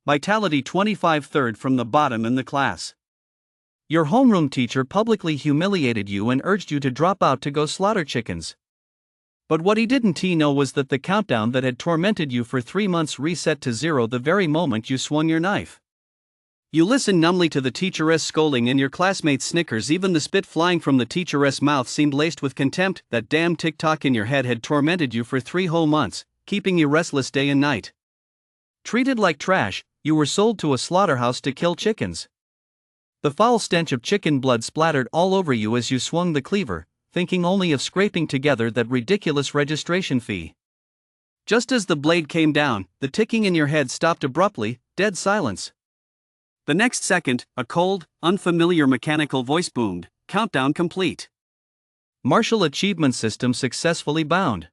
Vitality 25 third from the bottom in the class. Your homeroom teacher publicly humiliated you and urged you to drop out to go slaughter chickens. But what he didn't know was that the countdown that had tormented you for 3 months reset to 0 the very moment you swung your knife. You listened numbly to the teacheress scolding and your classmates' snickers. Even the spit flying from the teacheress' mouth seemed laced with contempt. That damn tick-tock in your head had tormented you for 3 whole months, keeping you restless day and night. Treated like trash, you were sold to a slaughterhouse to kill chickens. The foul stench of chicken blood splattered all over you as you swung the cleaver, thinking only of scraping together that ridiculous registration fee. Just as the blade came down, the ticking in your head stopped abruptly, dead silence. The next second, a cold, unfamiliar mechanical voice boomed, "Countdown complete. Martial Achievement System successfully bound."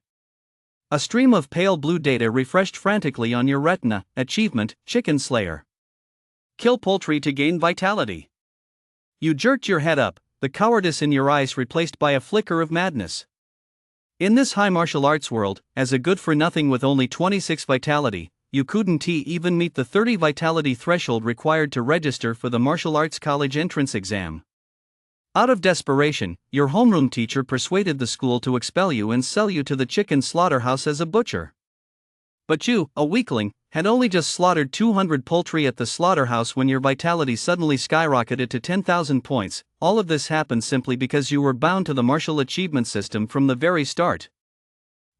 A stream of pale blue data refreshed frantically on your retina. Achievement, Chicken Slayer. Kill poultry to gain vitality. You jerked your head up, the cowardice in your eyes replaced by a flicker of madness. In this high martial arts world, as a good-for-nothing with only 26 vitality, you couldn't even meet the 30 vitality threshold required to register for the martial arts college entrance exam. Out of desperation, your homeroom teacher persuaded the school to expel you and sell you to the chicken slaughterhouse as a butcher. But you, a weakling, had only just slaughtered 200 poultry at the slaughterhouse when your vitality suddenly skyrocketed to 10,000 points. All of this happened simply because you were bound to the martial achievement system from the very start.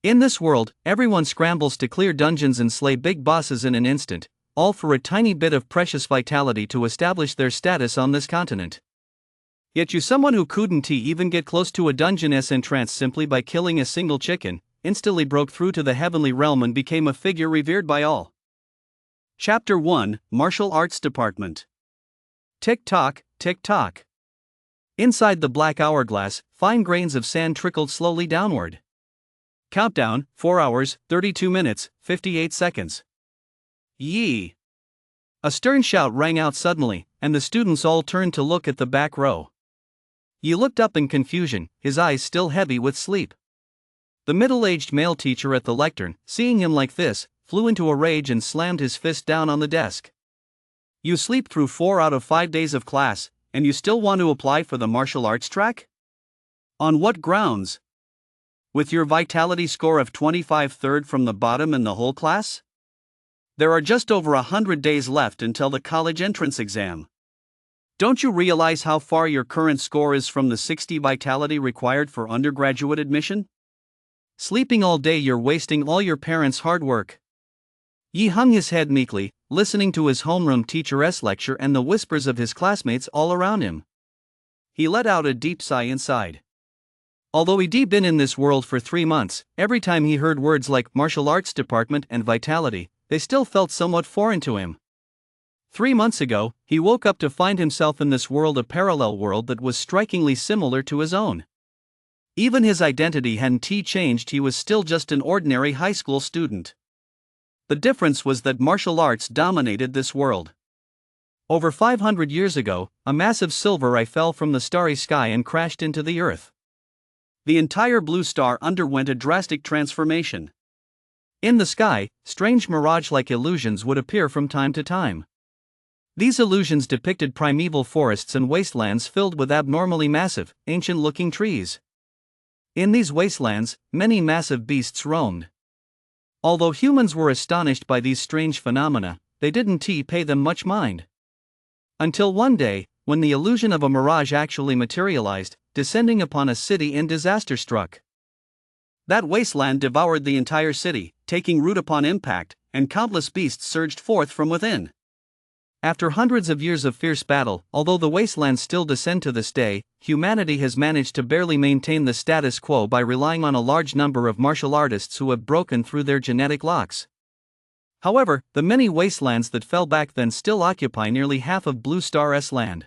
In this world, everyone scrambles to clear dungeons and slay big bosses in an instant, all for a tiny bit of precious vitality to establish their status on this continent. Yet you, someone who couldn't even get close to a dungeon's entrance simply by killing a single chicken, instantly broke through to the heavenly realm and became a figure revered by all. Chapter 1, Martial Arts Department. Tick-tock, tick-tock. Inside the black hourglass, fine grains of sand trickled slowly downward. Countdown, 4 hours, 32 minutes, 58 seconds. Yee! A stern shout rang out suddenly, and the students all turned to look at the back row. Yi looked up in confusion, his eyes still heavy with sleep. The middle-aged male teacher at the lectern, seeing him like this, flew into a rage and slammed his fist down on the desk. You sleep through 4 out of 5 days of class, and you still want to apply for the martial arts track? On what grounds? With your vitality score of 25 third from the bottom in the whole class? There are just over 100 days left until the college entrance exam. Don't you realize how far your current score is from the 60 vitality required for undergraduate admission? Sleeping all day, you're wasting all your parents' hard work. Yi hung his head meekly, listening to his homeroom teacher's lecture and the whispers of his classmates all around him. He let out a deep sigh inside. Although he'd been in this world for 3 months, every time he heard words like martial arts department and vitality, they still felt somewhat foreign to him. 3 months ago, he woke up to find himself in this world, a parallel world that was strikingly similar to his own. Even his identity hadn't changed, he was still just an ordinary high school student. The difference was that martial arts dominated this world. Over 500 years ago, a massive silver eye fell from the starry sky and crashed into the earth. The entire blue star underwent a drastic transformation. In the sky, strange mirage-like illusions would appear from time to time. These illusions depicted primeval forests and wastelands filled with abnormally massive, ancient-looking trees. In these wastelands, many massive beasts roamed. Although humans were astonished by these strange phenomena, they didn't pay them much mind. Until one day, when the illusion of a mirage actually materialized, descending upon a city and disaster struck. That wasteland devoured the entire city, taking root upon impact, and countless beasts surged forth from within. After hundreds of years of fierce battle, although the wastelands still descend to this day, humanity has managed to barely maintain the status quo by relying on a large number of martial artists who have broken through their genetic locks. However, the many wastelands that fell back then still occupy nearly half of Blue Star's land.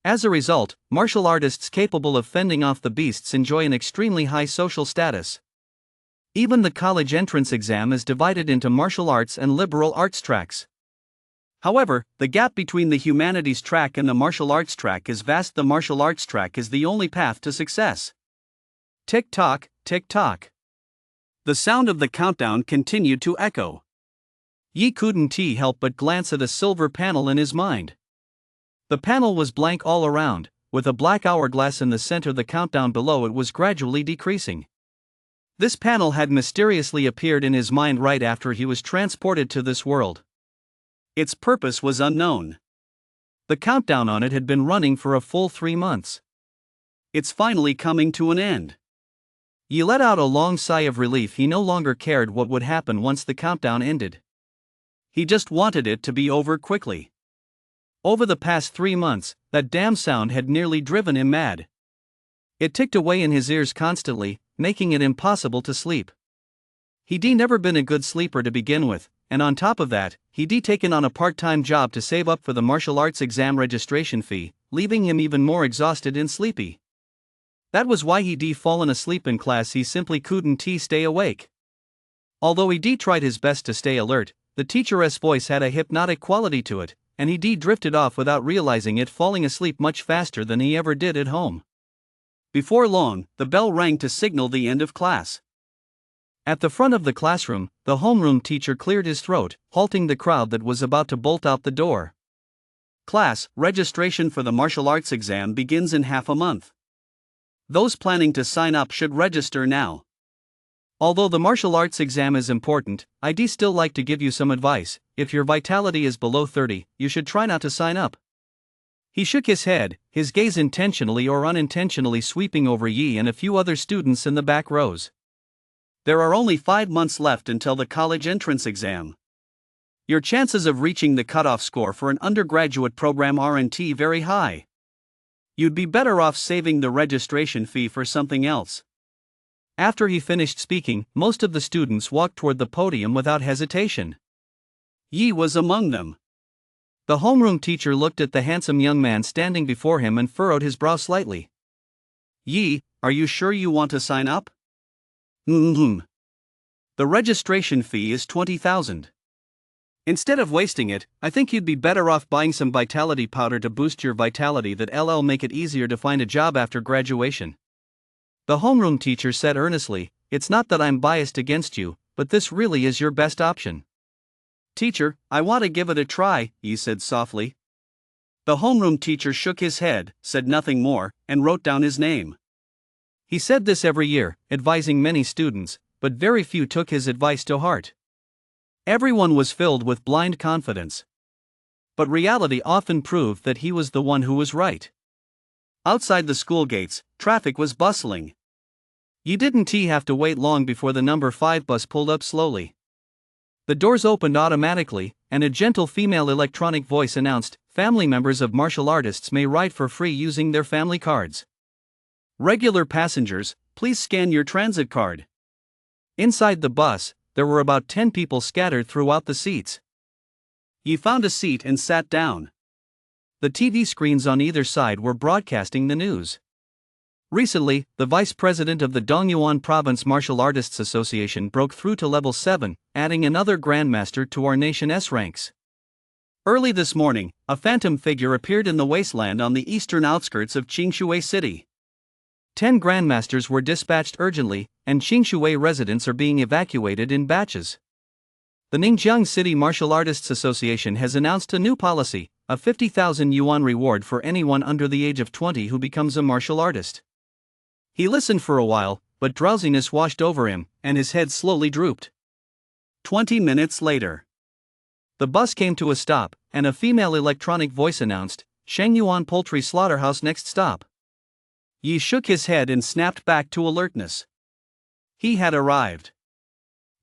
As a result, martial artists capable of fending off the beasts enjoy an extremely high social status. Even the college entrance exam is divided into martial arts and liberal arts tracks. However, the gap between the humanities track and the martial arts track is vast. The martial arts track is the only path to success. Tick-tock, tick-tock. The sound of the countdown continued to echo. Yi couldn't help but glance at a silver panel in his mind. The panel was blank all around, with a black hourglass in the center. The countdown below it was gradually decreasing. This panel had mysteriously appeared in his mind right after he was transported to this world. Its purpose was unknown. The countdown on it had been running for a full 3 months. It's finally coming to an end. Yi let out a long sigh of relief. He no longer cared what would happen once the countdown ended. He just wanted it to be over quickly. Over the past 3 months, that damn sound had nearly driven him mad. It ticked away in his ears constantly, making it impossible to sleep. He'd never been a good sleeper to begin with, and on top of that, he'd taken on a part-time job to save up for the martial arts exam registration fee, leaving him even more exhausted and sleepy. That was why he'd fallen asleep in class. He simply couldn't stay awake. Although he'd tried his best to stay alert, the teacher's voice had a hypnotic quality to it, and he'd drifted off without realizing it, falling asleep much faster than he ever did at home. Before long, the bell rang to signal the end of class. At the front of the classroom, the homeroom teacher cleared his throat, halting the crowd that was about to bolt out the door. Class, registration for the martial arts exam begins in half a month. Those planning to sign up should register now. Although the martial arts exam is important, I'd still like to give you some advice. If your vitality is below 30, you should try not to sign up. He shook his head, his gaze intentionally or unintentionally sweeping over Yi and a few other students in the back rows. There are only 5 months left until the college entrance exam. Your chances of reaching the cutoff score for an undergraduate program aren't very high. You'd be better off saving the registration fee for something else. After he finished speaking, most of the students walked toward the podium without hesitation. Yi was among them. The homeroom teacher looked at the handsome young man standing before him and furrowed his brow slightly. Yi, are you sure you want to sign up? The registration fee is 20,000. Instead of wasting it, I think you'd be better off buying some vitality powder to boost your vitality. That'll make it easier to find a job after graduation. The homeroom teacher said earnestly, it's not that I'm biased against you, but this really is your best option. Teacher, I want to give it a try, Yi said softly. The homeroom teacher shook his head, said nothing more, and wrote down his name. He said this every year, advising many students, but very few took his advice to heart. Everyone was filled with blind confidence. But reality often proved that he was the one who was right. Outside the school gates, traffic was bustling. You didn't have to wait long before the number 5 bus pulled up slowly. The doors opened automatically, and a gentle female electronic voice announced, family members of martial artists may ride for free using their family cards. Regular passengers, please scan your transit card. Inside the bus, there were about 10 people scattered throughout the seats. Yi found a seat and sat down. The TV screens on either side were broadcasting the news. Recently, the vice president of the Dongyuan Province Martial Artists Association broke through to level 7, adding another Grandmaster to our nation's ranks. Early this morning, a phantom figure appeared in the wasteland on the eastern outskirts of Qingshui City. 10 Grandmasters were dispatched urgently, and Qingshui residents are being evacuated in batches. The Ningjiang City Martial Artists Association has announced a new policy, a 50,000 yuan reward for anyone under the age of 20 who becomes a martial artist. He listened for a while, but drowsiness washed over him, and his head slowly drooped. 20 minutes later, the bus came to a stop, and a female electronic voice announced, Shangyuan Poultry Slaughterhouse next stop. Yi shook his head and snapped back to alertness. He had arrived.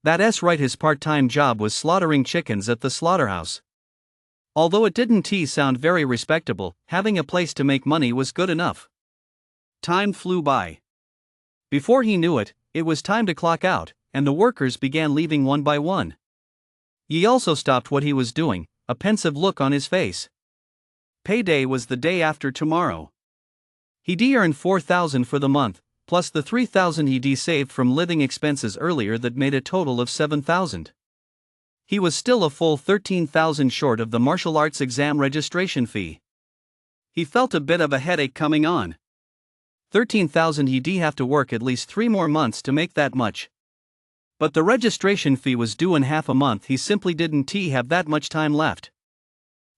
That's right, his part-time job was slaughtering chickens at the slaughterhouse. Although it didn't sound very respectable, having a place to make money was good enough. Time flew by. Before he knew it, it was time to clock out, and the workers began leaving one by one. Yi also stopped what he was doing, a pensive look on his face. Payday was the day after tomorrow. He'd earned 4,000 for the month, plus the 3,000 he'd saved from living expenses earlier that made a total of 7,000. He was still a full 13,000 short of the martial arts exam registration fee. He felt a bit of a headache coming on. 13,000 he'd have to work at least 3 more months to make that much. But the registration fee was due in half a month. He simply didn't have that much time left.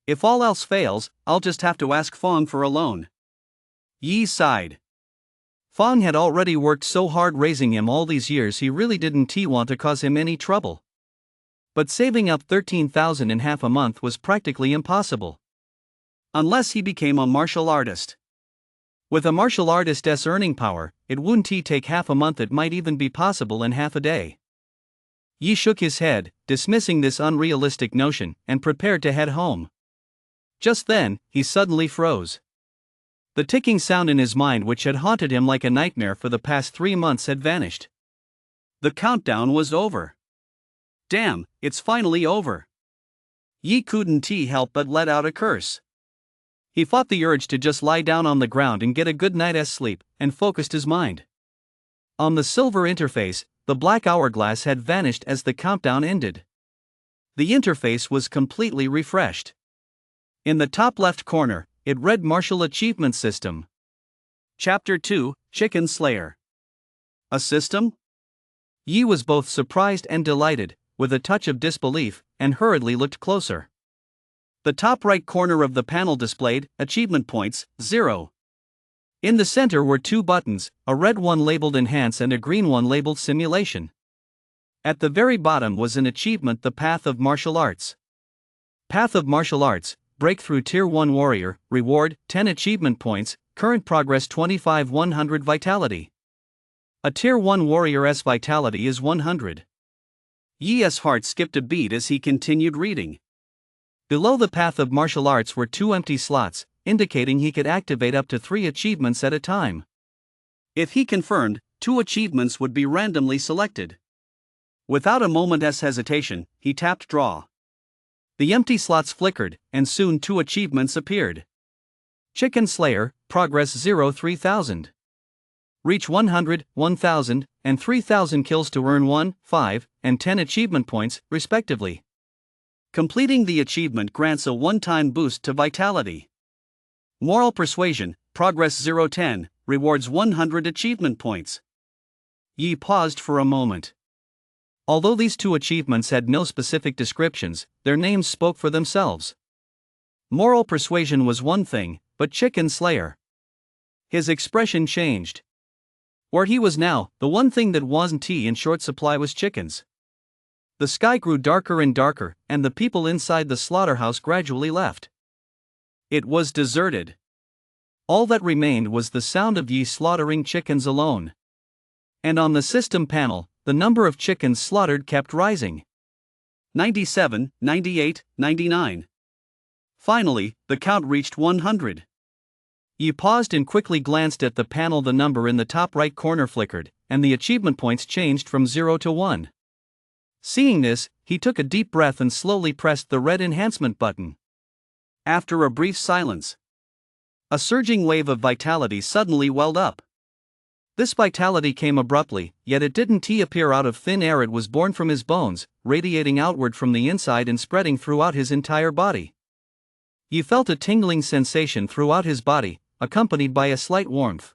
If all else fails, I'll just have to ask Fong for a loan. Yi sighed. Fong had already worked so hard raising him all these years, he really didn't want to cause him any trouble. But saving up 13,000 in half a month was practically impossible. Unless he became a martial artist. With a martial artist's earning power, it wouldn't take half a month, it might even be possible in half a day. Yi shook his head, dismissing this unrealistic notion, and prepared to head home. Just then, he suddenly froze. The ticking sound in his mind, which had haunted him like a nightmare for the past 3 months, had vanished. The countdown was over. Damn, it's finally over. Yi couldn't help but let out a curse. He fought the urge to just lie down on the ground and get a good night's sleep, and focused his mind. On the silver interface, the black hourglass had vanished as the countdown ended. The interface was completely refreshed. In the top left corner, it read Martial Achievement System. Chapter 2, Chicken Slayer. A system? Yi was both surprised and delighted, with a touch of disbelief, and hurriedly looked closer. The top right corner of the panel displayed achievement points, 0. In the center were 2 buttons, a red one labeled Enhance and a green one labeled Simulation. At the very bottom was an achievement, the Path of Martial Arts. Path of Martial Arts, Breakthrough Tier 1 Warrior, Reward, 10 achievement points, current progress 25 100 Vitality. A Tier 1 Warrior's Vitality is 100. Yi's heart skipped a beat as he continued reading. Below the Path of Martial Arts were 2 empty slots, indicating he could activate up to 3 achievements at a time. If he confirmed, 2 achievements would be randomly selected. Without a moment's hesitation, he tapped Draw. The empty slots flickered, and soon 2 achievements appeared. Chicken Slayer, Progress 0 3000. Reach 100, 1000, and 3000 kills to earn 1, 5, and 10 achievement points, respectively. Completing the achievement grants a one-time boost to vitality. Moral Persuasion, Progress 010, rewards 100 achievement points. Yi paused for a moment. Although these 2 achievements had no specific descriptions, their names spoke for themselves. Moral Persuasion was one thing, but Chicken Slayer. His expression changed. Where he was now, the one thing that wasn't in short supply was chickens. The sky grew darker and darker, and the people inside the slaughterhouse gradually left. It was deserted. All that remained was the sound of Yi slaughtering chickens alone. And on the system panel, the number of chickens slaughtered kept rising. 97, 98, 99. Finally, the count reached 100. Yi paused and quickly glanced at the panel. The number in the top right corner flickered, and the achievement points changed from 0 to 1. Seeing this, he took a deep breath and slowly pressed the red enhancement button. After a brief silence, a surging wave of vitality suddenly welled up. This vitality came abruptly, yet it didn't appear out of thin air. It was born from his bones, radiating outward from the inside and spreading throughout his entire body. He felt a tingling sensation throughout his body, accompanied by a slight warmth.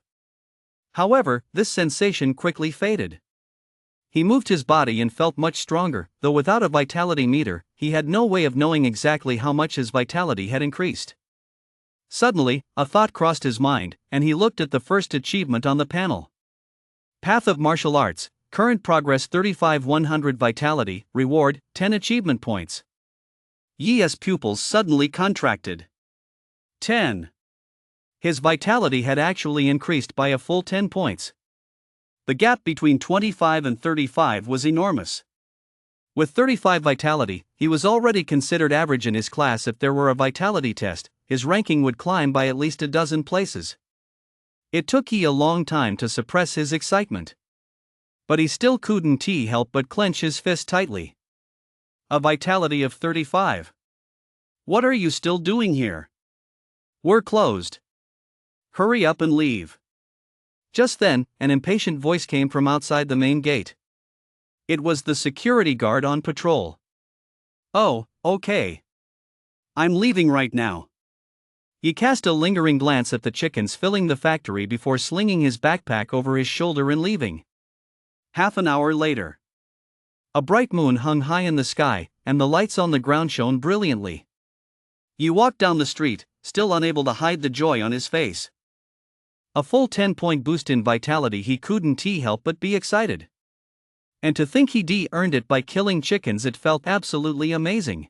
However, this sensation quickly faded. He moved his body and felt much stronger, though without a vitality meter, he had no way of knowing exactly how much his vitality had increased. Suddenly, a thought crossed his mind, and he looked at the first achievement on the panel. Path of Martial Arts, current progress 35 100 Vitality, reward, 10 achievement points. Yi's pupils suddenly contracted. 10. His vitality had actually increased by a full 10 points. The gap between 25 and 35 was enormous. With 35 vitality, he was already considered average in his class. If there were a vitality test, his ranking would climb by at least a dozen places. It took Yi a long time to suppress his excitement. But he still couldn't help but clench his fist tightly. A vitality of 35. What are you still doing here? We're closed. Hurry up and leave. Just then, an impatient voice came from outside the main gate. It was the security guard on patrol. Oh, okay. I'm leaving right now. He cast a lingering glance at the chickens filling the factory before slinging his backpack over his shoulder and leaving. Half an hour later. A bright moon hung high in the sky, and the lights on the ground shone brilliantly. Yi walked down the street, still unable to hide the joy on his face. A full 10-point boost in vitality, he couldn't help but be excited. And to think he'd earned it by killing chickens, it felt absolutely amazing.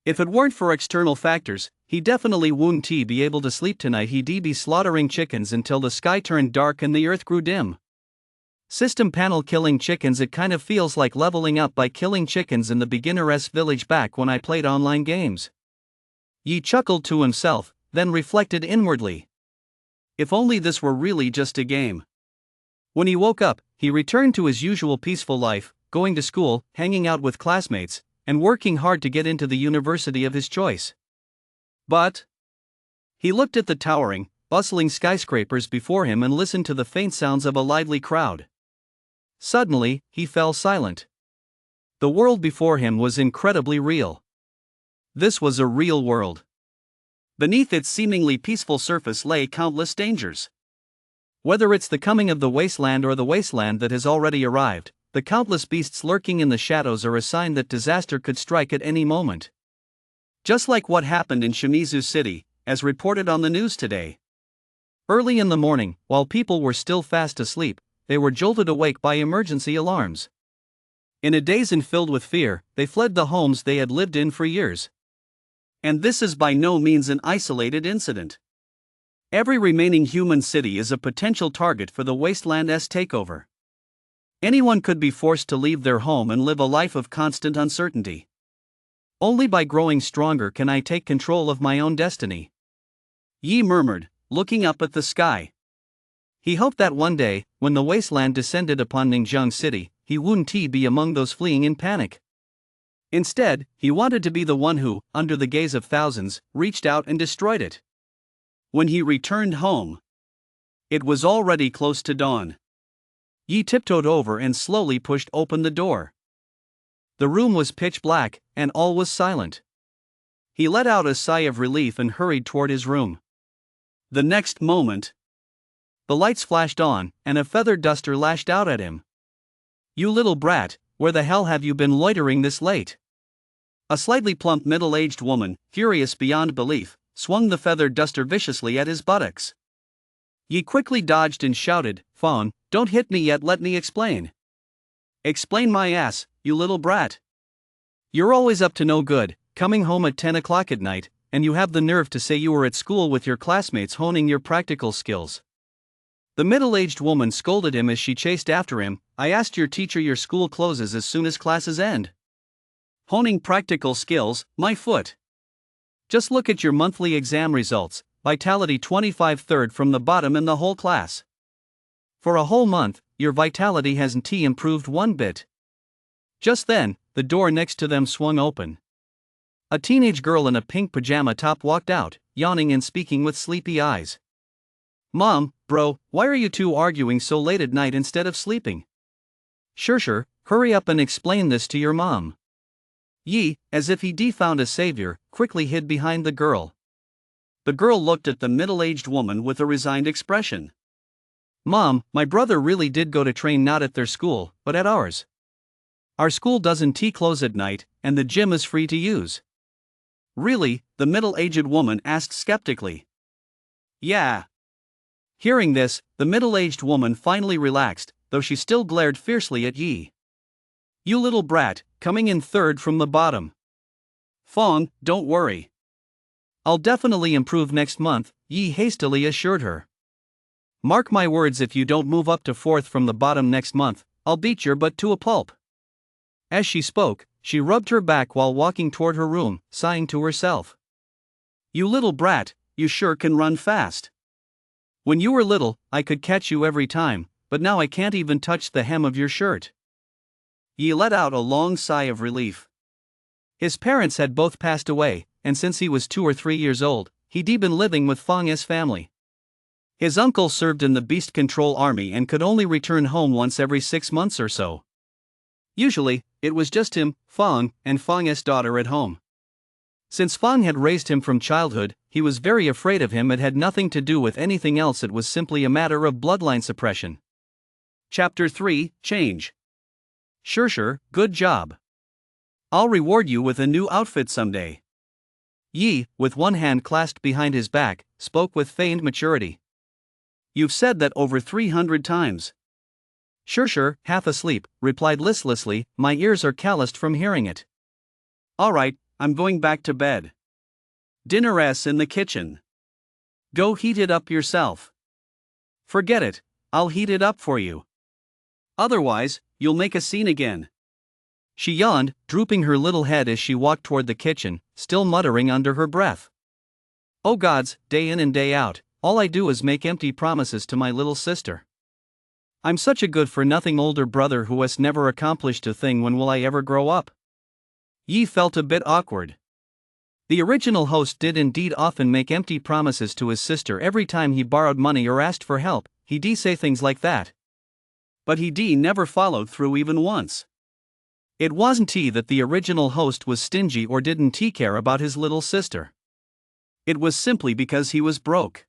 If it weren't for external factors, he definitely wouldn't be able to sleep tonight. He'd be slaughtering chickens until the sky turned dark and the earth grew dim. System panel killing chickens, it kind of feels like leveling up by killing chickens in the beginner's village back when I played online games. Yi chuckled to himself, then reflected inwardly. If only this were really just a game. When he woke up, he returned to his usual peaceful life, going to school, hanging out with classmates, and working hard to get into the university of his choice. But he looked at the towering, bustling skyscrapers before him and listened to the faint sounds of a lively crowd. Suddenly, he fell silent. The world before him was incredibly real. This was a real world. Beneath its seemingly peaceful surface lay countless dangers. Whether it's the coming of the wasteland or the wasteland that has already arrived, the countless beasts lurking in the shadows are a sign that disaster could strike at any moment. Just like what happened in Shimizu City, as reported on the news today. Early in the morning, while people were still fast asleep, they were jolted awake by emergency alarms. In a daze and filled with fear, they fled the homes they had lived in for years. And this is by no means an isolated incident. Every remaining human city is a potential target for the wasteland's takeover. Anyone could be forced to leave their home and live a life of constant uncertainty. Only by growing stronger can I take control of my own destiny. Yi murmured, looking up at the sky. He hoped that one day, when the wasteland descended upon Ningxiang City, he wouldn't be among those fleeing in panic. Instead, he wanted to be the one who, under the gaze of thousands, reached out and destroyed it. When he returned home, it was already close to dawn. Yi tiptoed over and slowly pushed open the door. The room was pitch black, and all was silent. He let out a sigh of relief and hurried toward his room. The next moment, the lights flashed on, and a feather duster lashed out at him. "You little brat, where the hell have you been loitering this late?" A slightly plump middle-aged woman, furious beyond belief, swung the feather duster viciously at his buttocks. Yi quickly dodged and shouted, "Fawn, don't hit me yet, let me explain." "Explain my ass, you little brat. You're always up to no good, coming home at 10 o'clock at night, and you have the nerve to say you were at school with your classmates honing your practical skills." The middle-aged woman scolded him as she chased after him. "I asked your teacher, your school closes as soon as classes end. Honing practical skills, my foot. Just look at your monthly exam results, vitality 25 third from the bottom in the whole class. For a whole month, your vitality hasn't improved one bit." Just then, the door next to them swung open. A teenage girl in a pink pajama top walked out, yawning and speaking with sleepy eyes. "Mom, bro, why are you two arguing so late at night instead of sleeping?" Sure, hurry up and explain this to your mom." Yi, as if he'd found a savior, quickly hid behind the girl. The girl looked at the middle-aged woman with a resigned expression. "Mom, my brother really did go to train not at their school, but at ours. Our school doesn't close at night, and the gym is free to use." "Really?" the middle-aged woman asked skeptically. "Yeah." Hearing this, the middle-aged woman finally relaxed, though she still glared fiercely at Yi. "You little brat, coming in third from the bottom." "Fawn, don't worry. I'll definitely improve next month," Yi hastily assured her. "Mark my words, if you don't move up to fourth from the bottom next month, I'll beat your butt to a pulp." As she spoke, she rubbed her back while walking toward her room, sighing to herself. "You little brat, you sure can run fast. When you were little, I could catch you every time, but now I can't even touch the hem of your shirt." Yi let out a long sigh of relief. His parents had both passed away, and since he was 2 or 3 years old, he'd been living with Fang's family. His uncle served in the Beast Control Army and could only return home once every 6 months or so. Usually, it was just him, Fang, and Fang's daughter at home. Since Fang had raised him from childhood, he was very afraid of him. It had nothing to do with anything else, it was simply a matter of bloodline suppression. Chapter 3, Change. Sure, good job. I'll reward you with a new outfit someday. Yi, with one hand clasped behind his back, spoke with feigned maturity. You've said that over 300 times. Sure, half asleep, replied listlessly, my ears are calloused from hearing it. Alright, I'm going back to bed. Dinner's in the kitchen. Go heat it up yourself. Forget it, I'll heat it up for you. Otherwise, you'll make a scene again. She yawned, drooping her little head as she walked toward the kitchen, still muttering under her breath. Oh gods, day in and day out, all I do is make empty promises to my little sister. I'm such a good-for-nothing older brother who has never accomplished a thing. When will I ever grow up? Yi felt a bit awkward. The original host did indeed often make empty promises to his sister every time he borrowed money or asked for help. He'd say things like that. But he'd never followed through even once. It wasn't that the original host was stingy or didn't care about his little sister. It was simply because he was broke.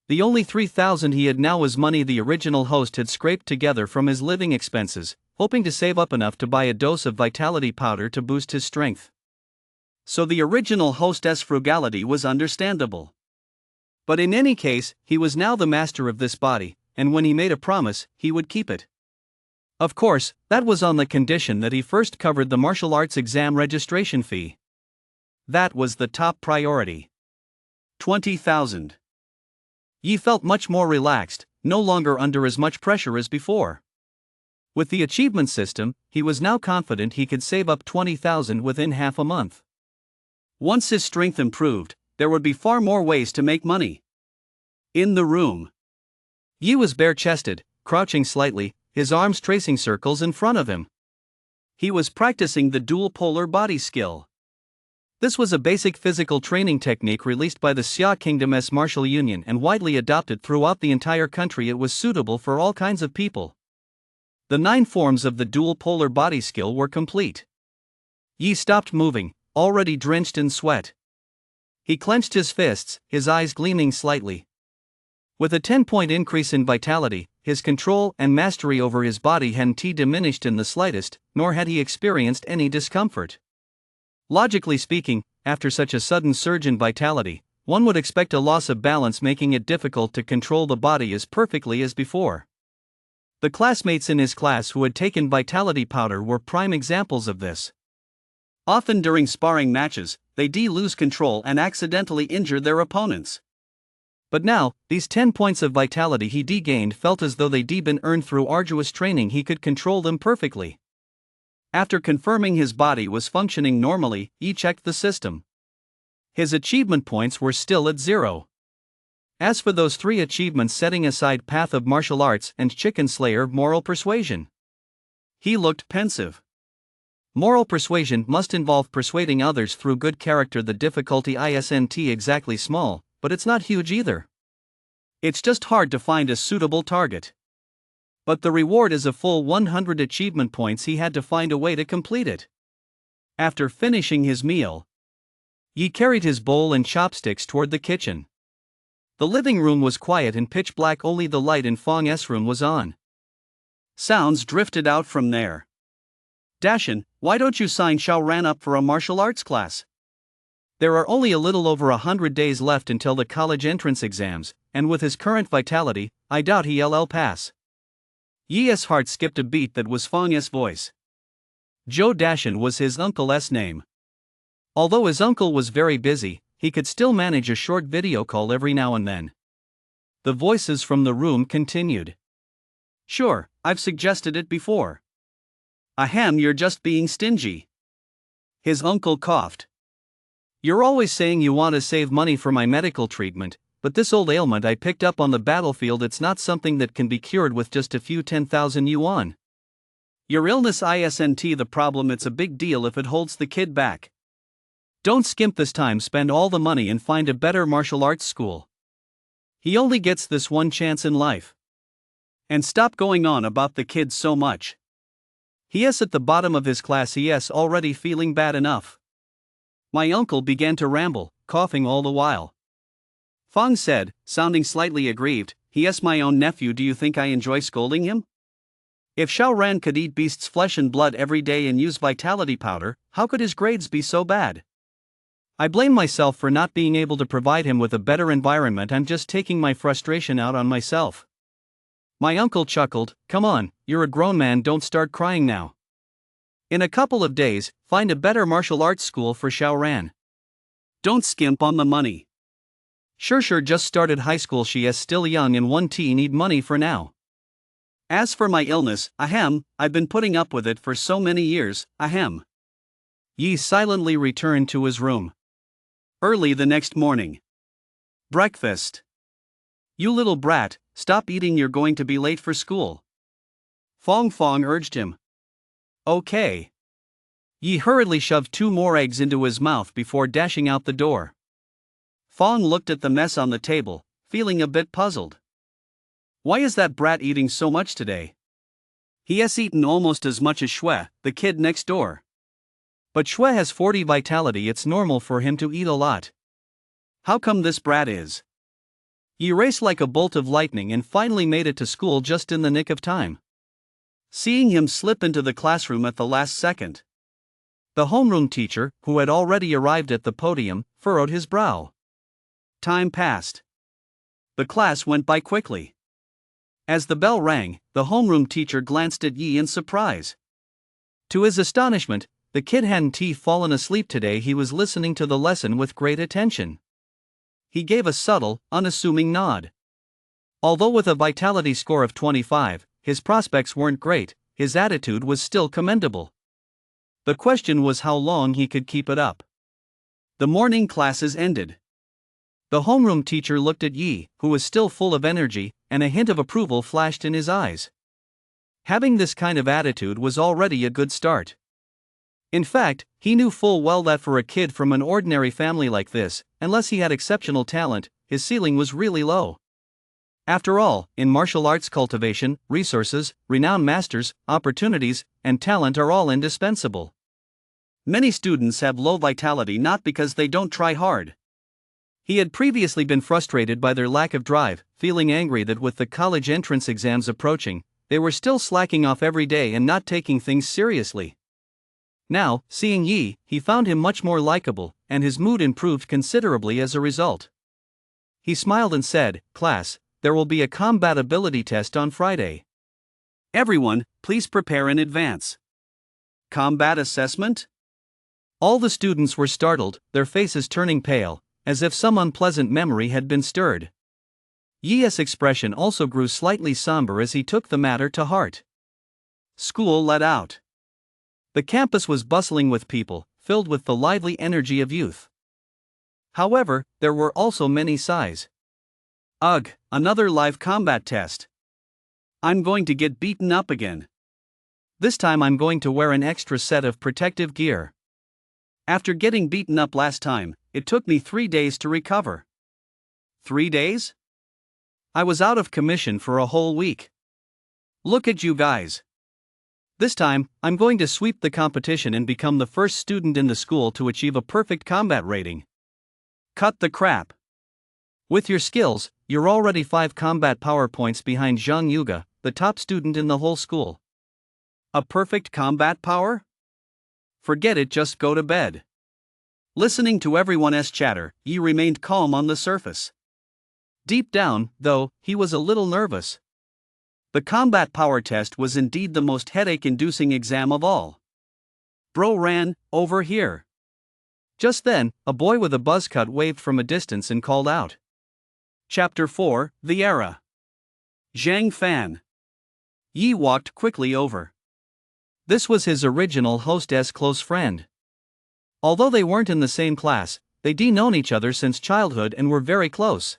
The only 3,000 he had now was money the original host had scraped together from his living expenses, hoping to save up enough to buy a dose of vitality powder to boost his strength. So the original host's frugality was understandable. But in any case, he was now the master of this body, and when he made a promise, he would keep it. Of course, that was on the condition that he first covered the martial arts exam registration fee. That was the top priority. 20,000. Yi felt much more relaxed, no longer under as much pressure as before. With the achievement system, he was now confident he could save up 20,000 within half a month. Once his strength improved, there would be far more ways to make money. In the room, Yi was bare-chested, crouching slightly, his arms tracing circles in front of him. He was practicing the dual polar body skill. This was a basic physical training technique released by the Xia Kingdom's martial union and widely adopted throughout the entire country. It was suitable for all kinds of people. The 9 forms of the dual polar body skill were complete. Yi stopped moving, already drenched in sweat. He clenched his fists, his eyes gleaming slightly. With a 10-point increase in vitality, his control and mastery over his body hadn't diminished in the slightest, nor had he experienced any discomfort. Logically speaking, after such a sudden surge in vitality, one would expect a loss of balance, making it difficult to control the body as perfectly as before. The classmates in his class who had taken vitality powder were prime examples of this. Often during sparring matches, they lose control and accidentally injure their opponents. But now, these 10 points of vitality he gained felt as though they'd been earned through arduous training. He could control them perfectly. After confirming his body was functioning normally, he checked the system. His achievement points were still at 0. As for those 3 achievements, setting aside Path of Martial Arts and Chicken Slayer Moral Persuasion, he looked pensive. Moral persuasion must involve persuading others through good character. The difficulty isn't exactly small, but it's not huge either. It's just hard to find a suitable target. But the reward is a full 100 achievement points. He had to find a way to complete it. After finishing his meal, Yi carried his bowl and chopsticks toward the kitchen. The living room was quiet and pitch black. Only the light in Fong's room was on. Sounds drifted out from there. Dashin, why don't you sign Xiaoran up for a martial arts class? There are only a little over 100 days left until the college entrance exams, and with his current vitality, I doubt he'll pass. Yi's heart skipped a beat. That was Fong's voice. Zhou Dashin was his uncle's name. Although his uncle was very busy, he could still manage a short video call every now and then. The voices from the room continued. Sure, I've suggested it before. Ahem, you're just being stingy. His uncle coughed. You're always saying you want to save money for my medical treatment, but this old ailment I picked up on the battlefield, it's not something that can be cured with just a few 10,000 yuan. Your illness isn't the problem, it's a big deal if it holds the kid back. Don't skimp this time, spend all the money and find a better martial arts school. He only gets this one chance in life. And stop going on about the kid so much. He's at the bottom of his class, he's already feeling bad enough. My uncle began to ramble, coughing all the while. Fong said, sounding slightly aggrieved, he's my own nephew, do you think I enjoy scolding him? If Xiao Ran could eat beast's flesh and blood every day and use vitality powder, how could his grades be so bad? I blame myself for not being able to provide him with a better environment. I'm just taking my frustration out on myself. My uncle chuckled, "Come on, you're a grown man, don't start crying now. In a couple of days, find a better martial arts school for Xiao Ran. Don't skimp on the money. Sure, just started high school, she is still young and 1T need money for now. As for my illness, I've been putting up with it for so many years, Yi silently returned to his room. Early the next morning. Breakfast. You little brat, stop eating, you're going to be late for school. Fong urged him. Okay. Yi hurriedly shoved 2 more eggs into his mouth before dashing out the door. Fong looked at the mess on the table, feeling a bit puzzled. Why is that brat eating so much today? He has eaten almost as much as Shui, the kid next door. But Shui has 40 vitality, it's normal for him to eat a lot. How come this brat is? He raced like a bolt of lightning and finally made it to school just in the nick of time. Seeing him slip into the classroom at the last second, the homeroom teacher, who had already arrived at the podium, furrowed his brow. Time passed. The class went by quickly. As the bell rang, the homeroom teacher glanced at Yi in surprise. To his astonishment, the kid hadn't fallen asleep today. He was listening to the lesson with great attention. He gave a subtle, unassuming nod. Although with a vitality score of 25, his prospects weren't great, his attitude was still commendable. The question was how long he could keep it up. The morning classes ended. The homeroom teacher looked at Yi, who was still full of energy, and a hint of approval flashed in his eyes. Having this kind of attitude was already a good start. In fact, he knew full well that for a kid from an ordinary family like this, unless he had exceptional talent, his ceiling was really low. After all, in martial arts cultivation, resources, renowned masters, opportunities, and talent are all indispensable. Many students have low vitality not because they don't try hard. He had previously been frustrated by their lack of drive, feeling angry that with the college entrance exams approaching, they were still slacking off every day and not taking things seriously. Now, seeing Yi, he found him much more likable, and his mood improved considerably as a result. He smiled and said, "Class, there will be a combat ability test on Friday. Everyone, please prepare in advance." Combat assessment? All the students were startled, their faces turning pale, as if some unpleasant memory had been stirred. Yi's expression also grew slightly somber as he took the matter to heart. School let out. The campus was bustling with people, filled with the lively energy of youth. However, there were also many sighs. Ugh, another live combat test. I'm going to get beaten up again. This time I'm going to wear an extra set of protective gear. After getting beaten up last time, it took me 3 days to recover. 3 days? I was out of commission for a whole week. Look at you guys. This time, I'm going to sweep the competition and become the first student in the school to achieve a perfect combat rating. Cut the crap. With your skills, you're already 5 combat power points behind Zhang Yuga, the top student in the whole school. A perfect combat power? Forget it, just go to bed. Listening to everyone's chatter, Yi remained calm on the surface. Deep down, though, he was a little nervous. The combat power test was indeed the most headache-inducing exam of all. Bro Ran, over here. Just then, a boy with a buzz cut waved from a distance and called out. Chapter 4, The Era. Zhang Fan. Yi walked quickly over. This was his original hostess' close friend. Although they weren't in the same class, they'd known each other since childhood and were very close.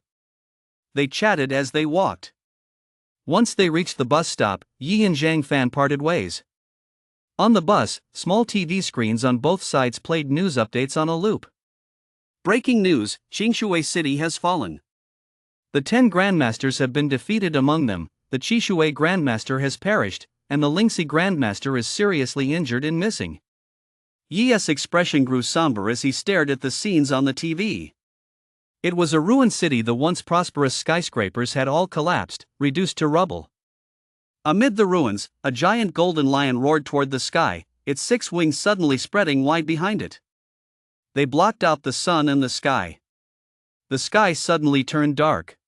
They chatted as they walked. Once they reached the bus stop, Yi and Zhang Fan parted ways. On the bus, small TV screens on both sides played news updates on a loop. Breaking news, Qingshui City has fallen. The 10 Grandmasters have been defeated, among them, the Qishui Grandmaster has perished, and the Lingxi Grandmaster is seriously injured and missing. Yi's expression grew somber as he stared at the scenes on the TV. It was a ruined city. The once prosperous skyscrapers had all collapsed, reduced to rubble. Amid the ruins, a giant golden lion roared toward the sky, its 6 wings suddenly spreading wide behind it. They blocked out the sun and the sky. The sky suddenly turned dark.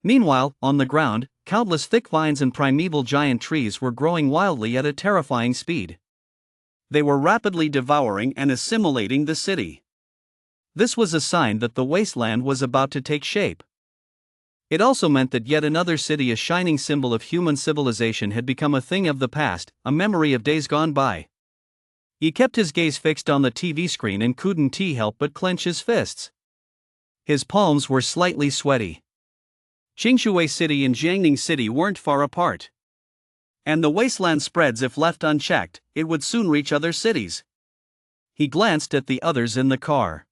Meanwhile, on the ground, countless thick vines and primeval giant trees were growing wildly at a terrifying speed. They were rapidly devouring and assimilating the city. This was a sign that the wasteland was about to take shape. It also meant that yet another city, a shining symbol of human civilization, had become a thing of the past, a memory of days gone by. He kept his gaze fixed on the TV screen and couldn't help but clench his fists. His palms were slightly sweaty. Qingshui City and Jiangning City weren't far apart. And the wasteland spreads, if left unchecked, it would soon reach other cities. He glanced at the others in the car.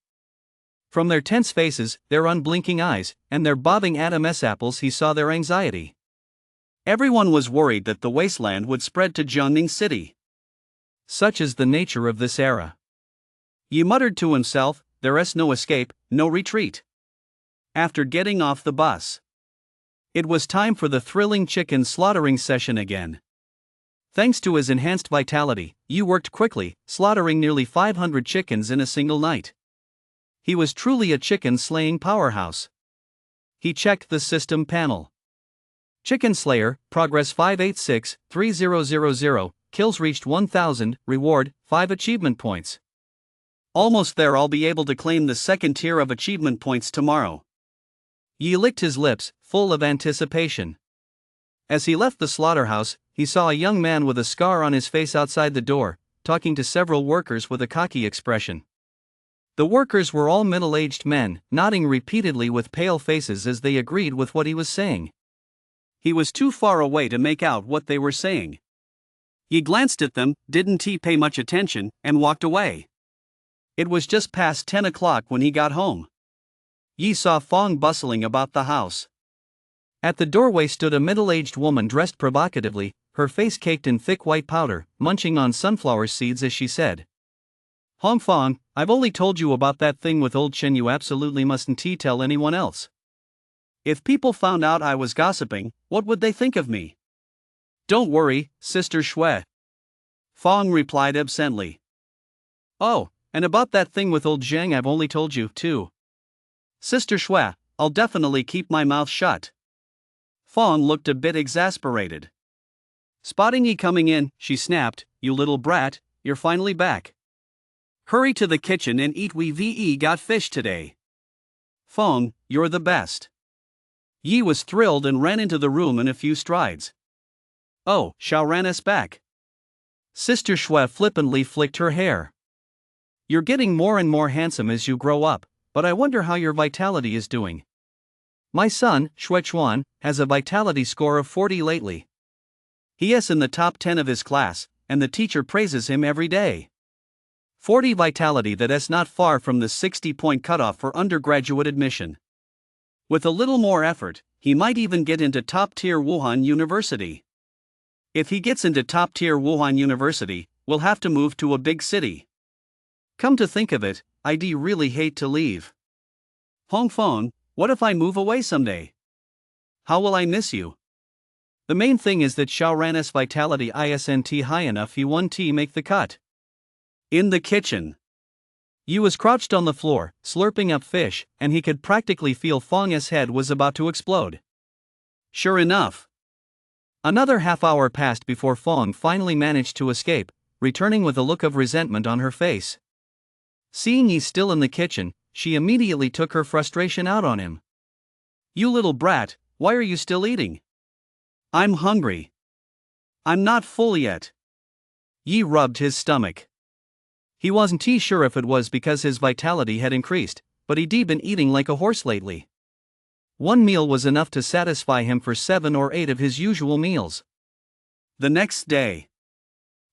From their tense faces, their unblinking eyes, and their bobbing atom apples, he saw their anxiety. Everyone was worried that the wasteland would spread to Jiangning City. Such is the nature of this era. He muttered to himself, "There's no escape, no retreat." After getting off the bus, it was time for the thrilling chicken slaughtering session again. Thanks to his enhanced vitality, Yi worked quickly, slaughtering nearly 500 chickens in a single night. He was truly a chicken-slaying powerhouse. He checked the system panel. Chicken Slayer, progress 586-3000, kills reached 1000, reward, 5 achievement points. Almost there, I'll be able to claim the second tier of achievement points tomorrow. Yi licked his lips, full of anticipation. As he left the slaughterhouse, he saw a young man with a scar on his face outside the door, talking to several workers with a cocky expression. The workers were all middle-aged men, nodding repeatedly with pale faces as they agreed with what he was saying. He was too far away to make out what they were saying. He glanced at them, didn't pay much attention, and walked away. It was just past 10 o'clock when he got home. Yi saw Fong bustling about the house. At the doorway stood a middle-aged woman dressed provocatively, her face caked in thick white powder, munching on sunflower seeds as she said, "Hong Fong, I've only told you about that thing with old Chen. You absolutely mustn't tell anyone else. If people found out I was gossiping, what would they think of me?" "Don't worry, Sister Shui," Fong replied absently. "Oh, and about that thing with old Zheng, I've only told you, too. Sister Shui, I'll definitely keep my mouth shut." Fong looked a bit exasperated. Spotting Yi coming in, she snapped, "You little brat, you're finally back. Hurry to the kitchen and eat. We got fish today." "Fong, you're the best." Yi was thrilled and ran into the room in a few strides. "Oh, Xiaoran's back." Sister Shui flippantly flicked her hair. "You're getting more and more handsome as you grow up, but I wonder how your vitality is doing. My son, Shuichuan, has a vitality score of 40 lately. He is in the top 10 of his class, and the teacher praises him every day. 40 vitality, that is not far from the 60-point cutoff for undergraduate admission. With a little more effort, he might even get into top-tier Wuhan University. If he gets into top-tier Wuhan University, we'll have to move to a big city. Come to think of it, I'd really hate to leave. Hong Fong, what if I move away someday? How will I miss you? The main thing is that Xiaoran's vitality isn't high enough. He won't make the cut." In the kitchen, Yi was crouched on the floor, slurping up fish, and he could practically feel Fong's head was about to explode. Sure enough, another half-hour passed before Fong finally managed to escape, returning with a look of resentment on her face. Seeing Yi still in the kitchen, she immediately took her frustration out on him. "You little brat, why are you still eating?" "I'm hungry." "I'm not full yet." Yi rubbed his stomach. He wasn't sure if it was because his vitality had increased, but he'd been eating like a horse lately. One meal was enough to satisfy him for 7 or 8 of his usual meals. The next day,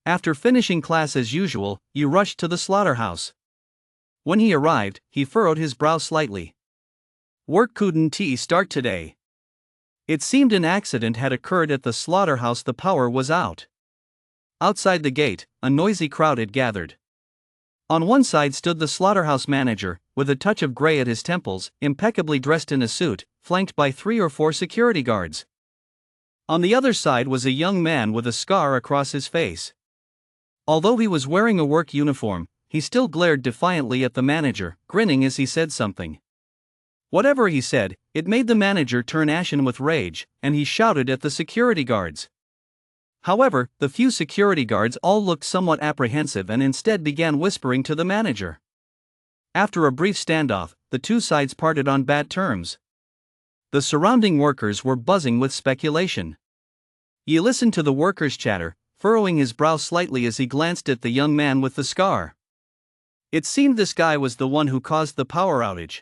after finishing class as usual, Yi rushed to the slaughterhouse. When he arrived, he furrowed his brow slightly. Work couldn't start today. It seemed an accident had occurred at the slaughterhouse. The power was out. Outside the gate, a noisy crowd had gathered. On one side stood the slaughterhouse manager, with a touch of gray at his temples, impeccably dressed in a suit, flanked by 3 or 4 security guards. On the other side was a young man with a scar across his face. Although he was wearing a work uniform, he still glared defiantly at the manager, grinning as he said something. Whatever he said, it made the manager turn ashen with rage, and he shouted at the security guards. However, the few security guards all looked somewhat apprehensive and instead began whispering to the manager. After a brief standoff, the two sides parted on bad terms. The surrounding workers were buzzing with speculation. He listened to the workers' chatter, furrowing his brow slightly as he glanced at the young man with the scar. It seemed this guy was the one who caused the power outage.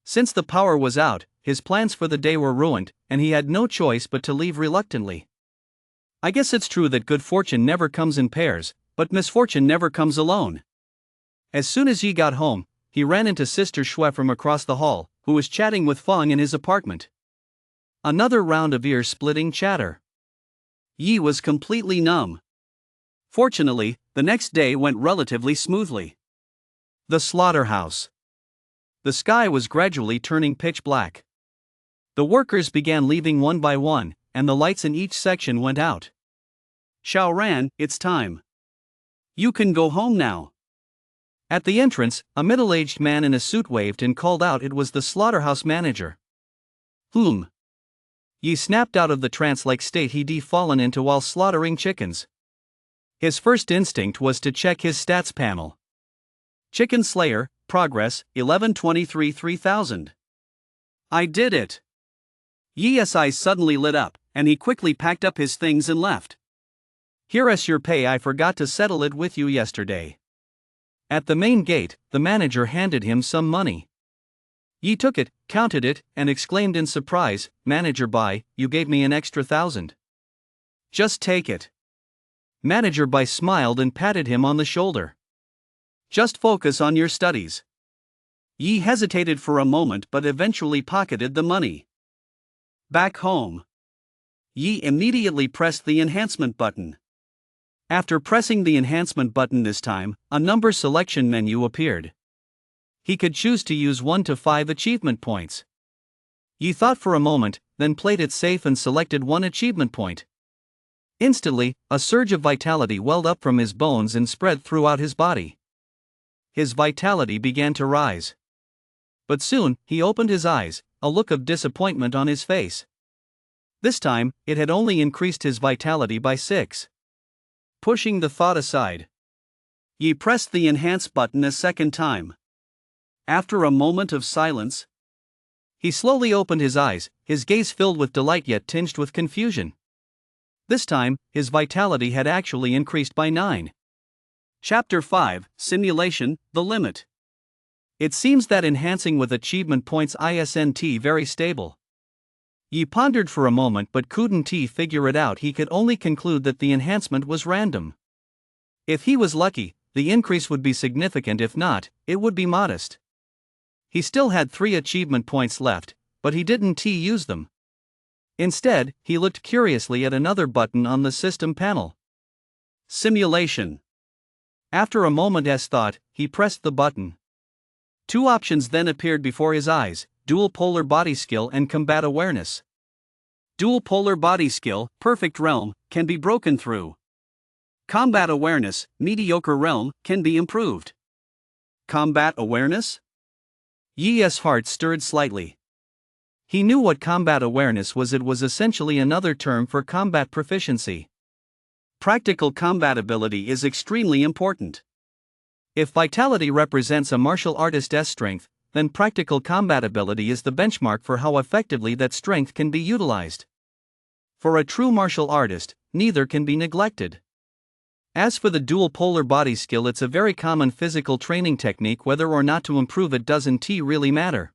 Since the power was out, his plans for the day were ruined, and he had no choice but to leave reluctantly. I guess it's true that good fortune never comes in pairs, but misfortune never comes alone. As soon as Yi got home, he ran into Sister Xue from across the hall, who was chatting with Feng in his apartment. Another round of ear-splitting chatter. Yi was completely numb. Fortunately, the next day went relatively smoothly. The slaughterhouse. The sky was gradually turning pitch black. The workers began leaving one by one, and the lights in each section went out. Xiaoran, it's time. You can go home now. At the entrance, a middle-aged man in a suit waved and called out it was the slaughterhouse manager. Yi snapped out of the trance-like state he'd fallen into while slaughtering chickens. His first instinct was to check his stats panel. Chicken Slayer, progress, 1123 3000. I did it! Yi's eyes suddenly lit up, and he quickly packed up his things and left. Here's your pay, I forgot to settle it with you yesterday. At the main gate, the manager handed him some money. Yi took it, counted it, and exclaimed in surprise, Manager Bai, you gave me an extra 1,000. Just take it. Manager Bai smiled and patted him on the shoulder. Just focus on your studies. Yi hesitated for a moment but eventually pocketed the money. Back home. Yi immediately pressed the enhancement button. After pressing the enhancement button this time, a number selection menu appeared. He could choose to use 1 to 5 achievement points. Yi thought for a moment, then played it safe and selected 1 achievement point. Instantly, a surge of vitality welled up from his bones and spread throughout his body. His vitality began to rise. But soon, he opened his eyes, a look of disappointment on his face. This time, it had only increased his vitality by 6. Pushing the thought aside, Yi pressed the enhance button a second time. After a moment of silence, he slowly opened his eyes, his gaze filled with delight yet tinged with confusion. This time, his vitality had actually increased by 9. Chapter 5, Simulation, The Limit. It seems that enhancing with achievement points isn't very stable. Yi pondered for a moment but couldn't figure it out. He could only conclude that the enhancement was random. If he was lucky, the increase would be significant. If not, it would be modest. He still had 3 achievement points left, but he didn't use them. Instead, he looked curiously at another button on the system panel. Simulation. After a moment's thought, he pressed the button. 2 options then appeared before his eyes: Dual Polar Body Skill and Combat Awareness. Dual Polar Body Skill, Perfect Realm, can be broken through. Combat Awareness, Mediocre Realm, can be improved. Combat Awareness? Yi's heart stirred slightly. He knew what combat awareness was. It was essentially another term for combat proficiency. Practical combat ability is extremely important. If vitality represents a martial artist's strength, then practical combat ability is the benchmark for how effectively that strength can be utilized. For a true martial artist, neither can be neglected. As for the dual polar body skill, it's a very common physical training technique. Whether or not to improve it doesn't really matter.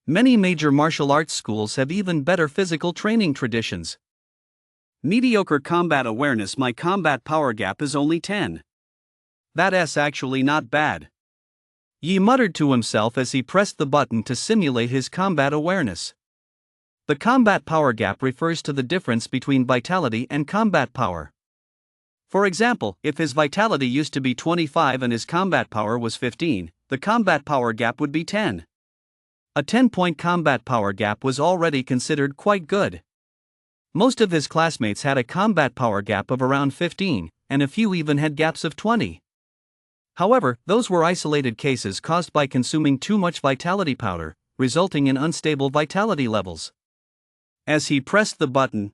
Many major martial arts schools have even better physical training traditions. Mediocre combat awareness. My combat power gap is only 10. That's actually not bad. Yi muttered to himself as he pressed the button to simulate his combat awareness. The combat power gap refers to the difference between vitality and combat power. For example, if his vitality used to be 25 and his combat power was 15, the combat power gap would be 10. A 10-point combat power gap was already considered quite good. Most of his classmates had a combat power gap of around 15, and a few even had gaps of 20. However, those were isolated cases caused by consuming too much vitality powder, resulting in unstable vitality levels. As he pressed the button,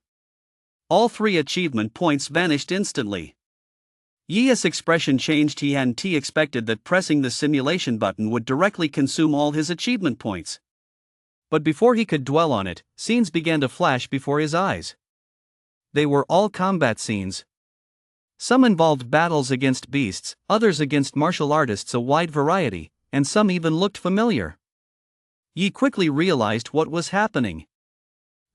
all 3 achievement points vanished instantly. Yi's expression changed. He hadn't expected that pressing the simulation button would directly consume all his achievement points. But before he could dwell on it, scenes began to flash before his eyes. They were all combat scenes. Some involved battles against beasts, others against martial artists, a wide variety, and some even looked familiar. Yi quickly realized what was happening.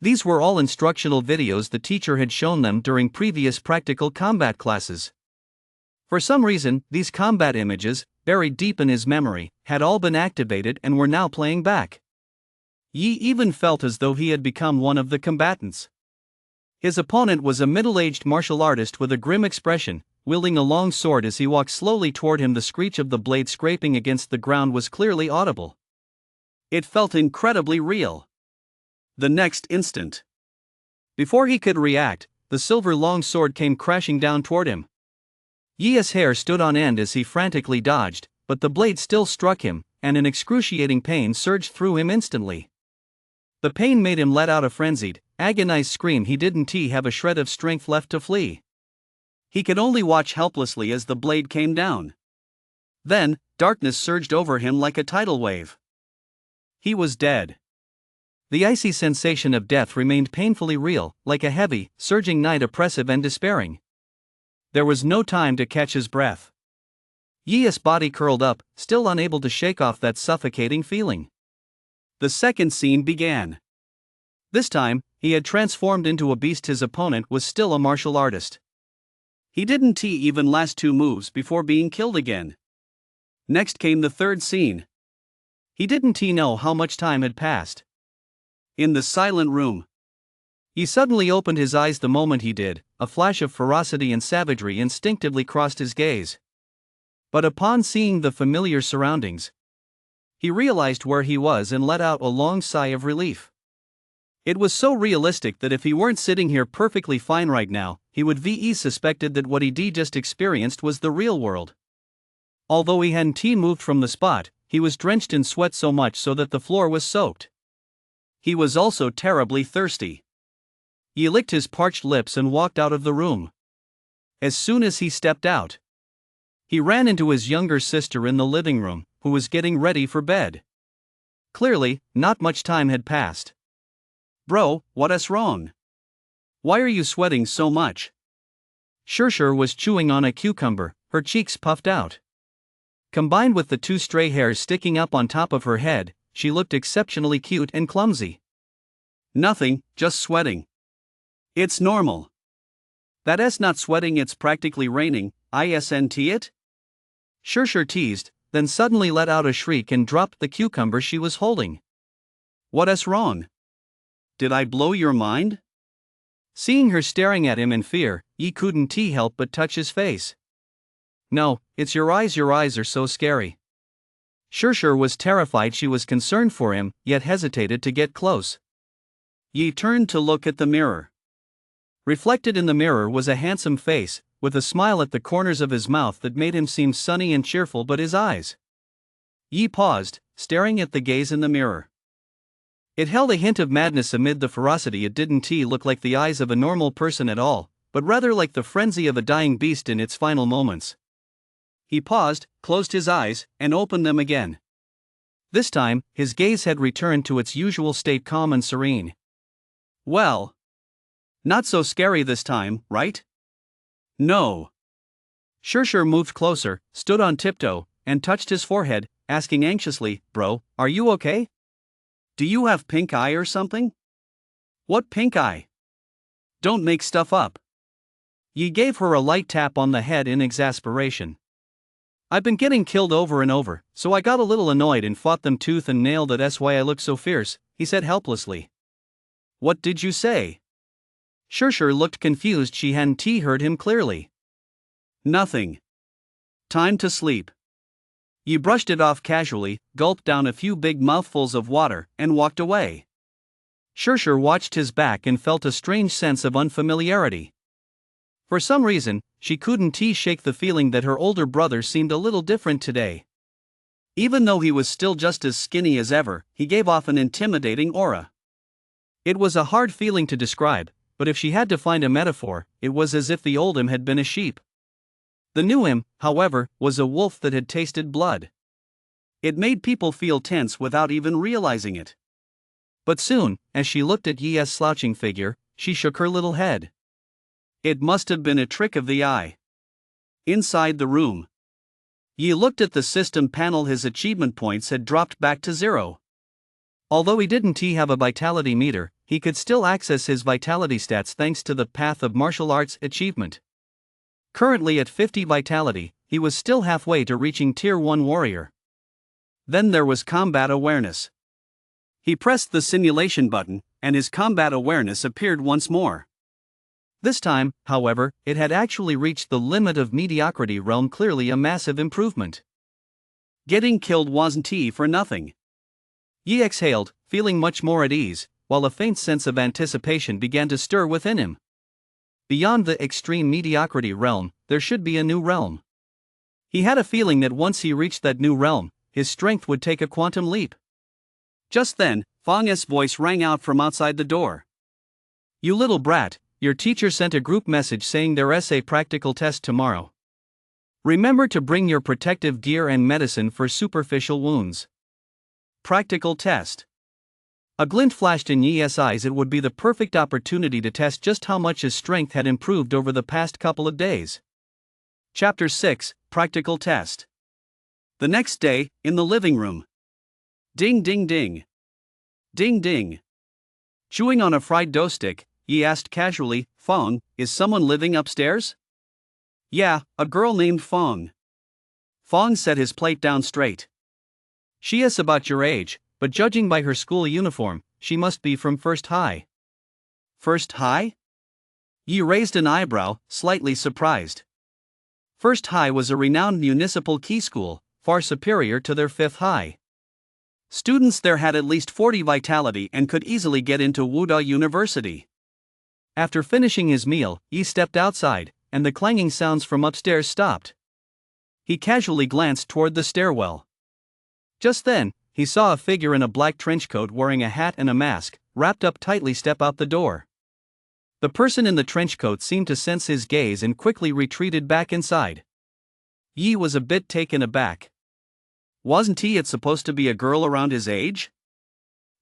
These were all instructional videos the teacher had shown them during previous practical combat classes. For some reason, these combat images, buried deep in his memory, had all been activated and were now playing back. Yi even felt as though he had become one of the combatants. His opponent was a middle-aged martial artist with a grim expression, wielding a long sword. As he walked slowly toward him, the screech of the blade scraping against the ground was clearly audible. It felt incredibly real. The next instant, before he could react, the silver long sword came crashing down toward him. Yi's hair stood on end as he frantically dodged, but the blade still struck him, and an excruciating pain surged through him instantly. The pain made him let out a frenzied, agonized scream. He didn't have a shred of strength left to flee. He could only watch helplessly as the blade came down. Then, darkness surged over him like a tidal wave. He was dead. The icy sensation of death remained painfully real, like a heavy, surging night, oppressive and despairing. There was no time to catch his breath. Yi's body curled up, still unable to shake off that suffocating feeling. The second scene began. This time, he had transformed into a beast. His opponent was still a martial artist. He didn't even last 2 moves before being killed again. Next came the third scene. He didn't know how much time had passed. In the silent room, he suddenly opened his eyes. The moment he did, a flash of ferocity and savagery instinctively crossed his gaze. But upon seeing the familiar surroundings, he realized where he was and let out a long sigh of relief. It was so realistic that if he weren't sitting here perfectly fine right now, he would have suspected that what he just experienced was the real world. Although he hadn't moved from the spot, he was drenched in sweat, so much so that the floor was soaked. He was also terribly thirsty. He licked his parched lips and walked out of the room. As soon as he stepped out, he ran into his younger sister in the living room, who was getting ready for bed. Clearly, not much time had passed. "Bro, what's wrong? Why are you sweating so much?" Shirshir was chewing on a cucumber, her cheeks puffed out. Combined with the 2 stray hairs sticking up on top of her head, she looked exceptionally cute and clumsy. "Nothing, just sweating. It's normal." "That's not sweating, it's practically raining, isn't it?" Shirshir teased, then suddenly let out a shriek and dropped the cucumber she was holding. "What's wrong? Did I blow your mind?" Seeing her staring at him in fear, Yi couldn't help but touch his face. "No, it's your eyes are so scary." Shirshir was terrified. She was concerned for him, yet hesitated to get close. Yi turned to look at the mirror. Reflected in the mirror was a handsome face, with a smile at the corners of his mouth that made him seem sunny and cheerful, but his eyes. Yi paused, staring at the gaze in the mirror. It held a hint of madness amid the ferocity. It didn't look like the eyes of a normal person at all, but rather like the frenzy of a dying beast in its final moments. He paused, closed his eyes, and opened them again. This time, his gaze had returned to its usual state, calm and serene. "Well, not so scary this time, right?" "No." Shirshir moved closer, stood on tiptoe, and touched his forehead, asking anxiously, "Bro, are you okay? Do you have pink eye or something?" "What pink eye? Don't make stuff up." Yi gave her a light tap on the head in exasperation. "I've been getting killed over and over, so I got a little annoyed and fought them tooth and nail. That's why I look so fierce," he said helplessly. "What did you say?" Shirshir looked confused. She hadn't heard him clearly. "Nothing. Time to sleep." Yi brushed it off casually, gulped down a few big mouthfuls of water, and walked away. Sure watched his back and felt a strange sense of unfamiliarity. For some reason, she couldn't shake the feeling that her older brother seemed a little different today. Even though he was still just as skinny as ever, he gave off an intimidating aura. It was a hard feeling to describe, but if she had to find a metaphor, it was as if the old him had been a sheep. The new him, however, was a wolf that had tasted blood. It made people feel tense without even realizing it. But soon, as she looked at Yi's slouching figure, she shook her little head. It must have been a trick of the eye. Inside the room, Yi looked at the system panel. His achievement points had dropped back to 0. Although he didn't have a vitality meter, he could still access his vitality stats thanks to the Path of Martial Arts achievement. Currently at 50 vitality, he was still halfway to reaching Tier 1 warrior. Then there was combat awareness. He pressed the simulation button, and his combat awareness appeared once more. This time, however, it had actually reached the limit of mediocrity realm, clearly a massive improvement. Getting killed wasn't for nothing. Yi exhaled, feeling much more at ease, while a faint sense of anticipation began to stir within him. Beyond the extreme mediocrity realm, there should be a new realm. He had a feeling that once he reached that new realm, his strength would take a quantum leap. Just then, Fang's voice rang out from outside the door. "You little brat, your teacher sent a group message saying there is a practical test tomorrow. Remember to bring your protective gear and medicine for superficial wounds." Practical test. A glint flashed in Yi's eyes. It would be the perfect opportunity to test just how much his strength had improved over the past couple of days. Chapter 6, Practical Test. The next day, in the living room. Ding ding ding. Ding ding. Chewing on a fried dough stick, Yi asked casually, "Fang, is someone living upstairs?" "Yeah, a girl named Fang." Fang set his plate down straight. "She is about your age, but judging by her school uniform, she must be from First High." First High? Yi raised an eyebrow, slightly surprised. First High was a renowned municipal key school, far superior to their Fifth High. Students there had at least 40 vitality and could easily get into Wuda University. After finishing his meal, Yi stepped outside, and the clanging sounds from upstairs stopped. He casually glanced toward the stairwell. Just then, he saw a figure in a black trench coat wearing a hat and a mask, wrapped up tightly, step out the door. The person in the trench coat seemed to sense his gaze and quickly retreated back inside. Yi was a bit taken aback. Wasn't it supposed to be a girl around his age?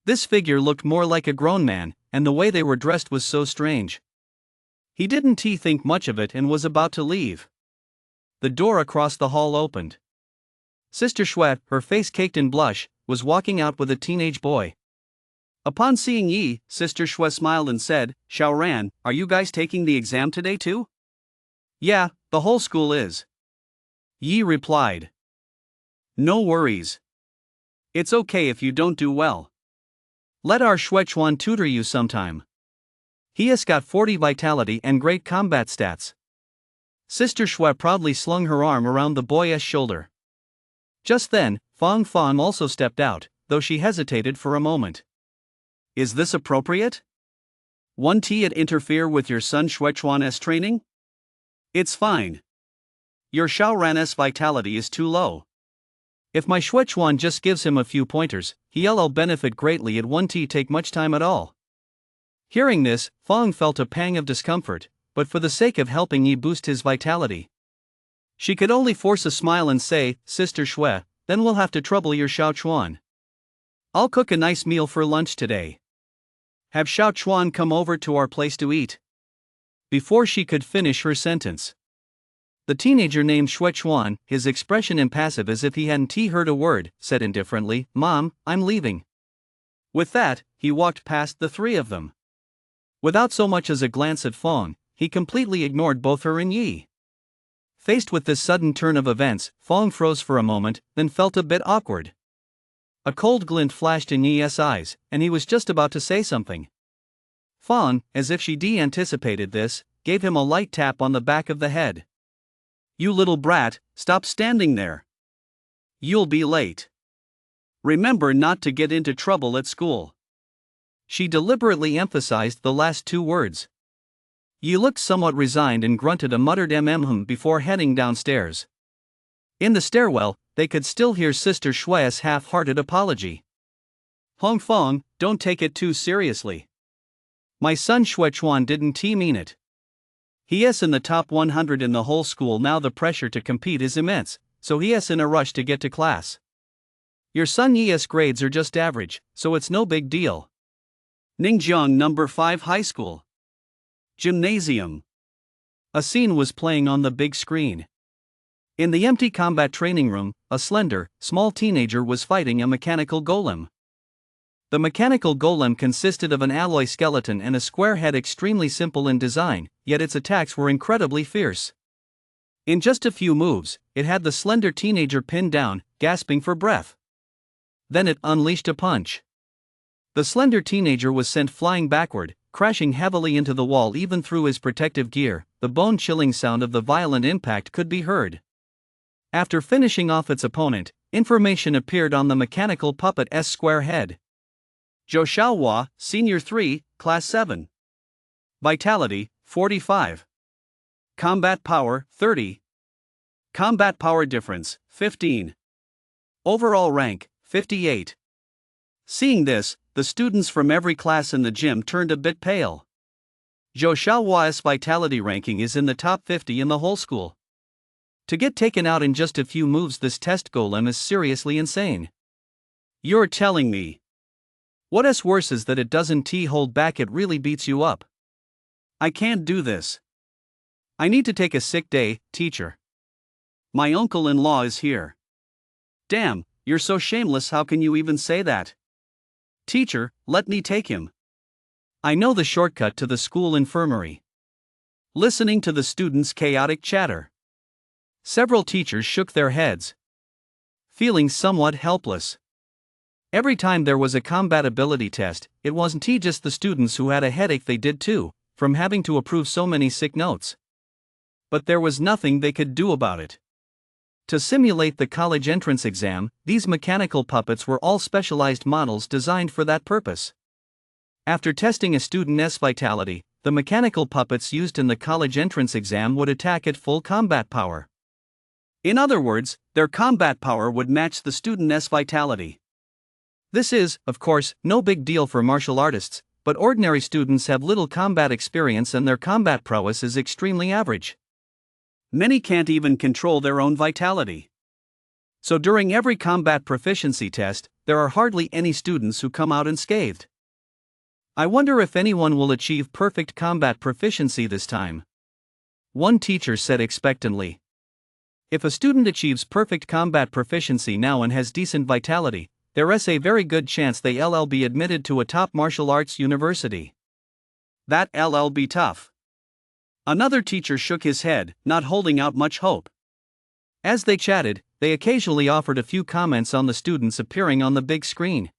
This figure looked more like a grown man, and the way they were dressed was so strange. He didn't think much of it and was about to leave. The door across the hall opened. Sister Shui, her face caked in blush, was walking out with a teenage boy. Upon seeing Yi, Sister Shui smiled and said, "Xiaoran, are you guys taking the exam today too?" "Yeah, the whole school is." Yi replied. "No worries. It's okay if you don't do well. Let our Shuechuan tutor you sometime. He has got 40 vitality and great combat stats." Sister Shui proudly slung her arm around the boy's shoulder. Just then, Fang also stepped out, though she hesitated for a moment. "Is this appropriate? Won't it interfere with your son Shuechuan's training?" "It's fine. Your Xiaoran's vitality is too low. If my Shuechuan just gives him a few pointers, he'll benefit greatly. It won't take much time at all." Hearing this, Fang felt a pang of discomfort, but for the sake of helping Yi boost his vitality, she could only force a smile and say, "Sister Shui, then we'll have to trouble your Xiaochuan. I'll cook a nice meal for lunch today. Have Xiaochuan come over to our place to eat." Before she could finish her sentence, the teenager named Shuechuan, his expression impassive as if he hadn't heard a word, said indifferently, "Mom, I'm leaving." With that, he walked past the three of them. Without so much as a glance at Fang, he completely ignored both her and Yi. Faced with this sudden turn of events, Fang froze for a moment, then felt a bit awkward. A cold glint flashed in Yi's eyes, and he was just about to say something. Fang, as if she anticipated this, gave him a light tap on the back of the head. "You little brat, stop standing there. You'll be late. Remember not to get into trouble at school." She deliberately emphasized the last two words. Yi looked somewhat resigned and grunted a muttered before heading downstairs. In the stairwell, they could still hear Sister Shui's half-hearted apology. Hong Fong, don't take it too seriously. My son Shuechuan didn't mean it. He is in the top 100 in the whole school now. The pressure to compete is immense, so he is in a rush to get to class. Your son Yi's grades are just average, so it's no big deal. Ningjiang number 5 High School. Gymnasium. A scene was playing on the big screen. In the empty combat training room, a slender, small teenager was fighting a mechanical golem. The mechanical golem consisted of an alloy skeleton and a square head, extremely simple in design, yet its attacks were incredibly fierce. In just a few moves, it had the slender teenager pinned down, gasping for breath. Then it unleashed a punch. The slender teenager was sent flying backward, crashing heavily into the wall. Even through his protective gear, the bone-chilling sound of the violent impact could be heard. After finishing off its opponent, information appeared on the mechanical puppet's square head. Zhou Xiaohua, Senior 3, Class 7. Vitality, 45. Combat Power, 30. Combat Power Difference, 15. Overall Rank, 58. Seeing this, the students from every class in the gym turned a bit pale. Zhou Xiaohua's vitality ranking is in the top 50 in the whole school. To get taken out in just a few moves, this test golem is seriously insane. You're telling me? What's worse is that it doesn't hold back, it really beats you up. I can't do this. I need to take a sick day, teacher. My uncle-in-law is here. Damn, you're so shameless, how can you even say that? Teacher, let me take him. I know the shortcut to the school infirmary. Listening to the students' chaotic chatter, several teachers shook their heads, feeling somewhat helpless. Every time there was a combat ability test, it wasn't just the students who had a headache, they did too, from having to approve so many sick notes. But there was nothing they could do about it. To simulate the college entrance exam, these mechanical puppets were all specialized models designed for that purpose. After testing a student's vitality, the mechanical puppets used in the college entrance exam would attack at full combat power. In other words, their combat power would match the student's vitality. This is, of course, no big deal for martial artists, but ordinary students have little combat experience and their combat prowess is extremely average. Many can't even control their own vitality. So during every combat proficiency test, there are hardly any students who come out unscathed. I wonder if anyone will achieve perfect combat proficiency this time. One teacher said expectantly. If a student achieves perfect combat proficiency now and has decent vitality, there is a very good chance they'll be admitted to a top martial arts university. That'll be tough. Another teacher shook his head, not holding out much hope. As they chatted, they occasionally offered a few comments on the students appearing on the big screen.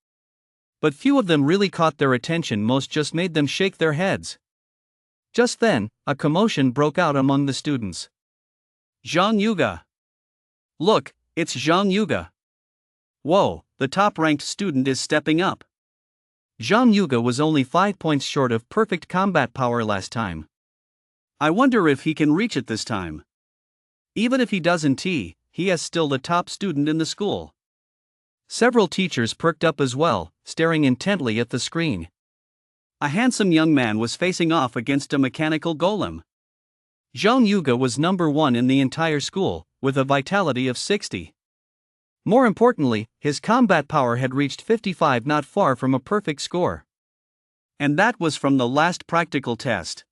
But few of them really caught their attention, most just made them shake their heads. Just then, a commotion broke out among the students. Zhang Yuga! Look, it's Zhang Yuga! Whoa, the top-ranked student is stepping up. Zhang Yuga was only 5 points short of perfect combat power last time. I wonder if he can reach it this time. Even if he doesn't, he is still the top student in the school. Several teachers perked up as well, staring intently at the screen. A handsome young man was facing off against a mechanical golem. Zhang Yuga was number 1 in the entire school, with a vitality of 60. More importantly, his combat power had reached 55, not far from a perfect score. And that was from the last practical test.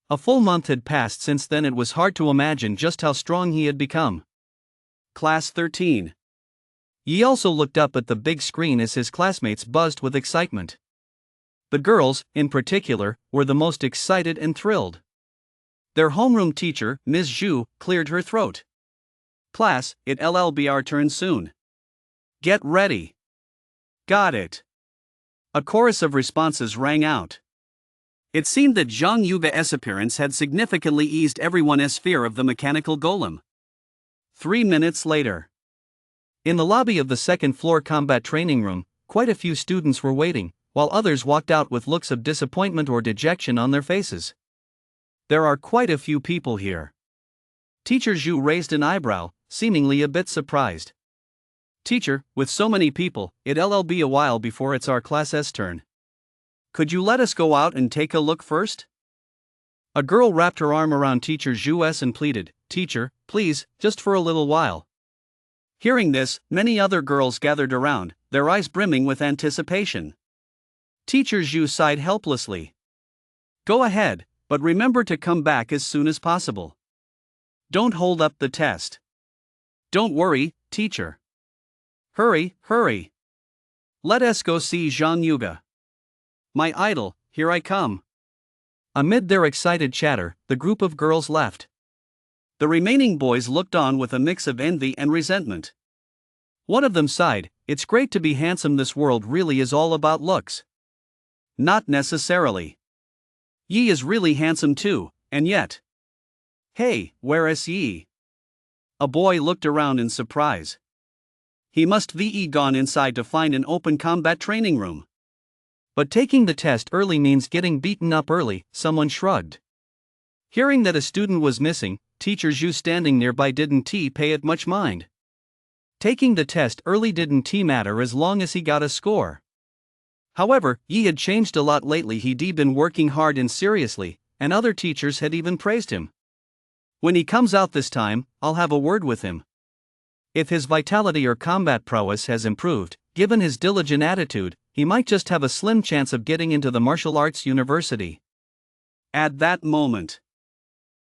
A full month had passed since then. It was hard to imagine just how strong he had become. Class 13. Yi also looked up at the big screen as his classmates buzzed with excitement. The girls, in particular, were the most excited and thrilled. Their homeroom teacher, Ms. Zhu, cleared her throat. Class, it'll be our turn soon. Get ready. Got it. A chorus of responses rang out. It seemed that Zhang Yuga's appearance had significantly eased everyone's fear of the mechanical golem. 3 minutes later. In the lobby of the second-floor combat training room, quite a few students were waiting, while others walked out with looks of disappointment or dejection on their faces. There are quite a few people here. Teacher Zhu raised an eyebrow, seemingly a bit surprised. Teacher, with so many people, it'll be a while before it's our class's turn. Could you let us go out and take a look first? A girl wrapped her arm around Teacher Zhu's and pleaded, Teacher, please, just for a little while. Hearing this, many other girls gathered around, their eyes brimming with anticipation. Teacher Zhu sighed helplessly. Go ahead, but remember to come back as soon as possible. Don't hold up the test. Don't worry, teacher. Hurry, hurry. Let us go see Zhang Yuga. My idol, here I come. Amid their excited chatter, the group of girls left. The remaining boys looked on with a mix of envy and resentment. One of them sighed, it's great to be handsome, this world really is all about looks. Not necessarily. Yi is really handsome too, and yet. Hey, where is Yi? A boy looked around in surprise. He must be gone inside to find an open combat training room. But taking the test early means getting beaten up early, someone shrugged. Hearing that a student was missing, Teacher Zhu standing nearby didn't pay it much mind. Taking the test early didn't matter as long as he got a score. However, Yi had changed a lot lately. He'd been working hard and seriously, and other teachers had even praised him. When he comes out this time, I'll have a word with him. If his vitality or combat prowess has improved, given his diligent attitude, he might just have a slim chance of getting into the martial arts university. At that moment,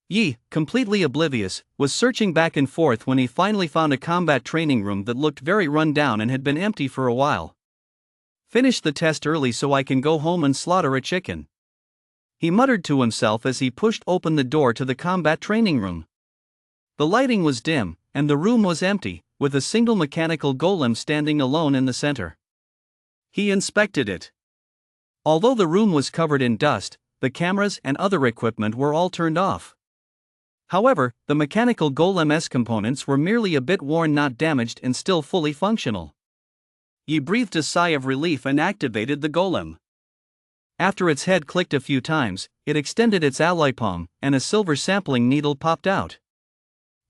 Yi, completely oblivious, was searching back and forth when he finally found a combat training room that looked very run down and had been empty for a while. Finish the test early so I can go home and slaughter a chicken. He muttered to himself as he pushed open the door to the combat training room. The lighting was dim, and the room was empty, with a single mechanical golem standing alone in the center. He inspected it. Although the room was covered in dust, the cameras and other equipment were all turned off. However, the mechanical golem's components were merely a bit worn, not damaged, and still fully functional. Yi breathed a sigh of relief and activated the golem. After its head clicked a few times, it extended its alloy palm, and a silver sampling needle popped out.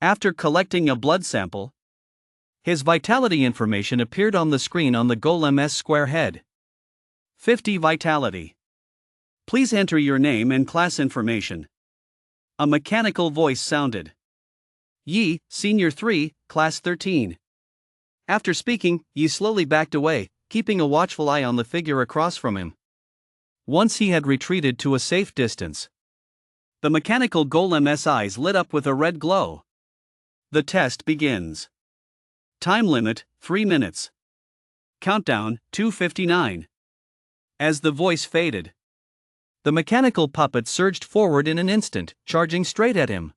After collecting a blood sample, his vitality information appeared on the screen on the golem's square head. 50 vitality. Please enter your name and class information. A mechanical voice sounded. Yi, Senior 3, Class 13. After speaking, Yi slowly backed away, keeping a watchful eye on the figure across from him. Once he had retreated to a safe distance, the mechanical golem's eyes lit up with a red glow. The test begins. Time limit, 3 minutes. Countdown, 2:59. As the voice faded, the mechanical puppet surged forward in an instant, charging straight at him.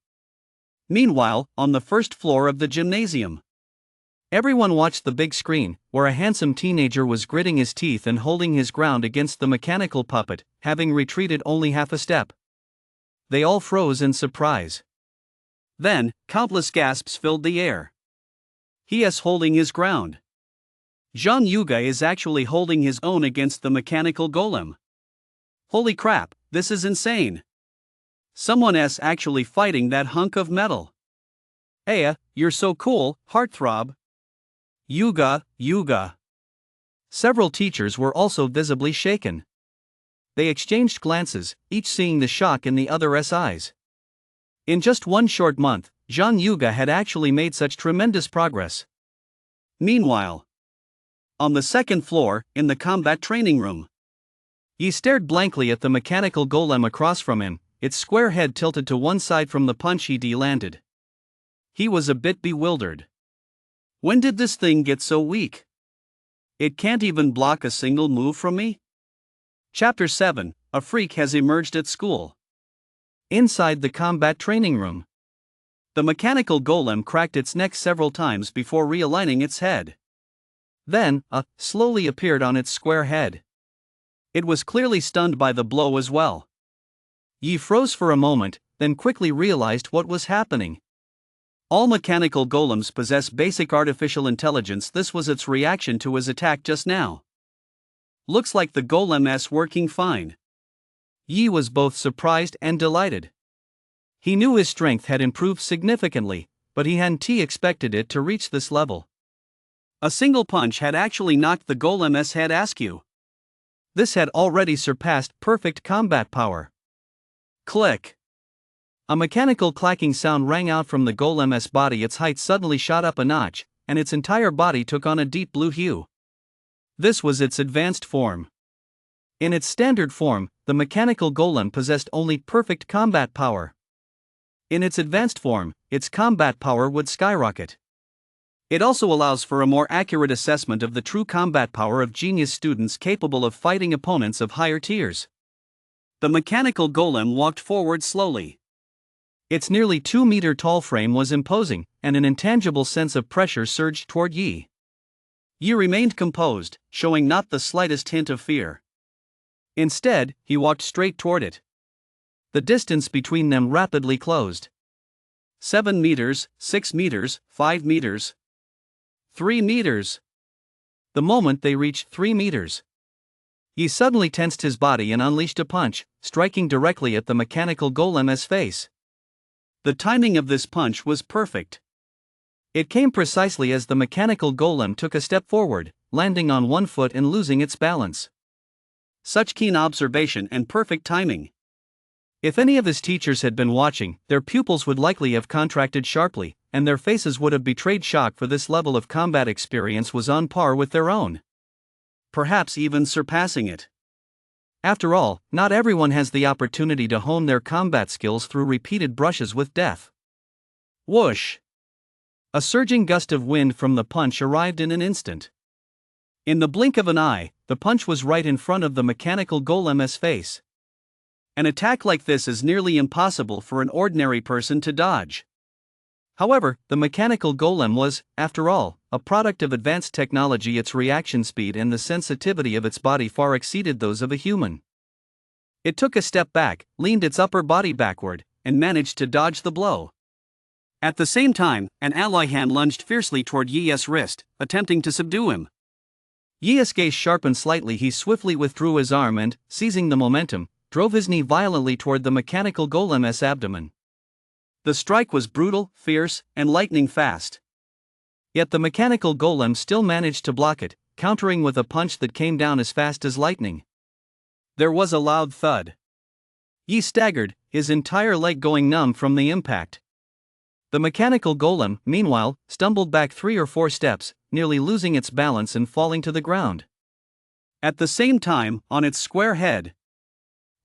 Meanwhile, on the first floor of the gymnasium, everyone watched the big screen, where a handsome teenager was gritting his teeth and holding his ground against the mechanical puppet, having retreated only half a step. They all froze in surprise. Then, countless gasps filled the air. He is holding his ground. Zhang Yuga is actually holding his own against the mechanical golem. Holy crap, this is insane. Someone is actually fighting that hunk of metal. Aya, you're so cool, heartthrob. Yuga, Yuga. Several teachers were also visibly shaken. They exchanged glances, each seeing the shock in the other's eyes. In just one short month, Zhang Yuga had actually made such tremendous progress. Meanwhile, on the second floor, in the combat training room, Yi stared blankly at the mechanical golem across from him, its square head tilted to one side from the punch he landed. He was a bit bewildered. When did this thing get so weak? It can't even block a single move from me? Chapter 7, A Freak Has Emerged at School. Inside the combat training room, the mechanical golem cracked its neck several times before realigning its head. Then, slowly appeared on its square head. It was clearly stunned by the blow as well. Yi froze for a moment, then quickly realized what was happening. All mechanical golems possess basic artificial intelligence. This was its reaction to his attack just now. Looks like the golem's working fine. Yi was both surprised and delighted. He knew his strength had improved significantly, but he hadn't expected it to reach this level. A single punch had actually knocked the golem's head askew. This had already surpassed perfect combat power. Click! A mechanical clacking sound rang out from the golem's body. Its height suddenly shot up a notch, and its entire body took on a deep blue hue. This was its advanced form. In its standard form, the mechanical golem possessed only perfect combat power. In its advanced form, its combat power would skyrocket. It also allows for a more accurate assessment of the true combat power of genius students capable of fighting opponents of higher tiers. The mechanical golem walked forward slowly. Its nearly 2-meter tall frame was imposing, and an intangible sense of pressure surged toward Yi. Yi remained composed, showing not the slightest hint of fear. Instead, he walked straight toward it. The distance between them rapidly closed. 7 meters, 6 meters, 5 meters. 3 meters. The moment they reached 3 meters, Yi suddenly tensed his body and unleashed a punch, striking directly at the mechanical golem's face. The timing of this punch was perfect. It came precisely as the mechanical golem took a step forward, landing on one foot and losing its balance. Such keen observation and perfect timing. If any of his teachers had been watching, their pupils would likely have contracted sharply, and their faces would have betrayed shock, for this level of combat experience was on par with their own. Perhaps even surpassing it. After all, not everyone has the opportunity to hone their combat skills through repeated brushes with death. Whoosh! A surging gust of wind from the punch arrived in an instant. In the blink of an eye, the punch was right in front of the mechanical golem's face. An attack like this is nearly impossible for an ordinary person to dodge. However, the mechanical golem was, after all, a product of advanced technology. Its reaction speed and the sensitivity of its body far exceeded those of a human. It took a step back, leaned its upper body backward, and managed to dodge the blow. At the same time, an ally hand lunged fiercely toward Yi's wrist, attempting to subdue him. Yi's gaze sharpened slightly. He swiftly withdrew his arm and, seizing the momentum, drove his knee violently toward the mechanical golem's abdomen. The strike was brutal, fierce, and lightning fast. Yet the mechanical golem still managed to block it, countering with a punch that came down as fast as lightning. There was a loud thud. Yi staggered, his entire leg going numb from the impact. The mechanical golem, meanwhile, stumbled back 3 or 4 steps, nearly losing its balance and falling to the ground. At the same time, on its square head,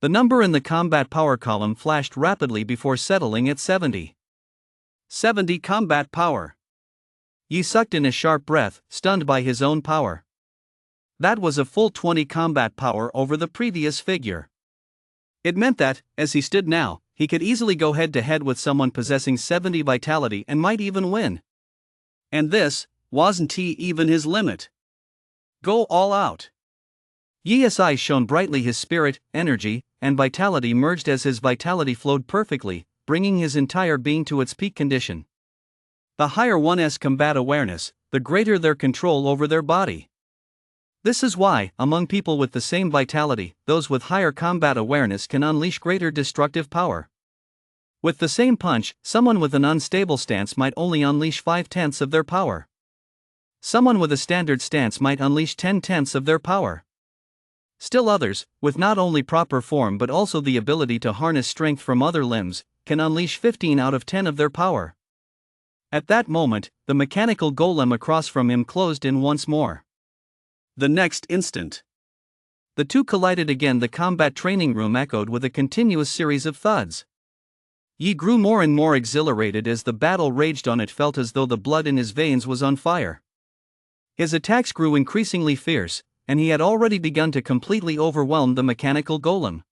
the number in the combat power column flashed rapidly before settling at 70. 70 combat power. Yi sucked in a sharp breath, stunned by his own power. That was a full 20 combat power over the previous figure. It meant that, as he stood now, he could easily go head-to-head with someone possessing 70 vitality and might even win. And this wasn't even his limit. Go all out. Yi's eyes shone brightly. His spirit, energy, and vitality merged as his vitality flowed perfectly, bringing his entire being to its peak condition. The higher one's combat awareness, the greater their control over their body. This is why, among people with the same vitality, those with higher combat awareness can unleash greater destructive power. With the same punch, someone with an unstable stance might only unleash 5/10 of their power. Someone with a standard stance might unleash 10/10 of their power. Still others, with not only proper form but also the ability to harness strength from other limbs, can unleash 15 out of 10 of their power. At that moment, the mechanical golem across from him closed in once more. The next instant, the two collided again. The combat training room echoed with a continuous series of thuds. Yi grew more and more exhilarated as the battle raged on. It felt as though the blood in his veins was on fire. His attacks grew increasingly fierce, and he had already begun to completely overwhelm the mechanical golem.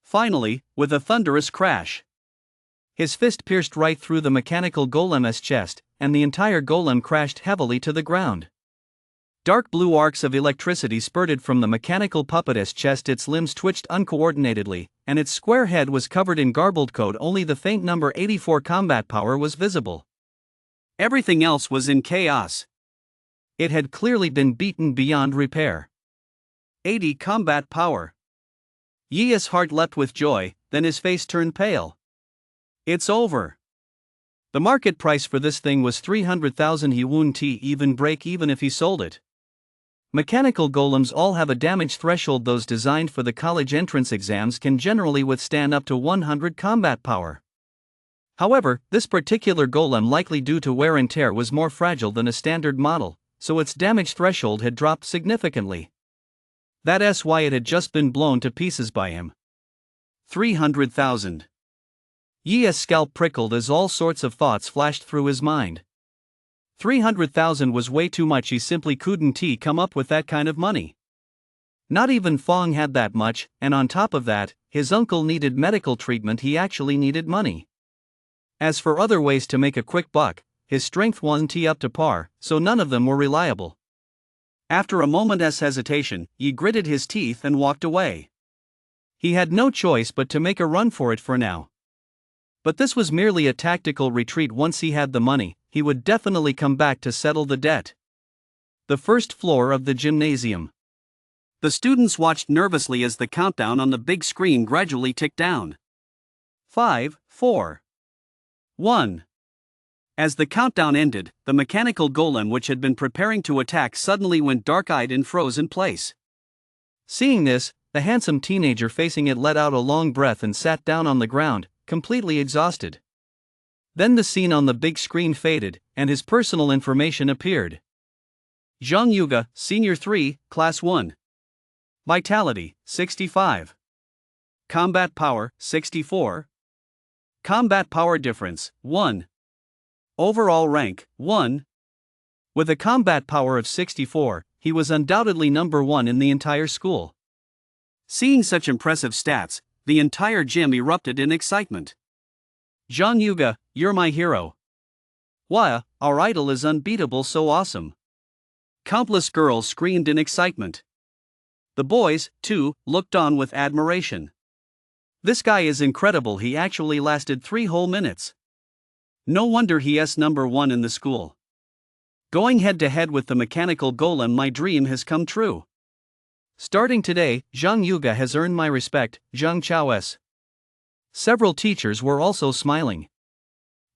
Finally, with a thunderous crash, his fist pierced right through the mechanical golem's chest, and the entire golem crashed heavily to the ground. Dark blue arcs of electricity spurted from the mechanical puppet's chest. Its limbs twitched uncoordinatedly, and its square head was covered in garbled code. Only the faint number 84 combat power was visible. Everything else was in chaos. It had clearly been beaten beyond repair. 80 combat power. Yi's heart leapt with joy, then his face turned pale. It's over. The market price for this thing was 300,000. He wouldn't even break even if he sold it. Mechanical golems all have a damage threshold. Those designed for the college entrance exams can generally withstand up to 100 combat power. However, this particular golem, likely due to wear and tear, was more fragile than a standard model, so its damage threshold had dropped significantly. That's why it had just been blown to pieces by him. 300,000. Yi's scalp prickled as all sorts of thoughts flashed through his mind. 300,000 was way too much. He simply couldn't come up with that kind of money. Not even Fong had that much, and on top of that, his uncle needed medical treatment. He actually needed money. As for other ways to make a quick buck, his strength wasn't up to par, so none of them were reliable. After a moment's hesitation, Yi gritted his teeth and walked away. He had no choice but to make a run for it for now. But this was merely a tactical retreat. Once he had the money, he would definitely come back to settle the debt. The first floor of the gymnasium. The students watched nervously as the countdown on the big screen gradually ticked down. 5, 4, 1. As the countdown ended, the mechanical golem, which had been preparing to attack, suddenly went dark-eyed and froze in place. Seeing this, the handsome teenager facing it let out a long breath and sat down on the ground, completely exhausted. Then the scene on the big screen faded, and his personal information appeared. Zhang Yuga, Senior 3, Class 1. Vitality, 65. Combat Power, 64. Combat Power Difference, 1. Overall Rank, 1. With a combat power of 64, he was undoubtedly number 1 in the entire school. Seeing such impressive stats, the entire gym erupted in excitement. Zhang Yuga, you're my hero. Wow, our idol is unbeatable, so awesome. Countless girls screamed in excitement. The boys, too, looked on with admiration. This guy is incredible. He actually lasted 3 whole minutes. No wonder he's number 1 in the school. Going head to head with the mechanical golem, my dream has come true. Starting today, Zhang Yuga has earned my respect, Zhang Chao's. Several teachers were also smiling.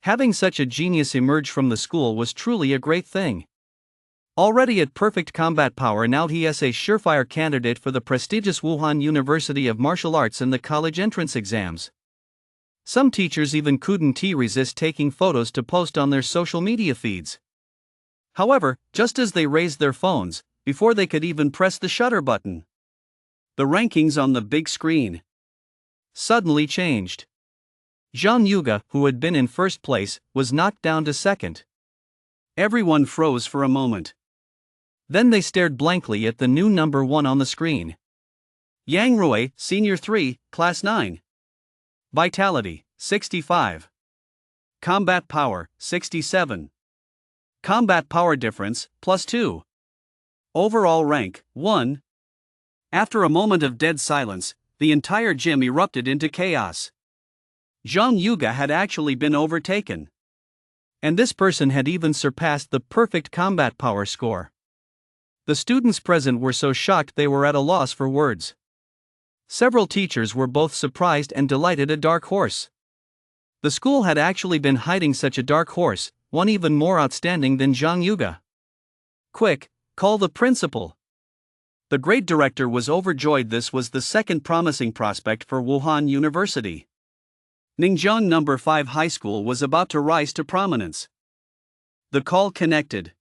Having such a genius emerge from the school was truly a great thing. Already at perfect combat power, now he is a surefire candidate for the prestigious Wuhan University of Martial Arts and the college entrance exams. Some teachers even couldn't resist taking photos to post on their social media feeds. However, just as they raised their phones, before they could even press the shutter button, the rankings on the big screen suddenly changed. Zhang Yuga, who had been in first place, was knocked down to second. Everyone froze for a moment. Then they stared blankly at the new number 1 on the screen. Yang Rui, Senior 3, Class 9. Vitality, 65. Combat Power, 67. Combat Power Difference, +2. Overall Rank, 1. After a moment of dead silence, the entire gym erupted into chaos. Zhang Yuga had actually been overtaken. And this person had even surpassed the perfect combat power score. The students present were so shocked they were at a loss for words. Several teachers were both surprised and delighted. A dark horse. The school had actually been hiding such a dark horse, one even more outstanding than Zhang Yuga. Quick, call the principal. The great director was overjoyed. This was the second promising prospect for Wuhan University. Ningjiang No. 5 High School was about to rise to prominence. The call connected.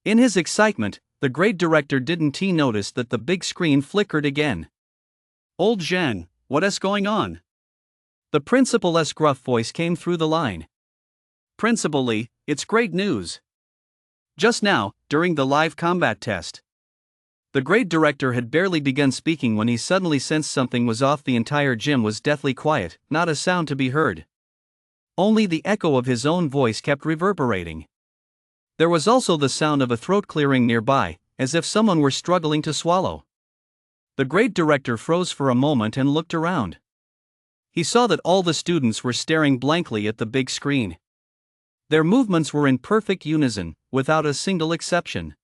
In his excitement, the great director didn't notice that the big screen flickered again. Old Zhang, what's going on? The principal's gruff voice came through the line. Principal Li, it's great news. Just now, during the live combat test. The great director had barely begun speaking when he suddenly sensed something was off. The entire gym was deathly quiet, not a sound to be heard. Only the echo of his own voice kept reverberating. There was also the sound of a throat clearing nearby, as if someone were struggling to swallow. The great director froze for a moment and looked around. He saw that all the students were staring blankly at the big screen. Their movements were in perfect unison, without a single exception.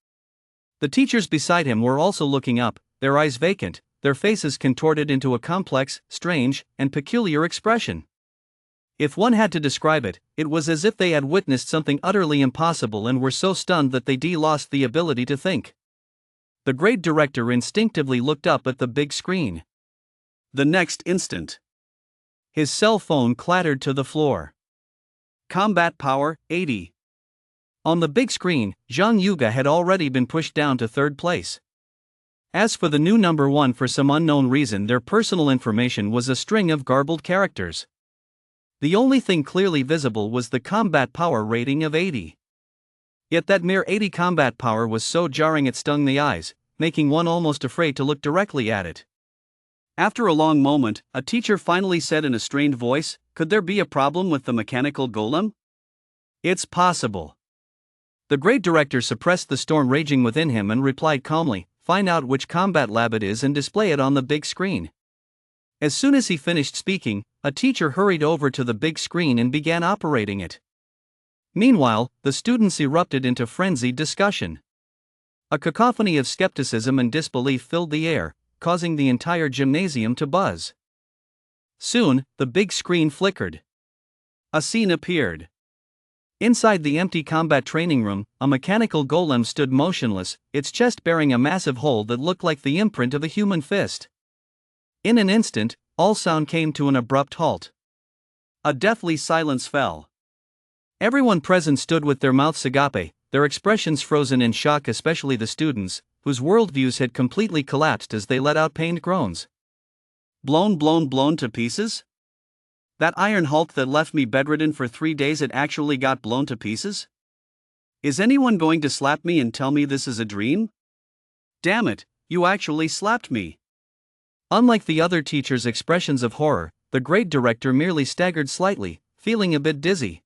The teachers beside him were also looking up, their eyes vacant, their faces contorted into a complex, strange, and peculiar expression. If one had to describe it, it was as if they had witnessed something utterly impossible and were so stunned that they lost the ability to think. The grade director instinctively looked up at the big screen. The next instant, his cell phone clattered to the floor. Combat power, 80. On the big screen, Zhang Yuga had already been pushed down to third place. As for the new number one, for some unknown reason, their personal information was a string of garbled characters. The only thing clearly visible was the combat power rating of 80. Yet that mere 80 combat power was so jarring it stung the eyes, making one almost afraid to look directly at it. After a long moment, a teacher finally said in a strained voice, "Could there be a problem with the mechanical golem?" "It's possible." The grade director suppressed the storm raging within him and replied calmly, "Find out which combat lab it is and display it on the big screen." As soon as he finished speaking, a teacher hurried over to the big screen and began operating it. Meanwhile, the students erupted into frenzied discussion. A cacophony of skepticism and disbelief filled the air, causing the entire gymnasium to buzz. Soon, the big screen flickered. A scene appeared. Inside the empty combat training room, a mechanical golem stood motionless, its chest bearing a massive hole that looked like the imprint of a human fist. In an instant, all sound came to an abrupt halt. A deathly silence fell. Everyone present stood with their mouths agape, their expressions frozen in shock, especially the students, whose worldviews had completely collapsed as they let out pained groans. Blown to pieces? That iron hulk that left me bedridden for 3 days, it actually got blown to pieces? Is anyone going to slap me and tell me this is a dream? Damn it, you actually slapped me. Unlike the other teachers' expressions of horror, the grade director merely staggered slightly, feeling a bit dizzy.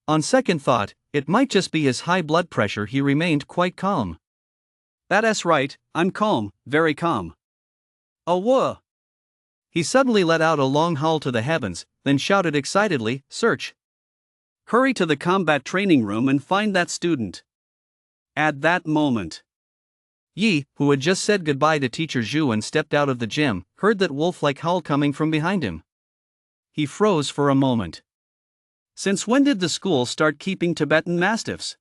On second thought, it might just be his high blood pressure. He remained quite calm. "That's right, I'm calm, very calm." "Oh, whoa." He suddenly let out a long howl to the heavens, then shouted excitedly, "Search! Hurry to the combat training room and find that student." At that moment, Yi, who had just said goodbye to Teacher Zhu and stepped out of the gym, heard that wolf-like howl coming from behind him. He froze for a moment. Since when did the school start keeping Tibetan mastiffs?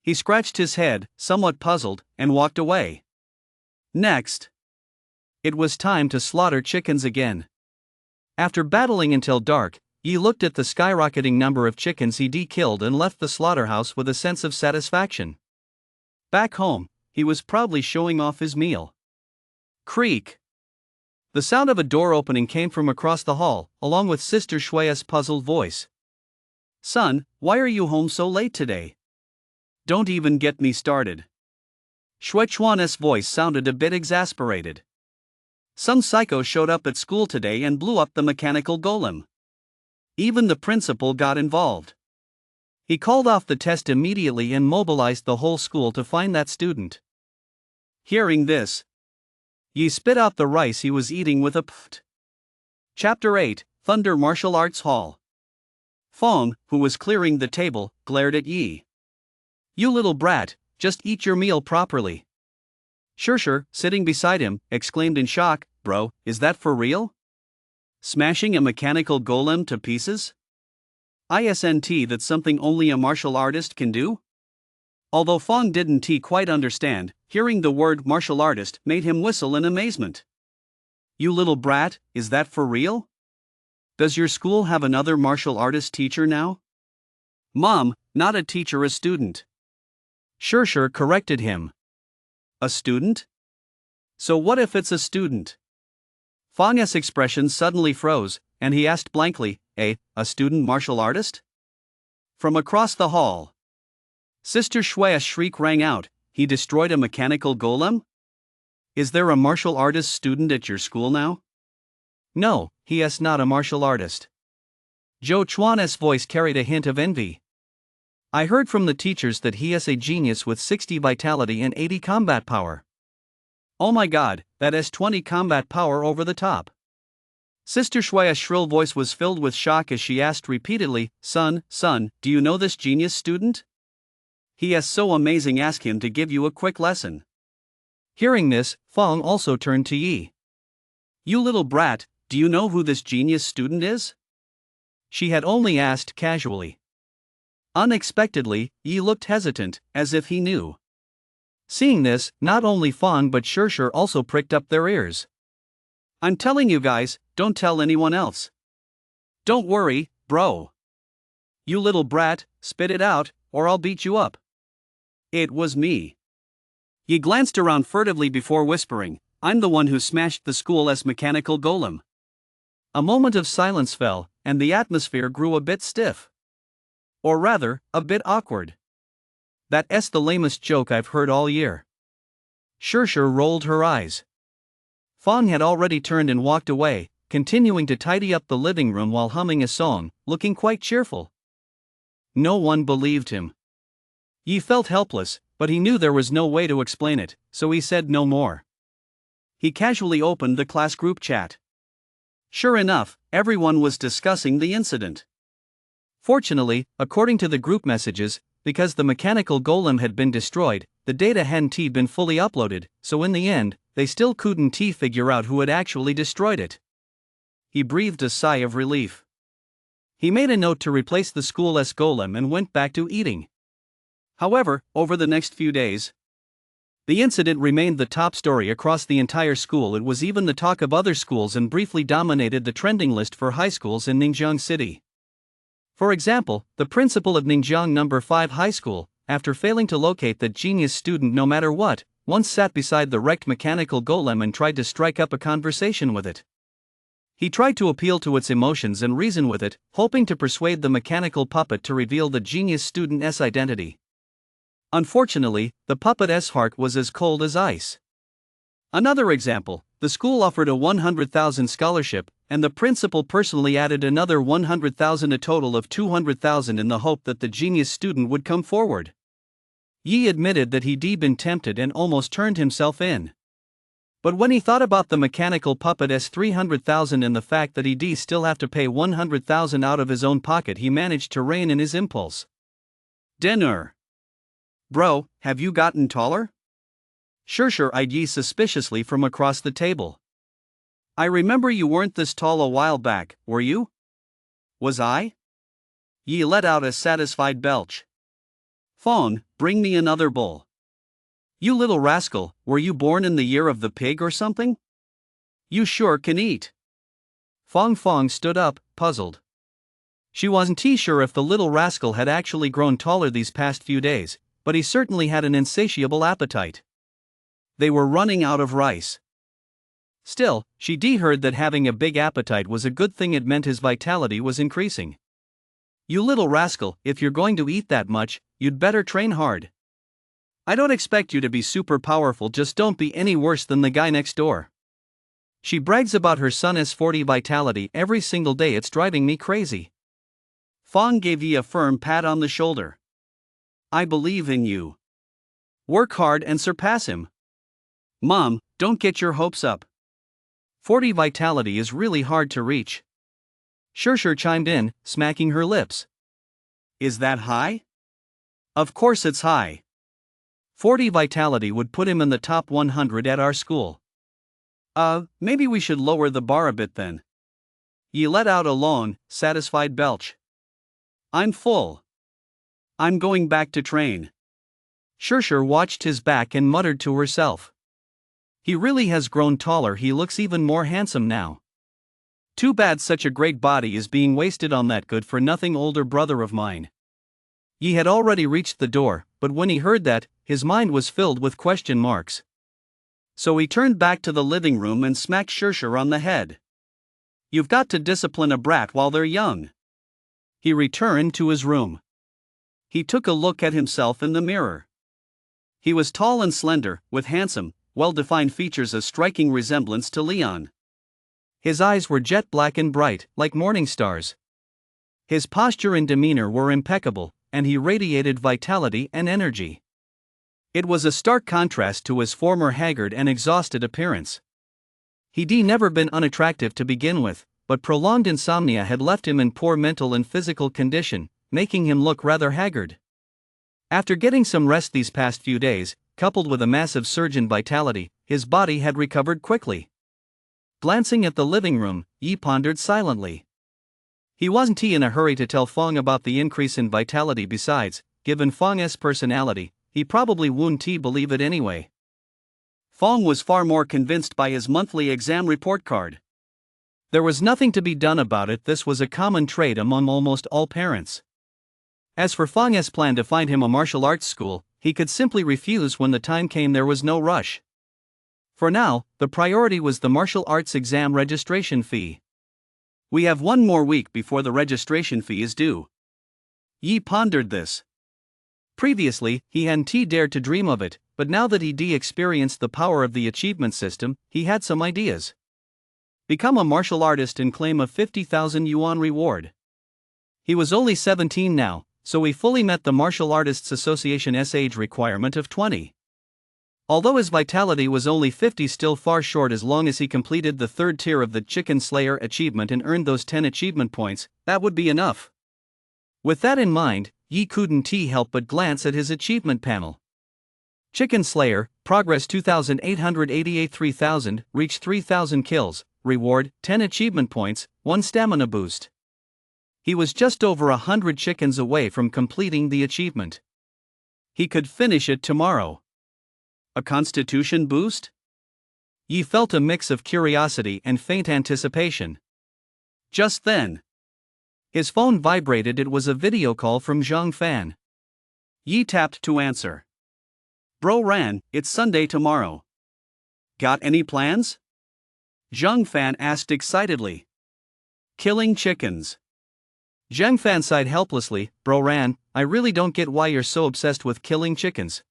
He scratched his head, somewhat puzzled, and walked away. Next, it was time to slaughter chickens again. After battling until dark, Yi looked at the skyrocketing number of chickens he'd killed and left the slaughterhouse with a sense of satisfaction. Back home, he was proudly showing off his meal. Creak! The sound of a door opening came from across the hall, along with Sister Shui's puzzled voice. "Son, why are you home so late today?" "Don't even get me started." Shui Chuan's voice sounded a bit exasperated. "Some psycho showed up at school today and blew up the mechanical golem. Even the principal got involved. He called off the test immediately and mobilized the whole school to find that student." Hearing this, Yi spit out the rice he was eating with a pft. Chapter 8, Thunder Martial Arts Hall. Fong, who was clearing the table, glared at Yi. "You little brat, just eat your meal properly." Sure, sitting beside him, exclaimed in shock, "Bro, is that for real? Smashing a mechanical golem to pieces? Isn't that something only a martial artist can do?" Although Fong didn't quite understand, hearing the word martial artist made him whistle in amazement. "You little brat, is that for real? Does your school have another martial artist teacher now?" "Mom, not a teacher, a student." Sure corrected him. "A student? So what if it's a student?" Fong's expression suddenly froze, and he asked blankly, a student martial artist?" From across the hall, Sister Shui's shriek rang out, "He destroyed a mechanical golem? Is there a martial artist student at your school now?" "No, he is not a martial artist." Zhou Chuan's voice carried a hint of envy. "I heard from the teachers that he is a genius with 60 vitality and 80 combat power." "Oh my god, that is 20 combat power over the top." Sister Shui's shrill voice was filled with shock as she asked repeatedly, Son, do you know this genius student? He is so amazing, ask him to give you a quick lesson." Hearing this, Fong also turned to Yi. You little brat, do you know who this genius student is? She had only asked casually. Unexpectedly, Yi looked hesitant, as if he knew. Seeing this, not only Fong but Shirshir also pricked up their ears. I'm telling you guys, don't tell anyone else. Don't worry, bro. You little brat, spit it out, or I'll beat you up. It was me. He glanced around furtively before whispering, I'm the one who smashed the school's mechanical golem. A moment of silence fell, and the atmosphere grew a bit stiff. Or rather, a bit awkward. That's the lamest joke I've heard all year. Shirshir rolled her eyes. Fong had already turned and walked away, continuing to tidy up the living room while humming a song, looking quite cheerful. No one believed him. Yi felt helpless, but he knew there was no way to explain it, so he said no more. He casually opened the class group chat. Sure enough, everyone was discussing the incident. Fortunately, according to the group messages, because the mechanical golem had been destroyed, the data hadn't been fully uploaded, so in the end, they still couldn't figure out who had actually destroyed it. He breathed a sigh of relief. He made a note to replace the school's golem and went back to eating. However, over the next few days, the incident remained the top story across the entire school. It was even the talk of other schools and briefly dominated the trending list for high schools in Ningjiang City. For example, the principal of Ningjiang No. 5 High School, after failing to locate that genius student no matter what, once sat beside the wrecked mechanical golem and tried to strike up a conversation with it. He tried to appeal to its emotions and reason with it, hoping to persuade the mechanical puppet to reveal the genius student's identity. Unfortunately, the puppet's heart was as cold as ice. Another example, the school offered a 100,000 scholarship, and the principal personally added another 100,000, a total of 200,000, in the hope that the genius student would come forward. Yi admitted that he'd been tempted and almost turned himself in. But when he thought about the mechanical puppet's 300,000 and the fact that he'd still have to pay 100,000 out of his own pocket, he managed to rein in his impulse. Dinner. Bro, have you gotten taller? Shirshir eyed Yi suspiciously from across the table. I remember you weren't this tall a while back, were you? Was I? Yi let out a satisfied belch. Fong, bring me another bowl. You little rascal, were you born in the year of the pig or something? You sure can eat. Fong stood up, puzzled. She wasn't sure if the little rascal had actually grown taller these past few days, but he certainly had an insatiable appetite. They were running out of rice. Still, she heard that having a big appetite was a good thing. It meant his vitality was increasing. You little rascal, if you're going to eat that much, you'd better train hard. I don't expect you to be super powerful, just don't be any worse than the guy next door. She brags about her son's 40 vitality every single day. It's driving me crazy. Fong gave Yi a firm pat on the shoulder. I believe in you. Work hard and surpass him. Mom, don't get your hopes up. 40 vitality is really hard to reach. Shirshir chimed in, smacking her lips. Is that high? Of course it's high. 40 vitality would put him in the top 100 at our school. Maybe we should lower the bar a bit then. Yi let out a long, satisfied belch. I'm full. I'm going back to train. Shirshir watched his back and muttered to herself. He really has grown taller. He looks even more handsome now. Too bad such a great body is being wasted on that good-for-nothing older brother of mine. Yi had already reached the door, but when he heard that, his mind was filled with question marks. So he turned back to the living room and smacked Shirshir on the head. You've got to discipline a brat while they're young. He returned to his room. He took a look at himself in the mirror. He was tall and slender, with handsome, well-defined features, a striking resemblance to Leon. His eyes were jet black and bright, like morning stars. His posture and demeanor were impeccable, and he radiated vitality and energy. It was a stark contrast to his former haggard and exhausted appearance. He'd never been unattractive to begin with, but prolonged insomnia had left him in poor mental and physical condition, making him look rather haggard. After getting some rest these past few days, coupled with a massive surge in vitality, his body had recovered quickly. Glancing at the living room, Yi pondered silently. He wasn't in a hurry to tell Fong about the increase in vitality. Besides, given Fong's personality, he probably wouldn't believe it anyway. Fong was far more convinced by his monthly exam report card. There was nothing to be done about it. This was a common trait among almost all parents. As for Fong's plan to find him a martial arts school, he could simply refuse when the time came. There was no rush. For now, the priority was the martial arts exam registration fee. We have one more week before the registration fee is due. Yi pondered this. Previously, he hadn't dared to dream of it, but now that he'd experienced the power of the achievement system, he had some ideas. Become a martial artist and claim a 50,000 yuan reward. He was only 17 now, so he fully met the Martial Artists Association's age requirement of 20. Although his vitality was only 50, still far short. As long as he completed the third tier of the Chicken Slayer achievement and earned those 10 achievement points, that would be enough. With that in mind, Yi couldn't help but glance at his achievement panel. Chicken Slayer, progress 2888 3000, reach 3000 kills, reward 10 achievement points, 1 stamina boost. He was just over 100 chickens away from completing the achievement. He could finish it tomorrow. A constitution boost? Yi felt a mix of curiosity and faint anticipation. Just then, his phone vibrated. It was a video call from Zhang Fan. Yi tapped to answer. Bro Ran, it's Sunday tomorrow. Got any plans? Zhang Fan asked excitedly. Killing chickens. Zhang Fan sighed helplessly. Bro Ran, I really don't get why you're so obsessed with killing chickens.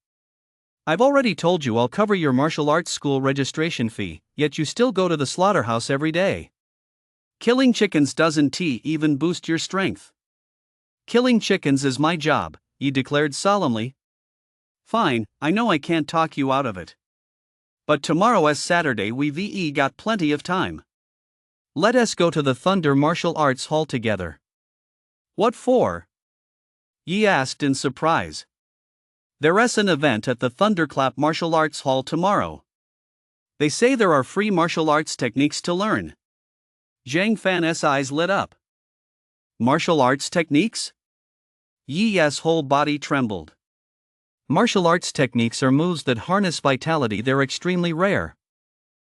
I've already told you I'll cover your martial arts school registration fee, yet you still go to the slaughterhouse every day. Killing chickens doesn't even boost your strength. Killing chickens is my job, Yi declared solemnly. Fine, I know I can't talk you out of it. But tomorrow is Saturday. We've got plenty of time. Let us go to the Thunder Martial Arts Hall together. What for? Yi asked in surprise. There's an event at the Thunderclap Martial Arts Hall tomorrow. They say there are free martial arts techniques to learn. Zhang Fan's eyes lit up. Martial arts techniques? Yi's whole body trembled. Martial arts techniques are moves that harness vitality. They're extremely rare.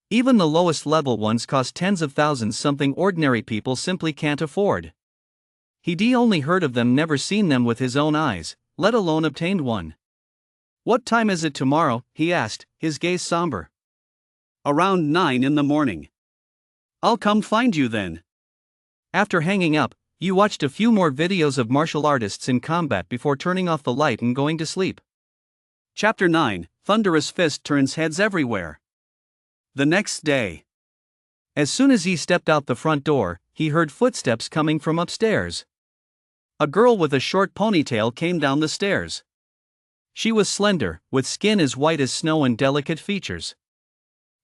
Even the lowest level ones cost tens of thousands, something ordinary people simply can't afford. He'd only heard of them, never seen them with his own eyes, let alone obtained one. What time is it tomorrow? He asked, his gaze somber. Around 9 in the morning. I'll come find you then. After hanging up, you watched a few more videos of martial artists in combat before turning off the light and going to sleep. Chapter 9, Thunderous Fist Turns Heads Everywhere. The next day. As soon as he stepped out the front door, he heard footsteps coming from upstairs. A girl with a short ponytail came down the stairs. She was slender, with skin as white as snow and delicate features.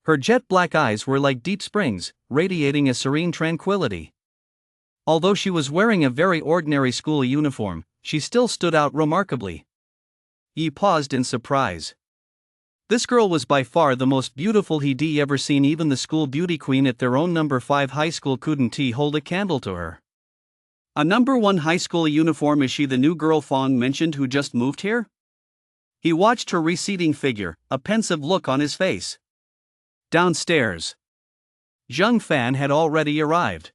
Her jet-black eyes were like deep springs, radiating a serene tranquility. Although she was wearing a very ordinary school uniform, she still stood out remarkably. Yi paused in surprise. This girl was by far the most beautiful he'd ever seen. Even the school beauty queen at their own number 5 high school couldn't hold a candle to her. A number 1 high school uniform? Is she the new girl Fong mentioned who just moved here? He watched her receding figure, a pensive look on his face. Downstairs. Zhang Fan had already arrived.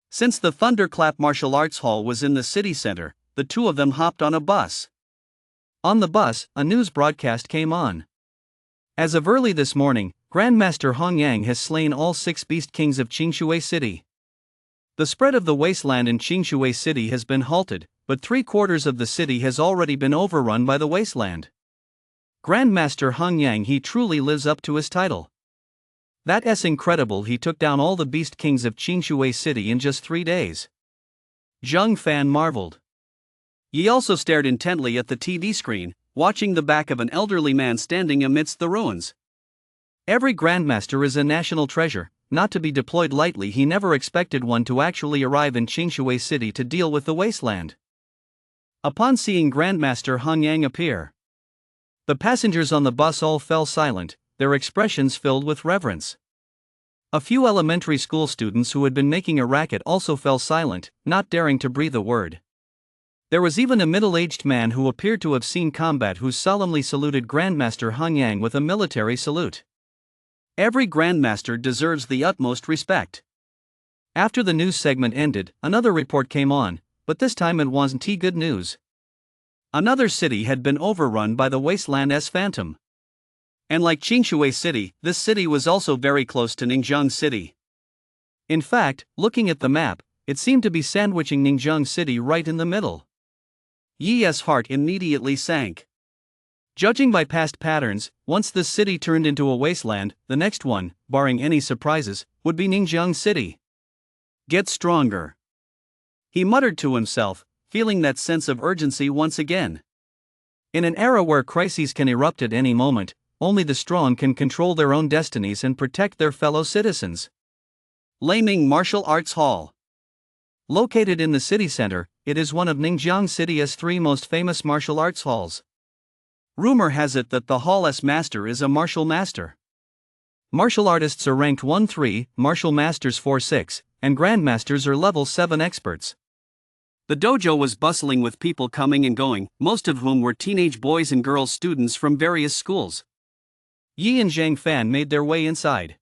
Since the Thunderclap Martial Arts Hall was in the city center, the two of them hopped on a bus. On the bus, a news broadcast came on. As of early this morning, Grandmaster Hong Yang has slain all 6 beast kings of Qingshui City. The spread of the wasteland in Qingshui City has been halted, but 3/4 of the city has already been overrun by the wasteland. Grandmaster Hong Yang, he truly lives up to his title. That's incredible. He took down all the beast kings of Qingshui City in just 3 days. Zhang Fan marveled. He also stared intently at the TV screen, watching the back of an elderly man standing amidst the ruins. Every Grandmaster is a national treasure, not to be deployed lightly. He never expected one to actually arrive in Qingshui City to deal with the wasteland. Upon seeing Grandmaster Hong Yang appear, The passengers on the bus all fell silent, their expressions filled with reverence. A few elementary school students who had been making a racket also fell silent, not daring to breathe a word. There was even a middle-aged man who appeared to have seen combat who solemnly saluted Grandmaster Hung Yang with a military salute. Every Grandmaster deserves the utmost respect. After the news segment ended, another report came on, but this time it wasn't good news. Another city had been overrun by the wasteland's phantom. And like Qingshui City, this city was also very close to Ningzheng City. In fact, looking at the map, it seemed to be sandwiching Ningzheng City right in the middle. Yi's heart immediately sank. Judging by past patterns, once this city turned into a wasteland, the next one, barring any surprises, would be Ningzheng City. Get stronger. He muttered to himself, feeling that sense of urgency once again. In an era where crises can erupt at any moment, only the strong can control their own destinies and protect their fellow citizens. Laming Martial Arts Hall. Located in the city center, it is one of Ningzheng City's 3 most famous martial arts halls. Rumor has it that the hall's master is a martial master. Martial artists are ranked 1-3, martial masters 4-6, and grandmasters are level 7 experts. The dojo was bustling with people coming and going, most of whom were teenage boys and girls students from various schools. Yi and Zhang Fan made their way inside.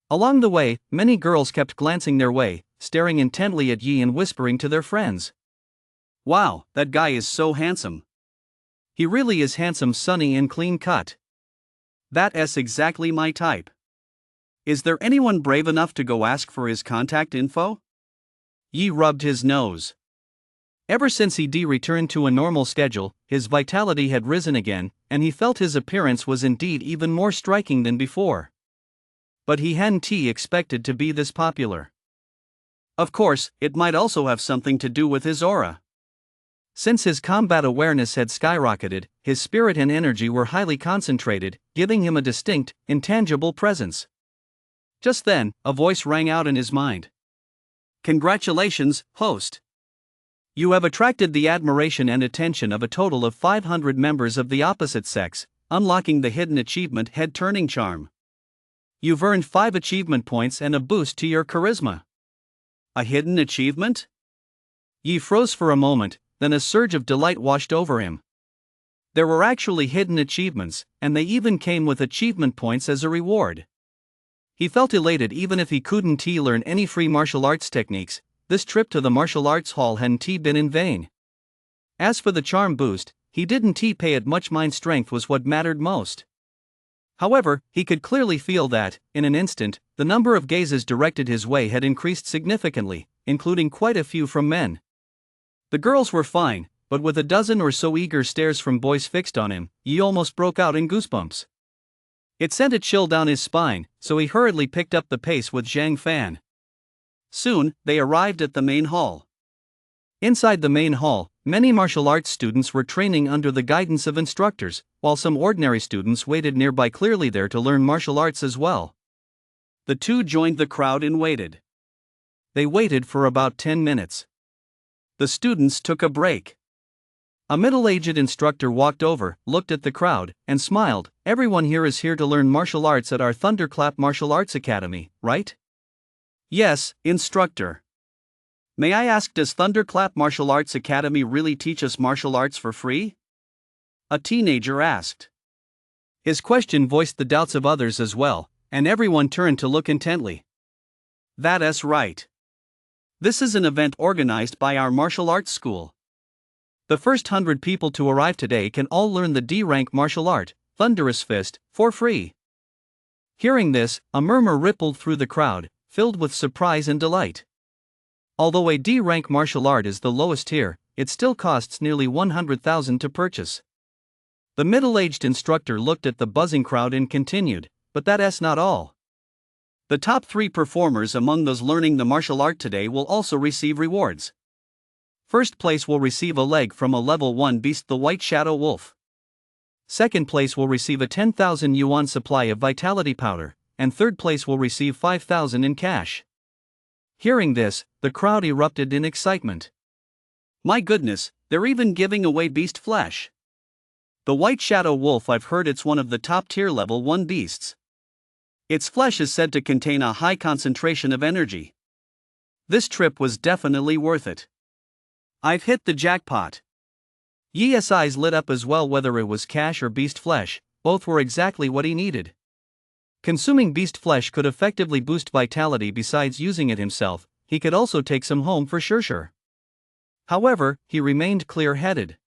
Along the way, many girls kept glancing their way, staring intently at Yi and whispering to their friends. Wow, that guy is so handsome. He really is handsome, sunny and clean cut. That's exactly my type. Is there anyone brave enough to go ask for his contact info? Yi rubbed his nose. Ever since he returned to a normal schedule, his vitality had risen again, and he felt his appearance was indeed even more striking than before. But he hadn't expected to be this popular. Of course, it might also have something to do with his aura. Since his combat awareness had skyrocketed, his spirit and energy were highly concentrated, giving him a distinct, intangible presence. Just then, a voice rang out in his mind. Congratulations, host. You have attracted the admiration and attention of a total of 500 members of the opposite sex, unlocking the hidden achievement Head Turning Charm. You've earned 5 achievement points and a boost to your charisma. A hidden achievement? Yi froze for a moment, then a surge of delight washed over him. There were actually hidden achievements, and they even came with achievement points as a reward. He felt elated even if he couldn't learn any free martial arts techniques. This trip to the martial arts hall hadn't been in vain. As for the charm boost, he didn't pay it much. Mind strength was what mattered most. However, he could clearly feel that, in an instant, the number of gazes directed his way had increased significantly, including quite a few from men. The girls were fine, but with a dozen or so eager stares from boys fixed on him, Yi almost broke out in goosebumps. It sent a chill down his spine, so he hurriedly picked up the pace with Zhang Fan. Soon, they arrived at the main hall. Inside the main hall, many martial arts students were training under the guidance of instructors, while some ordinary students waited nearby, clearly there to learn martial arts as well. The two joined the crowd and waited. They waited for about 10 minutes. The students took a break. A middle-aged instructor walked over, looked at the crowd, and smiled. Everyone here is here to learn martial arts at our Thunderclap Martial Arts Academy, right? Yes, instructor. May I ask, does Thunderclap Martial Arts Academy really teach us martial arts for free? A teenager asked. His question voiced the doubts of others as well, and everyone turned to look intently. That's right. This is an event organized by our martial arts school. The first 100 people to arrive today can all learn the D-rank martial art, Thunderous Fist, for free. Hearing this, a murmur rippled through the crowd, filled with surprise and delight. Although a D-rank martial art is the lowest tier, it still costs nearly 100,000 to purchase. The middle-aged instructor looked at the buzzing crowd and continued, but that's not all. The top 3 performers among those learning the martial art today will also receive rewards. First place will receive a leg from a level 1 beast, the White Shadow Wolf. Second place will receive a 10,000 yuan supply of vitality powder, and third place will receive 5,000 in cash. Hearing this, the crowd erupted in excitement. My goodness, they're even giving away beast flesh. The white shadow wolf. I've heard it's one of the top tier level 1 beasts. Its flesh is said to contain a high concentration of energy. This trip was definitely worth it. I've hit the jackpot. Yi's eyes lit up as well. Whether it was cash or beast flesh, both were exactly what he needed. Consuming beast flesh could effectively boost vitality. Besides using it himself, he could also take some home for sure. However, he remained clear-headed.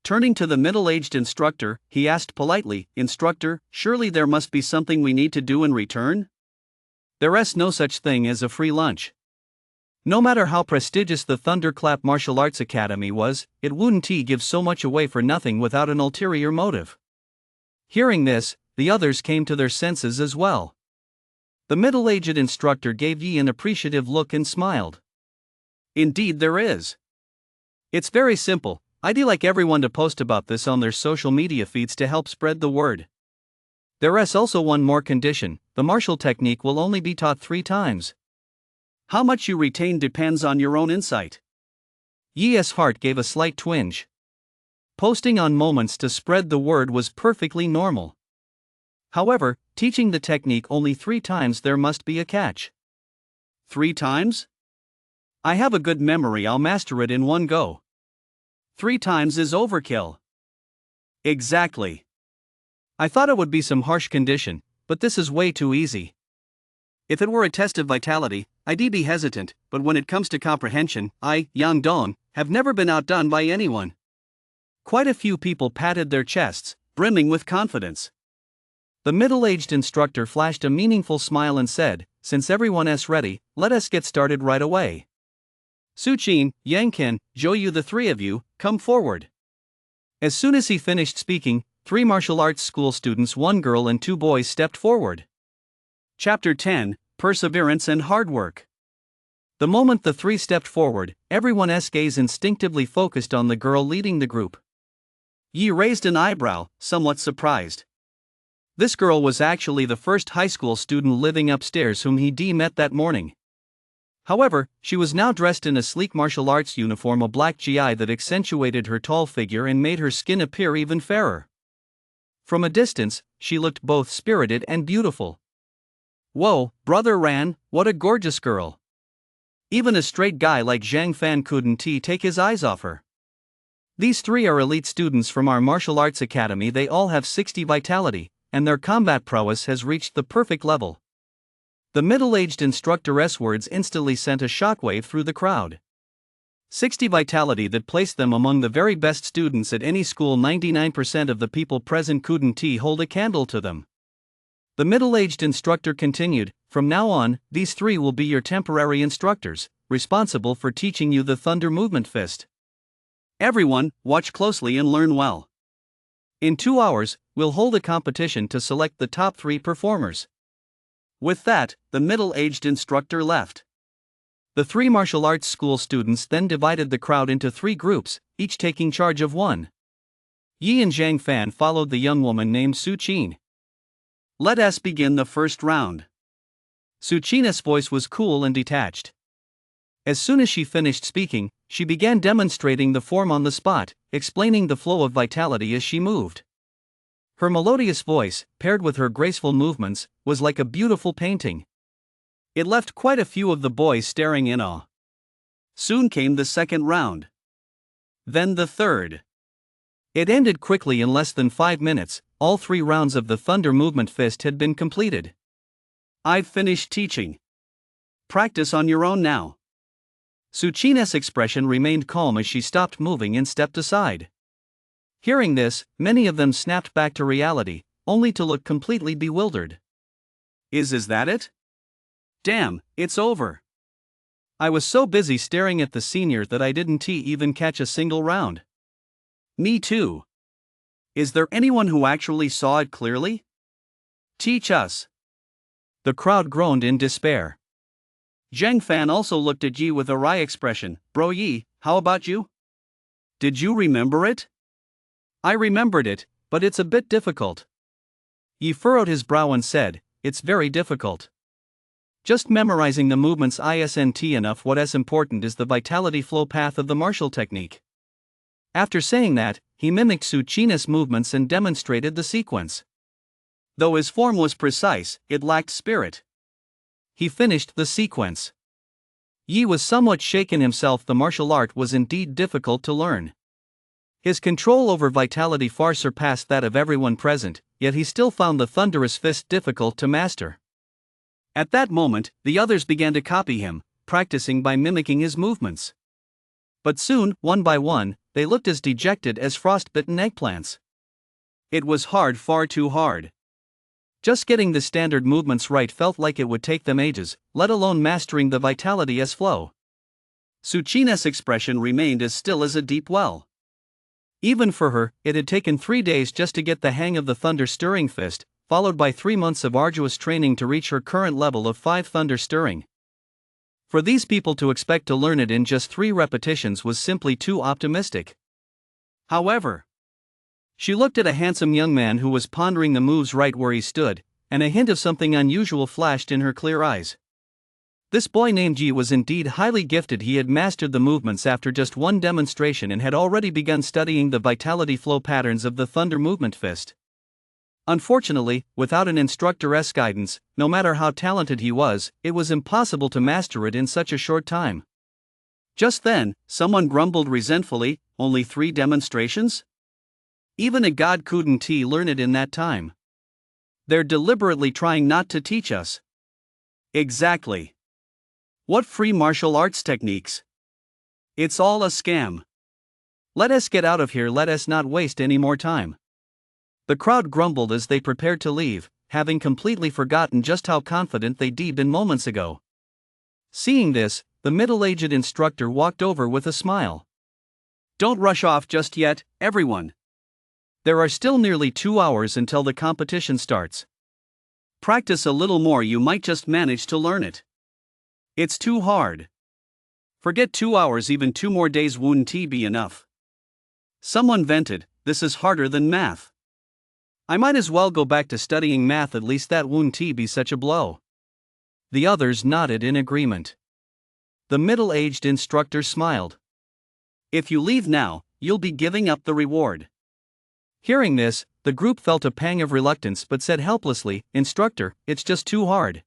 Turning to the middle-aged instructor, he asked politely, "Instructor, surely there must be something we need to do in return?" There's no such thing as a free lunch. No matter how prestigious the Thunderclap Martial Arts Academy was, it wouldn't give so much away for nothing without an ulterior motive. Hearing this, the others came to their senses as well. The middle-aged instructor gave Yi an appreciative look and smiled. Indeed there is. It's very simple. I'd like everyone to post about this on their social media feeds to help spread the word. There's also one more condition: the martial technique will only be taught 3 times. How much you retain depends on your own insight. Yi's heart gave a slight twinge. Posting on moments to spread the word was perfectly normal. However, teaching the technique only 3 times, there must be a catch. 3 times? I have a good memory, I'll master it in one go. 3 times is overkill. Exactly. I thought it would be some harsh condition, but this is way too easy. If it were a test of vitality, I'd be hesitant, but when it comes to comprehension, I, Yang Dong, have never been outdone by anyone. Quite a few people patted their chests, brimming with confidence. The middle-aged instructor flashed a meaningful smile and said, "Since everyone's ready, let us get started right away. Suqin, Yangqin, Zhouyu, the 3 of you, come forward." As soon as he finished speaking, 3 martial arts school students, 1 girl and 2 boys, stepped forward. Chapter 10, Perseverance and Hard Work. The moment the 3 stepped forward, everyone's gaze instinctively focused on the girl leading the group. Yi raised an eyebrow, somewhat surprised. This girl was actually the first high school student living upstairs whom he met that morning. However, she was now dressed in a sleek martial arts uniform, a black gi that accentuated her tall figure and made her skin appear even fairer. From a distance, she looked both spirited and beautiful. Whoa, Brother Ran, what a gorgeous girl. Even a straight guy like Zhang Fan couldn't take his eyes off her. These 3 are elite students from our martial arts academy. They all have 60 vitality, and their combat prowess has reached the perfect level. The middle-aged instructor's words instantly sent a shockwave through the crowd. 60 vitality, that placed them among the very best students at any school. 99% of the people present couldn't hold a candle to them. The middle-aged instructor continued, "From now on, these 3 will be your temporary instructors, responsible for teaching you the Thunder Movement Fist. Everyone, watch closely and learn well. In 2 hours, we'll hold a competition to select the top 3 performers." With that, the middle-aged instructor left. The 3 martial arts school students then divided the crowd into 3 groups, each taking charge of one. Yi and Zhang Fan followed the young woman named Suqin. "Let us begin the first round." Suqin's voice was cool and detached. As soon as she finished speaking, she began demonstrating the form on the spot, explaining the flow of vitality as she moved. Her melodious voice, paired with her graceful movements, was like a beautiful painting. It left quite a few of the boys staring in awe. Soon came the second round. Then the third. It ended quickly. In less than 5 minutes, all 3 rounds of the Thunder Movement Fist had been completed. "I've finished teaching. Practice on your own now." Suqin's expression remained calm as she stopped moving and stepped aside. Hearing this, many of them snapped back to reality, only to look completely bewildered. Is that it? Damn, it's over. I was so busy staring at the senior that I didn't even catch a single round. Me too. Is there anyone who actually saw it clearly? Teach us. The crowd groaned in despair. Zhang Fan also looked at Yi with a wry expression. "Bro Yi, how about you? Did you remember it?" "I remembered it, but it's a bit difficult." Yi furrowed his brow and said, "It's very difficult. Just memorizing the movements isn't enough. What's important is the vitality flow path of the martial technique." After saying that, he mimicked Tsuchina's movements and demonstrated the sequence. Though his form was precise, it lacked spirit. He finished the sequence. Yi was somewhat shaken himself. The martial art was indeed difficult to learn. His control over vitality far surpassed that of everyone present, yet he still found the thunderous fist difficult to master. At that moment, the others began to copy him, practicing by mimicking his movements. But soon, one by one, they looked as dejected as frostbitten eggplants. It was hard, far too hard. Just getting the standard movements right felt like it would take them ages, let alone mastering the vitality as flow. Tsuchina's expression remained as still as a deep well. Even for her, it had taken 3 days just to get the hang of the thunder-stirring fist, followed by 3 months of arduous training to reach her current level of 5 thunder-stirring. For these people to expect to learn it in just 3 repetitions was simply too optimistic. However, she looked at a handsome young man who was pondering the moves right where he stood, and a hint of something unusual flashed in her clear eyes. This boy named Yi was indeed highly gifted. He had mastered the movements after just one demonstration and had already begun studying the vitality flow patterns of the thunder movement fist. Unfortunately, without an instructor's guidance, no matter how talented he was, it was impossible to master it in such a short time. Just then, someone grumbled resentfully, "Only 3 demonstrations? Even a god couldn't learn it in that time. They're deliberately trying not to teach us." Exactly. What free martial arts techniques? It's all a scam. Let us get out of here, let us not waste any more time. The crowd grumbled as they prepared to leave, having completely forgotten just how confident they'd been moments ago. Seeing this, the middle-aged instructor walked over with a smile. "Don't rush off just yet, everyone. There are still nearly 2 hours until the competition starts. Practice a little more, you might just manage to learn it. It's too hard. Forget 2 hours, even 2 more days wouldn't be enough." Someone vented, "This is harder than math. I might as well go back to studying math, at least that wouldn't be such a blow." The others nodded in agreement. The middle-aged instructor smiled. "If you leave now, you'll be giving up the reward." Hearing this, the group felt a pang of reluctance but said helplessly, "Instructor, it's just too hard.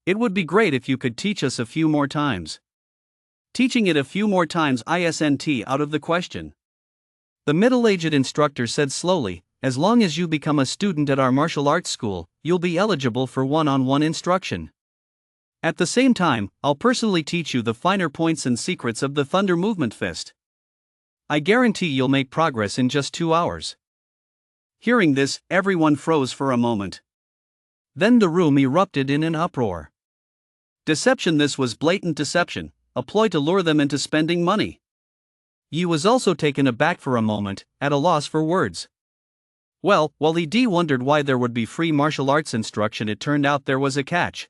It would be great if you could teach us a few more times." Teaching it a few more times isn't out of the question. The middle-aged instructor said slowly, "As long as you become a student at our martial arts school, you'll be eligible for one-on-one instruction. At the same time, I'll personally teach you the finer points and secrets of the thunder movement fist. I guarantee you'll make progress in just 2 hours." Hearing this, everyone froze for a moment. Then the room erupted in an uproar. Deception! This was blatant deception, a ploy to lure them into spending money. Yi was also taken aback for a moment, at a loss for words. Well, while he wondered why there would be free martial arts instruction, it turned out there was a catch.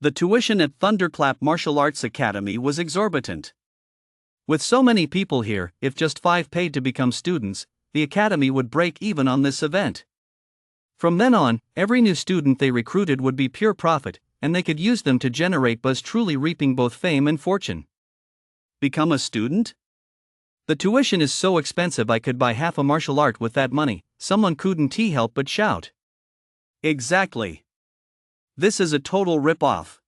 The tuition at Thunderclap Martial Arts Academy was exorbitant. With so many people here, if just 5 paid to become students, the academy would break even on this event. From then on, every new student they recruited would be pure profit, and they could use them to generate buzz, truly reaping both fame and fortune. Become a student? The tuition is so expensive I could buy half a martial art with that money, someone couldn't help but shout. Exactly. This is a total rip-off.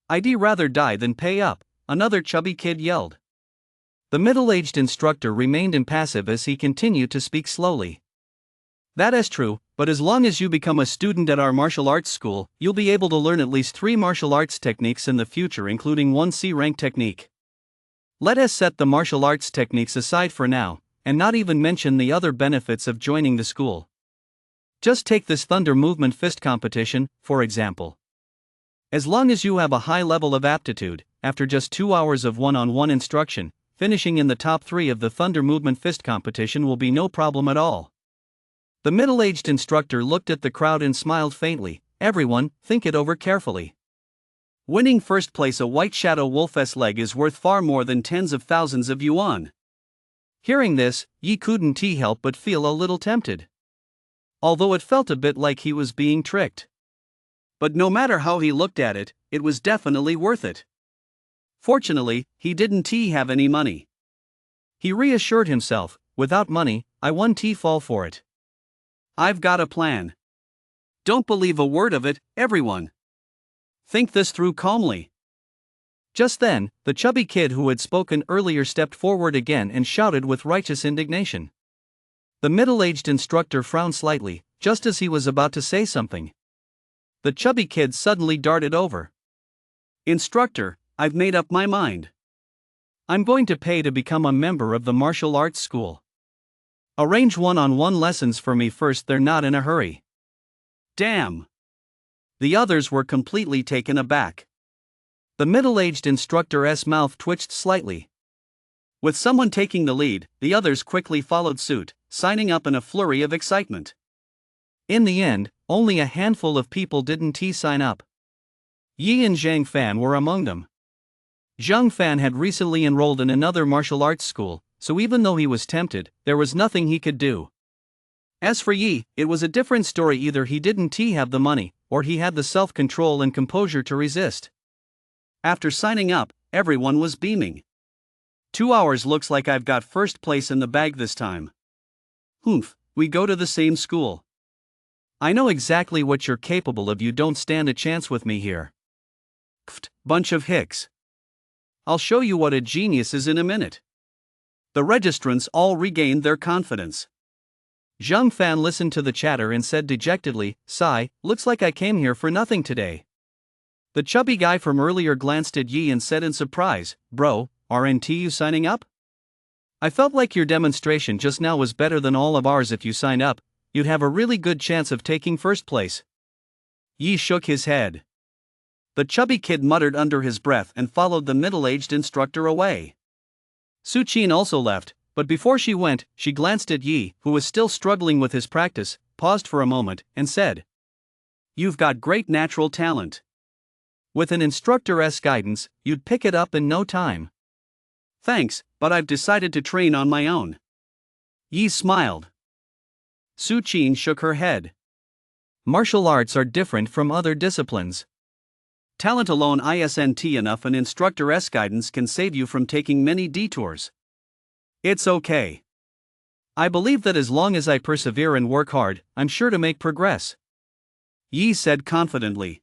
I'd rather die than pay up, another chubby kid yelled. The middle-aged instructor remained impassive as he continued to speak slowly. That is true, but as long as you become a student at our martial arts school, you'll be able to learn at least 3 martial arts techniques in the future, including 1 C-rank technique. Let us set the martial arts techniques aside for now, and not even mention the other benefits of joining the school. Just take this thunder movement fist competition, for example. As long as you have a high level of aptitude, after just 2 hours of one-on-one instruction, finishing in the top 3 of the thunder movement fist competition will be no problem at all. The middle-aged instructor looked at the crowd and smiled faintly. Everyone, think it over carefully. Winning first place, a white shadow wolf's leg, is worth far more than tens of thousands of yuan. Hearing this, Yi couldn't help but feel a little tempted. Although it felt a bit like he was being tricked. But no matter how he looked at it, it was definitely worth it. Fortunately, he didn't have any money. He reassured himself, without money, I won't fall for it. I've got a plan. Don't believe a word of it, everyone. Think this through calmly. Just then, the chubby kid who had spoken earlier stepped forward again and shouted with righteous indignation. The middle-aged instructor frowned slightly, just as he was about to say something. The chubby kid suddenly darted over. Instructor, I've made up my mind. I'm going to pay to become a member of the martial arts school. Arrange one-on-one lessons for me first, they're not in a hurry. Damn! The others were completely taken aback. The middle-aged instructor's mouth twitched slightly. With someone taking the lead, the others quickly followed suit, signing up in a flurry of excitement. In the end, only a handful of people didn't sign up. Yi and Zhang Fan were among them. Zhang Fan had recently enrolled in another martial arts school, so even though he was tempted, there was nothing he could do. As for Yi, it was a different story. Either he didn't have the money, or he had the self-control and composure to resist. After signing up, everyone was beaming. 2 hours, looks like I've got first place in the bag this time. Humph, we go to the same school. I know exactly what you're capable of, you don't stand a chance with me here. Pfft, bunch of hicks. I'll show you what a genius is in a minute. The registrants all regained their confidence. Zhang Fan listened to the chatter and said dejectedly, "Sigh, looks like I came here for nothing today." The chubby guy from earlier glanced at Yi and said in surprise, "Bro, aren't you signing up? I felt like your demonstration just now was better than all of ours. If you signed up, you'd have a really good chance of taking first place." Yi shook his head. The chubby kid muttered under his breath and followed the middle-aged instructor away. Su Qin also left, but before she went, she glanced at Yi, who was still struggling with his practice, paused for a moment, and said, "You've got great natural talent. With an instructor's guidance, you'd pick it up in no time." "Thanks, but I've decided to train on my own." Yi smiled. Su Qin shook her head. Martial arts are different from other disciplines. Talent alone isn't enough. An instructor's guidance can save you from taking many detours. It's okay. I believe that as long as I persevere and work hard, I'm sure to make progress. Yi said confidently.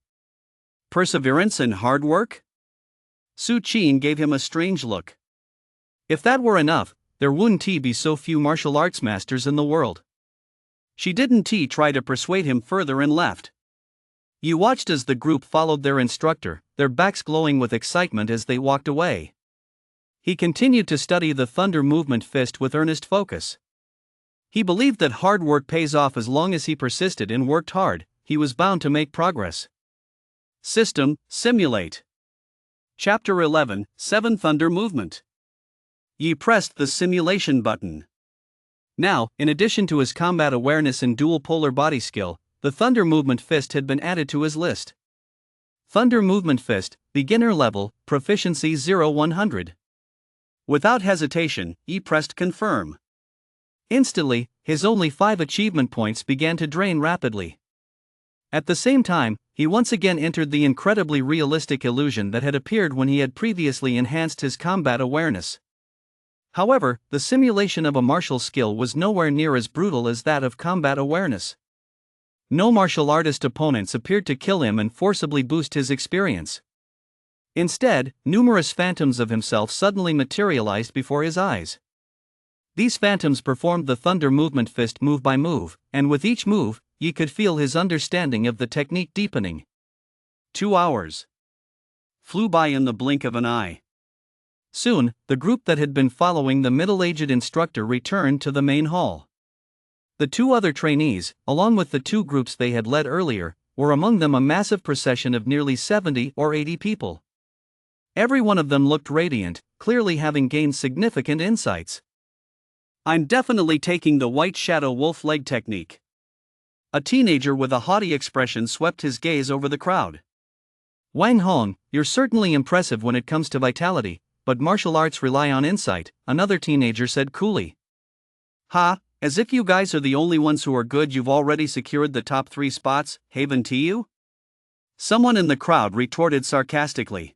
Perseverance and hard work? Su Qin gave him a strange look. If that were enough, there wouldn't be so few martial arts masters in the world. She didn't try to persuade him further and left. Yi watched as the group followed their instructor, their backs glowing with excitement as they walked away. He continued to study the thunder movement fist with earnest focus. He believed that hard work pays off. As long as he persisted and worked hard, he was bound to make progress. System, simulate. Chapter 11, 7 Thunder Movement. Yi pressed the simulation button. Now, in addition to his combat awareness and dual polar body skill, the Thunder Movement Fist had been added to his list. Thunder Movement Fist, Beginner Level, Proficiency 0-100. Without hesitation, Yi pressed Confirm. Instantly, his only 5 achievement points began to drain rapidly. At the same time, he once again entered the incredibly realistic illusion that had appeared when he had previously enhanced his combat awareness. However, the simulation of a martial skill was nowhere near as brutal as that of combat awareness. No martial artist opponents appeared to kill him and forcibly boost his experience. Instead, numerous phantoms of himself suddenly materialized before his eyes. These phantoms performed the Thunder Movement Fist move by move, and with each move, Yi could feel his understanding of the technique deepening. 2 hours flew by in the blink of an eye. Soon, the group that had been following the middle-aged instructor returned to the main hall. The 2 other trainees, along with the 2 groups they had led earlier, were among them, a massive procession of nearly 70 or 80 people. Every one of them looked radiant, clearly having gained significant insights. "I'm definitely taking the White Shadow Wolf Leg technique." A teenager with a haughty expression swept his gaze over the crowd. "Wang Hong, you're certainly impressive when it comes to vitality, but martial arts rely on insight," another teenager said coolly. "Ha, as if you guys are the only ones who are good. You've already secured the top 3 spots, haven't you?" Someone in the crowd retorted sarcastically.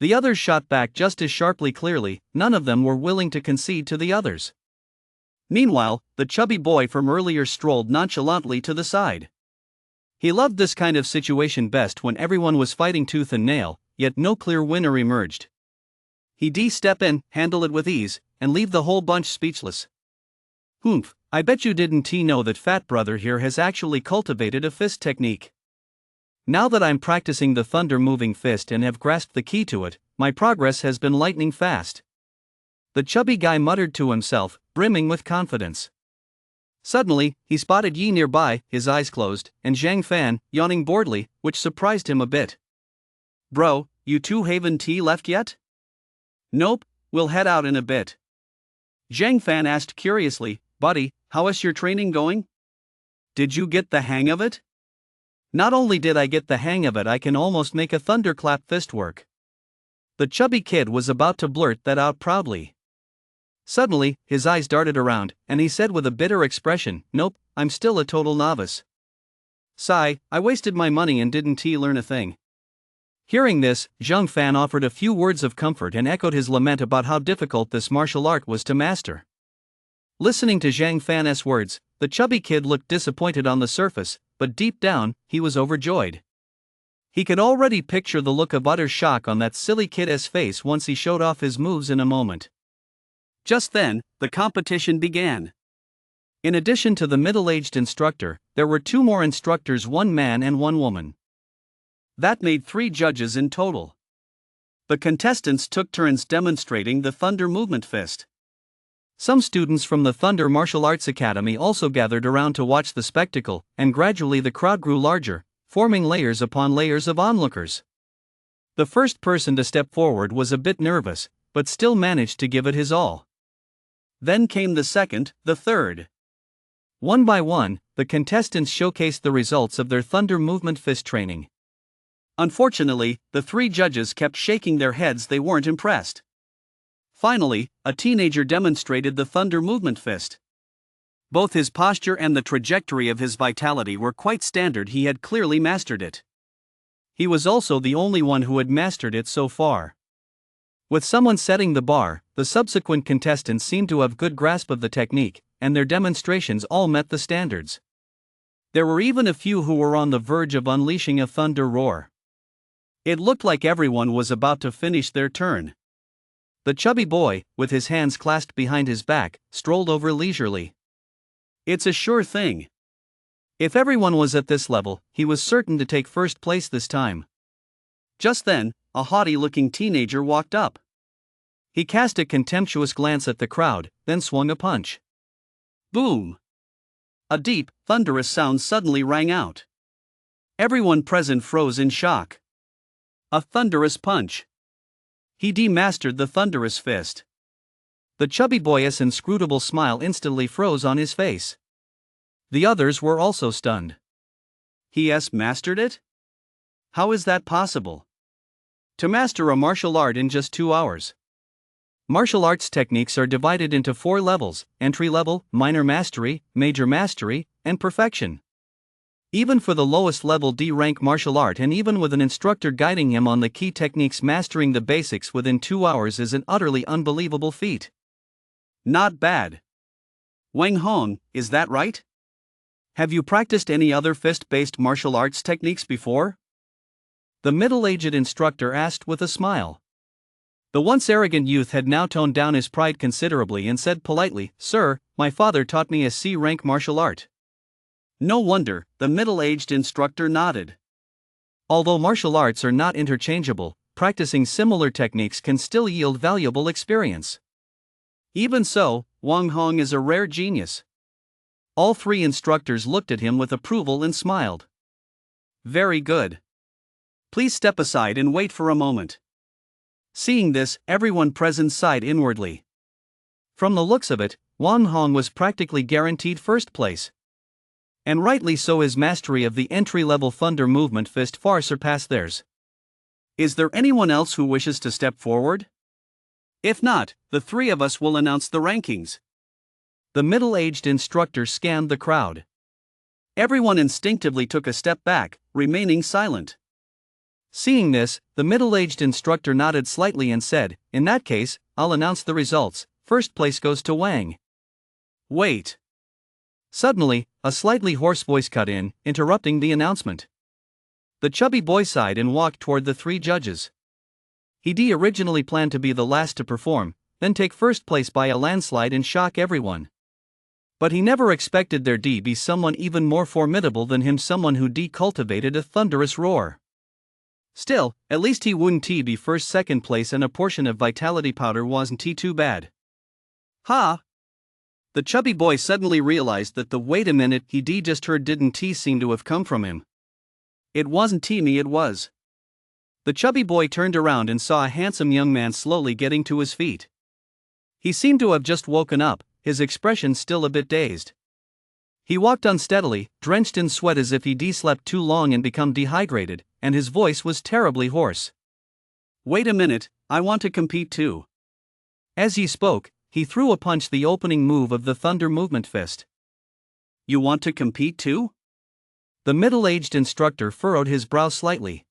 The others shot back just as sharply. Clearly, none of them were willing to concede to the others. Meanwhile, the chubby boy from earlier strolled nonchalantly to the side. He loved this kind of situation best when everyone was fighting tooth and nail, yet no clear winner emerged. He'd step in, handle it with ease, and leave the whole bunch speechless. Humph, I bet you didn't know that Fat Brother here has actually cultivated a fist technique. Now that I'm practicing the thunder moving fist and have grasped the key to it, my progress has been lightning fast. The chubby guy muttered to himself, brimming with confidence. Suddenly, he spotted Yi nearby, his eyes closed, and Zhang Fan, yawning boredly, which surprised him a bit. Bro, you two Haven tea left yet? Nope, we'll head out in a bit. Zhang Fan asked curiously, buddy, how is your training going? Did you get the hang of it? Not only did I get the hang of it, I can almost make a thunderclap fist work. The chubby kid was about to blurt that out proudly. Suddenly, his eyes darted around, and he said with a bitter expression, nope, I'm still a total novice. Sigh, I wasted my money and didn't learn a thing. Hearing this, Zhang Fan offered a few words of comfort and echoed his lament about how difficult this martial art was to master. Listening to Zhang Fan's words, the chubby kid looked disappointed on the surface, but deep down, he was overjoyed. He could already picture the look of utter shock on that silly kid's face once he showed off his moves in a moment. Just then, the competition began. In addition to the middle-aged instructor, there were two more instructors, one man and one woman. That made 3 judges in total. The contestants took turns demonstrating the thunder movement fist. Some students from the Thunder Martial Arts Academy also gathered around to watch the spectacle, and gradually the crowd grew larger, forming layers upon layers of onlookers. The first person to step forward was a bit nervous, but still managed to give it his all. Then came the second, the third. One by one, the contestants showcased the results of their thunder movement fist training. Unfortunately, the 3 judges kept shaking their heads, they weren't impressed. Finally, a teenager demonstrated the thunder movement fist. Both his posture and the trajectory of his vitality were quite standard, he had clearly mastered it. He was also the only one who had mastered it so far. With someone setting the bar, the subsequent contestants seemed to have good grasp of the technique, and their demonstrations all met the standards. There were even a few who were on the verge of unleashing a thunder roar. It looked like everyone was about to finish their turn. The chubby boy, with his hands clasped behind his back, strolled over leisurely. It's a sure thing. If everyone was at this level, he was certain to take first place this time. Just then, a haughty-looking teenager walked up. He cast a contemptuous glance at the crowd, then swung a punch. Boom! A deep, thunderous sound suddenly rang out. Everyone present froze in shock. A thunderous punch. He demastered the thunderous fist. The chubby boy's inscrutable smile instantly froze on his face. The others were also stunned. He has mastered it? How is that possible? To master a martial art in just 2 hours. Martial arts techniques are divided into 4 levels: entry level, minor mastery, major mastery, and perfection. Even for the lowest level D-rank martial art, and even with an instructor guiding him on the key techniques, mastering the basics within 2 hours is an utterly unbelievable feat. Not bad. Wang Hong, is that right? Have you practiced any other fist-based martial arts techniques before? The middle-aged instructor asked with a smile. The once arrogant youth had now toned down his pride considerably and said politely, Sir, my father taught me a C-rank martial art. No wonder, the middle-aged instructor nodded. Although martial arts are not interchangeable, practicing similar techniques can still yield valuable experience. Even so, Wang Hong is a rare genius. All 3 instructors looked at him with approval and smiled. Very good. Please step aside and wait for a moment. Seeing this, everyone present sighed inwardly. From the looks of it, Wang Hong was practically guaranteed first place. And rightly so, his mastery of the entry-level thunder movement fist far surpassed theirs. Is there anyone else who wishes to step forward? If not, the 3 of us will announce the rankings. The middle-aged instructor scanned the crowd. Everyone instinctively took a step back, remaining silent. Seeing this, the middle-aged instructor nodded slightly and said, In that case, I'll announce the results. First place goes to Wang. Wait. Suddenly, a slightly hoarse voice cut in, interrupting the announcement. The chubby boy sighed and walked toward the three judges. He'd originally planned to be the last to perform, then take first place by a landslide and shock everyone. But he never expected there'd be someone even more formidable than him, someone who'd cultivated a thunderous roar. Still, at least he wouldn't be first, second place, and a portion of vitality powder wasn't too bad. Ha! The chubby boy suddenly realized that the wait a minute he'd just heard didn't seem to have come from him. It wasn't me, it was. The chubby boy turned around and saw a handsome young man slowly getting to his feet. He seemed to have just woken up, his expression still a bit dazed. He walked unsteadily, drenched in sweat as if he'd slept too long and become dehydrated, and his voice was terribly hoarse. Wait a minute, I want to compete too. As he spoke, he threw a punch, the opening move of the Thunder Movement Fist. You want to compete too? The middle-aged instructor furrowed his brow slightly.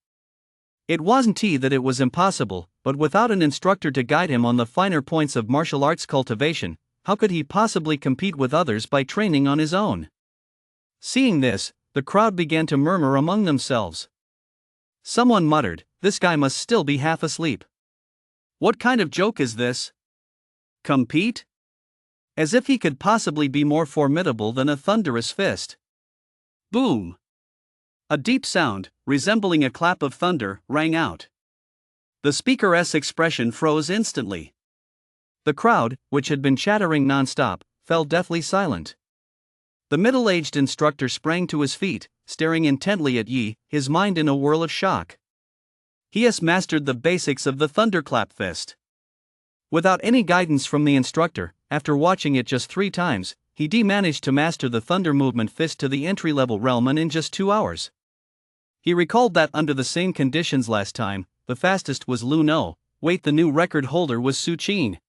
It wasn't that it was impossible, but without an instructor to guide him on the finer points of martial arts cultivation, how could he possibly compete with others by training on his own? Seeing this, the crowd began to murmur among themselves. Someone muttered, "This guy must still be half asleep. What kind of joke is this? Compete? As if he could possibly be more formidable than a thunderous fist." Boom! A deep sound, resembling a clap of thunder, rang out. The speaker's expression froze instantly. The crowd, which had been chattering non-stop, fell deathly silent. The middle-aged instructor sprang to his feet, staring intently at Yi, his mind in a whirl of shock. He has mastered the basics of the thunderclap fist. Without any guidance from the instructor, after watching it just 3 times, he managed to master the Thunder Movement Fist to the entry-level realm in just 2 hours. He recalled that under the same conditions last time, the fastest was Lu No. Wait, the new record holder was Su Qin.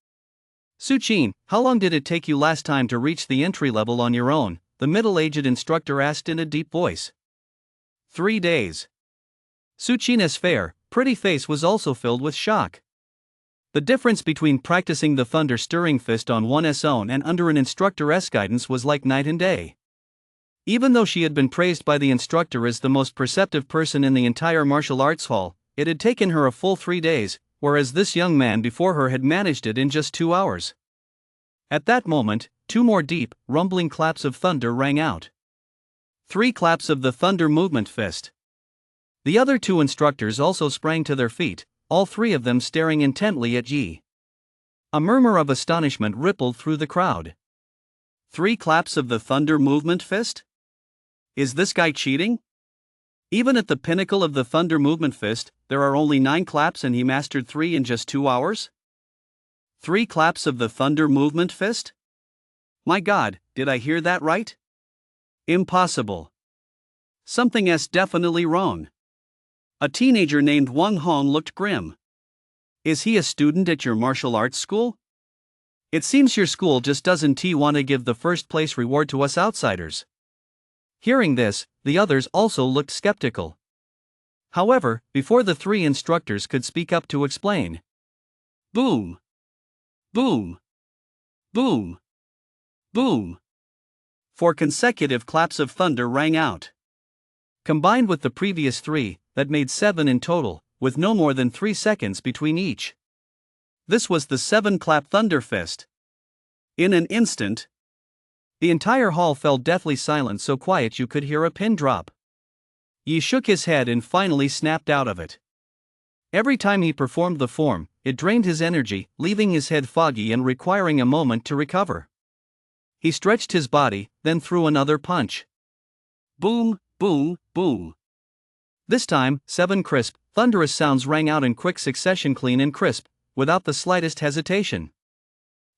Su Qin, how long did it take you last time to reach the entry level on your own? The middle-aged instructor asked in a deep voice. 3 days. Su Qin's fair, pretty face was also filled with shock. The difference between practicing the thunder-stirring fist on one's own and under an instructor's guidance was like night and day. Even though she had been praised by the instructor as the most perceptive person in the entire martial arts hall, it had taken her a full 3 days, whereas this young man before her had managed it in just 2 hours. At that moment, 2 more deep, rumbling claps of thunder rang out. 3 claps of the Thunder Movement Fist. The other 2 instructors also sprang to their feet, all 3 of them staring intently at Yi. A murmur of astonishment rippled through the crowd. 3 claps of the Thunder Movement Fist? Is this guy cheating? Even at the pinnacle of the Thunder Movement Fist, there are only 9 claps and he mastered 3 in just 2 hours? 3 claps of the Thunder Movement Fist? My God, did I hear that right? Impossible. Something's definitely wrong. A teenager named Wang Hong looked grim. Is he a student at your martial arts school? It seems your school just doesn't want to give the first place reward to us outsiders. Hearing this, the others also looked skeptical. However, before the 3 instructors could speak up to explain. Boom! Boom! Boom! Boom! 4 consecutive claps of thunder rang out. Combined with the previous 3, that made 7 in total, with no more than 3 seconds between each. This was the 7-clap thunder fist. In an instant, the entire hall fell deathly silent, so quiet you could hear a pin drop. Yi shook his head and finally snapped out of it. Every time he performed the form, it drained his energy, leaving his head foggy and requiring a moment to recover. He stretched his body, then threw another punch. Boom, boom, boom. This time, 7 crisp, thunderous sounds rang out in quick succession, clean and crisp, without the slightest hesitation.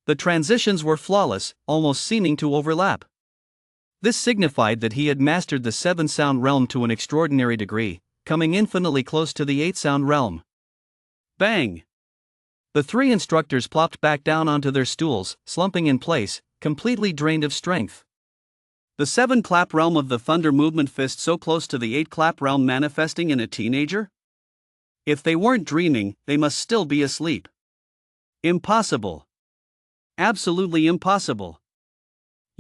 The transitions were flawless, almost seeming to overlap. This signified that he had mastered the 7-sound realm to an extraordinary degree, coming infinitely close to the 8-sound realm. Bang! The 3 instructors plopped back down onto their stools, slumping in place, completely drained of strength. The 7-clap realm of the Thunder Movement Fist so close to the 8-clap realm manifesting in a teenager? If they weren't dreaming, they must still be asleep. Impossible. Absolutely impossible.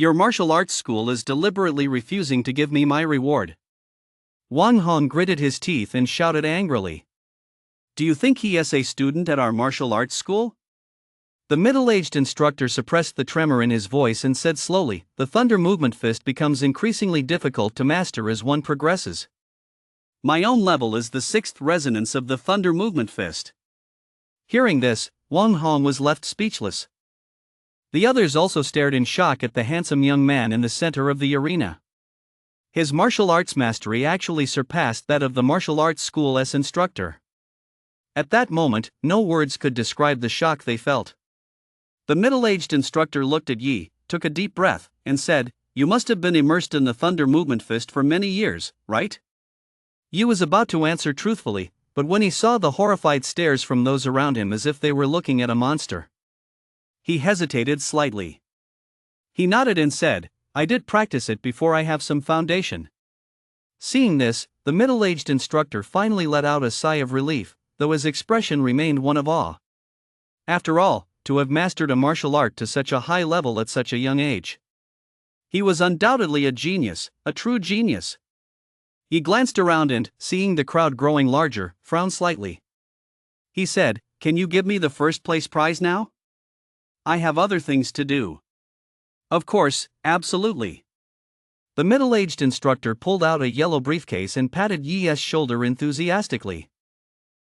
Your martial arts school is deliberately refusing to give me my reward. Wang Hong gritted his teeth and shouted angrily. Do you think he is a student at our martial arts school? The middle-aged instructor suppressed the tremor in his voice and said slowly, the thunder movement fist becomes increasingly difficult to master as one progresses. My own level is the 6th resonance of the thunder movement fist. Hearing this, Wang Hong was left speechless. The others also stared in shock at the handsome young man in the center of the arena. His martial arts mastery actually surpassed that of the martial arts school's instructor. At that moment, no words could describe the shock they felt. The middle-aged instructor looked at Yi, took a deep breath, and said, You must have been immersed in the thunder movement fist for many years, right? Yi was about to answer truthfully, but when he saw the horrified stares from those around him as if they were looking at a monster, he hesitated slightly. He nodded and said, I did practice it before. I have some foundation. Seeing this, the middle-aged instructor finally let out a sigh of relief, though his expression remained one of awe. After all, to have mastered a martial art to such a high level at such a young age. He was undoubtedly a genius, a true genius. He glanced around and, seeing the crowd growing larger, frowned slightly. He said, Can you give me the first place prize now? I have other things to do. Of course, absolutely. The middle-aged instructor pulled out a yellow briefcase and patted Yi's shoulder enthusiastically.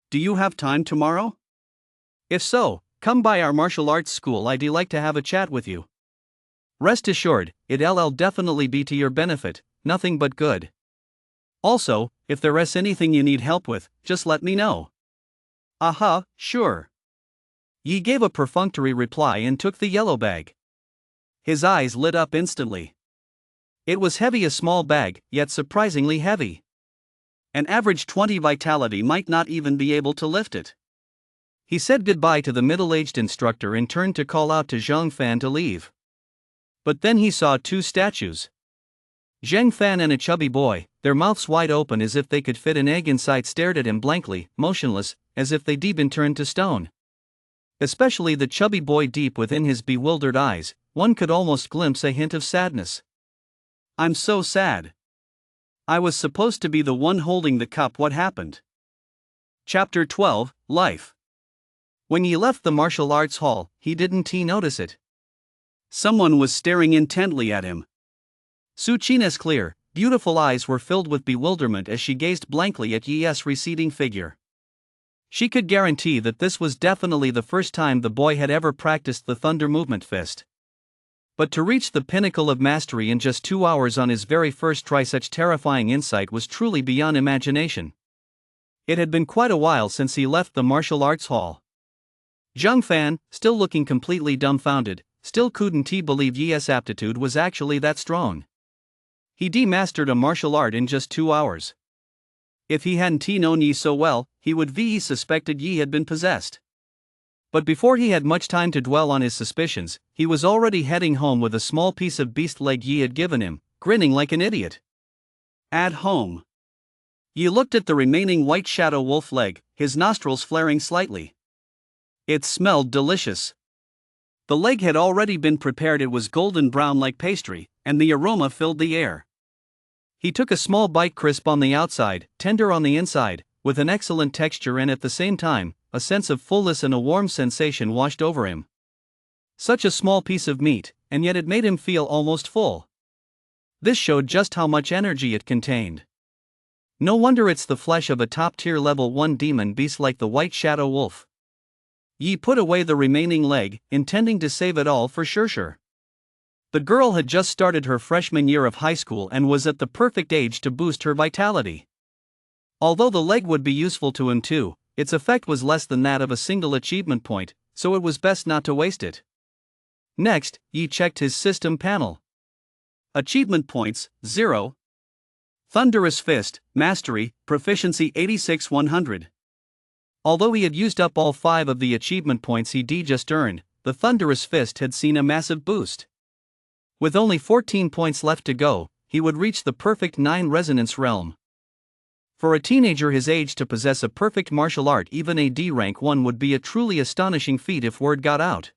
Do you have time tomorrow? If so, come by our martial arts school. I'd like to have a chat with you. Rest assured, it'll definitely be to your benefit, nothing but good. Also, if there is anything you need help with, just let me know. Aha, sure. Yi gave a perfunctory reply and took the yellow bag. His eyes lit up instantly. It was heavy, a small bag, yet surprisingly heavy. An average 20 vitality might not even be able to lift it. He said goodbye to the middle-aged instructor and turned to call out to Zhang Fan to leave. But then he saw two statues. Zhang Fan and a chubby boy, their mouths wide open as if they could fit an egg inside, stared at him blankly, motionless, as if they'd been turned to stone. Especially the chubby boy, deep within his bewildered eyes, one could almost glimpse a hint of sadness. I'm so sad. I was supposed to be the one holding the cup. What happened? Chapter 12, Life. When he left the martial arts hall, he didn't notice it. Someone was staring intently at him. Su Qin's clear, beautiful eyes were filled with bewilderment as she gazed blankly at Yi's receding figure. She could guarantee that this was definitely the first time the boy had ever practiced the thunder movement fist. But to reach the pinnacle of mastery in just 2 hours on his very first try, such terrifying insight was truly beyond imagination. It had been quite a while since he left the martial arts hall. Zhang Fan, still looking completely dumbfounded, still couldn't believe Yi's aptitude was actually that strong. He mastered a martial art in just 2 hours. If he hadn't known Yi so well, he would have suspected Yi had been possessed. But before he had much time to dwell on his suspicions, he was already heading home with a small piece of beast leg Yi had given him, grinning like an idiot. At home. Yi looked at the remaining white shadow wolf leg, his nostrils flaring slightly. It smelled delicious. The leg had already been prepared. It was golden brown like pastry, and the aroma filled the air. He took a small bite, crisp on the outside, tender on the inside, with an excellent texture, and at the same time, a sense of fullness and a warm sensation washed over him. Such a small piece of meat, and yet it made him feel almost full. This showed just how much energy it contained. No wonder it's the flesh of a top-tier level 1 demon beast like the white shadow wolf. Yi put away the remaining leg, intending to save it all for Sure. The girl had just started her freshman year of high school and was at the perfect age to boost her vitality. Although the leg would be useful to him too, its effect was less than that of a single achievement point, so it was best not to waste it. Next, Yi checked his system panel. Achievement points, 0. Thunderous Fist, Mastery, Proficiency 86-100. Although he had used up all 5 of the achievement points he just earned, the Thunderous Fist had seen a massive boost. With only 14 points left to go, he would reach the perfect 9 resonance realm. For a teenager his age to possess a perfect martial art, even a D rank 1, would be a truly astonishing feat if word got out.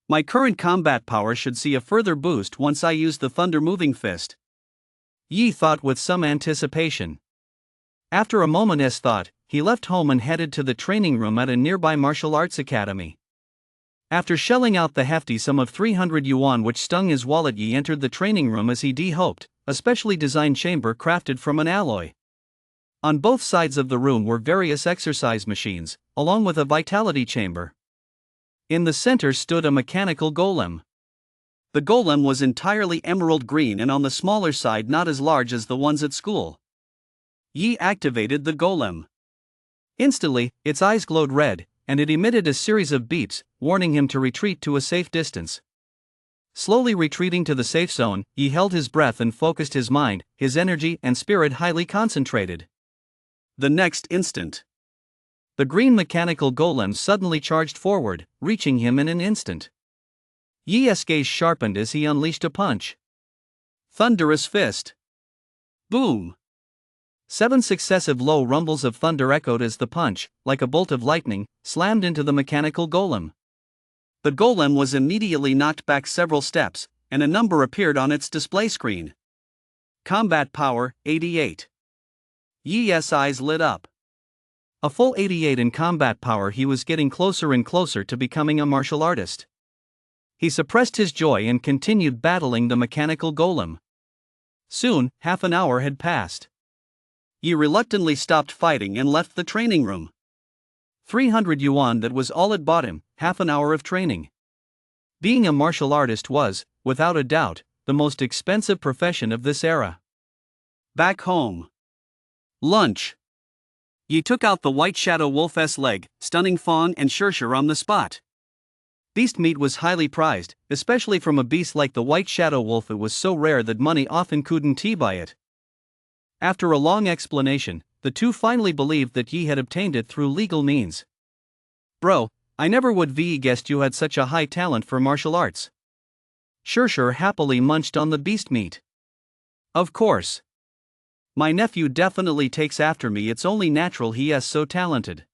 My current combat power should see a further boost once I use the Thunder Moving Fist. Yi thought with some anticipation. After a moment's thought, he left home and headed to the training room at a nearby martial arts academy. After shelling out the hefty sum of 300 yuan which stung his wallet, Yi entered the training room as he hoped, a specially designed chamber crafted from an alloy. On both sides of the room were various exercise machines, along with a vitality chamber. In the center stood a mechanical golem. The golem was entirely emerald green and on the smaller side not as large as the ones at school. Yi activated the golem. Instantly, its eyes glowed red, and it emitted a series of beeps, warning him to retreat to a safe distance. Slowly retreating to the safe zone, Yi held his breath and focused his mind, his energy and spirit highly concentrated. The next instant, the green mechanical golem suddenly charged forward, reaching him in an instant. Yi's gaze sharpened as he unleashed a punch. Thunderous fist. Boom! 7 successive low rumbles of thunder echoed as the punch, like a bolt of lightning, slammed into the mechanical golem. The golem was immediately knocked back several steps, and a number appeared on its display screen. Combat power, 88. Yi's eyes lit up. A full 88 in combat power. He was getting closer and closer to becoming a martial artist. He suppressed his joy and continued battling the mechanical golem. Soon, half an hour had passed. Yi reluctantly stopped fighting and left the training room. 300 yuan, that was all it bought him, half an hour of training. Being a martial artist was, without a doubt, the most expensive profession of this era. Back home. Lunch. Yi took out the white shadow wolf's leg, stunning Fong and Shirshir on the spot. Beast meat was highly prized, especially from a beast like the white shadow wolf. It was so rare that money often couldn't buy it. After a long explanation, the two finally believed that Yi had obtained it through legal means. Bro, I never would have guessed you had such a high talent for martial arts. Shirshir happily munched on the beast meat. Of course. My nephew definitely takes after me, it's only natural he is so talented.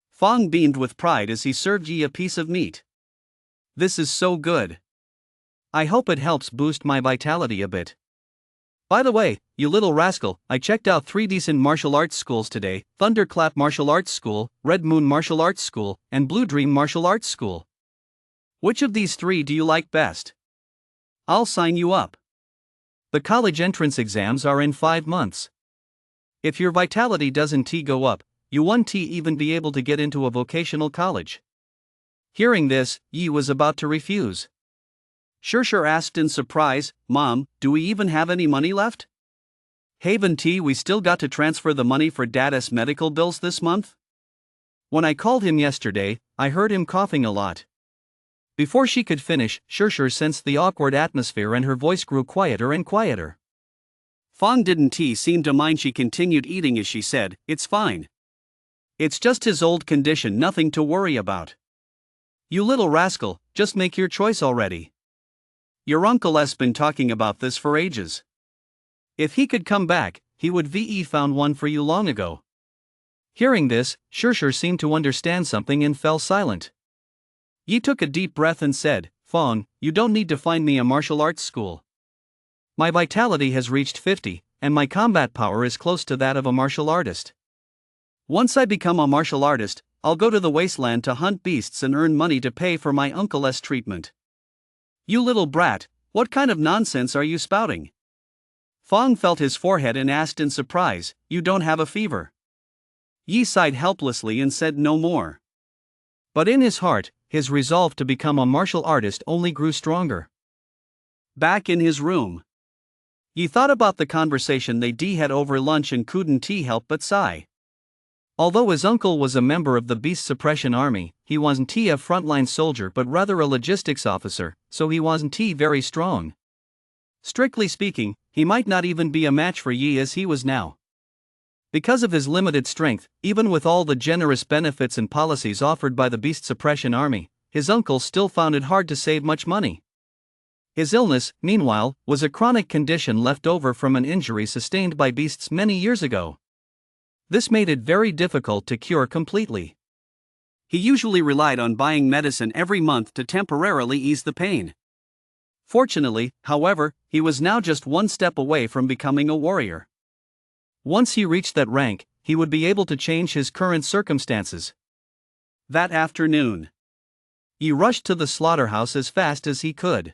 Fong beamed with pride as he served Yi a piece of meat. This is so good. I hope it helps boost my vitality a bit. By the way, you little rascal, I checked out 3 decent martial arts schools today: Thunderclap Martial Arts School, Red Moon Martial Arts School, and Blue Dream Martial Arts School. Which of these 3 do you like best? I'll sign you up. The college entrance exams are in 5 months. If your vitality doesn't go up, you won't even be able to get into a vocational college. Hearing this, Yi was about to refuse. Shirshir asked in surprise, Mom, do we even have any money left? Haven T, we still got to transfer the money for Dad's medical bills this month? When I called him yesterday, I heard him coughing a lot. Before she could finish, Shirshir sensed the awkward atmosphere and her voice grew quieter and quieter. Fong didn't seem to mind. She continued eating as she said, it's fine. It's just his old condition, nothing to worry about. You little rascal, just make your choice already. Your uncle's been talking about this for ages. If he could come back, he would found one for you long ago. Hearing this, Shirshir seemed to understand something and fell silent. Yi took a deep breath and said, Fong, you don't need to find me a martial arts school. My vitality has reached 50, and my combat power is close to that of a martial artist. Once I become a martial artist, I'll go to the wasteland to hunt beasts and earn money to pay for my uncle's treatment. You little brat, what kind of nonsense are you spouting? Fong felt his forehead and asked in surprise, you don't have a fever? Yi sighed helplessly and said no more. But in his heart, his resolve to become a martial artist only grew stronger. Back in his room, Yi thought about the conversation they had over lunch and couldn't help but sigh. Although his uncle was a member of the Beast Suppression Army, he wasn't a frontline soldier but rather a logistics officer, so he wasn't very strong. Strictly speaking, he might not even be a match for Yi as he was now. Because of his limited strength, even with all the generous benefits and policies offered by the Beast Suppression Army, his uncle still found it hard to save much money. His illness, meanwhile, was a chronic condition left over from an injury sustained by beasts many years ago. This made it very difficult to cure completely. He usually relied on buying medicine every month to temporarily ease the pain. Fortunately, however, he was now just one step away from becoming a warrior. Once he reached that rank, he would be able to change his current circumstances. That afternoon, he rushed to the slaughterhouse as fast as he could.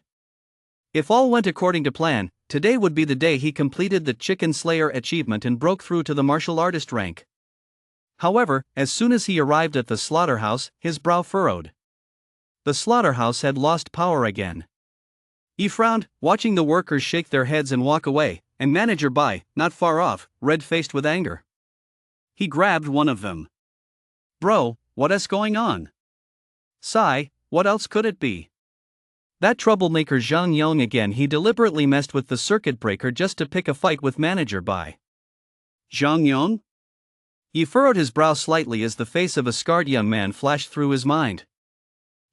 If all went according to plan, today would be the day he completed the Chicken Slayer achievement and broke through to the martial artist rank. However, as soon as he arrived at the slaughterhouse, his brow furrowed. The slaughterhouse had lost power again. He frowned, watching the workers shake their heads and walk away, and Manager Bai, not far off, red-faced with anger. He grabbed one of them. "Bro, what's going on?" "Sigh, what else could it be? That troublemaker Zhang Yong again. He deliberately messed with the circuit breaker just to pick a fight with Manager Bai." "Zhang Yong?" He furrowed his brow slightly as the face of a scarred young man flashed through his mind.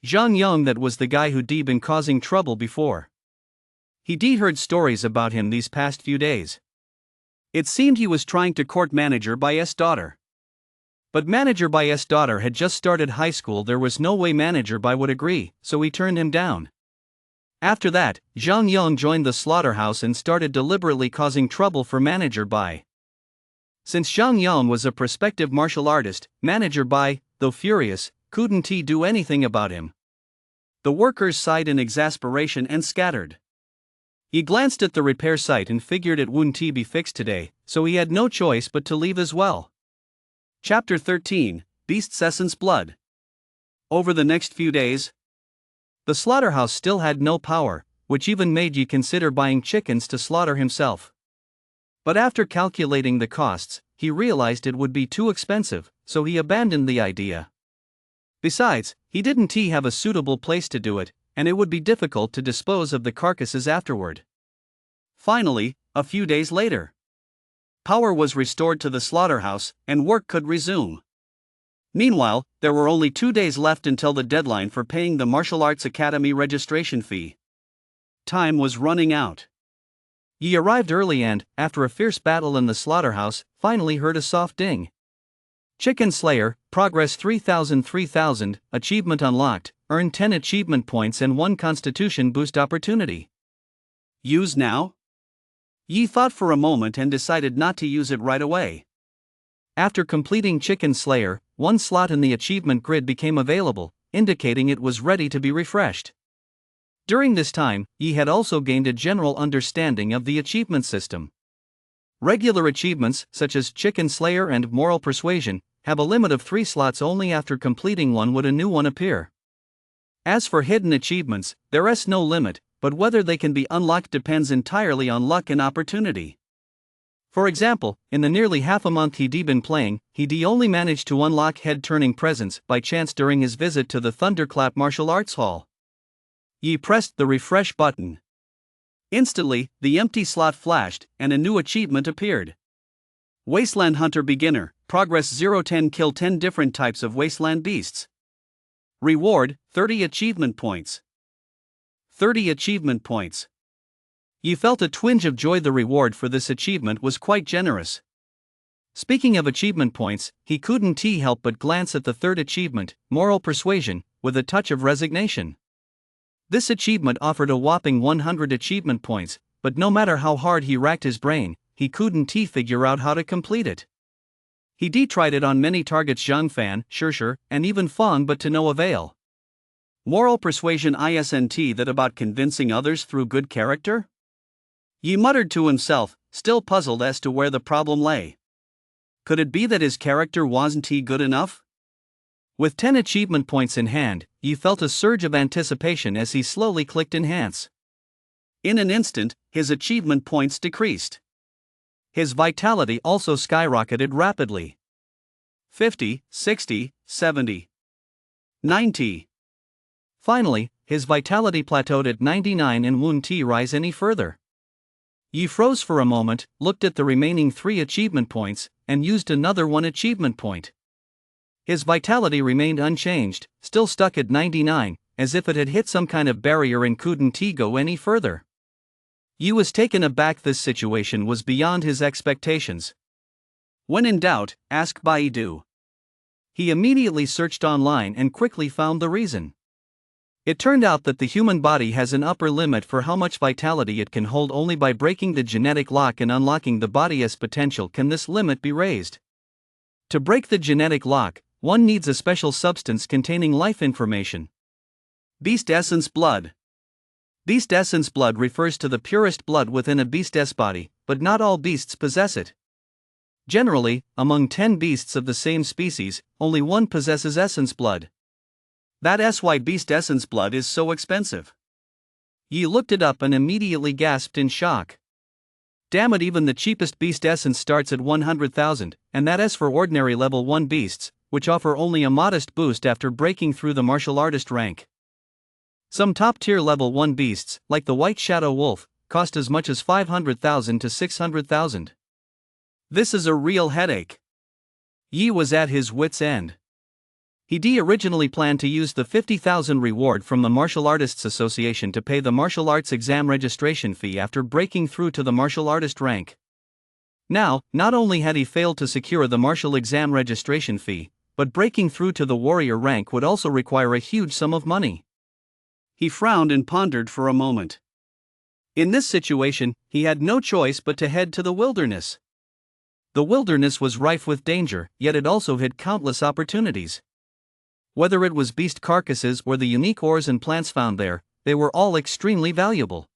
Zhang Yong, that was the guy who'd been causing trouble before. He'd heard stories about him these past few days. It seemed he was trying to court Manager Bai's daughter. But Manager Bai's daughter had just started high school. There was no way Manager Bai would agree, so he turned him down. After that, Zhang Yong joined the slaughterhouse and started deliberately causing trouble for Manager Bai. Since Zhang Yong was a prospective martial artist, Manager Bai, though furious, couldn't do anything about him. The workers sighed in exasperation and scattered. He glanced at the repair site and figured it wouldn't be fixed today, so he had no choice but to leave as well. Chapter 13, Beast's Essence Blood. Over the next few days, the slaughterhouse still had no power, which even made Yi consider buying chickens to slaughter himself. But after calculating the costs, he realized it would be too expensive, so he abandoned the idea. Besides, he didn't have a suitable place to do it, and it would be difficult to dispose of the carcasses afterward. Finally, a few days later, power was restored to the slaughterhouse, and work could resume. Meanwhile, there were only 2 days left until the deadline for paying the Martial Arts Academy registration fee. Time was running out. Yi arrived early and, after a fierce battle in the slaughterhouse, finally heard a soft ding. Chicken Slayer, progress 3000, achievement unlocked, earn 10 achievement points and 1 constitution boost opportunity. Use now? Yi thought for a moment and decided not to use it right away. After completing Chicken Slayer, 1 slot in the achievement grid became available, indicating it was ready to be refreshed. During this time, Yi had also gained a general understanding of the achievement system. Regular achievements, such as Chicken Slayer and Moral Persuasion, have a limit of 3 slots. Only after completing one would a new one appear. As for hidden achievements, there's no limit, but whether they can be unlocked depends entirely on luck and opportunity. For example, in the nearly half a month he'd been playing, he'd only managed to unlock head-turning presents by chance during his visit to the Thunderclap Martial Arts Hall. Yi pressed the refresh button. Instantly, the empty slot flashed, and a new achievement appeared. Wasteland Hunter Beginner, progress 0-10, kill 10 different types of wasteland beasts. Reward, 30 achievement points. 30 achievement points. Yi felt a twinge of joy. The reward for this achievement was quite generous. Speaking of achievement points, he couldn't help but glance at the third achievement, Moral Persuasion, with a touch of resignation. This achievement offered a whopping 100 achievement points, but no matter how hard he racked his brain, he couldn't figure out how to complete it. He tried it on many targets: Zhang Fan, Shirshir, and even Feng, but to no avail. Moral Persuasion isn't that about convincing others through good character? Yi muttered to himself, still puzzled as to where the problem lay. Could it be that his character wasn't good enough? With 10 achievement points in hand, Yi felt a surge of anticipation as he slowly clicked Enhance. In an instant, his achievement points decreased. His vitality also skyrocketed rapidly. 50, 60, 70, 90. Finally, his vitality plateaued at 99 and wouldn't rise any further. Yi froze for a moment, looked at the remaining 3 achievement points, and used another 1 achievement point. His vitality remained unchanged, still stuck at 99, as if it had hit some kind of barrier and couldn't go any further. Yi was taken aback. This situation was beyond his expectations. When in doubt, ask Baidu. He immediately searched online and quickly found the reason. It turned out that the human body has an upper limit for how much vitality it can hold. Only by breaking the genetic lock and unlocking the body's potential can this limit be raised. To break the genetic lock, one needs a special substance containing life information. Beast essence blood. Beast essence blood refers to the purest blood within a beast's body, but not all beasts possess it. Generally, among 10 beasts of the same species, only one possesses essence blood. That's why beast essence blood is so expensive. Yi looked it up and immediately gasped in shock. Damn it, even the cheapest beast essence starts at 100,000, and that is for ordinary level 1 beasts, which offer only a modest boost after breaking through the martial artist rank. Some top-tier level 1 beasts, like the white shadow wolf, cost as much as 500,000 to 600,000. This is a real headache. Yi was at his wit's end. He originally planned to use the 50,000 reward from the Martial Artists Association to pay the martial arts exam registration fee after breaking through to the martial artist rank. Now, not only had he failed to secure the martial exam registration fee, but breaking through to the warrior rank would also require a huge sum of money. He frowned and pondered for a moment. In this situation, he had no choice but to head to the wilderness. The wilderness was rife with danger, yet it also hid countless opportunities. Whether it was beast carcasses or the unique ores and plants found there, they were all extremely valuable.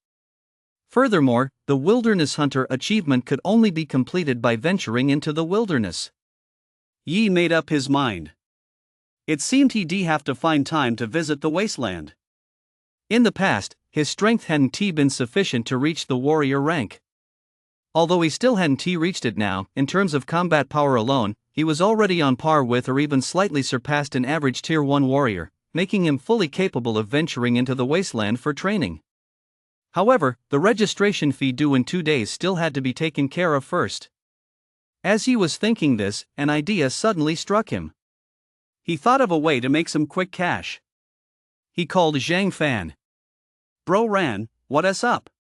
Furthermore, the Wilderness Hunter achievement could only be completed by venturing into the wilderness. Yi made up his mind. It seemed he'd have to find time to visit the wasteland. In the past, his strength hadn't been sufficient to reach the warrior rank. Although he still hadn't reached it now, in terms of combat power alone, he was already on par with or even slightly surpassed an average Tier 1 warrior, making him fully capable of venturing into the wasteland for training. However, the registration fee due in 2 days still had to be taken care of first. As he was thinking this, an idea suddenly struck him. He thought of a way to make some quick cash. He called Zhang Fan. "Bro Ran, what's up?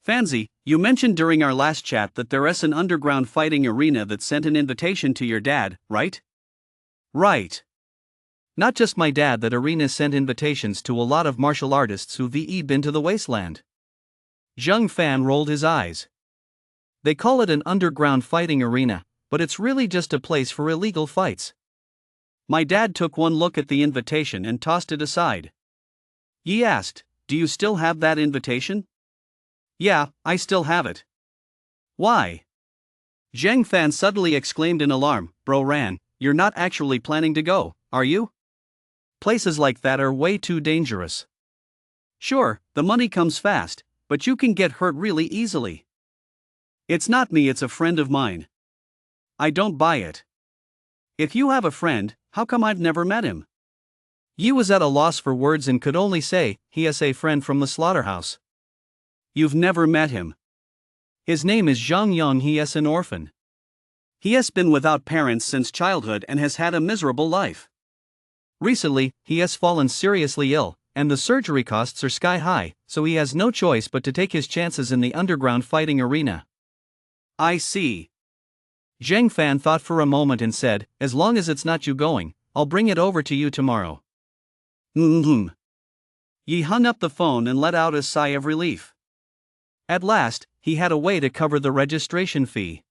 Fanzi, you mentioned during our last chat that there's an underground fighting arena that sent an invitation to your dad, right?" "Right. Not just my dad, that arena sent invitations to a lot of martial artists who've been to the wasteland." Zhang Fan rolled his eyes. "They call it an underground fighting arena, but it's really just a place for illegal fights. My dad took one look at the invitation and tossed it aside." Yi asked, "Do you still have that invitation?" "Yeah, I still have it." "Why?" Zhang Fan suddenly exclaimed in alarm. "Bro Ran, you're not actually planning to go, are you? Places like that are way too dangerous. Sure, the money comes fast, but you can get hurt really easily." "It's not me, it's a friend of mine. I don't buy it." "If you have a friend, how come I've never met him?" Yi was at a loss for words and could only say, "He has a friend from the slaughterhouse." "You've never met him?" "His name is Zhang Yang. He is an orphan. He has been without parents since childhood and has had a miserable life. Recently, he has fallen seriously ill, and the surgery costs are sky high, so he has no choice but to take his chances in the underground fighting arena." "I see." Zhang Fan thought for a moment and said, "As long as it's not you going, I'll bring it over to you tomorrow." Yi hung up the phone and let out a sigh of relief. At last, he had a way to cover the registration fee.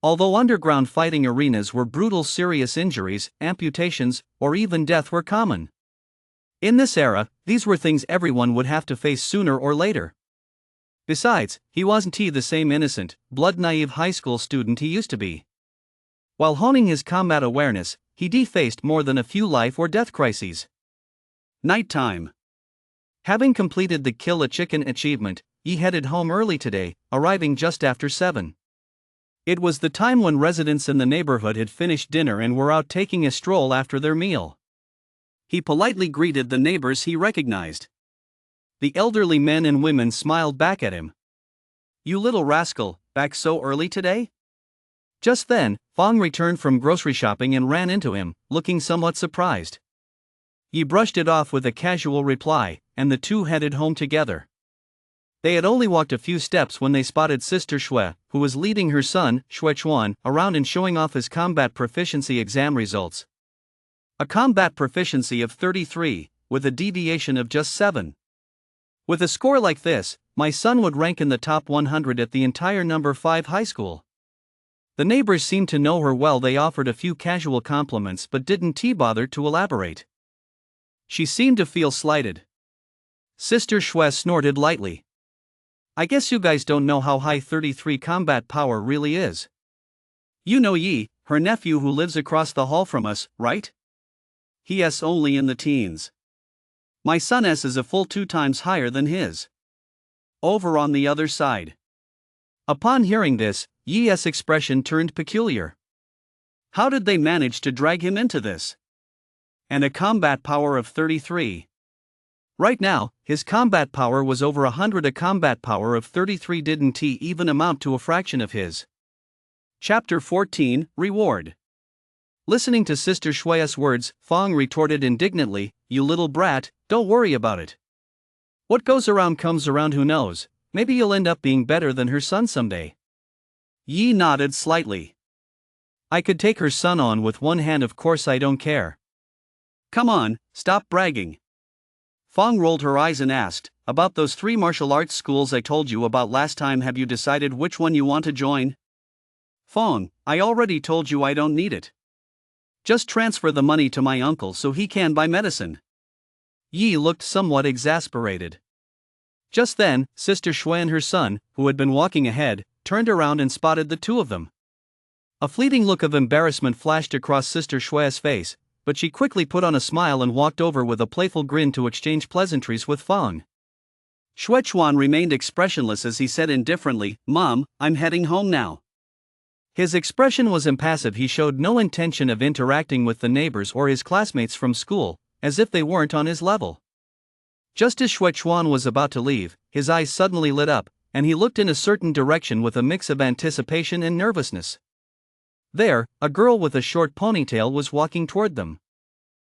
Although underground fighting arenas were brutal, serious injuries, amputations, or even death were common. In this era, these were things everyone would have to face sooner or later. Besides, he wasn't the same innocent, blood-naive high school student he used to be. While honing his combat awareness, he faced more than a few life or death crises. Nighttime. Having completed the Kill a Chicken achievement, he headed home early today, arriving just after 7. It was the time when residents in the neighborhood had finished dinner and were out taking a stroll after their meal. He politely greeted the neighbors he recognized. The elderly men and women smiled back at him. "You little rascal, back so early today?" Just then, Fong returned from grocery shopping and ran into him, looking somewhat surprised. Yi brushed it off with a casual reply, and the two headed home together. They had only walked a few steps when they spotted Sister Shui, who was leading her son, Shui Chuan, around and showing off his combat proficiency exam results. A combat proficiency of 33, with a deviation of just 7. With a score like this, my son would rank in the top 100 at the entire number 5 high school. The neighbors seemed to know her well. They offered a few casual compliments but didn't bother to elaborate. She seemed to feel slighted. Sister Shui snorted lightly. I guess you guys don't know how high 33 combat power really is. You know Yi, her nephew who lives across the hall from us, right? He's only in the teens. My son's is a full 2 times higher than his. Over on the other side. Upon hearing this, Yi's expression turned peculiar. How did they manage to drag him into this? And a combat power of 33. Right now, his combat power was over 100. A combat power of 33 didn't even amount to a fraction of his. Chapter 14, Reward. Listening to Sister Shui's words, Fong retorted indignantly, "You little brat, don't worry about it. What goes around comes around. Who knows, maybe you'll end up being better than her son someday." Yi nodded slightly. I could take her son on with one hand. Of course I don't care. Come on, stop bragging. Fong rolled her eyes and asked, about those 3 martial arts schools I told you about last time, have you decided which one you want to join? Fong, I already told you I don't need it. Just transfer the money to my uncle so he can buy medicine. Yi looked somewhat exasperated. Just then, Sister Shui and her son, who had been walking ahead, turned around and spotted the two of them. A fleeting look of embarrassment flashed across Sister Shui's face, but she quickly put on a smile and walked over with a playful grin to exchange pleasantries with Fong. Shuichuan remained expressionless as he said indifferently, "Mom, I'm heading home now." His expression was impassive. He showed no intention of interacting with the neighbors or his classmates from school, as if they weren't on his level. Just as Shuichuan was about to leave, his eyes suddenly lit up, and he looked in a certain direction with a mix of anticipation and nervousness. There, a girl with a short ponytail was walking toward them.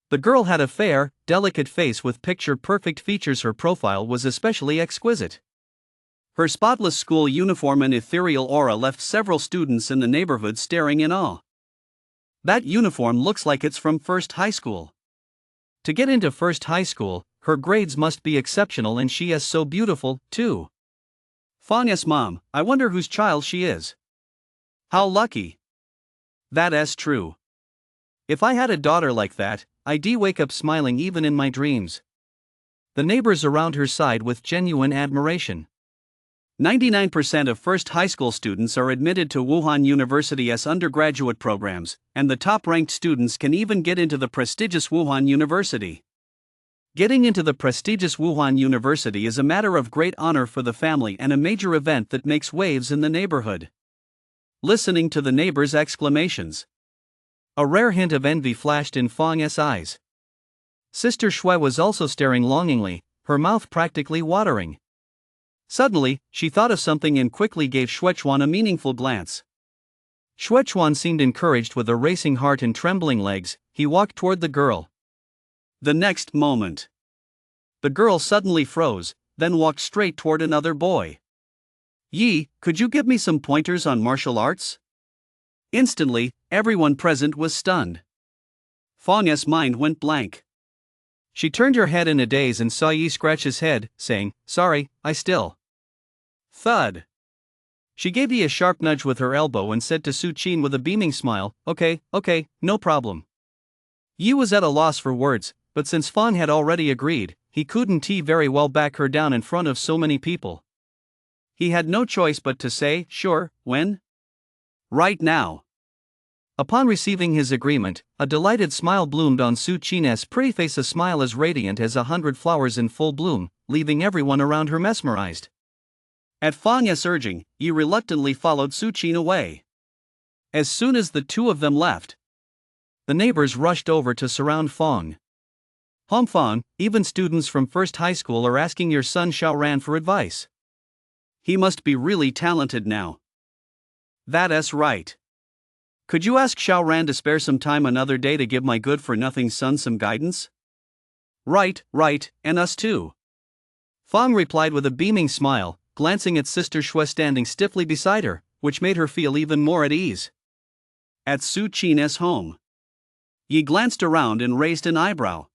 The girl had a fair, delicate face with picture-perfect features. Her profile was especially exquisite. Her spotless school uniform and ethereal aura left several students in the neighborhood staring in awe. That uniform looks like it's from First High School. To get into First High School, her grades must be exceptional, and she is so beautiful, too. Fong's mom, I wonder whose child she is. How lucky. That's true. If I had a daughter like that, I'd wake up smiling even in my dreams. The neighbors around her sighed with genuine admiration. 99% of First High School students are admitted to Wuhan University's undergraduate programs, and the top-ranked students can even get into the prestigious Wuhan University. Getting into the prestigious Wuhan University is a matter of great honor for the family and a major event that makes waves in the neighborhood. Listening to the neighbors' exclamations, a rare hint of envy flashed in Fong's eyes. Sister Shui was also staring longingly, her mouth practically watering. Suddenly, she thought of something and quickly gave Shuichuan a meaningful glance. Shuichuan seemed encouraged. With a racing heart and trembling legs, he walked toward the girl. The next moment, the girl suddenly froze, then walked straight toward another boy. Yi, could you give me some pointers on martial arts? Instantly, everyone present was stunned. Fong's mind went blank. She turned her head in a daze and saw Yi scratch his head, saying, "Sorry, I still." Thud. She gave Yi a sharp nudge with her elbow and said to Su Qin with a beaming smile, Okay, no problem." Yi was at a loss for words, but since Fong had already agreed, he couldn't very well back her down in front of so many people. He had no choice but to say, "Sure, when?" "Right now." Upon receiving his agreement, a delighted smile bloomed on Su Qin's pretty face, a smile as radiant as 100 flowers in full bloom, leaving everyone around her mesmerized. At Fong's urging, Yi reluctantly followed Su Qin away. As soon as the two of them left, the neighbors rushed over to surround Fong. Fong, even students from First High School are asking your son Xiaoran for advice. He must be really talented now. That's right. Could you ask Xiaoran to spare some time another day to give my good-for-nothing son some guidance? Right, and us too. Fong replied with a beaming smile, glancing at Sister Shui standing stiffly beside her, which made her feel even more at ease. At Su Qin's home. Yi glanced around and raised an eyebrow.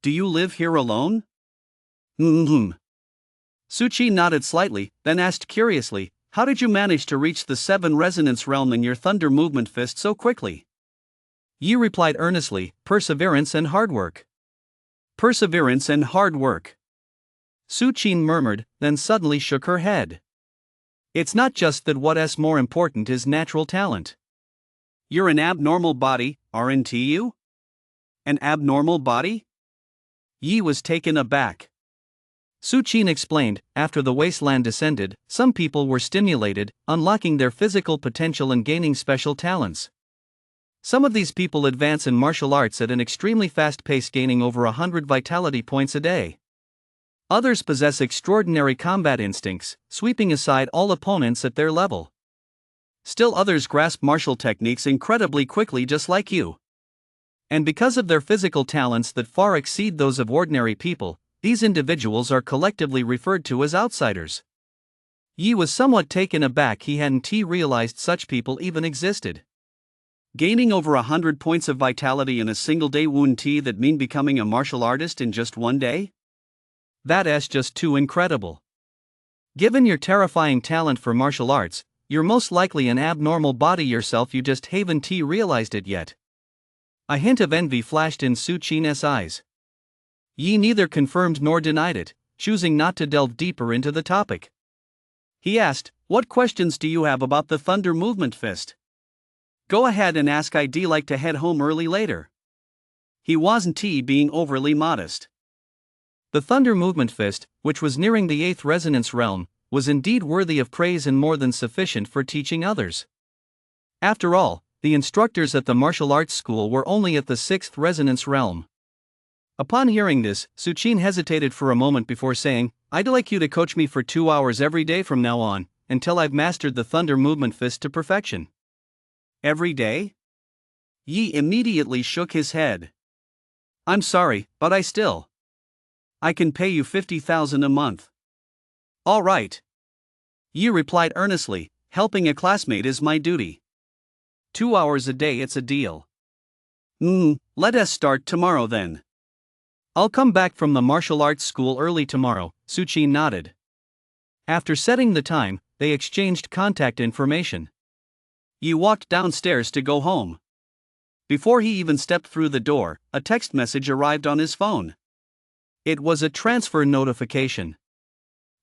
Do you live here alone? Mm-hmm. Suchi nodded slightly, then asked curiously, how did you manage to reach the 7 resonance realm in your thunder movement fist so quickly? Yi replied earnestly, perseverance and hard work. Perseverance and hard work. Suchi murmured, then suddenly shook her head. It's not just that, what's more important is natural talent. You're an abnormal body, aren't you? An abnormal body? Yi was taken aback. Suchin explained, after the wasteland descended, some people were stimulated, unlocking their physical potential and gaining special talents. Some of these people advance in martial arts at an extremely fast pace, gaining over 100 vitality points a day. Others possess extraordinary combat instincts, sweeping aside all opponents at their level. Still others grasp martial techniques incredibly quickly, just like you. And because of their physical talents that far exceed those of ordinary people, these individuals are collectively referred to as outsiders. Yi was somewhat taken aback. He hadn't realized such people even existed. Gaining over 100 points of vitality in a single day, wouldn't that mean becoming a martial artist in just one day? That's just too incredible. Given your terrifying talent for martial arts, you're most likely an abnormal body yourself. You just haven't realized it yet. A hint of envy flashed in Suchin's eyes. Yi neither confirmed nor denied it, choosing not to delve deeper into the topic. He asked, what questions do you have about the thunder movement fist? Go ahead and ask. I'd like to head home early later. He wasn't being overly modest. The thunder movement fist, which was nearing the 8th resonance realm, was indeed worthy of praise and more than sufficient for teaching others. After all, the instructors at the martial arts school were only at the 6th resonance realm. Upon hearing this, Suchin hesitated for a moment before saying, I'd like you to coach me for 2 hours every day from now on, until I've mastered the thunder movement fist to perfection. Every day? Yi immediately shook his head. I'm sorry, but I can pay you 50,000 a month. All right. Yi replied earnestly, helping a classmate is my duty. 2 hours a day, it's a deal. Let us start tomorrow then. I'll come back from the martial arts school early tomorrow, Suchi nodded. After setting the time, they exchanged contact information. Yi walked downstairs to go home. Before he even stepped through the door, a text message arrived on his phone. It was a transfer notification.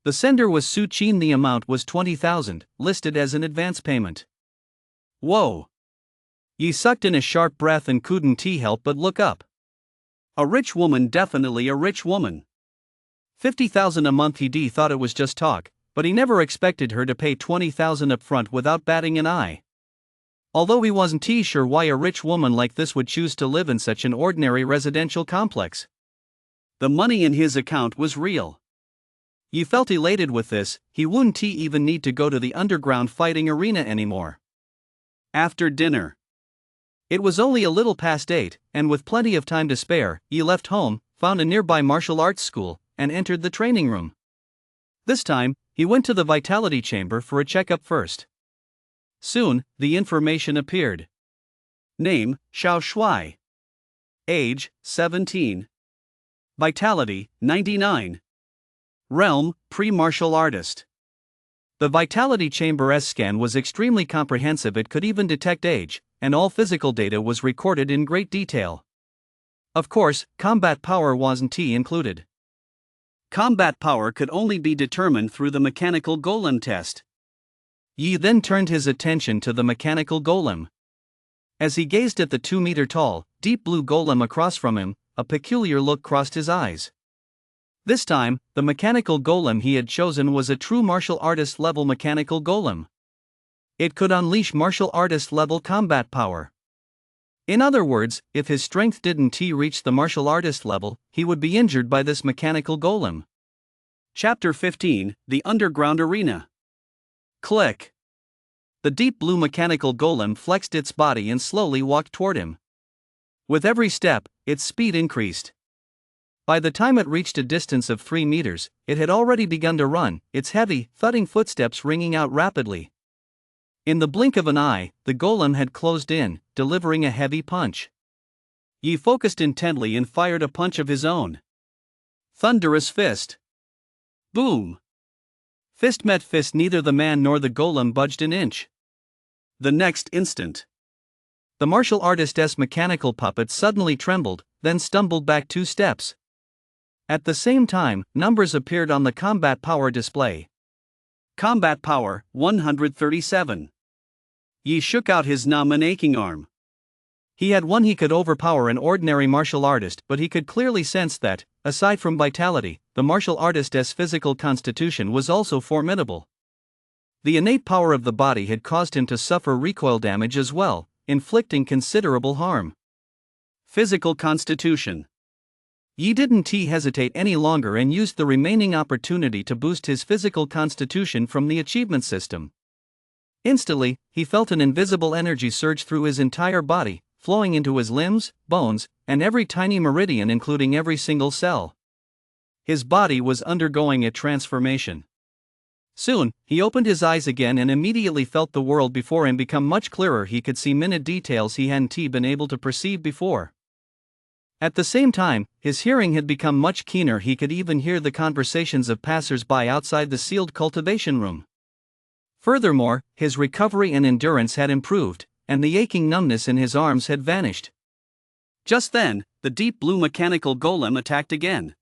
The sender was Suchin. The amount was 20,000, listed as an advance payment. Whoa! Yi sucked in a sharp breath and couldn't help but look up. A rich woman, definitely a rich woman. 50,000 a month. He thought it was just talk, but he never expected her to pay 20,000 up front without batting an eye. Although he wasn't sure why a rich woman like this would choose to live in such an ordinary residential complex. The money in his account was real. He felt elated with this. He wouldn't even need to go to the underground fighting arena anymore. After dinner. It was only a little past 8, and with plenty of time to spare, he left home, found a nearby martial arts school, and entered the training room. This time, he went to the vitality chamber for a checkup first. Soon, the information appeared. Name, Xiao Shuai. Age, 17. Vitality, 99. Realm, pre-martial artist. The vitality chamber's scan was extremely comprehensive. It could even detect age, and all physical data was recorded in great detail. Of course, combat power wasn't included. Combat power could only be determined through the mechanical golem test. Yi then turned his attention to the mechanical golem. As he gazed at the 2-meter-tall, deep blue golem across from him, a peculiar look crossed his eyes. This time, the mechanical golem he had chosen was a true martial artist level mechanical golem. It could unleash martial artist level combat power. In other words, if his strength didn't reach the martial artist level, he would be injured by this mechanical golem. Chapter 15, The Underground Arena. Click. The deep blue mechanical golem flexed its body and slowly walked toward him. With every step, its speed increased. By the time it reached a distance of 3 meters, it had already begun to run, its heavy, thudding footsteps ringing out rapidly. In the blink of an eye, the golem had closed in, delivering a heavy punch. Yi focused intently and fired a punch of his own. Thunderous fist. Boom. Fist met fist, neither the man nor the golem budged an inch. The next instant, the martial artist's mechanical puppet suddenly trembled, then stumbled back 2 steps. At the same time, numbers appeared on the combat power display. Combat power, 137. Yi shook out his numb and aching arm. He had won. He could overpower an ordinary martial artist, but he could clearly sense that, aside from vitality, the martial artist's physical constitution was also formidable. The innate power of the body had caused him to suffer recoil damage as well, inflicting considerable harm. Physical constitution. Yi didn't hesitate any longer and used the remaining opportunity to boost his physical constitution from the achievement system. Instantly, he felt an invisible energy surge through his entire body, flowing into his limbs, bones, and every tiny meridian, including every single cell. His body was undergoing a transformation. Soon, he opened his eyes again and immediately felt the world before him become much clearer. He could see minute details he hadn't been able to perceive before. At the same time, his hearing had become much keener. He could even hear the conversations of passers-by outside the sealed cultivation room. Furthermore, his recovery and endurance had improved, and the aching numbness in his arms had vanished. Just then, the deep blue mechanical golem attacked again.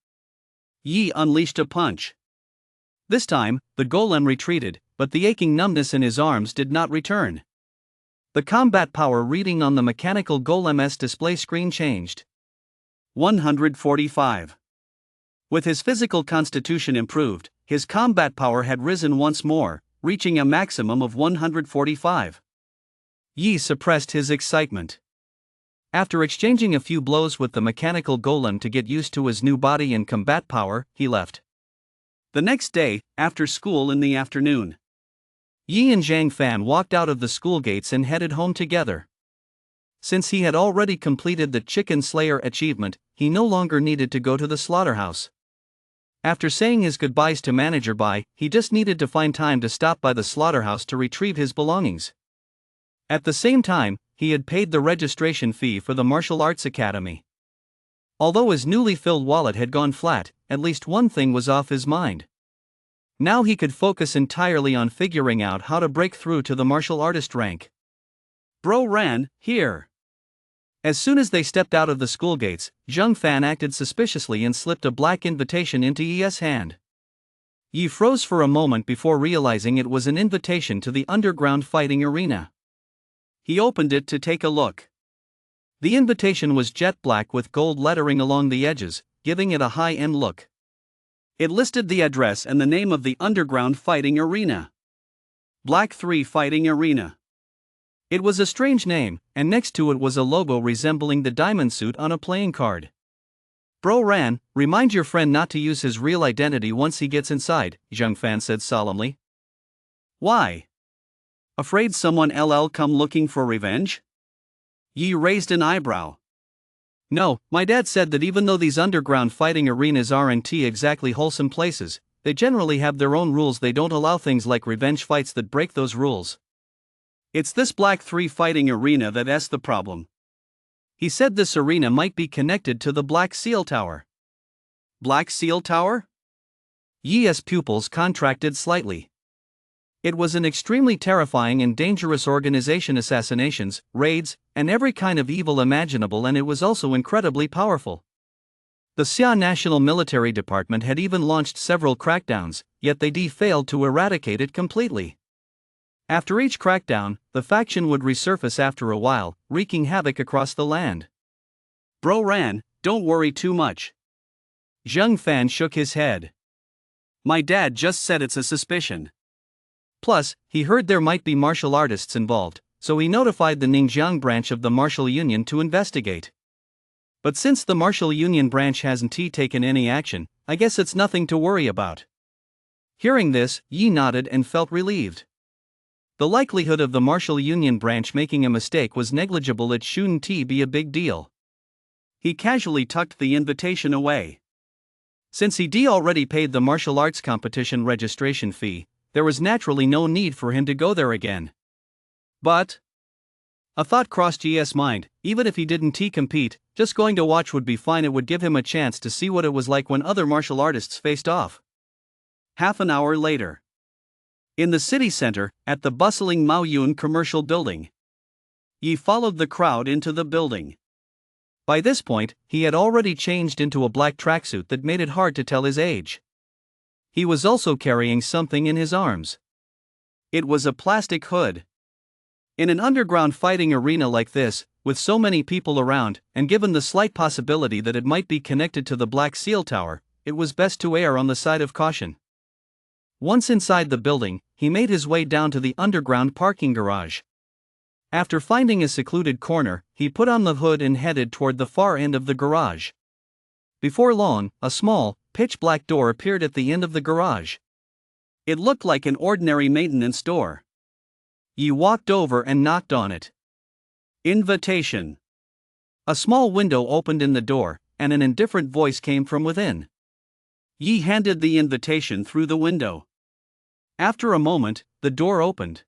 Yi unleashed a punch. This time, the golem retreated, but the aching numbness in his arms did not return. The combat power reading on the mechanical golem's display screen changed. 145. With his physical constitution improved, his combat power had risen once more, reaching a maximum of 145. Yi suppressed his excitement. After exchanging a few blows with the mechanical golem to get used to his new body and combat power, he left. The next day, after school in the afternoon, Yi and Zhang Fan walked out of the school gates and headed home together. Since he had already completed the Chicken Slayer achievement, he no longer needed to go to the slaughterhouse. After saying his goodbyes to Manager Bai, he just needed to find time to stop by the slaughterhouse to retrieve his belongings. At the same time, he had paid the registration fee for the martial arts academy. Although his newly filled wallet had gone flat, at least one thing was off his mind. Now he could focus entirely on figuring out how to break through to the martial artist rank. Bro Ran, here. As soon as they stepped out of the school gates, Zhang Fan acted suspiciously and slipped a black invitation into Yi's hand. Yi froze for a moment before realizing it was an invitation to the underground fighting arena. He opened it to take a look. The invitation was jet black with gold lettering along the edges, giving it a high-end look. It listed the address and the name of the underground fighting arena. Black 3 Fighting Arena. It was a strange name, and next to it was a logo resembling the diamond suit on a playing card. Bro Ran, remind your friend not to use his real identity once he gets inside, Zhang Fan said solemnly. Why? Afraid someone LL come looking for revenge? Yi raised an eyebrow. No, my dad said that even though these underground fighting arenas aren't exactly wholesome places, they generally have their own rules. They don't allow things like revenge fights that break those rules. It's this Black 3 fighting arena that's the problem. He said this arena might be connected to the Black Seal Tower. Black Seal Tower? Yi's pupils contracted slightly. It was an extremely terrifying and dangerous organization. Assassinations, raids, and every kind of evil imaginable, and it was also incredibly powerful. The Xia National Military Department had even launched several crackdowns, yet they failed to eradicate it completely. After each crackdown, the faction would resurface after a while, wreaking havoc across the land. Bro Ran, don't worry too much. Zhang Fan shook his head. My dad just said it's a suspicion. Plus, he heard there might be martial artists involved, so he notified the Ningxiang branch of the Martial Union to investigate. But since the Martial Union branch hasn't taken any action, I guess it's nothing to worry about. Hearing this, Yi nodded and felt relieved. The likelihood of the Martial Union branch making a mistake was negligible. It shouldn't be a big deal. He casually tucked the invitation away. Since he already paid the martial arts competition registration fee, there was naturally no need for him to go there again. But A thought crossed Yi's mind. Even if he didn't compete, just going to watch would be fine. It would give him a chance to see what it was like when other martial artists faced off. Half an hour later. In the city center, at the bustling Maoyun commercial building. Yi followed the crowd into the building. By this point, he had already changed into a black tracksuit that made it hard to tell his age. He was also carrying something in his arms. It was a plastic hood. In an underground fighting arena like this, with so many people around, and given the slight possibility that it might be connected to the Black Seal Tower, it was best to err on the side of caution. Once inside the building, he made his way down to the underground parking garage. After finding a secluded corner, he put on the hood and headed toward the far end of the garage. Before long, a small, pitch-black door appeared at the end of the garage. It looked like an ordinary maintenance door. Yi walked over and knocked on it. Invitation. A small window opened in the door, and an indifferent voice came from within. Yi handed the invitation through the window. After a moment, the door opened.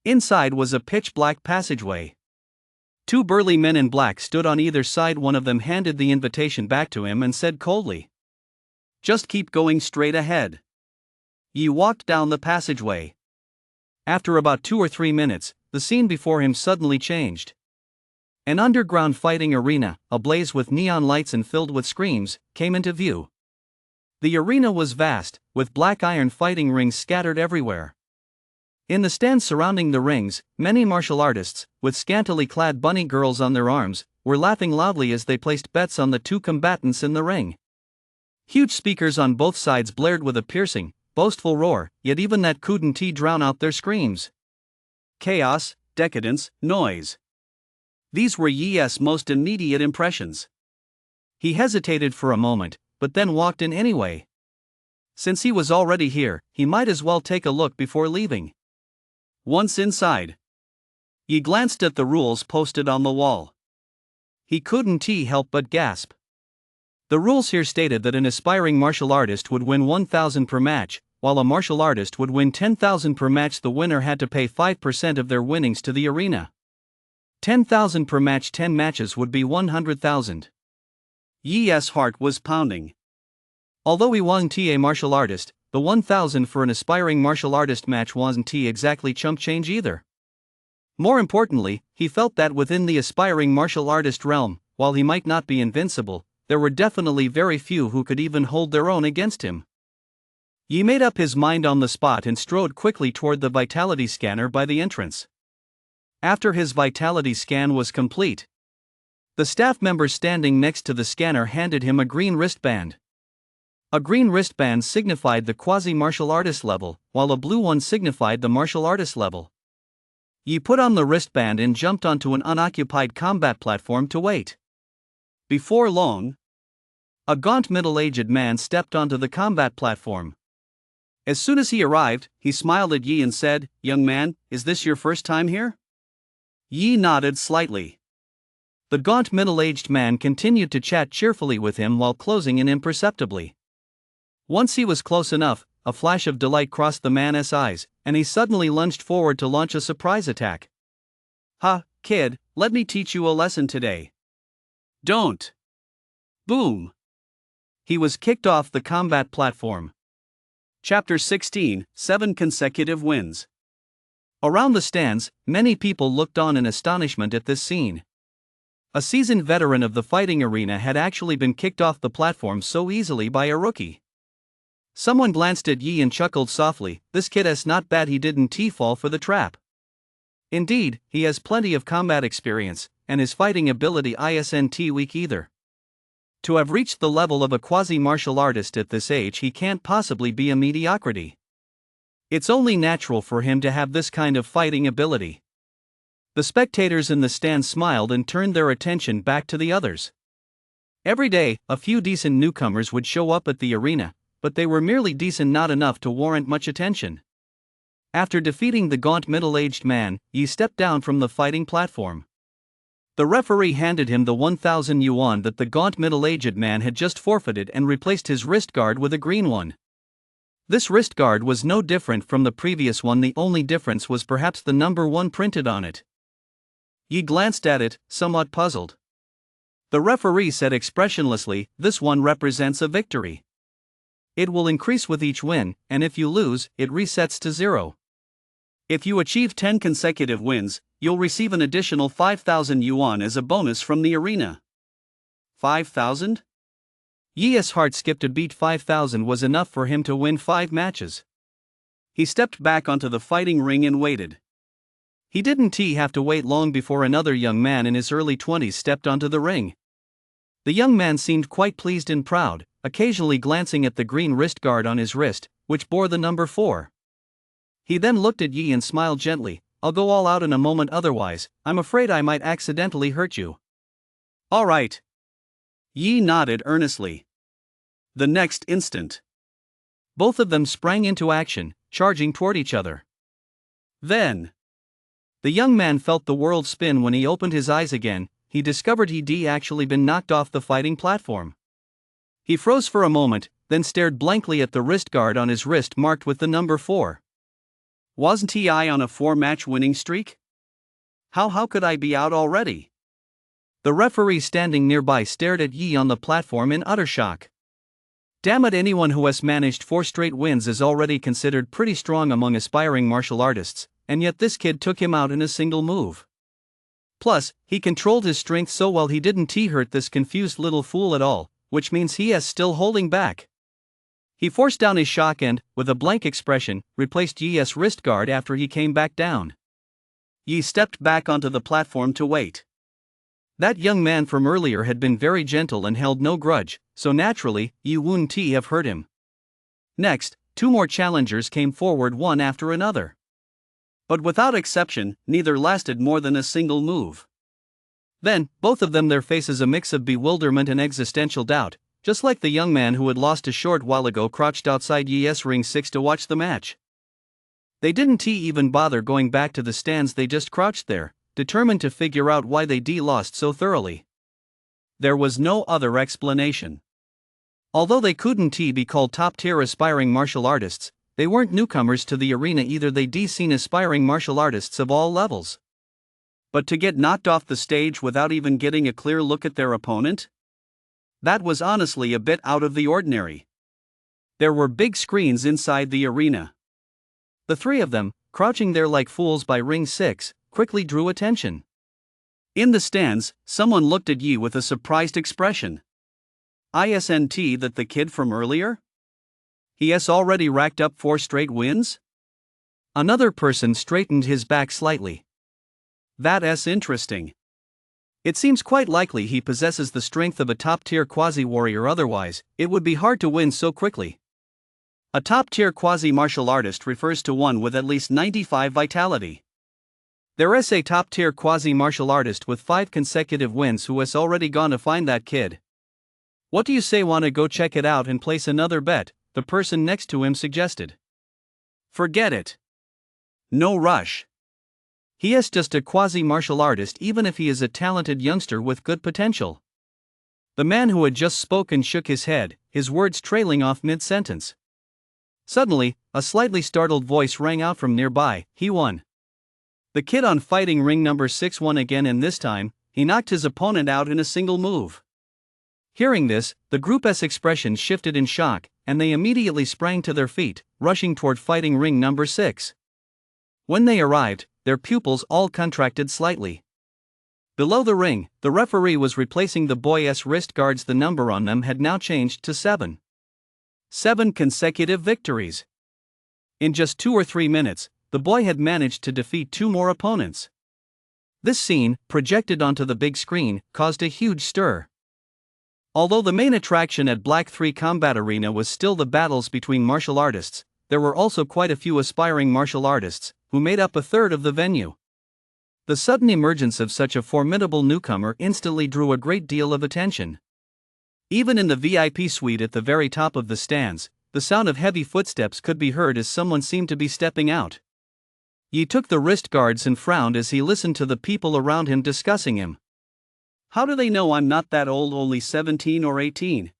Inside was a pitch-black passageway. Two burly men in black stood on either side. One of them handed the invitation back to him and said coldly, "Just keep going straight ahead." Yi walked down the passageway. After about 2 or 3 minutes, the scene before him suddenly changed. An underground fighting arena, ablaze with neon lights and filled with screams, came into view. The arena was vast, with black iron fighting rings scattered everywhere. In the stands surrounding the rings, many martial artists, with scantily clad bunny girls on their arms, were laughing loudly as they placed bets on the two combatants in the ring. Huge speakers on both sides blared with a piercing, boastful roar, yet even that couldn't drown out their screams. Chaos, decadence, noise. These were Yi's most immediate impressions. He hesitated for a moment, but then walked in anyway. Since he was already here, he might as well take a look before leaving. Once inside, Yi glanced at the rules posted on the wall. He couldn't help but gasp. The rules here stated that an aspiring martial artist would win 1,000 per match, while a martial artist would win 10,000 per match. The winner had to pay 5% of their winnings to the arena. 10,000 per match. 10 matches would be 100,000. Yi's heart was pounding. Although he wasn't a martial artist, the 1,000 for an aspiring martial artist match wasn't exactly chump change either. More importantly, he felt that within the aspiring martial artist realm, while he might not be invincible, there were definitely very few who could even hold their own against him. Yi made up his mind on the spot and strode quickly toward the vitality scanner by the entrance. After his vitality scan was complete, the staff member standing next to the scanner handed him a green wristband. A green wristband signified the quasi-martial artist level, while a blue one signified the martial artist level. Yi put on the wristband and jumped onto an unoccupied combat platform to wait. Before long, a gaunt middle-aged man stepped onto the combat platform. As soon as he arrived, he smiled at Yi and said, "Young man, is this your first time here?" Yi nodded slightly. The gaunt middle-aged man continued to chat cheerfully with him while closing in imperceptibly. Once he was close enough, a flash of delight crossed the man's eyes, and he suddenly lunged forward to launch a surprise attack. "Ha, kid, let me teach you a lesson today." "Don't." Boom. He was kicked off the combat platform. Chapter 16, 7 Consecutive Wins. Around the stands, many people looked on in astonishment at this scene. A seasoned veteran of the fighting arena had actually been kicked off the platform so easily by a rookie. Someone glanced at Yi and chuckled softly, "This kid is not bad, he didn't fall for the trap." Indeed, he has plenty of combat experience, and his fighting ability isn't weak either. To have reached the level of a quasi-martial artist at this age, he can't possibly be a mediocrity. It's only natural for him to have this kind of fighting ability. The spectators in the stand smiled and turned their attention back to the others. Every day, a few decent newcomers would show up at the arena, but they were merely decent, not enough to warrant much attention. After defeating the gaunt middle-aged man, Yi stepped down from the fighting platform. The referee handed him the 1,000 yuan that the gaunt middle-aged man had just forfeited and replaced his wrist guard with a green one. This wrist guard was no different from the previous one, the only difference was perhaps the number 1 printed on it. Yi glanced at it, somewhat puzzled. The referee said expressionlessly, "This one represents a victory. It will increase with each win, and if you lose, it resets to 0. If you achieve 10 consecutive wins, you'll receive an additional 5,000 yuan as a bonus from the arena." 5,000? Yi's heart skipped a beat. 5,000 was enough for him to win 5 matches. He stepped back onto the fighting ring and waited. He didn't have to wait long before another young man in his early 20s stepped onto the ring. The young man seemed quite pleased and proud, occasionally glancing at the green wrist guard on his wrist, which bore the number 4. He then looked at Yi and smiled gently. "I'll go all out in a moment, otherwise, I'm afraid I might accidentally hurt you." "All right." Yi nodded earnestly. The next instant, both of them sprang into action, charging toward each other. Then, the young man felt the world spin. When he opened his eyes again, he discovered he'd actually been knocked off the fighting platform. He froze for a moment, then stared blankly at the wrist guard on his wrist marked with the number 4. Wasn't he on a 4-match winning streak? How could I be out already? The referee standing nearby stared at Yi on the platform in utter shock. Damn it, anyone who has managed 4 straight wins is already considered pretty strong among aspiring martial artists, and yet this kid took him out in a single move. Plus, he controlled his strength so well he didn't hurt this confused little fool at all, which means he is still holding back. He forced down his shock and, with a blank expression, replaced Yi's wrist guard after he came back down. Yi stepped back onto the platform to wait. That young man from earlier had been very gentle and held no grudge, so naturally, Yi wouldn't have hurt him. Next, 2 more challengers came forward one after another. But without exception, neither lasted more than a single move. Then, both of them, their faces a mix of bewilderment and existential doubt, just like the young man who had lost a short while ago crouched outside Yi's ring 6 to watch the match. They didn't even bother going back to the stands, they just crouched there, determined to figure out why they lost so thoroughly. There was no other explanation. Although they couldn't be called top-tier aspiring martial artists, they weren't newcomers to the arena either. They'd seen aspiring martial artists of all levels. But to get knocked off the stage without even getting a clear look at their opponent? That was honestly a bit out of the ordinary. There were big screens inside the arena. The 3 of them, crouching there like fools by ring 6, quickly drew attention. In the stands, someone looked at Yi with a surprised expression. Isn't that the kid from earlier? He has already racked up 4 straight wins? Another person straightened his back slightly. That's interesting. It seems quite likely he possesses the strength of a top-tier quasi-warrior, otherwise, it would be hard to win so quickly. A top-tier quasi-martial artist refers to one with at least 95 vitality. There is a top-tier quasi-martial artist with 5 consecutive wins who has already gone to find that kid. "What do you say, wanna go check it out and place another bet?" the person next to him suggested. "Forget it. No rush. He is just a quasi-martial artist, even if he is a talented youngster with good potential." The man who had just spoken shook his head, his words trailing off mid-sentence. Suddenly, a slightly startled voice rang out from nearby. "He won. The kid on fighting ring number 6 won again, and this time, he knocked his opponent out in a single move." Hearing this, the group's expression shifted in shock, and they immediately sprang to their feet, rushing toward fighting ring number 6. When they arrived, their pupils all contracted slightly. Below the ring, the referee was replacing the boy's wrist guards. The number on them had now changed to 7. 7 consecutive victories. In just 2 or 3 minutes, the boy had managed to defeat 2 more opponents. This scene, projected onto the big screen, caused a huge stir. Although the main attraction at Black 3 Combat Arena was still the battles between martial artists, there were also quite a few aspiring martial artists, who made up a third of the venue. The sudden emergence of such a formidable newcomer instantly drew a great deal of attention. Even in the VIP suite at the very top of the stands, the sound of heavy footsteps could be heard as someone seemed to be stepping out. Yi took the wrist guards and frowned as he listened to the people around him discussing him. "How do they know I'm not that old, only 17 or 18?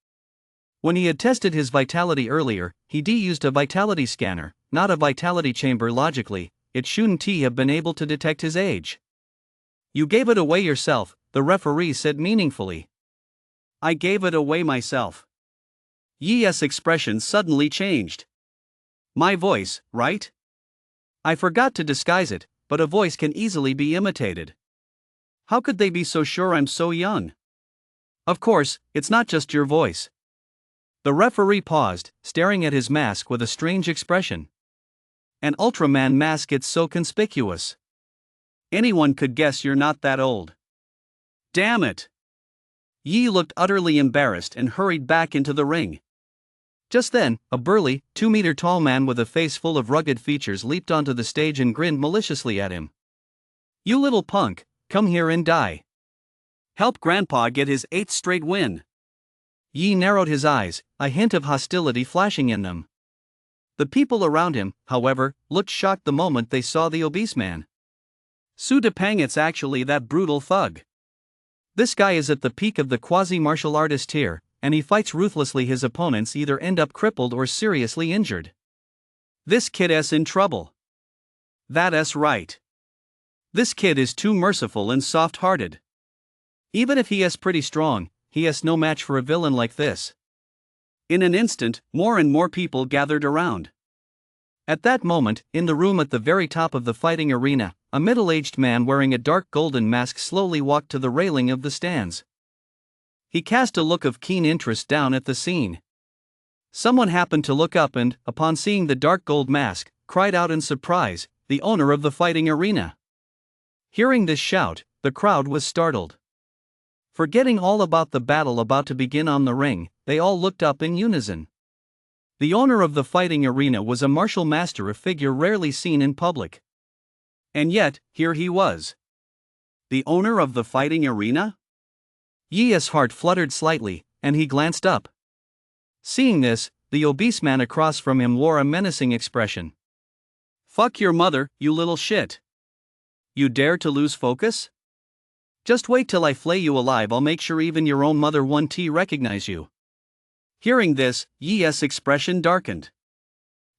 When he had tested his vitality earlier, he used a vitality scanner, not a vitality chamber. Logically, it shouldn't have been able to detect his age. You gave it away yourself, the referee said meaningfully. I gave it away myself. Yi's expression suddenly changed. My voice, right? I forgot to disguise it, but a voice can easily be imitated. How could they be so sure I'm so young? Of course, it's not just your voice. The referee paused, staring at his mask with a strange expression. An Ultraman mask, it's so conspicuous. Anyone could guess you're not that old. Damn it! Yi looked utterly embarrassed and hurried back into the ring. Just then, a burly, 2-meter-tall man with a face full of rugged features leaped onto the stage and grinned maliciously at him. You little punk, come here and die. Help Grandpa get his 8th straight win. Yi narrowed his eyes, a hint of hostility flashing in them. The people around him, however, looked shocked the moment they saw the obese man. Su Depang, it's actually that brutal thug. This guy is at the peak of the quasi-martial artist tier, and he fights ruthlessly. His opponents either end up crippled or seriously injured. This kid's in trouble. That's right. This kid is too merciful and soft-hearted. Even if he is pretty strong, he is no match for a villain like this. In an instant, more and more people gathered around. At that moment, in the room at the very top of the fighting arena, a middle-aged man wearing a dark golden mask slowly walked to the railing of the stands. He cast a look of keen interest down at the scene. Someone happened to look up and, upon seeing the dark gold mask, cried out in surprise, the owner of the fighting arena. Hearing this shout, the crowd was startled. Forgetting all about the battle about to begin on the ring, they all looked up in unison. The owner of the fighting arena was a martial master, a figure rarely seen in public. And yet, here he was. The owner of the fighting arena? Yi's heart fluttered slightly, and he glanced up. Seeing this, the obese man across from him wore a menacing expression. Fuck your mother, you little shit. You dare to lose focus? Just wait till I flay you alive. I'll make sure even your own mother won't recognize you. Hearing this, Yi's expression darkened.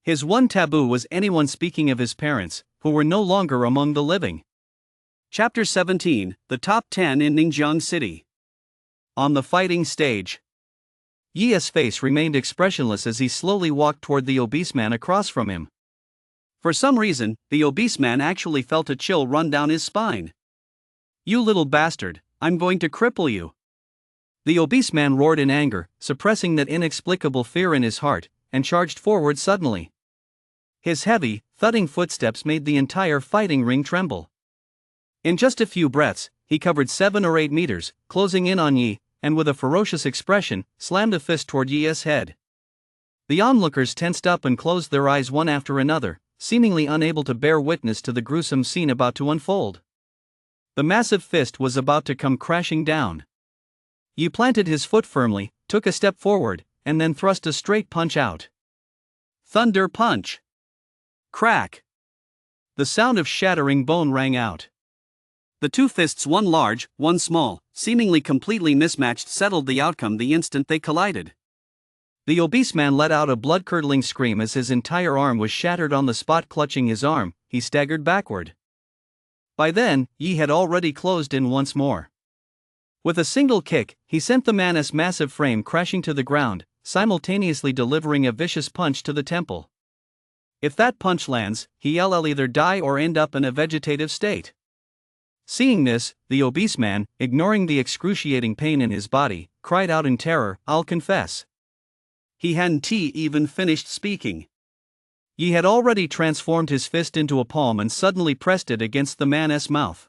His one taboo was anyone speaking of his parents, who were no longer among the living. Chapter 17, The Top 10 in Ningjiang City. On the fighting stage. Yi's face remained expressionless as he slowly walked toward the obese man across from him. For some reason, the obese man actually felt a chill run down his spine. You little bastard, I'm going to cripple you. The obese man roared in anger, suppressing that inexplicable fear in his heart, and charged forward suddenly. His heavy, thudding footsteps made the entire fighting ring tremble. In just a few breaths, he covered 7 or 8 meters, closing in on Yi, and with a ferocious expression, slammed a fist toward Yi's head. The onlookers tensed up and closed their eyes one after another, seemingly unable to bear witness to the gruesome scene about to unfold. The massive fist was about to come crashing down. Yi planted his foot firmly, took a step forward, and then thrust a straight punch out. Thunder punch! Crack! The sound of shattering bone rang out. The two fists, one large, one small, seemingly completely mismatched, settled the outcome the instant they collided. The obese man let out a blood-curdling scream as his entire arm was shattered on the spot. Clutching his arm, he staggered backward. By then, Yi had already closed in once more. With a single kick, he sent the man's massive frame crashing to the ground, simultaneously delivering a vicious punch to the temple. If that punch lands, he'll either die or end up in a vegetative state. Seeing this, the obese man, ignoring the excruciating pain in his body, cried out in terror, I'll confess. He hadn't even finished speaking. Yi had already transformed his fist into a palm and suddenly pressed it against the man's mouth.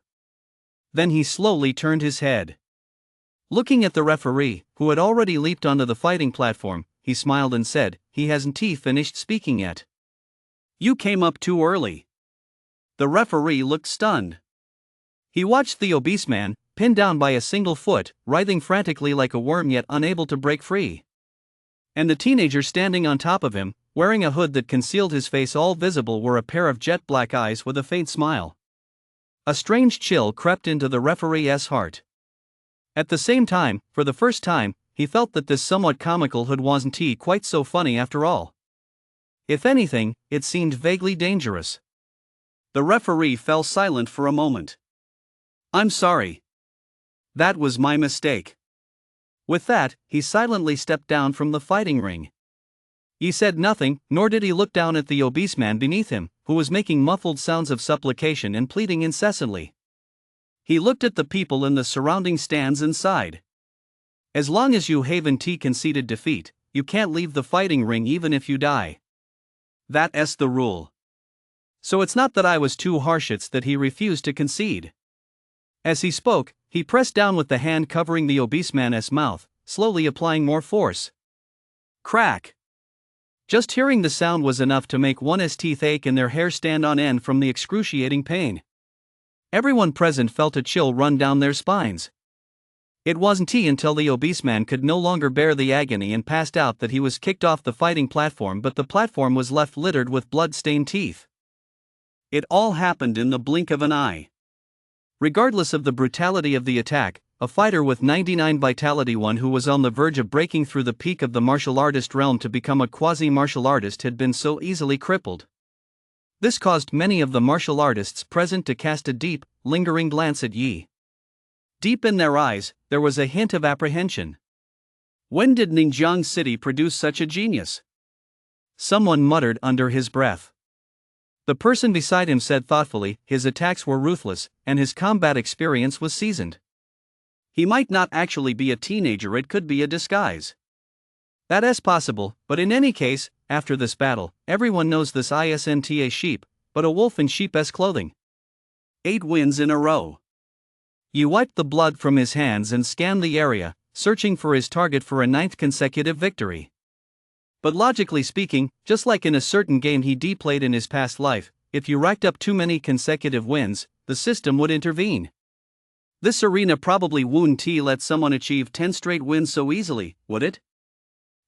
Then he slowly turned his head. Looking at the referee, who had already leaped onto the fighting platform, he smiled and said, he hasn't finished speaking yet. You came up too early. The referee looked stunned. He watched the obese man, pinned down by a single foot, writhing frantically like a worm yet unable to break free. And the teenager standing on top of him, wearing a hood that concealed his face, all visible were a pair of jet black eyes with a faint smile. A strange chill crept into the referee's heart. At the same time, for the first time, he felt that this somewhat comical hood wasn't quite so funny after all. If anything, it seemed vaguely dangerous. The referee fell silent for a moment. I'm sorry. That was my mistake. With that, he silently stepped down from the fighting ring. He said nothing, nor did he look down at the obese man beneath him, who was making muffled sounds of supplication and pleading incessantly. He looked at the people in the surrounding stands and sighed. As long as you haven't conceded defeat, you can't leave the fighting ring even if you die. That's the rule. So it's not that I was too harsh, it's that he refused to concede. As he spoke, he pressed down with the hand covering the obese man's mouth, slowly applying more force. Crack! Just hearing the sound was enough to make one's teeth ache and their hair stand on end from the excruciating pain. Everyone present felt a chill run down their spines. It wasn't until the obese man could no longer bear the agony and passed out that he was kicked off the fighting platform, but the platform was left littered with blood-stained teeth. It all happened in the blink of an eye. Regardless of the brutality of the attack, a fighter with 99 vitality, one who was on the verge of breaking through the peak of the martial artist realm to become a quasi-martial artist, had been so easily crippled. This caused many of the martial artists present to cast a deep, lingering glance at Yi. Deep in their eyes, there was a hint of apprehension. When did Ningjiang City produce such a genius? Someone muttered under his breath. The person beside him said thoughtfully, his attacks were ruthless, and his combat experience was seasoned. He might not actually be a teenager, it could be a disguise. That is possible, but in any case, after this battle, everyone knows this isn't a sheep, but a wolf in sheep's clothing. 8 wins in a row. He wiped the blood from his hands and scanned the area, searching for his target for a 9th consecutive victory. But logically speaking, just like in a certain game he played in his past life, if you racked up too many consecutive wins, the system would intervene. This arena probably wouldn't let someone achieve 10 straight wins so easily, would it?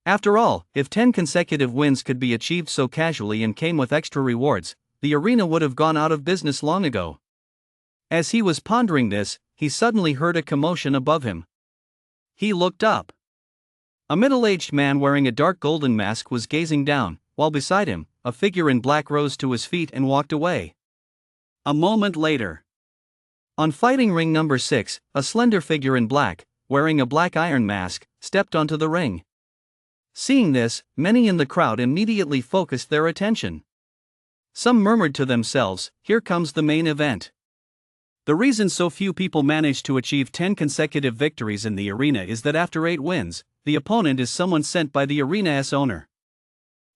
After all, if 10 consecutive wins could be achieved so casually and came with extra rewards, the arena would have gone out of business long ago. As he was pondering this, he suddenly heard a commotion above him. He looked up. A middle-aged man wearing a dark golden mask was gazing down, while beside him, a figure in black rose to his feet and walked away. A moment later, on fighting ring number 6, a slender figure in black, wearing a black iron mask, stepped onto the ring. Seeing this, many in the crowd immediately focused their attention. Some murmured to themselves, "Here comes the main event." The reason so few people manage to achieve 10 consecutive victories in the arena is that after 8 wins, the opponent is someone sent by the arena's owner.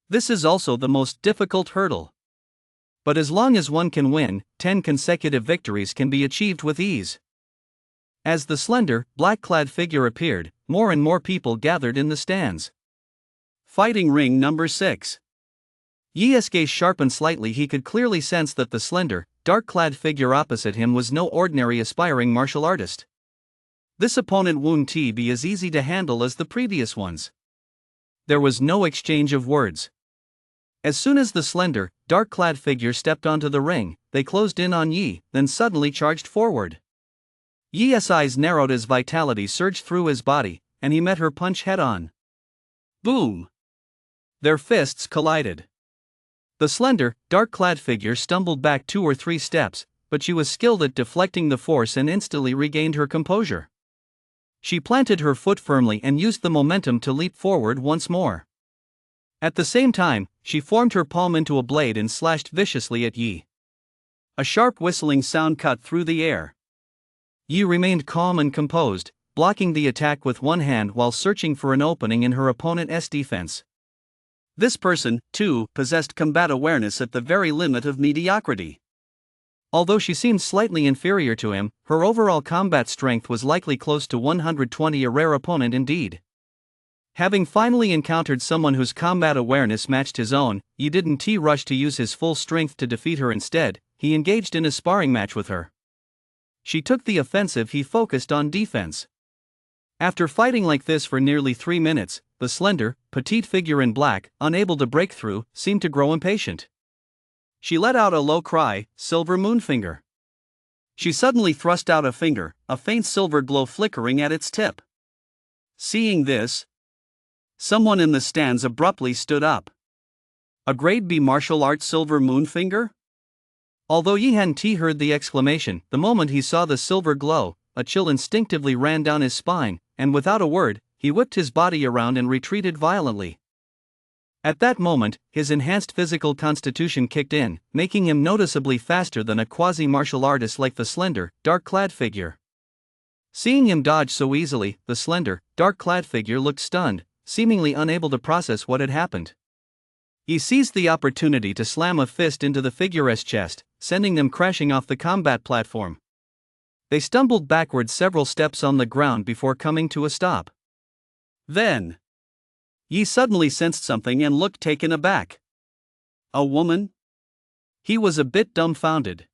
This is also the most difficult hurdle. But as long as one can win, 10 consecutive victories can be achieved with ease. As the slender, black-clad figure appeared, more and more people gathered in the stands. Fighting ring number 6. Yi's gaze sharpened slightly. He could clearly sense that the slender, dark-clad figure opposite him was no ordinary aspiring martial artist. This opponent wouldn't be as easy to handle as the previous ones. There was no exchange of words. As soon as the slender, dark-clad figure stepped onto the ring, they closed in on Yi, then suddenly charged forward. Yi's eyes narrowed as vitality surged through his body, and he met her punch head-on. Boom! Their fists collided. The slender, dark-clad figure stumbled back 2 or 3 steps, but she was skilled at deflecting the force and instantly regained her composure. She planted her foot firmly and used the momentum to leap forward once more. At the same time, she formed her palm into a blade and slashed viciously at Yi. A sharp whistling sound cut through the air. Yi remained calm and composed, blocking the attack with one hand while searching for an opening in her opponent's defense. This person, too, possessed combat awareness at the very limit of mediocrity. Although she seemed slightly inferior to him, her overall combat strength was likely close to 120, a rare opponent indeed. Having finally encountered someone whose combat awareness matched his own, Yi didn't rush to use his full strength to defeat her. Instead, he engaged in a sparring match with her. She took the offensive, he focused on defense. After fighting like this for nearly 3 minutes, the slender, petite figure in black, unable to break through, seemed to grow impatient. She let out a low cry, "Silver Moonfinger." She suddenly thrust out a finger, a faint silver glow flickering at its tip. Seeing this, someone in the stands abruptly stood up. A grade B martial art Silver Moonfinger? Although Yi Han-ti heard the exclamation, the moment he saw the silver glow, a chill instinctively ran down his spine, and without a word, he whipped his body around and retreated violently. At that moment, his enhanced physical constitution kicked in, making him noticeably faster than a quasi-martial artist like the slender, dark-clad figure. Seeing him dodge so easily, the slender, dark-clad figure looked stunned, seemingly unable to process what had happened. He seized the opportunity to slam a fist into the figure's chest, sending them crashing off the combat platform. They stumbled backwards several steps on the ground before coming to a stop. Then, Yi suddenly sensed something and looked taken aback. A woman? He was a bit dumbfounded.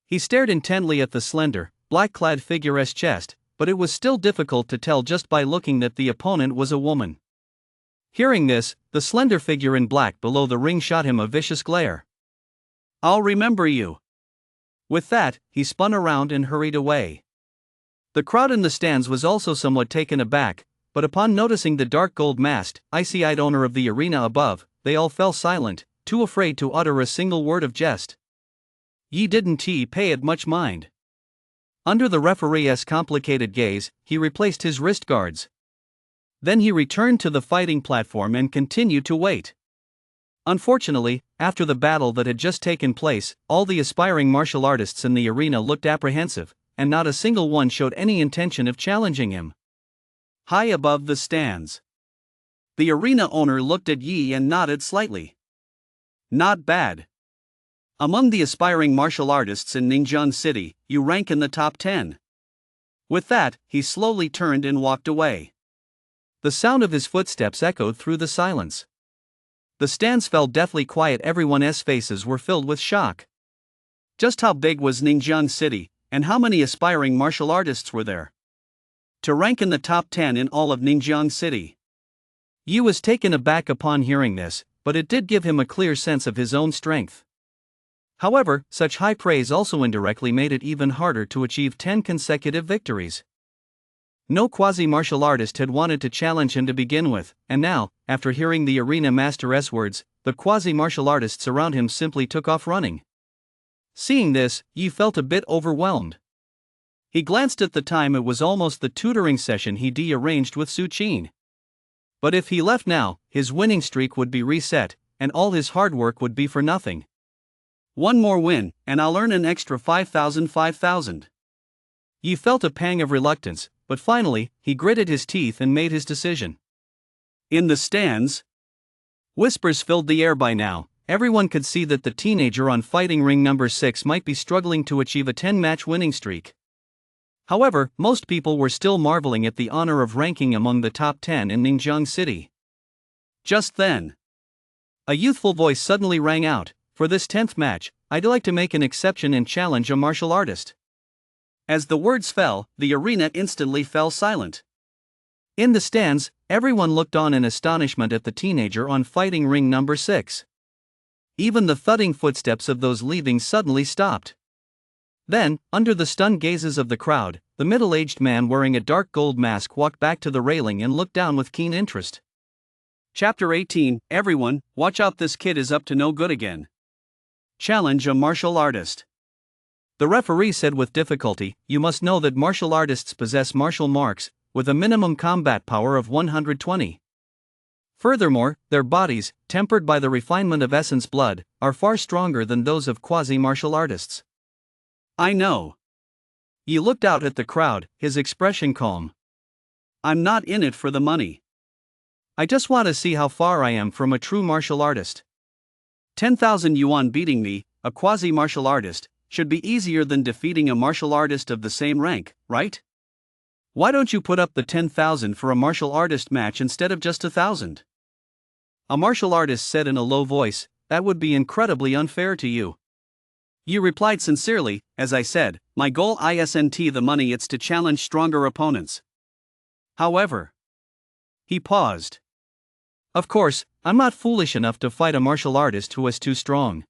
He stared intently at the slender, black-clad figure's chest, but it was still difficult to tell just by looking that the opponent was a woman. Hearing this, the slender figure in black below the ring shot him a vicious glare. "I'll remember you." With that, he spun around and hurried away. The crowd in the stands was also somewhat taken aback, but upon noticing the dark gold-masked, icy-eyed owner of the arena above, they all fell silent, too afraid to utter a single word of jest. Yi didn't pay it much mind. Under the referee's complicated gaze, he replaced his wrist guards. Then he returned to the fighting platform and continued to wait. Unfortunately, after the battle that had just taken place, all the aspiring martial artists in the arena looked apprehensive, and not a single one showed any intention of challenging him. High above the stands, the arena owner looked at Yi and nodded slightly. "Not bad. Among the aspiring martial artists in Ningjiang City, you rank in the top 10. With that, he slowly turned and walked away. The sound of his footsteps echoed through the silence. The stands fell deathly quiet. Everyone's faces were filled with shock. Just how big was Ningjiang City, and how many aspiring martial artists were there? To rank in the top 10 in all of Ningjiang City. Yi was taken aback upon hearing this, but it did give him a clear sense of his own strength. However, such high praise also indirectly made it even harder to achieve 10 consecutive victories. No quasi-martial artist had wanted to challenge him to begin with, and now, after hearing the arena master's words, the quasi-martial artists around him simply took off running. Seeing this, Yi felt a bit overwhelmed. He glanced at the time. It was almost the tutoring session he'd arranged with Su Qin. But if he left now, his winning streak would be reset, and all his hard work would be for nothing. One more win, and I'll earn an extra 5,000. Yi felt a pang of reluctance, but finally, he gritted his teeth and made his decision. In the stands, whispers filled the air. By now, everyone could see that the teenager on fighting ring number 6 might be struggling to achieve a 10-match winning streak. However, most people were still marveling at the honor of ranking among the top 10 in Ningjiang City. Just then, a youthful voice suddenly rang out, "For this 10th match, I'd like to make an exception and challenge a martial artist." As the words fell, the arena instantly fell silent. In the stands, everyone looked on in astonishment at the teenager on fighting ring number 6. Even the thudding footsteps of those leaving suddenly stopped. Then, under the stunned gazes of the crowd, the middle-aged man wearing a dark gold mask walked back to the railing and looked down with keen interest. Chapter 18, Everyone, watch out, this kid is up to no good again. Challenge a martial artist. The referee said with difficulty, "You must know that martial artists possess martial marks, with a minimum combat power of 120. Furthermore, their bodies, tempered by the refinement of essence blood, are far stronger than those of quasi-martial artists." "I know." He looked out at the crowd, his expression calm. "I'm not in it for the money. I just want to see how far I am from a true martial artist. 10,000 yuan beating me, a quasi-martial artist, should be easier than defeating a martial artist of the same rank, right? Why don't you put up the 10,000 for a martial artist match instead of just 1,000? A martial artist said in a low voice, "That would be incredibly unfair to you." You replied sincerely, "As I said, my goal isn't the money, it's to challenge stronger opponents." However, he paused. "Of course, I'm not foolish enough to fight a martial artist who is too strong.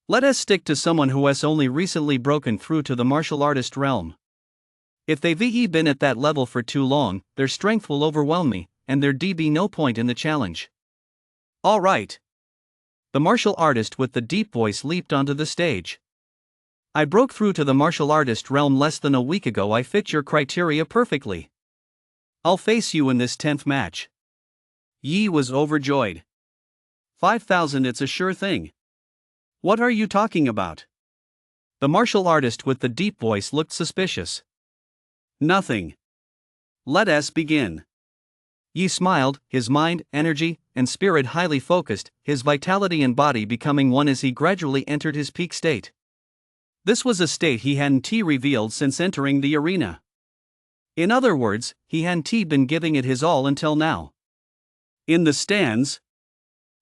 Let us stick to someone who has only recently broken through to the martial artist realm. If they've been at that level for too long, their strength will overwhelm me, and there'd be no point in the challenge." "All right." The martial artist with the deep voice leaped onto the stage. I broke through to the martial artist realm less than a week ago. I fit your criteria perfectly. I'll face you in this 10th match. Yi was overjoyed. 5,000, it's a sure thing. What are you talking about? The martial artist with the deep voice looked suspicious. Nothing. Let us begin. Yi smiled, his mind, energy, and spirit highly focused, his vitality and body becoming one as he gradually entered his peak state. This was a state he hadn't revealed since entering the arena. In other words, he hadn't been giving it his all until now. In the stands,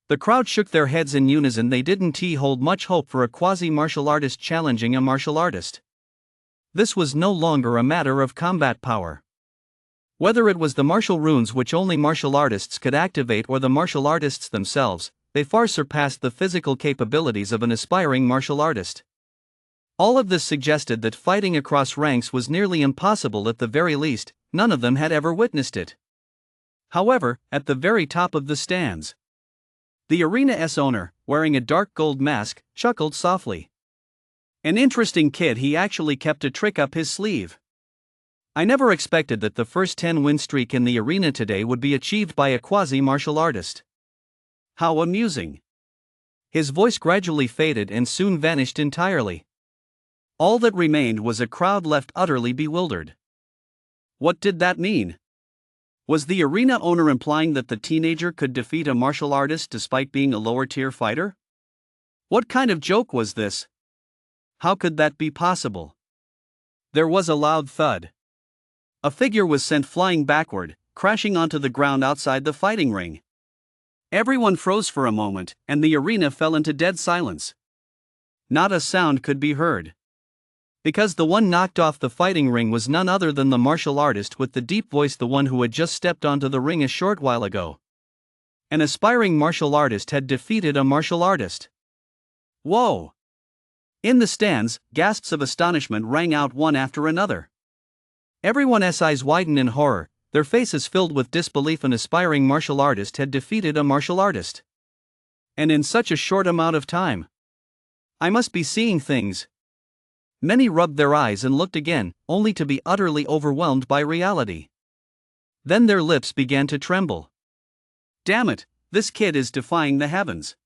the crowd shook their heads in unison. They didn't hold much hope for a quasi-martial artist challenging a martial artist. This was no longer a matter of combat power. Whether it was the martial runes which only martial artists could activate or the martial artists themselves, they far surpassed the physical capabilities of an aspiring martial artist. All of this suggested that fighting across ranks was nearly impossible. At the very least, none of them had ever witnessed it. However, at the very top of the stands, the arena's owner, wearing a dark gold mask, chuckled softly. An interesting kid. He actually kept a trick up his sleeve. I never expected that the first 10-win streak in the arena today would be achieved by a quasi-martial artist. How amusing. His voice gradually faded and soon vanished entirely. All that remained was a crowd left utterly bewildered. What did that mean? Was the arena owner implying that the teenager could defeat a martial artist despite being a lower-tier fighter? What kind of joke was this? How could that be possible? There was a loud thud. A figure was sent flying backward, crashing onto the ground outside the fighting ring. Everyone froze for a moment, and the arena fell into dead silence. Not a sound could be heard. Because the one knocked off the fighting ring was none other than the martial artist with the deep voice, the one who had just stepped onto the ring a short while ago. An aspiring martial artist had defeated a martial artist. Whoa! In the stands, gasps of astonishment rang out one after another. Everyone's eyes widened in horror, their faces filled with disbelief. An aspiring martial artist had defeated a martial artist. And in such a short amount of time. I must be seeing things. Many rubbed their eyes and looked again, only to be utterly overwhelmed by reality. Then their lips began to tremble. Damn it, this kid is defying the heavens.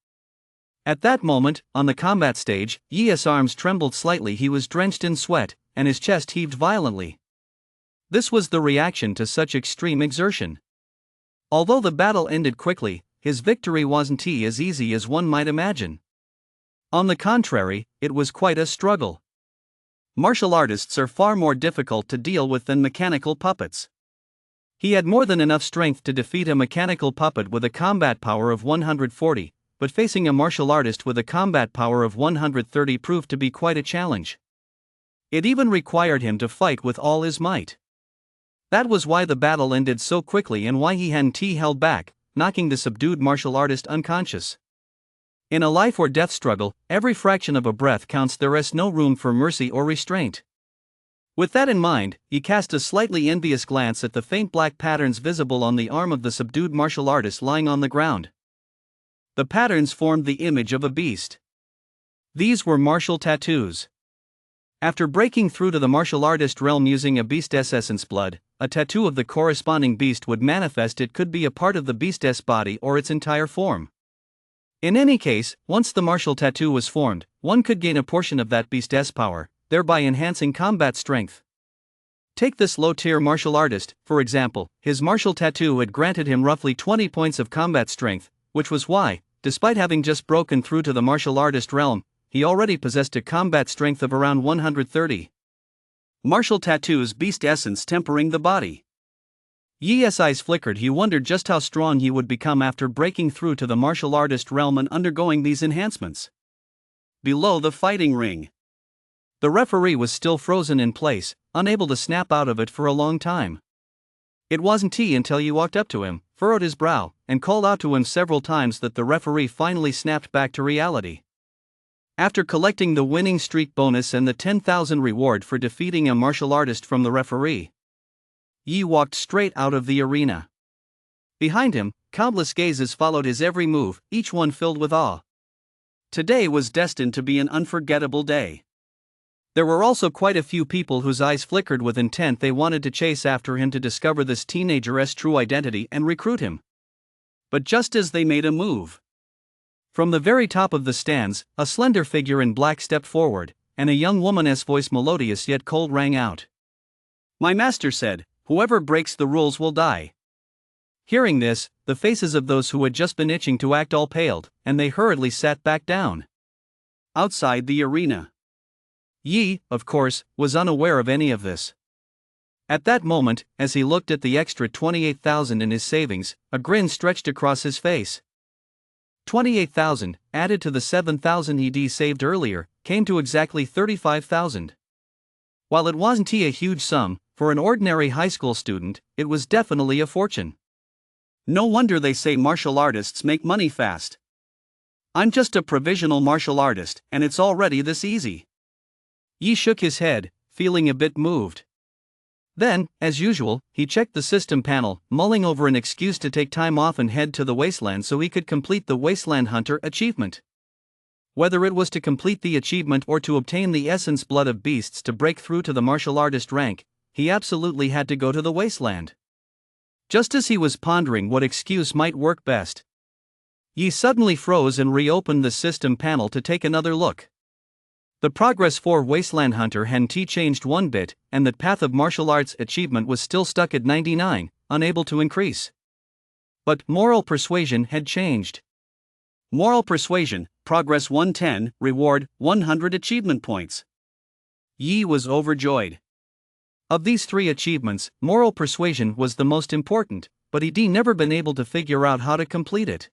At that moment, on the combat stage, Yi's arms trembled slightly. He was drenched in sweat, and his chest heaved violently. This was the reaction to such extreme exertion. Although the battle ended quickly, his victory wasn't as easy as one might imagine. On the contrary, it was quite a struggle. Martial artists are far more difficult to deal with than mechanical puppets. He had more than enough strength to defeat a mechanical puppet with a combat power of 140, but facing a martial artist with a combat power of 130 proved to be quite a challenge. It even required him to fight with all his might. That was why the battle ended so quickly and why he hadn't held back, knocking the subdued martial artist unconscious. In a life or death struggle, every fraction of a breath counts. There is no room for mercy or restraint. With that in mind, he cast a slightly envious glance at the faint black patterns visible on the arm of the subdued martial artist lying on the ground. The patterns formed the image of a beast. These were martial tattoos. After breaking through to the martial artist realm using a beast's essence blood, a tattoo of the corresponding beast would manifest. It could be a part of the beast's body or its entire form. In any case, once the martial tattoo was formed, one could gain a portion of that beast's power, thereby enhancing combat strength. Take this low-tier martial artist, for example. His martial tattoo had granted him roughly 20 points of combat strength, which was why, despite having just broken through to the martial artist realm, he already possessed a combat strength of around 130. Martial tattoos, beast essence tempering the body. Yi's eyes flickered. He wondered just how strong he would become after breaking through to the martial artist realm and undergoing these enhancements. Below the fighting ring, the referee was still frozen in place, unable to snap out of it for a long time. It wasn't until Yi walked up to him, furrowed his brow, and called out to him several times that the referee finally snapped back to reality. After collecting the winning streak bonus and the 10,000 reward for defeating a martial artist from the referee, Yi walked straight out of the arena. Behind him, countless gazes followed his every move, each one filled with awe. Today was destined to be an unforgettable day. There were also quite a few people whose eyes flickered with intent. They wanted to chase after him to discover this teenager's true identity and recruit him. But just as they made a move, from the very top of the stands, a slender figure in black stepped forward, and a young woman's voice, melodious yet cold, rang out. "My master said, whoever breaks the rules will die." Hearing this, the faces of those who had just been itching to act all paled, and they hurriedly sat back down. Outside the arena, Yi, of course, was unaware of any of this. At that moment, as he looked at the extra 28,000 in his savings, a grin stretched across his face. 28,000, added to the 7,000 he'd saved earlier, came to exactly 35,000. While it wasn't a huge sum, for an ordinary high school student, it was definitely a fortune. No wonder they say martial artists make money fast. I'm just a provisional martial artist, and it's already this easy. Yi shook his head, feeling a bit moved. Then, as usual, he checked the system panel, mulling over an excuse to take time off and head to the wasteland so he could complete the Wasteland Hunter achievement. Whether it was to complete the achievement or to obtain the essence blood of beasts to break through to the martial artist rank, he absolutely had to go to the wasteland. Just as he was pondering what excuse might work best, Yi suddenly froze and reopened the system panel to take another look. The progress for Wasteland Hunter hadn't changed one bit, and that Path of Martial Arts achievement was still stuck at 99, unable to increase. But moral persuasion had changed. Moral persuasion, progress 110, reward 100 achievement points. Yi was overjoyed. Of these three achievements, moral persuasion was the most important, but he'd never been able to figure out how to complete it.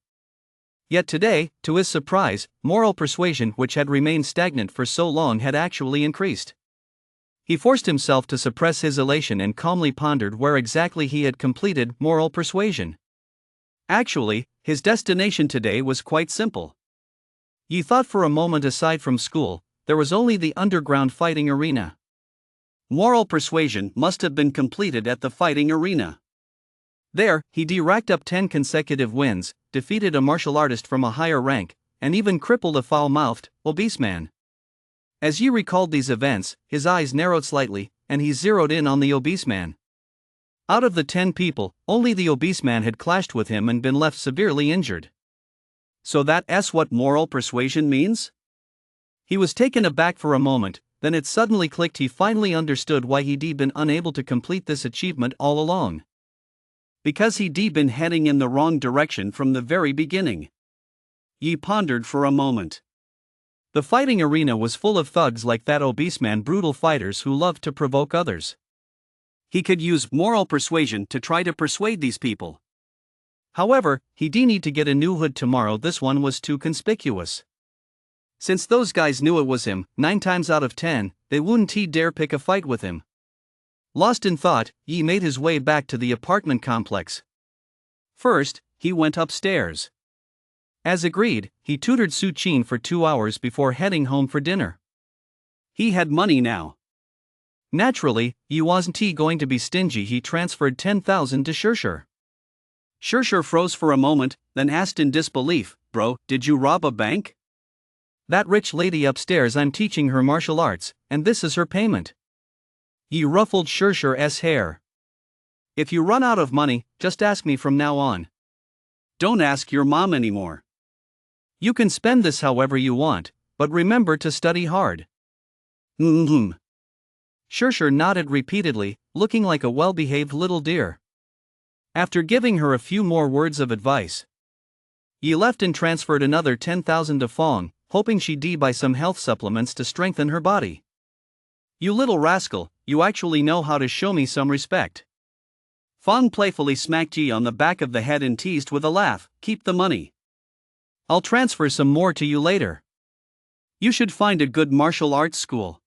Yet today, to his surprise, moral persuasion, which had remained stagnant for so long, had actually increased. He forced himself to suppress his elation and calmly pondered where exactly he had completed moral persuasion. Actually, his destination today was quite simple. He thought for a moment. Aside from school, there was only the underground fighting arena. Moral persuasion must have been completed at the fighting arena. There, he racked up 10 consecutive wins, defeated a martial artist from a higher rank, and even crippled a foul-mouthed, obese man. As Yi recalled these events, his eyes narrowed slightly, and he zeroed in on the obese man. Out of the 10 people, only the obese man had clashed with him and been left severely injured. So that's what moral persuasion means? He was taken aback for a moment, then it suddenly clicked. He finally understood why he'd been unable to complete this achievement all along. Because he'd been heading in the wrong direction from the very beginning. Yi pondered for a moment. The fighting arena was full of thugs like that obese man, brutal fighters who loved to provoke others. He could use moral persuasion to try to persuade these people. However, he'd need to get a new hood tomorrow. This one was too conspicuous. Since those guys knew it was him, 9 times out of 10, they wouldn't dare pick a fight with him. Lost in thought, Yi made his way back to the apartment complex. First, he went upstairs. As agreed, he tutored Su Qin for 2 hours before heading home for dinner. He had money now. Naturally, Yi wasn't going to be stingy. He transferred 10,000 to Shirshir. Shirshir froze for a moment, then asked in disbelief, "Bro, did you rob a bank?" "That rich lady upstairs, I'm teaching her martial arts, and this is her payment." Yi ruffled Shirshir's hair. "If you run out of money, just ask me from now on. Don't ask your mom anymore. You can spend this however you want, but remember to study hard." Shirshir nodded repeatedly, looking like a well-behaved little deer. After giving her a few more words of advice, Yi left and transferred another 10,000 to Fong, hoping she'd buy some health supplements to strengthen her body. "You little rascal, you actually know how to show me some respect." Fong playfully smacked Yi on the back of the head and teased with a laugh, "Keep the money. I'll transfer some more to you later. You should find a good martial arts school."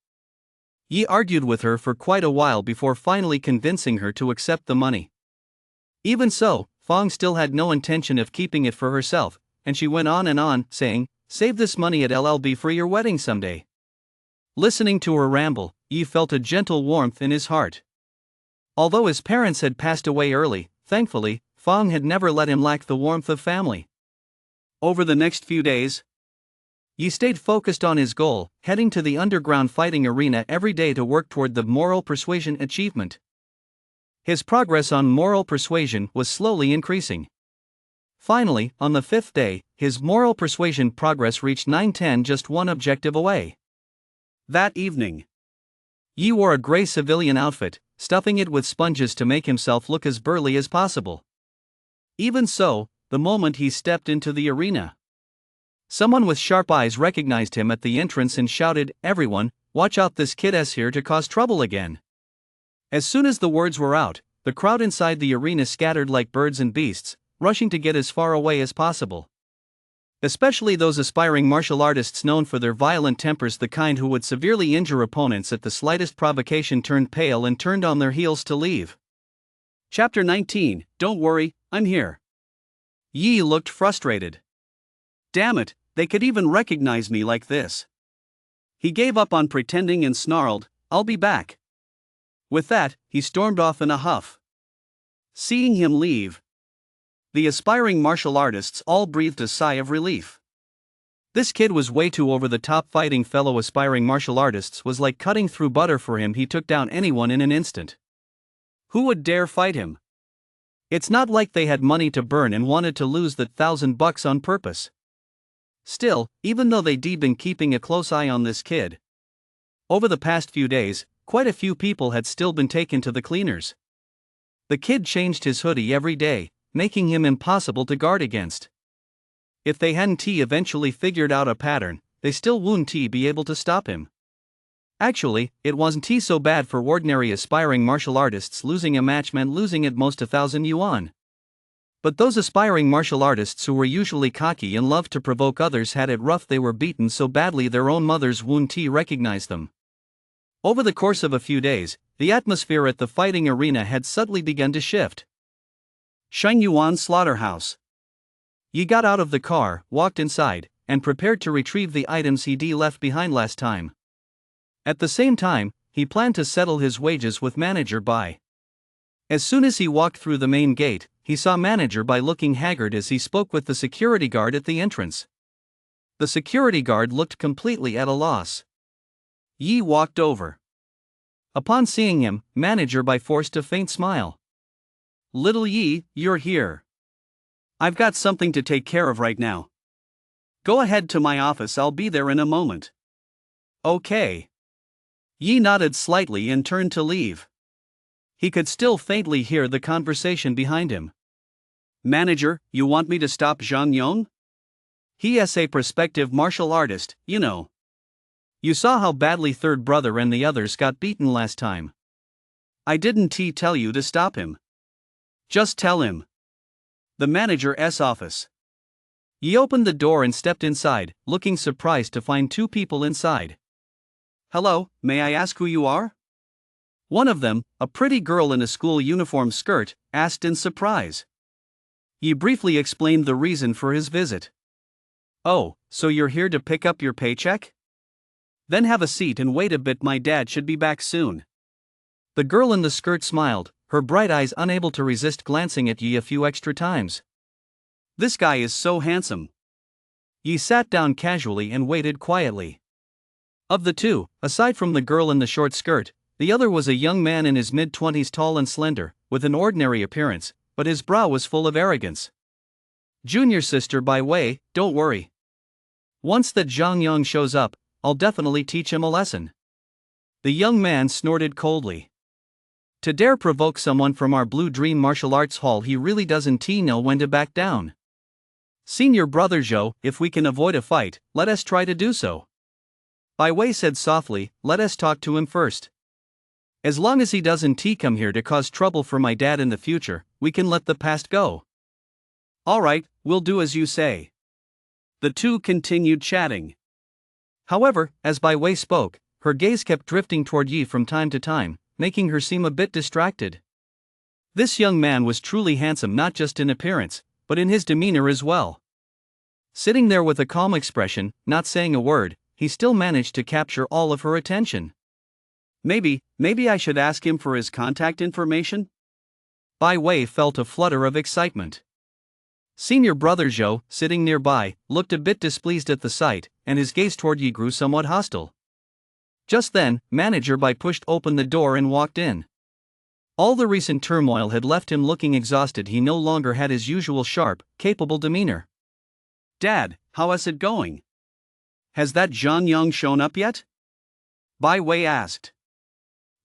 Yi argued with her for quite a while before finally convincing her to accept the money. Even so, Fong still had no intention of keeping it for herself, and she went on and on, saying, "Save this money at LLB for your wedding someday." Listening to her ramble, Yi felt a gentle warmth in his heart. Although his parents had passed away early, thankfully, Fong had never let him lack the warmth of family. Over the next few days, Yi stayed focused on his goal, heading to the underground fighting arena every day to work toward the moral persuasion achievement. His progress on moral persuasion was slowly increasing. Finally, on the 5th day, his moral persuasion progress reached 910, just one objective away. That evening, Yi wore a gray civilian outfit, stuffing it with sponges to make himself look as burly as possible. Even so, the moment he stepped into the arena, someone with sharp eyes recognized him at the entrance and shouted, "Everyone, watch out, this kid is here to cause trouble again." As soon as the words were out, the crowd inside the arena scattered like birds and beasts, rushing to get as far away as possible. Especially those aspiring martial artists known for their violent tempers, the kind who would severely injure opponents at the slightest provocation, turned pale and turned on their heels to leave. Chapter 19, Don't worry, I'm here. Yi looked frustrated. Damn it, they could even recognize me like this. He gave up on pretending and snarled, "I'll be back." With that, he stormed off in a huff. Seeing him leave, the aspiring martial artists all breathed a sigh of relief. This kid was way too over the top. Fighting fellow aspiring martial artists was like cutting through butter for him. He took down anyone in an instant. Who would dare fight him? It's not like they had money to burn and wanted to lose that $1,000 on purpose. Still, even though they'd been keeping a close eye on this kid, over the past few days, quite a few people had still been taken to the cleaners. The kid changed his hoodie every day, making him impossible to guard against. If they hadn't eventually figured out a pattern, they still wouldn't be able to stop him. Actually, it wasn't so bad for ordinary aspiring martial artists. Losing a match meant losing at most 1,000 yuan. But those aspiring martial artists who were usually cocky and loved to provoke others had it rough. They were beaten so badly their own mothers wouldn't recognize them. Over the course of a few days, the atmosphere at the fighting arena had subtly begun to shift. Shengyuan Slaughterhouse. Yi got out of the car, walked inside, and prepared to retrieve the items he'd left behind last time. At the same time, he planned to settle his wages with Manager Bai. As soon as he walked through the main gate, he saw Manager Bai looking haggard as he spoke with the security guard at the entrance. The security guard looked completely at a loss. Yi walked over. Upon seeing him, Manager Bai forced a faint smile. "Little Yi, you're here. I've got something to take care of right now. Go ahead to my office, I'll be there in a moment." "Okay." Yi nodded slightly and turned to leave. He could still faintly hear the conversation behind him. "Manager, you want me to stop Zhang Yong? He is a prospective martial artist, you know. You saw how badly third brother and the others got beaten last time. I didn't tell you to stop him. Just tell him." The manager's office. He opened the door and stepped inside, looking surprised to find two people inside. "Hello, may I ask who you are?" One of them, a pretty girl in a school uniform skirt, asked in surprise. He briefly explained the reason for his visit. "Oh, so you're here to pick up your paycheck? Then have a seat and wait a bit, my dad should be back soon." The girl in the skirt smiled, her bright eyes unable to resist glancing at Yi a few extra times. "This guy is so handsome." Yi sat down casually and waited quietly. Of the two, aside from the girl in the short skirt, the other was a young man in his mid-20s, tall and slender, with an ordinary appearance, but his brow was full of arrogance. "Junior sister by way, don't worry. Once that Zhang Yang shows up, I'll definitely teach him a lesson." The young man snorted coldly. To dare provoke someone from our Blue Dream Martial Arts Hall, he really doesn't know when to back down. "Senior brother Zhou, if we can avoid a fight, let us try to do so." Bai Wei said softly, "Let us talk to him first. As long as he doesn't come here to cause trouble for my dad in the future, we can let the past go." "Alright, we'll do as you say." The two continued chatting. However, as Bai Wei spoke, her gaze kept drifting toward Yi from time to time, making her seem a bit distracted. This young man was truly handsome, not just in appearance, but in his demeanor as well. Sitting there with a calm expression, not saying a word, he still managed to capture all of her attention. Maybe I should ask him for his contact information?" Bai Wei felt a flutter of excitement. Senior brother Zhou, sitting nearby, looked a bit displeased at the sight, and his gaze toward Yi grew somewhat hostile. Just then, Manager Bai pushed open the door and walked in. All the recent turmoil had left him looking exhausted. He no longer had his usual sharp, capable demeanor. "Dad, how is it going? Has that Zhang Yang shown up yet?" Bai Wei asked.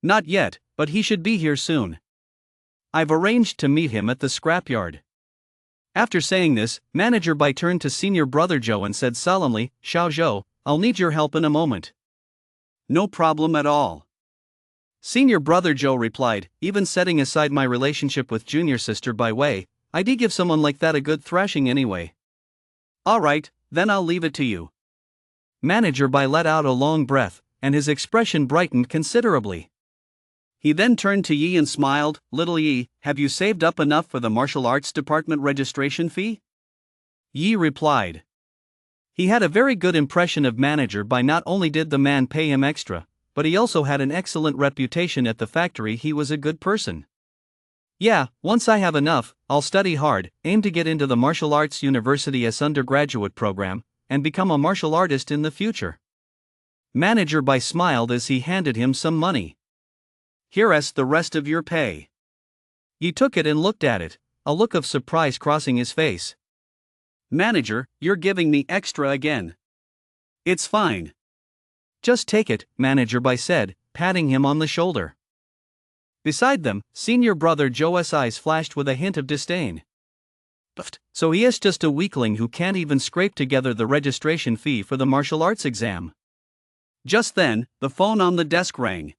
"Not yet, but he should be here soon. I've arranged to meet him at the scrapyard." After saying this, Manager Bai turned to senior brother Zhou and said solemnly, "Xiao Zhou, I'll need your help in a moment." "No problem at all." Senior brother Zhou replied, "Even setting aside my relationship with junior sister Bai Wei, I'd give someone like that a good thrashing anyway." "Alright, then I'll leave it to you." Manager Bai let out a long breath, and his expression brightened considerably. He then turned to Yi and smiled, "Little Yi, have you saved up enough for the martial arts department registration fee?" Yi replied. He had a very good impression of Manager Bai. Not only did the man pay him extra, but he also had an excellent reputation at the factory. He was a good person. "Yeah, once I have enough, I'll study hard, aim to get into the martial arts university's undergraduate program, and become a martial artist in the future." Manager Bai smiled as he handed him some money. "Here's the rest of your pay." He took it and looked at it, a look of surprise crossing his face. "Manager, you're giving me extra again." "It's fine. Just take it," Manager Bai said, patting him on the shoulder. Beside them, senior brother Zhou's eyes flashed with a hint of disdain. So he is just a weakling who can't even scrape together the registration fee for the martial arts exam. Just then, the phone on the desk rang.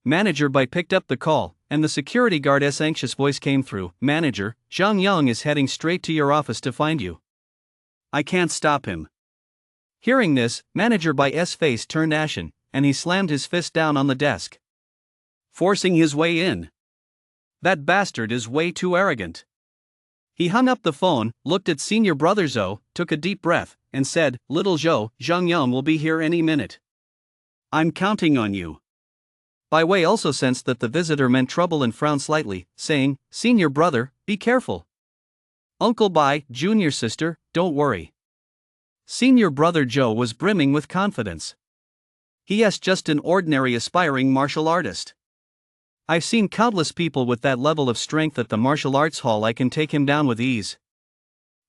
Manager Bai picked up the call, and the security guard's anxious voice came through. "Manager, Zhang Yang is heading straight to your office to find you. I can't stop him." Hearing this, Manager Bai's face turned ashen, and he slammed his fist down on the desk. "Forcing his way in? That bastard is way too arrogant." He hung up the phone, looked at senior brother Zhou, took a deep breath, and said, "Little Zhou, Zhang Yang will be here any minute. I'm counting on you." Bai Wei also sensed that the visitor meant trouble and frowned slightly, saying, "Senior brother, be careful." "Uncle Bai, junior sister, don't worry." Senior brother Zhou was brimming with confidence. "He is just an ordinary aspiring martial artist. I've seen countless people with that level of strength at the martial arts hall. I can take him down with ease."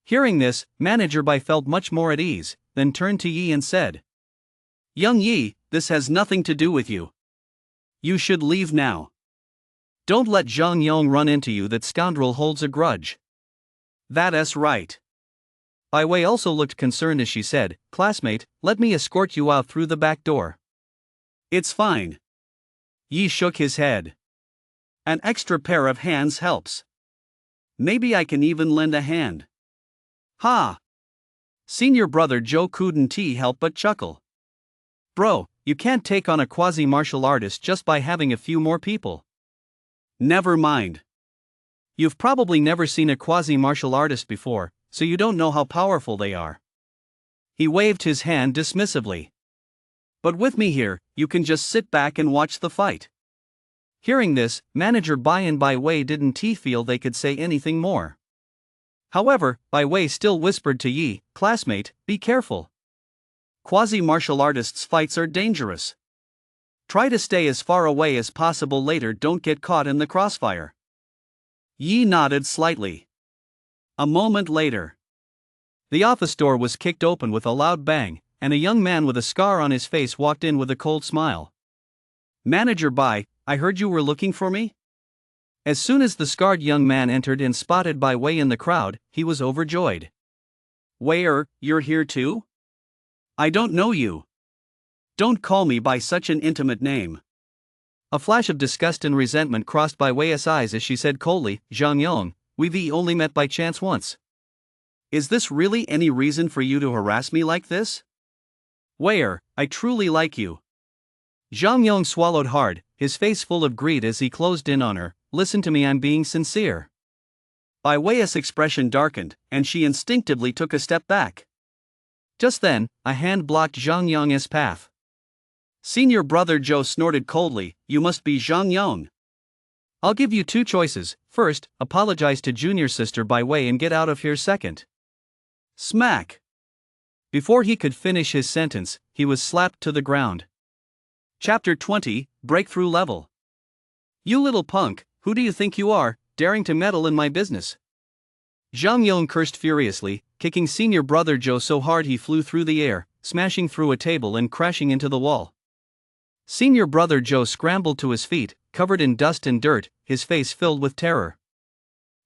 Hearing this, Manager Bai felt much more at ease, then turned to Yi and said, "Young Yi, this has nothing to do with you. You should leave now. Don't let Zhang Yang run into you. That scoundrel holds a grudge." "That is right." Bai Wei also looked concerned as she said, "Classmate, let me escort you out through the back door." "It's fine." Yi shook his head. "An extra pair of hands helps. Maybe I can even lend a hand." "Ha!" Senior brother Zhou couldn't help but chuckle. "Bro, you can't take on a quasi-martial artist just by having a few more people." "Never mind. You've probably never seen a quasi-martial artist before, so you don't know how powerful they are." He waved his hand dismissively. "But with me here, you can just sit back and watch the fight." Hearing this, Manager Bai and Bai Wei didn't feel they could say anything more. However, Bai Wei still whispered to Yi, "Classmate, be careful. Quasi-martial artists' fights are dangerous. Try to stay as far away as possible. Later, don't get caught in the crossfire." Yi nodded slightly. A moment later, the office door was kicked open with a loud bang, and a young man with a scar on his face walked in with a cold smile. "Manager Bai, I heard you were looking for me?" As soon as the scarred young man entered and spotted Bai Wei in the crowd, he was overjoyed. "Wei, you're here too? I don't know you. Don't call me by such an intimate name." A flash of disgust and resentment crossed Bai Wei's eyes as she said coldly, "Zhang Yang, we've only met by chance once. Is this really any reason for you to harass me like this? Wei, I truly like you." Zhang Yang swallowed hard, his face full of greed as he closed in on her. "Listen to me, I'm being sincere." Bai Wei's expression darkened, and she instinctively took a step back. Just then, a hand blocked Zhang Yang's path. Senior brother Zhou snorted coldly, "You must be Zhang Yang." I'll give you two choices. First, apologize to junior sister by way and get out of here. Second. Smack. Before he could finish his sentence, he was slapped to the ground. Chapter 20, Breakthrough Level. You little punk, who do you think you are, daring to meddle in my business? Zhang Yong cursed furiously, kicking senior brother Joe so hard he flew through the air, smashing through a table and crashing into the wall. Senior brother Joe scrambled to his feet, covered in dust and dirt, his face filled with terror.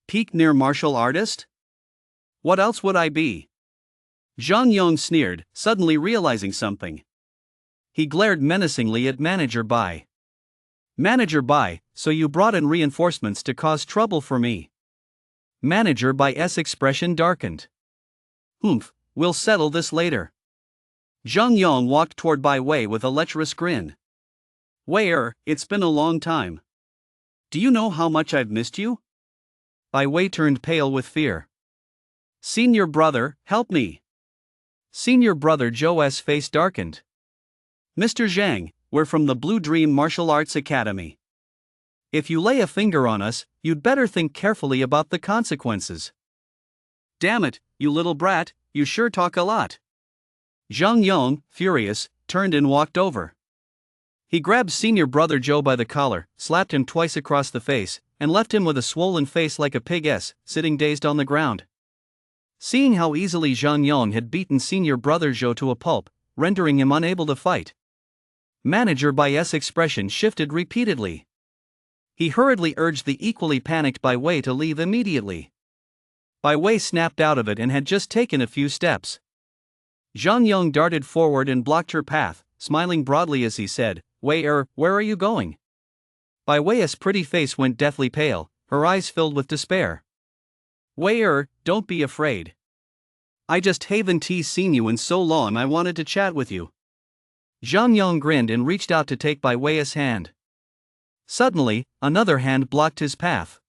Peak near martial artist? What else would I be? Zhang Yong sneered, suddenly realizing something. He glared menacingly at Manager Bai. Manager Bai, so you brought in reinforcements to cause trouble for me? Manager Bai's expression darkened. Humph, we'll settle this later. Zhang Yong walked toward Bai Wei with a lecherous grin. Wei, it's been a long time. Do you know how much I've missed you? Bai Wei turned pale with fear. Senior brother, help me. Senior brother Joe's face darkened. Mr. Zhang, we're from the Blue Dream Martial Arts Academy. If you lay a finger on us, you'd better think carefully about the consequences. Damn it, you little brat, you sure talk a lot. Zhang Yong, furious, turned and walked over. He grabbed senior brother Joe by the collar, slapped him twice across the face, and left him with a swollen face like a pig's, sitting dazed on the ground. Seeing how easily Zhang Yong had beaten senior brother Joe to a pulp, rendering him unable to fight, Manager Bai's expression shifted repeatedly. He hurriedly urged the equally panicked Bai Wei to leave immediately. Bai Wei snapped out of it and had just taken a few steps. Zhang Yong darted forward and blocked her path, smiling broadly as he said, Wei, where are you going? Bai Wei's pretty face went deathly pale, her eyes filled with despair. Wei, don't be afraid. I just haven't seen you in so long. I wanted to chat with you. Zhang Yong grinned and reached out to take Bai Wei's hand. Suddenly, another hand blocked his path.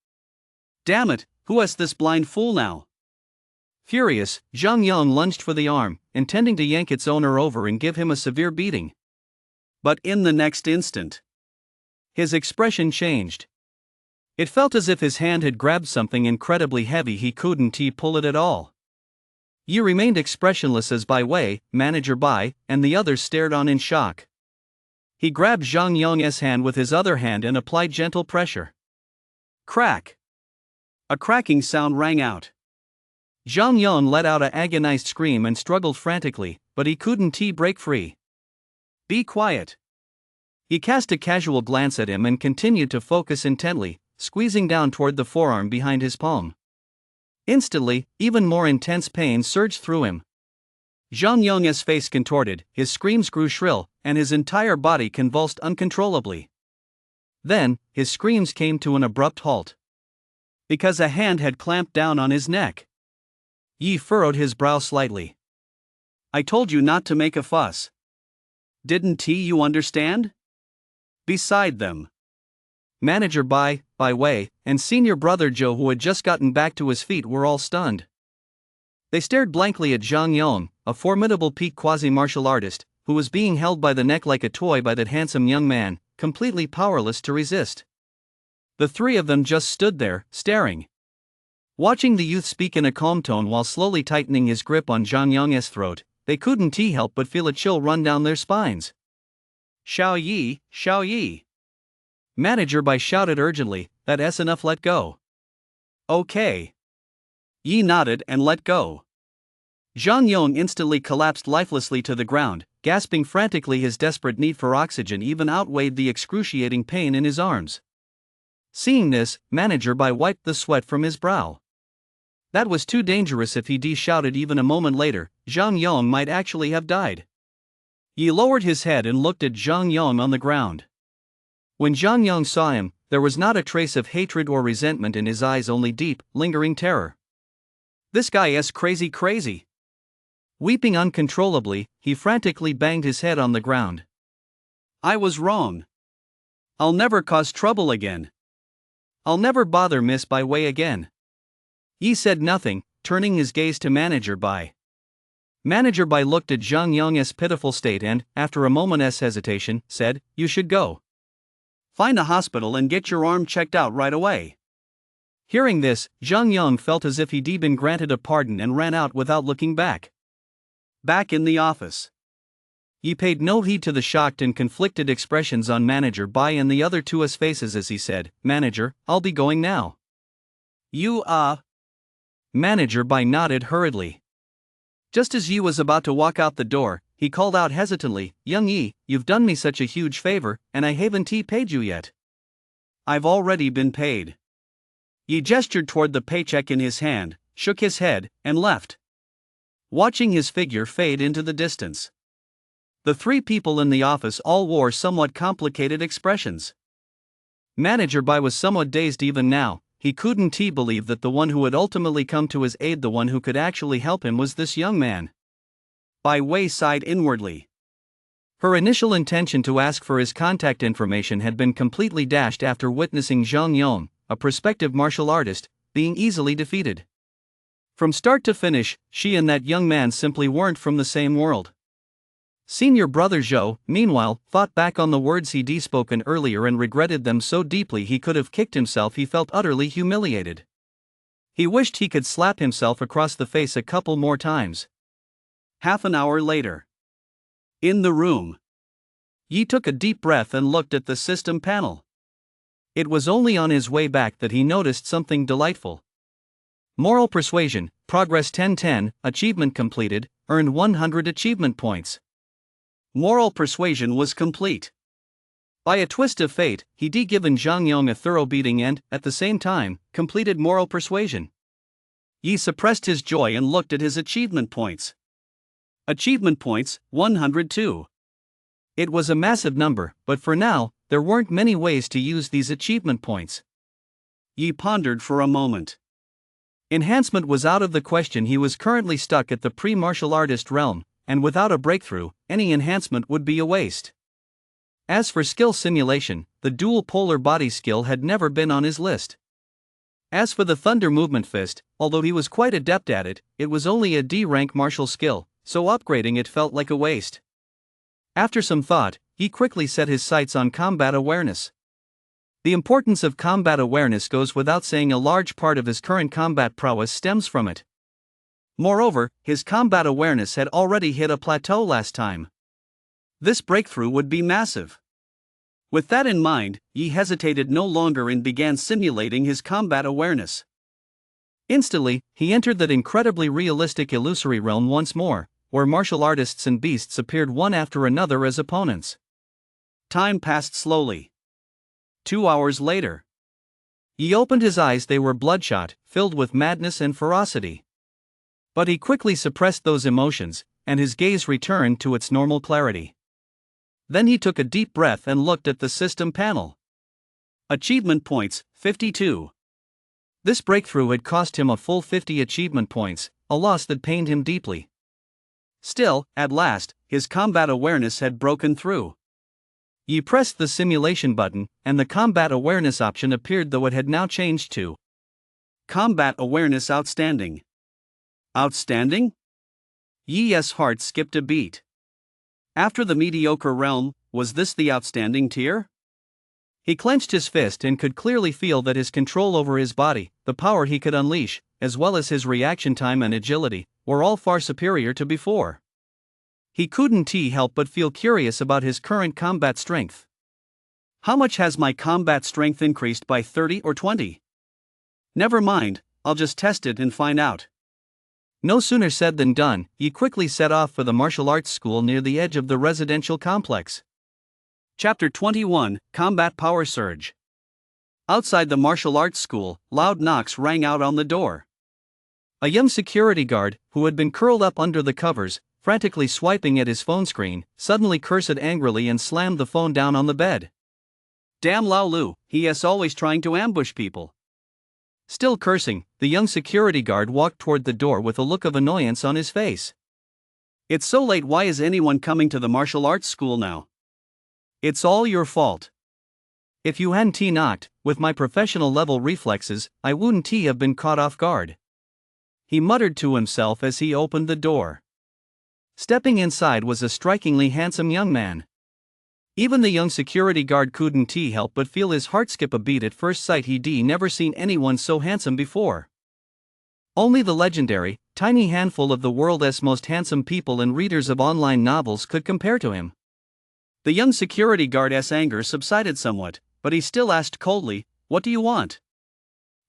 Damn it, who is this blind fool now? Furious, Zhang Yong lunged for the arm, intending to yank its owner over and give him a severe beating. But in the next instant, his expression changed. It felt as if his hand had grabbed something incredibly heavy. He couldn't pull it at all. Yi remained expressionless as Bai Wei, Manager Bai, and the others stared on in shock. He grabbed Zhang Yong's hand with his other hand and applied gentle pressure. Crack! A cracking sound rang out. Zhang Yong let out an agonized scream and struggled frantically, but he couldn't break free. Be quiet. He cast a casual glance at him and continued to focus intently, squeezing down toward the forearm behind his palm. Instantly, even more intense pain surged through him. Zhang Yong's face contorted, his screams grew shrill, and his entire body convulsed uncontrollably. Then, his screams came to an abrupt halt. Because a hand had clamped down on his neck. Yi furrowed his brow slightly. I told you not to make a fuss. Didn't you understand? Beside them, Manager Bai Wei, and senior brother Joe, who had just gotten back to his feet, were all stunned. They stared blankly at Zhang Yong, a formidable peak quasi-martial artist, who was being held by the neck like a toy by that handsome young man, completely powerless to resist. The three of them just stood there, staring. Watching the youth speak in a calm tone while slowly tightening his grip on Zhang Yong's throat, they couldn't help but feel a chill run down their spines. Xiao Yi. Manager Bai shouted urgently, that's enough, let go. Okay. Yi nodded and let go. Zhang Yong instantly collapsed lifelessly to the ground, gasping frantically. His desperate need for oxygen even outweighed the excruciating pain in his arms. Seeing this, Manager Bai wiped the sweat from his brow. That was too dangerous. If he shouted even a moment later, Zhang Yong might actually have died. Yi lowered his head and looked at Zhang Yong on the ground. When Zhang Yong saw him, there was not a trace of hatred or resentment in his eyes, only deep, lingering terror. This guy is crazy. Weeping uncontrollably, he frantically banged his head on the ground. I was wrong. I'll never cause trouble again. I'll never bother Miss Bai Wei again. Yi said nothing, turning his gaze to Manager Bai. Manager Bai looked at Zhang Yong's pitiful state and, after a moment's hesitation, said, You should go. Find a hospital and get your arm checked out right away. Hearing this, Zhang Yong felt as if he'd been granted a pardon and ran out without looking back. Back in the office, he paid no heed to the shocked and conflicted expressions on Manager Bai and the other two's faces as he said, "Manager, I'll be going now." Manager Bai nodded hurriedly. Just as Yi was about to walk out the door, he called out hesitantly, "Young Yi, you've done me such a huge favor, and I haven't paid you yet." "I've already been paid." Yi gestured toward the paycheck in his hand, shook his head, and left, watching his figure fade into the distance. The three people in the office all wore somewhat complicated expressions. Manager Bai was somewhat dazed even now. He couldn't believe that the one who had ultimately come to his aid, the one who could actually help him, was this young man. Bai Wei sighed inwardly. Her initial intention to ask for his contact information had been completely dashed after witnessing Zhang Yong, a prospective martial artist, being easily defeated. From start to finish, she and that young man simply weren't from the same world. Senior brother Zhou, meanwhile, thought back on the words he'd spoken earlier and regretted them so deeply he could have kicked himself. He felt utterly humiliated. He wished he could slap himself across the face a couple more times. Half an hour later, in the room, Yi took a deep breath and looked at the system panel. It was only on his way back that he noticed something delightful. Moral Persuasion, Progress 1010, Achievement completed, earned 100 achievement points. Moral Persuasion was complete. By a twist of fate, he'd given Zhang Yong a thorough beating and, at the same time, completed Moral Persuasion. Yi suppressed his joy and looked at his achievement points. Achievement points, 102. It was a massive number, but for now, there weren't many ways to use these achievement points. Yi pondered for a moment. Enhancement was out of the question. He was currently stuck at the pre-martial artist realm, and without a breakthrough, any enhancement would be a waste. As for skill simulation, the dual polar body skill had never been on his list. As for the thunder movement fist, although he was quite adept at it, it was only a D-rank martial skill, so upgrading it felt like a waste. After some thought, he quickly set his sights on combat awareness. The importance of combat awareness goes without saying. A large part of his current combat prowess stems from it. Moreover, his combat awareness had already hit a plateau last time. This breakthrough would be massive. With that in mind, Yi hesitated no longer and began simulating his combat awareness. Instantly, he entered that incredibly realistic illusory realm once more, where martial artists and beasts appeared one after another as opponents. Time passed slowly. 2 hours later, Yi opened his eyes. They were bloodshot, filled with madness and ferocity. But he quickly suppressed those emotions, and his gaze returned to its normal clarity. Then he took a deep breath and looked at the system panel. Achievement points, 52. This breakthrough had cost him a full 50 achievement points, a loss that pained him deeply. Still, at last, his combat awareness had broken through. Yi pressed the simulation button, and the combat awareness option appeared, though it had now changed to Combat Awareness Outstanding. Outstanding? Yi's heart skipped a beat. After the mediocre realm, was this the outstanding tier? He clenched his fist and could clearly feel that his control over his body, the power he could unleash, as well as his reaction time and agility, were all far superior to before. He couldn't help but feel curious about his current combat strength. How much has my combat strength increased? By 30 or 20? Never mind, I'll just test it and find out. No sooner said than done. He quickly set off for the martial arts school near the edge of the residential complex. Chapter 21, Combat Power Surge. Outside the martial arts school, loud knocks rang out on the door. A young security guard, who had been curled up under the covers, frantically swiping at his phone screen, suddenly cursed angrily and slammed the phone down on the bed. Damn Lao Lu, he is always trying to ambush people. Still cursing, the young security guard walked toward the door with a look of annoyance on his face. It's so late. Why is anyone coming to the martial arts school now? It's all your fault. If you hadn't knocked, with my professional level reflexes, I wouldn't have been caught off guard. He muttered to himself as he opened the door. Stepping inside was a strikingly handsome young man. Even the young security guard couldn't help but feel his heart skip a beat at first sight. He'd never seen anyone so handsome before. Only the legendary, tiny handful of the world's most handsome people and readers of online novels could compare to him. The young security guard's anger subsided somewhat, but he still asked coldly, "What do you want?"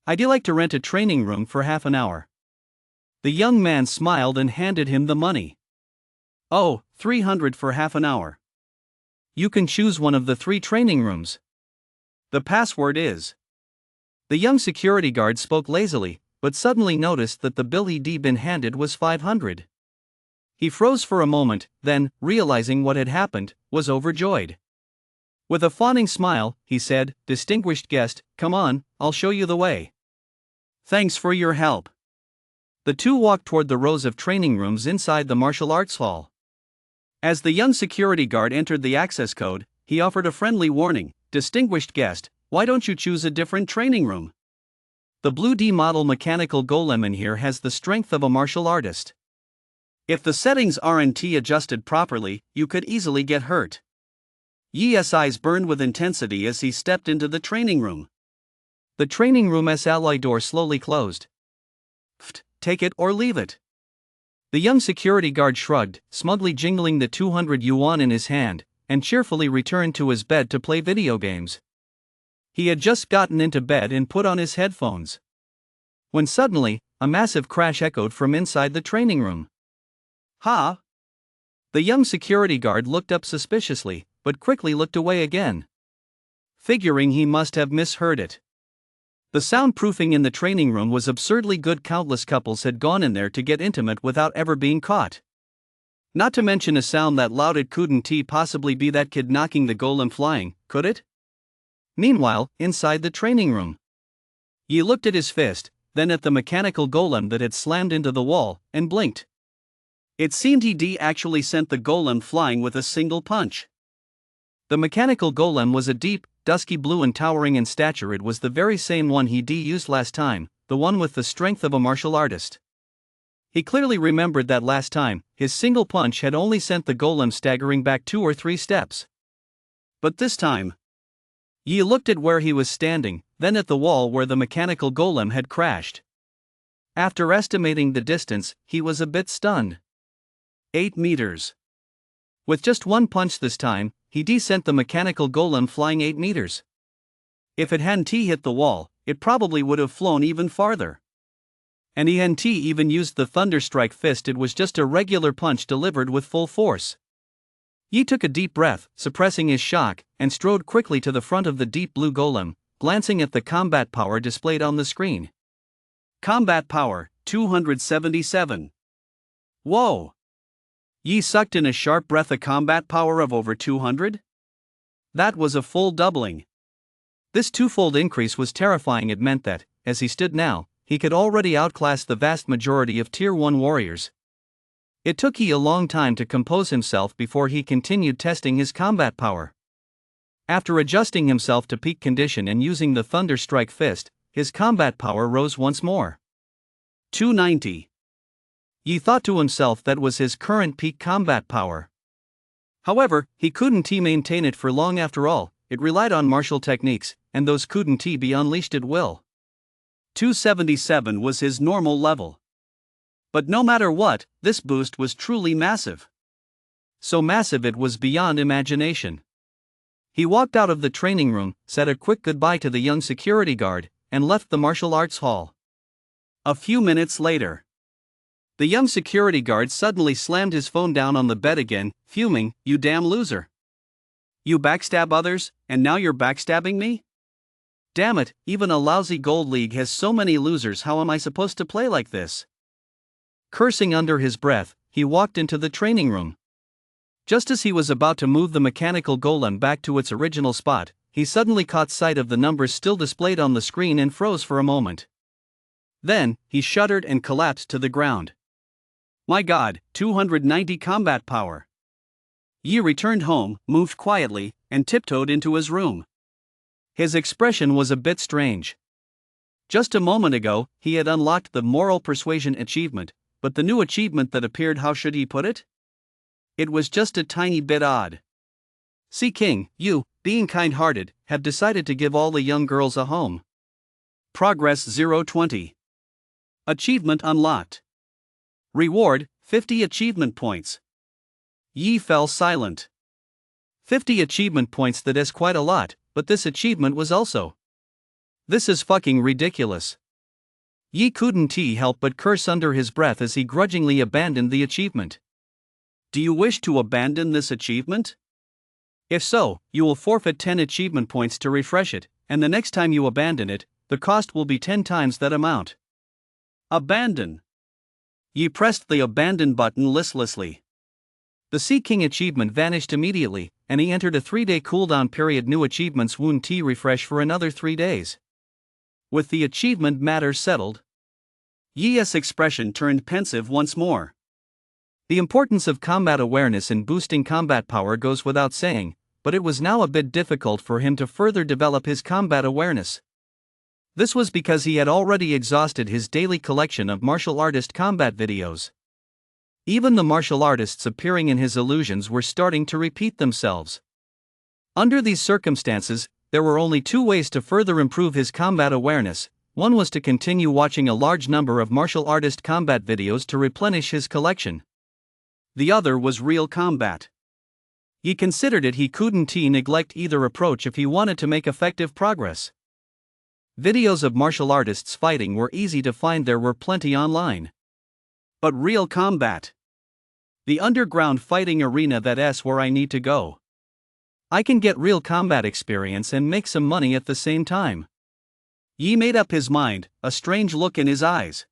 "I'd like to rent a training room for half an hour." The young man smiled and handed him the money. "Oh, 300 for half an hour. You can choose one of the 3 training rooms. The password is." The young security guard spoke lazily, but suddenly noticed that the bill he'd been handed was 500. He froze for a moment, then, realizing what had happened, was overjoyed. With a fawning smile, he said, "Distinguished guest, come on, I'll show you the way." "Thanks for your help." The two walked toward the rows of training rooms inside the martial arts hall. As the young security guard entered the access code, he offered a friendly warning, "Distinguished guest, why don't you choose a different training room? The Blue D model mechanical golem in here has the strength of a martial artist. If the settings aren't adjusted properly, you could easily get hurt." Yi's eyes burned with intensity as he stepped into the training room. The training room's alloy door slowly closed. "Pfft, take it or leave it." The young security guard shrugged, smugly jingling the 200 yuan in his hand, and cheerfully returned to his bed to play video games. He had just gotten into bed and put on his headphones, when suddenly, a massive crash echoed from inside the training room. "Ha!" The young security guard looked up suspiciously, but quickly looked away again, figuring he must have misheard it. The soundproofing in the training room was absurdly good. Countless couples had gone in there to get intimate without ever being caught. Not to mention a sound that loud it couldn't possibly be that kid knocking the golem flying, could it? Meanwhile, inside the training room, Yi looked at his fist, then at the mechanical golem that had slammed into the wall, and blinked. It seemed he'd actually sent the golem flying with a single punch. The mechanical golem was a deep, dusky blue and towering in stature. It was the very same one he'd used last time, the one with the strength of a martial artist. He clearly remembered that last time, his single punch had only sent the golem staggering back 2 or 3 steps. But this time, Yi looked at where he was standing, then at the wall where the mechanical golem had crashed. After estimating the distance, he was a bit stunned. 8 meters. With just one punch this time, he sent the mechanical golem flying 8 meters. If it hadn't hit the wall, it probably would have flown even farther. And he hadn't even used the Thunderstrike fist. It was just a regular punch delivered with full force. Yi took a deep breath, suppressing his shock, and strode quickly to the front of the deep blue golem, glancing at the combat power displayed on the screen. Combat power, 277. Whoa! Yi sucked in a sharp breath. A combat power of over 200? That was a full doubling. This twofold increase was terrifying. It meant that, as he stood now, he could already outclass the vast majority of Tier 1 warriors. It took Yi a long time to compose himself before he continued testing his combat power. After adjusting himself to peak condition and using the Thunderstrike fist, his combat power rose once more. 290. Yi thought to himself that was his current peak combat power. However, he couldn't maintain it for long. After all, it relied on martial techniques, and those couldn't be unleashed at will. 277 was his normal level. But no matter what, this boost was truly massive. So massive it was beyond imagination. He walked out of the training room, said a quick goodbye to the young security guard, and left the martial arts hall. A few minutes later, the young security guard suddenly slammed his phone down on the bed again, fuming, "You damn loser. You backstab others, and now you're backstabbing me? Damn it, even a lousy gold league has so many losers. How am I supposed to play like this?" Cursing under his breath, he walked into the training room. Just as he was about to move the mechanical golem back to its original spot, he suddenly caught sight of the numbers still displayed on the screen and froze for a moment. Then, he shuddered and collapsed to the ground. My God, 290 combat power. Yi returned home, moved quietly, and tiptoed into his room. His expression was a bit strange. Just a moment ago, he had unlocked the moral persuasion achievement, but the new achievement that appeared, how should he put it? It was just a tiny bit odd. See King, you, being kind-hearted, have decided to give all the young girls a home. Progress 020. Achievement unlocked. Reward, 50 achievement points. Yi fell silent. 50 achievement points, that is quite a lot, but this achievement was also. This is fucking ridiculous. Yi couldn't help but curse under his breath as he grudgingly abandoned the achievement. Do you wish to abandon this achievement? If so, you will forfeit 10 achievement points to refresh it, and the next time you abandon it, the cost will be 10 times that amount. Abandon. Yi pressed the abandon button listlessly. The Sea King achievement vanished immediately, and he entered a 3-day cooldown period. New achievements won't refresh for another 3 days. With the achievement matter settled, Yi's expression turned pensive once more. The importance of combat awareness in boosting combat power goes without saying, but it was now a bit difficult for him to further develop his combat awareness. This was because he had already exhausted his daily collection of martial artist combat videos. Even the martial artists appearing in his illusions were starting to repeat themselves. Under these circumstances, there were only 2 ways to further improve his combat awareness. One was to continue watching a large number of martial artist combat videos to replenish his collection. The other was real combat. He considered it he couldn't neglect either approach if he wanted to make effective progress. Videos of martial artists fighting were easy to find, there were plenty online. But real combat. The underground fighting arena, that's where I need to go. I can get real combat experience and make some money at the same time. Yi made up his mind, a strange look in his eyes.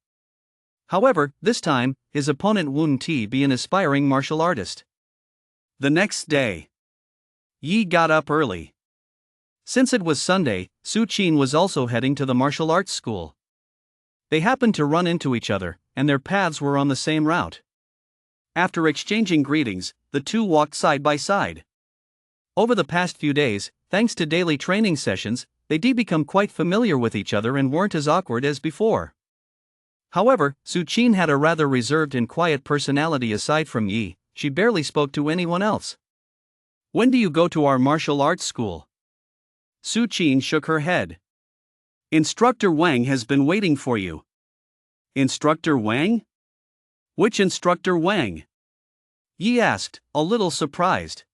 However, this time, his opponent wouldn't be an aspiring martial artist. The next day, Yi got up early. Since it was Sunday, Su Qin was also heading to the martial arts school. They happened to run into each other, and their paths were on the same route. After exchanging greetings, the two walked side by side. Over the past few days, thanks to daily training sessions, they'd become quite familiar with each other and weren't as awkward as before. However, Su Qin had a rather reserved and quiet personality. Aside from Yi, she barely spoke to anyone else. When do you go to our martial arts school? Su Qin shook her head. Instructor Wang has been waiting for you. Instructor Wang? Which Instructor Wang? Yi asked, a little surprised.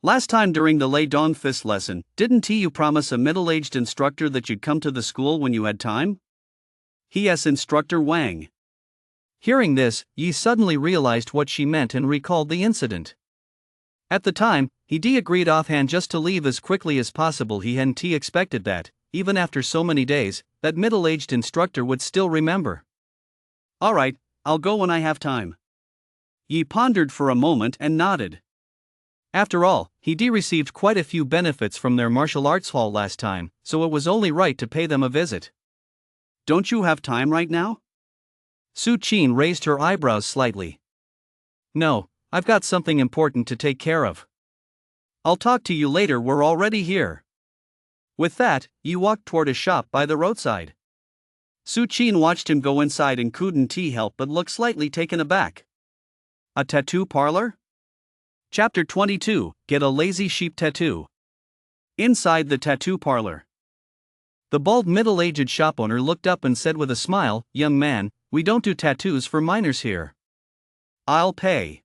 Last time during the Lei Dong Fist lesson, didn't you promise a middle-aged instructor that you'd come to the school when you had time? Yes, Instructor Wang. Hearing this, Yi suddenly realized what she meant and recalled the incident. At the time, he agreed offhand just to leave as quickly as possible. He hadn't expected that, even after so many days, that middle-aged instructor would still remember. Alright, I'll go when I have time. Yi pondered for a moment and nodded. After all, he received quite a few benefits from their martial arts hall last time, so it was only right to pay them a visit. Don't you have time right now? Su Qin raised her eyebrows slightly. No, I've got something important to take care of. I'll talk to you later, we're already here. With that, Yi walked toward a shop by the roadside. Su Qin watched him go inside and couldn't help but look slightly taken aback. A tattoo parlor? Chapter 22, Get a Lazy Sheep Tattoo. Inside the tattoo parlor, the bald middle-aged shop owner looked up and said with a smile, Young man, we don't do tattoos for minors here. I'll pay.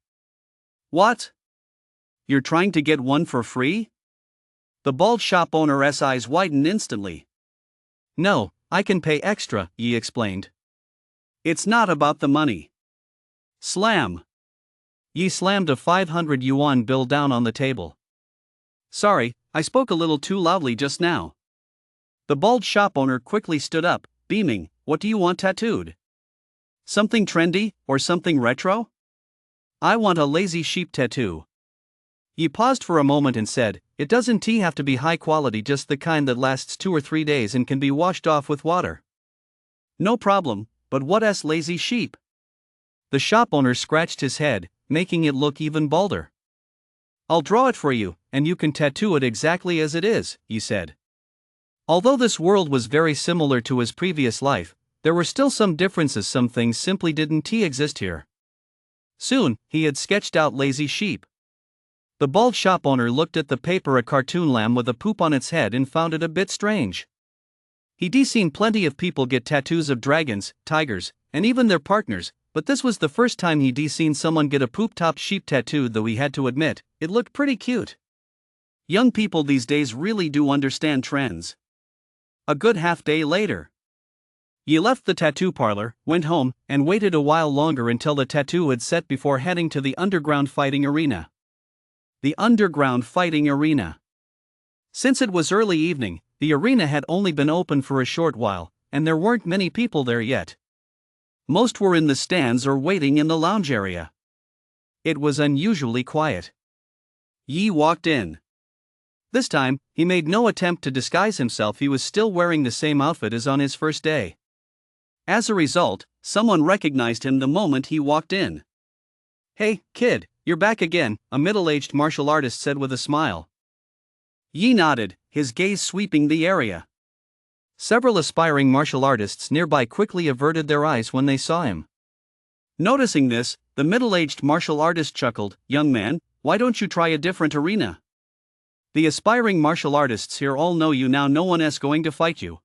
What? You're trying to get one for free? The bald shop owner's eyes widened instantly. No, I can pay extra, Yi explained. It's not about the money. Slam. Yi slammed a 500 yuan bill down on the table. Sorry, I spoke a little too loudly just now. The bald shop owner quickly stood up, beaming. What do you want tattooed? Something trendy, or something retro? I want a lazy sheep tattoo. Yi paused for a moment and said, It doesn't have to be high quality, just the kind that lasts 2 or 3 days and can be washed off with water. No problem, but what's lazy sheep? The shop owner scratched his head, making it look even balder. I'll draw it for you, and you can tattoo it exactly as it is, he said. Although this world was very similar to his previous life, there were still some differences. Some things simply didn't exist here. Soon, he had sketched out lazy sheep. The bald shop owner looked at the paper a cartoon lamb with a poop on its head and found it a bit strange. He'd seen plenty of people get tattoos of dragons, tigers, and even their partners, but this was the first time he'd seen someone get a poop-topped sheep tattoo, though he had to admit, it looked pretty cute. Young people these days really do understand trends. A good half day later, Yi left the tattoo parlor, went home, and waited a while longer until the tattoo had set before heading to the underground fighting arena. The underground fighting arena. Since it was early evening, the arena had only been open for a short while, and there weren't many people there yet. Most were in the stands or waiting in the lounge area. It was unusually quiet. Yi walked in. This time, he made no attempt to disguise himself. He was still wearing the same outfit as on his first day. As a result, someone recognized him the moment he walked in. "Hey, kid, you're back again," a middle-aged martial artist said with a smile. Yi nodded, his gaze sweeping the area. Several aspiring martial artists nearby quickly averted their eyes when they saw him. Noticing this, the middle-aged martial artist chuckled, "Young man, why don't you try a different arena? The aspiring martial artists here all know you now. No one else going to fight you.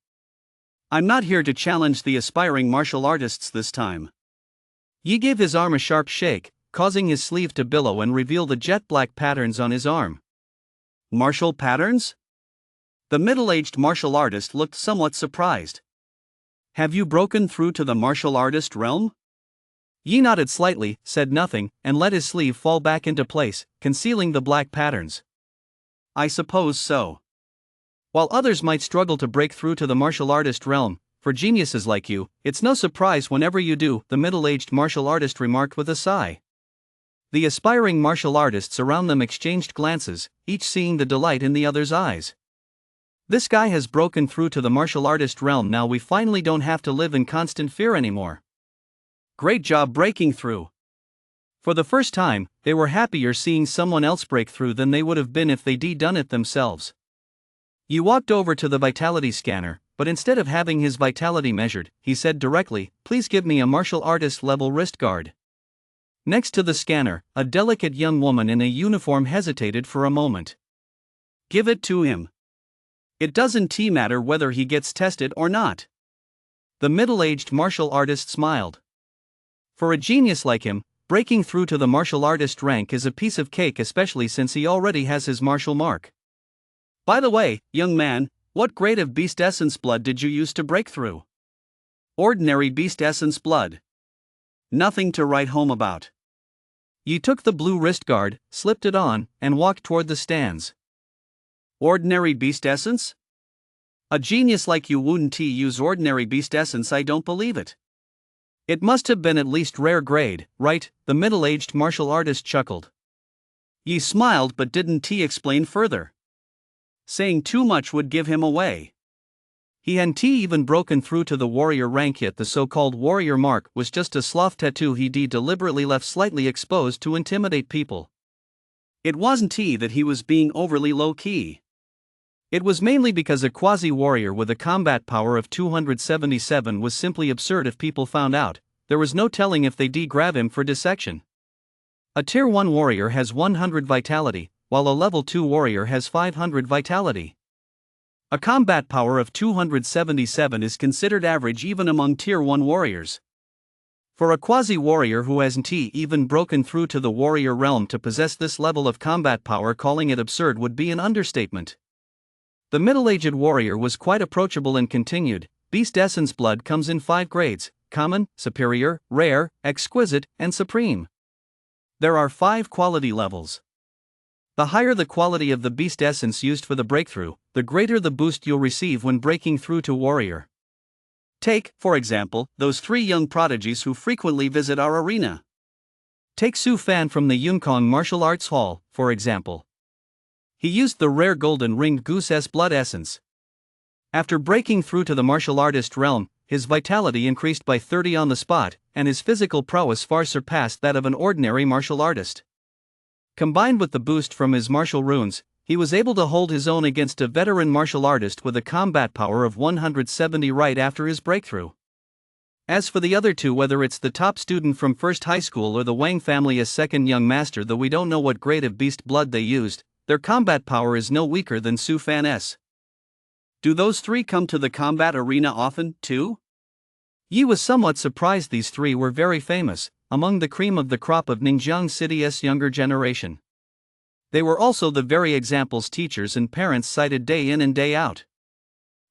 I'm not here to challenge the aspiring martial artists this time." Yi gave his arm a sharp shake, causing his sleeve to billow and reveal the jet black patterns on his arm. Martial patterns? The middle-aged martial artist looked somewhat surprised. "Have you broken through to the martial artist realm?" Yi nodded slightly, said nothing, and let his sleeve fall back into place, concealing the black patterns. "I suppose so. While others might struggle to break through to the martial artist realm, for geniuses like you, it's no surprise whenever you do," the middle-aged martial artist remarked with a sigh. The aspiring martial artists around them exchanged glances, each seeing the delight in the other's eyes. "This guy has broken through to the martial artist realm. Now we finally don't have to live in constant fear anymore. Great job breaking through." For the first time, they were happier seeing someone else break through than they would have been if they'd done it themselves. He walked over to the vitality scanner, but instead of having his vitality measured, he said directly, "Please give me a martial artist level wrist guard." Next to the scanner, a delicate young woman in a uniform hesitated for a moment. "Give it to him. It doesn't matter whether he gets tested or not." The middle-aged martial artist smiled. For a genius like him, breaking through to the martial artist rank is a piece of cake, especially since he already has his martial mark. "By the way, young man, what grade of beast essence blood did you use to break through?" "Ordinary beast essence blood. Nothing to write home about." Yi took the blue wrist guard, slipped it on, and walked toward the stands. "Ordinary beast essence? A genius like you wouldn't use ordinary beast essence. I don't believe it. It must have been at least rare grade, right?" the middle-aged martial artist chuckled. Yi smiled but didn't explain further. Saying too much would give him away. He hadn't even broken through to the warrior rank yet. The so-called warrior mark was just a sloth tattoo he'd deliberately left slightly exposed to intimidate people. It wasn't that he was being overly low-key. It was mainly because a quasi-warrior with a combat power of 277 was simply absurd. If people found out, there was no telling if they'd grab him for dissection. A Tier 1 warrior has 100 vitality, while a Level 2 warrior has 500 vitality. A combat power of 277 is considered average even among Tier 1 warriors. For a quasi-warrior who hasn't even broken through to the warrior realm to possess this level of combat power, calling it absurd would be an understatement. The middle-aged warrior was quite approachable and continued, "Beast essence blood comes in 5 grades, common, superior, rare, exquisite, and supreme. There are 5 quality levels. The higher the quality of the beast essence used for the breakthrough, the greater the boost you'll receive when breaking through to warrior. Take, for example, those 3 young prodigies who frequently visit our arena. Take Su Fan from the Yunкong Martial Arts Hall, for example. He used the rare golden ringed goose blood essence. After breaking through to the martial artist realm, his vitality increased by 30 on the spot, and his physical prowess far surpassed that of an ordinary martial artist. Combined with the boost from his martial runes, he was able to hold his own against a veteran martial artist with a combat power of 170 right after his breakthrough. As for the other two, whether it's the top student from first high school or the Wang family as second young master, though we don't know what grade of beast blood they used, their combat power is no weaker than Su Fan's. Do those three come to the combat arena often, too? Yi was somewhat surprised. These three were very famous, among the cream of the crop of Ningjiang City's younger generation. They were also the very examples teachers and parents cited day in and day out.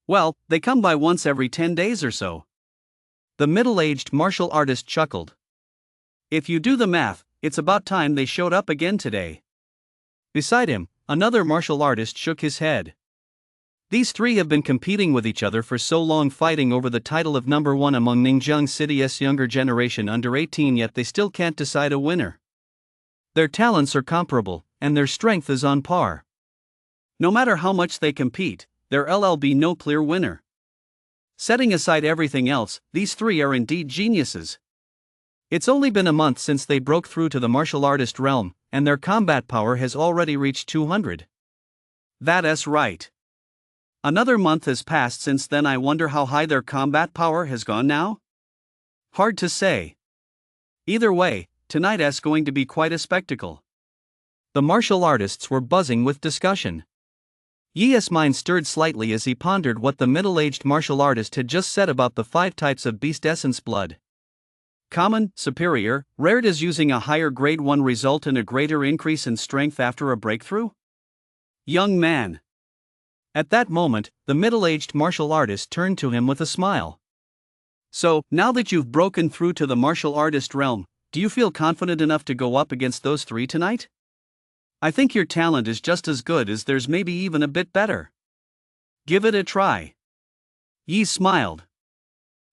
Well, they come by once every 10 days or so. The middle-aged martial artist chuckled. If you do the math, it's about time they showed up again today. Beside him, another martial artist shook his head. These three have been competing with each other for so long, fighting over the title of number one among Ningjiang City's younger generation under 18, yet they still can't decide a winner. Their talents are comparable, and their strength is on par. No matter how much they compete, there'll be no clear winner. Setting aside everything else, these three are indeed geniuses. It's only been a month since they broke through to the martial artist realm, and their combat power has already reached 200. That's right. Another month has passed since then. I wonder how high their combat power has gone now? Hard to say. Either way, tonight's going to be quite a spectacle. The martial artists were buzzing with discussion. Yi's mind stirred slightly as he pondered what the middle-aged martial artist had just said about the 5 types of beast essence blood. Common, superior, rare. Does using a higher grade 1 result in a greater increase in strength after a breakthrough? Young man. At that moment, the middle-aged martial artist turned to him with a smile. So, now that you've broken through to the martial artist realm, do you feel confident enough to go up against those three tonight? I think your talent is just as good as theirs, maybe even a bit better. Give it a try. Yi smiled.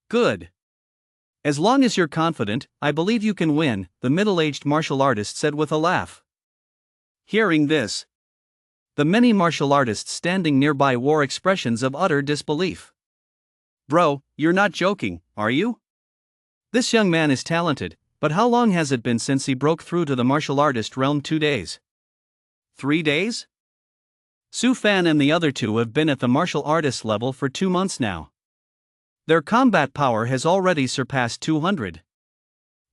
Good. As long as you're confident, I believe you can win, the middle-aged martial artist said with a laugh. Hearing this, the many martial artists standing nearby wore expressions of utter disbelief. Bro, you're not joking, are you? This young man is talented, but how long has it been since he broke through to the martial artist realm? 2 days? 3 days? Su Fan and the other two have been at the martial artist level for 2 months now. Their combat power has already surpassed 200.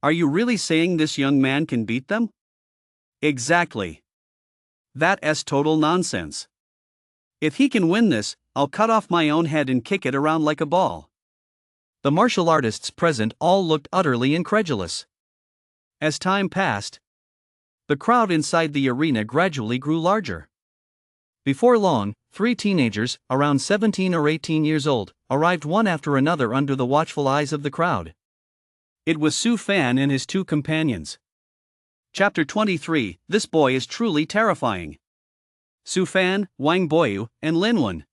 Are you really saying this young man can beat them? Exactly. That's total nonsense. If he can win this, I'll cut off my own head and kick it around like a ball. The martial artists present all looked utterly incredulous. As time passed, the crowd inside the arena gradually grew larger. Before long, 3 teenagers, around 17 or 18 years old, arrived one after another under the watchful eyes of the crowd. It was Su Fan and his 2 companions. Chapter 23, This boy is truly terrifying. Su Fan, Wang Boyu, and Linwen.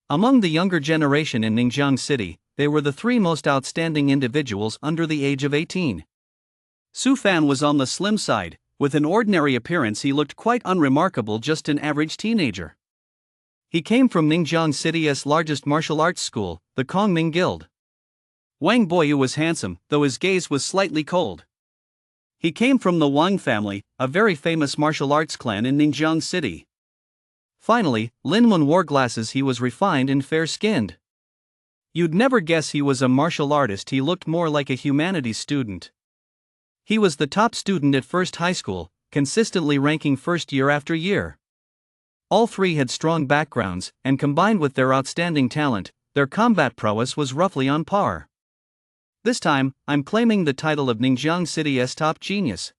Among the younger generation in Ningjiang City, they were the 3 most outstanding individuals under the age of 18. Su Fan was on the slim side. With an ordinary appearance, he looked quite unremarkable, just an average teenager. He came from Ningjiang City's largest martial arts school, the Kongming Guild. Wang Boyu was handsome, though his gaze was slightly cold. He came from the Wang family, a very famous martial arts clan in Ningjiang City. Finally, Linwen wore glasses. He was refined and fair-skinned. You'd never guess he was a martial artist. He looked more like a humanities student. He was the top student at first high school, consistently ranking first year after year. All 3 had strong backgrounds, and combined with their outstanding talent, their combat prowess was roughly on par. This time, I'm claiming the title of Ningjiang City's top genius.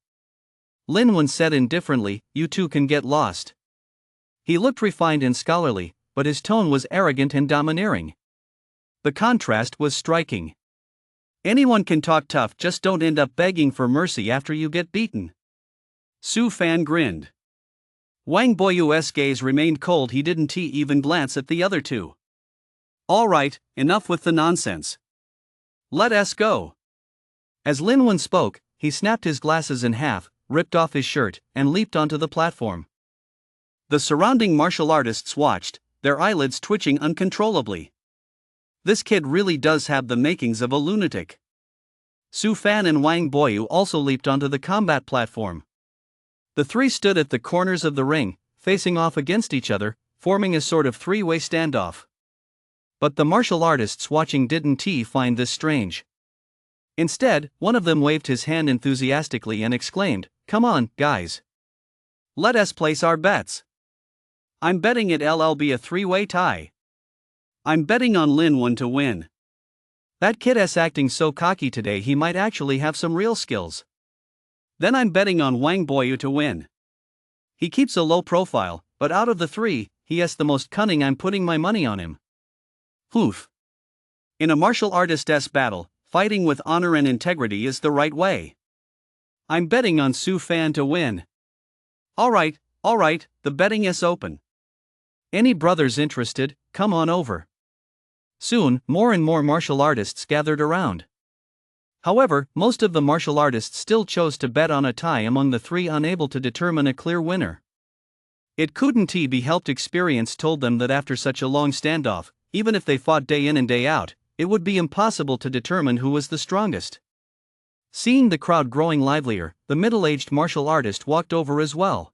Linwen said indifferently, you 2 can get lost. He looked refined and scholarly, but his tone was arrogant and domineering. The contrast was striking. Anyone can talk tough, just don't end up begging for mercy after you get beaten. Su Fan grinned. Wang Boyu's gaze remained cold. He didn't even glance at the other 2. All right, enough with the nonsense. Let us go. As Linwen spoke, he snapped his glasses in half, ripped off his shirt, and leaped onto the platform. The surrounding martial artists watched, their eyelids twitching uncontrollably. This kid really does have the makings of a lunatic. Su Fan and Wang Boyu also leaped onto the combat platform. The 3 stood at the corners of the ring, facing off against each other, forming a sort of 3-way standoff. But the martial artists watching didn't find this strange. Instead, one of them waved his hand enthusiastically and exclaimed, "Come on, guys. Let us place our bets. I'm betting it'll be a three-way tie. I'm betting on Lin Wen to win. That kid's acting so cocky today he might actually have some real skills. Then I'm betting on Wang Boyu to win. He keeps a low profile, but out of the three, he is the most cunning. I'm putting my money on him." Oof. In a martial artist's battle, fighting with honor and integrity is the right way. I'm betting on Su Fan to win. Alright, the betting is open. Any brothers interested, come on over. Soon, more and more martial artists gathered around. However, most of the martial artists still chose to bet on a tie among the three, unable to determine a clear winner. It couldn't be helped. Experience told them that after such a long standoff, even if they fought day in and day out, it would be impossible to determine who was the strongest. Seeing the crowd growing livelier, the middle-aged martial artist walked over as well.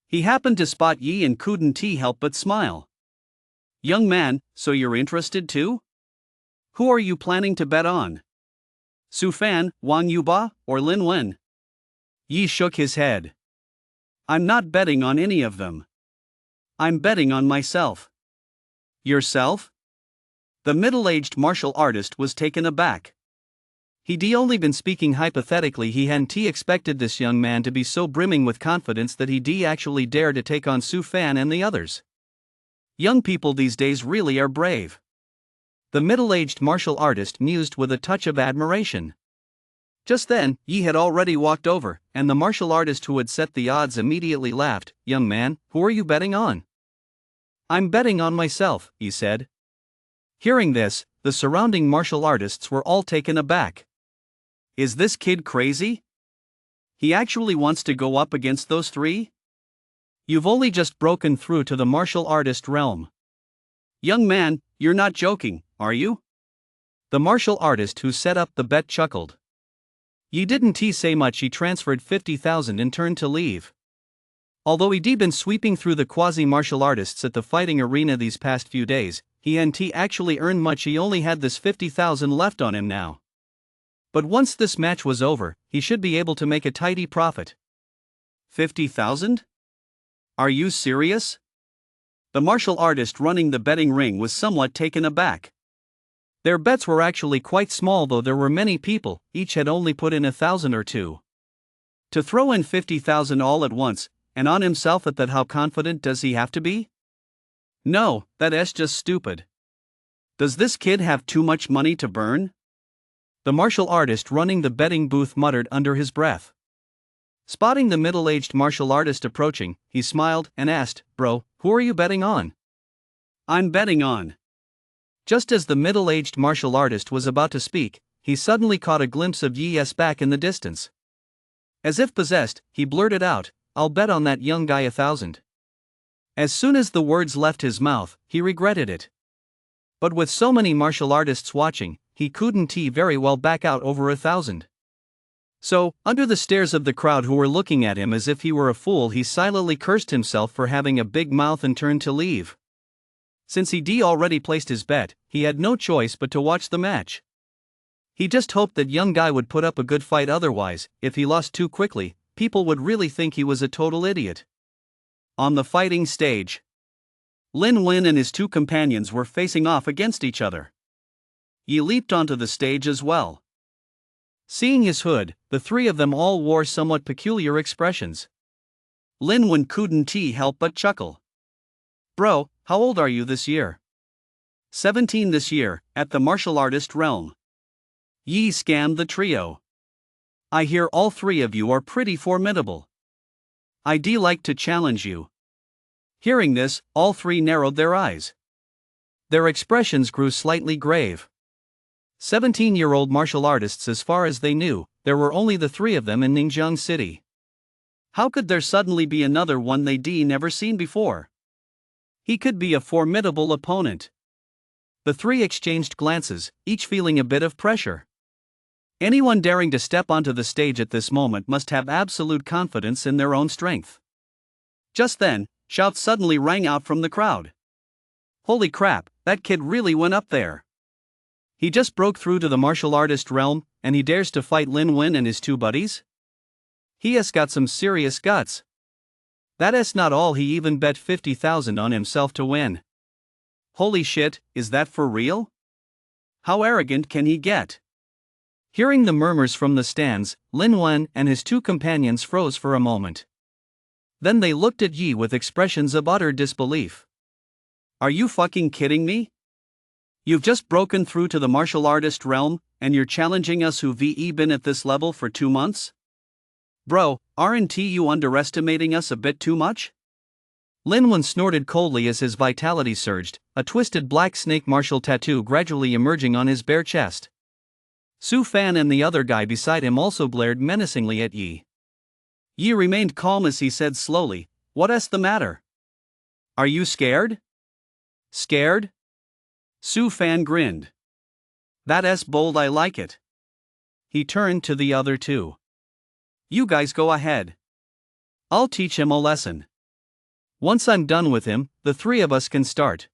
He happened to spot Yi and couldn't help but smile. "Young man, so you're interested too? Who are you planning to bet on? Su Fan, Wang Yuba, or Lin Wen?" Yi shook his head. "I'm not betting on any of them. I'm betting on myself." "Yourself?" The middle-aged martial artist was taken aback. He'd only been speaking hypothetically. He hadn't expected this young man to be so brimming with confidence that he'd actually dare to take on Su Fan and the others. Young people these days really are brave. The middle-aged martial artist mused with a touch of admiration. Just then, Yi had already walked over, and the martial artist who had set the odds immediately laughed. "Young man, who are you betting on?" "I'm betting on myself," he said. Hearing this, the surrounding martial artists were all taken aback. Is this kid crazy? He actually wants to go up against those three? You've only just broken through to the martial artist realm. Young man, you're not joking, are you? The martial artist who set up the bet chuckled. Yi didn't say much. He transferred 50,000 and turned to leave. Although he'd been sweeping through the quasi-martial artists at the fighting arena these past few days, he hadn't actually earned much. He only had this 50,000 left on him now. But once this match was over, he should be able to make a tidy profit. 50,000? Are you serious? The martial artist running the betting ring was somewhat taken aback. Their bets were actually quite small, though there were many people, each had only put in 1,000 or two. To throw in 50,000 all at once, and on himself at that, how confident does he have to be? No, that's just stupid. Does this kid have too much money to burn? The martial artist running the betting booth muttered under his breath. Spotting the middle-aged martial artist approaching, he smiled and asked, "Bro, who are you betting on?" "I'm betting on." Just as the middle-aged martial artist was about to speak, he suddenly caught a glimpse of Yi's back in the distance. As if possessed, he blurted out, "I'll bet on that young guy 1,000. As soon as the words left his mouth, he regretted it. But with so many martial artists watching, he couldn't very well back out over 1,000. So, under the stares of the crowd who were looking at him as if he were a fool, he silently cursed himself for having a big mouth and turned to leave. Since he'd already placed his bet, he had no choice but to watch the match. He just hoped that young guy would put up a good fight, otherwise, if he lost too quickly, people would really think he was a total idiot. On the fighting stage, Lin Wen and his two companions were facing off against each other. Yi leaped onto the stage as well. Seeing his hood, the three of them all wore somewhat peculiar expressions. Lin Wen couldn't help but chuckle. "Bro, how old are you this year?" 17 this year, at the martial artist realm. Yi scammed the trio. "I hear all three of you are pretty formidable. I'd like to challenge you." Hearing this, all three narrowed their eyes. Their expressions grew slightly grave. 17-year-old martial artists, as far as they knew, there were only the three of them in Ningjiang City. How could there suddenly be another one they'd never seen before? He could be a formidable opponent. The three exchanged glances, each feeling a bit of pressure. Anyone daring to step onto the stage at this moment must have absolute confidence in their own strength. Just then, shouts suddenly rang out from the crowd. "Holy crap, that kid really went up there. He just broke through to the martial artist realm, and he dares to fight Lin Wen and his two buddies? He has got some serious guts. That's not all, he even bet 50,000 on himself to win. Holy shit, is that for real? How arrogant can he get? Hearing the murmurs from the stands, Lin Wen and his two companions froze for a moment. Then they looked at Yi with expressions of utter disbelief. Are you fucking kidding me? You've just broken through to the martial artist realm, and you're challenging us who've been at this level for 2 months? Bro, aren't you underestimating us a bit too much? Lin Wen snorted coldly as his vitality surged, a twisted black snake martial tattoo gradually emerging on his bare chest. Su Fan and the other guy beside him also glared menacingly at Yi. Yi remained calm as he said slowly, "What's the matter? Are you scared?" "Scared?" Su Fan grinned. "That's bold, I like it." He turned to the other two. "You guys go ahead. I'll teach him a lesson. Once I'm done with him, the three of us can start."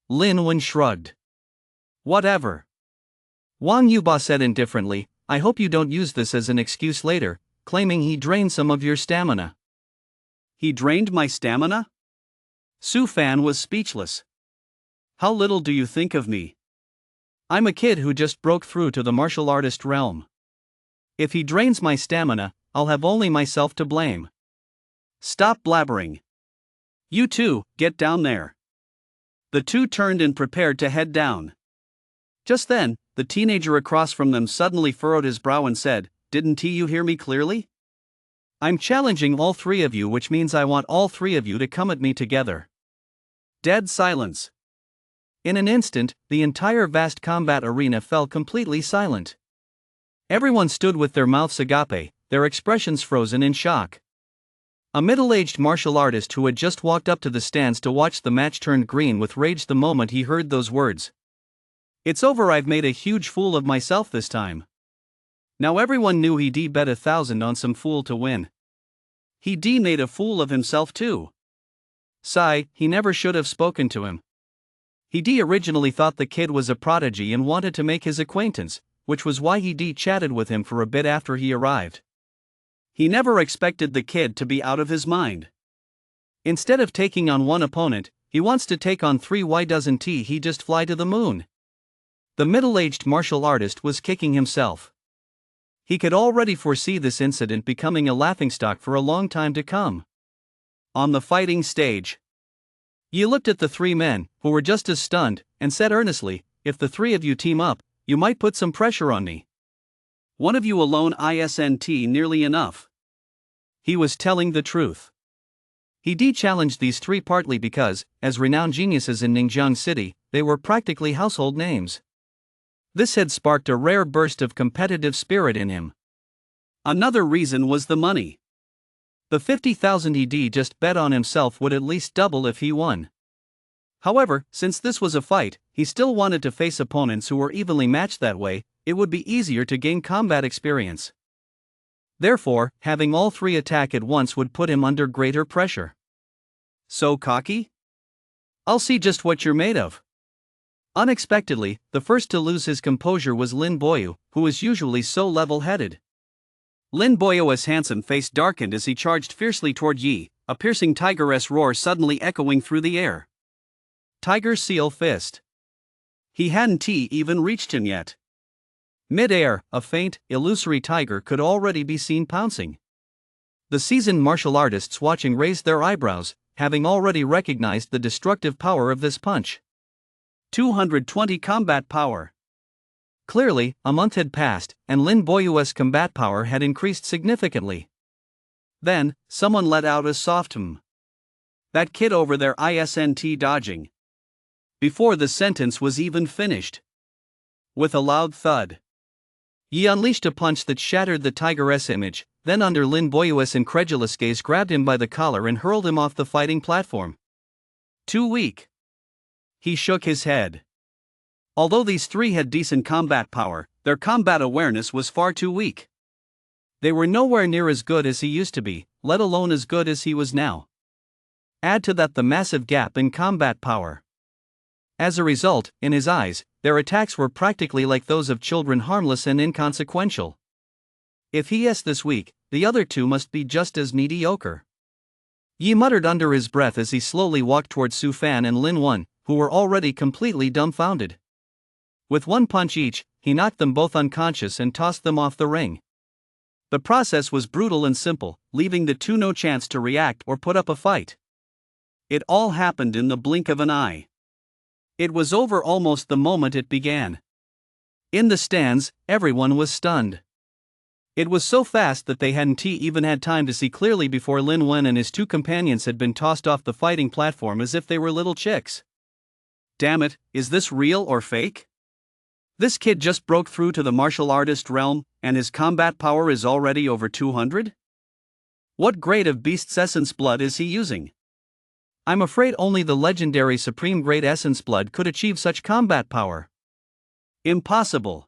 Lin Wen shrugged. "Whatever." Wang Yuba said indifferently, "I hope you don't use this as an excuse later, claiming he drained some of your stamina." "He drained my stamina?" Su Fan was speechless. "How little do you think of me? I'm a kid who just broke through to the martial artist realm. If he drains my stamina, I'll have only myself to blame." "Stop blabbering. You two, get down there." The two turned and prepared to head down. Just then, the teenager across from them suddenly furrowed his brow and said, "Didn't you hear me clearly? I'm challenging all three of you, which means I want all three of you to come at me together." Dead silence. In an instant, the entire vast combat arena fell completely silent. Everyone stood with their mouths agape, their expressions frozen in shock. A middle-aged martial artist who had just walked up to the stands to watch the match turned green with rage the moment he heard those words. "It's over, I've made a huge fool of myself this time." Now everyone knew he'd bet 1,000 on some fool to win. He'd made a fool of himself too. Sigh, he never should have spoken to him. He'd originally thought the kid was a prodigy and wanted to make his acquaintance, which was why he'd chatted with him for a bit after he arrived. He never expected the kid to be out of his mind. Instead of taking on one opponent, he wants to take on three. Why doesn't he just fly to the moon? The middle-aged martial artist was kicking himself. He could already foresee this incident becoming a laughingstock for a long time to come. On the fighting stage, Yi looked at the three men, who were just as stunned, and said earnestly, "If the three of you team up, you might put some pressure on me. One of you alone isn't nearly enough." He was telling the truth. He challenged these three partly because, as renowned geniuses in Ningjiang City, they were practically household names. This had sparked a rare burst of competitive spirit in him. Another reason was the money. The 50,000 he'd just bet on himself would at least double if he won. However, since this was a fight, he still wanted to face opponents who were evenly matched. That way, it would be easier to gain combat experience. Therefore, having all three attack at once would put him under greater pressure. So cocky? I'll see just what you're made of. Unexpectedly, the first to lose his composure was Lin Boyu, who is usually so level-headed. Lin Boyu's handsome face darkened as he charged fiercely toward Yi, a piercing tigeress roar suddenly echoing through the air. Tiger Seal Fist. He hadn't even reached him yet. Mid-air, a faint, illusory tiger could already be seen pouncing. The seasoned martial artists watching raised their eyebrows, having already recognized the destructive power of this punch. 220 combat power. Clearly, a month had passed, and Lin Boyu's combat power had increased significantly. Then, someone let out a soft "hmm." "That kid over there isn't dodging." Before the sentence was even finished. With a loud thud, Yi unleashed a punch that shattered the tigeress image, then under Lin Boyu's incredulous gaze grabbed him by the collar and hurled him off the fighting platform. Too weak. He shook his head. Although these three had decent combat power, their combat awareness was far too weak. They were nowhere near as good as he used to be, let alone as good as he was now. Add to that the massive gap in combat power. As a result, in his eyes, their attacks were practically like those of children, harmless and inconsequential. If he is this weak, the other two must be just as mediocre. Yi muttered under his breath as he slowly walked towards Su Fan and Lin Wen, who were already completely dumbfounded. With one punch each, he knocked them both unconscious and tossed them off the ring. The process was brutal and simple, leaving the two no chance to react or put up a fight. It all happened in the blink of an eye. It was over almost the moment it began. In the stands, everyone was stunned. It was so fast that they hadn't even had time to see clearly before Lin Wen and his two companions had been tossed off the fighting platform as if they were little chicks. Damn it, is this real or fake? This kid just broke through to the martial artist realm, and his combat power is already over 200? What grade of beast's essence blood is he using? I'm afraid only the legendary supreme grade essence blood could achieve such combat power. Impossible.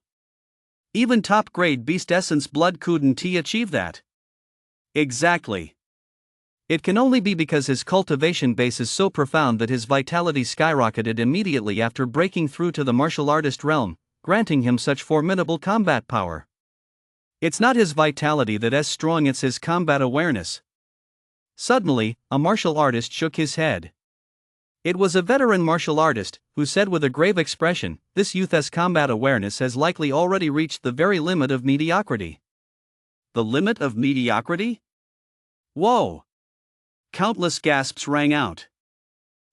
Even top grade beast essence blood couldn't achieve that. Exactly. It can only be because his cultivation base is so profound that his vitality skyrocketed immediately after breaking through to the martial artist realm, granting him such formidable combat power. It's not his vitality that's strong, it's his combat awareness. Suddenly, a martial artist shook his head. It was a veteran martial artist, who said with a grave expression, "This youth's combat awareness has likely already reached the very limit of mediocrity." The limit of mediocrity? Whoa! Countless gasps rang out.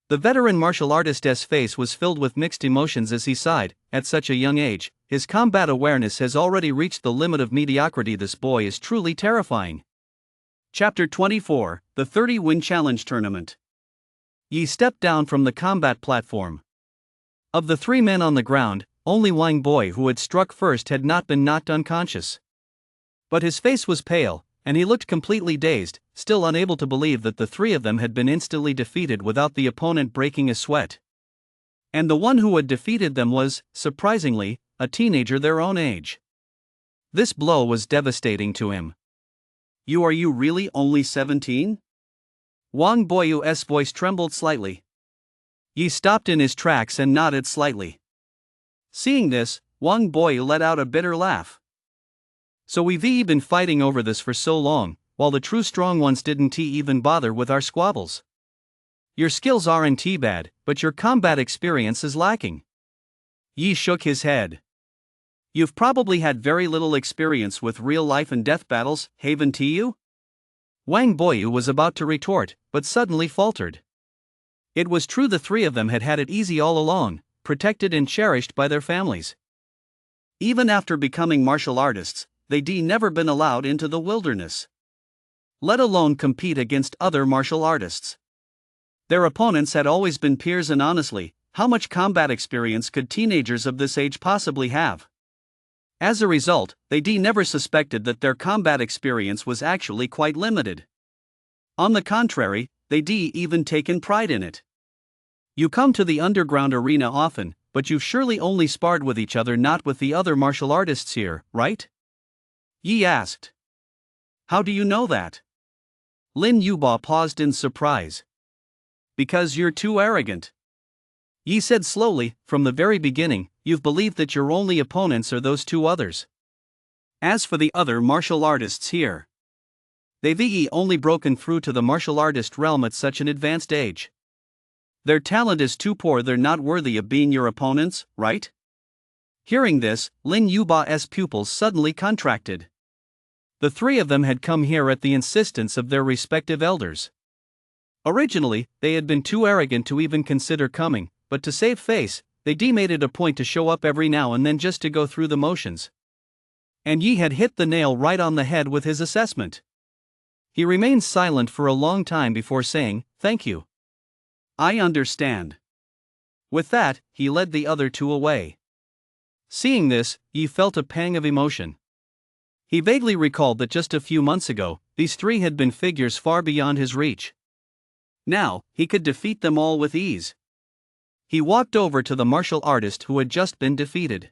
The veteran martial artist's face was filled with mixed emotions as he sighed. At such a young age, his combat awareness has already reached the limit of mediocrity. This boy is truly terrifying. Chapter 24, The 30-Win Challenge Tournament. Yi stepped down from the combat platform. Of the three men on the ground, only Wang Boy, who had struck first, had not been knocked unconscious. But his face was pale, and he looked completely dazed, still unable to believe that the three of them had been instantly defeated without the opponent breaking a sweat. And the one who had defeated them was, surprisingly, a teenager their own age. This blow was devastating to him. Are you really only 17? Wang Boyu's voice trembled slightly. Yi stopped in his tracks and nodded slightly. Seeing this, Wang Boyu let out a bitter laugh. So we've been fighting over this for so long, while the true strong ones didn't even bother with our squabbles. Your skills aren't bad, but your combat experience is lacking. Yi shook his head. You've probably had very little experience with real life and death battles, haven't you? Wang Boyu was about to retort, but suddenly faltered. It was true, the three of them had had it easy all along, protected and cherished by their families. Even after becoming martial artists, they'd never been allowed into the wilderness, let alone compete against other martial artists. Their opponents had always been peers, and honestly, how much combat experience could teenagers of this age possibly have? As a result, they never suspected that their combat experience was actually quite limited. On the contrary, they'd even taken pride in it. You come to the underground arena often, but you've surely only sparred with each other, not with the other martial artists here, right? Yi asked. How do you know that? Lin Yuba paused in surprise. Because you're too arrogant. Yi said slowly, from the very beginning, you've believed that your only opponents are those two others. As for the other martial artists here, they've only broken through to the martial artist realm at such an advanced age. Their talent is too poor, they're not worthy of being your opponents, right? Hearing this, Lin Yuba's pupils suddenly contracted. The three of them had come here at the insistence of their respective elders. Originally, they had been too arrogant to even consider coming, but to save face, they made it a point to show up every now and then just to go through the motions. And Yi had hit the nail right on the head with his assessment. He remained silent for a long time before saying, "Thank you. I understand." With that, he led the other two away. Seeing this, Yi felt a pang of emotion. He vaguely recalled that just a few months ago, these three had been figures far beyond his reach. Now, he could defeat them all with ease. He walked over to the martial artist who had just been defeated.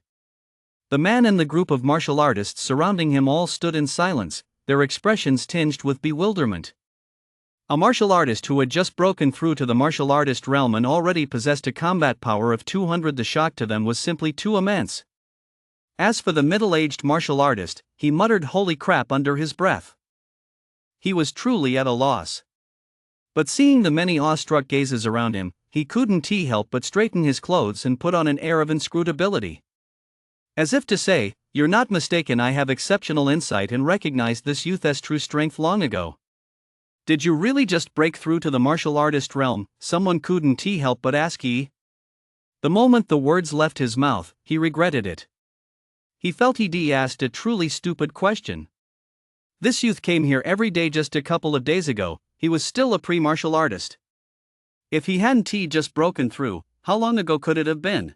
The man and the group of martial artists surrounding him all stood in silence, their expressions tinged with bewilderment. A martial artist who had just broken through to the martial artist realm and already possessed a combat power of 200. The shock to them was simply too immense. As for the middle-aged martial artist, he muttered "holy crap" under his breath. He was truly at a loss. But seeing the many awestruck gazes around him, he couldn't help but straighten his clothes and put on an air of inscrutability. As if to say, "You're not mistaken, I have exceptional insight and recognized this youth's true strength long ago." "Did you really just break through to the martial artist realm?" someone couldn't help but ask. The moment the words left his mouth, he regretted it. He felt he'd asked a truly stupid question. This youth came here every day just a couple of days ago. He was still a pre-martial artist. If he hadn't just broken through, how long ago could it have been?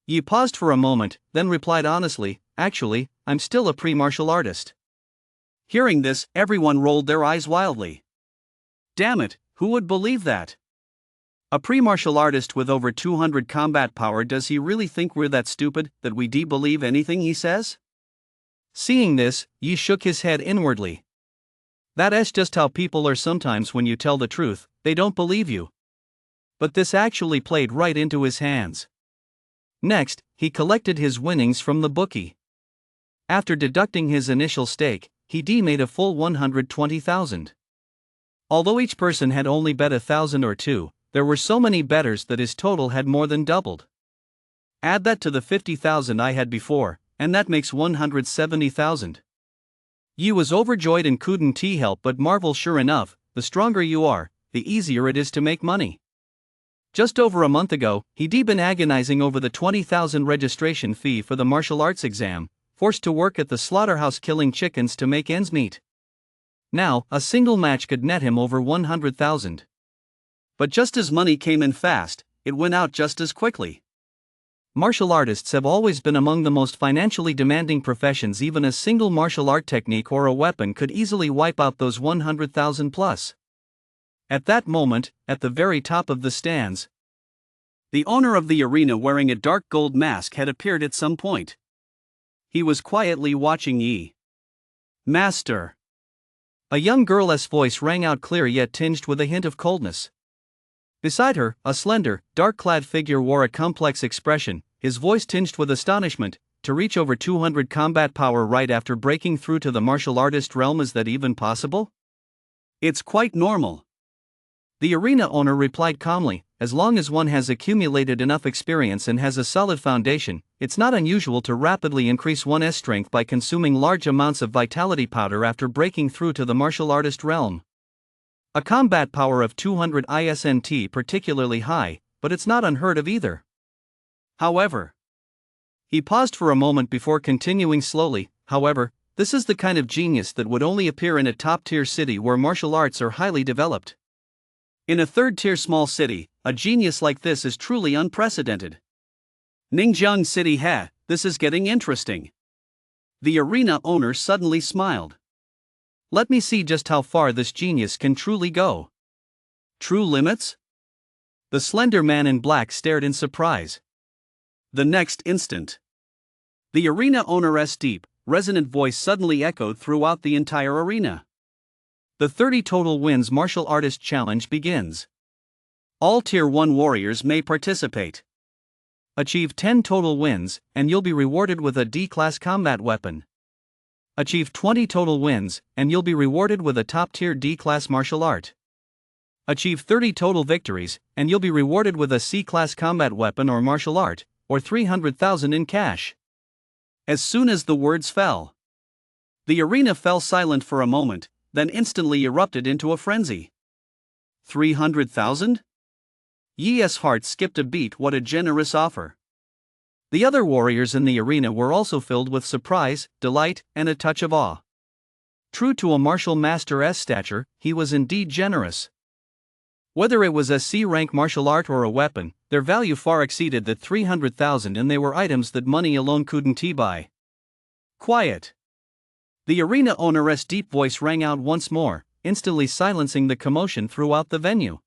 He paused for a moment, then replied honestly, "Actually, I'm still a pre-martial artist." Hearing this, everyone rolled their eyes wildly. Damn it, who would believe that? A pre-martial artist with over 200 combat power? Does he really think we're that stupid, that we believe anything he says? Seeing this, Yi shook his head inwardly. That's just how people are sometimes. When you tell the truth, they don't believe you. But this actually played right into his hands. Next, he collected his winnings from the bookie. After deducting his initial stake, he made a full 120,000. Although each person had only bet 1,000 or 2, there were so many bettors that his total had more than doubled. Add that to the 50,000 I had before, and that makes 170,000. Yi was overjoyed and couldn't help but marvel. Sure enough, the stronger you are, the easier it is to make money. Just over a month ago, he'd been agonizing over the 20,000 registration fee for the martial arts exam, forced to work at the slaughterhouse killing chickens to make ends meet. Now, a single match could net him over 100,000. But just as money came in fast, it went out just as quickly. Martial artists have always been among the most financially demanding professions. Even a single martial art technique or a weapon could easily wipe out those 100,000 plus. At that moment, at the very top of the stands, the owner of the arena wearing a dark gold mask had appeared at some point. He was quietly watching Yi. "Master." A young girl's voice rang out clear yet tinged with a hint of coldness. Beside her, a slender, dark-clad figure wore a complex expression, his voice tinged with astonishment. "To reach over 200 combat power right after breaking through to the martial artist realm, is that even possible?" "It's quite normal," the arena owner replied calmly. "As long as one has accumulated enough experience and has a solid foundation, it's not unusual to rapidly increase one's strength by consuming large amounts of vitality powder after breaking through to the martial artist realm. A combat power of 200 isn't particularly high, but it's not unheard of either. However," he paused for a moment before continuing slowly, "however, this is the kind of genius that would only appear in a top-tier city where martial arts are highly developed. In a third-tier small city, a genius like this is truly unprecedented. Ningjiang City, this is getting interesting." The arena owner suddenly smiled. "Let me see just how far this genius can truly go." "True limits?" The slender man in black stared in surprise. The next instant, the arena owner's deep, resonant voice suddenly echoed throughout the entire arena. "The 30 total wins martial artist challenge begins. All Tier 1 warriors may participate. Achieve 10 total wins, and you'll be rewarded with a D-class combat weapon. Achieve 20 total wins, and you'll be rewarded with a top-tier D-class martial art. Achieve 30 total victories, and you'll be rewarded with a C-class combat weapon or martial art, or 300,000 in cash." As soon as the words fell, the arena fell silent for a moment, then instantly erupted into a frenzy. 300,000? Yi's heart skipped a beat. What a generous offer. The other warriors in the arena were also filled with surprise, delight, and a touch of awe. True to a martial master's stature, he was indeed generous. Whether it was a C-rank martial art or a weapon, their value far exceeded the 300,000, and they were items that money alone couldn't buy. "Quiet." The arena owner's deep voice rang out once more, instantly silencing the commotion throughout the venue.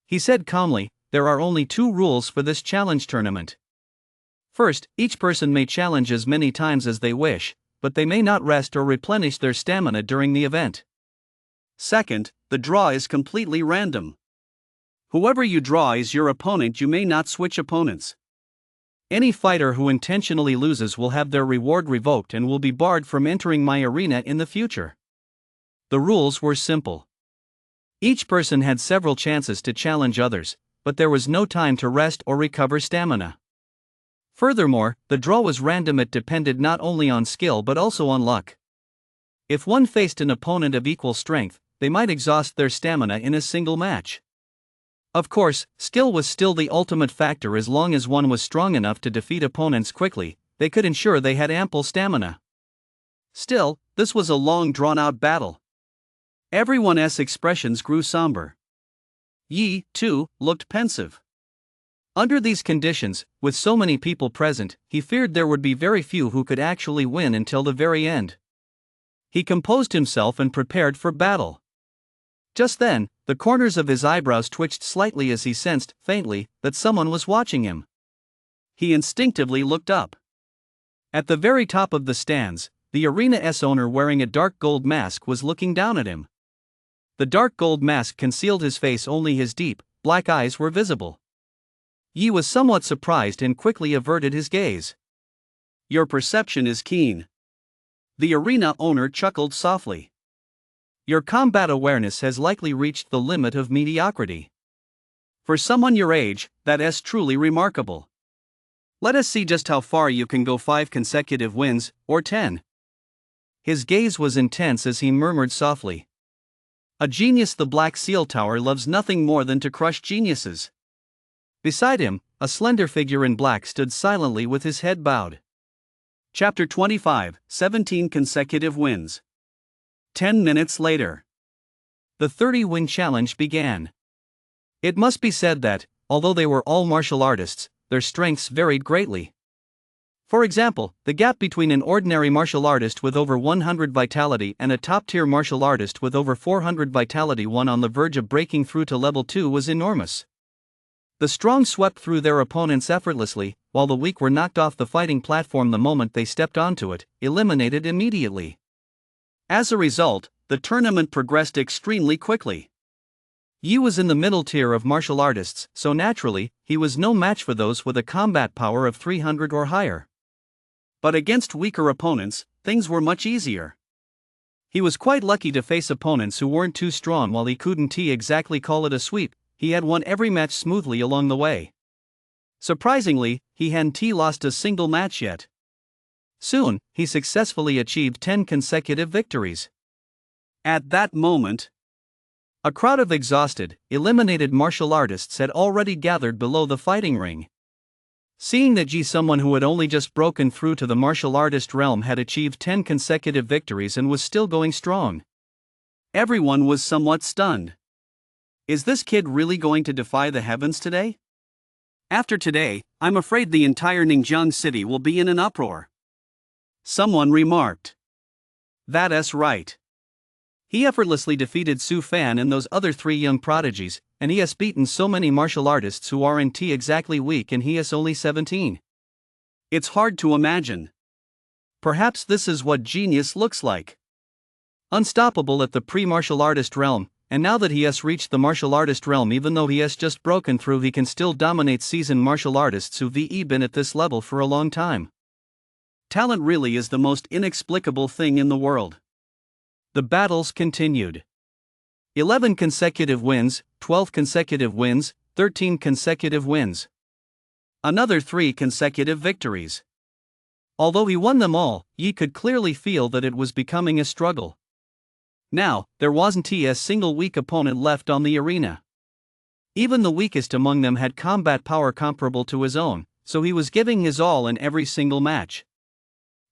He said calmly, "There are only 2 rules for this challenge tournament. First, each person may challenge as many times as they wish, but they may not rest or replenish their stamina during the event. Second, the draw is completely random. Whoever you draw is your opponent. You may not switch opponents. Any fighter who intentionally loses will have their reward revoked and will be barred from entering my arena in the future. The rules were simple. Each person had several chances to challenge others, but there was no time to rest or recover stamina. Furthermore, the draw was random. It depended not only on skill but also on luck. If one faced an opponent of equal strength, they might exhaust their stamina in a single match. Of course, skill was still the ultimate factor. As long as one was strong enough to defeat opponents quickly, they could ensure they had ample stamina. Still, this was a long drawn-out battle. Everyone's expressions grew somber. Yi, too, looked pensive. Under these conditions, with so many people present, he feared there would be very few who could actually win until the very end. He composed himself and prepared for battle. Just then, the corners of his eyebrows twitched slightly as he sensed, faintly, that someone was watching him. He instinctively looked up. At the very top of the stands, the arena's owner wearing a dark gold mask was looking down at him. The dark gold mask concealed his face, only his deep, black eyes were visible. Yi was somewhat surprised and quickly averted his gaze. "Your perception is keen." The arena owner chuckled softly. "Your combat awareness has likely reached the limit of mediocrity. For someone your age, that's truly remarkable. Let us see just how far you can go. 5 consecutive wins, or 10. His gaze was intense as he murmured softly. "A genius. The Black Seal Tower loves nothing more than to crush geniuses." Beside him, a slender figure in black stood silently with his head bowed. Chapter 25, 17 consecutive wins. 10 minutes later. The 30-win challenge began. It must be said that, although they were all martial artists, their strengths varied greatly. For example, the gap between an ordinary martial artist with over 100 vitality and a top-tier martial artist with over 400 vitality, one on the verge of breaking through to level 2, was enormous. The strong swept through their opponents effortlessly, while the weak were knocked off the fighting platform the moment they stepped onto it, eliminated immediately. As a result, the tournament progressed extremely quickly. Yi was in the middle tier of martial artists, so naturally, he was no match for those with a combat power of 300 or higher. But against weaker opponents, things were much easier. He was quite lucky to face opponents who weren't too strong. While he couldn't exactly call it a sweep, he had won every match smoothly along the way. Surprisingly, he hadn't lost a single match yet. Soon, he successfully achieved 10 consecutive victories. At that moment, a crowd of exhausted, eliminated martial artists had already gathered below the fighting ring. Seeing that someone who had only just broken through to the martial artist realm had achieved 10 consecutive victories and was still going strong, everyone was somewhat stunned. Is this kid really going to defy the heavens today? After today, I'm afraid the entire Ningjiang city will be in an uproar. Someone remarked. That's right. He effortlessly defeated Su Fan and those other 3 young prodigies, and he has beaten so many martial artists who aren't exactly weak, and he is only 17. It's hard to imagine. Perhaps this is what genius looks like. Unstoppable at the pre-martial artist realm, and now that he has reached the martial artist realm, even though he has just broken through, he can still dominate seasoned martial artists who've been at this level for a long time. Talent really is the most inexplicable thing in the world. The battles continued. 11 consecutive wins, 12 consecutive wins, 13 consecutive wins. Another 3 consecutive victories. Although he won them all, Yi could clearly feel that it was becoming a struggle. Now, there wasn't a single weak opponent left on the arena. Even the weakest among them had combat power comparable to his own, so he was giving his all in every single match.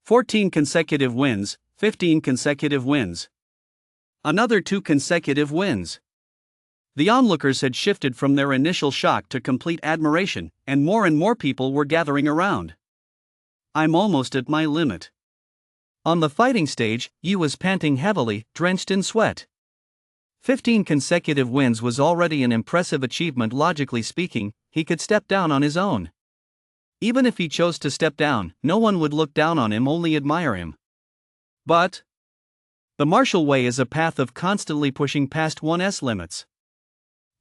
14 consecutive wins, 15 consecutive wins. Another 2 consecutive wins. The onlookers had shifted from their initial shock to complete admiration, and more people were gathering around. I'm almost at my limit. On the fighting stage, Yi was panting heavily, drenched in sweat. 15 consecutive wins was already an impressive achievement. Logically speaking, he could step down on his own. Even if he chose to step down, no one would look down on him, only admire him. But The martial way is a path of constantly pushing past one's limits.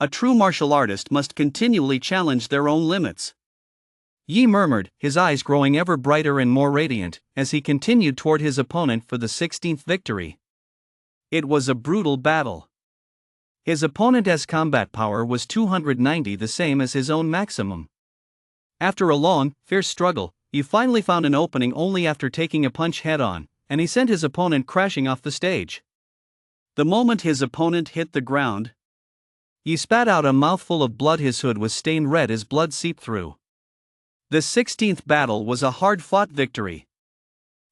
A true martial artist must continually challenge their own limits. Yi murmured, his eyes growing ever brighter and more radiant, as he continued toward his opponent for the 16th victory. It was a brutal battle. His opponent's combat power was 290, the same as his own maximum. After a long, fierce struggle, he finally found an opening only after taking a punch head-on, and he sent his opponent crashing off the stage. The moment his opponent hit the ground, he spat out a mouthful of blood. His hood was stained red as blood seeped through. This 16th battle was a hard-fought victory.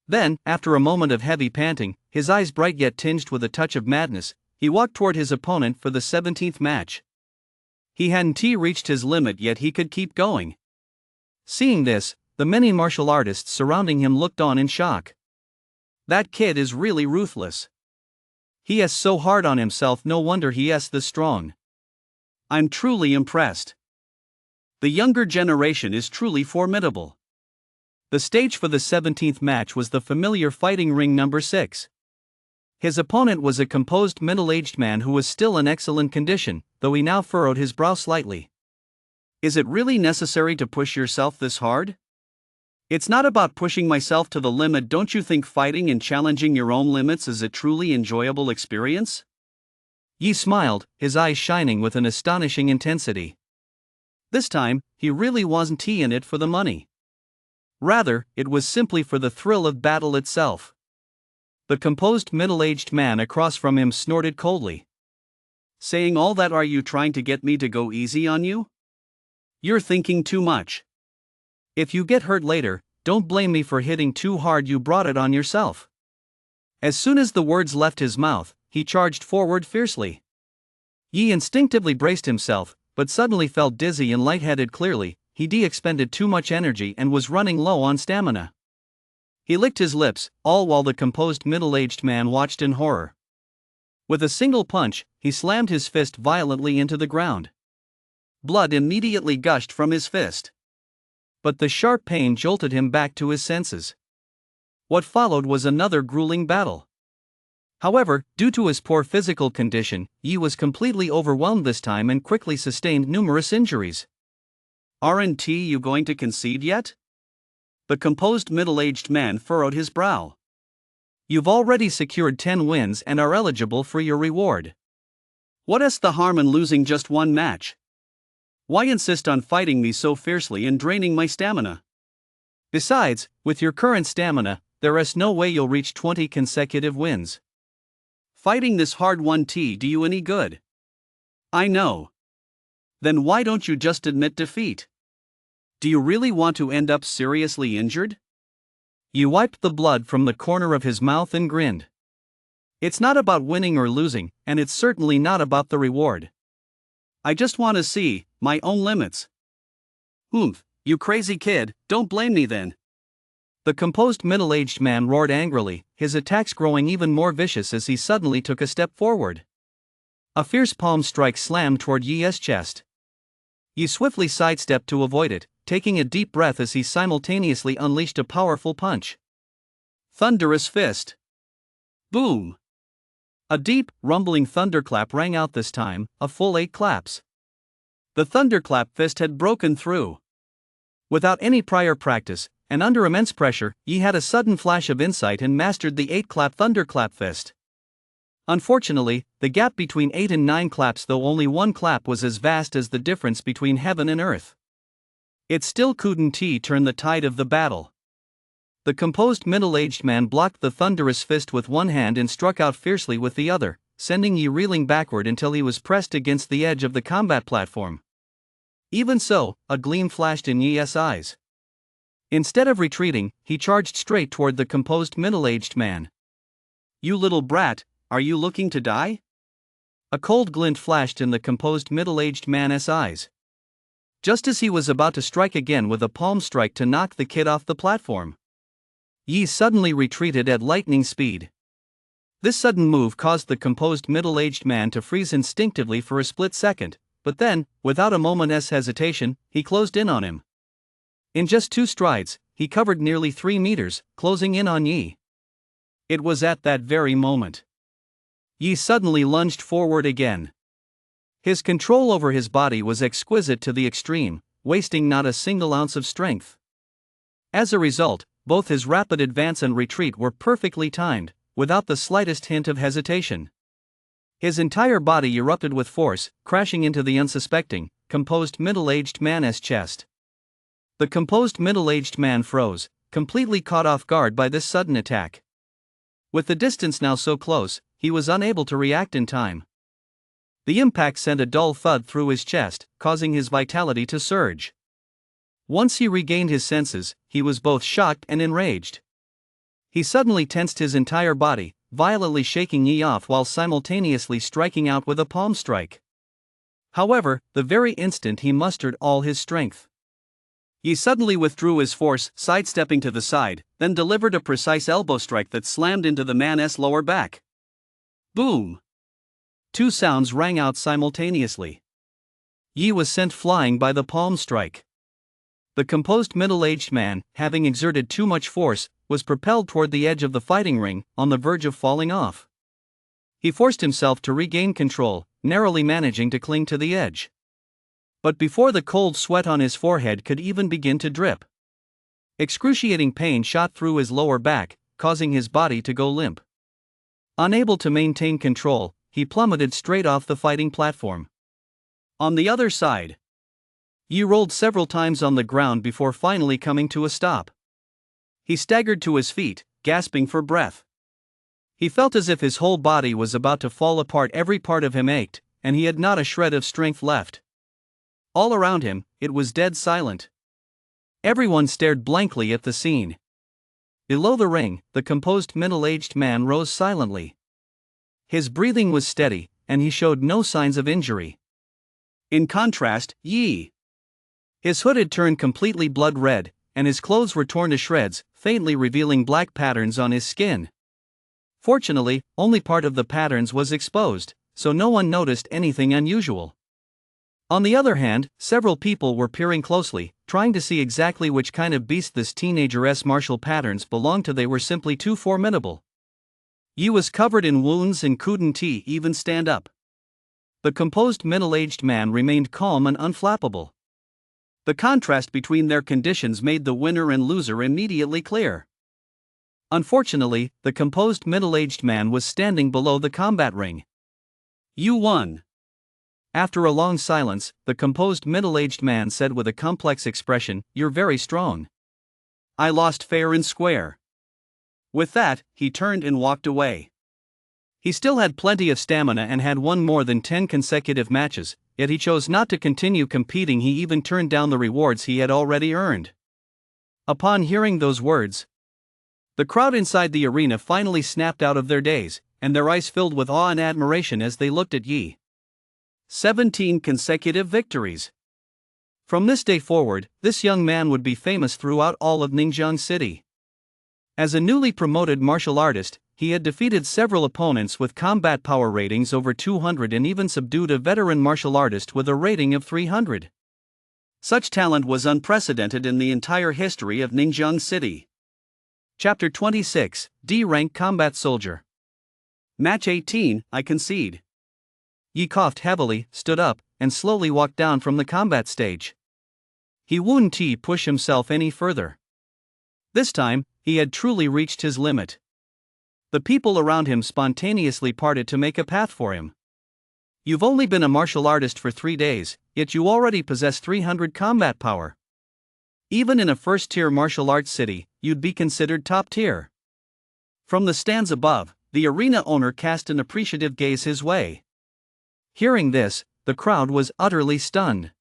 Then, after a moment of heavy panting, his eyes bright yet tinged with a touch of madness, he walked toward his opponent for the 17th match. He hadn't reached his limit yet, he could keep going. Seeing this, the many martial artists surrounding him looked on in shock. That kid is really ruthless. He is so hard on himself, no wonder he is this strong. I'm truly impressed. The younger generation is truly formidable. The stage for the 17th match was the familiar fighting ring number 6. His opponent was a composed middle-aged man who was still in excellent condition, though he now furrowed his brow slightly. Is it really necessary to push yourself this hard? It's not about pushing myself to the limit. Don't you think fighting and challenging your own limits is a truly enjoyable experience? Yi smiled, his eyes shining with an astonishing intensity. This time, he really wasn't in it for the money. Rather, it was simply for the thrill of battle itself. The composed middle-aged man across from him snorted coldly. Saying all that, are you trying to get me to go easy on you? You're thinking too much. If you get hurt later, don't blame me for hitting too hard. You brought it on yourself. As soon as the words left his mouth, he charged forward fiercely. Yi instinctively braced himself, but suddenly felt dizzy and lightheaded. Clearly, he'd expended too much energy and was running low on stamina. He licked his lips, all while the composed middle-aged man watched in horror. With a single punch, he slammed his fist violently into the ground. Blood immediately gushed from his fist. But the sharp pain jolted him back to his senses. What followed was another grueling battle. However, due to his poor physical condition, Yi was completely overwhelmed this time and quickly sustained numerous injuries. Aren't you going to concede yet? The composed middle-aged man furrowed his brow. You've already secured 10 wins and are eligible for your reward. What is the harm in losing just one match? Why insist on fighting me so fiercely and draining my stamina? Besides, with your current stamina, there is no way you'll reach 20 consecutive wins. Fighting this hard won't do you any good. I know. Then why don't you just admit defeat? Do you really want to end up seriously injured? Yi wiped the blood from the corner of his mouth and grinned. It's not about winning or losing, and it's certainly not about the reward. I just want to see my own limits. You crazy kid, don't blame me then. The composed middle-aged man roared angrily, his attacks growing even more vicious as he suddenly took a step forward. A fierce palm strike slammed toward Yi's chest. Yi swiftly sidestepped to avoid it, taking a deep breath as he simultaneously unleashed a powerful punch. Thunderous fist. Boom! A deep, rumbling thunderclap rang out this time, a full 8 claps. The thunderclap fist had broken through. Without any prior practice, and under immense pressure, Yi had a sudden flash of insight and mastered the 8-clap thunderclap fist. Unfortunately, the gap between 8 and 9 claps, though only 1 clap, was as vast as the difference between heaven and earth. It still couldn't turn the tide of the battle. The composed middle-aged man blocked the thunderous fist with one hand and struck out fiercely with the other, sending Yi reeling backward until he was pressed against the edge of the combat platform. Even so, a gleam flashed in Yi's eyes. Instead of retreating, he charged straight toward the composed middle-aged man. You little brat, are you looking to die? A cold glint flashed in the composed middle-aged man's eyes. Just as he was about to strike again with a palm strike to knock the kid off the platform, Yi suddenly retreated at lightning speed. This sudden move caused the composed middle-aged man to freeze instinctively for a split second, but then, without a moment's hesitation, he closed in on him. In just 2 strides, he covered nearly 3 meters, closing in on Yi. It was at that very moment Yi suddenly lunged forward again. His control over his body was exquisite to the extreme, wasting not a single ounce of strength. As a result, both his rapid advance and retreat were perfectly timed, without the slightest hint of hesitation. His entire body erupted with force, crashing into the unsuspecting, composed middle-aged man's chest. The composed middle-aged man froze, completely caught off guard by this sudden attack. With the distance now so close, he was unable to react in time. The impact sent a dull thud through his chest, causing his vitality to surge. Once he regained his senses, he was both shocked and enraged. He suddenly tensed his entire body, violently shaking Yi off while simultaneously striking out with a palm strike. However, the very instant he mustered all his strength, Yi suddenly withdrew his force, sidestepping to the side, then delivered a precise elbow strike that slammed into the man's lower back. Boom! Two sounds rang out simultaneously. Yi was sent flying by the palm strike. The composed middle-aged man, having exerted too much force, was propelled toward the edge of the fighting ring, on the verge of falling off. He forced himself to regain control, narrowly managing to cling to the edge. But before the cold sweat on his forehead could even begin to drip, excruciating pain shot through his lower back, causing his body to go limp. Unable to maintain control, he plummeted straight off the fighting platform. On the other side, Yi rolled several times on the ground before finally coming to a stop. He staggered to his feet, gasping for breath. He felt as if his whole body was about to fall apart, every part of him ached, and he had not a shred of strength left. All around him, it was dead silent. Everyone stared blankly at the scene. Below the ring, the composed middle-aged man rose silently. His breathing was steady, and he showed no signs of injury. In contrast, Yi. His hood had turned completely blood red, and his clothes were torn to shreds, faintly revealing black patterns on his skin. Fortunately, only part of the patterns was exposed, so no one noticed anything unusual. On the other hand, several people were peering closely, trying to see exactly which kind of beast this teenager's martial patterns belonged to. They were simply too formidable. Yi was covered in wounds and couldn't even stand up. The composed middle-aged man remained calm and unflappable. The contrast between their conditions made the winner and loser immediately clear. Unfortunately, the composed middle-aged man was standing below the combat ring. You won. After a long silence, the composed middle-aged man said with a complex expression, "You're very strong. I lost fair and square." With that, he turned and walked away. He still had plenty of stamina and had won more than 10 consecutive matches, yet he chose not to continue competing. He even turned down the rewards he had already earned. Upon hearing those words, the crowd inside the arena finally snapped out of their daze, and their eyes filled with awe and admiration as they looked at Yi. 17 consecutive victories. From this day forward, this young man would be famous throughout all of Ningjiang City. As a newly promoted martial artist, he had defeated several opponents with combat power ratings over 200 and even subdued a veteran martial artist with a rating of 300. Such talent was unprecedented in the entire history of Ningjiang City. Chapter 26, D-Rank Combat Soldier. Match 18, I concede. Yi coughed heavily, stood up, and slowly walked down from the combat stage. He wouldn't push himself any further. This time, he had truly reached his limit. The people around him spontaneously parted to make a path for him. You've only been a martial artist for 3 days, yet you already possess 300 combat power. Even in a first-tier martial arts city, you'd be considered top-tier. From the stands above, the arena owner cast an appreciative gaze his way. Hearing this, the crowd was utterly stunned.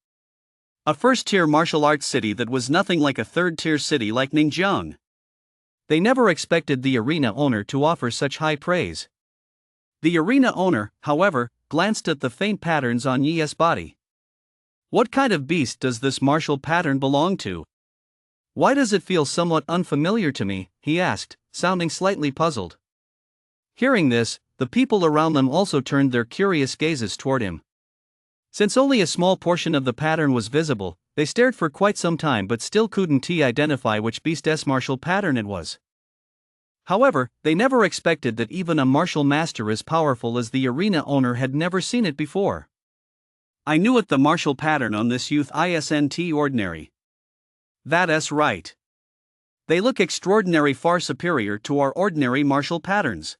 A first-tier martial arts city that was nothing like a third-tier city like Ningjiang. They never expected the arena owner to offer such high praise. The arena owner, however, glanced at the faint patterns on Yi's body. What kind of beast does this martial pattern belong to? Why does it feel somewhat unfamiliar to me? He asked, sounding slightly puzzled. Hearing this, the people around them also turned their curious gazes toward him. Since only a small portion of the pattern was visible, they stared for quite some time but still couldn't identify which beast's martial pattern it was. However, they never expected that even a martial master as powerful as the arena owner had never seen it before. I knew it, the martial pattern on this youth isn't ordinary. That's right. They look extraordinary, far superior to our ordinary martial patterns.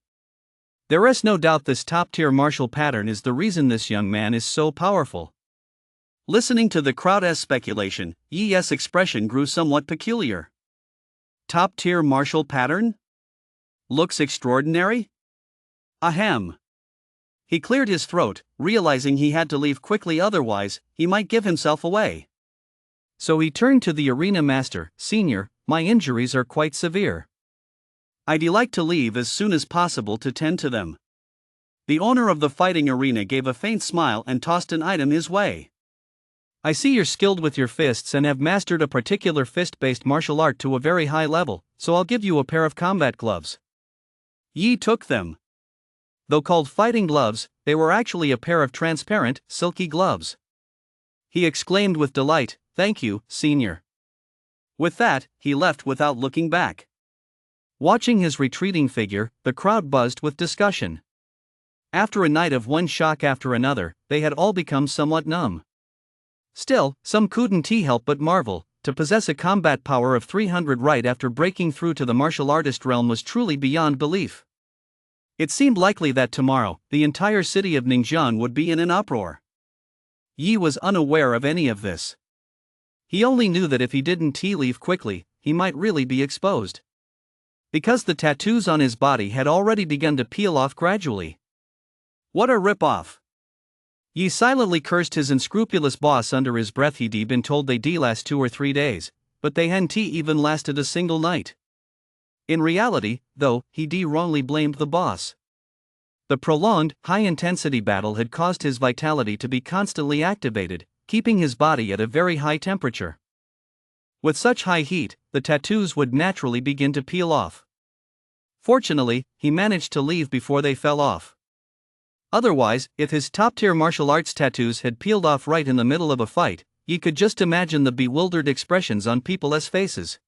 There is no doubt this top-tier martial pattern is the reason this young man is so powerful. Listening to the crowd's speculation, Yi's expression grew somewhat peculiar. Top-tier martial pattern? Looks extraordinary? Ahem. He cleared his throat, realizing he had to leave quickly, otherwise, he might give himself away. So he turned to the arena master. Senior, my injuries are quite severe. I'd like to leave as soon as possible to tend to them. The owner of the fighting arena gave a faint smile and tossed an item his way. I see you're skilled with your fists and have mastered a particular fist-based martial art to a very high level, so I'll give you a pair of combat gloves. Yi took them. Though called fighting gloves, they were actually a pair of transparent, silky gloves. He exclaimed with delight, "Thank you, senior." With that, he left without looking back. Watching his retreating figure, the crowd buzzed with discussion. After a night of one shock after another, they had all become somewhat numb. Still, some couldn't help but marvel. To possess a combat power of 300 right after breaking through to the martial artist realm was truly beyond belief. It seemed likely that tomorrow, the entire city of Ningxian would be in an uproar. Yi was unaware of any of this. He only knew that if he didn't leave quickly, he might really be exposed. Because the tattoos on his body had already begun to peel off gradually. What a rip-off! Yi silently cursed his unscrupulous boss under his breath. He'd been told they'd last 2 or 3 days, but they hadn't even lasted a single night. In reality, though, he'd wrongly blamed the boss. The prolonged, high-intensity battle had caused his vitality to be constantly activated, keeping his body at a very high temperature. With such high heat, the tattoos would naturally begin to peel off. Fortunately, he managed to leave before they fell off. Otherwise, if his top-tier martial arts tattoos had peeled off right in the middle of a fight, you could just imagine the bewildered expressions on people's faces.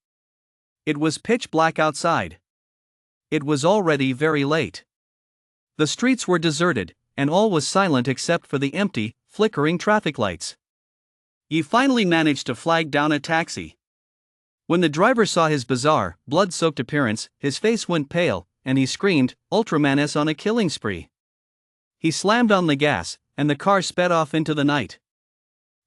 It was pitch black outside. It was already very late. The streets were deserted, and all was silent except for the empty, flickering traffic lights. He finally managed to flag down a taxi. When the driver saw his bizarre, blood-soaked appearance, his face went pale, and he screamed, "Ultraman is on a killing spree." He slammed on the gas, and the car sped off into the night.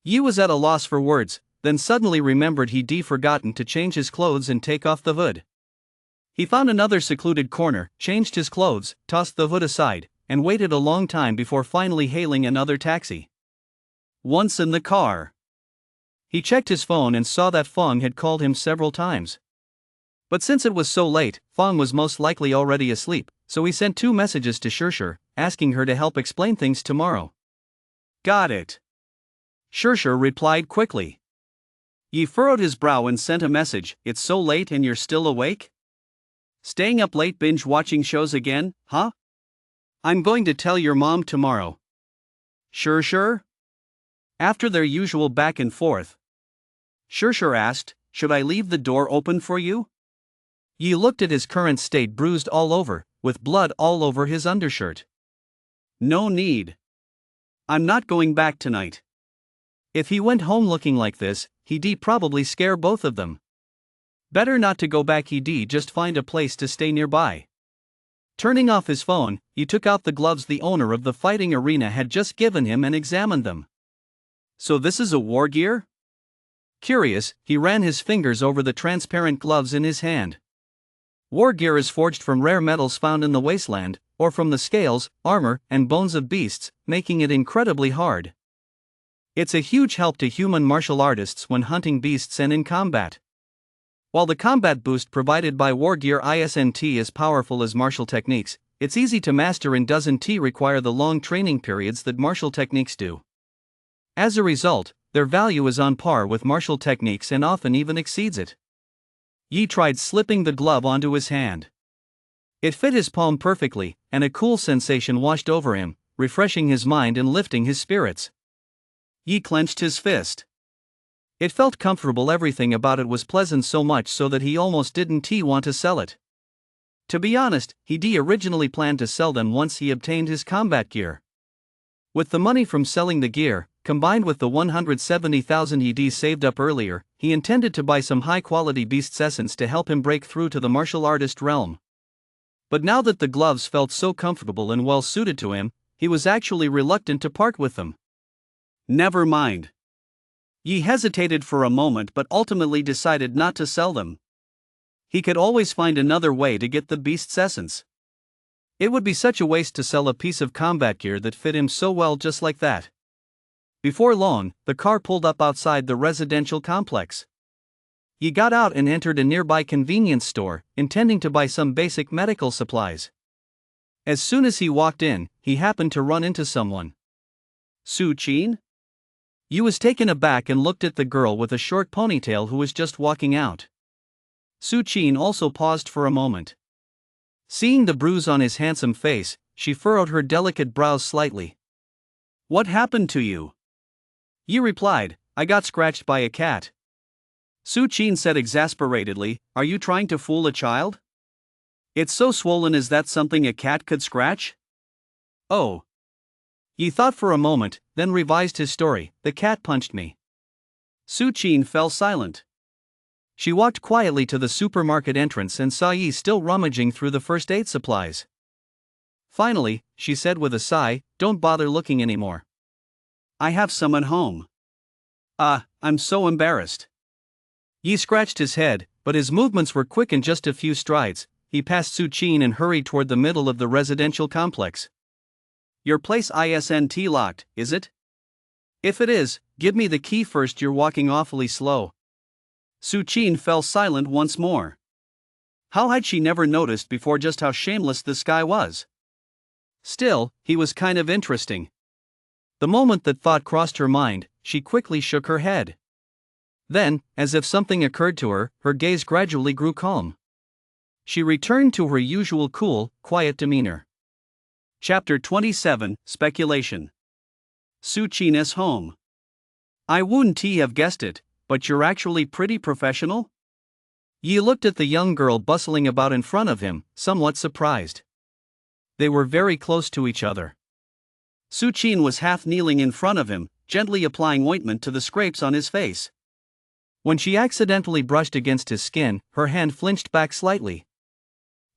Yi was at a loss for words, then suddenly remembered he'd forgotten to change his clothes and take off the hood. He found another secluded corner, changed his clothes, tossed the hood aside, and waited a long time before finally hailing another taxi. Once in the car, he checked his phone and saw that Fong had called him several times. But since it was so late, Fong was most likely already asleep, so he sent 2 messages to Shirshir, asking her to help explain things tomorrow. Got it. Shirshir replied quickly. Yi furrowed his brow and sent a message, "It's so late and you're still awake? Staying up late binge-watching shows again, huh? I'm going to tell your mom tomorrow." Shirshir? After their usual back and forth, Shirshir asked, "Should I leave the door open for you?" Yi looked at his current state, bruised all over, with blood all over his undershirt. No need. I'm not going back tonight. If he went home looking like this, he'd probably scare both of them. Better not to go back. He'd just find a place to stay nearby. Turning off his phone, he took out the gloves the owner of the fighting arena had just given him and examined them. So this is a war gear? Curious, he ran his fingers over the transparent gloves in his hand. War gear is forged from rare metals found in the wasteland, or from the scales, armor, and bones of beasts, making it incredibly hard. It's a huge help to human martial artists when hunting beasts and in combat. While the combat boost provided by war gear isn't as powerful as martial techniques, it's easy to master and doesn't require the long training periods that martial techniques do. As a result, their value is on par with martial techniques and often even exceeds it. Yi tried slipping the glove onto his hand. It fit his palm perfectly, and a cool sensation washed over him, refreshing his mind and lifting his spirits. Yi clenched his fist. It felt comfortable. Everything about it was pleasant, so much so that he almost didn't want to sell it. To be honest, he originally planned to sell them once he obtained his combat gear. With the money from selling the gear, combined with the 170,000 ED saved up earlier, he intended to buy some high-quality beast's essence to help him break through to the martial artist realm. But now that the gloves felt so comfortable and well suited to him, he was actually reluctant to part with them. Never mind. Yi hesitated for a moment but ultimately decided not to sell them. He could always find another way to get the beast's essence. It would be such a waste to sell a piece of combat gear that fit him so well just like that. Before long, the car pulled up outside the residential complex. He got out and entered a nearby convenience store, intending to buy some basic medical supplies. As soon as he walked in, he happened to run into someone. Su Qin? Yi was taken aback and looked at the girl with a short ponytail who was just walking out. Su Qin also paused for a moment. Seeing the bruise on his handsome face, she furrowed her delicate brows slightly. "What happened to you?" Yi replied, "I got scratched by a cat." Su Qin said exasperatedly, "Are you trying to fool a child? It's so swollen, is that something a cat could scratch?" "Oh." Yi thought for a moment, then revised his story, "The cat punched me." Su Qin fell silent. She walked quietly to the supermarket entrance and saw Yi still rummaging through the first aid supplies. Finally, she said with a sigh, "Don't bother looking anymore. I have some at home." I'm so embarrassed." Yi scratched his head, but his movements were quick. In just a few strides, he passed Su Qin and hurried toward the middle of the residential complex. "Your place isn't locked, is it? If it is, give me the key first. You're walking awfully slow." Su Qin fell silent once more. How had she never noticed before just how shameless this guy was? Still, he was kind of interesting. The moment that thought crossed her mind, she quickly shook her head. Then, as if something occurred to her, her gaze gradually grew calm. She returned to her usual cool, quiet demeanor. Chapter 27, Speculation. Su Qin's home. "I wouldn't have guessed it, but you're actually pretty professional?" Yi looked at the young girl bustling about in front of him, somewhat surprised. They were very close to each other. Su Qin was half kneeling in front of him, gently applying ointment to the scrapes on his face. When she accidentally brushed against his skin, her hand flinched back slightly.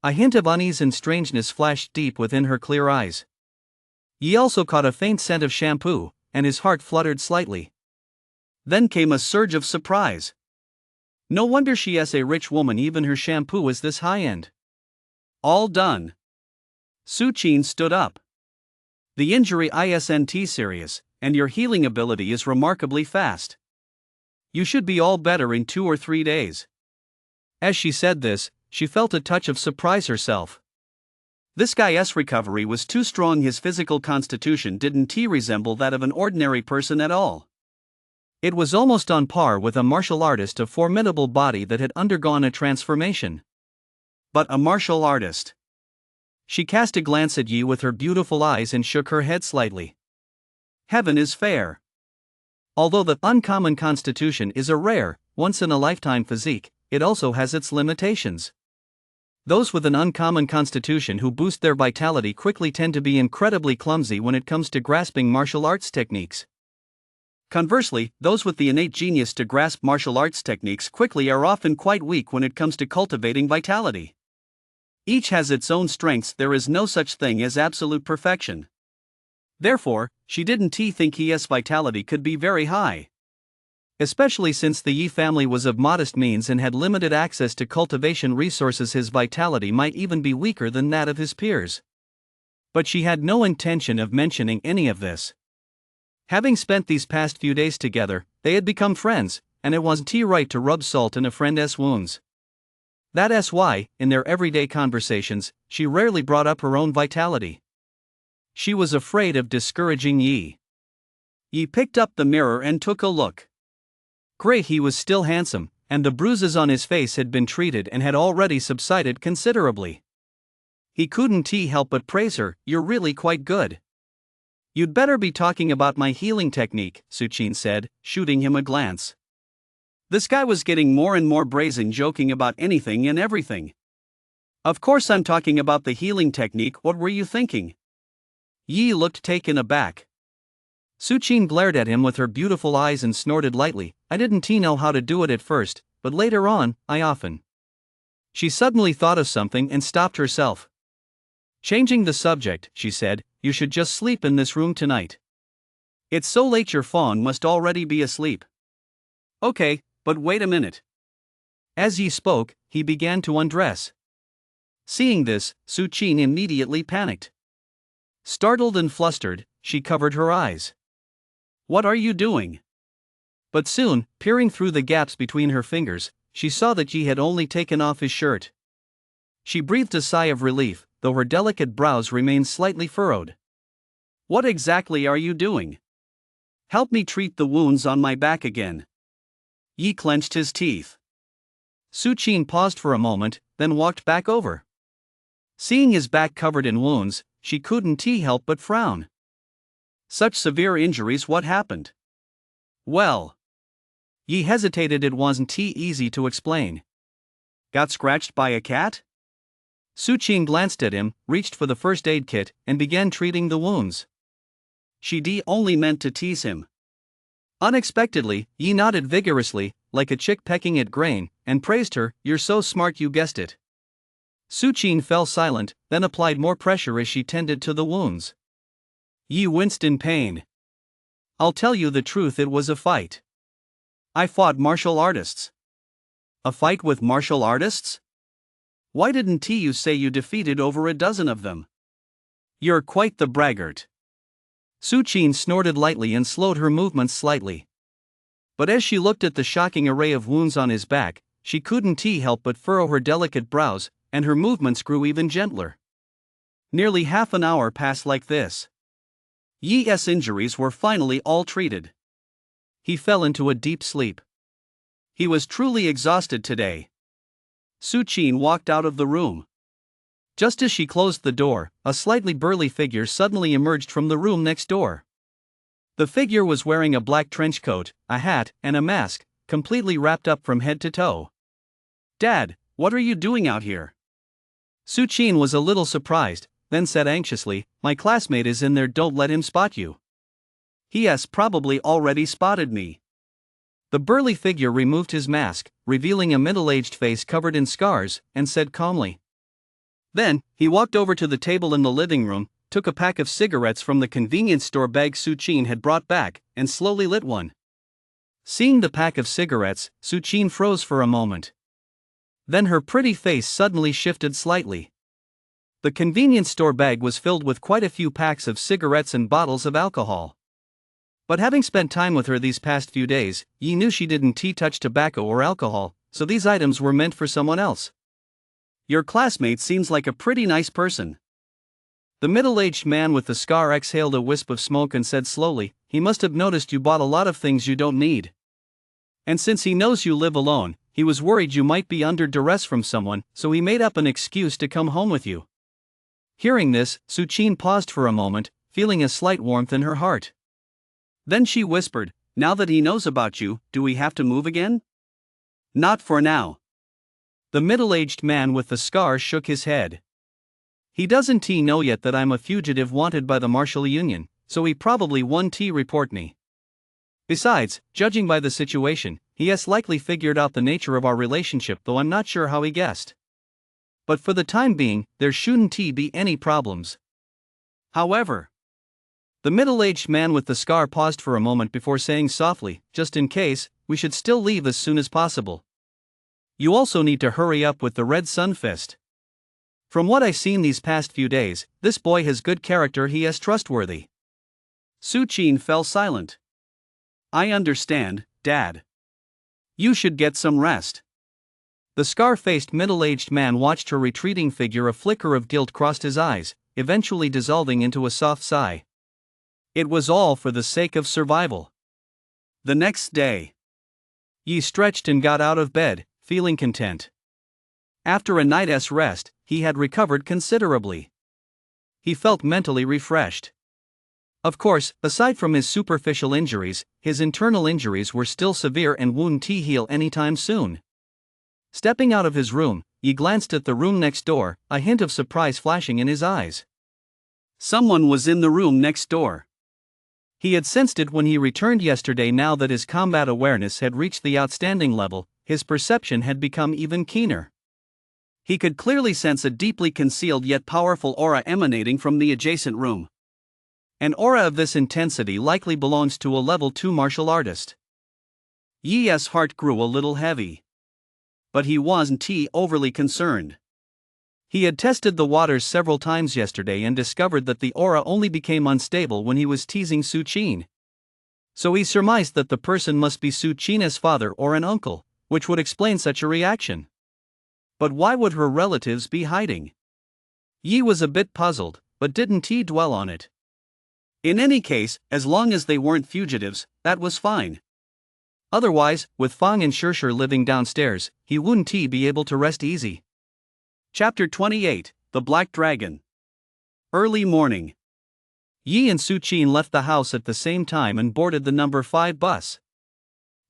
A hint of unease and strangeness flashed deep within her clear eyes. Yi also caught a faint scent of shampoo, and his heart fluttered slightly. Then came a surge of surprise. No wonder she is a rich woman, even her shampoo is this high-end. "All done." Su Qin stood up. "The injury isn't serious, and your healing ability is remarkably fast. You should be all better in 2 or 3 days." As she said this, she felt a touch of surprise herself. This guy's recovery was too strong. His physical constitution didn't resemble that of an ordinary person at all. It was almost on par with a martial artist of formidable body that had undergone a transformation. But a martial artist. She cast a glance at Yi with her beautiful eyes and shook her head slightly. Heaven is fair. Although the uncommon constitution is a rare, once-in-a-lifetime physique, it also has its limitations. Those with an uncommon constitution who boost their vitality quickly tend to be incredibly clumsy when it comes to grasping martial arts techniques. Conversely, those with the innate genius to grasp martial arts techniques quickly are often quite weak when it comes to cultivating vitality. Each has its own strengths. There is no such thing as absolute perfection. Therefore, she didn't think his vitality could be very high. Especially since the Yi family was of modest means and had limited access to cultivation resources, his vitality might even be weaker than that of his peers. But she had no intention of mentioning any of this. Having spent these past few days together, they had become friends, and it wasn't right to rub salt in a friend's wounds. That's why, in their everyday conversations, she rarely brought up her own vitality. She was afraid of discouraging Yi. Yi picked up the mirror and took a look. Great, he was still handsome, and the bruises on his face had been treated and had already subsided considerably. He couldn't help but praise her. "You're really quite good." "You'd better be talking about my healing technique," Su Qin said, shooting him a glance. This guy was getting more and more brazen, joking about anything and everything. Of course I'm talking about the healing technique, what were you thinking? Yi looked taken aback. Suchin glared at him with her beautiful eyes and snorted lightly, I didn't know how to do it at first, but later on, I often. She suddenly thought of something and stopped herself. Changing the subject, she said, you should just sleep in this room tonight. It's so late your fawn must already be asleep. Okay, but wait a minute. As Yi spoke, he began to undress. Seeing this, Suchin immediately panicked. Startled and flustered, she covered her eyes. What are you doing? But soon, peering through the gaps between her fingers, she saw that Yi had only taken off his shirt. She breathed a sigh of relief, though her delicate brows remained slightly furrowed. What exactly are you doing? Help me treat the wounds on my back again. Yi clenched his teeth. Suchin paused for a moment, then walked back over. Seeing his back covered in wounds, she couldn't help but frown. Such severe injuries, what happened? Well. Yi hesitated, it wasn't easy to explain. Got scratched by a cat? Suchin glanced at him, reached for the first aid kit, and began treating the wounds. She only meant to tease him. Unexpectedly, Yi nodded vigorously, like a chick pecking at grain, and praised her, you're so smart, you guessed it. Suchin fell silent, then applied more pressure as she tended to the wounds. Yi winced in pain. I'll tell you the truth, it was a fight. I fought martial artists. A fight with martial artists? Why didn't you say you defeated over a dozen of them? You're quite the braggart. Suchin snorted lightly and slowed her movements slightly. But as she looked at the shocking array of wounds on his back, she couldn't help but furrow her delicate brows, and her movements grew even gentler. Nearly half an hour passed like this. Yi's injuries were finally all treated. He fell into a deep sleep. He was truly exhausted today. Suchin walked out of the room. Just as she closed the door, a slightly burly figure suddenly emerged from the room next door. The figure was wearing a black trench coat, a hat, and a mask, completely wrapped up from head to toe. Dad, what are you doing out here? Suchin was a little surprised, then said anxiously, my classmate is in there, don't let him spot you. He has probably already spotted me. The burly figure removed his mask, revealing a middle-aged face covered in scars, and said calmly. Then, he walked over to the table in the living room, took a pack of cigarettes from the convenience store bag Suchin had brought back, and slowly lit one. Seeing the pack of cigarettes, Suchin froze for a moment. Then her pretty face suddenly shifted slightly. The convenience store bag was filled with quite a few packs of cigarettes and bottles of alcohol. But having spent time with her these past few days, Yi knew she didn't touch tobacco or alcohol, so these items were meant for someone else. Your classmate seems like a pretty nice person. The middle-aged man with the scar exhaled a wisp of smoke and said slowly, he must have noticed you bought a lot of things you don't need. And since he knows you live alone, he was worried you might be under duress from someone, so he made up an excuse to come home with you. Hearing this, Suchin paused for a moment, feeling a slight warmth in her heart. Then she whispered, now that he knows about you, do we have to move again? Not for now. The middle-aged man with the scar shook his head. He doesn't know yet that I'm a fugitive wanted by the Martial Union, so he probably won't report me. Besides, judging by the situation, he has likely figured out the nature of our relationship, though I'm not sure how he guessed. But for the time being, there shouldn't be any problems. However, the middle-aged man with the scar paused for a moment before saying softly, just in case, we should still leave as soon as possible. You also need to hurry up with the Red Sun Fist. From what I've seen these past few days, this boy has good character, he is trustworthy. Suchin fell silent. I understand, Dad. You should get some rest. The scar-faced middle-aged man watched her retreating figure. A flicker of guilt crossed his eyes, eventually dissolving into a soft sigh. It was all for the sake of survival. The next day, Yi stretched and got out of bed, feeling content. After a night's rest, he had recovered considerably. He felt mentally refreshed. Of course, aside from his superficial injuries, his internal injuries were still severe and wouldn't heal anytime soon. Stepping out of his room, Yi glanced at the room next door, a hint of surprise flashing in his eyes. Someone was in the room next door. He had sensed it when he returned yesterday. Now that his combat awareness had reached the outstanding level, his perception had become even keener. He could clearly sense a deeply concealed yet powerful aura emanating from the adjacent room. An aura of this intensity likely belongs to a level 2 martial artist. Yi's heart grew a little heavy. But he wasn't overly concerned. He had tested the waters several times yesterday and discovered that the aura only became unstable when he was teasing Su Qin. So he surmised that the person must be Su Qin's father or an uncle, which would explain such a reaction. But why would her relatives be hiding? Yi was a bit puzzled, but didn't dwell on it. In any case, as long as they weren't fugitives, that was fine. Otherwise, with Fang and Shirshir living downstairs, he wouldn't be able to rest easy. Chapter 28, The Black Dragon. Early morning. Yi and Su Qin left the house at the same time and boarded the number 5 bus.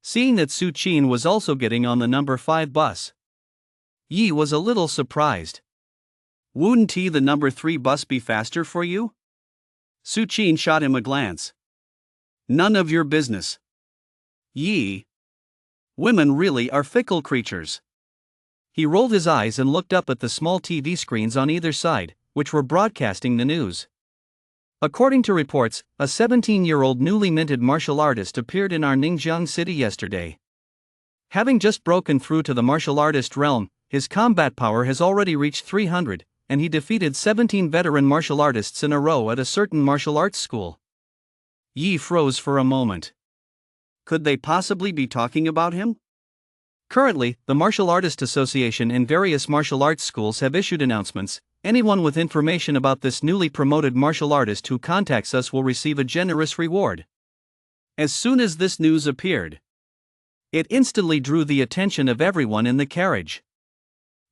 Seeing that Su Qin was also getting on the number 5 bus, Yi was a little surprised. Wouldn't the number 3 bus be faster for you? Su Qin shot him a glance. None of your business. Yi. Women really are fickle creatures. He rolled his eyes and looked up at the small TV screens on either side, which were broadcasting the news. According to reports, a 17-year-old newly minted martial artist appeared in our Ningjiang city yesterday. Having just broken through to the martial artist realm, his combat power has already reached 300, and he defeated 17 veteran martial artists in a row at a certain martial arts school. Yi froze for a moment. Could they possibly be talking about him? Currently, the Martial Artist Association and various martial arts schools have issued announcements. Anyone with information about this newly promoted martial artist who contacts us will receive a generous reward. As soon as this news appeared, it instantly drew the attention of everyone in the carriage.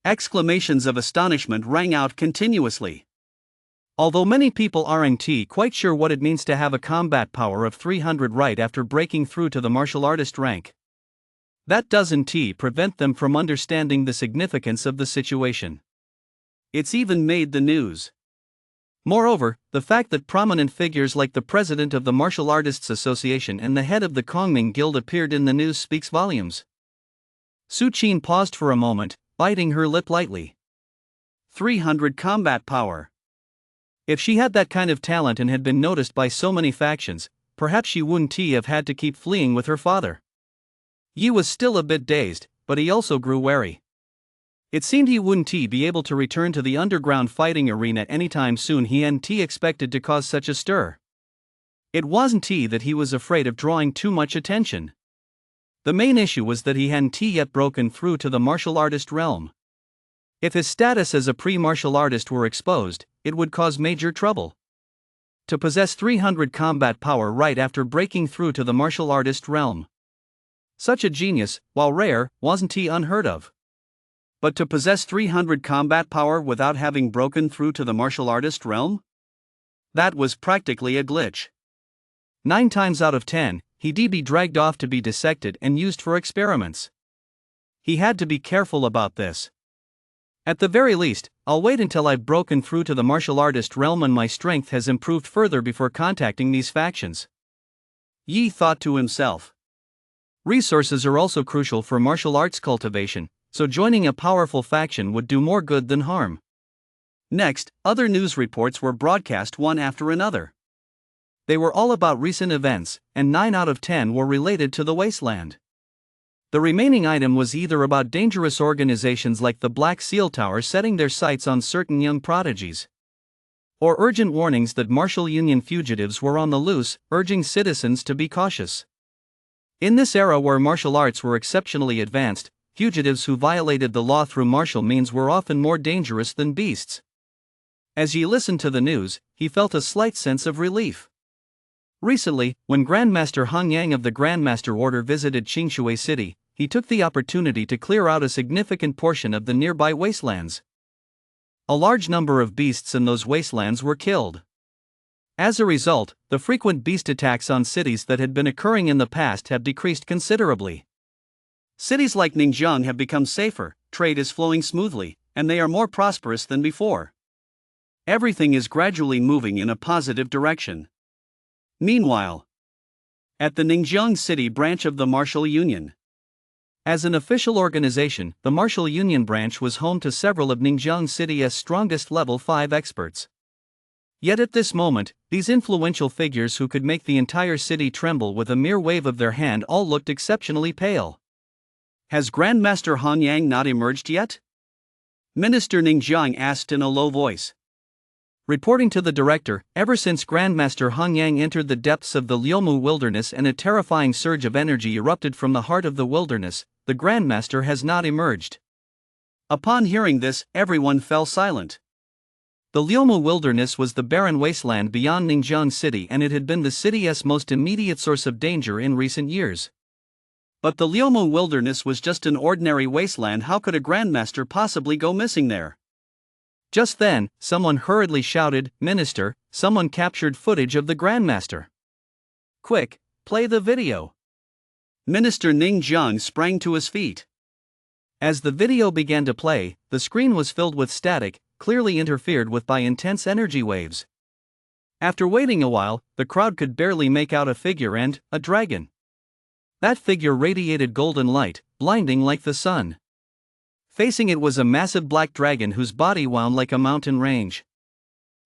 Exclamations of astonishment rang out continuously. Although many people aren't quite sure what it means to have a combat power of 300 right after breaking through to the martial artist rank, that doesn't prevent them from understanding the significance of the situation. It's even made the news. Moreover, the fact that prominent figures like the president of the Martial Artists Association and the head of the Kongming Guild appeared in the news speaks volumes. Su Qin paused for a moment, biting her lip lightly. 300 combat power. If she had that kind of talent and had been noticed by so many factions, perhaps she wouldn't have had to keep fleeing with her father. Yi was still a bit dazed, but he also grew wary. It seemed he wouldn't be able to return to the underground fighting arena anytime soon. He hadn't expected to cause such a stir. It wasn't that he was afraid of drawing too much attention. The main issue was that he hadn't yet broken through to the martial artist realm. If his status as a pre-martial artist were exposed, it would cause major trouble. To possess 300 combat power right after breaking through to the martial artist realm. Such a genius, while rare, wasn't unheard of. But to possess 300 combat power without having broken through to the martial artist realm? That was practically a glitch. 9 times out of 10, he'd be dragged off to be dissected and used for experiments. He had to be careful about this. At the very least, I'll wait until I've broken through to the martial artist realm and my strength has improved further before contacting these factions. Yi thought to himself. Resources are also crucial for martial arts cultivation, so joining a powerful faction would do more good than harm. Next, other news reports were broadcast one after another. They were all about recent events, and 9 out of 10 were related to the wasteland. The remaining item was either about dangerous organizations like the Black Seal Tower setting their sights on certain young prodigies, or urgent warnings that martial union fugitives were on the loose, urging citizens to be cautious. In this era where martial arts were exceptionally advanced, fugitives who violated the law through martial means were often more dangerous than beasts. As he listened to the news, he felt a slight sense of relief. Recently, when Grandmaster Hung Yang of the Grandmaster Order visited Qingshui City, he took the opportunity to clear out a significant portion of the nearby wastelands. A large number of beasts in those wastelands were killed. As a result, the frequent beast attacks on cities that had been occurring in the past have decreased considerably. Cities like Ningjiang have become safer, trade is flowing smoothly, and they are more prosperous than before. Everything is gradually moving in a positive direction. Meanwhile, at the Ningjiang City branch of the Martial Union. As an official organization, the Martial Union branch was home to several of Ningjiang City's strongest level 5 experts. Yet at this moment, these influential figures who could make the entire city tremble with a mere wave of their hand all looked exceptionally pale. Has Grandmaster Han Yang not emerged yet? Minister Ningjiang asked in a low voice. Reporting to the director, ever since Grandmaster Han Yang entered the depths of the Liumu wilderness and a terrifying surge of energy erupted from the heart of the wilderness, the Grandmaster has not emerged. Upon hearing this, everyone fell silent. The Liumu wilderness was the barren wasteland beyond Ningjiang City, and it had been the city's most immediate source of danger in recent years. But the Liumu wilderness was just an ordinary wasteland. How could a Grandmaster possibly go missing there? Just then, someone hurriedly shouted, "Minister, someone captured footage of the Grandmaster. Quick, play the video." Minister Ningjiang sprang to his feet. As the video began to play, the screen was filled with static, clearly interfered with by intense energy waves. After waiting a while, the crowd could barely make out a figure and a dragon. That figure radiated golden light, blinding like the sun. Facing it was a massive black dragon whose body wound like a mountain range.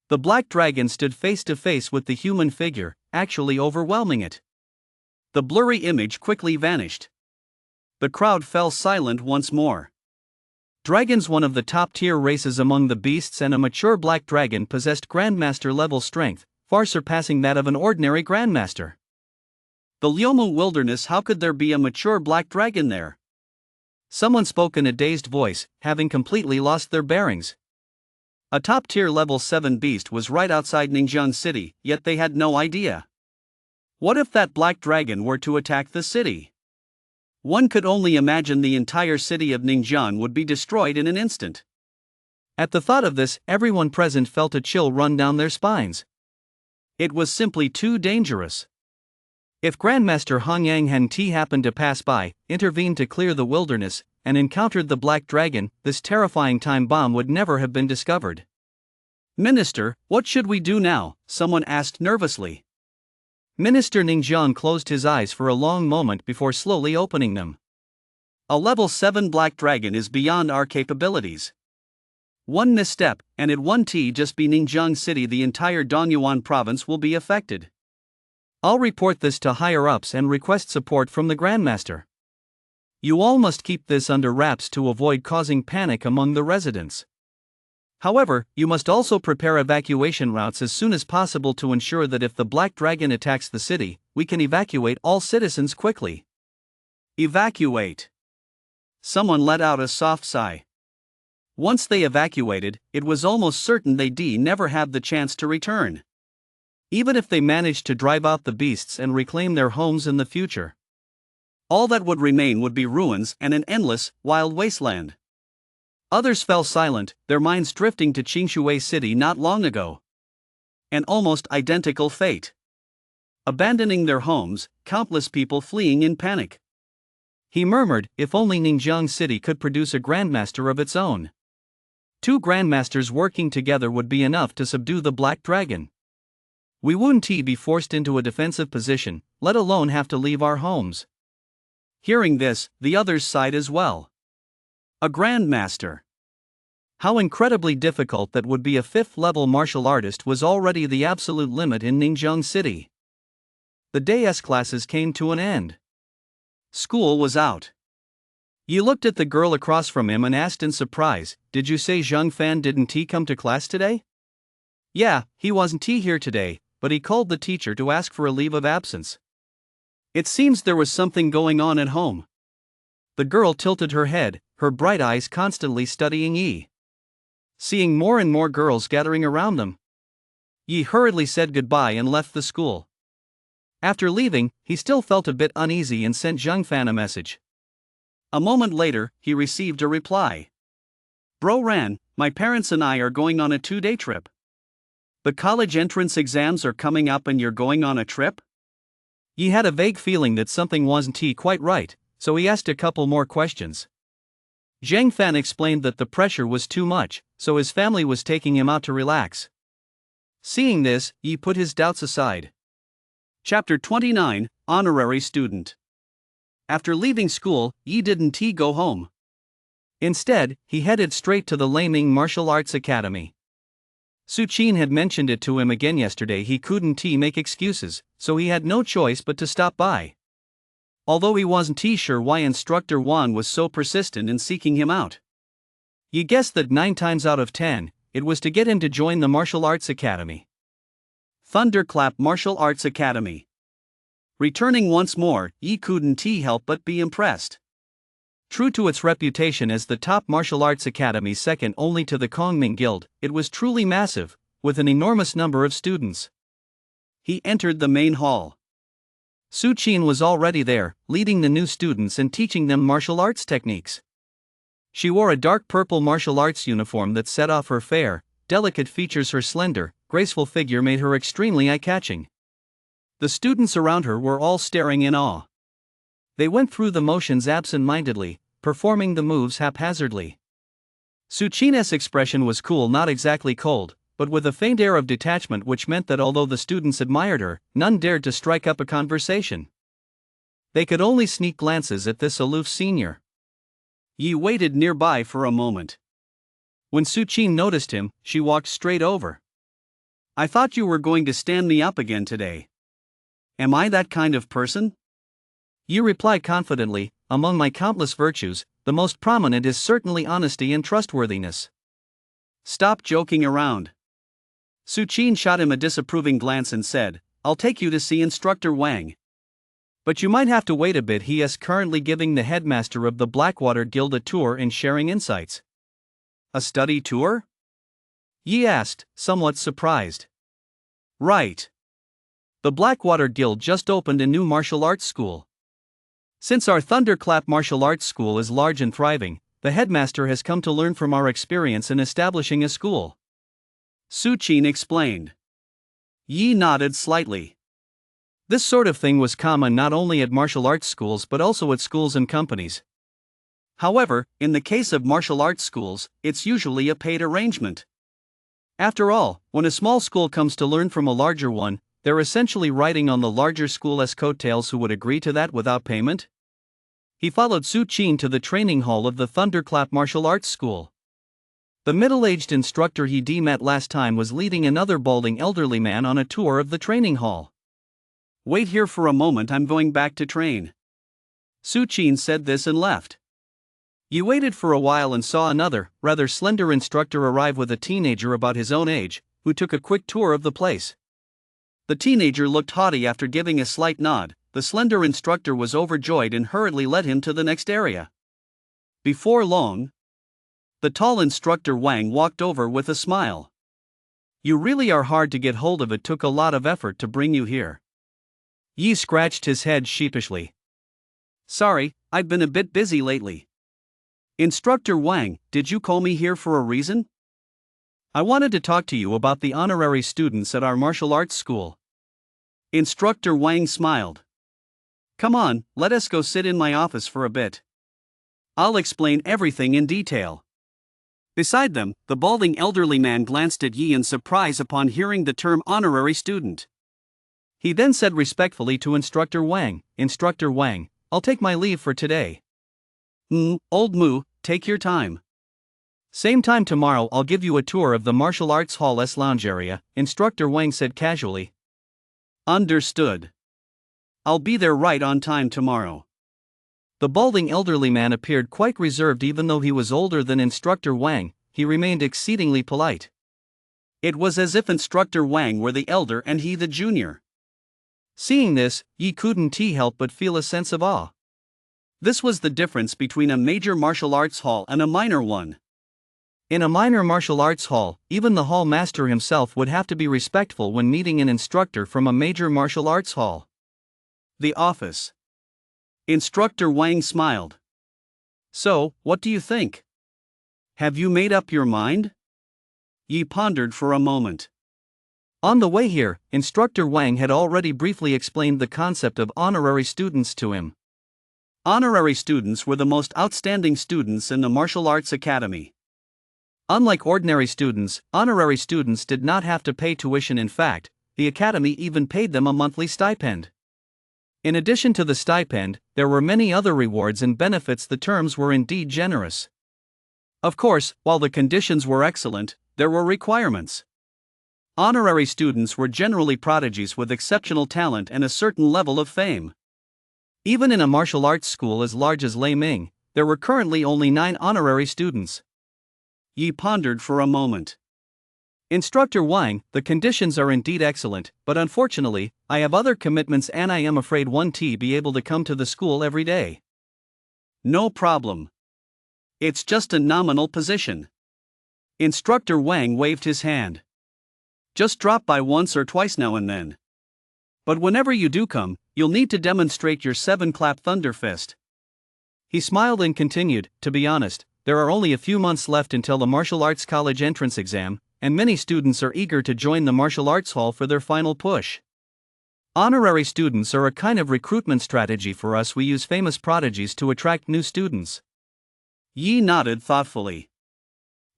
The black dragon stood face to face with the human figure, actually overwhelming it. The blurry image quickly vanished. The crowd fell silent once more. Dragons, one of the top-tier races among the beasts, and a mature black dragon possessed Grandmaster-level strength, far surpassing that of an ordinary Grandmaster. The Liumu wilderness, how could there be a mature black dragon there? Someone spoke in a dazed voice, having completely lost their bearings. A top-tier level 7 beast was right outside Ningjiang City, yet they had no idea. What if that black dragon were to attack the city? One could only imagine the entire city of Ningjiang would be destroyed in an instant. At the thought of this, everyone present felt a chill run down their spines. It was simply too dangerous. If Grandmaster Han Yang hadn't happened to pass by, intervened to clear the wilderness, and encountered the black dragon, this terrifying time bomb would never have been discovered. "Minister, what should we do now?" someone asked nervously. Minister Ningjiang closed his eyes for a long moment before slowly opening them. A level 7 black dragon is beyond our capabilities. One misstep, and it won't just be Ningjiang City, the entire Donyuan province will be affected. I'll report this to higher-ups and request support from the Grandmaster. You all must keep this under wraps to avoid causing panic among the residents. However, you must also prepare evacuation routes as soon as possible to ensure that if the Black Dragon attacks the city, we can evacuate all citizens quickly. Evacuate. Someone let out a soft sigh. Once they evacuated, it was almost certain they'd never have the chance to return. Even if they managed to drive out the beasts and reclaim their homes in the future, all that would remain would be ruins and an endless, wild wasteland. Others fell silent, their minds drifting to Qingshui City not long ago. An almost identical fate. Abandoning their homes, countless people fleeing in panic. He murmured, if only Ningjiang City could produce a Grandmaster of its own. 2 Grandmasters working together would be enough to subdue the Black Dragon. We wouldn't be forced into a defensive position, let alone have to leave our homes. Hearing this, the others sighed as well. A Grandmaster. How incredibly difficult that would be. A 5th-level martial artist was already the absolute limit in Ningjiang City. The day's classes came to an end. School was out. You looked at the girl across from him and asked in surprise, "Did you say Zhang Fan didn't come to class today?" "Yeah, he wasn't here today, but he called the teacher to ask for a leave of absence. It seems there was something going on at home." The girl tilted her head, her bright eyes constantly studying Yi. Seeing more and more girls gathering around them, Yi hurriedly said goodbye and left the school. After leaving, he still felt a bit uneasy and sent Zhang Fan a message. A moment later, he received a reply. "Bro Ran, my parents and I are going on a 2-day trip. The college entrance exams are coming up and you're going on a trip?" Yi had a vague feeling that something wasn't quite right, so he asked a couple more questions. Zhang Fan explained that the pressure was too much, so his family was taking him out to relax. Seeing this, Yi put his doubts aside. Chapter 29, Honorary Student. After leaving school, Yi didn't go home. Instead, he headed straight to the Laming Martial Arts Academy. Su Qin had mentioned it to him again yesterday. He couldn't make excuses, so he had no choice but to stop by. Although he wasn't sure why Instructor Wan was so persistent in seeking him out. He guessed that 9 times out of 10, it was to get him to join the Martial Arts Academy. Thunderclap Martial Arts Academy. Returning once more, Yi couldn't help but be impressed. True to its reputation as the top martial arts academy second only to the Kongming Guild, it was truly massive, with an enormous number of students. He entered the main hall. Su Qin was already there, leading the new students and teaching them martial arts techniques. She wore a dark purple martial arts uniform that set off her fair, delicate features. Her slender, graceful figure made her extremely eye-catching. The students around her were all staring in awe. They went through the motions absent-mindedly, performing the moves haphazardly. Su Qin's expression was cool, not exactly cold, but with a faint air of detachment, which meant that although the students admired her, none dared to strike up a conversation. They could only sneak glances at this aloof senior. Yi waited nearby for a moment. When Su Qin noticed him, she walked straight over. "I thought you were going to stand me up again today. Am I that kind of person?" Yi replied confidently, "Among my countless virtues, the most prominent is certainly honesty and trustworthiness." "Stop joking around." Su Qin shot him a disapproving glance and said, "I'll take you to see Instructor Wang. But you might have to wait a bit. He is currently giving the headmaster of the Blackwater Guild a tour and sharing insights." "A study tour?" Yi asked, somewhat surprised. "Right. The Blackwater Guild just opened a new martial arts school. Since our Thunderclap Martial Arts School is large and thriving, the headmaster has come to learn from our experience in establishing a school," Su Qin explained. Yi nodded slightly. This sort of thing was common not only at martial arts schools but also at schools and companies. However, in the case of martial arts schools, it's usually a paid arrangement. After all, when a small school comes to learn from a larger one, they're essentially riding on the larger school's coattails. Who would agree to that without payment? He followed Su Qin to the training hall of the Thunderclap Martial Arts School. The middle-aged instructor he met last time was leading another balding elderly man on a tour of the training hall. "Wait here for a moment, I'm going back to train." Su Qin said this and left. You waited for a while and saw another, rather slender instructor arrive with a teenager about his own age, who took a quick tour of the place. The teenager looked haughty. After giving a slight nod, the slender instructor was overjoyed and hurriedly led him to the next area. Before long, the tall instructor Wang walked over with a smile. "You really are hard to get hold of. It took a lot of effort to bring you here." Yi scratched his head sheepishly. "Sorry, I've been a bit busy lately." "Instructor Wang, did you call me here for a reason?" "I wanted to talk to you about the honorary students at our martial arts school." Instructor Wang smiled. "Come on, let us go sit in my office for a bit. I'll explain everything in detail." Beside them, the balding elderly man glanced at Yi in surprise upon hearing the term honorary student. He then said respectfully to Instructor Wang, "Instructor Wang, I'll take my leave for today." Old Moo, take your time. Same time tomorrow I'll give you a tour of the martial arts hall's lounge area," Instructor Wang said casually. "Understood. I'll be there right on time tomorrow." The balding elderly man appeared quite reserved. Even though he was older than Instructor Wang, he remained exceedingly polite. It was as if Instructor Wang were the elder and he the junior. Seeing this, Yi couldn't help but feel a sense of awe. This was the difference between a major martial arts hall and a minor one. In a minor martial arts hall, even the hall master himself would have to be respectful when meeting an instructor from a major martial arts hall. The office. Instructor Wang smiled. "So, what do you think? Have you made up your mind?" Yi pondered for a moment. On the way here, Instructor Wang had already briefly explained the concept of honorary students to him. Honorary students were the most outstanding students in the martial arts academy. Unlike ordinary students, honorary students did not have to pay tuition. In fact, the academy even paid them a monthly stipend. In addition to the stipend, there were many other rewards and benefits. The terms were indeed generous. Of course, while the conditions were excellent, there were requirements. Honorary students were generally prodigies with exceptional talent and a certain level of fame. Even in a martial arts school as large as Lei Ming, there were currently only 9 honorary students. Yi pondered for a moment. Instructor Wang, the conditions are indeed excellent, but unfortunately, I have other commitments and I am afraid won't be able to come to the school every day. No problem. It's just a nominal position. Instructor Wang waved his hand. Just drop by once or twice now and then. But whenever you do come, you'll need to demonstrate your 7-clap thunder fist. He smiled and continued, to be honest, there are only a few months left until the martial arts college entrance exam, and many students are eager to join the martial arts hall for their final push. Honorary students are a kind of recruitment strategy for us. We use famous prodigies to attract new students. Yi nodded thoughtfully.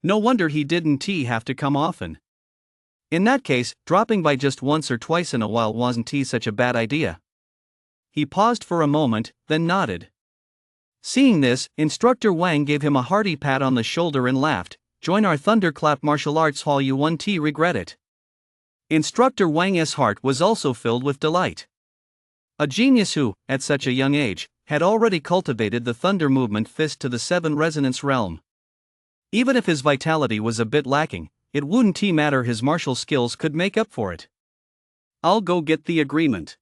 No wonder he didn't have to come often. In that case, dropping by just once or twice in a while wasn't such a bad idea. He paused for a moment, then nodded. Seeing this, Instructor Wang gave him a hearty pat on the shoulder and laughed. Join our Thunderclap Martial Arts Hall, you won't regret it. Instructor Wang's heart was also filled with delight. A genius who, at such a young age, had already cultivated the thunder movement fist to the 7 resonance realm. Even if his vitality was a bit lacking, it wouldn't matter, his martial skills could make up for it. I'll go get the agreement.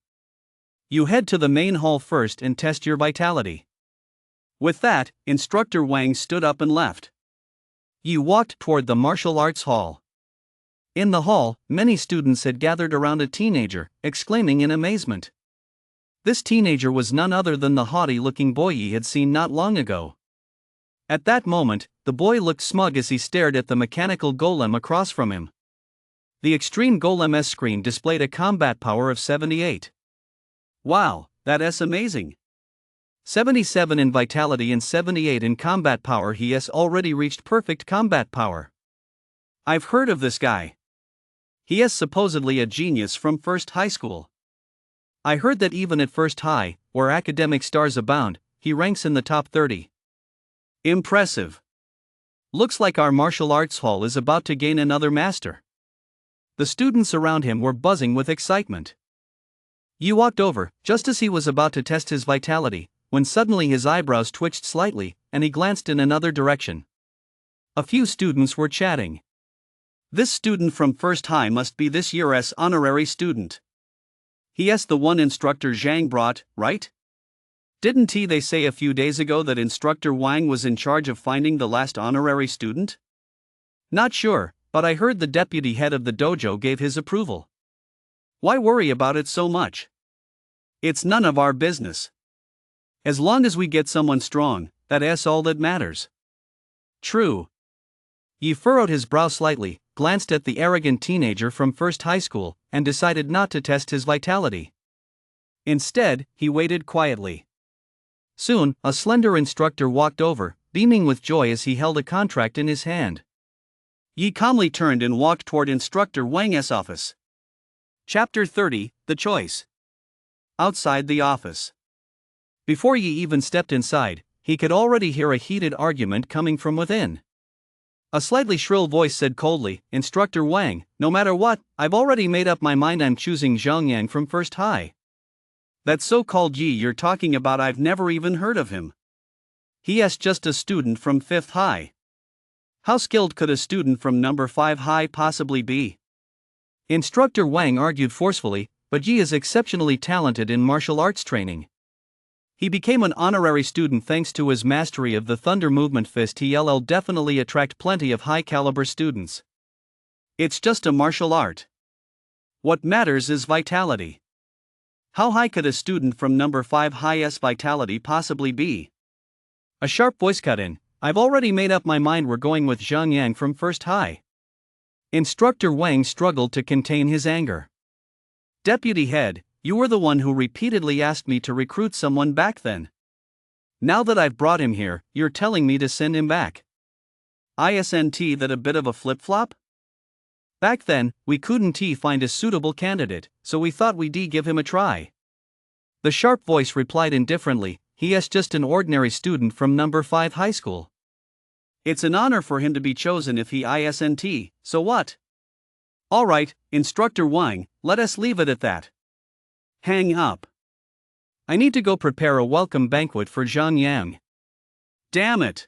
You head to the main hall first and test your vitality. With that, Instructor Wang stood up and left. Yi walked toward the martial arts hall. In the hall, many students had gathered around a teenager, exclaiming in amazement. This teenager was none other than the haughty-looking boy Yi had seen not long ago. At that moment, the boy looked smug as he stared at the mechanical golem across from him. The Extreme Golem S screen displayed a combat power of 78. Wow, that's amazing. 77 in vitality and 78 in combat power. He has already reached perfect combat power. I've heard of this guy. He is supposedly a genius from First High School. I heard that even at First High, where academic stars abound, he ranks in the top 30. Impressive. Looks like our martial arts hall is about to gain another master. The students around him were buzzing with excitement. Yi walked over, just as he was about to test his vitality, when suddenly his eyebrows twitched slightly, and he glanced in another direction. A few students were chatting. This student from First High must be this year's honorary student. He's the one Instructor Zhang brought, right? Didn't they say a few days ago that Instructor Wang was in charge of finding the last honorary student? Not sure, but I heard the deputy head of the dojo gave his approval. Why worry about it so much? It's none of our business. As long as we get someone strong, that's all that matters. True. Yi furrowed his brow slightly, glanced at the arrogant teenager from First High School, and decided not to test his vitality. Instead, he waited quietly. Soon, a slender instructor walked over, beaming with joy as he held a contract in his hand. Yi calmly turned and walked toward Instructor Wang's office. Chapter 30, The Choice. Outside the office. Before Yi even stepped inside, he could already hear a heated argument coming from within. A slightly shrill voice said coldly, Instructor Wang, no matter what, I've already made up my mind, I'm choosing Zhang Yang from First High. That so-called Yi you're talking about, I've never even heard of him. He's just a student from 5th High. How skilled could a student from number 5 High possibly be? Instructor Wang argued forcefully, but Yi is exceptionally talented in martial arts training. He became an honorary student thanks to his mastery of the thunder movement fist. He'll definitely attract plenty of high-caliber students. It's just a martial art. What matters is vitality. How high could a student from number 5 High's vitality possibly be? A sharp voice cut in, I've already made up my mind, we're going with Zhang Yang from First High. Instructor Wang struggled to contain his anger. Deputy head, you were the one who repeatedly asked me to recruit someone back then. Now that I've brought him here, you're telling me to send him back. Isn't that a bit of a flip-flop? Back then, we couldn't find a suitable candidate, so we thought we'd give him a try. The sharp voice replied indifferently, he is just an ordinary student from number 5 high school. It's an honor for him to be chosen if he isn't, so what? Alright, Instructor Wang, let us leave it at that. Hang up. I need to go prepare a welcome banquet for Zhang Yang. Damn it!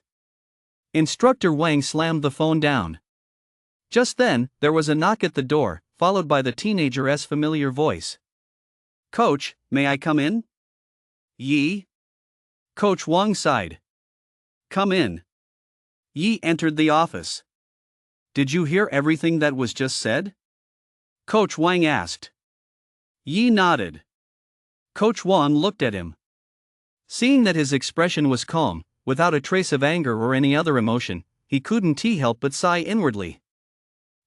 Instructor Wang slammed the phone down. Just then, there was a knock at the door, followed by the teenager's familiar voice. Coach, may I come in? Yi? Coach Wang sighed. Come in. Yi entered the office. Did you hear everything that was just said? Coach Wang asked. Yi nodded. Coach Wang looked at him. Seeing that his expression was calm, without a trace of anger or any other emotion, he couldn't help but sigh inwardly.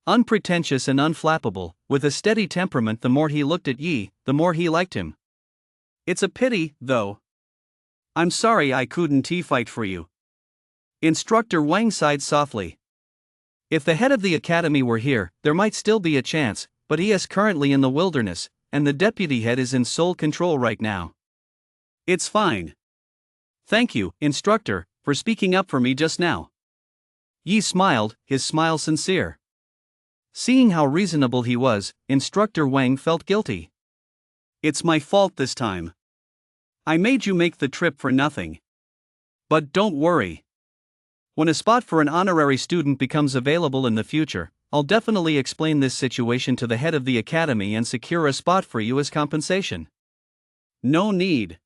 Unpretentious and unflappable, with a steady temperament, the more he looked at Yi, the more he liked him. It's a pity, though. I'm sorry I couldn't fight for you. Instructor Wang sighed softly. If the head of the academy were here, there might still be a chance, but he is currently in the wilderness, and the deputy head is in sole control right now. It's fine. Thank you, instructor, for speaking up for me just now. Yi smiled, his smile sincere. Seeing how reasonable he was, Instructor Wang felt guilty. It's my fault this time. I made you make the trip for nothing. But don't worry. When a spot for an honorary student becomes available in the future, I'll definitely explain this situation to the head of the academy and secure a spot for you as compensation. No need.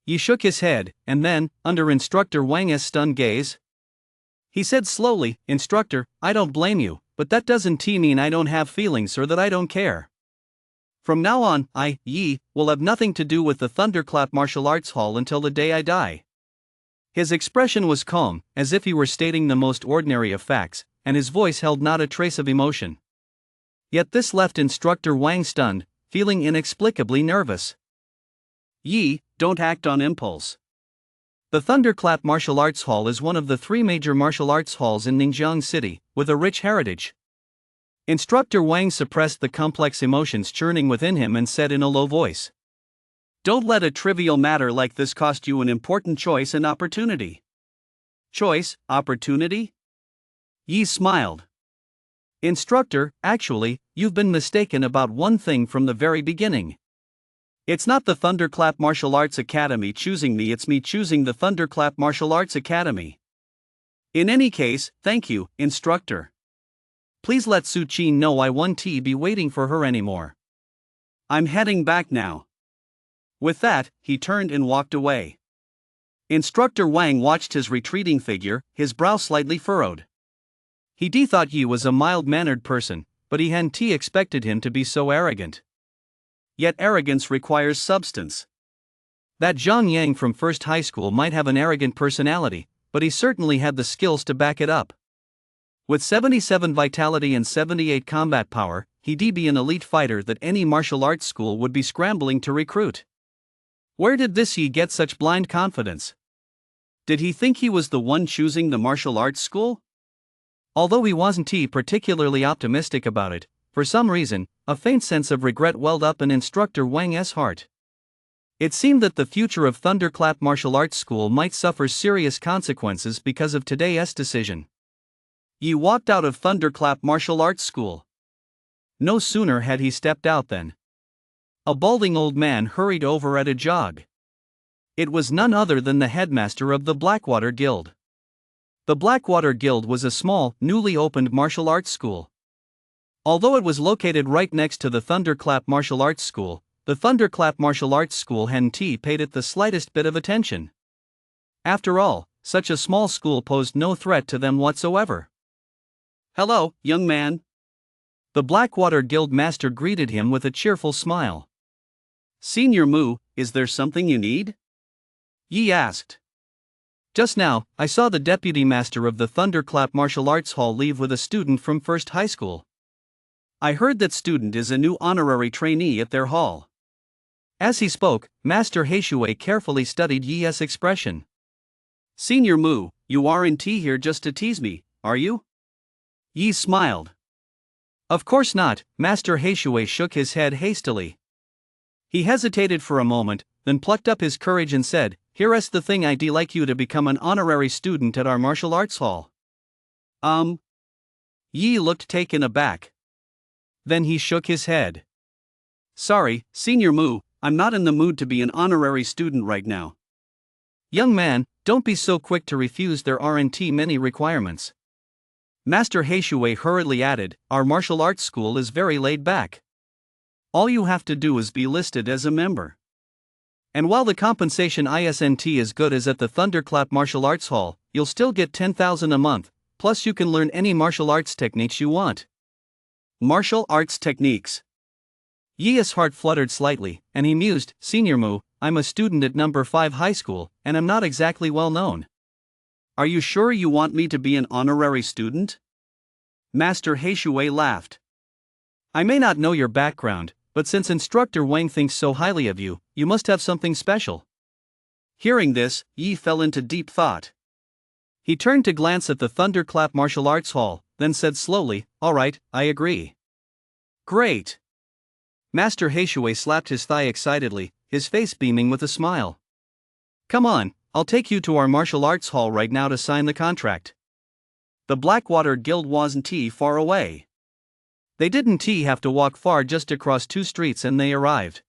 Yi shook his head, and then, under Instructor Wang's stunned gaze, he said slowly, Instructor, I don't blame you, but that doesn't mean I don't have feelings or that I don't care. From now on, Yi, will have nothing to do with the Thunderclap Martial Arts Hall until the day I die. His expression was calm, as if he were stating the most ordinary of facts, and his voice held not a trace of emotion. Yet this left Instructor Wang stunned, feeling inexplicably nervous. Yi, don't act on impulse. The Thunderclap Martial Arts Hall is one of the 3 major martial arts halls in Ningjiang City, with a rich heritage. Instructor Wang suppressed the complex emotions churning within him and said in a low voice, don't let a trivial matter like this cost you an important choice and opportunity. Choice, opportunity? Yi smiled. Instructor, actually, you've been mistaken about one thing from the very beginning. It's not the Thunderclap Martial Arts Academy choosing me, it's me choosing the Thunderclap Martial Arts Academy. In any case, thank you, instructor. Please let Su Qin know I won't be waiting for her anymore. I'm heading back now. With that, he turned and walked away. Instructor Wang watched his retreating figure, his brow slightly furrowed. He thought Yi was a mild-mannered person, but he hadn't expected him to be so arrogant. Yet arrogance requires substance. That Zhang Yang from First High School might have an arrogant personality, but he certainly had the skills to back it up. With 77 vitality and 78 combat power, he'd be an elite fighter that any martial arts school would be scrambling to recruit. Where did this Yi get such blind confidence? Did he think he was the one choosing the martial arts school? Although he wasn't particularly optimistic about it, for some reason, a faint sense of regret welled up in Instructor Wang's heart. It seemed that the future of Thunderclap Martial Arts School might suffer serious consequences because of today's decision. Yi walked out of Thunderclap Martial Arts School. No sooner had he stepped out than a balding old man hurried over at a jog. It was none other than the headmaster of the Blackwater Guild. The Blackwater Guild was a small, newly opened martial arts school. Although it was located right next to the Thunderclap Martial Arts School, the Thunderclap Martial Arts School hadn't paid it the slightest bit of attention. After all, such a small school posed no threat to them whatsoever. Hello, young man. The Blackwater Guild master greeted him with a cheerful smile. Senior Mu, is there something you need? Yi asked. Just now, I saw the deputy master of the Thunderclap Martial Arts Hall leave with a student from First High School. I heard that student is a new honorary trainee at their hall. As he spoke, Master Heishui carefully studied Yi's expression. Senior Mu, you aren't here just to tease me, are you? Yi smiled. Of course not, Master Heishui shook his head hastily. He hesitated for a moment, then plucked up his courage and said, Here's the thing, I'd like you to become an honorary student at our martial arts hall. Yi looked taken aback. Then he shook his head. Sorry, Senior Mu, I'm not in the mood to be an honorary student right now. Young man, don't be so quick to refuse, there aren't many requirements. Master Heishui hurriedly added, Our martial arts school is very laid back. All you have to do is be listed as a member. And while the compensation isn't as good as at the Thunderclap Martial Arts Hall, you'll still get 10,000 a month, plus you can learn any martial arts techniques you want. Martial arts techniques. Yi's heart fluttered slightly, and he mused, Senior Mu, I'm a student at number 5 high school, and I'm not exactly well known. Are you sure you want me to be an honorary student? Master Heishui laughed. I may not know your background, but since Instructor Wang thinks so highly of you, you must have something special. Hearing this, Yi fell into deep thought. He turned to glance at the Thunderclap Martial Arts Hall, then said slowly, All right, I agree. Great. Master Heishui slapped his thigh excitedly, his face beaming with a smile. Come on, I'll take you to our martial arts hall right now to sign the contract. The Blackwater Guild wasn't far away. They didn't have to walk far, just across 2 streets, and they arrived.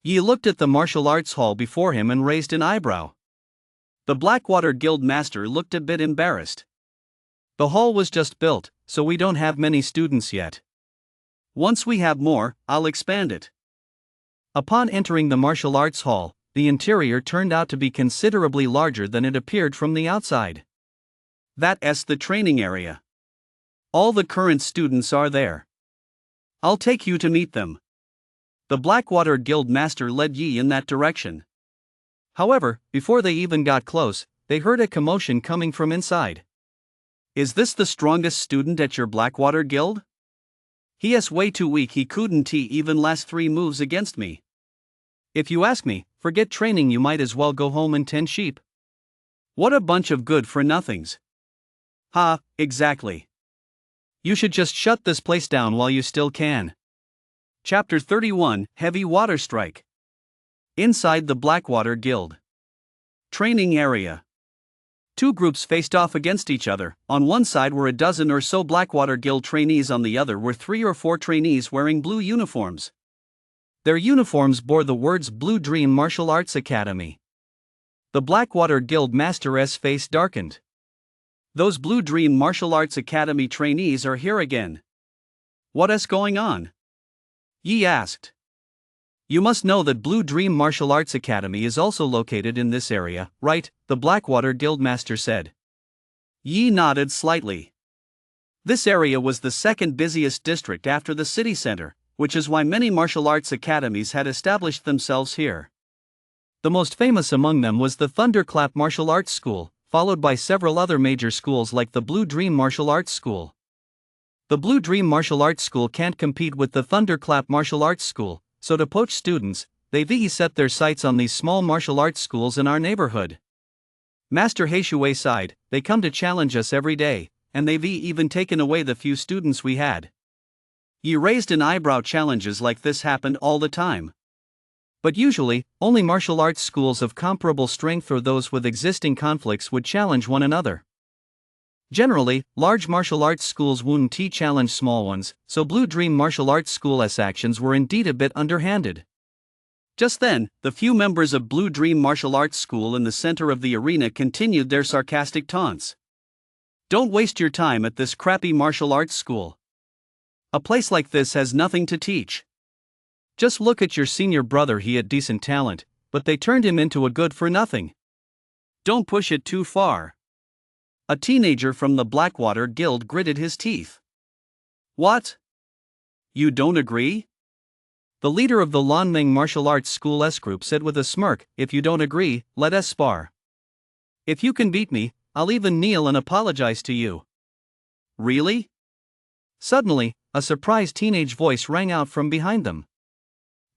Yi looked at the martial arts hall before him and raised an eyebrow. The Blackwater Guild master looked a bit embarrassed. The hall was just built, so we don't have many students yet. Once we have more, I'll expand it. Upon entering the martial arts hall, the interior turned out to be considerably larger than it appeared from the outside. That's the training area. All the current students are there. I'll take you to meet them. The Blackwater Guild master led Yi in that direction. However, before they even got close, they heard a commotion coming from inside. Is this the strongest student at your Blackwater Guild? He's way too weak, he couldn't even last 3 moves against me. If you ask me, forget training, you might as well go home and tend sheep. What a bunch of good-for-nothings. Ha, exactly. You should just shut this place down while you still can. Chapter 31, Heavy Water Strike. Inside the Blackwater Guild. Training area. 2 groups faced off against each other. On one side were a dozen or so Blackwater Guild trainees, on the other were 3 or 4 trainees wearing blue uniforms. Their uniforms bore the words Blue Dream Martial Arts Academy. The Blackwater Guild master's face darkened. Those Blue Dream Martial Arts Academy trainees are here again. What's going on? Yi asked. You must know that Blue Dream Martial Arts Academy is also located in this area, right? The Blackwater Guildmaster said. Yi nodded slightly. This area was the second busiest district after the city center, which is why many martial arts academies had established themselves here. The most famous among them was the Thunderclap Martial Arts School, followed by several other major schools like the Blue Dream Martial Arts School. The Blue Dream Martial Arts School can't compete with the Thunderclap Martial Arts School, so to poach students, they've set their sights on these small martial arts schools in our neighborhood. Master Heishui sighed, they come to challenge us every day, and they've even taken away the few students we had. Yi raised an eyebrow. Challenges like this happened all the time. But usually, only martial arts schools of comparable strength or those with existing conflicts would challenge one another. Generally, large martial arts schools wouldn't challenge small ones, so Blue Dream Martial Arts School's actions were indeed a bit underhanded. Just then, the few members of Blue Dream Martial Arts School in the center of the arena continued their sarcastic taunts. Don't waste your time at this crappy martial arts school. A place like this has nothing to teach. Just look at your senior brother, he had decent talent, but they turned him into a good-for-nothing. Don't push it too far. A teenager from the Blackwater Guild gritted his teeth. What? You don't agree? The leader of the Lanming Martial Arts School S group said with a smirk, if you don't agree, let us spar. If you can beat me, I'll even kneel and apologize to you. Really? Suddenly, a surprised teenage voice rang out from behind them.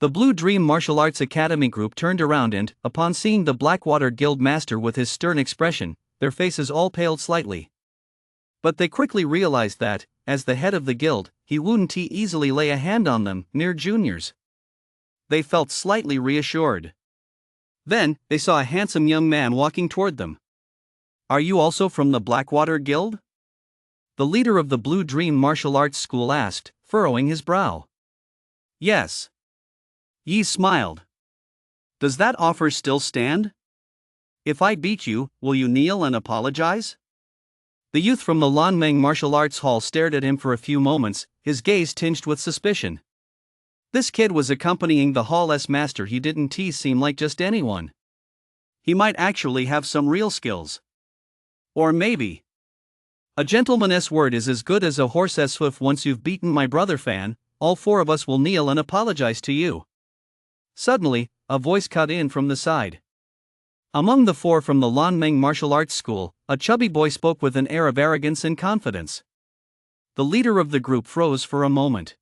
The Blue Dream Martial Arts Academy group turned around and, upon seeing the Blackwater Guild Master with his stern expression, their faces all paled slightly. But they quickly realized that, as the head of the guild, he wouldn't easily lay a hand on them, mere juniors. They felt slightly reassured. Then, they saw a handsome young man walking toward them. "Are you also from the Blackwater Guild?" the leader of the Blue Dream Martial Arts School asked, furrowing his brow. "Yes." Yi smiled. "Does that offer still stand? If I beat you, will you kneel and apologize?" The youth from the Lanmeng Martial Arts Hall stared at him for a few moments, his gaze tinged with suspicion. This kid was accompanying the Hall's master. He didn't seem like just anyone. He might actually have some real skills. Or maybe. "A gentleman's word is as good as a horse's hoof. Once you've beaten my brother Fan, all four of us will kneel and apologize to you." Suddenly, a voice cut in from the side. Among the four from the Lanmeng Martial Arts School, a chubby boy spoke with an air of arrogance and confidence. The leader of the group froze for a moment.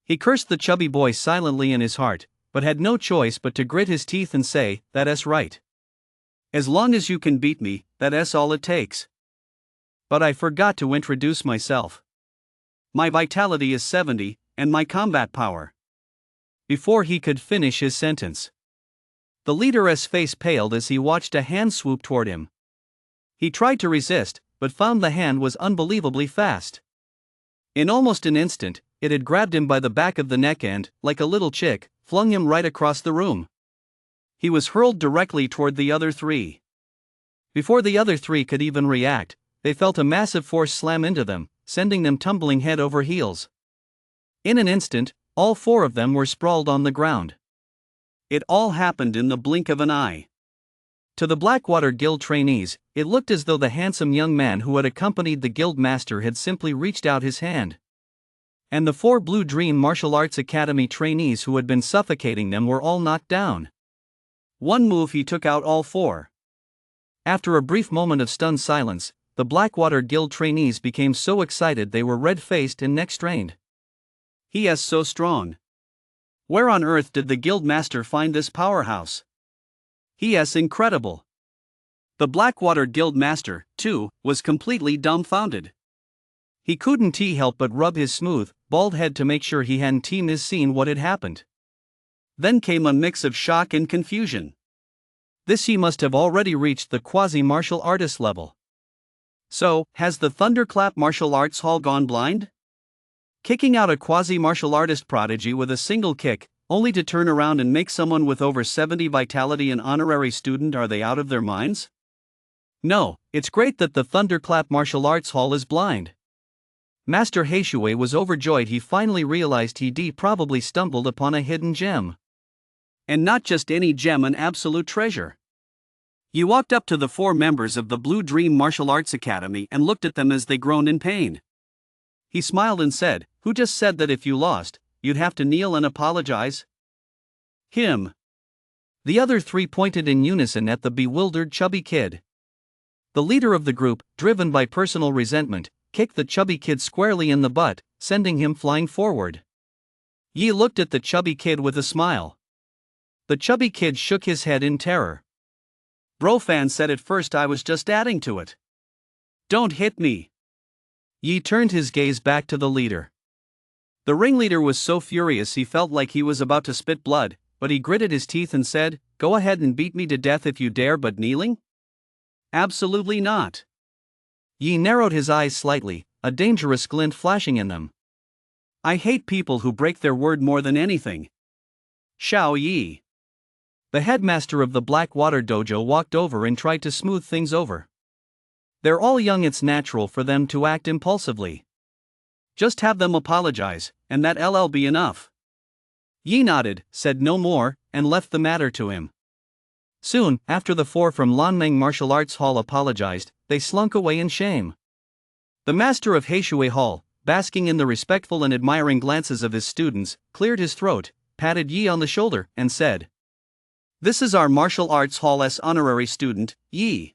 He cursed the chubby boy silently in his heart, but had no choice but to grit his teeth and say, "That's right. As long as you can beat me, that's all it takes. But I forgot to introduce myself. My vitality is 70, and my combat power." Before he could finish his sentence, the leader's face paled as he watched a hand swoop toward him. He tried to resist, but found the hand was unbelievably fast. In almost an instant, it had grabbed him by the back of the neck and, like a little chick, flung him right across the room. He was hurled directly toward the other three. Before the other three could even react, they felt a massive force slam into them, sending them tumbling head over heels. In an instant, all four of them were sprawled on the ground. It all happened in the blink of an eye. To the Blackwater Guild trainees, it looked as though the handsome young man who had accompanied the guild master had simply reached out his hand. And the four Blue Dream Martial Arts Academy trainees who had been suffocating them were all knocked down. One move he took out all four. After a brief moment of stunned silence, the Blackwater Guild trainees became so excited they were red-faced and neck-strained. "He is so strong. Where on earth did the guild master find this powerhouse? He is incredible." The Blackwater Guild master, too, was completely dumbfounded. He couldn't help but rub his smooth, bald head to make sure he hadn't seen what had happened. Then came a mix of shock and confusion. He must have already reached the quasi-martial artist level. So, has the Thunderclap Martial Arts Hall gone blind? Kicking out a quasi-martial artist prodigy with a single kick, only to turn around and make someone with over 70 vitality an honorary student? Are they out of their minds? No, it's great that the Thunderclap Martial Arts Hall is blind. Master Heishui was overjoyed. He finally realized he'd probably stumbled upon a hidden gem. And not just any gem, an absolute treasure. He walked up to the four members of the Blue Dream Martial Arts Academy and looked at them as they groaned in pain. He smiled and said, "Who just said that if you lost, you'd have to kneel and apologize?" "Him." The other three pointed in unison at the bewildered chubby kid. The leader of the group, driven by personal resentment, kicked the chubby kid squarely in the butt, sending him flying forward. Yi looked at the chubby kid with a smile. The chubby kid shook his head in terror. "Bro Fan said at first I was just adding to it. Don't hit me." Yi turned his gaze back to the leader. The ringleader was so furious he felt like he was about to spit blood, but he gritted his teeth and said, "Go ahead and beat me to death if you dare, but kneeling? Absolutely not." Yi narrowed his eyes slightly, a dangerous glint flashing in them. "I hate people who break their word more than anything." Xiao Yi, the headmaster of the Blackwater Dojo, walked over and tried to smooth things over. "They're all young, it's natural for them to act impulsively. Just have them apologize, and that'll be enough." Yi nodded, said no more, and left the matter to him. Soon, after the four from Lanmeng Martial Arts Hall apologized, they slunk away in shame. The master of Heishui Hall, basking in the respectful and admiring glances of his students, cleared his throat, patted Yi on the shoulder, and said, "This is our Martial Arts Hall's honorary student, Yi.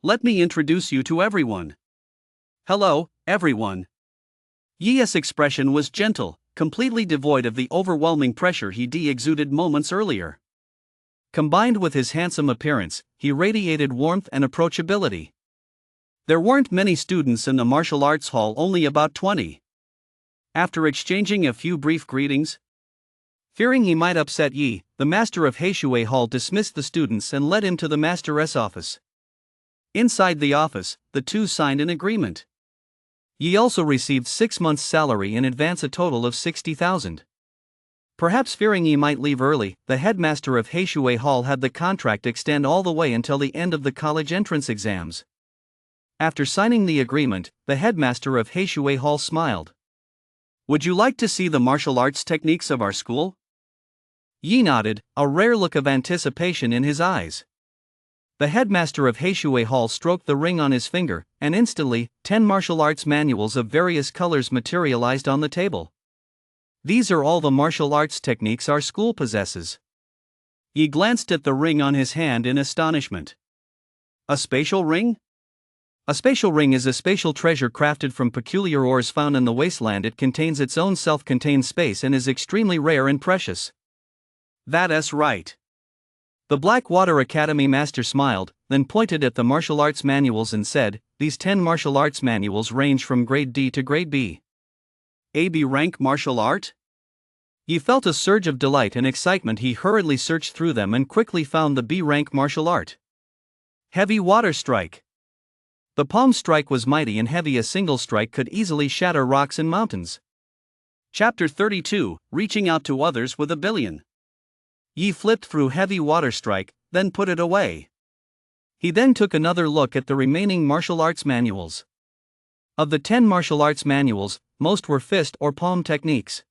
Let me introduce you to everyone. Hello, everyone." Yi's expression was gentle, completely devoid of the overwhelming pressure he exuded moments earlier. Combined with his handsome appearance, he radiated warmth and approachability. There weren't many students in the martial arts hall, only about 20. After exchanging a few brief greetings, fearing he might upset Yi, the master of Heishui Hall dismissed the students and led him to the master's office. Inside the office, the two signed an agreement. Yi also received 6 months' salary in advance, a total of 60,000. Perhaps fearing he might leave early, the headmaster of Heishui Hall had the contract extend all the way until the end of the college entrance exams. After signing the agreement, the headmaster of Heishui Hall smiled. "Would you like to see the martial arts techniques of our school?" Yi nodded, a rare look of anticipation in his eyes. The headmaster of Heishui Hall stroked the ring on his finger, and instantly, 10 martial arts manuals of various colors materialized on the table. "These are all the martial arts techniques our school possesses." Yi glanced at the ring on his hand in astonishment. "A spatial ring?" A spatial ring is a spatial treasure crafted from peculiar ores found in the wasteland. It contains its own self-contained space and is extremely rare and precious. "That's right." The Blackwater Academy master smiled, then pointed at the martial arts manuals and said, "These 10 martial arts manuals range from grade D to grade B. AB rank martial art?" He felt a surge of delight and excitement. He hurriedly searched through them and quickly found the B rank martial art. Heavy water strike. The palm strike was mighty and heavy. A single strike could easily shatter rocks and mountains. Chapter 32, Reaching Out to Others with a Billion. Yi flipped through heavy water strike, then put it away. He then took another look at the remaining martial arts manuals. Of the 10 martial arts manuals, most were fist or palm techniques.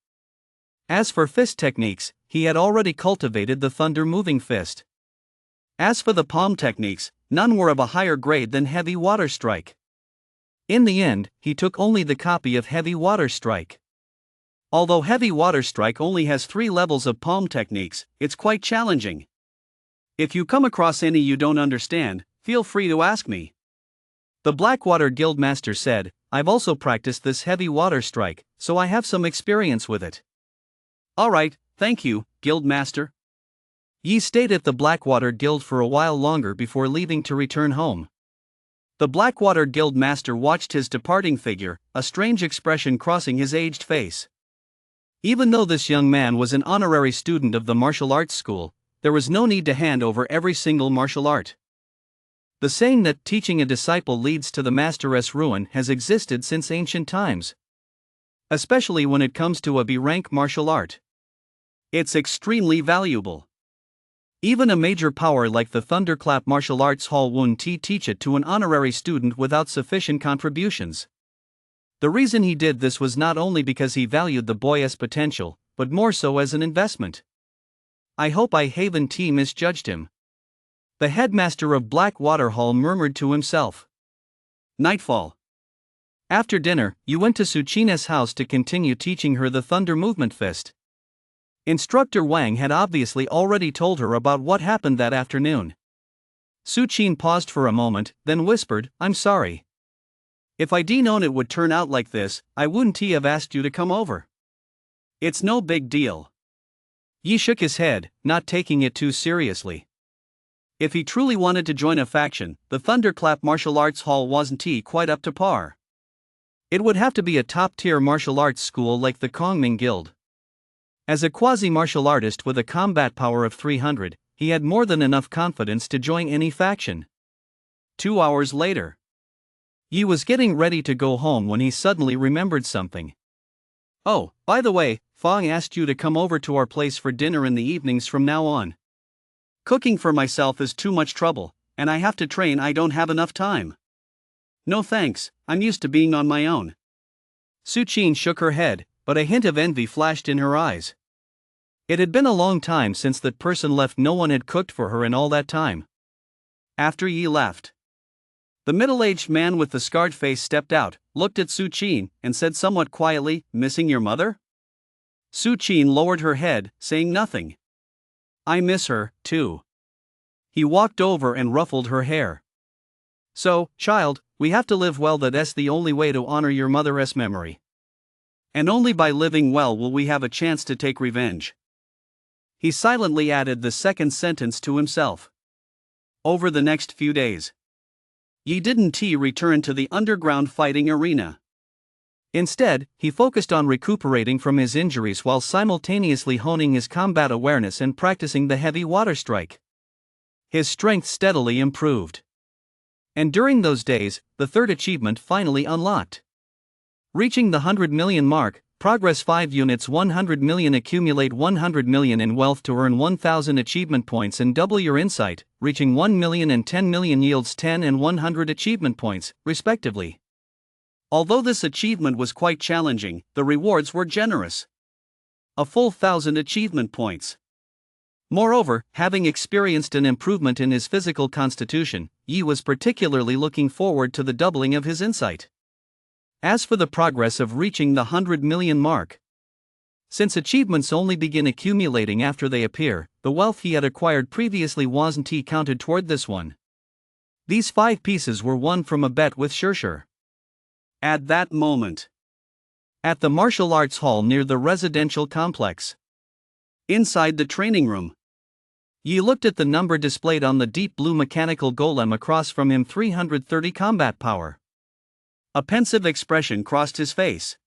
As for fist techniques, he had already cultivated the thunder moving fist. As for the palm techniques, none were of a higher grade than heavy water strike. In the end, he took only the copy of heavy water strike. Although heavy water strike only has 3 levels of palm techniques, it's quite challenging. If you come across any you don't understand, feel free to ask me. The Blackwater Guildmaster said, "I've also practiced this heavy water strike, so I have some experience with it." "Alright, thank you, Guildmaster." Yi stayed at the Blackwater Guild for a while longer before leaving to return home. The Blackwater Guildmaster watched his departing figure, a strange expression crossing his aged face. Even though this young man was an honorary student of the martial arts school, there was no need to hand over every single martial art. The saying that teaching a disciple leads to the master's ruin has existed since ancient times. Especially when it comes to a B-rank martial art. It's extremely valuable. Even a major power like the Thunderclap Martial Arts Hall wouldn't teach it to an honorary student without sufficient contributions. The reason he did this was not only because he valued the boy's potential, but more so as an investment. "I hope I haven't misjudged him," the headmaster of Blackwater Hall murmured to himself. Nightfall. After dinner, you went to Suchina's house to continue teaching her the thunder movement fist. Instructor Wang had obviously already told her about what happened that afternoon. Suchin paused for a moment, then whispered, "I'm sorry. If I'd known it would turn out like this, I wouldn't have asked you to come over." "It's no big deal." Yi shook his head, not taking it too seriously. If he truly wanted to join a faction, the Thunderclap Martial Arts Hall wasn't quite up to par. It would have to be a top-tier martial arts school like the Kongming Guild. As a quasi-martial artist with a combat power of 300, he had more than enough confidence to join any faction. 2 hours later. Yi was getting ready to go home when he suddenly remembered something. "Oh, by the way, Fong asked you to come over to our place for dinner in the evenings from now on. Cooking for myself is too much trouble, and I have to train. I don't have enough time." "No thanks, I'm used to being on my own." Suchin shook her head, but a hint of envy flashed in her eyes. It had been a long time since that person left. No one had cooked for her in all that time. After Yi left, the middle-aged man with the scarred face stepped out, looked at Suchin, and said somewhat quietly, "Missing your mother?" Suchin lowered her head, saying nothing. "I miss her, too." He walked over and ruffled her hair. "So, child, we have to live well. That's the only way to honor your mother's memory." And only by living well will we have a chance to take revenge. He silently added the second sentence to himself. Over the next few days, Yi didn't return to the underground fighting arena. Instead, he focused on recuperating from his injuries while simultaneously honing his combat awareness and practicing the heavy water strike. His strength steadily improved. And during those days, the third achievement finally unlocked. Reaching the 100 million mark, progress 5 units 100 million, accumulate 100 million in wealth to earn 1000 achievement points and double your insight, reaching 1 million and 10 million yields 10 and 100 achievement points, respectively. Although this achievement was quite challenging, the rewards were generous. A full 1000 achievement points. Moreover, having experienced an improvement in his physical constitution, Yi was particularly looking forward to the doubling of his insight. As for the progress of reaching the 100 million mark, since achievements only begin accumulating after they appear, the wealth he had acquired previously wasn't counted toward this one. These 5 pieces were won from a bet with Shirshir. At that moment, at the martial arts hall near the residential complex, inside the training room, Yi looked at the number displayed on the deep blue mechanical golem across from him, 330 combat power. A pensive expression crossed his face.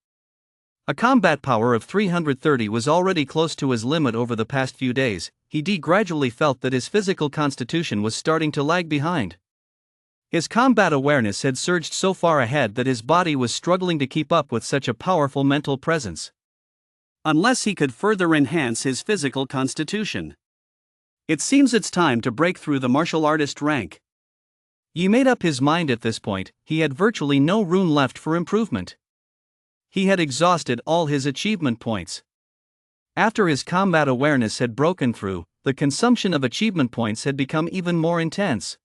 A combat power of 330 was already close to his limit over the past few days. He gradually felt that his physical constitution was starting to lag behind. His combat awareness had surged so far ahead that his body was struggling to keep up with such a powerful mental presence. Unless he could further enhance his physical constitution, it seems it's time to break through the martial artist rank. Yi made up his mind at this point. He had virtually no room left for improvement. He had exhausted all his achievement points. After his combat awareness had broken through, the consumption of achievement points had become even more intense.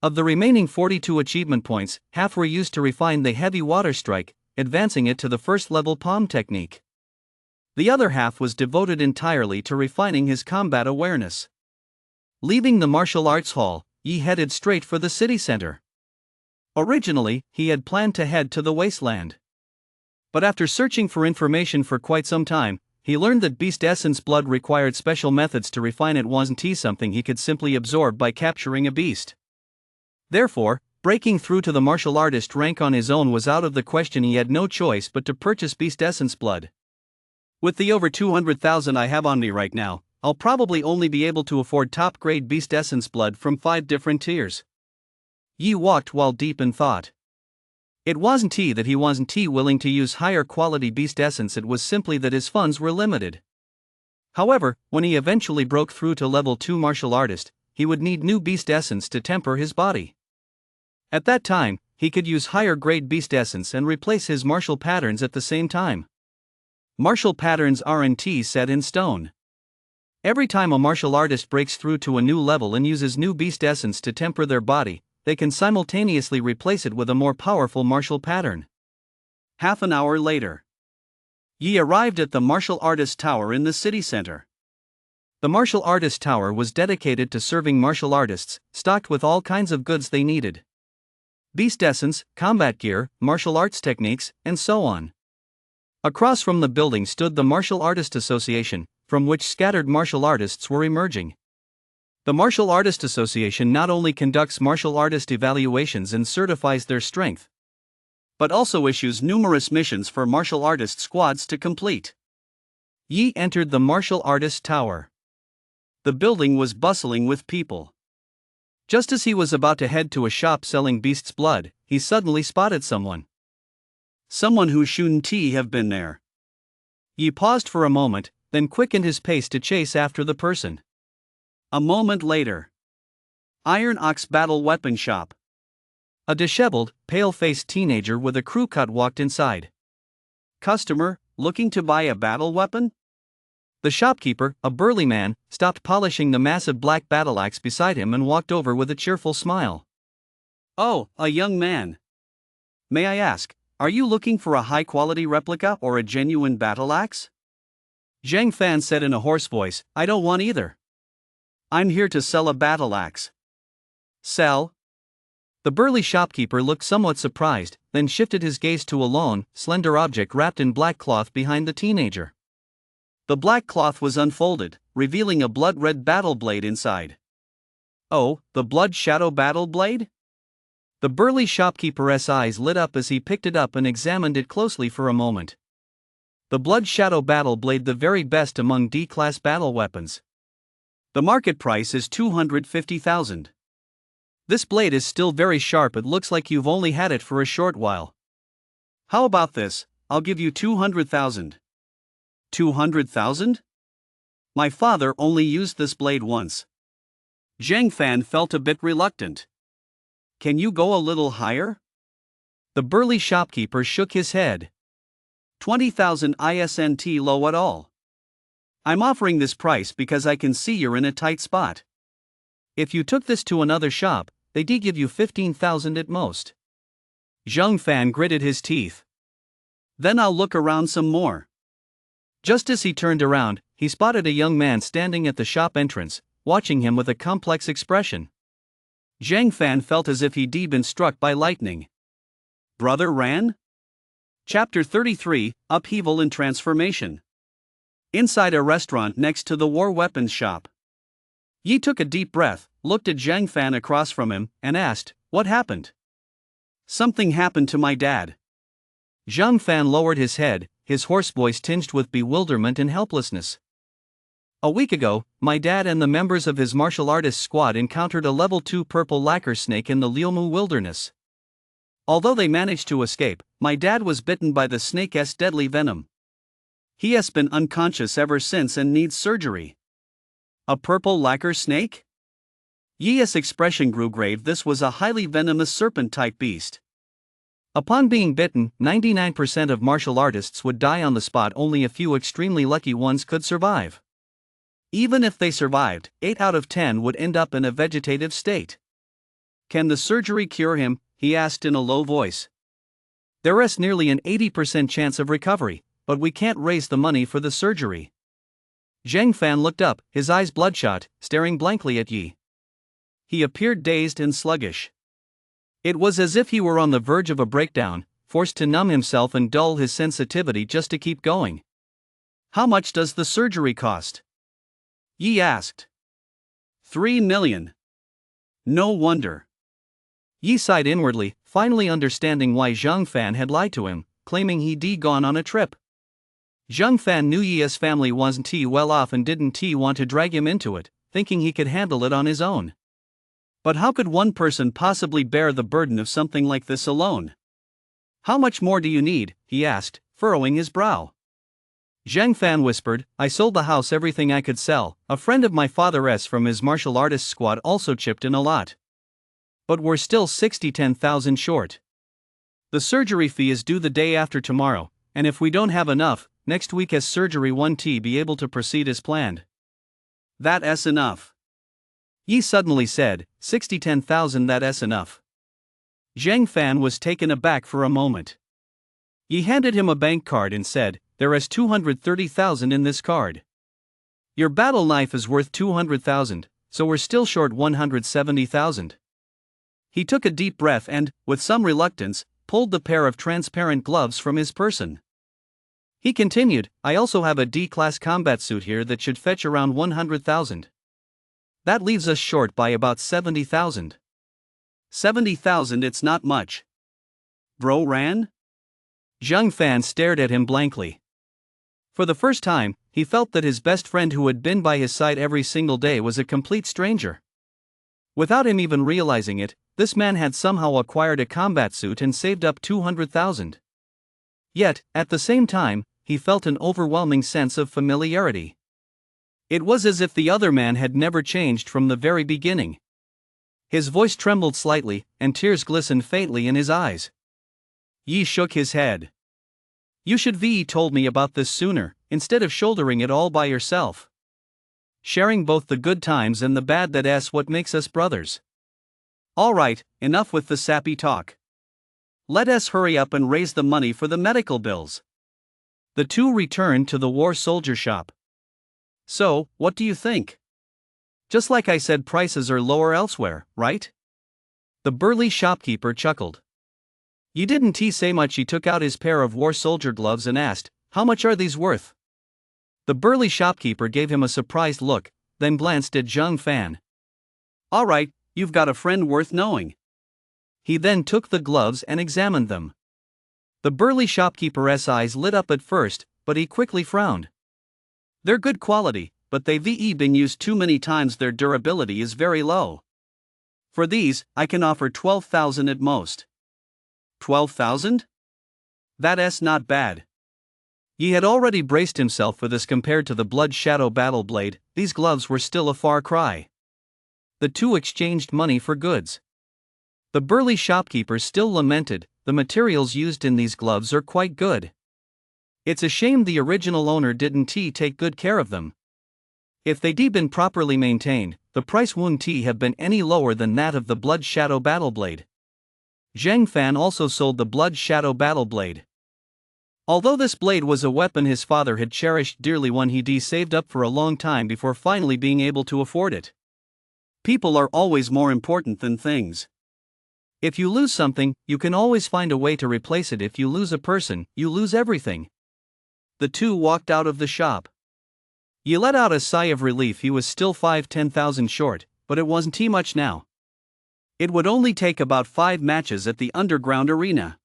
Of the remaining 42 achievement points, half were used to refine the heavy water strike, advancing it to the first level palm technique. The other half was devoted entirely to refining his combat awareness. Leaving the martial arts hall, Yi headed straight for the city center. Originally, he had planned to head to the wasteland. But after searching for information for quite some time, he learned that beast essence blood required special methods to refine. It wasn't something he could simply absorb by capturing a beast. Therefore, breaking through to the martial artist rank on his own was out of the question. He had no choice but to purchase beast essence blood. With the over 200,000 I have on me right now, I'll probably only be able to afford top-grade beast essence blood from 5 different tiers. Yi walked while deep in thought. It wasn't that he wasn't willing to use higher quality beast essence, it was simply that his funds were limited. However, when he eventually broke through to level 2 martial artist, he would need new beast essence to temper his body. At that time, he could use higher grade beast essence and replace his martial patterns at the same time. Martial patterns aren't set in stone. Every time a martial artist breaks through to a new level and uses new beast essence to temper their body, they can simultaneously replace it with a more powerful martial pattern. Half an hour later, Yi arrived at the martial artist tower in the city center. The martial artist tower was dedicated to serving martial artists, stocked with all kinds of goods they needed. Beast essence, combat gear, martial arts techniques, and so on. Across from the building stood the Martial Artist Association, from which scattered martial artists were emerging. The Martial Artist Association not only conducts martial artist evaluations and certifies their strength, but also issues numerous missions for martial artist squads to complete. Yi entered the martial artist tower. The building was bustling with people. Just as he was about to head to a shop selling beast's blood, he suddenly spotted someone. Someone who shouldn't have been there. Yi paused for a moment, then quickened his pace to chase after the person. A moment later, Iron Ox Battle Weapon Shop. A disheveled, pale-faced teenager with a crew cut walked inside. Customer, looking to buy a battle weapon? The shopkeeper, a burly man, stopped polishing the massive black battle axe beside him and walked over with a cheerful smile. Oh, a young man. May I ask, are you looking for a high-quality replica or a genuine battle axe? Zhang Fan said in a hoarse voice, I don't want either. I'm here to sell a battle axe. Sell? The burly shopkeeper looked somewhat surprised, then shifted his gaze to a long, slender object wrapped in black cloth behind the teenager. The black cloth was unfolded, revealing a blood-red battle blade inside. Oh, the blood shadow battle blade? The burly shopkeeper's eyes lit up as he picked it up and examined it closely for a moment. The blood shadow battle blade, the very best among D-class battle weapons. The market price is 250,000. This blade is still very sharp. It looks like you've only had it for a short while. How about this? I'll give you 200,000. 200,000? My father only used this blade once. Zhang Fan felt a bit reluctant. Can you go a little higher? The burly shopkeeper shook his head. 20,000 isn't low at all. I'm offering this price because I can see you're in a tight spot. If you took this to another shop, they'd give you 15,000 at most. Zhang Fan gritted his teeth. Then I'll look around some more. Just as he turned around, he spotted a young man standing at the shop entrance, watching him with a complex expression. Zhang Fan felt as if he'd been struck by lightning. Brother Ran? Chapter 33, Upheaval and Transformation. Inside a restaurant next to the war weapons shop. Yi took a deep breath, looked at Zhang Fan across from him, and asked, "What happened?" "Something happened to my dad." Zhang Fan lowered his head, his hoarse voice tinged with bewilderment and helplessness. "A week ago, my dad and the members of his martial artists squad encountered a level 2 purple lacquer snake in the Liumu wilderness. Although they managed to escape, my dad was bitten by the snake's deadly venom. He has been unconscious ever since and needs surgery." A purple lacquer snake? Yi's expression grew grave. This was a highly venomous serpent-type beast. Upon being bitten, 99% of martial artists would die on the spot. Only a few extremely lucky ones could survive. Even if they survived, 8 out of 10 would end up in a vegetative state. "Can the surgery cure him?" he asked in a low voice. "There is nearly an 80% chance of recovery, but we can't raise the money for the surgery." Zhang Fan looked up, his eyes bloodshot, staring blankly at Yi. He appeared dazed and sluggish. It was as if he were on the verge of a breakdown, forced to numb himself and dull his sensitivity just to keep going. "How much does the surgery cost?" Yi asked. 3 million. No wonder. Yi sighed inwardly, finally understanding why Zhang Fan had lied to him, claiming he'd gone on a trip. Zhang Fan knew Yi's family wasn't well off and didn't want to drag him into it, thinking he could handle it on his own. But how could one person possibly bear the burden of something like this alone? "How much more do you need?" he asked, furrowing his brow. Zhang Fan whispered, "I sold the house, everything I could sell. A friend of my father's from his martial artists squad also chipped in a lot. But we're still 60,000 short. The surgery fee is due the day after tomorrow, and if we don't have enough, next week as surgery won't be able to proceed as planned." "That's enough," Yi suddenly said. 60,000, that's enough." Zhang Fan was taken aback for a moment. Yi handed him a bank card and said, "There is 230,000 in this card. Your battle knife is worth 200,000, so we're still short 170,000. He took a deep breath and, with some reluctance, pulled the pair of transparent gloves from his person. He continued, "I also have a D-class combat suit here that should fetch around 100,000. That leaves us short by about 70,000. 70,000, it's not much. Bro Ran?" Zhang Fan stared at him blankly. For the first time, he felt that his best friend who had been by his side every single day was a complete stranger. Without him even realizing it, this man had somehow acquired a combat suit and saved up 200,000. Yet, at the same time, he felt an overwhelming sense of familiarity. It was as if the other man had never changed from the very beginning. His voice trembled slightly, and tears glistened faintly in his eyes. Yi shook his head. "You should have told me about this sooner, instead of shouldering it all by yourself. Sharing both the good times and the bad, that's what makes us brothers. Alright, enough with the sappy talk. Let us hurry up and raise the money for the medical bills." The two returned to the war soldier shop. "So, what do you think? Just like I said, prices are lower elsewhere, right?" The burly shopkeeper chuckled. "You didn't say much." He took out his pair of war soldier gloves and asked, "How much are these worth?" The burly shopkeeper gave him a surprised look, then glanced at Zhang Fan. "All right, you've got a friend worth knowing." He then took the gloves and examined them. The burly shopkeeper's eyes lit up at first, but he quickly frowned. "They're good quality, but they've been used too many times. Their durability is very low. For these, I can offer 12,000 at most." 12,000? That's not bad. He had already braced himself for this. Compared to the Blood Shadow Battle Blade, these gloves were still a far cry. The two exchanged money for goods. The burly shopkeeper still lamented, "The materials used in these gloves are quite good. It's a shame the original owner didn't take good care of them. If they'd been properly maintained, the price wouldn't have been any lower than that of the Blood Shadow Battle Blade." Zhang Fan also sold the Blood Shadow Battle Blade. Although this blade was a weapon his father had cherished dearly, one he'd saved up for a long time before finally being able to afford it. People are always more important than things. If you lose something, you can always find a way to replace it. If you lose a person, you lose everything. The two walked out of the shop. He let out a sigh of relief. He was still 5-10,000 short, but it wasn't much now. It would only take about 5 matches at the underground arena.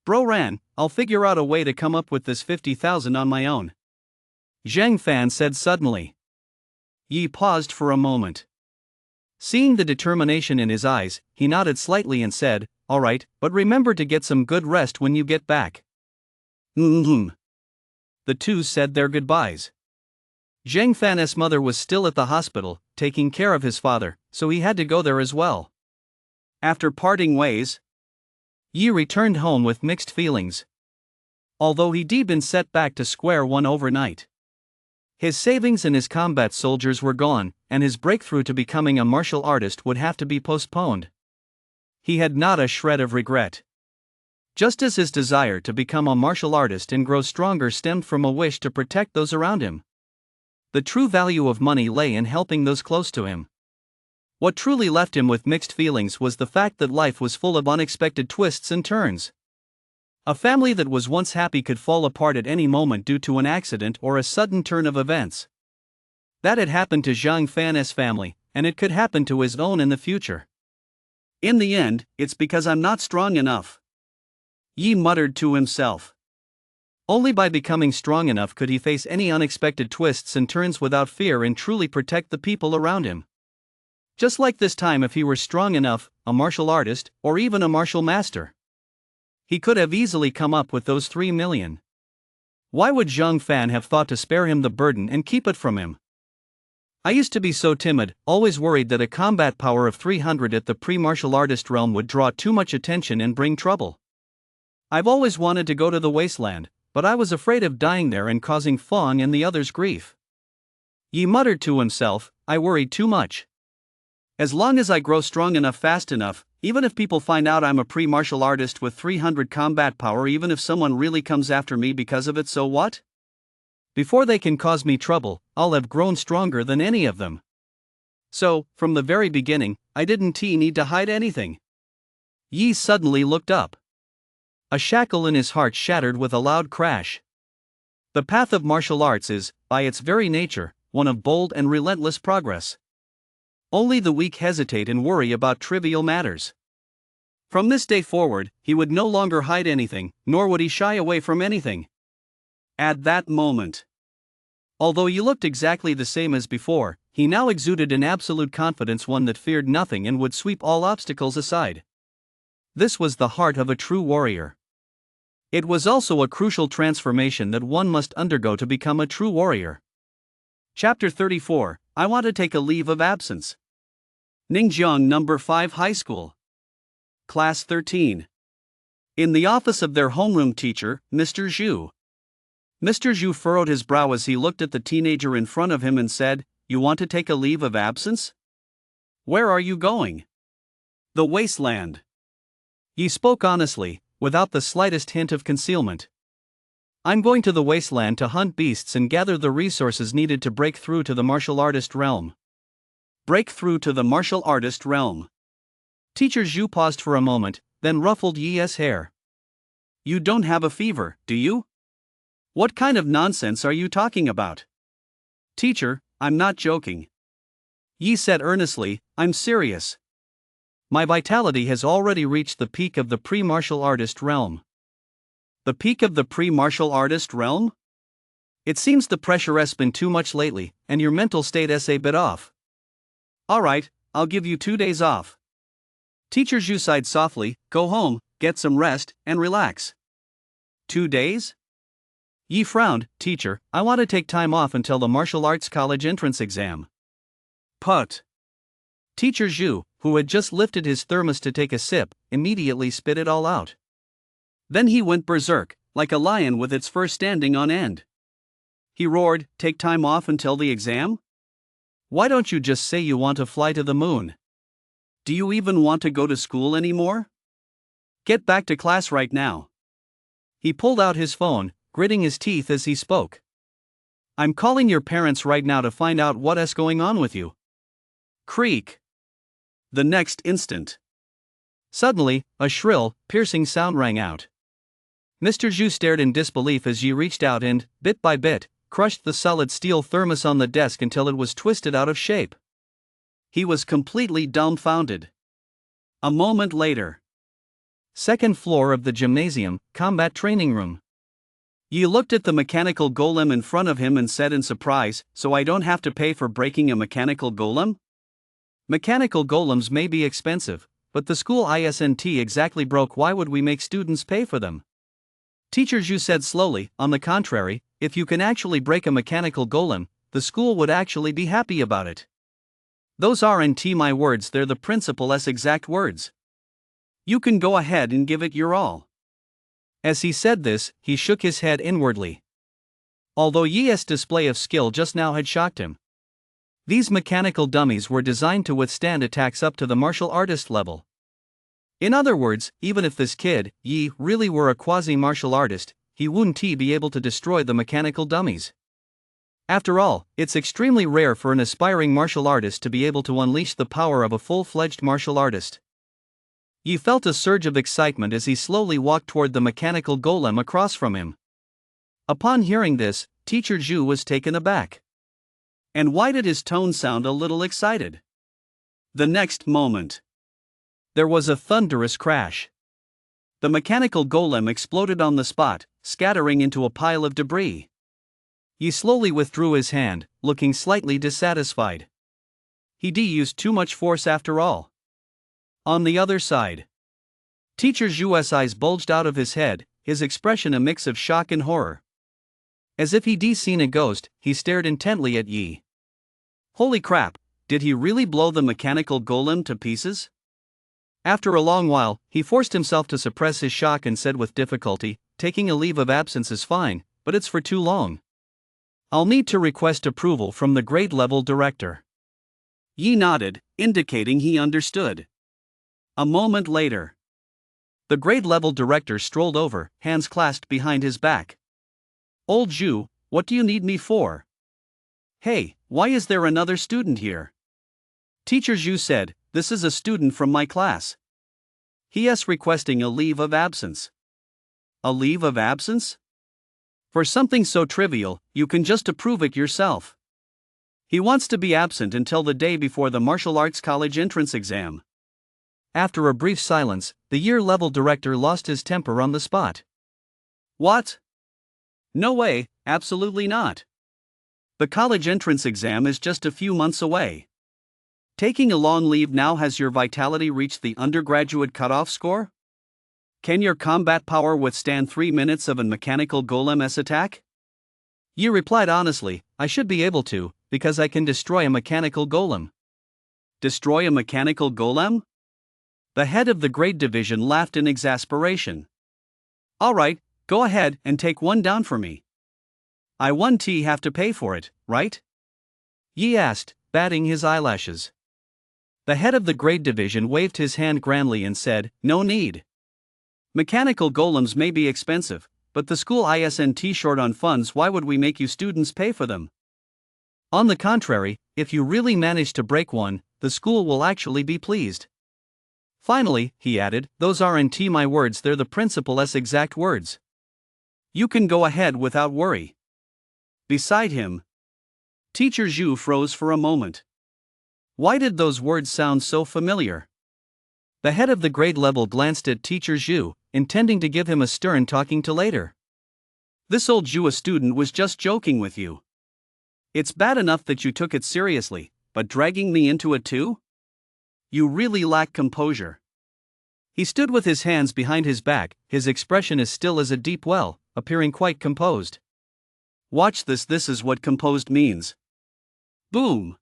"Bro Ran, I'll figure out a way to come up with this 50,000 on my own," Zhang Fan said suddenly. Yi paused for a moment. Seeing the determination in his eyes, he nodded slightly and said, "All right, but remember to get some good rest when you get back." The two said their goodbyes. Zhang Fan's mother was still at the hospital, taking care of his father, so he had to go there as well. After parting ways, Yi returned home with mixed feelings. Although he'd been set back to square one overnight, his savings and his combat soldiers were gone, and his breakthrough to becoming a martial artist would have to be postponed. He had not a shred of regret. Just as his desire to become a martial artist and grow stronger stemmed from a wish to protect those around him. The true value of money lay in helping those close to him. What truly left him with mixed feelings was the fact that life was full of unexpected twists and turns. A family that was once happy could fall apart at any moment due to an accident or a sudden turn of events. That had happened to Zhang Fan's family, and it could happen to his own in the future. "In the end, it's because I'm not strong enough," Yi muttered to himself. Only by becoming strong enough could he face any unexpected twists and turns without fear and truly protect the people around him. Just like this time, if he were strong enough, a martial artist, or even a martial master, he could have easily come up with those 3 million. Why would Zhang Fan have thought to spare him the burden and keep it from him? "I used to be so timid, always worried that a combat power of 300 at the pre-martial artist realm would draw too much attention and bring trouble. I've always wanted to go to the wasteland, but I was afraid of dying there and causing Fong and the others grief." He muttered to himself, "I worried too much. As long as I grow strong enough fast enough, even if people find out I'm a pre-martial artist with 300 combat power, even if someone really comes after me because of it, so what? Before they can cause me trouble, I'll have grown stronger than any of them. So, from the very beginning, I didn't need to hide anything." Yi suddenly looked up. A shackle in his heart shattered with a loud crash. The path of martial arts is, by its very nature, one of bold and relentless progress. Only the weak hesitate and worry about trivial matters. From this day forward, he would no longer hide anything, nor would he shy away from anything. At that moment, although he looked exactly the same as before, he now exuded an absolute confidence, one that feared nothing and would sweep all obstacles aside. This was the heart of a true warrior. It was also a crucial transformation that one must undergo to become a true warrior. Chapter 34, I Want to Take a Leave of Absence. Ningjiang No. 5 High School. Class 13. In the office of their homeroom teacher, Mr. Zhu. Mr. Zhu furrowed his brow as he looked at the teenager in front of him and said, "You want to take a leave of absence? Where are you going?" "The wasteland." He spoke honestly, without the slightest hint of concealment. "I'm going to the wasteland to hunt beasts and gather the resources needed to break through to the martial artist realm." Break through to the martial artist realm. Teacher Zhu paused for a moment, then ruffled Yi's hair. You don't have a fever, do you? What kind of nonsense are you talking about? Teacher, I'm not joking. Yi said earnestly, I'm serious. My vitality has already reached the peak of the pre-martial artist realm. The peak of the pre-martial artist realm? It seems the pressure has been too much lately, and your mental state is a bit off. Alright, I'll give you 2 days off. Teacher Zhu sighed softly, go home, get some rest, and relax. 2 days? Yi frowned, teacher, I want to take time off until the martial arts college entrance exam. Put. Teacher Zhu, who had just lifted his thermos to take a sip, immediately spit it all out. Then he went berserk, like a lion with its fur standing on end. He roared, take time off until the exam? Why don't you just say you want to fly to the moon? Do you even want to go to school anymore? Get back to class right now. He pulled out his phone, gritting his teeth as he spoke. I'm calling your parents right now to find out what's going on with you. Creak. The next instant. Suddenly, a shrill, piercing sound rang out. Mr. Zhu stared in disbelief as Yi reached out and, bit by bit, crushed the solid steel thermos on the desk until it was twisted out of shape. He was completely dumbfounded. A moment later. Second floor of the gymnasium, combat training room. Yi looked at the mechanical golem in front of him and said in surprise, so I don't have to pay for breaking a mechanical golem? Mechanical golems may be expensive, but the school isn't exactly broke. Why would we make students pay for them? Teacher Zhu said slowly, on the contrary, if you can actually break a mechanical golem, the school would actually be happy about it. Those aren't my words, they're the principal's exact words. You can go ahead and give it your all. As he said this, he shook his head inwardly. Although Yi's display of skill just now had shocked him. These mechanical dummies were designed to withstand attacks up to the martial artist level. In other words, even if this kid, Yi, really were a quasi-martial artist, he wouldn't be able to destroy the mechanical dummies. After all, it's extremely rare for an aspiring martial artist to be able to unleash the power of a full-fledged martial artist. Yi felt a surge of excitement as he slowly walked toward the mechanical golem across from him. Upon hearing this, Teacher Zhu was taken aback. And why did his tone sound a little excited? The next moment. There was a thunderous crash. The mechanical golem exploded on the spot, scattering into a pile of debris. He slowly withdrew his hand, looking slightly dissatisfied. He'd used too much force after all. On the other side. Teacher Zhu's eyes bulged out of his head, his expression a mix of shock and horror. As if he'd seen a ghost, he stared intently at Yi. Holy crap, did he really blow the mechanical golem to pieces? After a long while, he forced himself to suppress his shock and said with difficulty, taking a leave of absence is fine, but it's for too long. I'll need to request approval from the grade-level director. Yi nodded, indicating he understood. A moment later. The grade-level director strolled over, hands clasped behind his back. Old Zhu, what do you need me for? Hey, why is there another student here? Teacher Zhu said, this is a student from my class. He's requesting a leave of absence. A leave of absence? For something so trivial, you can just approve it yourself. He wants to be absent until the day before the martial arts college entrance exam. After a brief silence, the year-level director lost his temper on the spot. What? No way, absolutely not. The college entrance exam is just a few months away. Taking a long leave now, has your vitality reached the undergraduate cutoff score? Can your combat power withstand 3 minutes of a mechanical golem's attack? Yi replied honestly, I should be able to, because I can destroy a mechanical golem. Destroy a mechanical golem? The head of the grade division laughed in exasperation. Alright, go ahead and take one down for me. I won't have to pay for it, right? Yi asked, batting his eyelashes. The head of the grade division waved his hand grandly and said, no need. Mechanical golems may be expensive, but the school isn't short on funds. Why would we make you students pay for them? On the contrary, if you really manage to break one, the school will actually be pleased. Finally, he added, those aren't my words, they're the principal's exact words. You can go ahead without worry. Beside him, Teacher Zhu froze for a moment. Why did those words sound so familiar? The head of the grade level glanced at Teacher Zhu, intending to give him a stern talking to later. This old Zhu student was just joking with you. It's bad enough that you took it seriously, but dragging me into it too? You really lack composure. He stood with his hands behind his back, his expression as still as a deep well, appearing quite composed. Watch this is what composed means. Boom!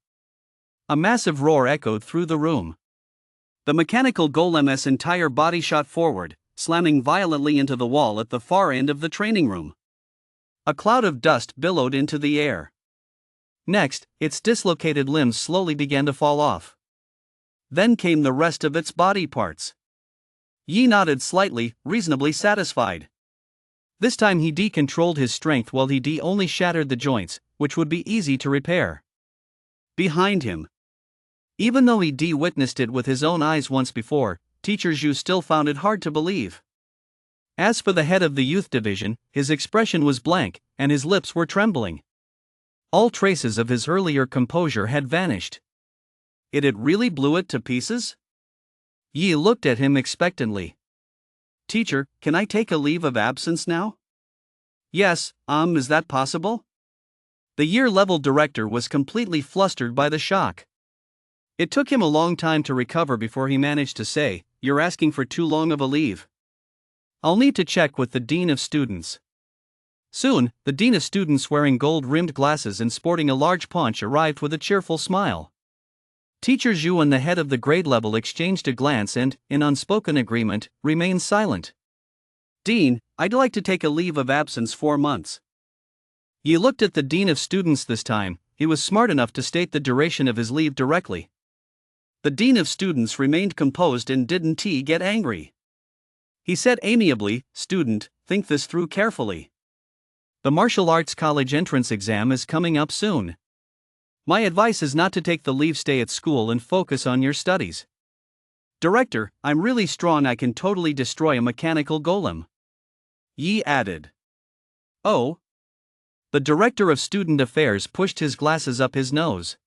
A massive roar echoed through the room. The mechanical golem's entire body shot forward, slamming violently into the wall at the far end of the training room. A cloud of dust billowed into the air. Next, its dislocated limbs slowly began to fall off. Then came the rest of its body parts. Yi nodded slightly, reasonably satisfied. This time he controlled his strength while he only shattered the joints, which would be easy to repair. Behind him, even though he witnessed it with his own eyes once before, Teacher Zhu still found it hard to believe. As for the head of the youth division, his expression was blank, and his lips were trembling. All traces of his earlier composure had vanished. It really blew it to pieces? Yi looked at him expectantly. Teacher, can I take a leave of absence now? Yes, is that possible? The year-level director was completely flustered by the shock. It took him a long time to recover before he managed to say, you're asking for too long of a leave. I'll need to check with the Dean of Students. Soon, the Dean of Students wearing gold-rimmed glasses and sporting a large paunch arrived with a cheerful smile. Teacher Zhu and the head of the grade level exchanged a glance and, in unspoken agreement, remained silent. Dean, I'd like to take a leave of absence 4 months. Yi looked at the Dean of Students this time. He was smart enough to state the duration of his leave directly. The Dean of Students remained composed and didn't get angry. He said amiably, student, think this through carefully. The martial arts college entrance exam is coming up soon. My advice is not to take the leave, stay at school and focus on your studies. Director, I'm really strong, I can totally destroy a mechanical golem. Yi added. Oh? The director of student affairs pushed his glasses up his nose.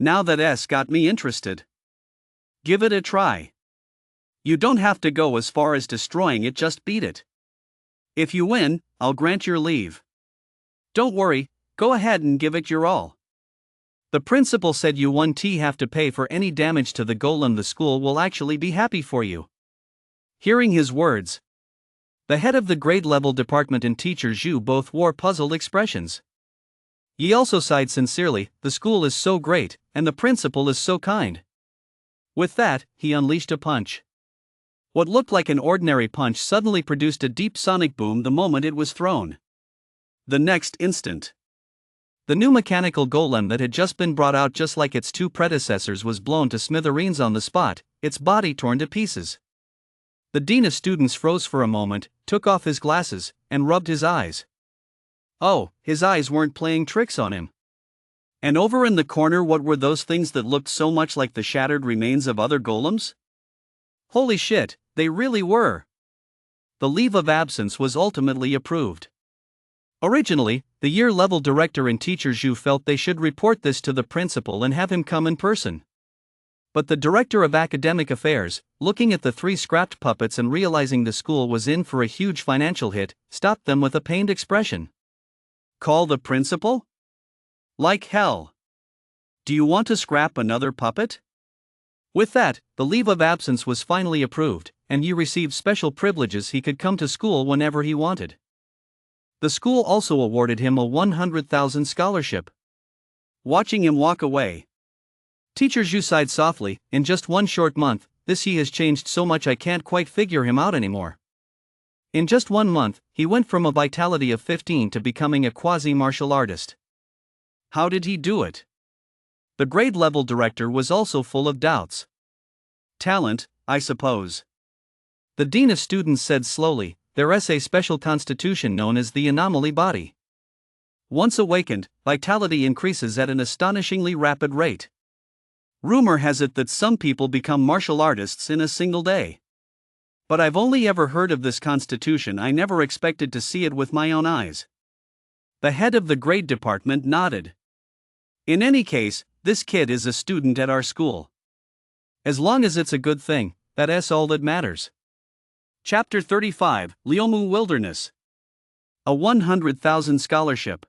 Now that's got me interested. Give it a try. You don't have to go as far as destroying it, just beat it. If you win, I'll grant your leave. Don't worry, go ahead and give it your all. The principal said you won't have to pay for any damage to the golem. The school will actually be happy for you. Hearing his words, the head of the grade level department and Teacher Zhu both wore puzzled expressions. Yi also sighed sincerely, the school is so great, and the principal is so kind. With that, he unleashed a punch. What looked like an ordinary punch suddenly produced a deep sonic boom the moment it was thrown. The next instant, the new mechanical golem that had just been brought out just like its 2 predecessors was blown to smithereens on the spot, its body torn to pieces. The Dean of Students froze for a moment, took off his glasses, and rubbed his eyes. Oh, his eyes weren't playing tricks on him. And over in the corner, what were those things that looked so much like the shattered remains of other golems? Holy shit, they really were. The leave of absence was ultimately approved. Originally, the year-level director and Teacher Zhu felt they should report this to the principal and have him come in person. But the director of academic affairs, looking at the 3 scrapped puppets and realizing the school was in for a huge financial hit, stopped them with a pained expression. Call the principal? Like hell. Do you want to scrap another puppet? With that, the leave of absence was finally approved, and Yi received special privileges. He could come to school whenever he wanted. The school also awarded him a 100,000 scholarship. Watching him walk away, Teacher Zhu sighed softly. In just 1 short month, this Yi has changed so much I can't quite figure him out anymore. In just 1 month, he went from a vitality of 15 to becoming a quasi-martial artist. How did he do it? The grade-level director was also full of doubts. Talent, I suppose. The Dean of Students said slowly, there's a special constitution known as the anomaly body. Once awakened, vitality increases at an astonishingly rapid rate. Rumor has it that some people become martial artists in a single day. But I've only ever heard of this constitution. I never expected to see it with my own eyes. The head of the grade department nodded. In any case, this kid is a student at our school. As long as it's a good thing, that's all that matters. Chapter 35, Lyomu Wilderness. A 100,000 scholarship.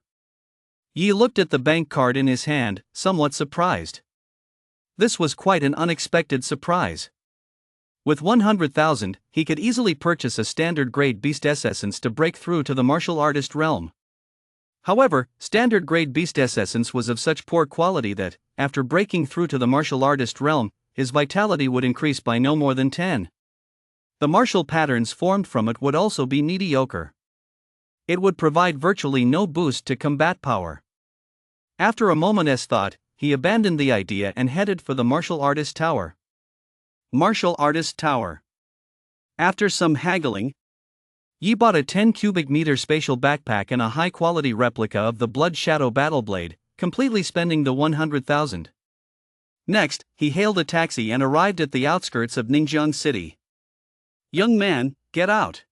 Yi looked at the bank card in his hand, somewhat surprised. This was quite an unexpected surprise. With 100,000, he could easily purchase a standard grade beast essence to break through to the martial artist realm. However, standard grade beast essence was of such poor quality that, after breaking through to the martial artist realm, his vitality would increase by no more than 10. The martial patterns formed from it would also be mediocre. It would provide virtually no boost to combat power. After a moment's thought, he abandoned the idea and headed for the martial artist tower. Martial artist tower. After some haggling, Yi bought a 10 cubic meter spatial backpack and a high-quality replica of the Blood Shadow Battle Blade, completely spending the 100,000. Next, he hailed a taxi and arrived at the outskirts of Ningjiang City. "Young man, get out.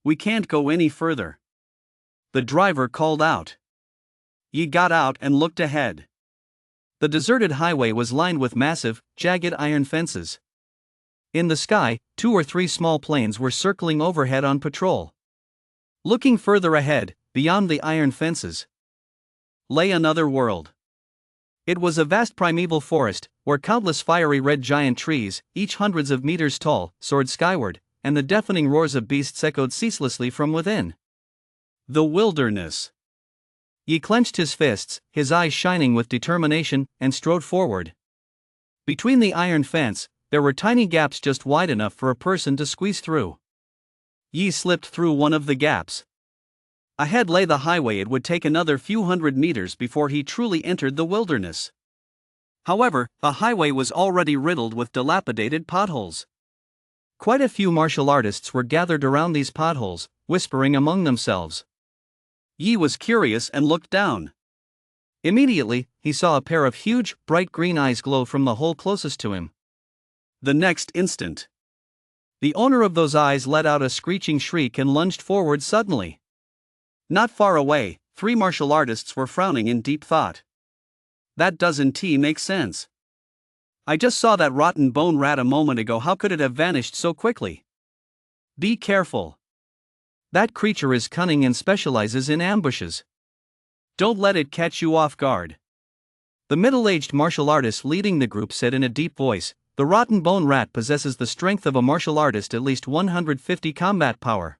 We can't go any further," the driver called out. Yi got out and looked ahead. The deserted highway was lined with massive, jagged iron fences. In the sky, 2 or 3 small planes were circling overhead on patrol. Looking further ahead, beyond the iron fences, lay another world. It was a vast primeval forest, where countless fiery red giant trees, each hundreds of meters tall, soared skyward, and the deafening roars of beasts echoed ceaselessly from within. The wilderness. Yi clenched his fists, his eyes shining with determination, and strode forward. Between the iron fence, there were tiny gaps just wide enough for a person to squeeze through. Yi slipped through one of the gaps. Ahead lay the highway. It would take another few hundred meters before he truly entered the wilderness. However, the highway was already riddled with dilapidated potholes. Quite a few martial artists were gathered around these potholes, whispering among themselves. Yi was curious and looked down. Immediately, he saw a pair of huge, bright green eyes glow from the hole closest to him. The next instant, the owner of those eyes let out a screeching shriek and lunged forward suddenly. Not far away, 3 martial artists were frowning in deep thought. That doesn't make sense. I just saw that rotten bone rat a moment ago. How could it have vanished so quickly? Be careful. That creature is cunning and specializes in ambushes. Don't let it catch you off guard. The middle-aged martial artist leading the group said in a deep voice, "The rotten bone rat possesses the strength of a martial artist, at least 150 combat power.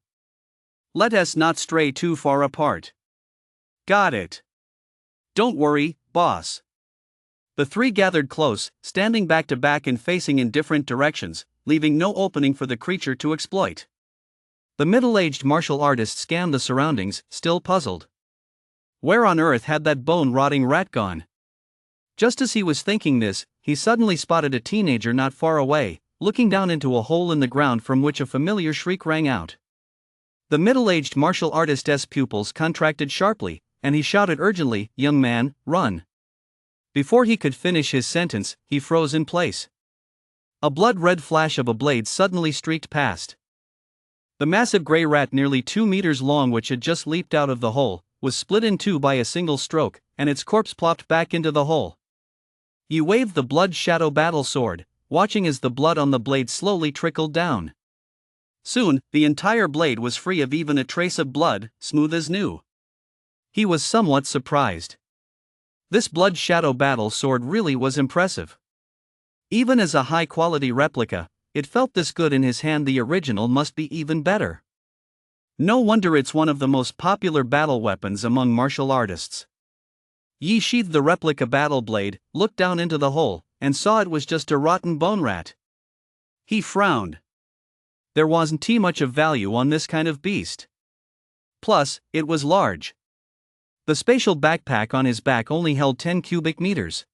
Let us not stray too far apart." Got it. Don't worry, boss. The 3 gathered close, standing back to back and facing in different directions, leaving no opening for the creature to exploit. The middle-aged martial artist scanned the surroundings, still puzzled. Where on earth had that bone-rotting rat gone? Just as he was thinking this, he suddenly spotted a teenager not far away, looking down into a hole in the ground from which a familiar shriek rang out. The middle-aged martial artist's pupils contracted sharply, and he shouted urgently, "Young man, run." Before he could finish his sentence, he froze in place. A blood-red flash of a blade suddenly streaked past. The massive gray rat, nearly 2 meters long, which had just leaped out of the hole, was split in 2 by a single stroke, and its corpse plopped back into the hole. He waved the Blood Shadow Battle Sword, watching as the blood on the blade slowly trickled down. Soon, the entire blade was free of even a trace of blood, smooth as new. He was somewhat surprised. This Blood Shadow Battle Sword really was impressive. Even as a high-quality replica, it felt this good in his hand. The original must be even better. No wonder it's one of the most popular battle weapons among martial artists. Yi sheathed the replica battle blade, looked down into the hole, and saw it was just a rotten bone rat. He frowned. There wasn't much of value on this kind of beast. Plus, it was large. The spatial backpack on his back only held 10 cubic meters.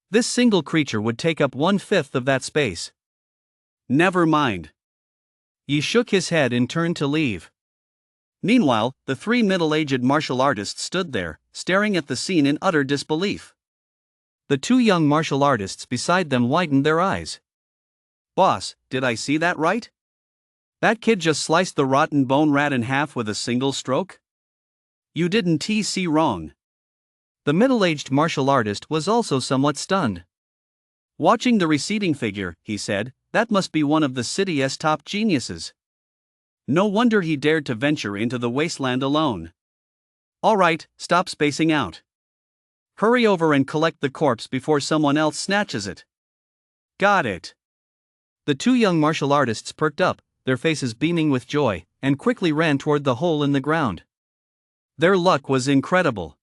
This single creature would take up 1/5 of that space. Never mind. Yi shook his head and turned to leave. Meanwhile, the 3 middle-aged martial artists stood there, staring at the scene in utter disbelief. The two young martial artists beside them widened their eyes. "Boss, did I see that right? That kid just sliced the rotten bone rat in half with a single stroke?" "You didn't see wrong." The middle-aged martial artist was also somewhat stunned. Watching the receding figure, he said, "That must be one of the city's top geniuses. No wonder he dared to venture into the wasteland alone. All right, stop spacing out. Hurry over and collect the corpse before someone else snatches it." "Got it." The two young martial artists perked up, their faces beaming with joy, and quickly ran toward the hole in the ground. Their luck was incredible.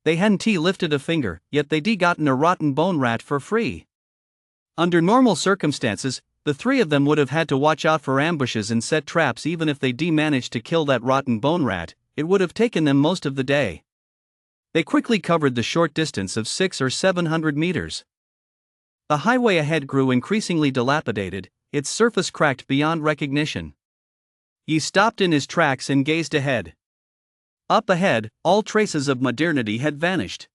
They hadn't lifted a finger, yet they'd gotten a rotten bone rat for free. Under normal circumstances, the three of them would have had to watch out for ambushes and set traps. Even if they'd managed to kill that rotten bone rat, it would have taken them most of the day. They quickly covered the short distance of 600 or 700 meters. The highway ahead grew increasingly dilapidated, its surface cracked beyond recognition. He stopped in his tracks and gazed ahead. Up ahead, all traces of modernity had vanished.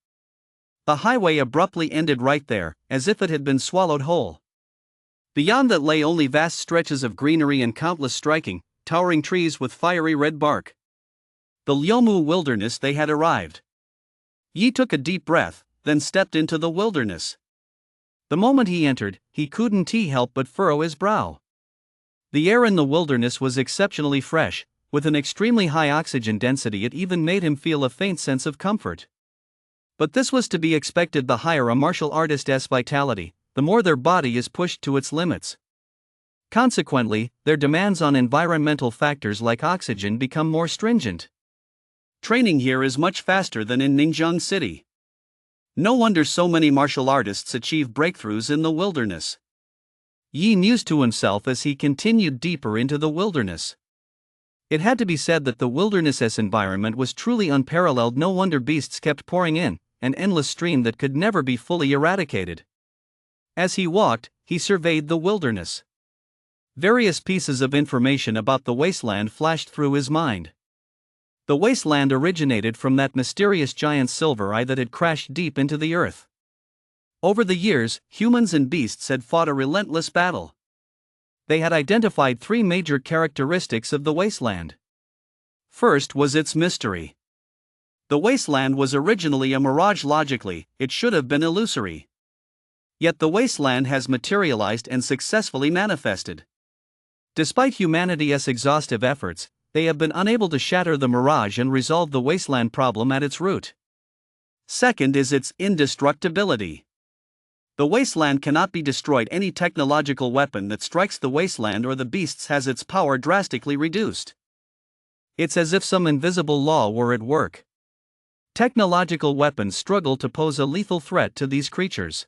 The highway abruptly ended right there, as if it had been swallowed whole. Beyond that lay only vast stretches of greenery and countless striking, towering trees with fiery red bark. The Lyomu wilderness. They had arrived. Yi took a deep breath, then stepped into the wilderness. The moment he entered, he couldn't help but furrow his brow. The air in the wilderness was exceptionally fresh, with an extremely high oxygen density. It even made him feel a faint sense of comfort. But this was to be expected. The higher a martial artist's vitality, the more their body is pushed to its limits. Consequently, their demands on environmental factors like oxygen become more stringent. Training here is much faster than in Ninjang City. No wonder so many martial artists achieve breakthroughs in the wilderness. Yi mused to himself as he continued deeper into the wilderness. It had to be said that the wilderness's environment was truly unparalleled. No wonder beasts kept pouring in, an endless stream that could never be fully eradicated. As he walked, he surveyed the wilderness. Various pieces of information about the wasteland flashed through his mind. The wasteland originated from that mysterious giant silver eye that had crashed deep into the earth. Over the years, humans and beasts had fought a relentless battle. They had identified three major characteristics of the wasteland. First was its mystery. The wasteland was originally a mirage. Logically, it should have been illusory. Yet the wasteland has materialized and successfully manifested. Despite humanity's exhaustive efforts, they have been unable to shatter the mirage and resolve the wasteland problem at its root. Second is its indestructibility. The wasteland cannot be destroyed. Any technological weapon that strikes the wasteland or the beasts has its power drastically reduced. It's as if some invisible law were at work. Technological weapons struggle to pose a lethal threat to these creatures.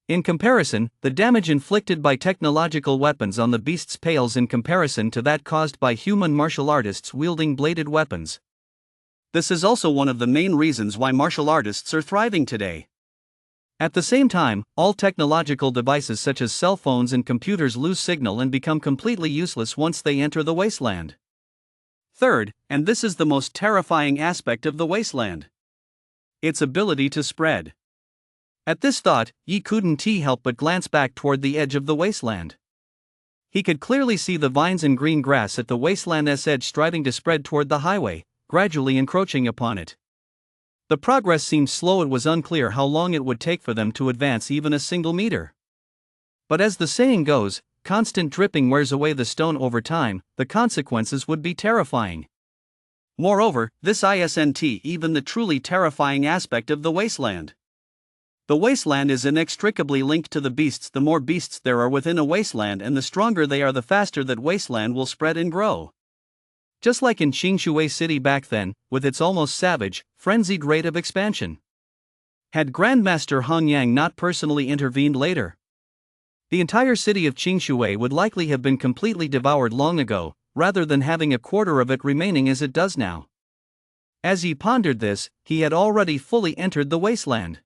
In comparison, the damage inflicted by technological weapons on the beasts pales in comparison to that caused by human martial artists wielding bladed weapons. This is also one of the main reasons why martial artists are thriving today. At the same time, all technological devices such as cell phones and computers lose signal and become completely useless once they enter the wasteland. Third, and this is the most terrifying aspect of the wasteland, its ability to spread. At this thought, Yi couldn't help but glance back toward the edge of the wasteland. He could clearly see the vines and green grass at the wasteland's edge striving to spread toward the highway, gradually encroaching upon it. The progress seemed slow. It was unclear how long it would take for them to advance even a single meter. But as the saying goes, constant dripping wears away the stone. Over time, the consequences would be terrifying. Moreover, this isn't even the truly terrifying aspect of the wasteland. The wasteland is inextricably linked to the beasts. The more beasts there are within a wasteland and the stronger they are, the faster that wasteland will spread and grow. Just like in Qingshui City back then, with its almost savage, frenzied rate of expansion. Had Grandmaster Han Yang not personally intervened later, the entire city of Qingshui would likely have been completely devoured long ago, rather than having a quarter of it remaining as it does now. As he pondered this, he had already fully entered the wasteland.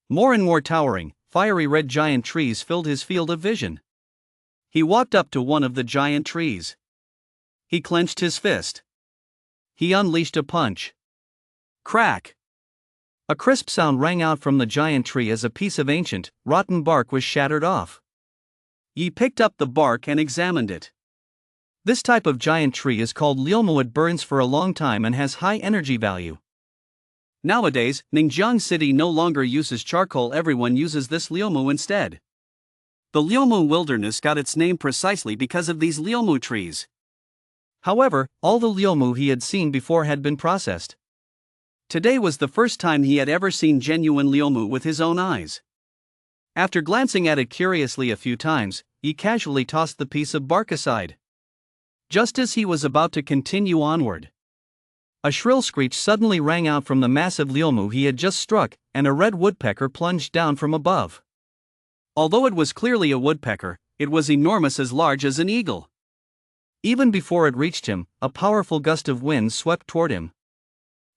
More and more towering, fiery red giant trees filled his field of vision. He walked up to one of the giant trees. He clenched his fist. He unleashed a punch. Crack! A crisp sound rang out from the giant tree as a piece of ancient, rotten bark was shattered off. Yi picked up the bark and examined it. This type of giant tree is called liumu. It burns for a long time and has high energy value. Nowadays, Ningjiang City no longer uses charcoal, everyone uses this liumu instead. The liumu wilderness got its name precisely because of these liumu trees. However, all the liumu he had seen before had been processed. Today was the first time he had ever seen genuine liumu with his own eyes. After glancing at it curiously a few times, he casually tossed the piece of bark aside. Just as he was about to continue onward, a shrill screech suddenly rang out from the massive liumu he had just struck, and a red woodpecker plunged down from above. Although it was clearly a woodpecker, it was enormous, as large as an eagle. Even before it reached him, a powerful gust of wind swept toward him.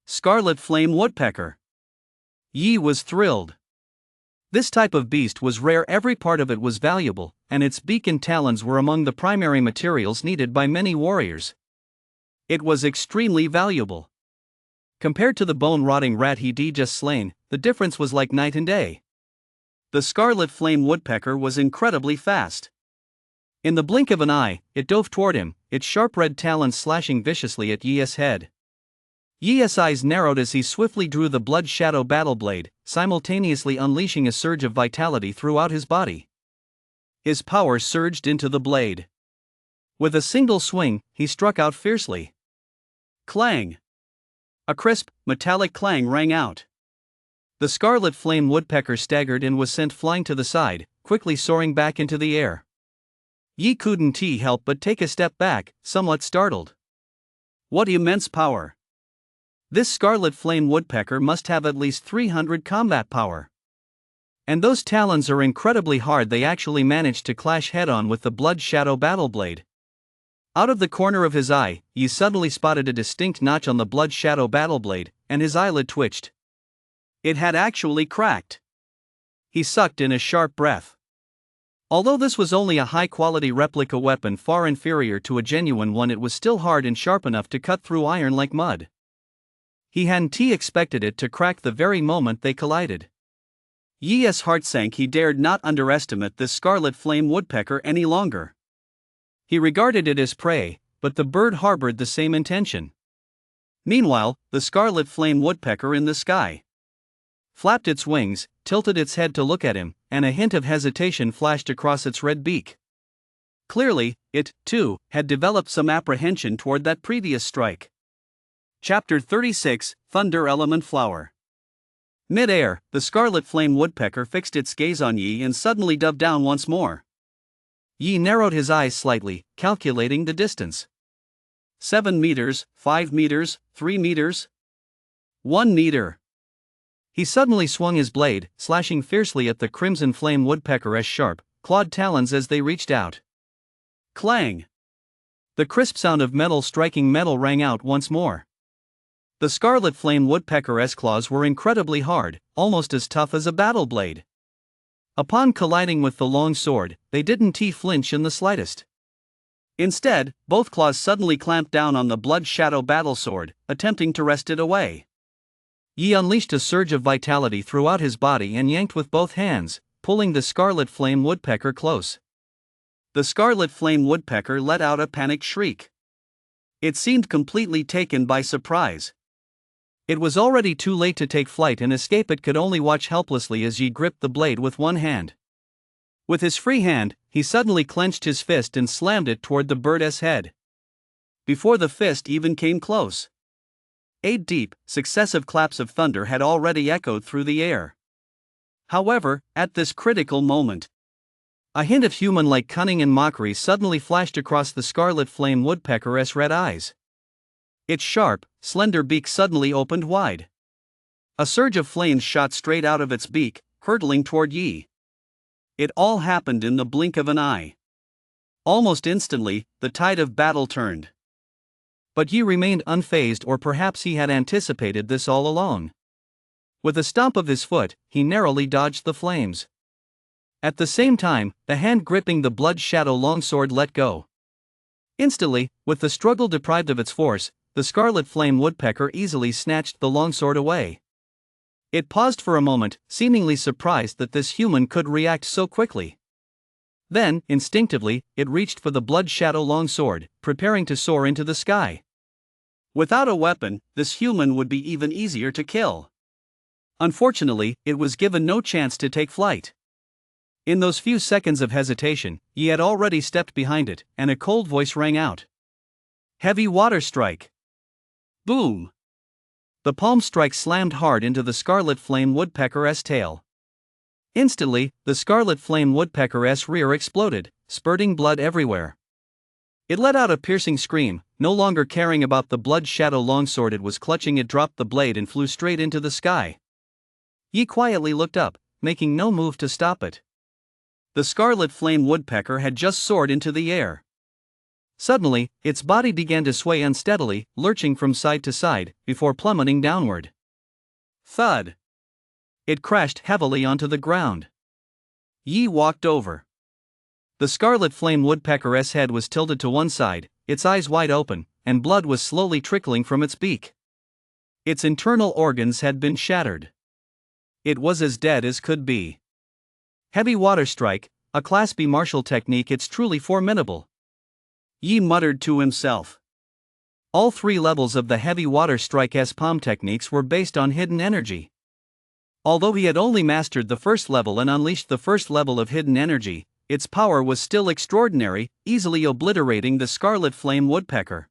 Scarlet flame woodpecker. Yi was thrilled. This type of beast was rare, every part of it was valuable, and its beak and talons were among the primary materials needed by many warriors. It was extremely valuable. Compared to the bone-rotting rat he'd just slain, the difference was like night and day. The scarlet flame woodpecker was incredibly fast. In the blink of an eye, it dove toward him, its sharp red talons slashing viciously at Yi's head. Yi's eyes narrowed as he swiftly drew the blood shadow battle blade, simultaneously unleashing a surge of vitality throughout his body. His power surged into the blade. With a single swing, he struck out fiercely. Clang! A crisp, metallic clang rang out. The scarlet flame woodpecker staggered and was sent flying to the side, quickly soaring back into the air. Yi couldn't help but take a step back, somewhat startled. What immense power! This scarlet flame woodpecker must have at least 300 combat power. And those talons are incredibly hard. They actually managed to clash head-on with the blood shadow battle blade. Out of the corner of his eye, Yi suddenly spotted a distinct notch on the blood shadow battle blade, and his eyelid twitched. It had actually cracked. He sucked in a sharp breath. Although this was only a high-quality replica weapon far inferior to a genuine one, it was still hard and sharp enough to cut through iron like mud. He hadn't expected it to crack the very moment they collided. Yi's heart sank. He dared not underestimate this scarlet flame woodpecker any longer. He regarded it as prey, but the bird harbored the same intention. Meanwhile, the scarlet flame woodpecker in the sky flapped its wings, tilted its head to look at him, and a hint of hesitation flashed across its red beak. Clearly, it, too, had developed some apprehension toward that previous strike. Chapter 36, Thunder Element Flower. Mid-air, the scarlet flame woodpecker fixed its gaze on Yi and suddenly dove down once more. Yi narrowed his eyes slightly, calculating the distance. 7 meters, 5 meters, 3 meters. 1 meter. He suddenly swung his blade, slashing fiercely at the crimson flame woodpecker's sharp, clawed talons as they reached out. Clang! The crisp sound of metal striking metal rang out once more. The scarlet flame woodpecker's claws were incredibly hard, almost as tough as a battle blade. Upon colliding with the long sword, they didn't flinch in the slightest. Instead, both claws suddenly clamped down on the blood shadow battle sword, attempting to wrest it away. Yi unleashed a surge of vitality throughout his body and yanked with both hands, pulling the scarlet flame woodpecker close. The scarlet flame woodpecker let out a panicked shriek. It seemed completely taken by surprise. It was already too late to take flight and escape. It could only watch helplessly as Yi gripped the blade with one hand. With his free hand, he suddenly clenched his fist and slammed it toward the bird's head. Before the fist even came close, 8 deep, successive claps of thunder had already echoed through the air. However, at this critical moment, a hint of human-like cunning and mockery suddenly flashed across the scarlet flame woodpecker's red eyes. Its sharp, slender beak suddenly opened wide. A surge of flames shot straight out of its beak, hurtling toward Yi. It all happened in the blink of an eye. Almost instantly, the tide of battle turned. But Yi remained unfazed, or perhaps he had anticipated this all along. With a stomp of his foot, he narrowly dodged the flames. At the same time, the hand gripping the blood shadow longsword let go. Instantly, with the struggle deprived of its force, the scarlet flame woodpecker easily snatched the longsword away. It paused for a moment, seemingly surprised that this human could react so quickly. Then, instinctively, it reached for the blood shadow longsword, preparing to soar into the sky. Without a weapon, this human would be even easier to kill. Unfortunately, it was given no chance to take flight. In those few seconds of hesitation, Yi had already stepped behind it, and a cold voice rang out. Heavy water strike. Boom! The palm strike slammed hard into the scarlet flame woodpecker's tail. Instantly, the scarlet flame woodpecker's rear exploded, spurting blood everywhere. It let out a piercing scream. No longer caring about the blood shadow longsword it was clutching, it dropped the blade and flew straight into the sky. Yi quietly looked up, making no move to stop it. The scarlet flame woodpecker had just soared into the air. Suddenly, its body began to sway unsteadily, lurching from side to side, before plummeting downward. Thud! It crashed heavily onto the ground. Yi walked over. The scarlet flame woodpecker's head was tilted to one side, its eyes wide open, and blood was slowly trickling from its beak. Its internal organs had been shattered. It was as dead as could be. Heavy water strike, a Class B martial technique. It's truly formidable. Yi muttered to himself. All three levels of the heavy water strike's palm techniques were based on hidden energy. Although he had only mastered the first level and unleashed the first level of hidden energy, its power was still extraordinary, easily obliterating the scarlet flame woodpecker.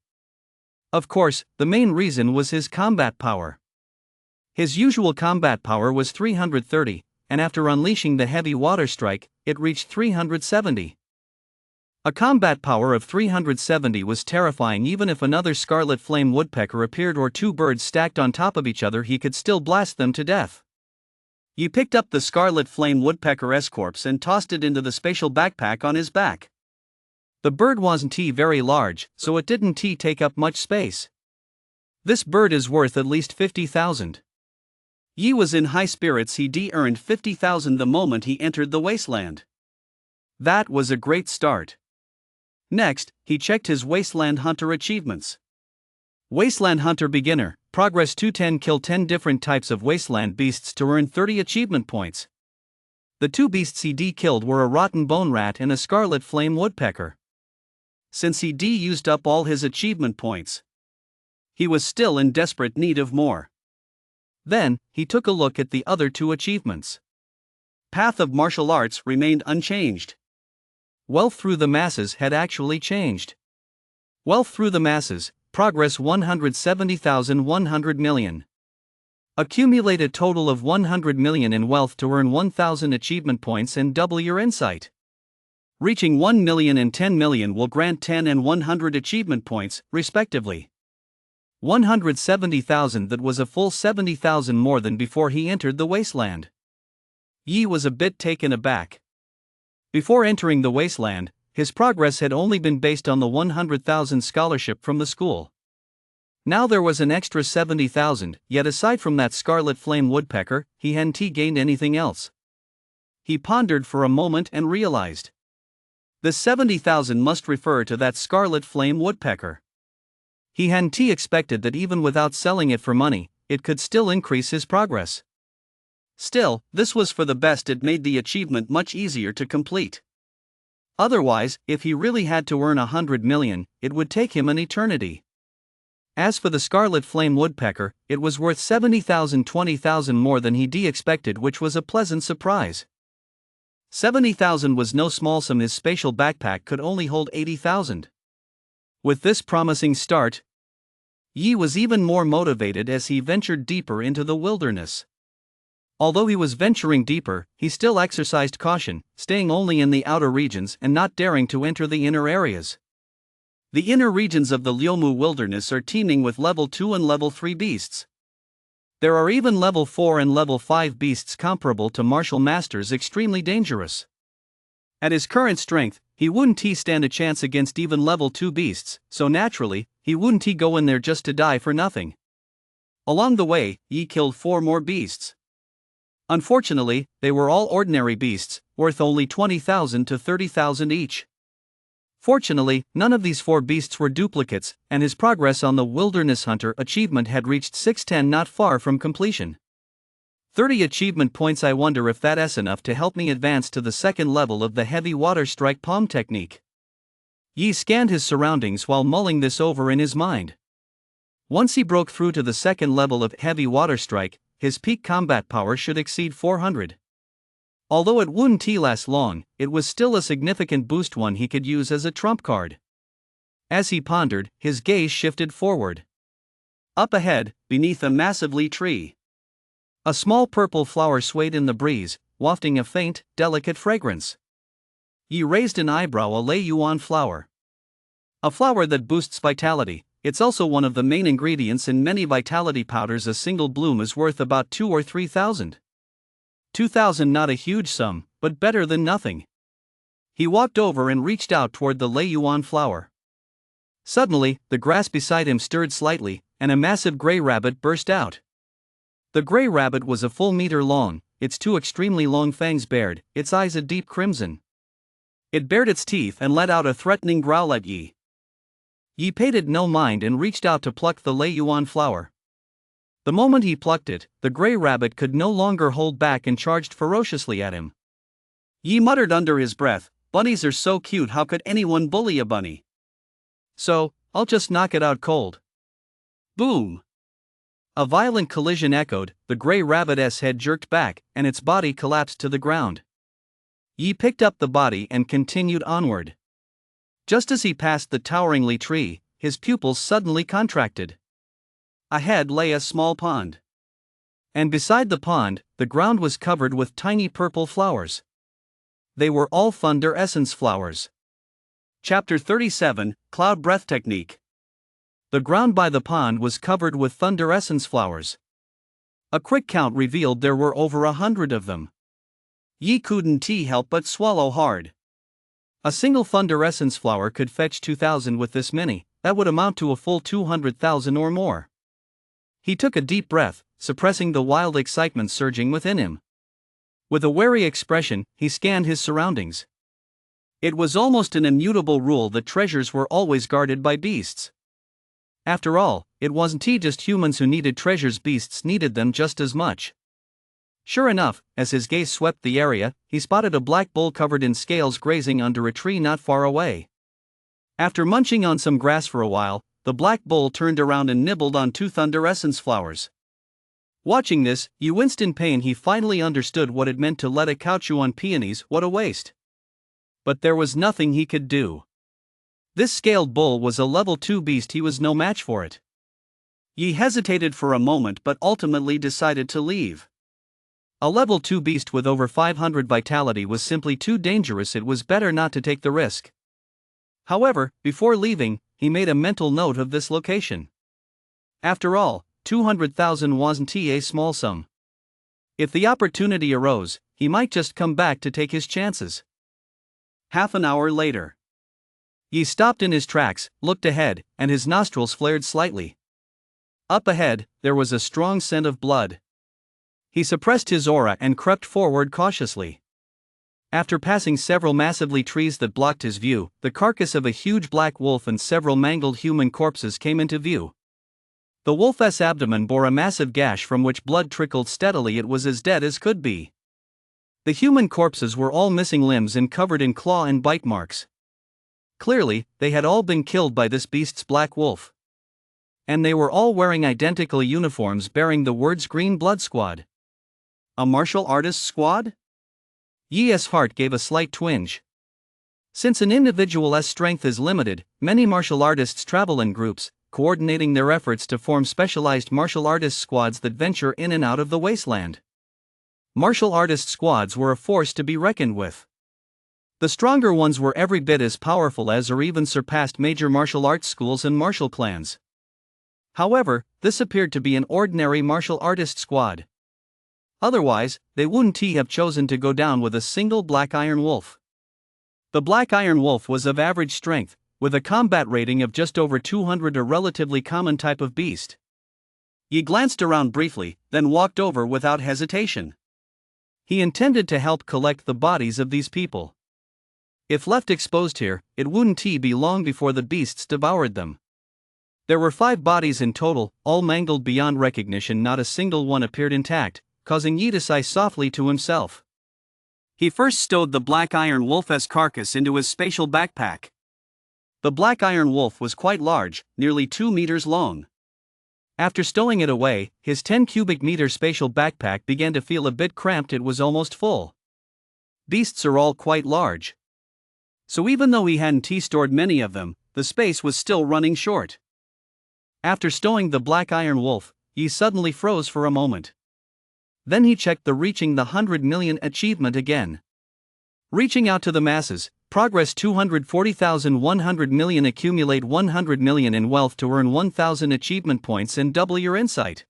Of course, the main reason was his combat power. His usual combat power was 330, and after unleashing the heavy water strike, it reached 370. A combat power of 370 was terrifying. Even if another scarlet flame woodpecker appeared or two birds stacked on top of each other, he could still blast them to death. He picked up the scarlet flame woodpecker's corpse and tossed it into the spatial backpack on his back. The bird wasn't very large, so it didn't take up much space. This bird is worth at least 50,000. Yi was in high spirits. He earned 50,000 the moment he entered the wasteland. That was a great start. Next, he checked his Wasteland Hunter achievements. Wasteland Hunter Beginner, Progress 210. Kill 10 different types of wasteland beasts to earn 30 achievement points. The two beasts he killed were a rotten bone rat and a scarlet flame woodpecker. Since he used up all his achievement points, he was still in desperate need of more. Then, he took a look at the other two achievements. Path of Martial Arts remained unchanged. Wealth Through the Masses had actually changed. Wealth Through the Masses, Progress 170,100 million. Accumulate a total of 100 million in wealth to earn 1,000 achievement points and double your insight. Reaching 1 million and 10 million will grant 10 and 100 achievement points, respectively. 170,000, that was a full 70,000 more than before he entered the wasteland. Yi was a bit taken aback. Before entering the wasteland, his progress had only been based on the 100,000 scholarship from the school. Now there was an extra 70,000, yet aside from that scarlet flame woodpecker, he hadn't gained anything else. He pondered for a moment and realized. The 70,000 must refer to that scarlet flame woodpecker. He hadn't expected that even without selling it for money, it could still increase his progress. Still, this was for the best. It made the achievement much easier to complete. Otherwise, if he really had to earn 100 million, it would take him an eternity. As for the scarlet flame woodpecker, it was worth 70,000, 20,000 more than he expected, which was a pleasant surprise. 70,000 was no small sum. His spatial backpack could only hold 80,000. With this promising start, Yi was even more motivated as he ventured deeper into the wilderness. Although he was venturing deeper, he still exercised caution, staying only in the outer regions and not daring to enter the inner areas. The inner regions of the Liumu wilderness are teeming with level 2 and level 3 beasts. There are even level 4 and level 5 beasts comparable to martial masters, extremely dangerous. At his current strength, he wouldn't stand a chance against even level 2 beasts, so naturally, he wouldn't go in there just to die for nothing. Along the way, Yi killed 4 more beasts. Unfortunately, they were all ordinary beasts, worth only 20,000 to 30,000 each. Fortunately, none of these 4 beasts were duplicates, and his progress on the Wilderness Hunter achievement had reached 610, not far from completion. 30 achievement points. I wonder if that's enough to help me advance to the second level of the heavy water strike palm technique. Yi scanned his surroundings while mulling this over in his mind. Once he broke through to the second level of heavy water strike, his peak combat power should exceed 400. Although it wouldn't last long, it was still a significant boost, one he could use as a trump card. As he pondered, his gaze shifted forward. Up ahead, beneath a massive lee tree, a small purple flower swayed in the breeze, wafting a faint, delicate fragrance. Yi raised an eyebrow. A lei yuan flower. A flower that boosts vitality. It's also one of the main ingredients in many vitality powders. A single bloom is worth about 2,000 or 3,000. 2,000, not a huge sum, but better than nothing. He walked over and reached out toward the lei yuan flower. Suddenly, the grass beside him stirred slightly, and a massive gray rabbit burst out. The gray rabbit was a full meter long, its two extremely long fangs bared, its eyes a deep crimson. It bared its teeth and let out a threatening growl at Yi. Yi paid it no mind and reached out to pluck the lei yuan flower. The moment he plucked it, the gray rabbit could no longer hold back and charged ferociously at him. Yi muttered under his breath, "Bunnies are so cute, how could anyone bully a bunny? So, I'll just knock it out cold." Boom! A violent collision echoed, the gray rabbit's head jerked back, and its body collapsed to the ground. Yi picked up the body and continued onward. Just as he passed the towering lee tree, his pupils suddenly contracted. Ahead lay a small pond. And beside the pond, the ground was covered with tiny purple flowers. They were all thunder essence flowers. Chapter 37, Cloud Breath Technique. The ground by the pond was covered with thunder essence flowers. A quick count revealed there were over 100 of them. Yi couldn't help but swallow hard. A single thunder essence flower could fetch 2,000 with this many, that would amount to a full 200,000 or more. He took a deep breath, suppressing the wild excitement surging within him. With a wary expression, he scanned his surroundings. It was almost an immutable rule that treasures were always guarded by beasts. After all, it wasn't just humans who needed treasures, beasts needed them just as much. Sure enough, as his gaze swept the area, he spotted a black bull covered in scales grazing under a tree not far away. After munching on some grass for a while, the black bull turned around and nibbled on 2 thunder essence flowers. Watching this, Yi winced in pain. He finally understood what it meant to let a cow chew on peonies. What a waste. But there was nothing he could do. This scaled bull was a level 2 beast. He was no match for it. Yi hesitated for a moment but ultimately decided to leave. A level 2 beast with over 500 vitality was simply too dangerous. It was better not to take the risk. However, before leaving, he made a mental note of this location. After all, 200,000 wasn't a small sum. If the opportunity arose, he might just come back to take his chances. Half an hour later, Yi stopped in his tracks, looked ahead, and his nostrils flared slightly. Up ahead, there was a strong scent of blood. He suppressed his aura and crept forward cautiously. After passing several massive trees that blocked his view, the carcass of a huge black wolf and several mangled human corpses came into view. The wolf's abdomen bore a massive gash from which blood trickled steadily. It was as dead as could be. The human corpses were all missing limbs and covered in claw and bite marks. Clearly, they had all been killed by this beast's black wolf. And they were all wearing identical uniforms bearing the words Green Blood Squad. A martial artists squad? Yi's heart gave a slight twinge. Since an individual's strength is limited, many martial artists travel in groups, coordinating their efforts to form specialized martial artist squads that venture in and out of the wasteland. Martial artist squads were a force to be reckoned with. The stronger ones were every bit as powerful as or even surpassed major martial arts schools and martial clans. However, this appeared to be an ordinary martial artist squad. Otherwise, they wouldn't have chosen to go down with a single black iron wolf. The black iron wolf was of average strength, with a combat rating of just over 200, a relatively common type of beast. He glanced around briefly, then walked over without hesitation. He intended to help collect the bodies of these people. If left exposed here, it wouldn't be long before the beasts devoured them. There were 5 bodies in total, all mangled beyond recognition. Not a single one appeared intact, causing Yi to sigh softly to himself. He first stowed the black iron wolf's carcass into his spatial backpack. The black iron wolf was quite large, nearly 2 meters long. After stowing it away, his 10 cubic meter spatial backpack began to feel a bit cramped. It was almost full. Beasts are all quite large. So even though he hadn't stored many of them, the space was still running short. After stowing the black iron wolf, Yi suddenly froze for a moment. Then he checked the reaching the 100 million achievement again. Reaching out to the masses, progress 240,100 million, accumulate 100 million in wealth to earn 1,000 achievement points and double your insight.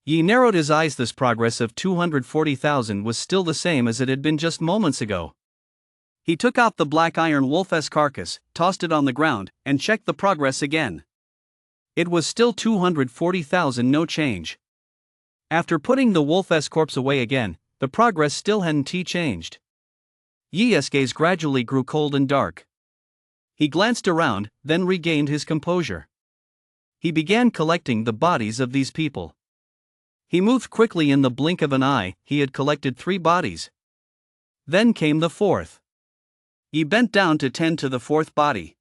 Yi narrowed his eyes. This progress of 240,000 was still the same as it had been just moments ago. He took out the black iron wolf's carcass, tossed it on the ground, and checked the progress again. It was still 240,000, no change. After putting the wolf's corpse away again, the progress still hadn't changed. Yi's gaze gradually grew cold and dark. He glanced around, then regained his composure. He began collecting the bodies of these people. He moved quickly. In the blink of an eye, he had collected 3 bodies. Then came the 4th. He bent down to tend to the 4th body.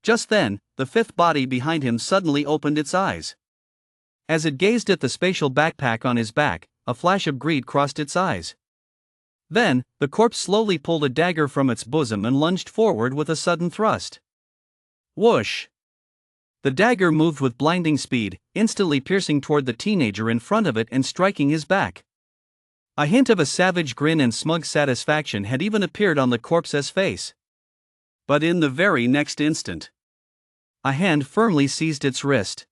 Just then, the 5th body behind him suddenly opened its eyes. As it gazed at the spatial backpack on his back, a flash of greed crossed its eyes. Then, the corpse slowly pulled a dagger from its bosom and lunged forward with a sudden thrust. Whoosh! The dagger moved with blinding speed, instantly piercing toward the teenager in front of it and striking his back. A hint of a savage grin and smug satisfaction had even appeared on the corpse's face. But in the very next instant, a hand firmly seized its wrist.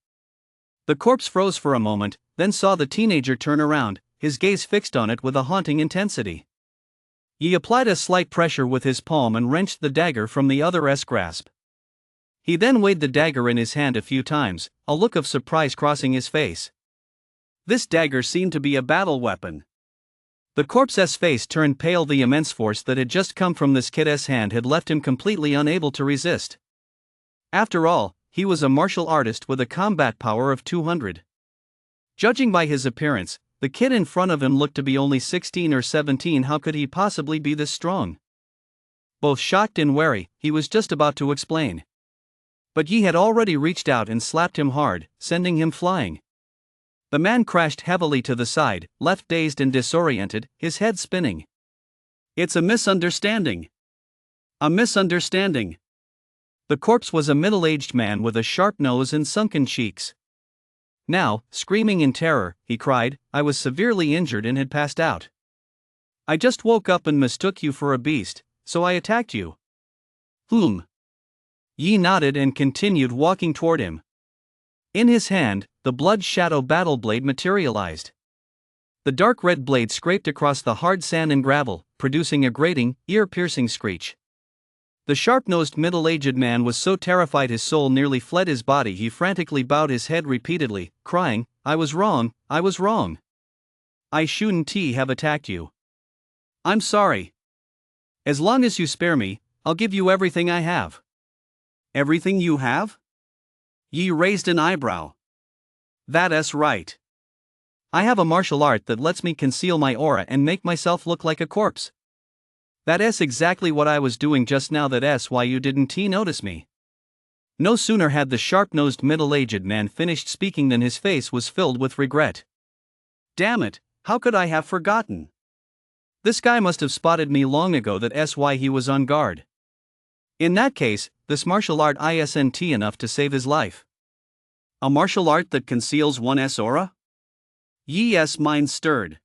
The corpse froze for a moment, then saw the teenager turn around, his gaze fixed on it with a haunting intensity. He applied a slight pressure with his palm and wrenched the dagger from the other's grasp. He then weighed the dagger in his hand a few times, a look of surprise crossing his face. This dagger seemed to be a battle weapon. The corpse's face turned pale. The immense force that had just come from this kid's hand had left him completely unable to resist. After all, he was a martial artist with a combat power of 200. Judging by his appearance, the kid in front of him looked to be only 16 or 17. How could he possibly be this strong? Both shocked and wary, he was just about to explain. But Yi had already reached out and slapped him hard, sending him flying. The man crashed heavily to the side, left dazed and disoriented, his head spinning. It's a misunderstanding. A misunderstanding. The corpse was a middle-aged man with a sharp nose and sunken cheeks. Now, screaming in terror, he cried, "I was severely injured and had passed out. I just woke up and mistook you for a beast, so I attacked you." Yi nodded and continued walking toward him. In his hand, the blood shadow battle blade materialized. The dark red blade scraped across the hard sand and gravel, producing a grating, ear-piercing screech. The sharp-nosed middle-aged man was so terrified his soul nearly fled his body. He frantically bowed his head repeatedly, crying, "I was wrong, I was wrong. I shouldn't have attacked you. I'm sorry. As long as you spare me, I'll give you everything I have." "Everything you have?" Yi raised an eyebrow. "That's right. I have a martial art that lets me conceal my aura and make myself look like a corpse. That's exactly what I was doing just now. That's why you didn't notice me." No sooner had the sharp-nosed middle-aged man finished speaking than his face was filled with regret. "Damn it, how could I have forgotten? This guy must have spotted me long ago. That's why he was on guard. In that case, this martial art isn't enough to save his life." "A martial art that conceals one's aura?" Yi's mind stirred.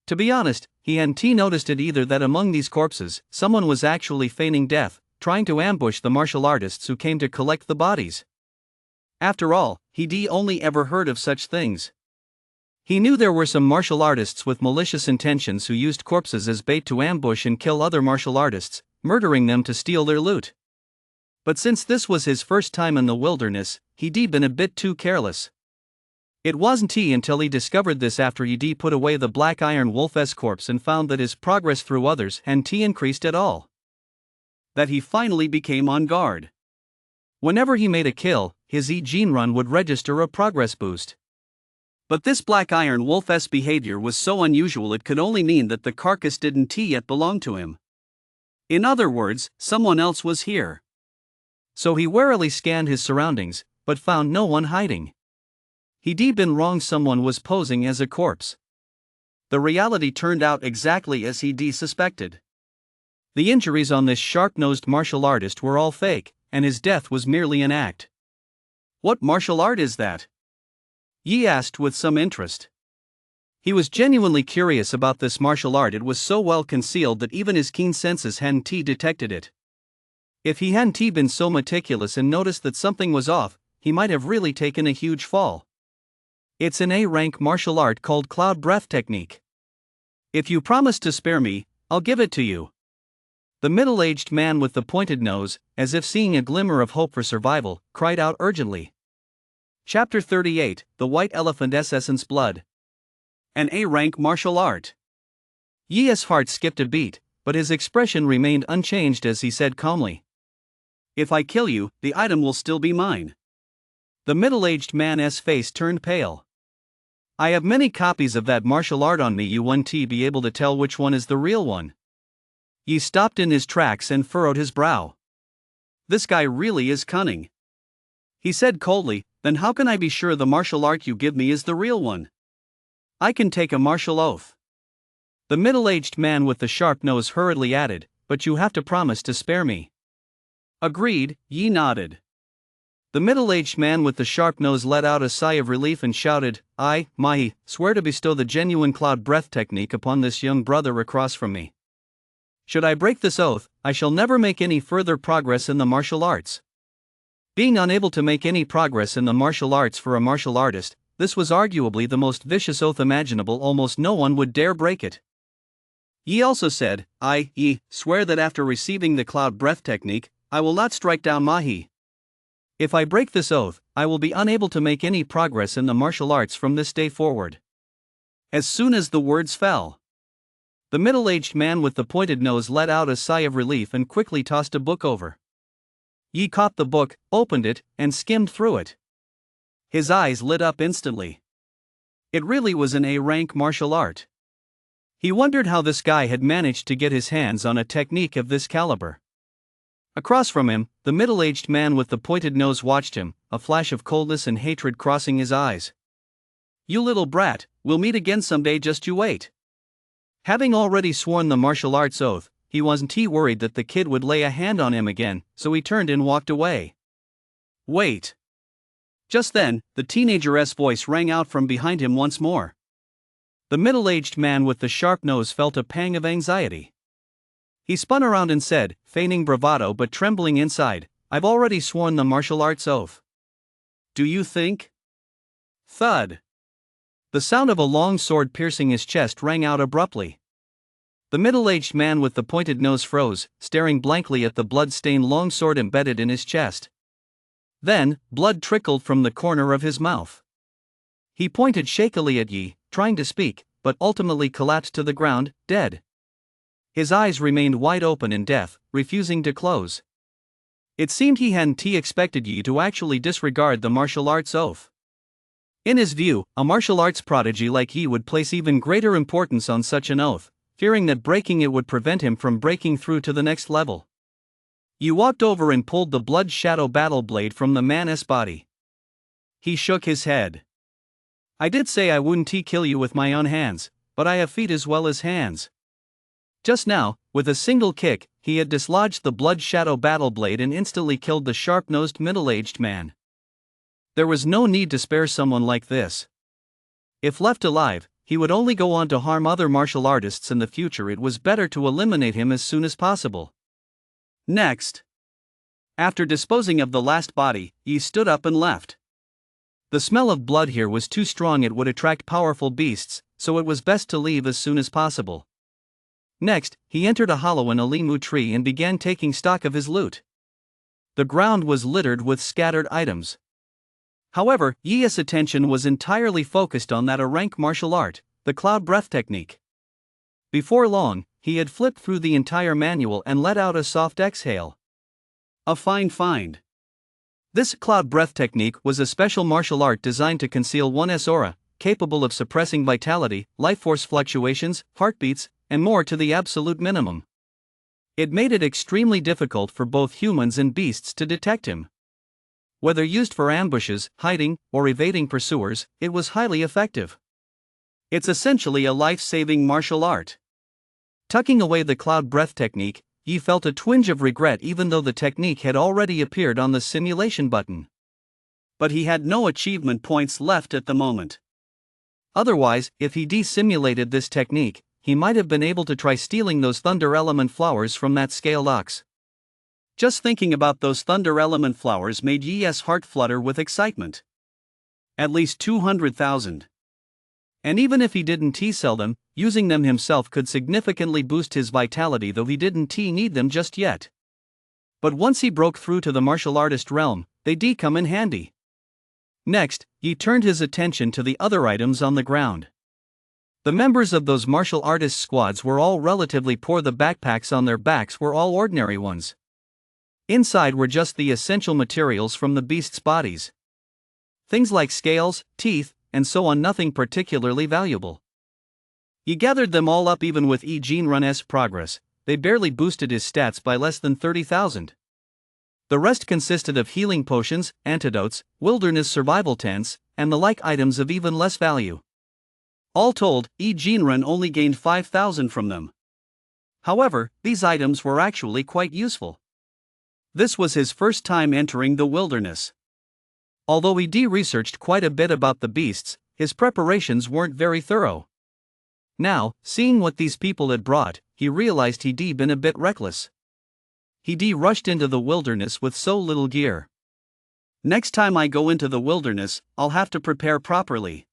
To be honest, he hadn't noticed it either. That among these corpses, someone was actually feigning death, trying to ambush the martial artists who came to collect the bodies. After all, he'd only ever heard of such things. He knew there were some martial artists with malicious intentions who used corpses as bait to ambush and kill other martial artists, murdering them to steal their loot. But since this was his first time in the wilderness, he'd been a bit too careless. It wasn't until he discovered this after he'd put away the black iron wolf's corpse and found that his progress through others hadn't increased at all, that he finally became on guard. Whenever he made a kill, his gene run would register a progress boost. But this black iron wolf's behavior was so unusual it could only mean that the carcass didn't yet belong to him. In other words, someone else was here. So he warily scanned his surroundings, but found no one hiding. He'd been wrong, someone was posing as a corpse. The reality turned out exactly as he'd suspected. The injuries on this sharp-nosed martial artist were all fake, and his death was merely an act. What martial art is that? Yi asked with some interest. He was genuinely curious about this martial art. It was so well concealed that even his keen senses hadn't detected it. If he hadn't been so meticulous and noticed that something was off, he might have really taken a huge fall. It's an A-rank martial art called Cloud Breath Technique. If you promise to spare me, I'll give it to you. The middle-aged man with the pointed nose, as if seeing a glimmer of hope for survival, cried out urgently. Chapter 38, The White Elephant's Essence Blood. An A-rank martial art. Yi's heart skipped a beat, but his expression remained unchanged as he said calmly. If I kill you, the item will still be mine. The middle-aged man's face turned pale. I have many copies of that martial art on me. You won't be able to tell which one is the real one. Yi stopped in his tracks and furrowed his brow. This guy really is cunning. He said coldly, then how can I be sure the martial art you give me is the real one? I can take a martial oath. The middle-aged man with the sharp nose hurriedly added, but you have to promise to spare me. Agreed, Yi nodded. The middle-aged man with the sharp nose let out a sigh of relief and shouted, I, Mahi, swear to bestow the genuine cloud breath technique upon this young brother across from me. Should I break this oath, I shall never make any further progress in the martial arts. Being unable to make any progress in the martial arts for a martial artist, this was arguably the most vicious oath imaginable. Almost no one would dare break it. Yi also said, I, Yi, swear that after receiving the cloud breath technique, I will not strike down Mahi. If I break this oath, I will be unable to make any progress in the martial arts from this day forward. As soon as the words fell, the middle-aged man with the pointed nose let out a sigh of relief and quickly tossed a book over. Yi caught the book, opened it, and skimmed through it. His eyes lit up instantly. It really was an A-rank martial art. He wondered how this guy had managed to get his hands on a technique of this caliber. Across from him, the middle-aged man with the pointed nose watched him, a flash of coldness and hatred crossing his eyes. You little brat, we'll meet again someday, just you wait. Having already sworn the martial arts oath, he wasn't worried that the kid would lay a hand on him again, so he turned and walked away. Wait. Just then, the teenager's voice rang out from behind him once more. The middle-aged man with the sharp nose felt a pang of anxiety. He spun around and said, feigning bravado but trembling inside, I've already sworn the martial arts oath. Do you think? Thud. The sound of a long sword piercing his chest rang out abruptly. The middle-aged man with the pointed nose froze, staring blankly at the blood-stained long sword embedded in his chest. Then, blood trickled from the corner of his mouth. He pointed shakily at Yi, trying to speak, but ultimately collapsed to the ground, dead. His eyes remained wide open in death, refusing to close. It seemed he hadn't expected Yi to actually disregard the martial arts oath. In his view, a martial arts prodigy like Yi would place even greater importance on such an oath, fearing that breaking it would prevent him from breaking through to the next level. Yi walked over and pulled the blood shadow battle blade from the man's body. He shook his head. I did say I wouldn't kill you with my own hands, but I have feet as well as hands. Just now, with a single kick, he had dislodged the blood shadow battle blade and instantly killed the sharp-nosed middle-aged man. There was no need to spare someone like this. If left alive, he would only go on to harm other martial artists in the future. It was better to eliminate him as soon as possible. Next. After disposing of the last body, Yi stood up and left. The smell of blood here was too strong, it would attract powerful beasts, so it was best to leave as soon as possible. Next, he entered a hollow in a limu tree and began taking stock of his loot. The ground was littered with scattered items. However, Yi's attention was entirely focused on that rank martial art, the cloud breath technique. Before long, he had flipped through the entire manual and let out a soft exhale. A fine find. This cloud breath technique was a special martial art designed to conceal one's aura, capable of suppressing vitality, life force fluctuations, heartbeats, and more to the absolute minimum. It made it extremely difficult for both humans and beasts to detect him. Whether used for ambushes, hiding, or evading pursuers, it was highly effective. It's essentially a life-saving martial art. Tucking away the cloud breath technique, Yi felt a twinge of regret even though the technique had already appeared on the simulation button. But he had no achievement points left at the moment. Otherwise, if he desimulated this technique, he might have been able to try stealing those thunder element flowers from that scaled ox. Just thinking about those thunder element flowers made Yi's heart flutter with excitement. At least 200,000. And even if he didn't T-sell them, using them himself could significantly boost his vitality, though he didn't need them just yet. But once he broke through to the martial artist realm, they come in handy. Next, Yi turned his attention to the other items on the ground. The members of those martial artist squads were all relatively poor. The backpacks on their backs were all ordinary ones. Inside were just the essential materials from the beasts' bodies. Things like scales, teeth, and so on, nothing particularly valuable. He gathered them all up. Even with Jinrun's progress, they barely boosted his stats by less than 30,000. The rest consisted of healing potions, antidotes, wilderness survival tents, and the like items of even less value. All told, Jinrun only gained 5,000 from them. However, these items were actually quite useful. This was his first time entering the wilderness. Although he researched quite a bit about the beasts, his preparations weren't very thorough. Now, seeing what these people had brought, he realized he'd been a bit reckless. He rushed into the wilderness with so little gear. Next time I go into the wilderness, I'll have to prepare properly.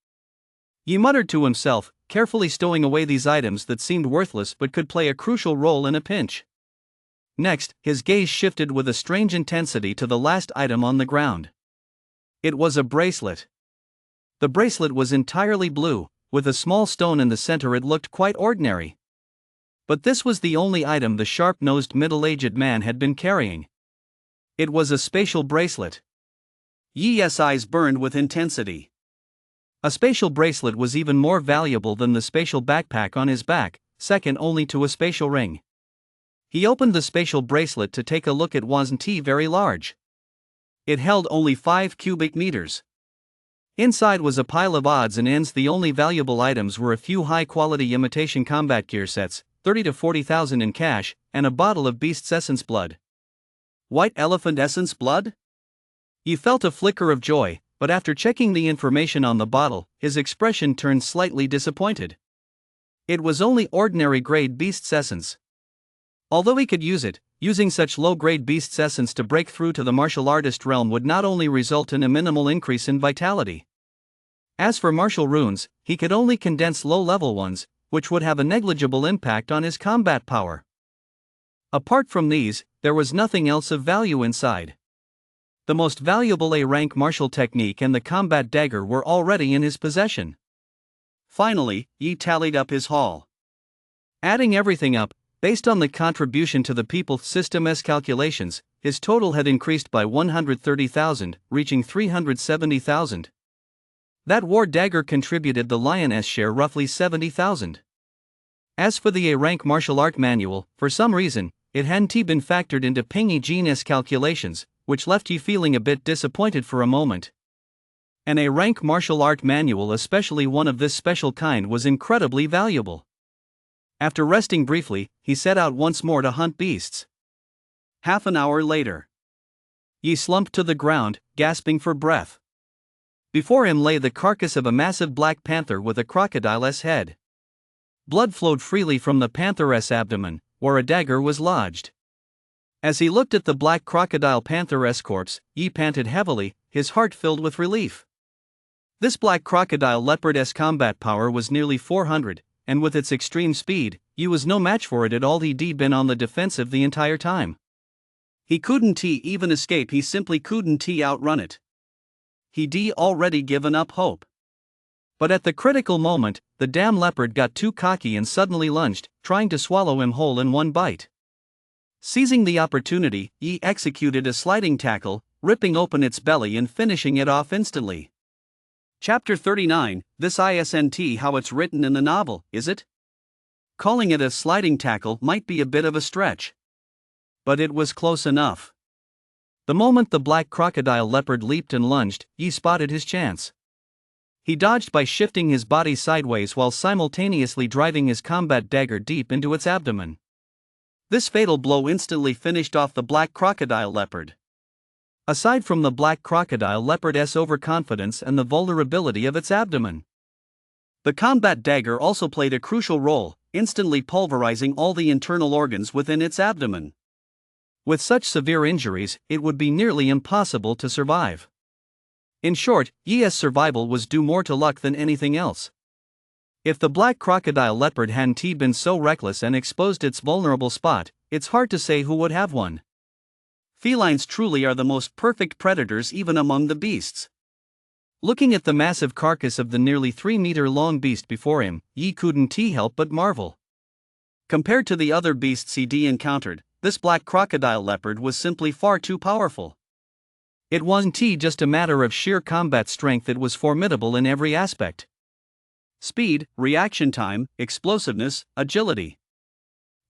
He muttered to himself, carefully stowing away these items that seemed worthless but could play a crucial role in a pinch. Next, his gaze shifted with a strange intensity to the last item on the ground. It was a bracelet. The bracelet was entirely blue, with a small stone in the center. It looked quite ordinary. But this was the only item the sharp-nosed middle-aged man had been carrying. It was a spatial bracelet. Yi's eyes burned with intensity. A spatial bracelet was even more valuable than the spatial backpack on his back, second only to a spatial ring. He opened the spatial bracelet to take a look. It wasn't very large. It held only 5 cubic meters. Inside was a pile of odds and ends. The only valuable items were a few high-quality imitation combat gear sets, 30 to 40,000 in cash, and a bottle of beast's essence blood. White elephant essence blood? He felt a flicker of joy, but after checking the information on the bottle, his expression turned slightly disappointed. It was only ordinary grade beast's essence. Although he could use it, using such low-grade beast's essence to break through to the martial artist realm would not only result in a minimal increase in vitality. As for martial runes, he could only condense low-level ones, which would have a negligible impact on his combat power. Apart from these, there was nothing else of value inside. The most valuable A-rank martial technique and the combat dagger were already in his possession. Finally, Yi tallied up his haul. Adding everything up, based on the contribution to the People System's calculations, his total had increased by 130,000, reaching 370,000. That war dagger contributed the lion's share, roughly 70,000. As for the A-rank martial art manual, for some reason, it hadn't been factored into Ping Jin's calculations, which left Yi feeling a bit disappointed for a moment. An A-rank martial art manual, especially one of this special kind, was incredibly valuable. After resting briefly, he set out once more to hunt beasts. Half an hour later, Yi slumped to the ground, gasping for breath. Before him lay the carcass of a massive black panther with a crocodile's head. Blood flowed freely from the panther's abdomen, where a dagger was lodged. As he looked at the black crocodile panther's corpse, Yi panted heavily, his heart filled with relief. This black crocodile leopard's combat power was nearly 400, and with its extreme speed, Yi was no match for it at all. He'd been on the defensive the entire time. He couldn't even escape, he simply couldn't outrun it. He'd already given up hope. But at the critical moment, the damn leopard got too cocky and suddenly lunged, trying to swallow him whole in one bite. Seizing the opportunity, Yi executed a sliding tackle, ripping open its belly and finishing it off instantly. Chapter 39, this isn't how it's written in the novel, is it? Calling it a sliding tackle might be a bit of a stretch. But it was close enough. The moment the black crocodile leopard leaped and lunged, Yi spotted his chance. He dodged by shifting his body sideways while simultaneously driving his combat dagger deep into its abdomen. This fatal blow instantly finished off the black crocodile leopard. Aside from the black crocodile leopard's overconfidence and the vulnerability of its abdomen, the combat dagger also played a crucial role, instantly pulverizing all the internal organs within its abdomen. With such severe injuries, it would be nearly impossible to survive. In short, Yi's survival was due more to luck than anything else. If the black crocodile leopard hadn't been so reckless and exposed its vulnerable spot, it's hard to say who would have won. Felines truly are the most perfect predators even among the beasts. Looking at the massive carcass of the nearly 3-meter-long beast before him, Yi couldn't help but marvel. Compared to the other beasts he'd encountered, this black crocodile leopard was simply far too powerful. It wasn't just a matter of sheer combat strength, it was formidable in every aspect. Speed, reaction time, explosiveness, agility.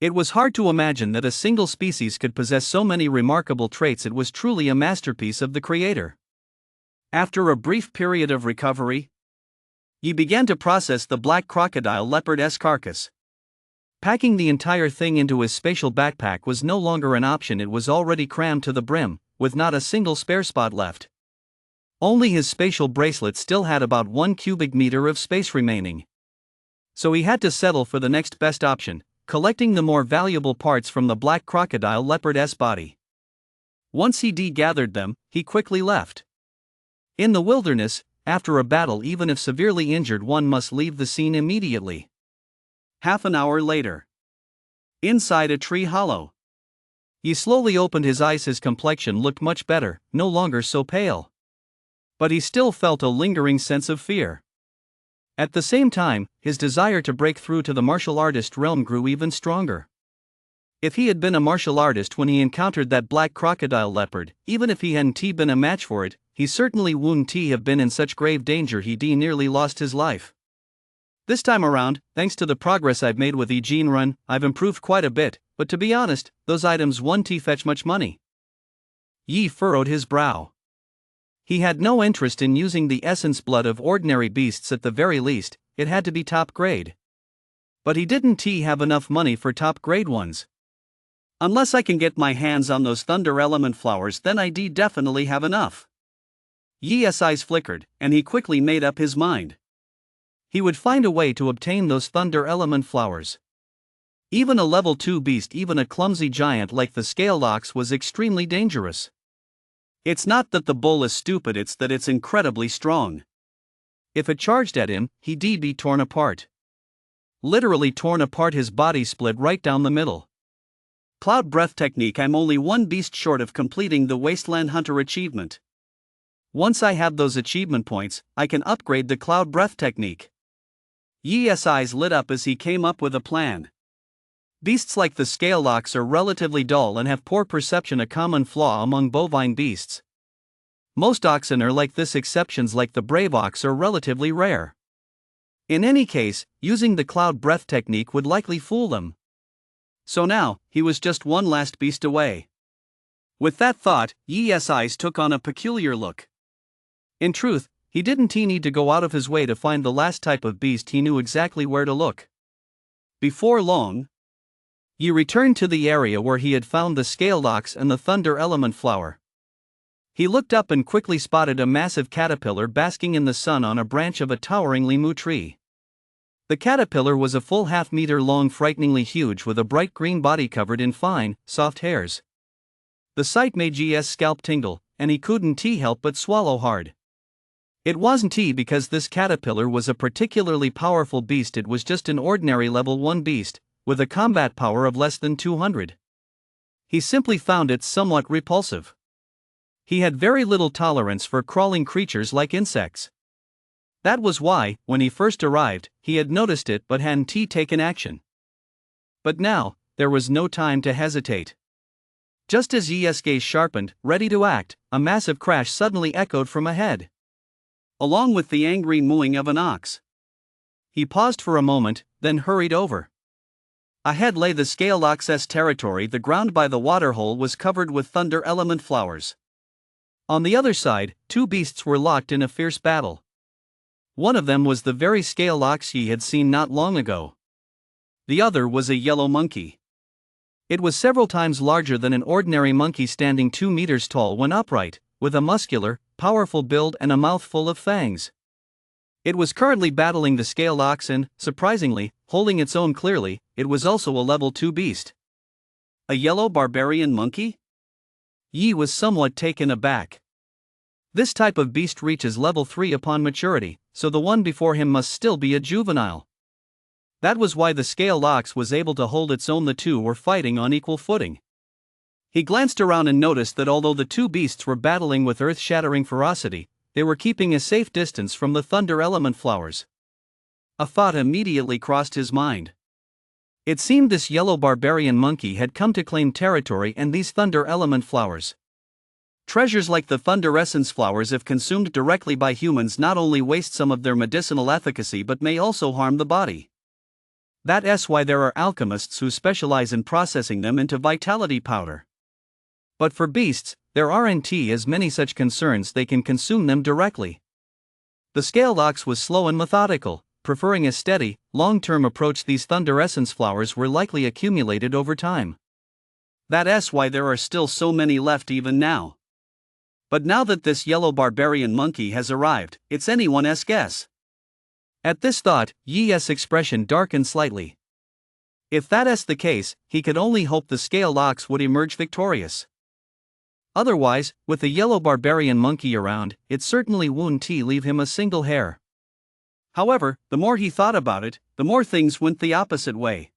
It was hard to imagine that a single species could possess so many remarkable traits. It was truly a masterpiece of the creator. After a brief period of recovery, Yi began to process the black crocodile leopard's carcass. Packing the entire thing into his spatial backpack was no longer an option. It was already crammed to the brim, with not a single spare spot left. Only his spatial bracelet still had about 1 cubic meter of space remaining. So he had to settle for the next best option, collecting the more valuable parts from the black crocodile leopard's body. Once he gathered them, he quickly left. In the wilderness, after a battle, even if severely injured, one must leave the scene immediately. Half an hour later, inside a tree hollow, he slowly opened his eyes. His complexion looked much better, no longer so pale. But he still felt a lingering sense of fear. At the same time, his desire to break through to the martial artist realm grew even stronger. If he had been a martial artist when he encountered that black crocodile leopard, even if he hadn't been a match for it, he certainly wouldn't have been in such grave danger. He nearly lost his life. This time around, thanks to the progress I've made with Gene Run, I've improved quite a bit, but to be honest, those items won't fetch much money. Yi furrowed his brow. He had no interest in using the essence blood of ordinary beasts. At the very least, it had to be top grade. But he didn't have enough money for top grade ones. Unless I can get my hands on those thunder element flowers, then I definitely have enough. Yi's eyes flickered, and he quickly made up his mind. He would find a way to obtain those thunder element flowers. Even a level 2 beast, even a clumsy giant like the scaled ox, was extremely dangerous. It's not that the bull is stupid, it's that it's incredibly strong. If it charged at him, he'd be torn apart. Literally torn apart, his body split right down the middle. Cloud breath technique. I'm only one beast short of completing the Wasteland Hunter achievement. Once I have those achievement points, I can upgrade the cloud breath technique. Yi's eyes lit up as he came up with a plan. Beasts like the scaled ox are relatively dull and have poor perception, a common flaw among bovine beasts. Most oxen are like this, exceptions like the brave ox are relatively rare. In any case, using the cloud breath technique would likely fool them. So now, he was just one last beast away. With that thought, Yi's eyes took on a peculiar look. In truth, he didn't need to go out of his way to find the last type of beast. He knew exactly where to look. Before long, Yi returned to the area where he had found the scaled ox and the thunder element flower. He looked up and quickly spotted a massive caterpillar basking in the sun on a branch of a towering limu tree. The caterpillar was a full half-meter long, frighteningly huge, with a bright green body covered in fine, soft hairs. The sight made Yi's scalp tingle, and he couldn't help but swallow hard. It wasn't because this caterpillar was a particularly powerful beast, it was just an ordinary level 1 beast, with a combat power of less than 200. He simply found it somewhat repulsive. He had very little tolerance for crawling creatures like insects. That was why, when he first arrived, he had noticed it but hadn't taken action. But now, there was no time to hesitate. Just as Yi's gaze sharpened, ready to act, a massive crash suddenly echoed from ahead. along with the angry mooing of an ox. He paused for a moment, then hurried over. Ahead lay the scaled ox's territory. The ground by the waterhole was covered with thunder element flowers. On the other side, two beasts were locked in a fierce battle. One of them was the very scaled ox he had seen not long ago. The other was a yellow monkey. It was several times larger than an ordinary monkey, standing 2 meters tall when upright, with a muscular, powerful build and a mouthful of fangs. It was currently battling the scaled ox and, surprisingly, holding its own clearly. It was also a level 2 beast. A yellow barbarian monkey? Yi was somewhat taken aback. This type of beast reaches level 3 upon maturity, so the one before him must still be a juvenile. That was why the scaled ox was able to hold its own. The two were fighting on equal footing. He glanced around and noticed that although the two beasts were battling with earth-shattering ferocity, they were keeping a safe distance from the thunder element flowers. A thought immediately crossed his mind. It seemed this yellow barbarian monkey had come to claim territory and these thunder element flowers. Treasures like the thunder essence flowers, if consumed directly by humans, not only waste some of their medicinal efficacy but may also harm the body. That's why there are alchemists who specialize in processing them into vitality powder. But for beasts, there aren't as many such concerns. They can consume them directly. The scaled ox was slow and methodical, preferring a steady, long-term approach. These thunder essence flowers were likely accumulated over time. That's why there are still so many left even now. But now that this yellow barbarian monkey has arrived, it's anyone's guess. At this thought, Yi's expression darkened slightly. If that's the case, he could only hope the scaled ox would emerge victorious. Otherwise, with the yellow barbarian monkey around, it certainly wouldn't leave him a single hair. However, the more he thought about it, the more things went the opposite way.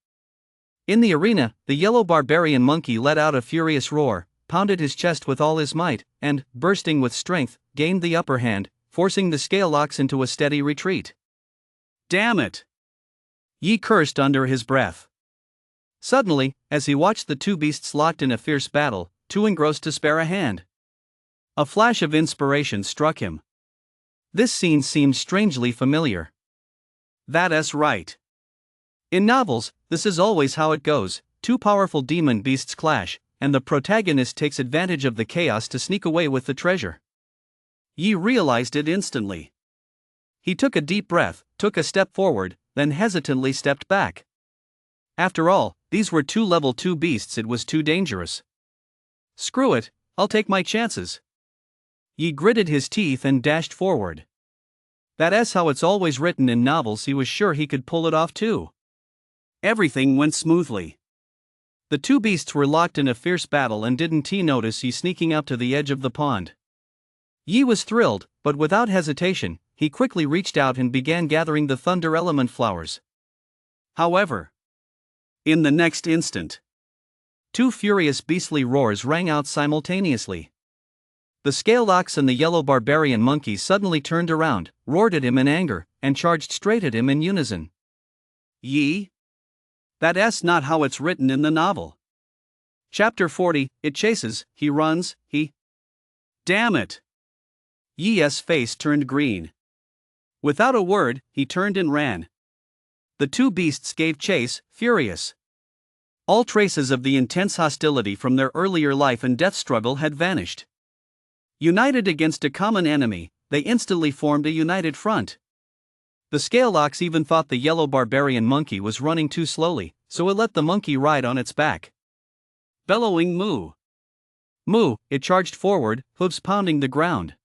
In the arena, the yellow barbarian monkey let out a furious roar, pounded his chest with all his might, and, bursting with strength, gained the upper hand, forcing the scaled ox into a steady retreat. Damn it! Yi cursed under his breath. Suddenly, as he watched the two beasts locked in a fierce battle, too engrossed to spare a hand, a flash of inspiration struck him. This scene seemed strangely familiar. That's right. In novels, this is always how it goes. Two powerful demon beasts clash, and the protagonist takes advantage of the chaos to sneak away with the treasure. Yi realized it instantly. He took a deep breath, took a step forward, then hesitantly stepped back. After all, these were two level 2 beasts. It was too dangerous. Screw it, I'll take my chances. Yi gritted his teeth and dashed forward. That's how it's always written in novels. He was sure he could pull it off too. Everything went smoothly. The two beasts were locked in a fierce battle and didn't notice Yi sneaking up to the edge of the pond. Yi was thrilled, but without hesitation, he quickly reached out and began gathering the thunder element flowers. However, in the next instant, two furious beastly roars rang out simultaneously. The scaled ox and the yellow barbarian monkey suddenly turned around, roared at him in anger, and charged straight at him in unison. Yi? That's not how it's written in the novel. Chapter 40, it chases, he runs, he... Damn it! Yi's face turned green. Without a word, he turned and ran. The two beasts gave chase, furious. All traces of the intense hostility from their earlier life and death struggle had vanished. United against a common enemy, they instantly formed a united front. The scaled ox even thought the yellow barbarian monkey was running too slowly, so it let the monkey ride on its back. Bellowing moo! Moo, it charged forward, hooves pounding the ground.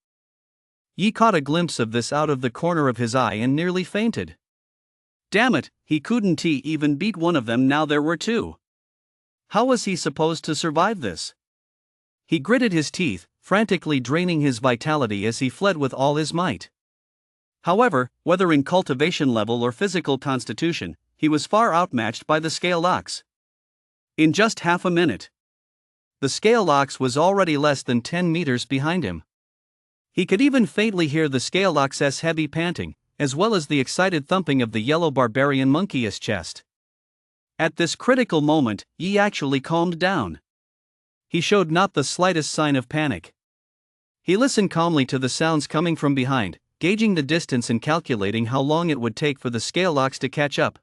Yi caught a glimpse of this out of the corner of his eye and nearly fainted. Damn it, he couldn't even beat one of them. Now there were two. How was he supposed to survive this? He gritted his teeth, frantically draining his vitality as he fled with all his might. However, whether in cultivation level or physical constitution, he was far outmatched by the scaled ox. In just half a minute, the scaled ox was already less than 10 meters behind him. He could even faintly hear the scaled ox's heavy panting, as well as the excited thumping of the yellow barbarian monkey's chest. At this critical moment, Yi actually calmed down. He showed not the slightest sign of panic. He listened calmly to the sounds coming from behind, gauging the distance and calculating how long it would take for the scale ox to catch up.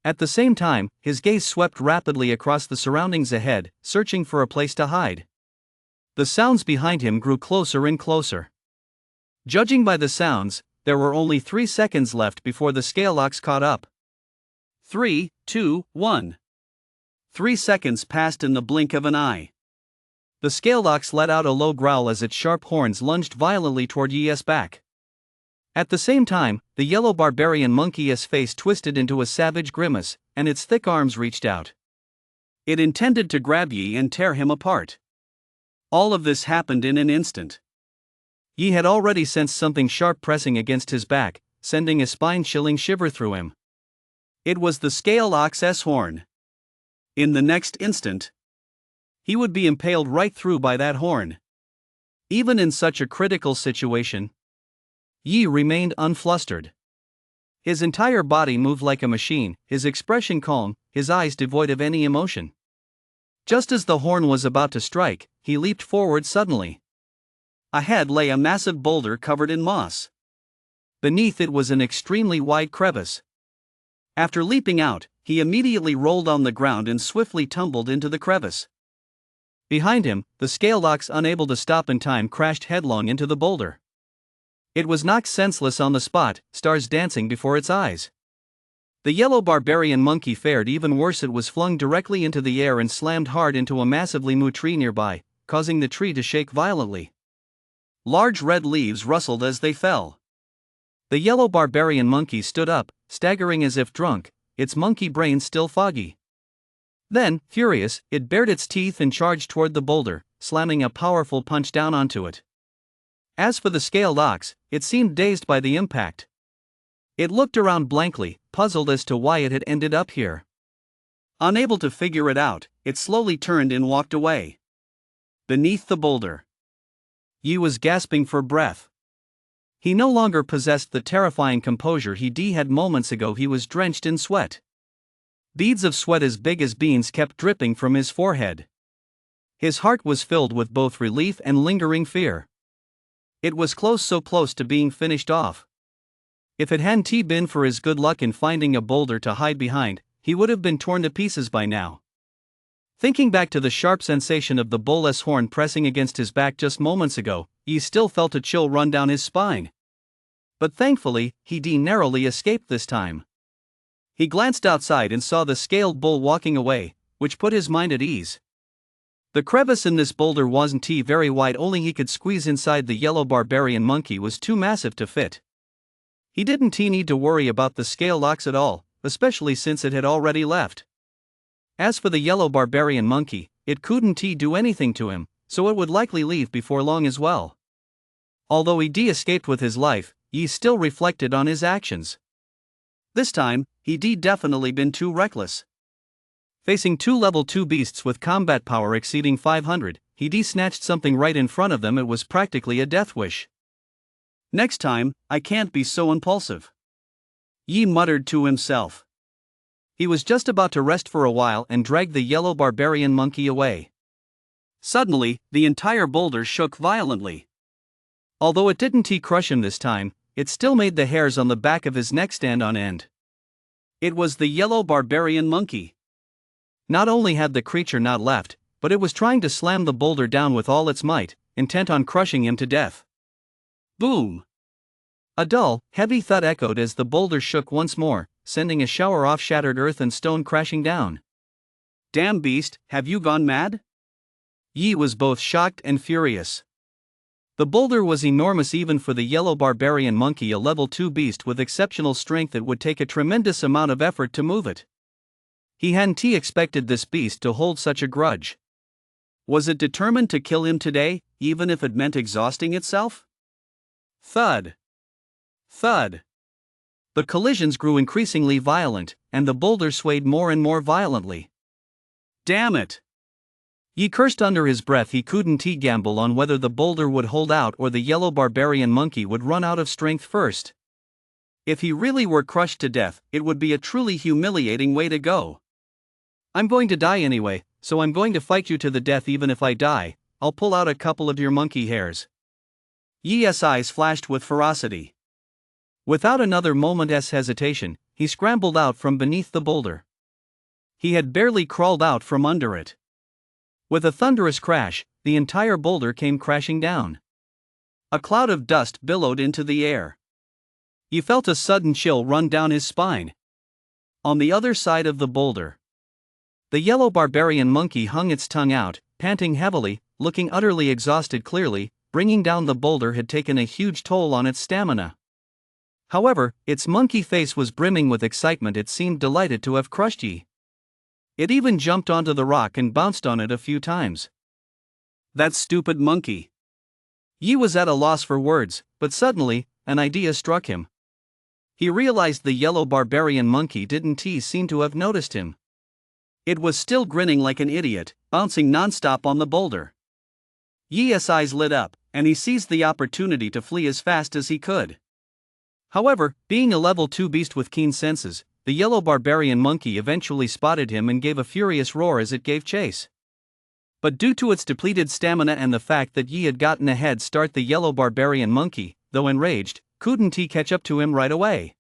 At the same time, his gaze swept rapidly across the surroundings ahead, searching for a place to hide. The sounds behind him grew closer and closer. Judging by the sounds, there were only 3 seconds left before the scale ox caught up. 3, 2, 1. 3 seconds passed in the blink of an eye. The scale ox let out a low growl as its sharp horns lunged violently toward Yi's back. At the same time, the yellow barbarian monkey's face twisted into a savage grimace, and its thick arms reached out. It intended to grab Yi and tear him apart. All of this happened in an instant. Yi had already sensed something sharp pressing against his back, sending a spine-chilling shiver through him. It was the scale ox's horn. In the next instant, he would be impaled right through by that horn. Even in such a critical situation, Yi remained unflustered. His entire body moved like a machine, his expression calm, his eyes devoid of any emotion. Just as the horn was about to strike, he leaped forward suddenly. Ahead lay a massive boulder covered in moss. Beneath it was an extremely wide crevice. After leaping out, he immediately rolled on the ground and swiftly tumbled into the crevice. Behind him, the scale ox, unable to stop in time, crashed headlong into the boulder. It was knocked senseless on the spot, stars dancing before its eyes. The yellow barbarian monkey fared even worse. It was flung directly into the air and slammed hard into a massively moo tree nearby, causing the tree to shake violently. Large red leaves rustled as they fell. The yellow barbarian monkey stood up, staggering as if drunk, its monkey brain still foggy. Then, furious, it bared its teeth and charged toward the boulder, slamming a powerful punch down onto it. As for the scaled ox, it seemed dazed by the impact. It looked around blankly, puzzled as to why it had ended up here. Unable to figure it out, it slowly turned and walked away. Beneath the boulder, Yi was gasping for breath. He no longer possessed the terrifying composure he had moments ago. He was drenched in sweat. Beads of sweat as big as beans kept dripping from his forehead. His heart was filled with both relief and lingering fear. It was close, so close to being finished off. If it hadn't been for his good luck in finding a boulder to hide behind, he would have been torn to pieces by now. Thinking back to the sharp sensation of the bull's horn pressing against his back just moments ago, he still felt a chill run down his spine. But thankfully, he narrowly escaped this time. He glanced outside and saw the scaled bull walking away, which put his mind at ease. The crevice in this boulder wasn't very wide. Only he could squeeze inside. The yellow barbarian monkey was too massive to fit. He didn't need to worry about the scaled ox at all, especially since it had already left. As for the yellow barbarian monkey, it couldn't do anything to him, so it would likely leave before long as well. Although he escaped with his life, Yi still reflected on his actions. This time, he definitely been too reckless. Facing 2 level 2 beasts with combat power exceeding 500, he snatched something right in front of them. It was practically a death wish. Next time, I can't be so impulsive, Yi muttered to himself. He was just about to rest for a while and dragged the yellow barbarian monkey away. Suddenly, the entire boulder shook violently. Although it didn't crush him this time, it still made the hairs on the back of his neck stand on end. It was the yellow barbarian monkey. Not only had the creature not left, but it was trying to slam the boulder down with all its might, intent on crushing him to death. Boom! A dull, heavy thud echoed as the boulder shook once more, sending a shower of shattered earth and stone crashing down. Damn beast, have you gone mad? Yi was both shocked and furious. The boulder was enormous even for the yellow barbarian monkey, a level 2 beast with exceptional strength. It would take a tremendous amount of effort to move it. He hadn't expected this beast to hold such a grudge. Was it determined to kill him today, even if it meant exhausting itself? Thud! Thud! The collisions grew increasingly violent, and the boulder swayed more and more violently. Damn it! Yi cursed under his breath. He couldn't gamble on whether the boulder would hold out or the yellow barbarian monkey would run out of strength first. If he really were crushed to death, it would be a truly humiliating way to go. I'm going to die anyway, so I'm going to fight you to the death. Even if I die, I'll pull out a couple of your monkey hairs. Yi's eyes flashed with ferocity. Without another moment's hesitation, he scrambled out from beneath the boulder. He had barely crawled out from under it. With a thunderous crash, the entire boulder came crashing down. A cloud of dust billowed into the air. He felt a sudden chill run down his spine. On the other side of the boulder, the yellow barbarian monkey hung its tongue out, panting heavily, looking utterly exhausted. Clearly, bringing down the boulder had taken a huge toll on its stamina. However, its monkey face was brimming with excitement. It seemed delighted to have crushed Yi. It even jumped onto the rock and bounced on it a few times. That stupid monkey. Yi was at a loss for words, but suddenly, an idea struck him. He realized the yellow barbarian monkey didn't seem to have noticed him. It was still grinning like an idiot, bouncing non-stop on the boulder. Yi's eyes lit up, and he seized the opportunity to flee as fast as he could. However, being a level 2 beast with keen senses, the yellow barbarian monkey eventually spotted him and gave a furious roar as it gave chase. But due to its depleted stamina and the fact that Yi had gotten a head start, the yellow barbarian monkey, though enraged, couldn't catch up to him right away.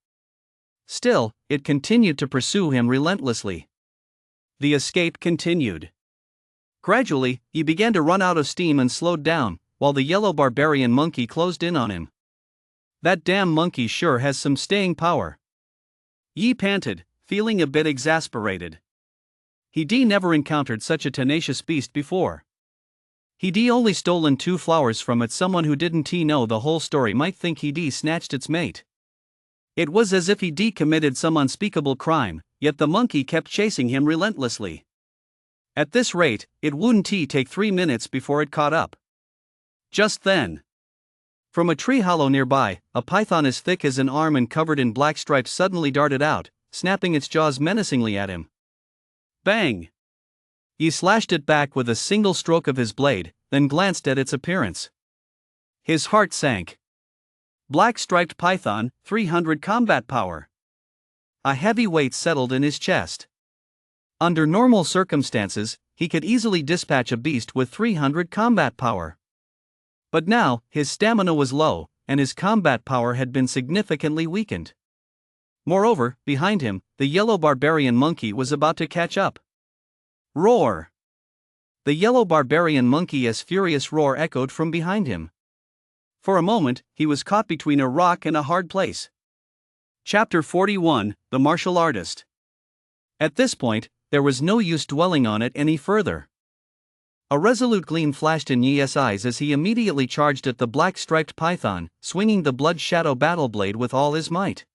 Still, it continued to pursue him relentlessly. The escape continued. Gradually, he began to run out of steam and slowed down, while the yellow barbarian monkey closed in on him. That damn monkey sure has some staying power. Yi panted, feeling a bit exasperated. He'd never encountered such a tenacious beast before. He'd only stolen 2 flowers from it. Someone who didn't know the whole story might think he'd snatched its mate. It was as if he'd committed some unspeakable crime, yet the monkey kept chasing him relentlessly. At this rate, it wouldn't take 3 minutes before it caught up. Just then, from a tree hollow nearby, a python as thick as an arm and covered in black stripes suddenly darted out, snapping its jaws menacingly at him. Bang! He slashed it back with a single stroke of his blade, then glanced at its appearance. His heart sank. Black striped python, 300 combat power. A heavy weight settled in his chest. Under normal circumstances, he could easily dispatch a beast with 300 combat power. But now, his stamina was low, and his combat power had been significantly weakened. Moreover, behind him, the yellow barbarian monkey was about to catch up. Roar! The yellow barbarian monkey's furious roar echoed from behind him. For a moment, he was caught between a rock and a hard place. Chapter 41, The Martial Artist. At this point, there was no use dwelling on it any further. A resolute gleam flashed in Yi's eyes as he immediately charged at the black-striped python, swinging the blood shadow battle blade with all his might.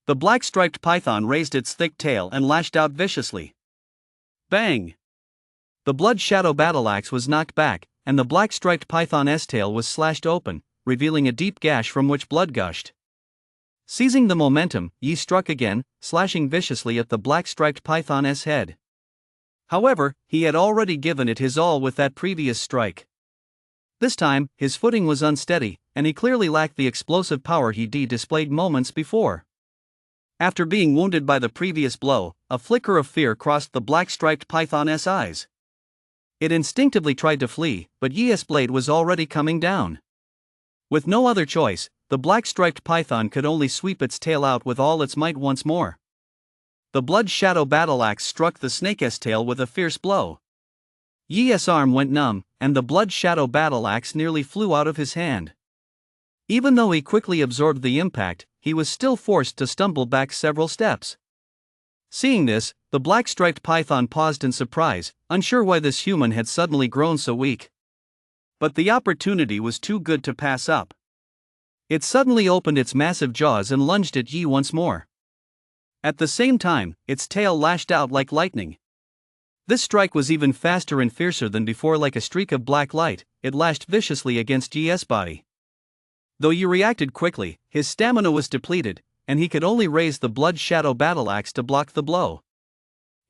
The black-striped python raised its thick tail and lashed out viciously. Bang! The blood shadow battle axe was knocked back, and the black-striped python's tail was slashed open, revealing a deep gash from which blood gushed. Seizing the momentum, Yi struck again, slashing viciously at the black-striped python's head. However, he had already given it his all with that previous strike. This time, his footing was unsteady, and he clearly lacked the explosive power he'd displayed moments before. After being wounded by the previous blow, a flicker of fear crossed the black-striped python's eyes. It instinctively tried to flee, but Yi's blade was already coming down. With no other choice, the black-striped python could only sweep its tail out with all its might once more. The blood shadow battle axe struck the snake's tail with a fierce blow. Yi's arm went numb, and the blood shadow battle axe nearly flew out of his hand. Even though he quickly absorbed the impact, he was still forced to stumble back several steps. Seeing this, the black-striped python paused in surprise, unsure why this human had suddenly grown so weak. But the opportunity was too good to pass up. It suddenly opened its massive jaws and lunged at Yi once more. At the same time, its tail lashed out like lightning. This strike was even faster and fiercer than before. Like a streak of black light, it lashed viciously against Yi's body. Though Yi reacted quickly, his stamina was depleted, and he could only raise the blood shadow battle axe to block the blow.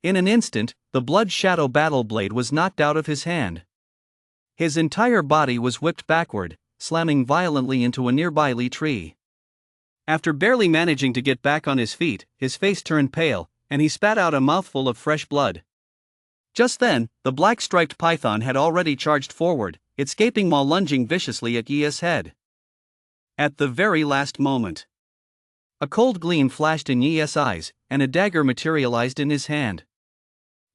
In an instant, the blood shadow battle blade was knocked out of his hand. His entire body was whipped backward, slamming violently into a nearby tree. After barely managing to get back on his feet, his face turned pale, and he spat out a mouthful of fresh blood. Just then, the black-striped python had already charged forward, escaping while lunging viciously at Yi's head. At the very last moment, a cold gleam flashed in Yi's eyes, and a dagger materialized in his hand.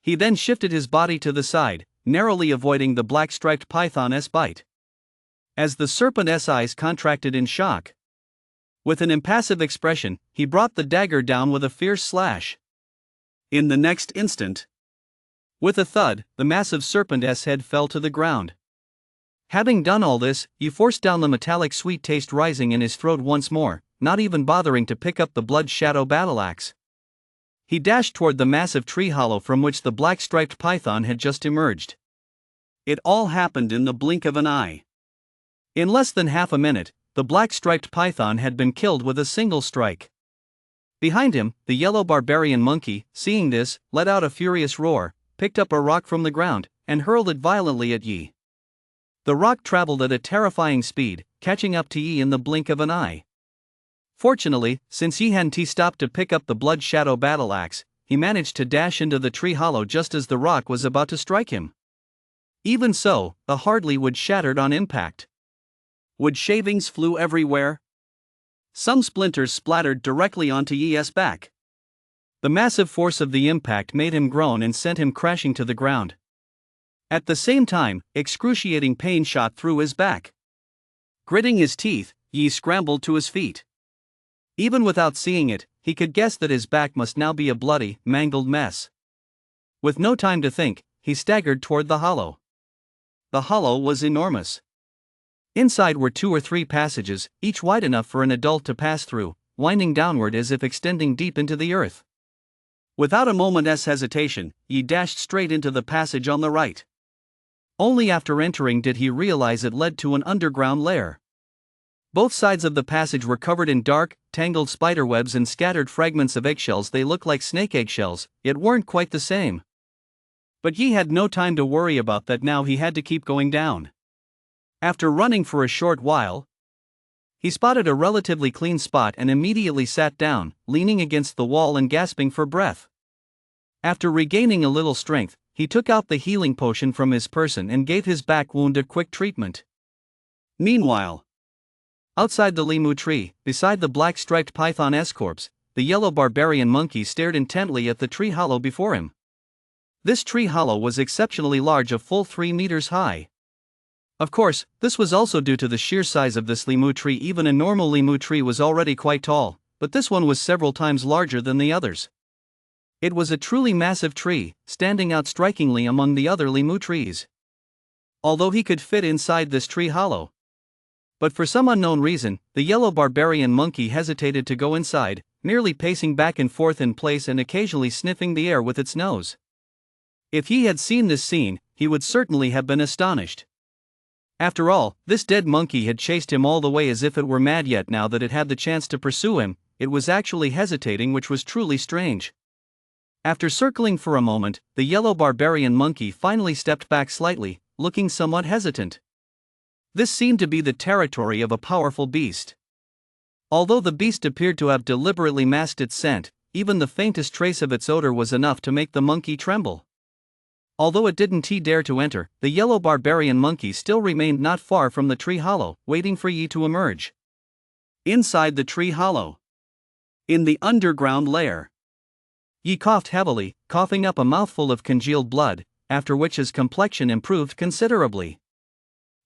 He then shifted his body to the side, narrowly avoiding the black-striped python's bite. As the serpent's eyes contracted in shock, with an impassive expression, he brought the dagger down with a fierce slash. In the next instant, with a thud, the massive serpent's head fell to the ground. Having done all this, he forced down the metallic sweet taste rising in his throat once more, not even bothering to pick up the blood shadow battle axe. He dashed toward the massive tree hollow from which the black-striped python had just emerged. It all happened in the blink of an eye. In less than half a minute, the black-striped python had been killed with a single strike. Behind him, the yellow barbarian monkey, seeing this, let out a furious roar, picked up a rock from the ground, and hurled it violently at Yi. The rock traveled at a terrifying speed, catching up to Yi in the blink of an eye. Fortunately, since Yi hadn't stopped to pick up the blood shadow battle axe, he managed to dash into the tree hollow just as the rock was about to strike him. Even so, the hardly wood shattered on impact. Wood shavings flew everywhere. Some splinters splattered directly onto Yi's back. The massive force of the impact made him groan and sent him crashing to the ground. At the same time, excruciating pain shot through his back. Gritting his teeth, Yi scrambled to his feet. Even without seeing it, he could guess that his back must now be a bloody, mangled mess. With no time to think, he staggered toward the hollow. The hollow was enormous. Inside were 2 or 3 passages, each wide enough for an adult to pass through, winding downward as if extending deep into the earth. Without a moment's hesitation, Yi dashed straight into the passage on the right. Only after entering did he realize it led to an underground lair. Both sides of the passage were covered in dark, tangled spiderwebs and scattered fragments of eggshells. They looked like snake eggshells, yet weren't quite the same. But Yi had no time to worry about that now. He had to keep going down. After running for a short while, he spotted a relatively clean spot and immediately sat down, leaning against the wall and gasping for breath. After regaining a little strength, he took out the healing potion from his person and gave his back wound a quick treatment. Meanwhile, outside the limu tree, beside the black-striped python's corpse, the yellow barbarian monkey stared intently at the tree hollow before him. This tree hollow was exceptionally large, a full 3 meters high. Of course, this was also due to the sheer size of this limu tree. Even a normal limu tree was already quite tall, but this one was several times larger than the others. It was a truly massive tree, standing out strikingly among the other limu trees. Although he could fit inside this tree hollow. But for some unknown reason, the yellow barbarian monkey hesitated to go inside, merely pacing back and forth in place and occasionally sniffing the air with its nose. If he had seen this scene, he would certainly have been astonished. After all, this dead monkey had chased him all the way as if it were mad, yet now that it had the chance to pursue him, it was actually hesitating, which was truly strange. After circling for a moment, the yellow barbarian monkey finally stepped back slightly, looking somewhat hesitant. This seemed to be the territory of a powerful beast. Although the beast appeared to have deliberately masked its scent, even the faintest trace of its odor was enough to make the monkey tremble. Although it didn't dare to enter, the yellow barbarian monkey still remained not far from the tree hollow, waiting for Yi to emerge. Inside the tree hollow, in the underground lair, Yi coughed heavily, coughing up a mouthful of congealed blood, after which his complexion improved considerably.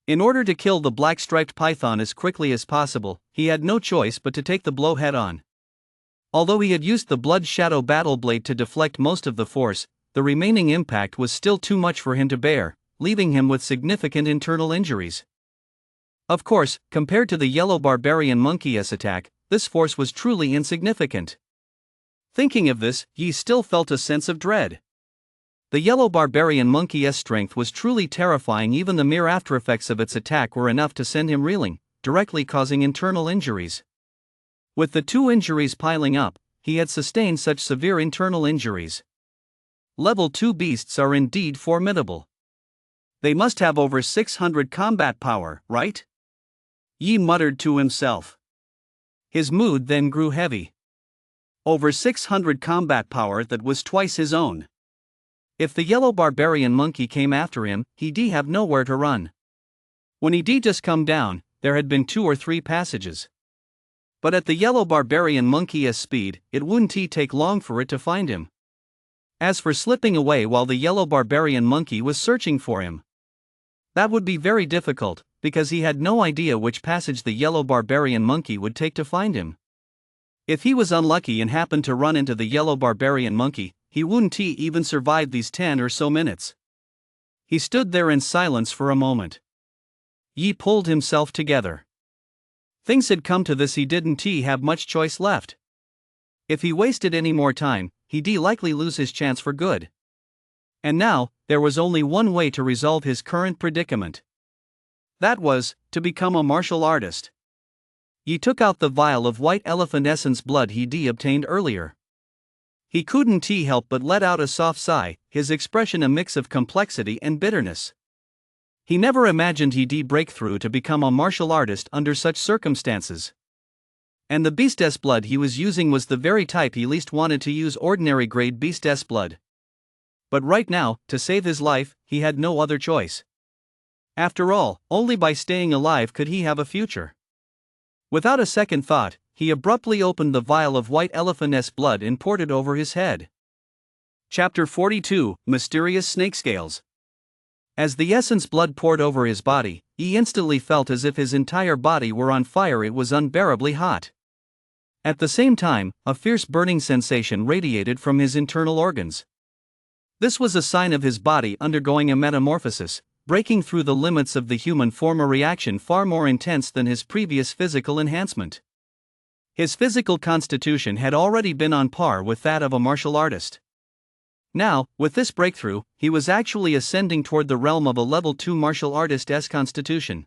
In order to kill the black-striped python as quickly as possible, he had no choice but to take the blow head-on. Although he had used the blood shadow battle blade to deflect most of the force, the remaining impact was still too much for him to bear, leaving him with significant internal injuries. Of course, compared to the yellow barbarian monkey's attack, this force was truly insignificant. Thinking of this, Yi still felt a sense of dread. The yellow barbarian monkey's strength was truly terrifying. Even the mere aftereffects of its attack were enough to send him reeling, directly causing internal injuries. With the 2 injuries piling up, he had sustained such severe internal injuries. Level 2 beasts are indeed formidable. They must have over 600 combat power, right? Yi muttered to himself. His mood then grew heavy. Over 600 combat power, that was twice his own. If the yellow barbarian monkey came after him, he'd have nowhere to run. When he'd just come down, there had been 2 or 3 passages. But at the yellow barbarian monkey's speed, it wouldn't take long for it to find him. As for slipping away while the yellow barbarian monkey was searching for him, that would be very difficult, because he had no idea which passage the yellow barbarian monkey would take to find him. If he was unlucky and happened to run into the yellow barbarian monkey, he wouldn't even survive these 10 or so minutes. He stood there in silence for a moment. Yi pulled himself together. Things had come to this, he didn't have much choice left. If he wasted any more time, he'd likely lose his chance for good. And now, there was only one way to resolve his current predicament. That was, to become a martial artist. Yi took out the vial of white elephant essence blood he'd obtained earlier. He couldn't help but let out a soft sigh, his expression a mix of complexity and bitterness. He never imagined he'd break through to become a martial artist under such circumstances. And the beast's blood he was using was the very type he least wanted to use, ordinary grade beast's blood. But right now, to save his life, he had no other choice. After all, only by staying alive could he have a future. Without a second thought, he abruptly opened the vial of white elephant's blood and poured it over his head. Chapter 42, Mysterious Snake Scales. As the essence blood poured over his body, he instantly felt as if his entire body were on fire. It was unbearably hot. At the same time, a fierce burning sensation radiated from his internal organs. This was a sign of his body undergoing a metamorphosis, breaking through the limits of the human form, a reaction far more intense than his previous physical enhancement. His physical constitution had already been on par with that of a martial artist. Now, with this breakthrough, he was actually ascending toward the realm of a level 2 martial artist's constitution.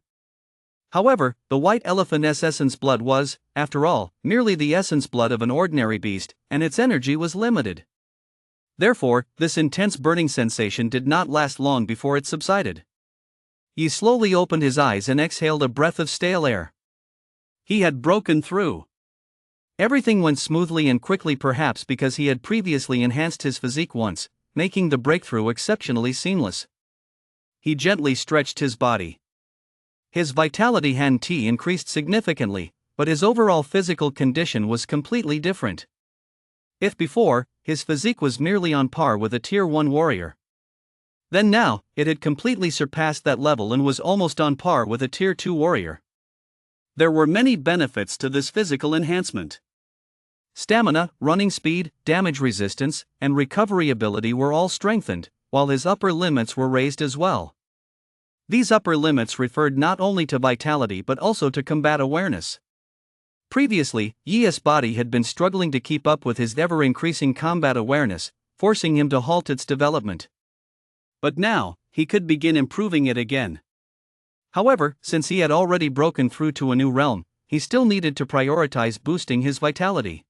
However, the white elephant's essence blood was, after all, merely the essence blood of an ordinary beast, and its energy was limited. Therefore, this intense burning sensation did not last long before it subsided. He slowly opened his eyes and exhaled a breath of stale air. He had broken through. Everything went smoothly and quickly, perhaps because he had previously enhanced his physique once, making the breakthrough exceptionally seamless. He gently stretched his body. His vitality hadn't increased significantly, but his overall physical condition was completely different. If before, his physique was merely on par with a Tier 1 warrior, then now, it had completely surpassed that level and was almost on par with a Tier 2 warrior. There were many benefits to this physical enhancement. Stamina, running speed, damage resistance, and recovery ability were all strengthened, while his upper limits were raised as well. These upper limits referred not only to vitality but also to combat awareness. Previously, Yi's body had been struggling to keep up with his ever-increasing combat awareness, forcing him to halt its development. But now, he could begin improving it again. However, since he had already broken through to a new realm, he still needed to prioritize boosting his vitality.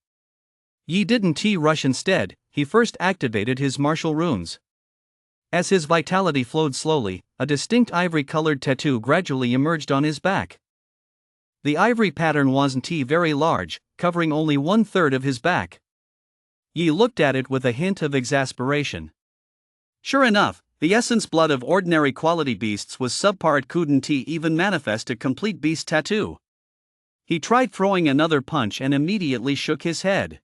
Yi didn't rush. Instead, he first activated his martial runes. As his vitality flowed slowly, a distinct ivory-colored tattoo gradually emerged on his back. The ivory pattern wasn't very large, covering only 1/3 of his back. Yi looked at it with a hint of exasperation. Sure enough, the essence blood of ordinary quality beasts was subpar. It couldn't even manifest a complete beast tattoo. He tried throwing another punch and immediately shook his head.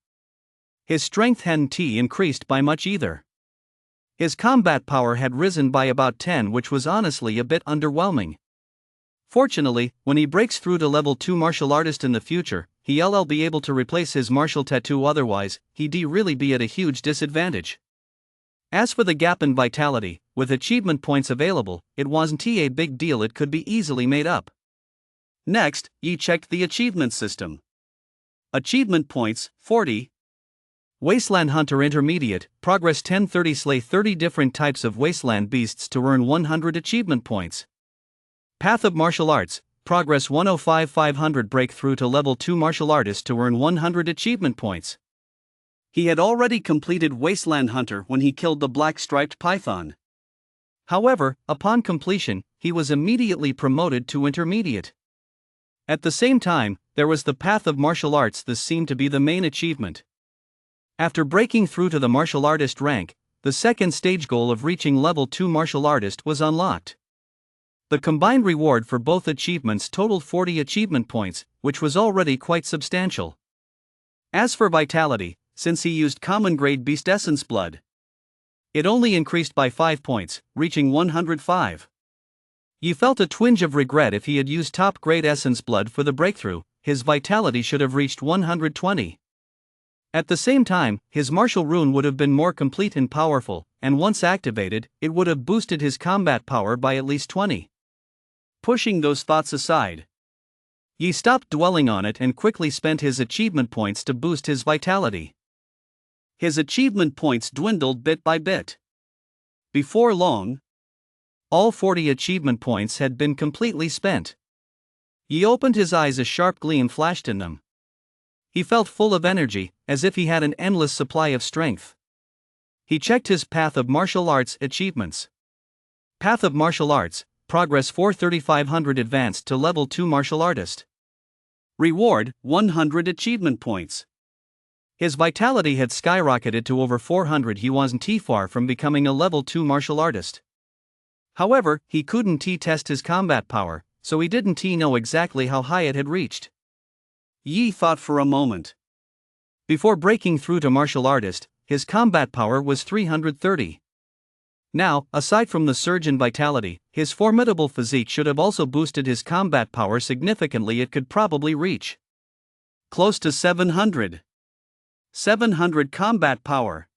His strength hadn't increased by much either. His combat power had risen by about 10, which was honestly a bit underwhelming. Fortunately, when he breaks through to level 2 martial artist in the future, he'll be able to replace his martial tattoo, otherwise, he'd really be at a huge disadvantage. As for the gap in vitality, with achievement points available, it wasn't a big deal, it could be easily made up. Next, Yi checked the achievement system. Achievement points, 40. Wasteland Hunter Intermediate, Progress 1030. Slay 30 different types of wasteland beasts to earn 100 achievement points. Path of Martial Arts, Progress 105. 500. Breakthrough to level 2 martial artist to earn 100 achievement points. He had already completed Wasteland Hunter when he killed the black-striped python. However, upon completion, he was immediately promoted to Intermediate. At the same time, there was the Path of Martial Arts. This seemed to be the main achievement. After breaking through to the martial artist rank, the second stage goal of reaching level 2 martial artist was unlocked. The combined reward for both achievements totaled 40 achievement points, which was already quite substantial. As for vitality, since he used common grade beast essence blood, it only increased by 5 points, reaching 105. Yi felt a twinge of regret. If he had used top grade essence blood for the breakthrough, his vitality should have reached 120. At the same time, his martial rune would have been more complete and powerful, and once activated, it would have boosted his combat power by at least 20. Pushing those thoughts aside, Yi stopped dwelling on it and quickly spent his achievement points to boost his vitality. His achievement points dwindled bit by bit. Before long, all 40 achievement points had been completely spent. Yi opened his eyes, a sharp gleam flashed in them. He felt full of energy, as if he had an endless supply of strength. He checked his Path of Martial Arts achievements. Path of Martial Arts, Progress 43500 advanced to Level 2 Martial Artist. Reward, 100 achievement points. His vitality had skyrocketed to over 400. He wasn't too far from becoming a Level 2 Martial Artist. However, he couldn't test his combat power, so he didn't know exactly how high it had reached. Yi thought for a moment. Before breaking through to Martial Artist, his combat power was 330. Now, aside from the surge in vitality, his formidable physique should have also boosted his combat power significantly. It could probably reach close to 700. 700 combat power.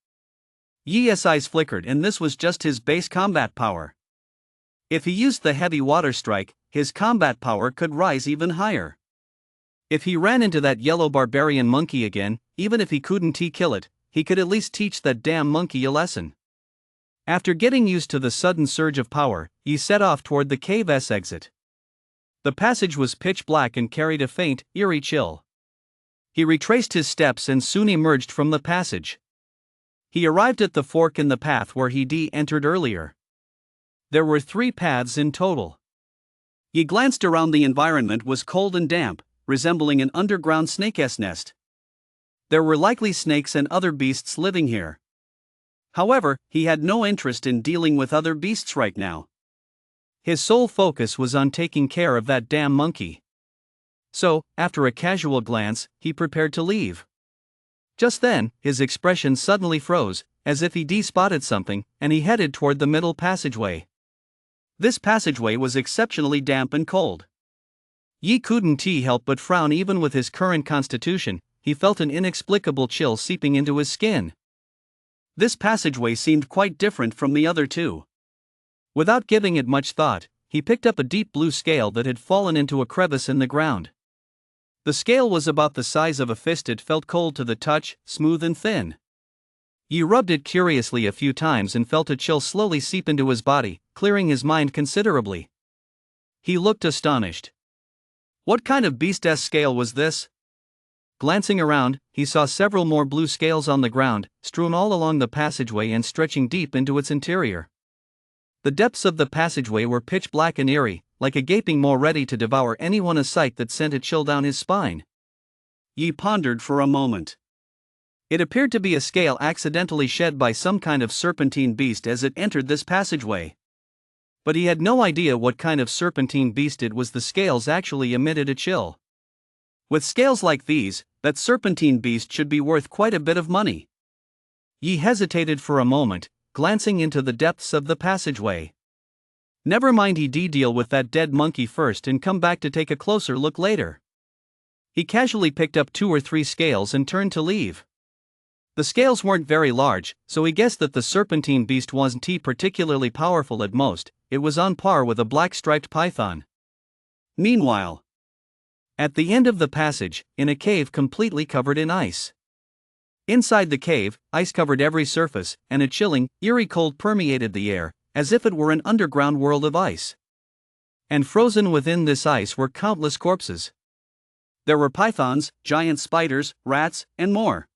Yi's eyes flickered, and this was just his base combat power. If he used the heavy water strike, his combat power could rise even higher. If he ran into that yellow barbarian monkey again, even if he couldn't kill it, he could at least teach that damn monkey a lesson. After getting used to the sudden surge of power, he set off toward the cave's exit. The passage was pitch black and carried a faint, eerie chill. He retraced his steps and soon emerged from the passage. He arrived at the fork in the path where he entered earlier. There were 3 paths in total. He glanced around. The environment was cold and damp, resembling an underground snake's nest. There were likely snakes and other beasts living here. However, he had no interest in dealing with other beasts right now. His sole focus was on taking care of that damn monkey. So, after a casual glance, he prepared to leave. Just then, his expression suddenly froze, as if he spotted something, and he headed toward the middle passageway. This passageway was exceptionally damp and cold. Yi couldn't help but frown. Even with his current constitution, he felt an inexplicable chill seeping into his skin. This passageway seemed quite different from the other two. Without giving it much thought, he picked up a deep blue scale that had fallen into a crevice in the ground. The scale was about the size of a fist. It felt cold to the touch, smooth and thin. Yi rubbed it curiously a few times and felt a chill slowly seep into his body, clearing his mind considerably. He looked astonished. What kind of beast's scale was this? Glancing around, he saw several more blue scales on the ground, strewn all along the passageway and stretching deep into its interior. The depths of the passageway were pitch black and eerie, like a gaping maw ready to devour anyone, a sight that sent a chill down his spine. Yi pondered for a moment. It appeared to be a scale accidentally shed by some kind of serpentine beast as it entered this passageway. But he had no idea what kind of serpentine beast it was. The scales actually emitted a chill. With scales like these, that serpentine beast should be worth quite a bit of money. Yi hesitated for a moment, glancing into the depths of the passageway. Never mind, he deal with that dead monkey first and come back to take a closer look later. He casually picked up 2 or 3 scales and turned to leave. The scales weren't very large, so he guessed that the serpentine beast wasn't particularly powerful. At most, it was on par with a black-striped python. Meanwhile, at the end of the passage, in a cave completely covered in ice. Inside the cave, ice covered every surface, and a chilling, eerie cold permeated the air, as if it were an underground world of ice. And frozen within this ice were countless corpses. There were pythons, giant spiders, rats, and more.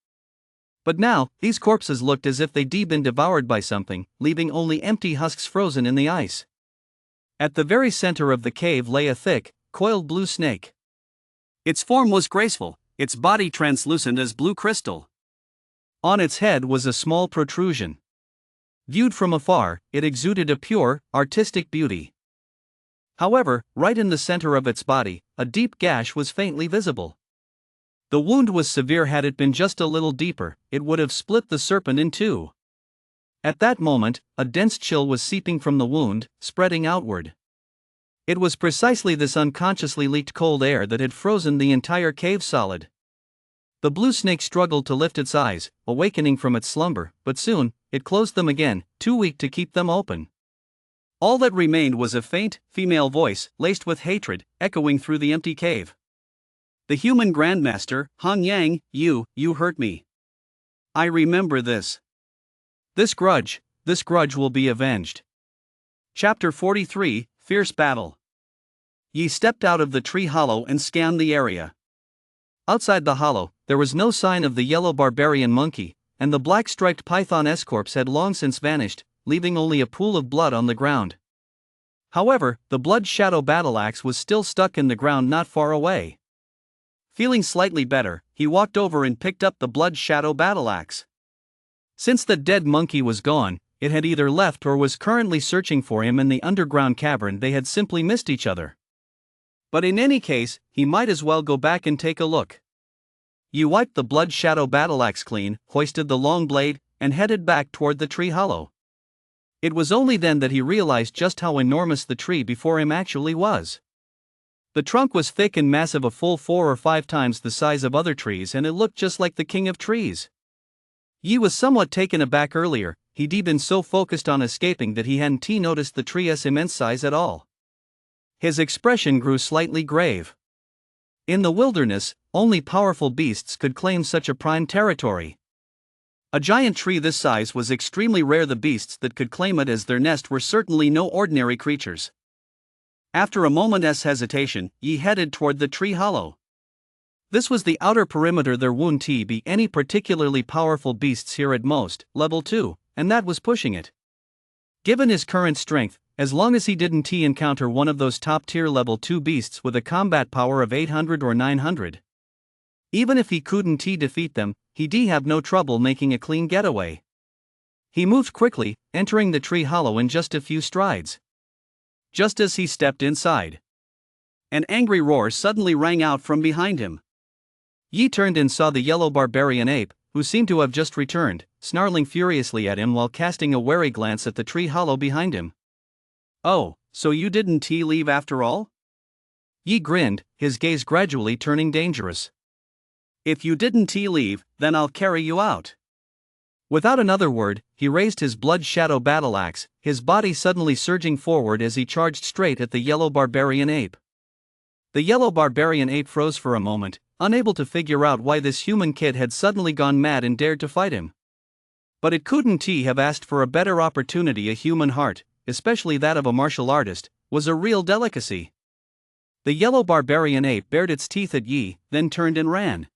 But now, these corpses looked as if they'd been devoured by something, leaving only empty husks frozen in the ice. At the very center of the cave lay a thick, coiled blue snake. Its form was graceful, its body translucent as blue crystal. On its head was a small protrusion. Viewed from afar, it exuded a pure, artistic beauty. However, right in the center of its body, a deep gash was faintly visible. The wound was severe. Had it been just a little deeper, it would have split the serpent in two. At that moment, a dense chill was seeping from the wound, spreading outward. It was precisely this unconsciously leaked cold air that had frozen the entire cave solid. The blue snake struggled to lift its eyes, awakening from its slumber, but soon, it closed them again, too weak to keep them open. All that remained was a faint, female voice, laced with hatred, echoing through the empty cave. The human Grandmaster, Hong Yang, you hurt me. I remember this. This grudge will be avenged. Chapter 43, Fierce Battle. Yi stepped out of the tree hollow and scanned the area. Outside the hollow, there was no sign of the yellow barbarian monkey, and the black-striped python-esque corpse had long since vanished, leaving only a pool of blood on the ground. However, the blood shadow battle axe was still stuck in the ground not far away. Feeling slightly better, he walked over and picked up the blood shadow battle axe. Since the dead monkey was gone, it had either left or was currently searching for him in the underground cavern. They had simply missed each other. But in any case, he might as well go back and take a look. He wiped the blood shadow battle axe clean, hoisted the long blade, and headed back toward the tree hollow. It was only then that he realized just how enormous the tree before him actually was. The trunk was thick and massive, a full 4 or 5 times the size of other trees, and it looked just like the king of trees. Yi was somewhat taken aback earlier. He'd been so focused on escaping that he hadn't noticed the tree's immense size at all. His expression grew slightly grave. In the wilderness, only powerful beasts could claim such a prime territory. A giant tree this size was extremely rare. The beasts that could claim it as their nest were certainly no ordinary creatures. After a moment's hesitation, Yi headed toward the tree hollow. This was the outer perimeter. There wouldn't be any particularly powerful beasts here, at most, level 2, and that was pushing it. Given his current strength, as long as he didn't encounter one of those top-tier level 2 beasts with a combat power of 800 or 900. Even if he couldn't defeat them, he'd have no trouble making a clean getaway. He moved quickly, entering the tree hollow in just a few strides. Just as he stepped inside, an angry roar suddenly rang out from behind him. Yi turned and saw the yellow barbarian ape, who seemed to have just returned, snarling furiously at him while casting a wary glance at the tree hollow behind him. "Oh, so you didn't leave after all?" Yi grinned, his gaze gradually turning dangerous. "If you didn't leave, then I'll carry you out." Without another word, he raised his blood shadow battle axe, his body suddenly surging forward as he charged straight at the yellow barbarian ape. The yellow barbarian ape froze for a moment, unable to figure out why this human kid had suddenly gone mad and dared to fight him. But it couldn't have asked for a better opportunity. A human heart, especially that of a martial artist, was a real delicacy. The yellow barbarian ape bared its teeth at Yi, then turned and ran.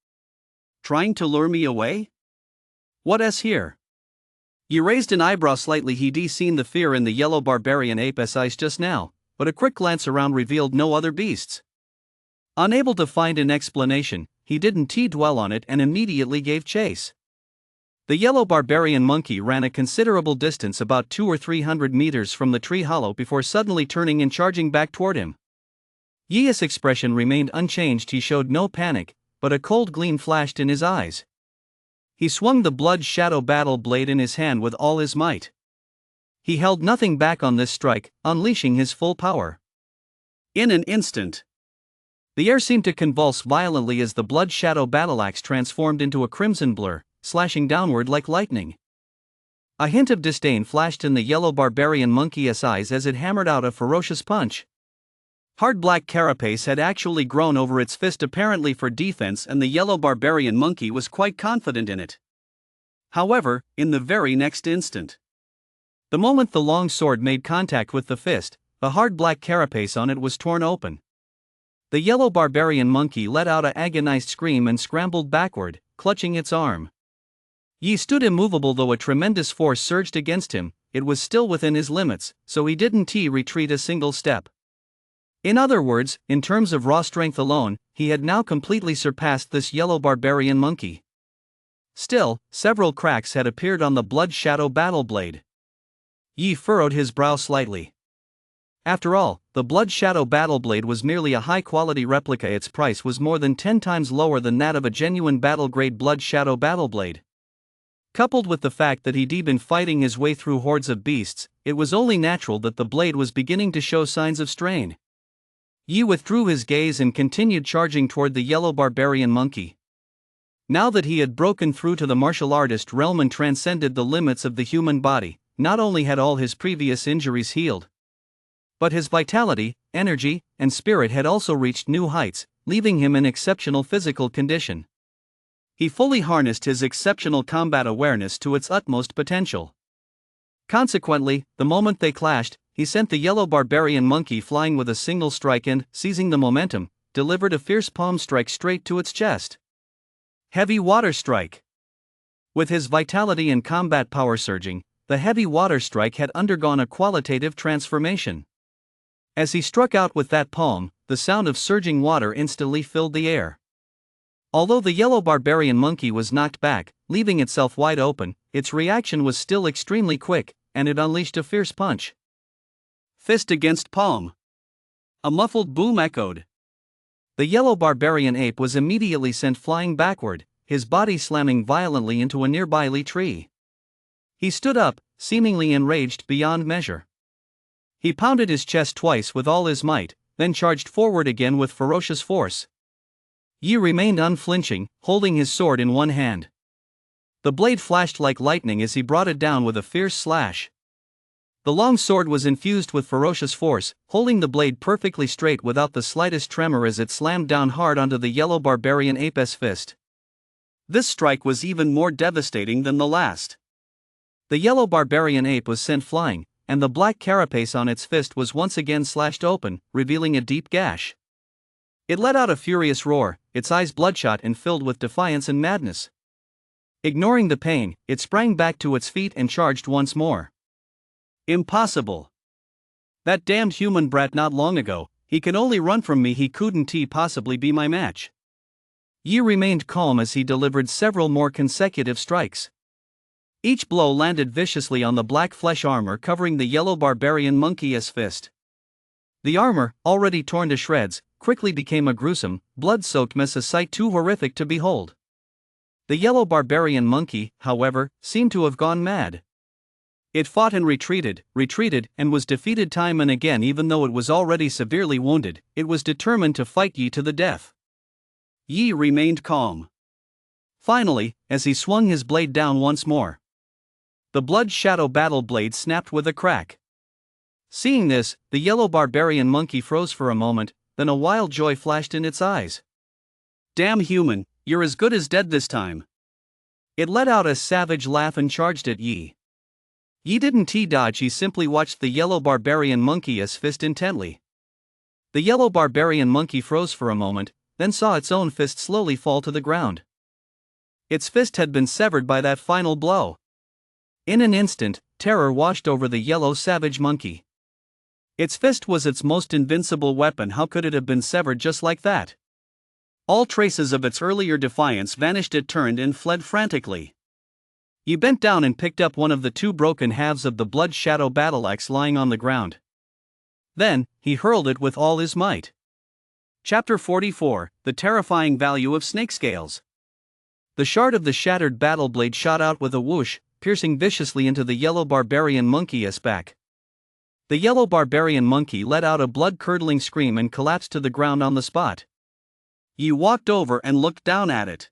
"Trying to lure me away? What's here?" Yi raised an eyebrow slightly. He'd seen the fear in the yellow barbarian ape's eyes just now, but a quick glance around revealed no other beasts. Unable to find an explanation, he didn't dwell on it and immediately gave chase. The yellow barbarian monkey ran a considerable distance, about 200 or 300 meters from the tree hollow, before suddenly turning and charging back toward him. Yi's expression remained unchanged. He showed no panic, but a cold gleam flashed in his eyes. He swung the blood shadow battle blade in his hand with all his might. He held nothing back on this strike, unleashing his full power. In an instant, the air seemed to convulse violently as the blood shadow battle axe transformed into a crimson blur, slashing downward like lightning. A hint of disdain flashed in the yellow barbarian monkey's eyes as it hammered out a ferocious punch. Hard black carapace had actually grown over its fist, apparently for defense, and the yellow barbarian monkey was quite confident in it. However, in the very next instant, the moment the long sword made contact with the fist, the hard black carapace on it was torn open. The yellow barbarian monkey let out an agonized scream and scrambled backward, clutching its arm. Yi stood immovable. Though a tremendous force surged against him, it was still within his limits, so he didn't retreat a single step. In other words, in terms of raw strength alone, he had now completely surpassed this yellow barbarian monkey. Still, several cracks had appeared on the blood shadow battle blade. Yi furrowed his brow slightly. After all, the Blood Shadow Battle Blade was merely a high-quality replica. Its price was more than 10 times lower than that of a genuine battle-grade Blood Shadow Battle Blade. Coupled with the fact that he'd been fighting his way through hordes of beasts, it was only natural that the blade was beginning to show signs of strain. Yi withdrew his gaze and continued charging toward the yellow barbarian monkey. Now that he had broken through to the martial artist realm and transcended the limits of the human body, not only had all his previous injuries healed, but his vitality, energy, and spirit had also reached new heights, leaving him in exceptional physical condition. He fully harnessed his exceptional combat awareness to its utmost potential. Consequently, the moment they clashed, he sent the yellow barbarian monkey flying with a single strike and, seizing the momentum, delivered a fierce palm strike straight to its chest. Heavy water strike. With his vitality and combat power surging, the heavy water strike had undergone a qualitative transformation. As he struck out with that palm, the sound of surging water instantly filled the air. Although the yellow barbarian monkey was knocked back, leaving itself wide open, its reaction was still extremely quick, and it unleashed a fierce punch. Fist against palm. A muffled boom echoed. The yellow barbarian ape was immediately sent flying backward, his body slamming violently into a nearby tree. He stood up, seemingly enraged beyond measure. He pounded his chest twice with all his might, then charged forward again with ferocious force. Yi remained unflinching, holding his sword in one hand. The blade flashed like lightning as he brought it down with a fierce slash. The long sword was infused with ferocious force, holding the blade perfectly straight without the slightest tremor as it slammed down hard onto the yellow barbarian ape's fist. This strike was even more devastating than the last. The yellow barbarian ape was sent flying, and the black carapace on its fist was once again slashed open, revealing a deep gash. It let out a furious roar, its eyes bloodshot and filled with defiance and madness. Ignoring the pain, it sprang back to its feet and charged once more. Impossible. That damned human brat not long ago, he can only run from me, he couldn't possibly be my match. Yi remained calm as he delivered several more consecutive strikes. Each blow landed viciously on the black flesh armor covering the yellow barbarian monkey's fist. The armor, already torn to shreds, quickly became a gruesome, blood-soaked mess, a sight too horrific to behold. The yellow barbarian monkey, however, seemed to have gone mad. It fought and retreated, and was defeated time and again. Even though it was already severely wounded, it was determined to fight Yi to the death. Yi remained calm. Finally, as he swung his blade down once more, the Blood Shadow Battle Blade snapped with a crack. Seeing this, the yellow barbarian monkey froze for a moment, then a wild joy flashed in its eyes. Damn human, you're as good as dead this time. It let out a savage laugh and charged at Yi. Yi didn't dodge, he simply watched the yellow barbarian monkey's fist intently. The yellow barbarian monkey froze for a moment, then saw its own fist slowly fall to the ground. Its fist had been severed by that final blow. In an instant, terror washed over the yellow savage monkey. Its fist was its most invincible weapon. How could it have been severed just like that? All traces of its earlier defiance vanished. It turned and fled frantically. He bent down and picked up one of the two broken halves of the Blood Shadow battle axe lying on the ground. Then, he hurled it with all his might. Chapter 44, The Terrifying Value of Snake Scales. The shard of the shattered battle blade shot out with a whoosh, piercing viciously into the yellow barbarian monkey's back. The yellow barbarian monkey let out a blood-curdling scream and collapsed to the ground on the spot. Yi walked over and looked down at it.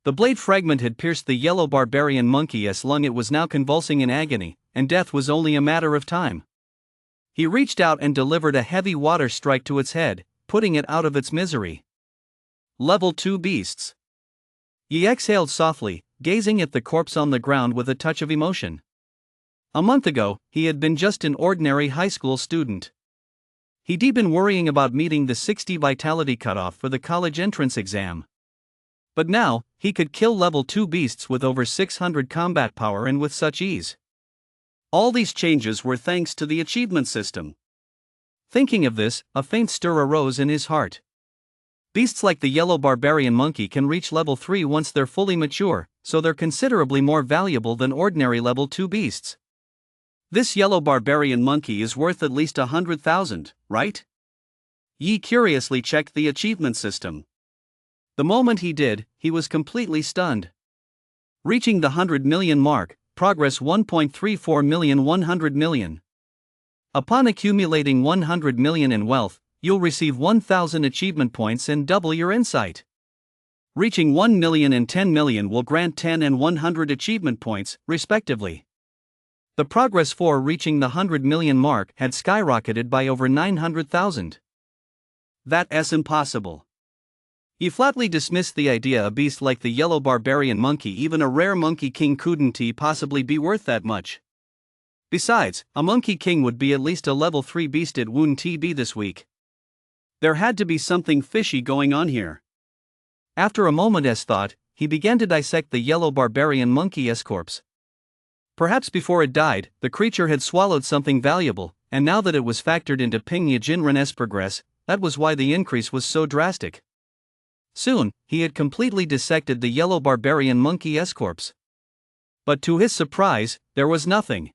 The blade fragment had pierced the yellow barbarian monkey's lung. It was now convulsing in agony, and death was only a matter of time. He reached out and delivered a heavy water strike to its head, putting it out of its misery. Level 2 beasts. Yi exhaled softly, gazing at the corpse on the ground with a touch of emotion. A month ago, he had been just an ordinary high school student. He'd been worrying about meeting the 60 vitality cutoff for the college entrance exam. But now, he could kill level 2 beasts with over 600 combat power and with such ease. All these changes were thanks to the achievement system. Thinking of this, a faint stir arose in his heart. Beasts like the yellow barbarian monkey can reach level 3 once they're fully mature, so they're considerably more valuable than ordinary level 2 beasts. This yellow barbarian monkey is worth at least 100,000, right? Yi curiously checked the achievement system. The moment he did, he was completely stunned. Reaching the 100 million mark, progress 1.34 million 100 million. Upon accumulating 100 million in wealth, you'll receive 1,000 achievement points and double your insight. Reaching 1 million and 10 million will grant 10 and 100 achievement points, respectively. The progress for reaching the 100 million mark had skyrocketed by over 900,000. That's impossible. He flatly dismissed the idea a beast like the yellow barbarian monkey, even a rare monkey king, couldn't possibly be worth that much. Besides, a monkey king would be at least a level 3 beast, it wouldn't be this week. There had to be something fishy going on here. After a moment's thought, he began to dissect the yellow barbarian monkey's corpse. Perhaps before it died, the creature had swallowed something valuable, and now that it was factored into Pingyi Jinren's progress, that was why the increase was so drastic. Soon, he had completely dissected the yellow barbarian monkey's corpse. But to his surprise, there was nothing.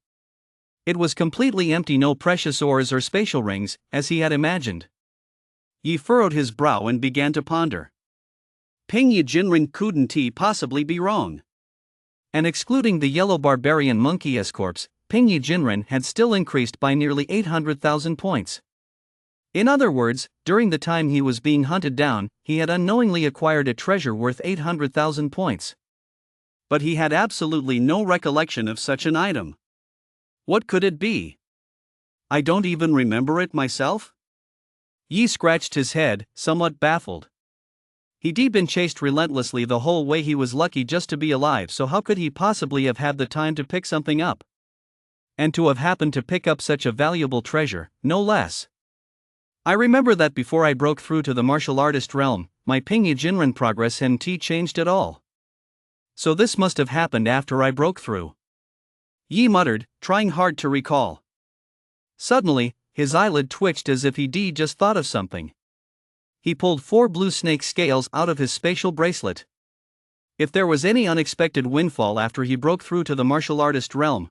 It was completely empty, no precious ores or spatial rings, as he had imagined. Yi furrowed his brow and began to ponder. Pingyi Jinren couldn't possibly be wrong. And excluding the yellow barbarian monkey's corpse, Pingyi Jinren had still increased by nearly 800,000 points. In other words, during the time he was being hunted down, he had unknowingly acquired a treasure worth 800,000 points. But he had absolutely no recollection of such an item. What could it be? I don't even remember it myself? Yi scratched his head, somewhat baffled. He'd been chased relentlessly the whole way. He was lucky just to be alive, so how could he possibly have had the time to pick something up? And to have happened to pick up such a valuable treasure, no less. I remember that before I broke through to the martial artist realm, my Pingyi Jinren progress hadn't changed at all. So this must have happened after I broke through. Yi muttered, trying hard to recall. Suddenly, his eyelid twitched as if he'd just thought of something. He pulled 4 blue snake scales out of his spatial bracelet. If there was any unexpected windfall after he broke through to the martial artist realm,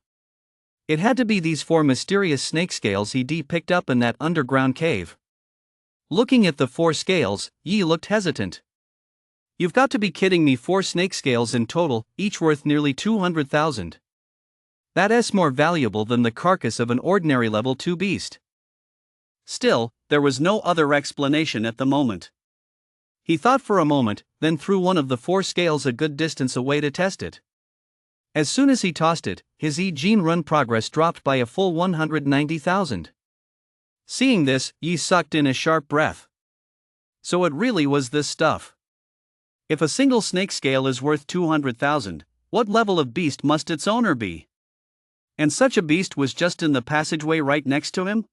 it had to be these 4 mysterious snake scales he'd picked up in that underground cave. Looking at the 4 scales, Yi looked hesitant. You've got to be kidding me, 4 snake scales in total, each worth nearly 200,000. That's more valuable than the carcass of an ordinary level 2 beast. Still, there was no other explanation at the moment. He thought for a moment, then threw one of the 4 scales a good distance away to test it. As soon as he tossed it, his Jinren progress dropped by a full 190,000. Seeing this, Yi sucked in a sharp breath. So it really was this stuff. If a single snake scale is worth 200,000, what level of beast must its owner be? And such a beast was just in the passageway right next to him?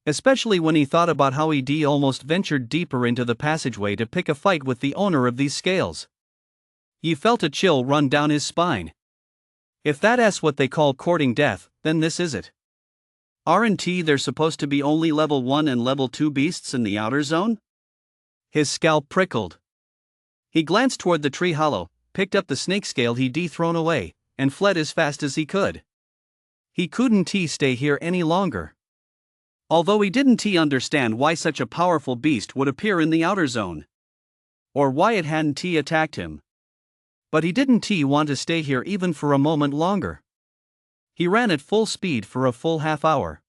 Especially when he thought about how he'd almost ventured deeper into the passageway to pick a fight with the owner of these scales. He felt a chill run down his spine. If that's what they call courting death, then this is it. Aren't there supposed to be only level 1 and level 2 beasts in the outer zone? His scalp prickled. He glanced toward the tree hollow, picked up the snake scale he'd thrown away, and fled as fast as he could. He couldn't stay here any longer. Although he didn't understand why such a powerful beast would appear in the outer zone, or why it hadn't attacked him. But he didn't want to stay here even for a moment longer. He ran at full speed for a full half hour.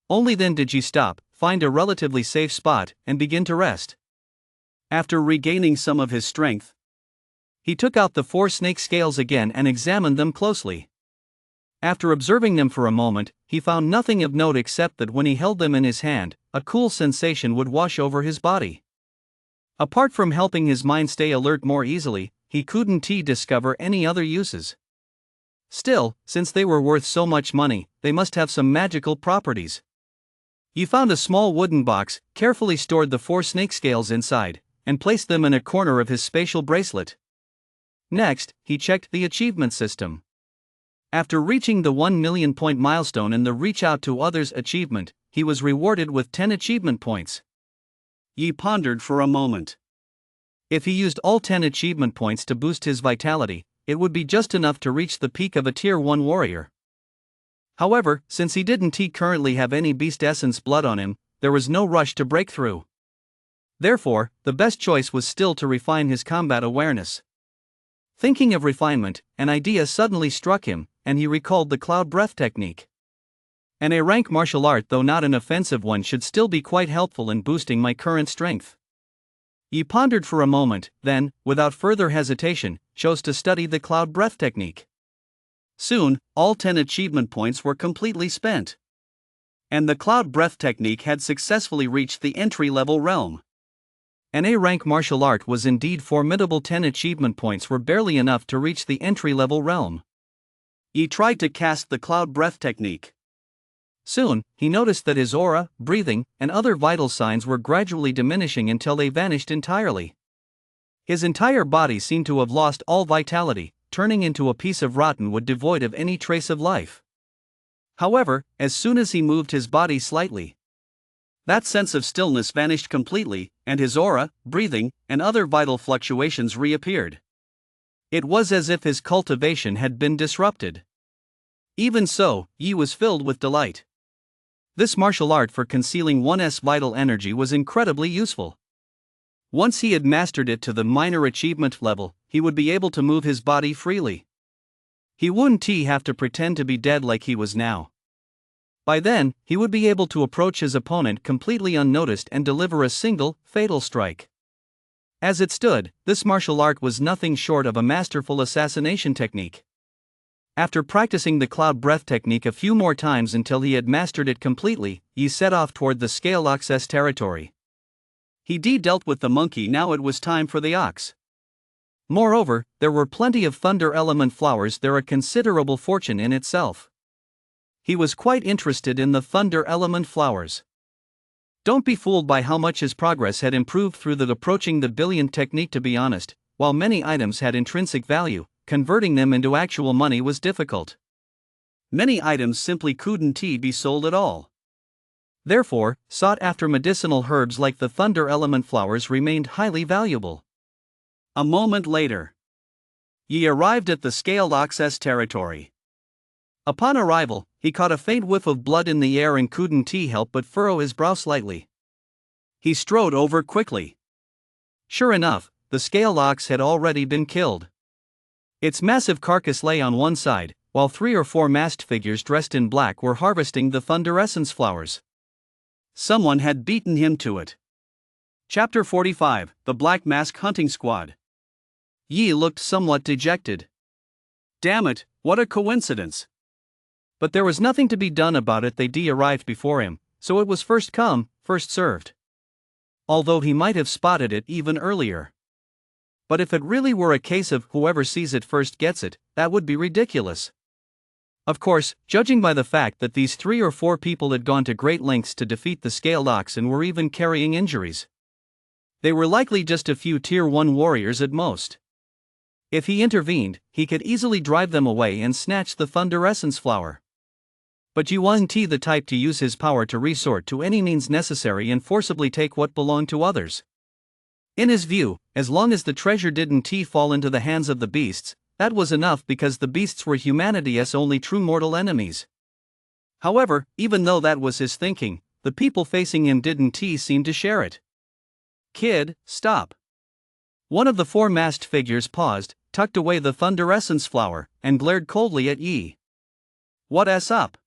Only then did he stop, find a relatively safe spot, and begin to rest. After regaining some of his strength, he took out the 4 snake scales again and examined them closely. After observing them for a moment, he found nothing of note except that when he held them in his hand, a cool sensation would wash over his body. Apart from helping his mind stay alert more easily, he couldn't discover any other uses. Still, since they were worth so much money, they must have some magical properties. He found a small wooden box, carefully stored the 4 snake scales inside, and placed them in a corner of his spatial bracelet. Next, he checked the achievement system. After reaching the 1 million point milestone in the Reach Out to Others achievement, he was rewarded with 10 achievement points. Yi pondered for a moment. If he used all 10 achievement points to boost his vitality, it would be just enough to reach the peak of a Tier 1 warrior. However, since he didn't currently have any beast essence blood on him, there was no rush to break through. Therefore, the best choice was still to refine his combat awareness. Thinking of refinement, an idea suddenly struck him, and he recalled the cloud breath technique. An A-rank martial art, though not an offensive one, should still be quite helpful in boosting my current strength. He pondered for a moment, then, without further hesitation, chose to study the cloud breath technique. Soon, all 10 achievement points were completely spent. And the cloud breath technique had successfully reached the entry-level realm. An A-rank martial art was indeed formidable. 10 achievement points were barely enough to reach the entry-level realm. He tried to cast the cloud breath technique. Soon, he noticed that his aura, breathing, and other vital signs were gradually diminishing until they vanished entirely. His entire body seemed to have lost all vitality, turning into a piece of rotten wood devoid of any trace of life. However, as soon as he moved his body slightly, that sense of stillness vanished completely, and his aura, breathing, and other vital fluctuations reappeared. It was as if his cultivation had been disrupted. Even so, Yi was filled with delight. This martial art for concealing one's vital energy was incredibly useful. Once he had mastered it to the minor achievement level, he would be able to move his body freely. He wouldn't have to pretend to be dead like he was now. By then, he would be able to approach his opponent completely unnoticed and deliver a single, fatal strike. As it stood, this martial art was nothing short of a masterful assassination technique. After practicing the cloud breath technique a few more times until he had mastered it completely, he set off toward the scale ox's territory. He dealt with the monkey, now it was time for the ox. Moreover, there were plenty of thunder element flowers there, a considerable fortune in itself. He was quite interested in the thunder element flowers. Don't be fooled by how much his progress had improved through the approaching the billion technique. To be honest, while many items had intrinsic value, converting them into actual money was difficult. Many items simply couldn't be sold at all. Therefore, sought-after medicinal herbs like the thunder element flowers remained highly valuable. A moment later, Yi arrived at the scaled ox's territory. Upon arrival, he caught a faint whiff of blood in the air and couldn't help but furrow his brow slightly. He strode over quickly. Sure enough, the scaled ox had already been killed. Its massive carcass lay on one side, while 3 or 4 masked figures dressed in black were harvesting the thunder essence flowers. Someone had beaten him to it. Chapter 45, The Black Mask Hunting Squad. Yi looked somewhat dejected. Damn it, what a coincidence. But there was nothing to be done about it. They arrived before him, so it was first come, first served. Although he might have spotted it even earlier. But if it really were a case of whoever sees it first gets it, that would be ridiculous. Of course, judging by the fact that these 3 or 4 people had gone to great lengths to defeat the scaled ox and were even carrying injuries, they were likely just a few Tier 1 warriors at most. If he intervened, he could easily drive them away and snatch the thunder essence flower. But Yi wasn't the type to use his power to resort to any means necessary and forcibly take what belonged to others. In his view, as long as the treasure didn't fall into the hands of the beasts, that was enough, because the beasts were humanity's only true mortal enemies. However, even though that was his thinking, the people facing him didn't seem to share it. Kid, stop. One of the 4 masked figures paused, tucked away the thunder essence flower, and glared coldly at Yi. What's up?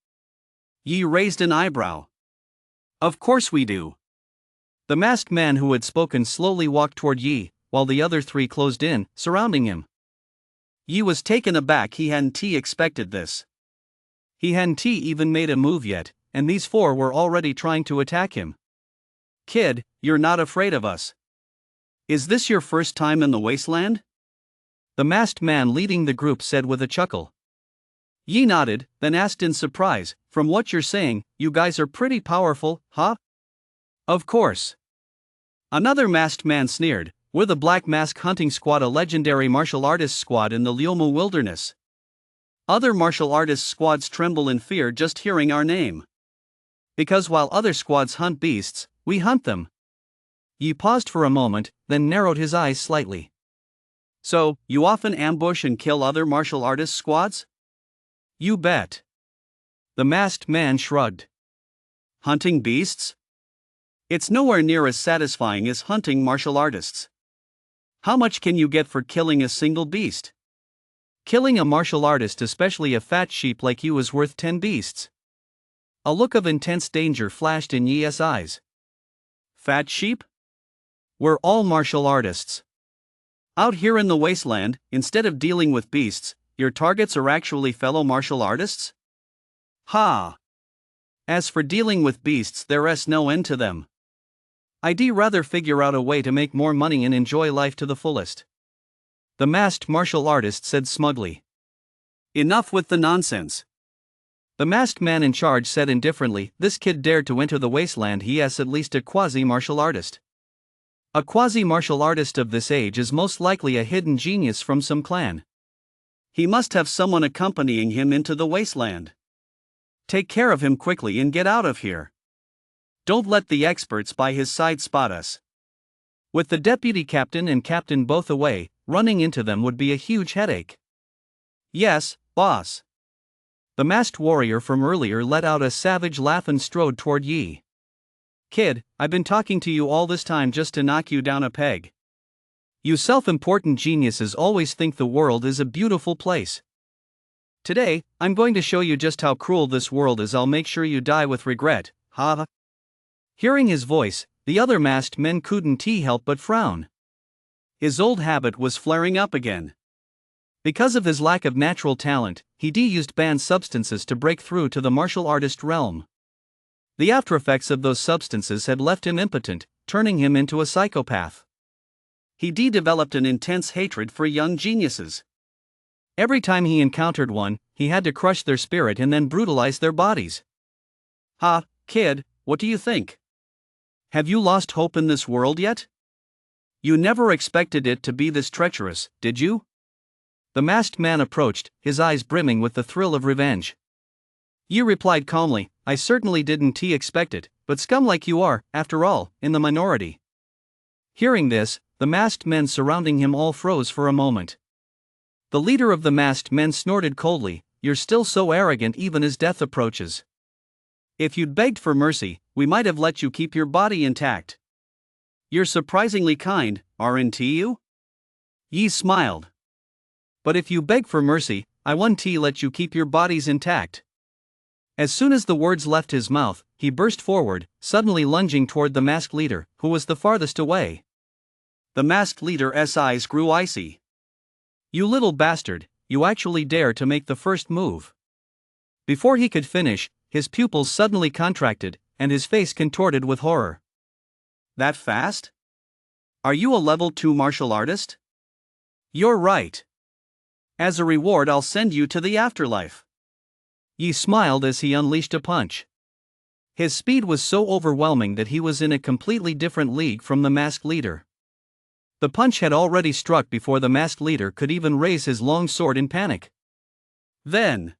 Yi raised an eyebrow. Of course we do. The masked man who had spoken slowly walked toward Yi, while the other 3 closed in, surrounding him. Yi was taken aback. He hadn't expected this. He hadn't even made a move yet, and these 4 were already trying to attack him. Kid, you're not afraid of us? Is this your first time in the wasteland? The masked man leading the group said with a chuckle. Yi nodded, then asked in surprise, from what you're saying, you guys are pretty powerful, huh? Of course. Another masked man sneered, we're the Black Mask Hunting Squad, a legendary martial artists squad in the Liumu wilderness. Other martial artists squads tremble in fear just hearing our name. Because while other squads hunt beasts, we hunt them. Yi paused for a moment, then narrowed his eyes slightly. So, you often ambush and kill other martial artists squads? You bet. The masked man shrugged. Hunting beasts? It's nowhere near as satisfying as hunting martial artists. How much can you get for killing a single beast? Killing a martial artist, especially a fat sheep like you, is worth 10 beasts. A look of intense danger flashed in Yi's eyes. Fat sheep? We're all martial artists. Out here in the wasteland, instead of dealing with beasts, your targets are actually fellow martial artists? Ha! As for dealing with beasts, there's no end to them. I'd rather figure out a way to make more money and enjoy life to the fullest. The masked martial artist said smugly. Enough with the nonsense. The masked man in charge said indifferently, this kid dared to enter the wasteland. He is at least a quasi-martial artist. A quasi-martial artist of this age is most likely a hidden genius from some clan. He must have someone accompanying him into the wasteland. Take care of him quickly and get out of here. Don't let the experts by his side spot us. With the deputy captain and captain both away, running into them would be a huge headache. Yes, boss. The masked warrior from earlier let out a savage laugh and strode toward Yi. Kid, I've been talking to you all this time just to knock you down a peg. You self-important geniuses always think the world is a beautiful place. Today, I'm going to show you just how cruel this world is. I'll make sure you die with regret, ha. Hearing his voice, the other masked men couldn't help but frown. His old habit was flaring up again. Because of his lack of natural talent, he used banned substances to break through to the martial artist realm. The aftereffects of those substances had left him impotent, turning him into a psychopath. He developed an intense hatred for young geniuses. Every time he encountered one, he had to crush their spirit and then brutalize their bodies. Ha, kid, what do you think? Have you lost hope in this world yet? You never expected it to be this treacherous, did you? The masked man approached, his eyes brimming with the thrill of revenge. Yi replied calmly, I certainly didn't expect it, but scum like you are, after all, in the minority. Hearing this, the masked men surrounding him all froze for a moment. The leader of the masked men snorted coldly, you're still so arrogant even as death approaches. If you'd begged for mercy, we might have let you keep your body intact. You're surprisingly kind, aren't you? Yi smiled. But if you beg for mercy, I won't let you keep your bodies intact. As soon as the words left his mouth, he burst forward, suddenly lunging toward the masked leader, who was the farthest away. The masked leader's eyes grew icy. You little bastard, you actually dare to make the first move. Before he could finish, his pupils suddenly contracted, and his face contorted with horror. That fast? Are you a level 2 martial artist? You're right. As a reward, I'll send you to the afterlife. Yi smiled as he unleashed a punch. His speed was so overwhelming that he was in a completely different league from the masked leader. The punch had already struck before the masked leader could even raise his long sword in panic. Then,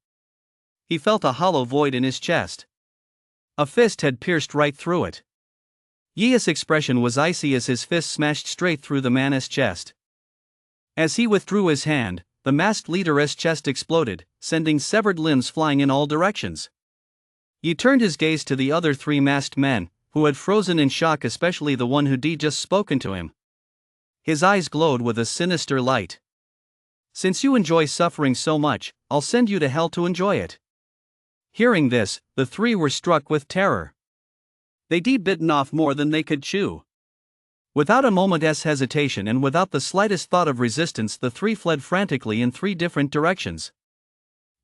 he felt a hollow void in his chest. A fist had pierced right through it. Yi's expression was icy as his fist smashed straight through the man's chest. As he withdrew his hand, the masked leader's chest exploded, sending severed limbs flying in all directions. Yi turned his gaze to the other 3 masked men, who had frozen in shock, especially the one who just spoken to him. His eyes glowed with a sinister light. Since you enjoy suffering so much, I'll send you to hell to enjoy it. Hearing this, the 3 were struck with terror. They bitten off more than they could chew. Without a moment's hesitation and without the slightest thought of resistance, the 3 fled frantically in 3 different directions.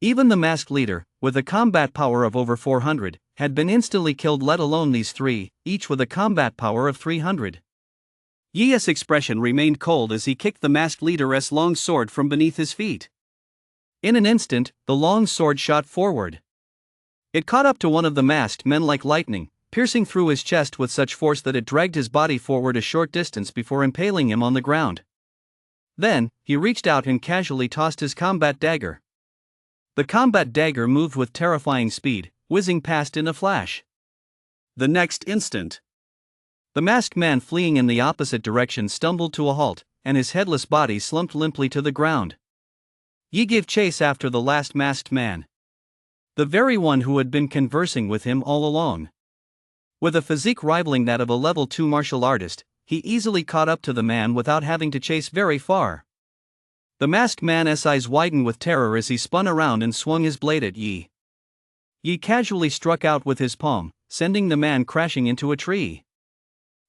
Even the masked leader, with a combat power of over 400, had been instantly killed, let alone these 3, each with a combat power of 300. Yi's expression remained cold as he kicked the masked leader's long sword from beneath his feet. In an instant, the long sword shot forward. It caught up to one of the masked men like lightning, piercing through his chest with such force that it dragged his body forward a short distance before impaling him on the ground. Then, he reached out and casually tossed his combat dagger. The combat dagger moved with terrifying speed, whizzing past in a flash. The next instant, the masked man fleeing in the opposite direction stumbled to a halt, and his headless body slumped limply to the ground. Yi gave chase after the last masked man. The very one who had been conversing with him all along. With a physique rivaling that of a level 2 martial artist, he easily caught up to the man without having to chase very far. The masked man's eyes widened with terror as he spun around and swung his blade at Yi. Yi casually struck out with his palm, sending the man crashing into a tree.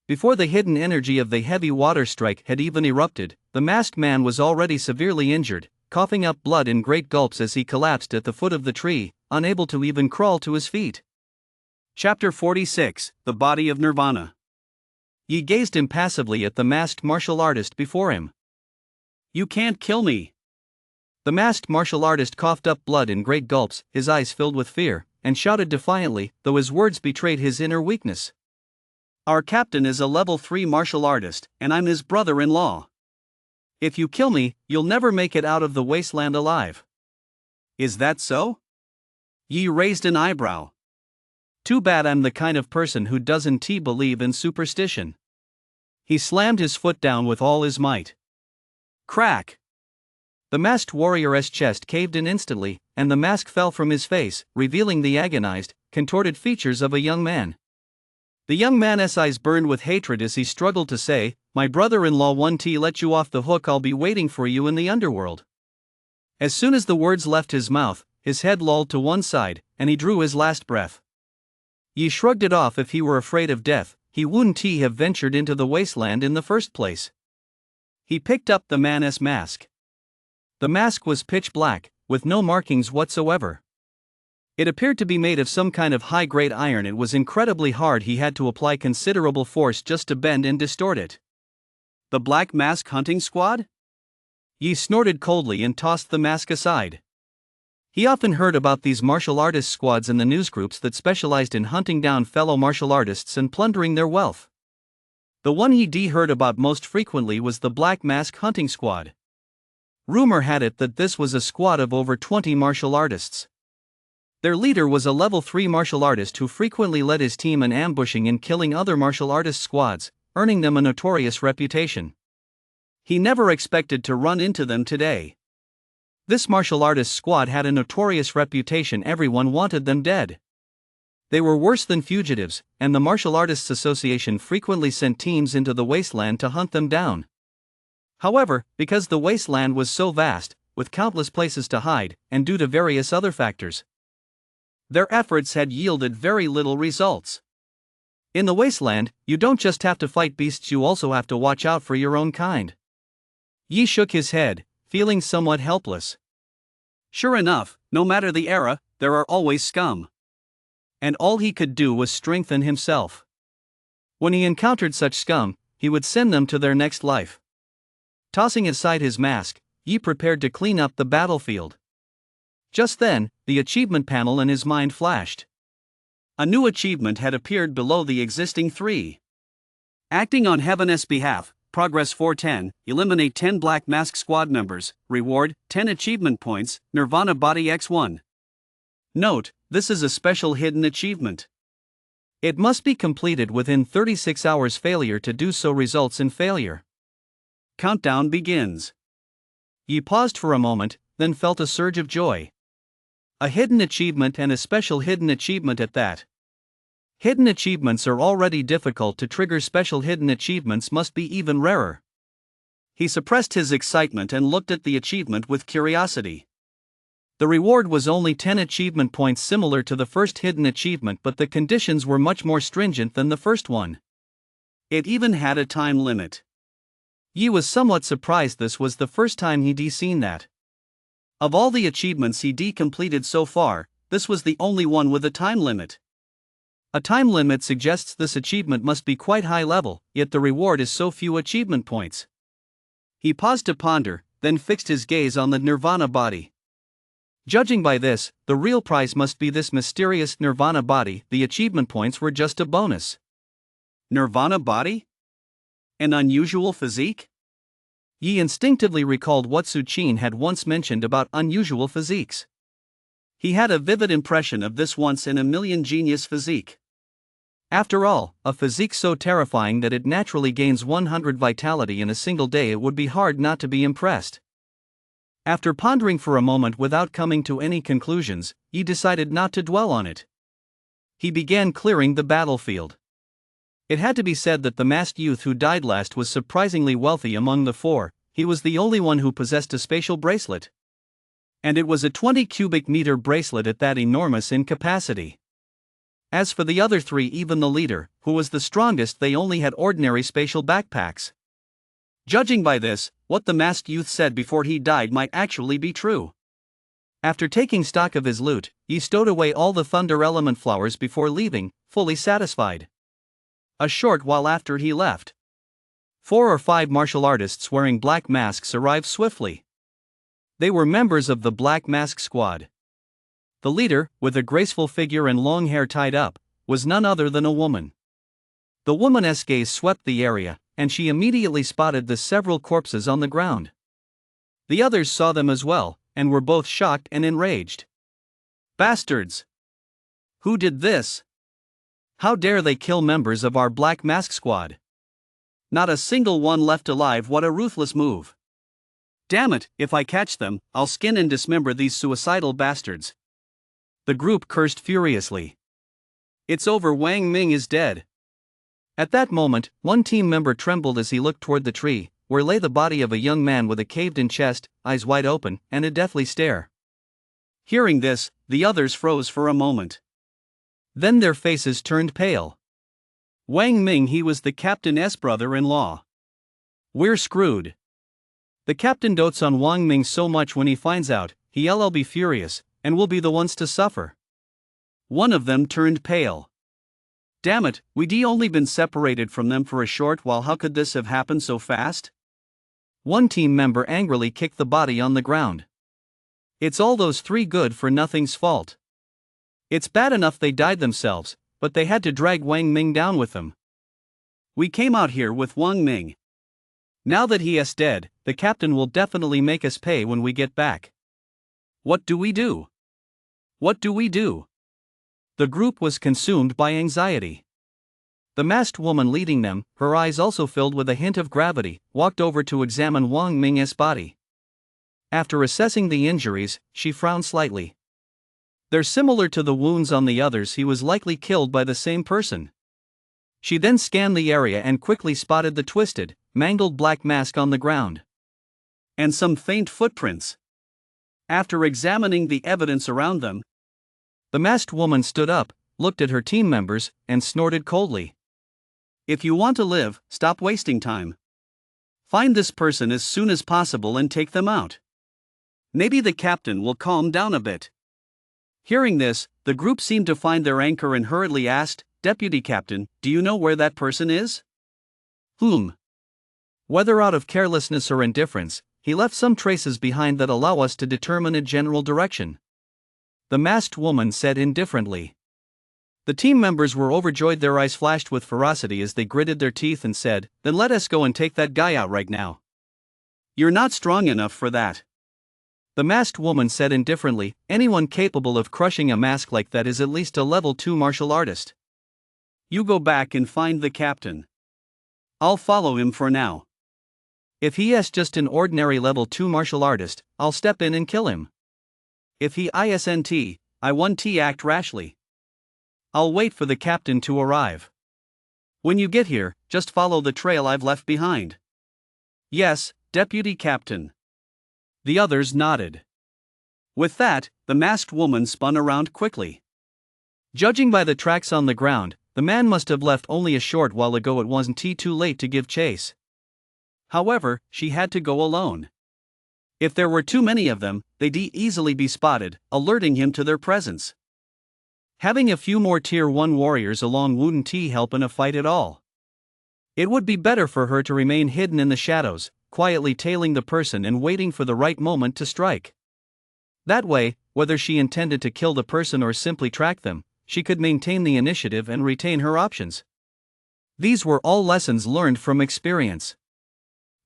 Before the hidden energy of the heavy water strike had even erupted, the masked man was already severely injured, coughing up blood in great gulps as he collapsed at the foot of the tree, unable to even crawl to his feet. Chapter 46: The Body of Nirvana. Yi gazed impassively at the masked martial artist before him. "You can't kill me." The masked martial artist coughed up blood in great gulps, his eyes filled with fear, and shouted defiantly, though his words betrayed his inner weakness. "Our captain is a level 3 martial artist, and I'm his brother-in-law. If you kill me, you'll never make it out of the wasteland alive." "Is that so?" Yi raised an eyebrow. "Too bad I'm the kind of person who doesn't believe in superstition." He slammed his foot down with all his might. Crack! The masked warrior's chest caved in instantly, and the mask fell from his face, revealing the agonized, contorted features of a young man. The young man's eyes burned with hatred as he struggled to say, "My brother-in-law won't let you off the hook. I'll be waiting for you in the underworld." As soon as the words left his mouth, his head lolled to one side, and he drew his last breath. Yi shrugged it off. If he were afraid of death, he wouldn't have ventured into the wasteland in the first place. He picked up the man's mask. The mask was pitch black, with no markings whatsoever. It appeared to be made of some kind of high-grade iron. It was incredibly hard. He had to apply considerable force just to bend and distort it. "The Black Mask Hunting Squad?" Yi snorted coldly and tossed the mask aside. He often heard about these martial artist squads in the newsgroups that specialized in hunting down fellow martial artists and plundering their wealth. The one he heard about most frequently was the Black Mask Hunting Squad. Rumor had it that this was a squad of over 20 martial artists. Their leader was a level 3 martial artist who frequently led his team in ambushing and killing other martial artist squads, earning them a notorious reputation. He never expected to run into them today. This martial artist squad had a notorious reputation. Everyone wanted them dead. They were worse than fugitives, and the Martial Artists Association frequently sent teams into the wasteland to hunt them down. However, because the wasteland was so vast, with countless places to hide, and due to various other factors, their efforts had yielded very little results. In the wasteland, you don't just have to fight beasts, you also have to watch out for your own kind. Yi shook his head, feeling somewhat helpless. Sure enough, no matter the era, there are always scum. And all he could do was strengthen himself. When he encountered such scum, he would send them to their next life. Tossing aside his mask, Yi prepared to clean up the battlefield. Just then, the achievement panel in his mind flashed. A new achievement had appeared below the existing 3. Acting on Heaven's behalf, Progress 410, eliminate 10 Black Mask Squad members, reward, 10 achievement points, Nirvana Body X1. Note, this is a special hidden achievement. It must be completed within 36 hours. Failure to do so results in failure. Countdown begins. Yi paused for a moment, then felt a surge of joy. A hidden achievement, and a special hidden achievement at that. Hidden achievements are already difficult to trigger. Special hidden achievements must be even rarer. He suppressed his excitement and looked at the achievement with curiosity. The reward was only 10 achievement points, similar to the first hidden achievement, but the conditions were much more stringent than the first one. It even had a time limit. Yi was somewhat surprised. This was the first time he'd seen that. Of all the achievements he'd completed so far, this was the only one with a time limit. A time limit suggests this achievement must be quite high level, yet the reward is so few achievement points. He paused to ponder, then fixed his gaze on the Nirvana body. Judging by this, the real prize must be this mysterious Nirvana body. The achievement points were just a bonus. Nirvana body? An unusual physique? Yi instinctively recalled what Su Qin had once mentioned about unusual physiques. He had a vivid impression of this once-in-a-million genius physique. After all, a physique so terrifying that it naturally gains 100 vitality in a single day, it would be hard not to be impressed. After pondering for a moment without coming to any conclusions, he decided not to dwell on it. He began clearing the battlefield. It had to be said that the masked youth who died last was surprisingly wealthy among the four. He was the only one who possessed a spatial bracelet. And it was a 20 cubic meter bracelet at that, enormous in capacity. As for the other three, even the leader, who was the strongest, they only had ordinary spatial backpacks. Judging by this, what the masked youth said before he died might actually be true. After taking stock of his loot, he stowed away all the thunder element flowers before leaving, fully satisfied. A short while after he left, 4 or 5 martial artists wearing black masks arrived swiftly. They were members of the Black Mask Squad. The leader, with a graceful figure and long hair tied up, was none other than a woman. The woman's gaze swept the area, and she immediately spotted the several corpses on the ground. The others saw them as well, and were both shocked and enraged. Bastards! Who did this? How dare they kill members of our Black Mask Squad? Not a single one left alive. What a ruthless move. Damn it, if I catch them, I'll skin and dismember these suicidal bastards. The group cursed furiously. It's over, Wang Ming is dead. At that moment, one team member trembled as he looked toward the tree, where lay the body of a young man with a caved-in chest, eyes wide open, and a deathly stare. Hearing this, the others froze for a moment. Then their faces turned pale. Wang Ming, he was the captain's brother-in-law. We're screwed. The captain dotes on Wang Ming so much. When he finds out, he'll be furious, and we'll be the ones to suffer. One of them turned pale. Damn it, we'd only been separated from them for a short while. How could this have happened so fast? One team member angrily kicked the body on the ground. It's all those three good-for-nothing's fault. It's bad enough they died themselves, but they had to drag Wang Ming down with them. We came out here with Wang Ming. Now that he is dead, the captain will definitely make us pay when we get back. What do we do? What do we do? The group was consumed by anxiety. The masked woman leading them, her eyes also filled with a hint of gravity, walked over to examine Wang Ming's body. After assessing the injuries, she frowned slightly. They're similar to the wounds on the others. He was likely killed by the same person. She then scanned the area and quickly spotted the twisted, mangled black mask on the ground. And some faint footprints. After examining the evidence around them, the masked woman stood up, looked at her team members, and snorted coldly. If you want to live, stop wasting time. Find this person as soon as possible and take them out. Maybe the captain will calm down a bit. Hearing this, the group seemed to find their anchor and hurriedly asked, Deputy Captain, do you know where that person is? Whether out of carelessness or indifference, he left some traces behind that allow us to determine a general direction. The masked woman said indifferently. The team members were overjoyed. Their eyes flashed with ferocity as they gritted their teeth and said, Then let us go and take that guy out right now. You're not strong enough for that. The masked woman said indifferently, anyone capable of crushing a mask like that is at least a level 2 martial artist. You go back and find the captain. I'll follow him for now. If he is just an ordinary level 2 martial artist, I'll step in and kill him. If he isn't, I won't act rashly. I'll wait for the captain to arrive. When you get here, just follow the trail I've left behind. Yes, Deputy Captain. The others nodded. With that, the masked woman spun around quickly. Judging by the tracks on the ground, the man must have left only a short while ago. It wasn't too late to give chase. However, she had to go alone. If there were too many of them, they'd easily be spotted, alerting him to their presence. Having a few more Tier 1 warriors along wouldn't help in a fight at all. It would be better for her to remain hidden in the shadows, quietly tailing the person and waiting for the right moment to strike. That way, whether she intended to kill the person or simply track them, she could maintain the initiative and retain her options. These were all lessons learned from experience.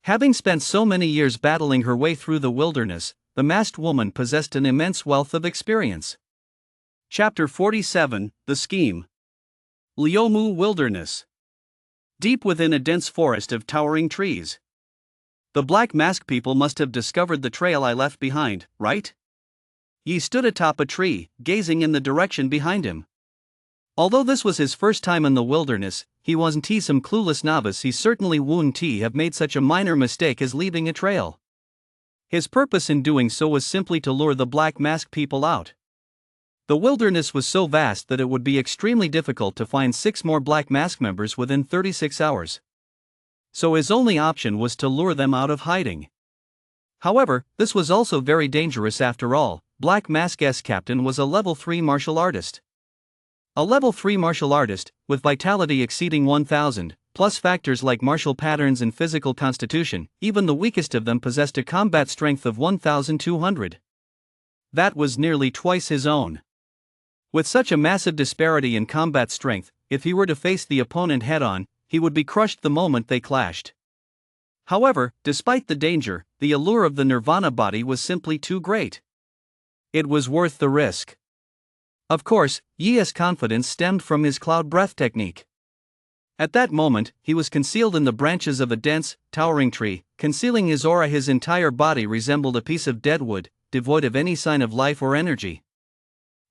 Having spent so many years battling her way through the wilderness, the masked woman possessed an immense wealth of experience. Chapter 47, The Scheme. Liumu Wilderness. Deep within a dense forest of towering trees, The Black Mask people must have discovered the trail I left behind, right? Yi stood atop a tree, gazing in the direction behind him. Although this was his first time in the wilderness, he wasn't some clueless novice. He certainly wouldn't have made such a minor mistake as leaving a trail. His purpose in doing so was simply to lure the Black Mask people out. The wilderness was so vast that it would be extremely difficult to find 6 more Black Mask members within 36 hours. So his only option was to lure them out of hiding. However, this was also very dangerous after all. Black Mask's captain was a level 3 martial artist. A level 3 martial artist, with vitality exceeding 1000, plus factors like martial patterns and physical constitution, even the weakest of them possessed a combat strength of 1200. That was nearly twice his own. With such a massive disparity in combat strength, if he were to face the opponent head-on, he would be crushed the moment they clashed. However, despite the danger, the allure of the Nirvana body was simply too great. It was worth the risk. Of course, Yi's confidence stemmed from his cloud breath technique. At that moment, he was concealed in the branches of a dense, towering tree, concealing his aura. His entire body resembled a piece of dead wood, devoid of any sign of life or energy.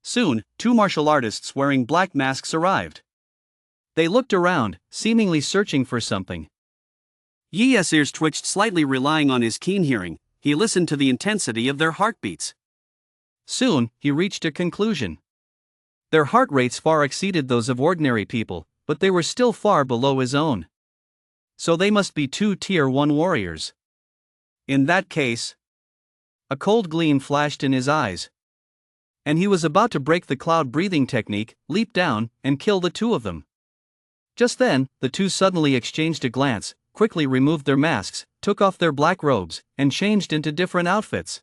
Soon, 2 martial artists wearing black masks arrived. They looked around, seemingly searching for something. Yi's ears twitched slightly. Relying on his keen hearing, he listened to the intensity of their heartbeats. Soon, he reached a conclusion. Their heart rates far exceeded those of ordinary people, but they were still far below his own. So they must be 2 Tier 1 warriors. In that case, a cold gleam flashed in his eyes. And he was about to break the cloud breathing technique, leap down, and kill the 2 of them. Just then, the 2 suddenly exchanged a glance, quickly removed their masks, took off their black robes, and changed into different outfits.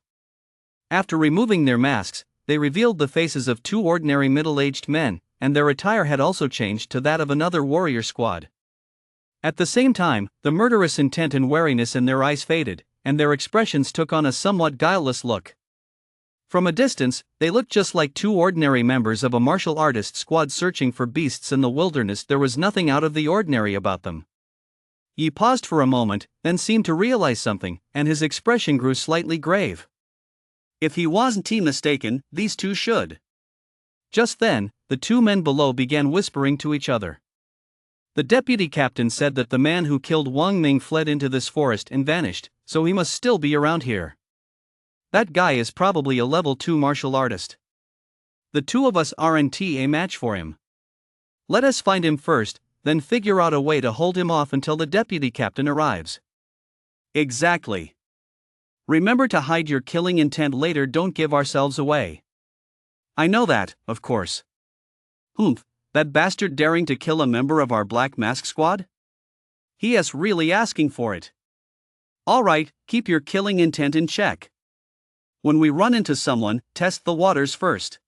After removing their masks, they revealed the faces of 2 ordinary middle-aged men, and their attire had also changed to that of another warrior squad. At the same time, the murderous intent and wariness in their eyes faded, and their expressions took on a somewhat guileless look. From a distance, they looked just like 2 ordinary members of a martial artist squad searching for beasts in the wilderness. There was nothing out of the ordinary about them. Yi paused for a moment, then seemed to realize something, and his expression grew slightly grave. If he wasn't mistaken, these 2 should. Just then, the 2 men below began whispering to each other. The deputy captain said that the man who killed Wang Ming fled into this forest and vanished, so he must still be around here. That guy is probably a level 2 martial artist. The 2 of us aren't a match for him. Let us find him first, then figure out a way to hold him off until the deputy captain arrives. Exactly. Remember to hide your killing intent later. Don't give ourselves away. I know that, of course. Humph, that bastard daring to kill a member of our Black Mask squad? He is really asking for it. Alright, keep your killing intent in check. When we run into someone, test the waters first.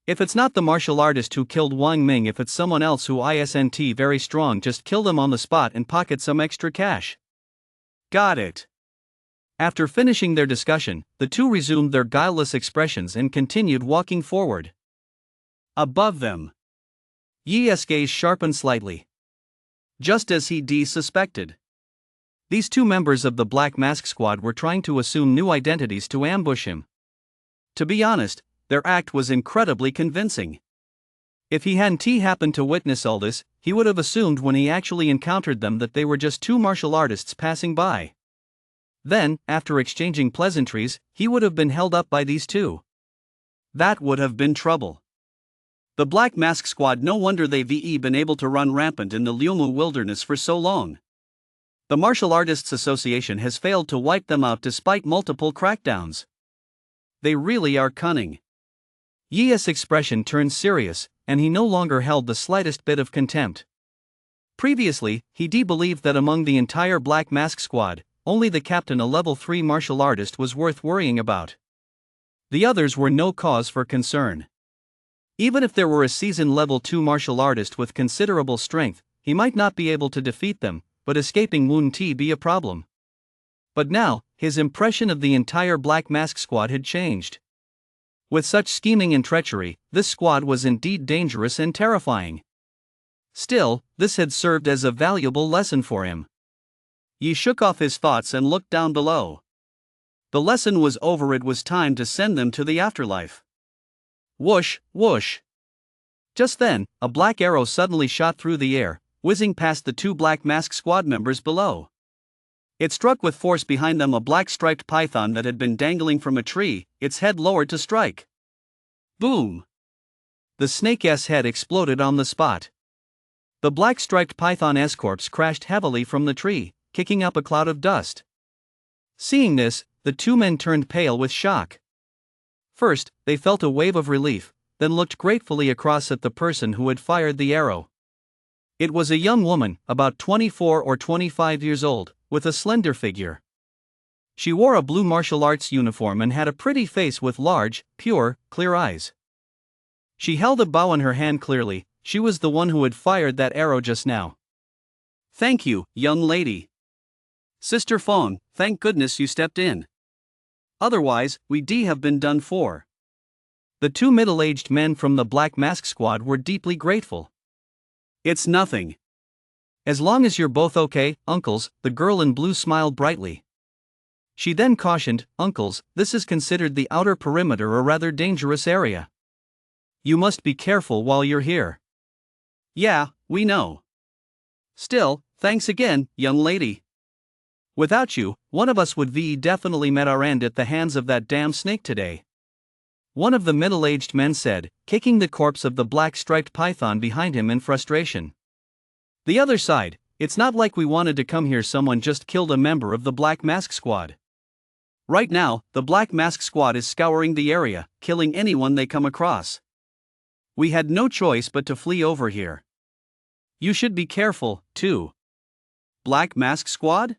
If it's not the martial artist who killed Wang Ming, if it's someone else who isn't very strong, just kill them on the spot and pocket some extra cash. Got it. After finishing their discussion, the 2 resumed their guileless expressions and continued walking forward. Above them, Yi's gaze sharpened slightly. Just as he suspected. These 2 members of the Black Mask squad were trying to assume new identities to ambush him. To be honest, their act was incredibly convincing. If he hadn't happened to witness all this, he would have assumed when he actually encountered them that they were just 2 martial artists passing by. Then, after exchanging pleasantries, he would have been held up by these 2. That would have been trouble. The Black Mask squad, no wonder they've been able to run rampant in the Liumu wilderness for so long. The Martial Artists Association has failed to wipe them out despite multiple crackdowns. They really are cunning. Yi's expression turned serious, and he no longer held the slightest bit of contempt. Previously, he believed that among the entire Black Mask squad, only the captain, a level 3 martial artist, was worth worrying about. The others were no cause for concern. Even if there were a seasoned level 2 martial artist with considerable strength, he might not be able to defeat them, but escaping wouldn't be a problem. But now, his impression of the entire Black Mask squad had changed. With such scheming and treachery, this squad was indeed dangerous and terrifying. Still, this had served as a valuable lesson for him. Yi shook off his thoughts and looked down below. The lesson was over, it was time to send them to the afterlife. Whoosh, whoosh. Just then, a black arrow suddenly shot through the air, whizzing past the two Black Mask Squad members below. It struck with force behind them a black striped python that had been dangling from a tree, its head lowered to strike. Boom! The snake's head exploded on the spot. The black striped python's corpse crashed heavily from the tree, kicking up a cloud of dust. Seeing this, the two men turned pale with shock. First, they felt a wave of relief, then looked gratefully across at the person who had fired the arrow. It was a young woman, about 24 or 25 years old, with a slender figure. She wore a blue martial arts uniform and had a pretty face with large, pure, clear eyes. She held a bow in her hand clearly. She was the one who had fired that arrow just now. "Thank you, young lady. Sister Fong, thank goodness you stepped in. Otherwise, we'd have been done for." The two middle-aged men from the Black Mask Squad were deeply grateful. "It's nothing. As long as you're both okay, uncles," the girl in blue smiled brightly. She then cautioned, "Uncles, this is considered the outer perimeter, a rather dangerous area. You must be careful while you're here." "Yeah, we know. Still, thanks again, young lady. Without you, one of us would definitely met our end at the hands of that damn snake today," one of the middle-aged men said, kicking the corpse of the black striped python behind him in frustration. The other side, "It's not like we wanted to come here, someone just killed a member of the Black Mask Squad. Right now, the Black Mask Squad is scouring the area, killing anyone they come across. We had no choice but to flee over here. You should be careful, too." "Black Mask Squad?"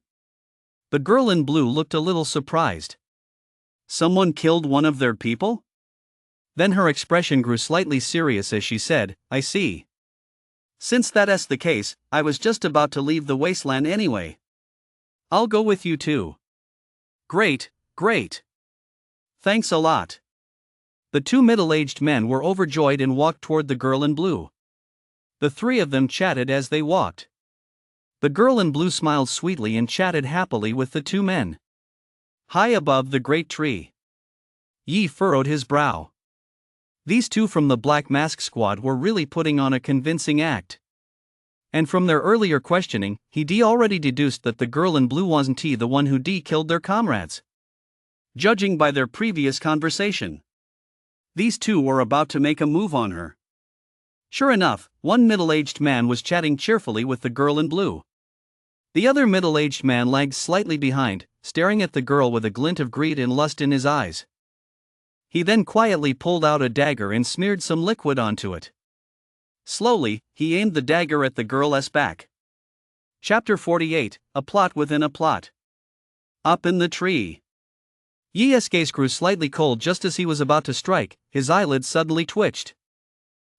The girl in blue looked a little surprised. "Someone killed one of their people?" Then her expression grew slightly serious as she said, "I see. Since that's the case, I was just about to leave the wasteland anyway. I'll go with you too." "Great, great. Thanks a lot." The two middle-aged men were overjoyed and walked toward the girl in blue. The three of them chatted as they walked. The girl in blue smiled sweetly and chatted happily with the two men. High above the great tree, Yi furrowed his brow. These two from the Black Mask Squad were really putting on a convincing act. And from their earlier questioning, he already deduced that the girl in blue wasn't the one who killed their comrades. Judging by their previous conversation, these two were about to make a move on her. Sure enough, one middle-aged man was chatting cheerfully with the girl in blue. The other middle-aged man lagged slightly behind, staring at the girl with a glint of greed and lust in his eyes. He then quietly pulled out a dagger and smeared some liquid onto it. Slowly, he aimed the dagger at the girl's back. Chapter 48, A Plot Within a Plot. Up in the tree. Yi's gaze grew slightly cold just as he was about to strike. His eyelids suddenly twitched.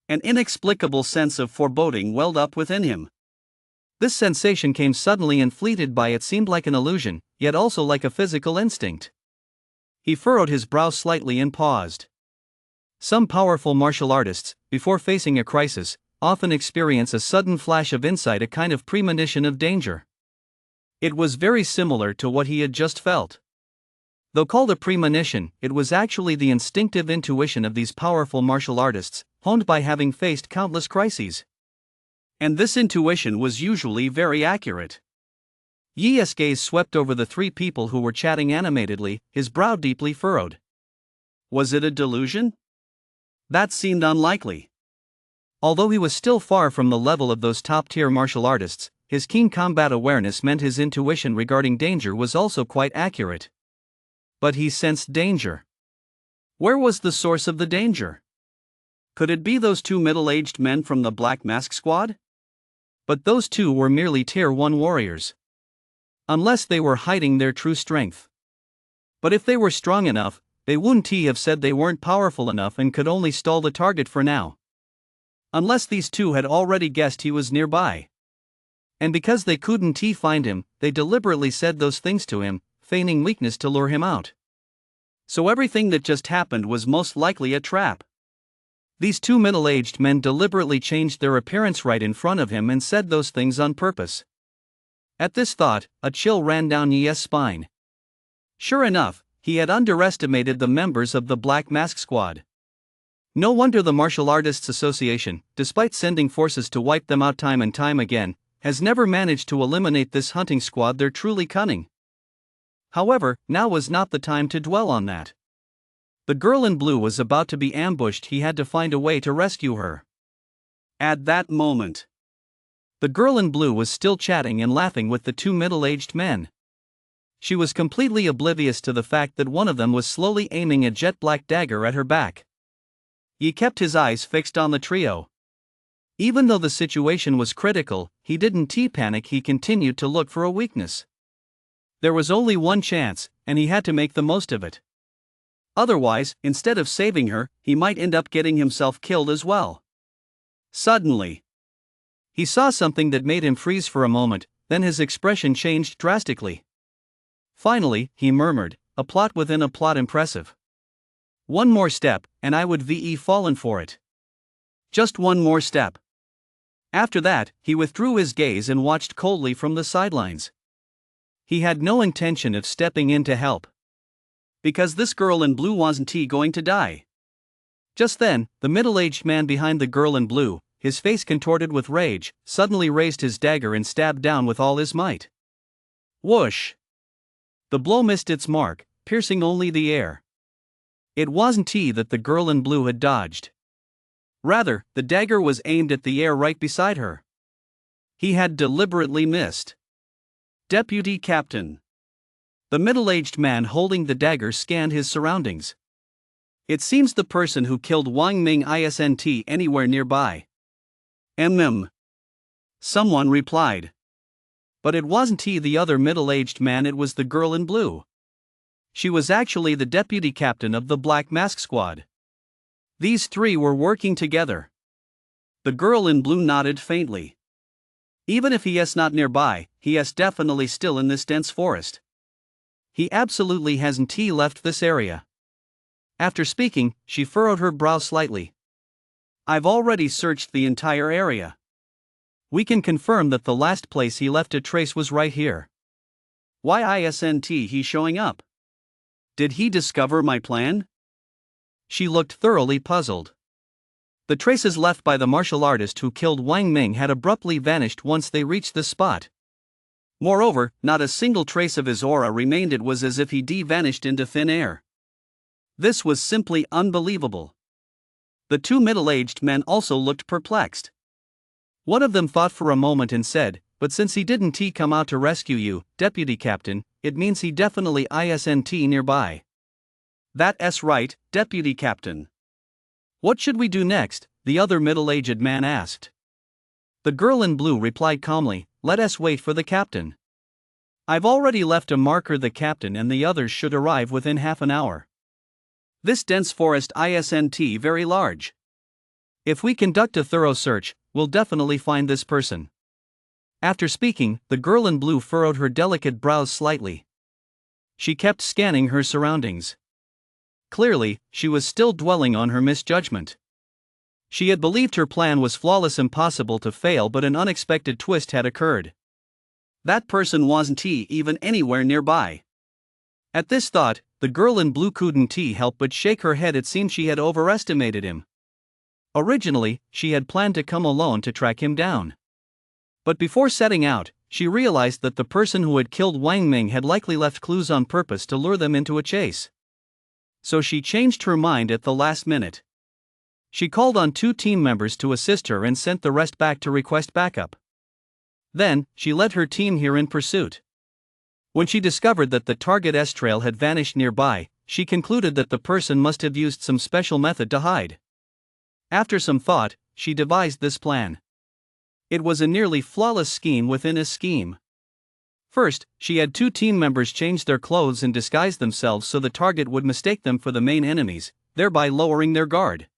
An inexplicable sense of foreboding welled up within him. This sensation came suddenly and fleeted by. It seemed like an illusion, yet also like a physical instinct. He furrowed his brow slightly and paused. Some powerful martial artists, before facing a crisis, often experience a sudden flash of insight, a kind of premonition of danger. It was very similar to what he had just felt. Though called a premonition, it was actually the instinctive intuition of these powerful martial artists, honed by having faced countless crises. And this intuition was usually very accurate. Yi's gaze swept over the three people who were chatting animatedly, his brow deeply furrowed. Was it a delusion? That seemed unlikely. Although he was still far from the level of those top-tier martial artists, his keen combat awareness meant his intuition regarding danger was also quite accurate. But he sensed danger. Where was the source of the danger? Could it be those two middle-aged men from the Black Mask Squad? But those two were merely Tier 1 warriors. Unless they were hiding their true strength. But if they were strong enough, they wouldn't have said they weren't powerful enough and could only stall the target for now. Unless these two had already guessed he was nearby. And because they couldn't find him, they deliberately said those things to him, feigning weakness to lure him out. So everything that just happened was most likely a trap. These two middle-aged men deliberately changed their appearance right in front of him and said those things on purpose. At this thought, a chill ran down Ye's spine. Sure enough, he had underestimated the members of the Black Mask Squad. No wonder the Martial Artists Association, despite sending forces to wipe them out time and time again, has never managed to eliminate this hunting squad. They're truly cunning. However, now was not the time to dwell on that. The girl in blue was about to be ambushed. He had to find a way to rescue her. At that moment, the girl in blue was still chatting and laughing with the two middle-aged men. She was completely oblivious to the fact that one of them was slowly aiming a jet-black dagger at her back. He kept his eyes fixed on the trio. Even though the situation was critical, he didn't panic. He continued to look for a weakness. There was only one chance, and he had to make the most of it. Otherwise, instead of saving her, he might end up getting himself killed as well. Suddenly, he saw something that made him freeze for a moment, then his expression changed drastically. Finally, he murmured, "A plot within a plot, impressive. One more step, and I would have fallen for it. Just one more step." After that, he withdrew his gaze and watched coldly from the sidelines. He had no intention of stepping in to help. Because this girl in blue wasn't going to die. Just then, the middle-aged man behind the girl in blue, his face contorted with rage, suddenly raised his dagger and stabbed down with all his might. Whoosh! The blow missed its mark, piercing only the air. It wasn't that the girl in blue had dodged. Rather, the dagger was aimed at the air right beside her. He had deliberately missed. Deputy Captain. The middle-aged man holding the dagger scanned his surroundings. It seems the person who killed Wang Ming isn't anywhere nearby. Someone replied. But it wasn't the other middle-aged man, it was the girl in blue. She was actually the deputy captain of the Black Mask Squad. These three were working together. The girl in blue nodded faintly. Even if he is not nearby, he is definitely still in this dense forest. He absolutely hasn't left this area. After speaking, she furrowed her brow slightly. I've already searched the entire area. We can confirm that the last place he left a trace was right here. Why isn't he showing up? Did he discover my plan? She looked thoroughly puzzled. The traces left by the martial artist who killed Wang Ming had abruptly vanished once they reached the spot. Moreover, not a single trace of his aura remained. It was as if he vanished into thin air. This was simply unbelievable. The two middle-aged men also looked perplexed. One of them thought for a moment and said, "But since he didn't come out to rescue you, Deputy Captain, it means he definitely isn't nearby." That's right, Deputy Captain. What should we do next? The other middle-aged man asked. The girl in blue replied calmly, "Let us wait for the captain. I've already left a marker. The captain and the others should arrive within half an hour. This dense forest isn't very large. If we conduct a thorough search, we'll definitely find this person." After speaking, the girl in blue furrowed her delicate brows slightly. She kept scanning her surroundings. Clearly, she was still dwelling on her misjudgment. She had believed her plan was flawless, impossible to fail, but an unexpected twist had occurred. That person wasn't even anywhere nearby. At this thought, the girl in blue couldn't help but shake her head. It seemed she had overestimated him. Originally, she had planned to come alone to track him down. But before setting out, she realized that the person who had killed Wang Ming had likely left clues on purpose to lure them into a chase. So she changed her mind at the last minute. She called on 2 team members to assist her and sent the rest back to request backup. Then, she led her team here in pursuit. When she discovered that the target's trail had vanished nearby, she concluded that the person must have used some special method to hide. After some thought, she devised this plan. It was a nearly flawless scheme within a scheme. First, she had 2 team members change their clothes and disguise themselves so the target would mistake them for the main enemies, thereby lowering their guard.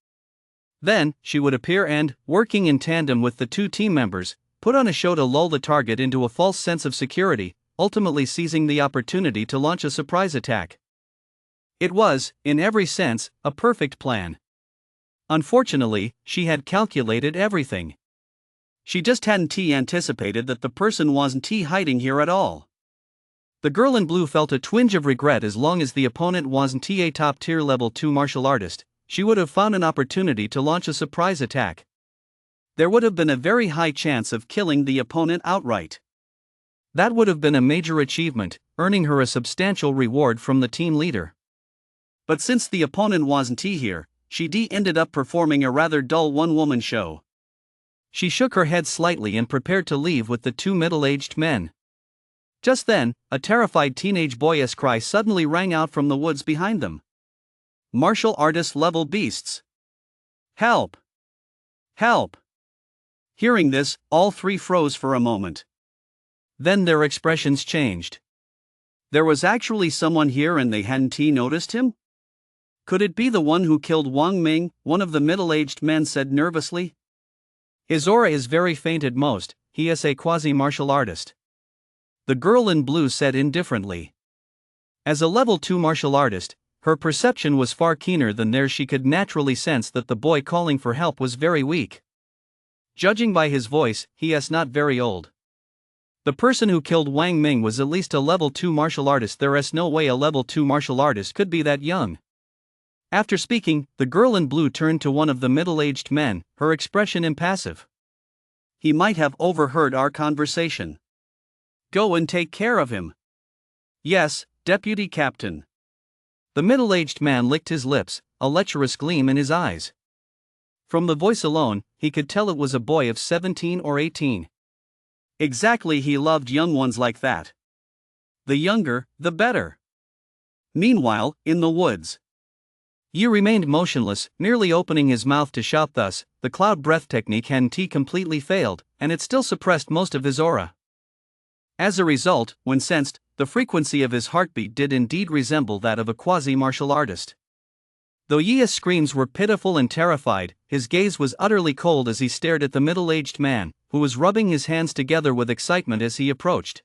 Then, she would appear and, working in tandem with the 2 team members, put on a show to lull the target into a false sense of security, ultimately seizing the opportunity to launch a surprise attack. It was, in every sense, a perfect plan. Unfortunately, she had calculated everything. She just hadn't anticipated that the person wasn't hiding here at all. The girl in blue felt a twinge of regret. As long as the opponent wasn't a top tier level 2 martial artist, she would have found an opportunity to launch a surprise attack. There would have been a very high chance of killing the opponent outright. That would have been a major achievement, earning her a substantial reward from the team leader. But since the opponent wasn't here, she ended up performing a rather dull one-woman show. She shook her head slightly and prepared to leave with the two middle-aged men. Just then, a terrified teenage boy's cry suddenly rang out from the woods behind them. Martial artist-level beasts! Help! Help! Hearing this, all three froze for a moment. Then their expressions changed. There was actually someone here and they hadn't noticed him? Could it be the one who killed Wang Ming? One of the middle-aged men said nervously. His aura is very faint at most, he is a quasi-martial artist. The girl in blue said indifferently. As a level 2 martial artist, her perception was far keener than theirs. She could naturally sense that the boy calling for help was very weak. Judging by his voice, he is not very old. The person who killed Wang Ming was at least a level 2 martial artist. There is no way a level 2 martial artist could be that young. After speaking, the girl in blue turned to one of the middle-aged men, her expression impassive. He might have overheard our conversation. Go and take care of him. Yes, Deputy Captain. The middle-aged man licked his lips, a lecherous gleam in his eyes. From the voice alone, he could tell it was a boy of 17 or 18. Exactly, he loved young ones like that. The younger, the better. Meanwhile, in the woods, Yi remained motionless, nearly opening his mouth to shout. Thus, the cloud breath technique hadn't completely failed, and it still suppressed most of his aura. As a result, when sensed, the frequency of his heartbeat did indeed resemble that of a quasi-martial artist. Though Yi's screams were pitiful and terrified, his gaze was utterly cold as he stared at the middle-aged man, who was rubbing his hands together with excitement as he approached.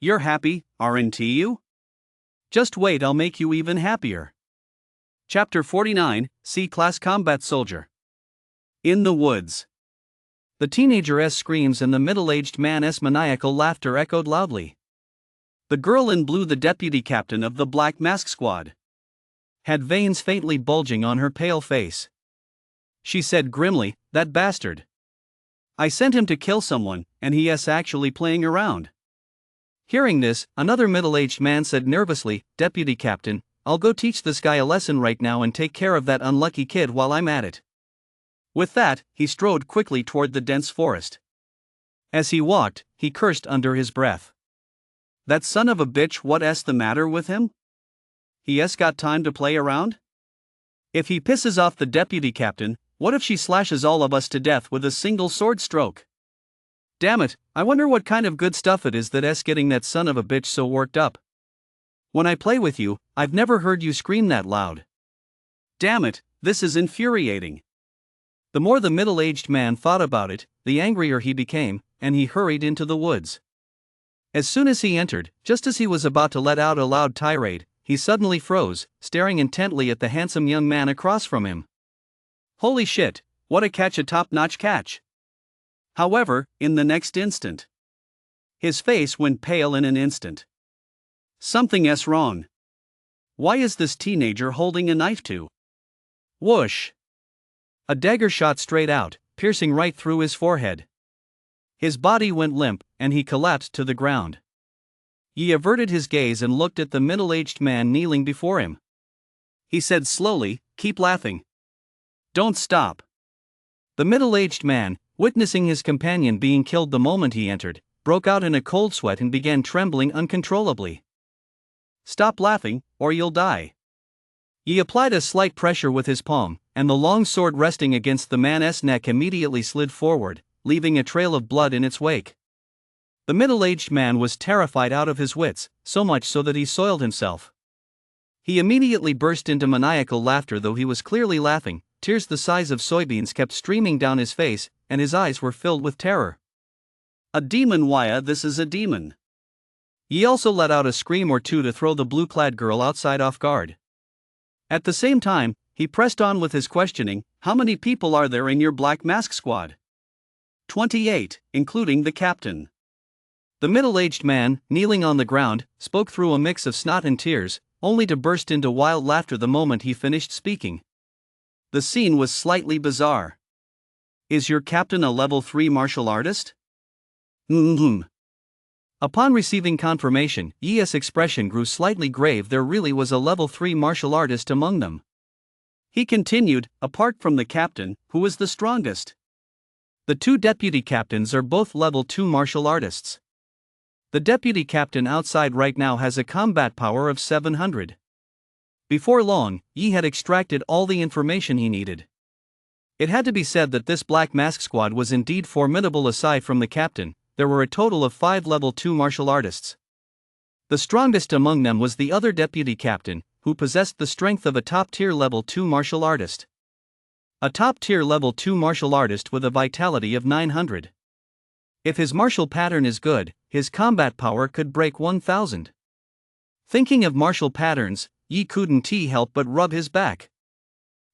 You're happy, aren't you? Just wait, I'll make you even happier. Chapter 49, C-Class Combat Soldier. In the woods. The teenager's screams and the middle-aged man's maniacal laughter echoed loudly. The girl in blue, the deputy captain of the Black Mask Squad, had veins faintly bulging on her pale face. She said grimly, that bastard. I sent him to kill someone, and he is actually playing around. Hearing this, another middle-aged man said nervously, Deputy Captain, I'll go teach this guy a lesson right now and take care of that unlucky kid while I'm at it. With that, he strode quickly toward the dense forest. As he walked, he cursed under his breath. That son of a bitch, what's the matter with him? He's got time to play around? If he pisses off the deputy captain, what if she slashes all of us to death with a single sword stroke? Damn it, I wonder what kind of good stuff it is that's getting that son of a bitch so worked up. When I play with you, I've never heard you scream that loud. Damn it, this is infuriating. The more the middle-aged man thought about it, the angrier he became, and he hurried into the woods. As soon as he entered, just as he was about to let out a loud tirade, he suddenly froze, staring intently at the handsome young man across from him. Holy shit, what a catch, a top-notch catch. However, in the next instant, his face went pale in an instant. Something's wrong. Why is this teenager holding a knife too? Whoosh! A dagger shot straight out, piercing right through his forehead. His body went limp, and he collapsed to the ground. He averted his gaze and looked at the middle-aged man kneeling before him. He said slowly, keep laughing. Don't stop. The middle-aged man, witnessing his companion being killed the moment he entered, broke out in a cold sweat and began trembling uncontrollably. Stop laughing, or you'll die. He applied a slight pressure with his palm, and the long sword resting against the man's neck immediately slid forward, leaving a trail of blood in its wake. The middle-aged man was terrified out of his wits, so much so that he soiled himself. He immediately burst into maniacal laughter. Though he was clearly laughing, tears the size of soybeans kept streaming down his face, and his eyes were filled with terror. A demon, why, this is a demon. He also let out a scream or two to throw the blue-clad girl outside off guard. At the same time, he pressed on with his questioning, how many people are there in your Black Mask Squad? 28, including the captain. The middle-aged man, kneeling on the ground, spoke through a mix of snot and tears, only to burst into wild laughter the moment he finished speaking. The scene was slightly bizarre. Is your captain a level 3 martial artist? Upon receiving confirmation, Yi's expression grew slightly grave. There really was a level 3 martial artist among them. He continued, apart from the captain, who is the strongest? The two deputy captains are both level 2 martial artists. The deputy captain outside right now has a combat power of 700. Before long, Yi had extracted all the information he needed. It had to be said that this Black Mask squad was indeed formidable. Aside from the captain, there were a total of 5 level 2 martial artists. The strongest among them was the other deputy captain, who possessed the strength of a top-tier level 2 martial artist. A top-tier level 2 martial artist with a vitality of 900. If his martial pattern is good, his combat power could break 1000. Thinking of martial patterns, Yi couldn't help but rub his back.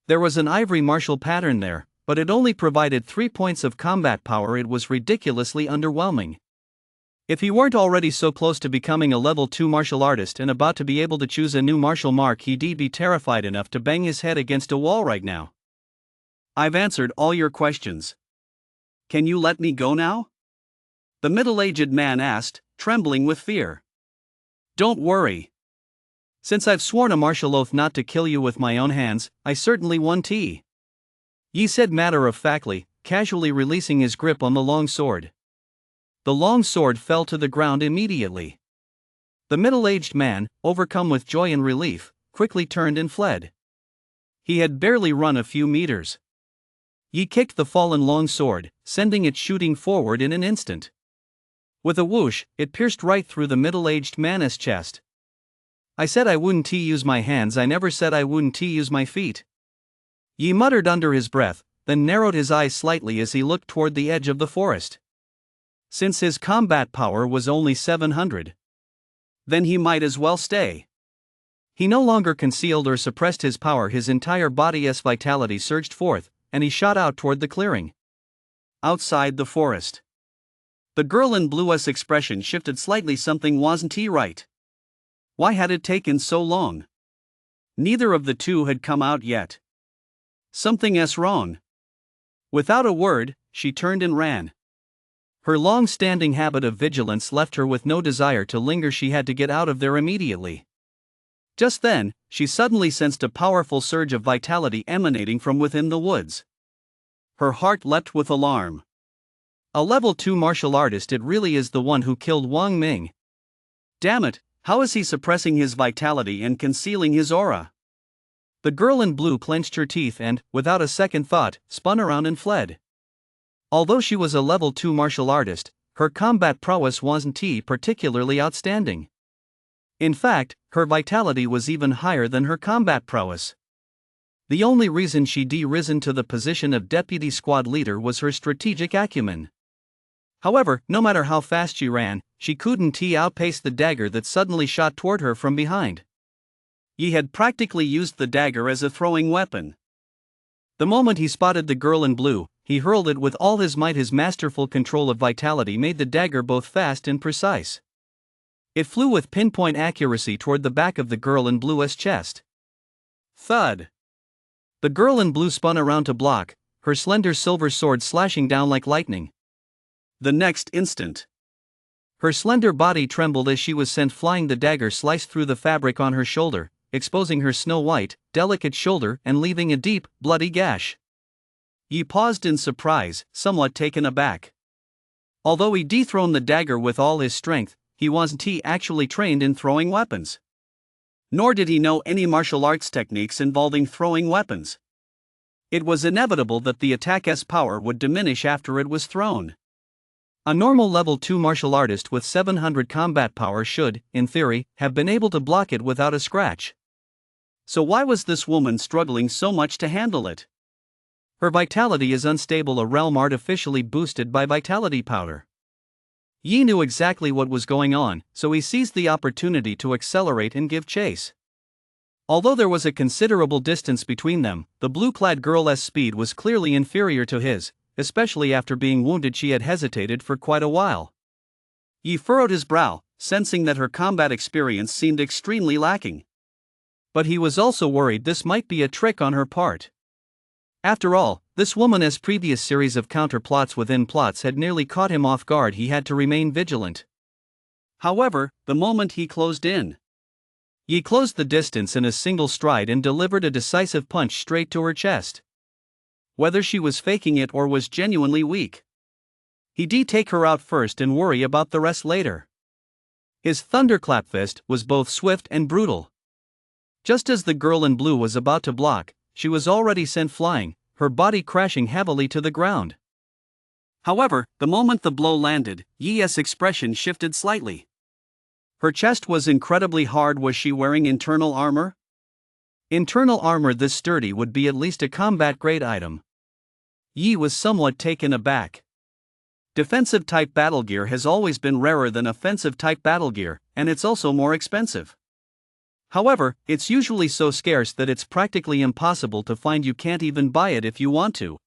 There was an ivory martial pattern there, but it only provided 3 points of combat power. It was ridiculously underwhelming. If he weren't already so close to becoming a level 2 martial artist and about to be able to choose a new martial mark, he'd be terrified enough to bang his head against a wall right now. I've answered all your questions. Can you let me go now? The middle-aged man asked, trembling with fear. Don't worry. Since I've sworn a martial oath not to kill you with my own hands, I certainly won't. Yi said matter-of-factly, casually releasing his grip on the long sword. The long sword fell to the ground immediately. The middle-aged man, overcome with joy and relief, quickly turned and fled. He had barely run a few meters. Yi kicked the fallen long sword, sending it shooting forward in an instant. With a whoosh, it pierced right through the middle-aged man's chest. I said I wouldn't use my hands, I never said I wouldn't use my feet. Yi muttered under his breath, then narrowed his eyes slightly as he looked toward the edge of the forest. Since his combat power was only 700, then he might as well stay. He no longer concealed or suppressed his power, his entire body's vitality surged forth, and he shot out toward the clearing. Outside the forest, the girl in blue's expression shifted slightly. Something wasn't right. Why had it taken so long? Neither of the two had come out yet. Something's wrong. Without a word, she turned and ran. Her long-standing habit of vigilance left her with no desire to linger. She had to get out of there immediately. Just then, she suddenly sensed a powerful surge of vitality emanating from within the woods. Her heart leapt with alarm. A level 2 martial artist, it really is the one who killed Wang Ming. Damn it, how is he suppressing his vitality and concealing his aura? The girl in blue clenched her teeth and, without a second thought, spun around and fled. Although she was a level 2 martial artist, her combat prowess wasn't particularly outstanding. In fact, her vitality was even higher than her combat prowess. The only reason she'd risen to the position of deputy squad leader was her strategic acumen. However, no matter how fast she ran, she couldn't outpace the dagger that suddenly shot toward her from behind. Yi had practically used the dagger as a throwing weapon. The moment he spotted the girl in blue, he hurled it with all his might. His masterful control of vitality made the dagger both fast and precise. It flew with pinpoint accuracy toward the back of the girl in blue's chest. Thud! The girl in blue spun around to block, her slender silver sword slashing down like lightning. The next instant, her slender body trembled as she was sent flying. The dagger sliced through the fabric on her shoulder, exposing her snow-white, delicate shoulder and leaving a deep, bloody gash. Yi paused in surprise, somewhat taken aback. Although he dethroned the dagger with all his strength, he wasn't actually trained in throwing weapons. Nor did he know any martial arts techniques involving throwing weapons. It was inevitable that the attack's power would diminish after it was thrown. A normal level 2 martial artist with 700 combat power should, in theory, have been able to block it without a scratch. So why was this woman struggling so much to handle it? Her vitality is unstable, a realm artificially boosted by vitality powder. Yi knew exactly what was going on, so he seized the opportunity to accelerate and give chase. Although there was a considerable distance between them, the blue-clad girl's speed was clearly inferior to his, especially after being wounded. She had hesitated for quite a while. Yi furrowed his brow, sensing that her combat experience seemed extremely lacking. But he was also worried this might be a trick on her part. After all, this woman's previous series of counterplots within plots had nearly caught him off guard. He had to remain vigilant. However, the moment he closed in, Yi closed the distance in a single stride and delivered a decisive punch straight to her chest. Whether she was faking it or was genuinely weak, he'd take her out first and worry about the rest later. His thunderclap fist was both swift and brutal. Just as the girl in blue was about to block, she was already sent flying, her body crashing heavily to the ground. However, the moment the blow landed, Yi's expression shifted slightly. Her chest was incredibly hard. Was she wearing internal armor? Internal armor this sturdy would be at least a combat-grade item. Yi was somewhat taken aback. Defensive-type battle gear has always been rarer than offensive-type battle gear, and it's also more expensive. However, it's usually so scarce that it's practically impossible to find. You can't even buy it if you want to.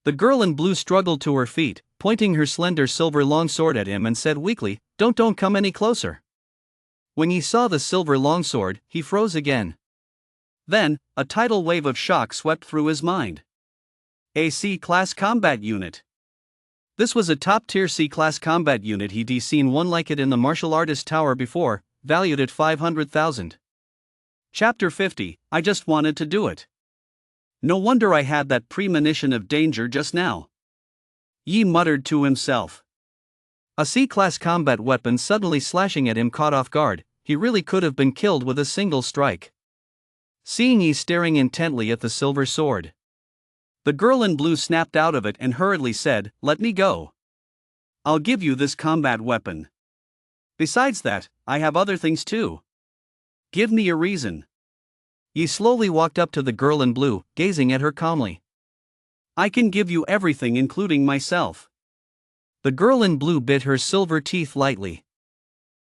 The girl in blue struggled to her feet, pointing her slender silver longsword at him and said weakly, Don't come any closer." When he saw the silver longsword, he froze again. Then, a tidal wave of shock swept through his mind. A C-class combat unit. This was a top-tier C-class combat unit. He'd seen one like it in the martial artist tower before, valued at 500,000. Chapter 50, I just wanted to do it. No wonder I had that premonition of danger just now. Yi muttered to himself. A C-class combat weapon suddenly slashing at him caught off guard. He really could have been killed with a single strike. Seeing Yi staring intently at the silver sword, the girl in blue snapped out of it and hurriedly said, "Let me go. I'll give you this combat weapon. Besides that, I have other things too. Give me a reason." Yi slowly walked up to the girl in blue, gazing at her calmly. "I can give you everything, including myself." The girl in blue bit her silver teeth lightly.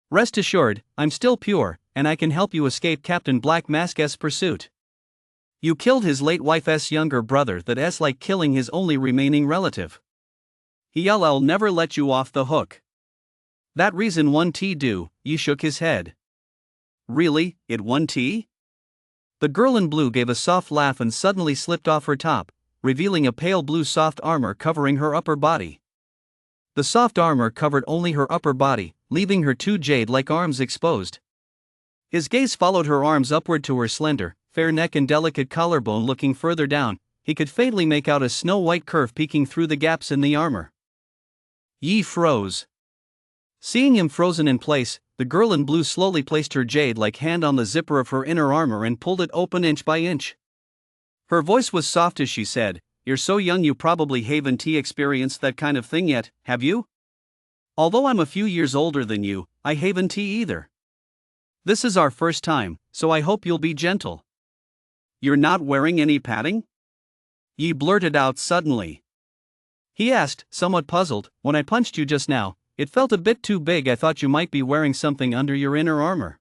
"Rest assured, I'm still pure, and I can help you escape Captain Black Mask's pursuit. You killed his late wife's younger brother. That's like killing his only remaining relative. I'll never let you off the hook." "That reason won't do," Yi shook his head. "Really, it won't?" The girl in blue gave a soft laugh and suddenly slipped off her top, revealing a pale blue soft armor covering her upper body. The soft armor covered only her upper body, leaving her two jade-like arms exposed. His gaze followed her arms upward to her slender, fair neck and delicate collarbone. Looking further down, he could faintly make out a snow-white curve peeking through the gaps in the armor. Yi froze. Seeing him frozen in place, the girl in blue slowly placed her jade-like hand on the zipper of her inner armor and pulled it open inch by inch. Her voice was soft as she said, "You're so young, you probably haven't experienced that kind of thing yet, have you? Although I'm a few years older than you, I haven't either. This is our first time, so I hope you'll be gentle." "You're not wearing any padding?" Yi blurted out suddenly. He asked, somewhat puzzled, "When I punched you just now, it felt a bit too big. I thought you might be wearing something under your inner armor."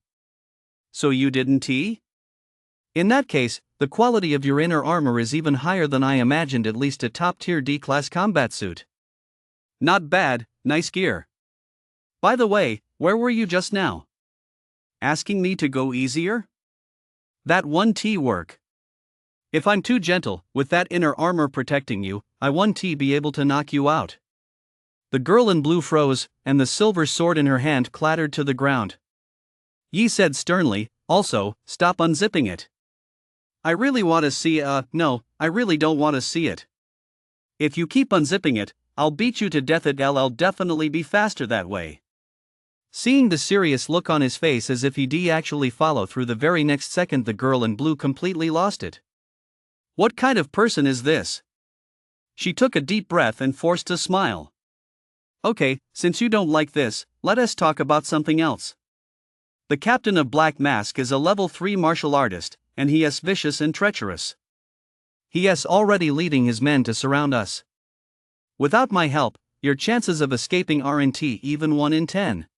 "So you didn't?" "In that case, the quality of your inner armor is even higher than I imagined, at least a top-tier D-class combat suit." "Not bad, nice gear. By the way, where were you just now? Asking me to go easier? That won't work. If I'm too gentle, with that inner armor protecting you, I won't be able to knock you out." The girl in blue froze, and the silver sword in her hand clattered to the ground. Yi said sternly, "Also, stop unzipping it. I really want to see no, I really don't want to see it. If you keep unzipping it, I'll beat you to death. I'll definitely be faster that way." Seeing the serious look on his face as if he'd actually follow through, the very next second the girl in blue completely lost it. "What kind of person is this?" She took a deep breath and forced a smile. "Okay, since you don't like this, let us talk about something else. The captain of Black Mask is a level 3 martial artist, and he is vicious and treacherous. He is already leading his men to surround us. Without my help, your chances of escaping aren't even 1 in 10.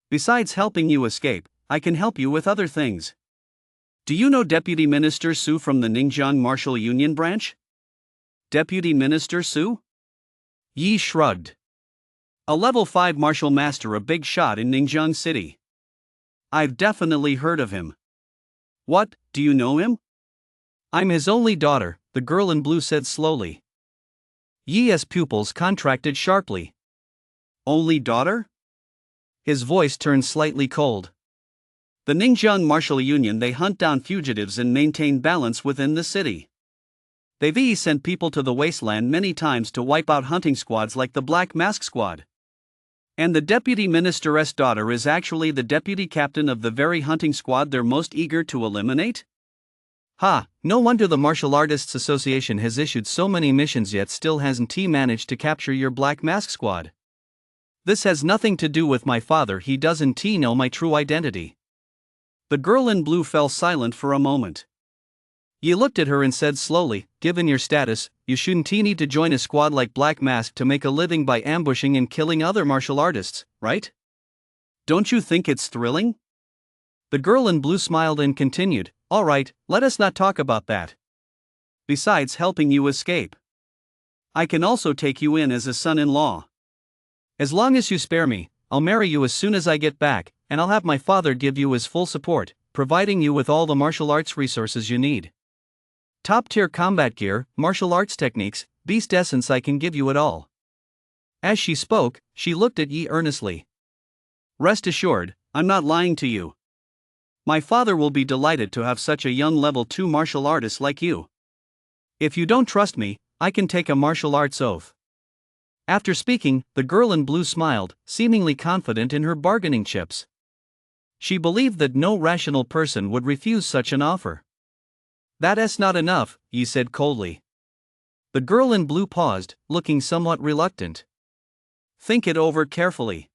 Besides helping you escape, I can help you with other things. Do you know Deputy Minister Su from the Ningjiang Martial Union branch?" "Deputy Minister Su?" Yi shrugged. A level 5 martial master, a big shot in Ningjiang City. I've definitely heard of him. What, do you know him? I'm his only daughter, the girl in blue said slowly. Yi's pupils contracted sharply. Only daughter? His voice turned slightly cold. The Ningjiang Martial Union, they hunt down fugitives and maintain balance within the city. They've sent people to the wasteland many times to wipe out hunting squads like the Black Mask Squad. And the deputy minister's daughter is actually the deputy captain of the very hunting squad they're most eager to eliminate? Ha, no wonder the Martial Artists Association has issued so many missions yet still hasn't managed to capture your Black Mask Squad. This has nothing to do with my father, he doesn't know my true identity. The girl in blue fell silent for a moment. Yi looked at her and said slowly, given your status, you shouldn't need to join a squad like Black Mask to make a living by ambushing and killing other martial artists, right? Don't you think it's thrilling? The girl in blue smiled and continued, all right, let us not talk about that. Besides helping you escape, I can also take you in as a son-in-law. As long as you spare me, I'll marry you as soon as I get back, and I'll have my father give you his full support, providing you with all the martial arts resources you need. Top-tier combat gear, martial arts techniques, beast essence, I can give you it all. As she spoke, she looked at Yi earnestly. Rest assured, I'm not lying to you. My father will be delighted to have such a young level 2 martial artist like you. If you don't trust me, I can take a martial arts oath. After speaking, the girl in blue smiled, seemingly confident in her bargaining chips. She believed that no rational person would refuse such an offer. That's not enough, Yi said coldly. The girl in blue paused, looking somewhat reluctant. Think it over carefully.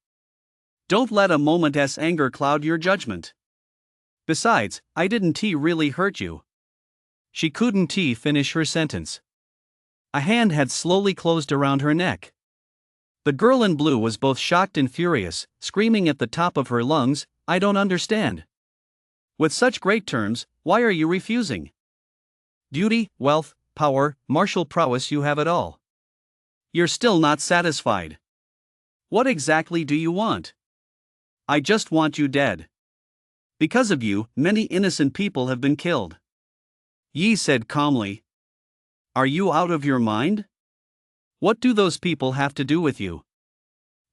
Don't let a moment's anger cloud your judgment. Besides, I didn't really hurt you. She couldn't finish her sentence. A hand had slowly closed around her neck. The girl in blue was both shocked and furious, screaming at the top of her lungs, I don't understand. With such great terms, why are you refusing? Beauty, wealth, power, martial prowess, you have it all. You're still not satisfied. What exactly do you want? I just want you dead. Because of you, many innocent people have been killed. Yi said calmly. Are you out of your mind? What do those people have to do with you?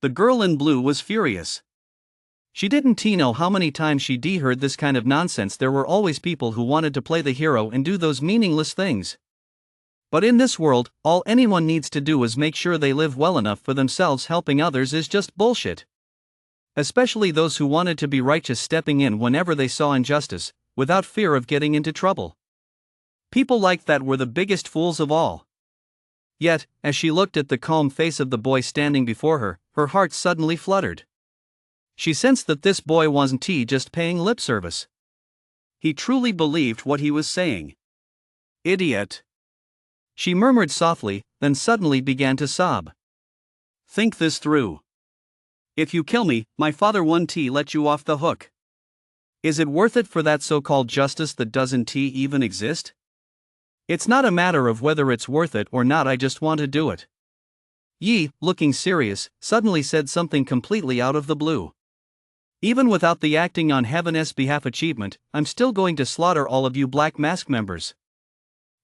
The girl in blue was furious. She didn't know how many times she heard this kind of nonsense. There were always people who wanted to play the hero and do those meaningless things. But in this world, all anyone needs to do is make sure they live well enough for themselves. Helping others is just bullshit. Especially those who wanted to be righteous, stepping in whenever they saw injustice, without fear of getting into trouble. People like that were the biggest fools of all. Yet, as she looked at the calm face of the boy standing before her, her heart suddenly fluttered. She sensed that this boy wasn't just paying lip service. He truly believed what he was saying. Idiot. She murmured softly, then suddenly began to sob. Think this through. If you kill me, my father won't let you off the hook. Is it worth it for that so-called justice that doesn't even exist? It's not a matter of whether it's worth it or not, I just want to do it. Yi, looking serious, suddenly said something completely out of the blue. Even without the acting on Heaven's behalf achievement, I'm still going to slaughter all of you Black Mask members.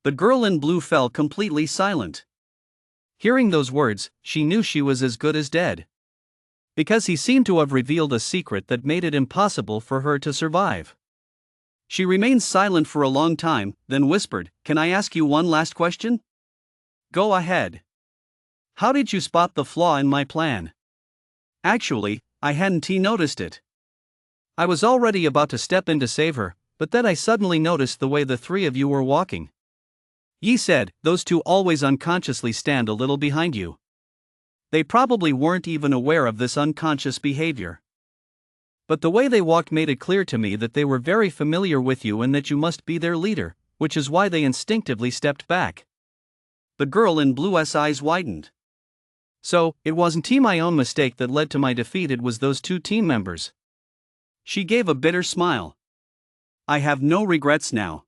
The girl in blue fell completely silent. Hearing those words, she knew she was as good as dead. Because he seemed to have revealed a secret that made it impossible for her to survive. She remained silent for a long time, then whispered, Can I ask you one last question? Go ahead. How did you spot the flaw in my plan? Actually, I hadn't noticed it. I was already about to step in to save her, but then I suddenly noticed the way the three of you were walking. Yi said, those two always unconsciously stand a little behind you. They probably weren't even aware of this unconscious behavior. But the way they walked made it clear to me that they were very familiar with you and that you must be their leader, which is why they instinctively stepped back. The girl in blue's eyes widened. So, it wasn't my own mistake that led to my defeat, it was those two team members. She gave a bitter smile. I have no regrets now.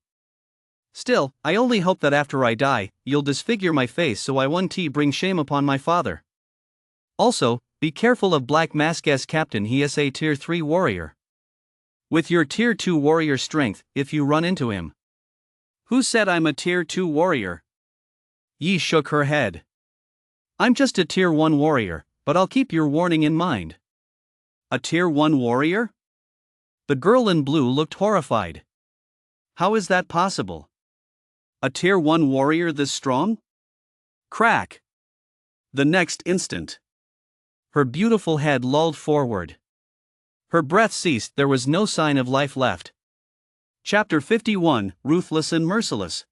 Still, I only hope that after I die, you'll disfigure my face so I won't bring shame upon my father. Also, be careful of Black Mask's captain, he is a tier 3 warrior. With your tier 2 warrior strength, if you run into him. Who said I'm a tier 2 warrior? Yi shook her head. I'm just a tier 1 warrior, but I'll keep your warning in mind. A tier 1 warrior? The girl in blue looked horrified. How is that possible? A tier 1 warrior this strong? Crack! The next instant, her beautiful head lolled forward. Her breath ceased, there was no sign of life left. Chapter 51, Ruthless and Merciless.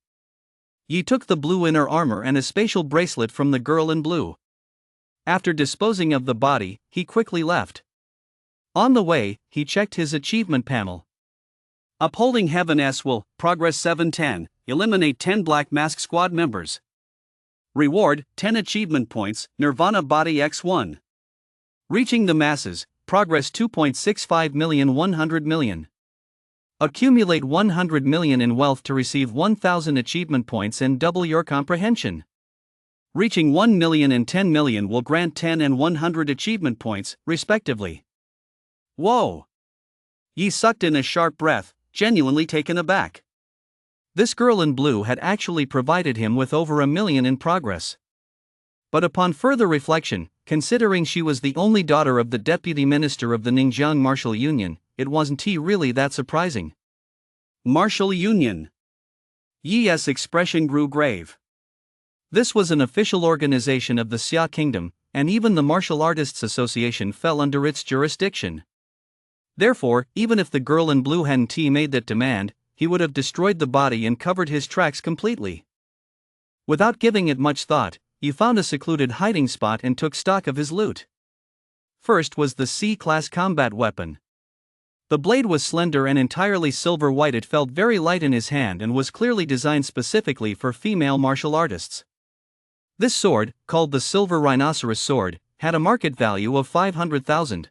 Yi took the blue inner armor and a spatial bracelet from the girl in blue. After disposing of the body, he quickly left. On the way, he checked his achievement panel. Upholding Heaven's will, progress 710, eliminate 10 Black Mask Squad members. Reward, 10 achievement points, Nirvana Body X1. Reaching the masses, progress 2.65 million 100 million. Accumulate 100 million in wealth to receive 1000 achievement points and double your comprehension. Reaching 1 million and 10 million will grant 10 and 100 achievement points, respectively. Whoa! Yi sucked in a sharp breath, genuinely taken aback. This girl in blue had actually provided him with over 1 million in progress. But upon further reflection, considering she was the only daughter of the deputy minister of the Ningjiang Martial Union, it wasn't really that surprising. Martial Union. Yi's expression grew grave. This was an official organization of the Xia Kingdom, and even the Martial Artists Association fell under its jurisdiction. Therefore, even if the girl in blue hadn't made that demand, he would have destroyed the body and covered his tracks completely. Without giving it much thought, he found a secluded hiding spot and took stock of his loot. First was the C-class combat weapon. The blade was slender and entirely silver white. It felt very light in his hand and was clearly designed specifically for female martial artists. This sword, called the Silver Rhinoceros Sword, had a market value of 500,000.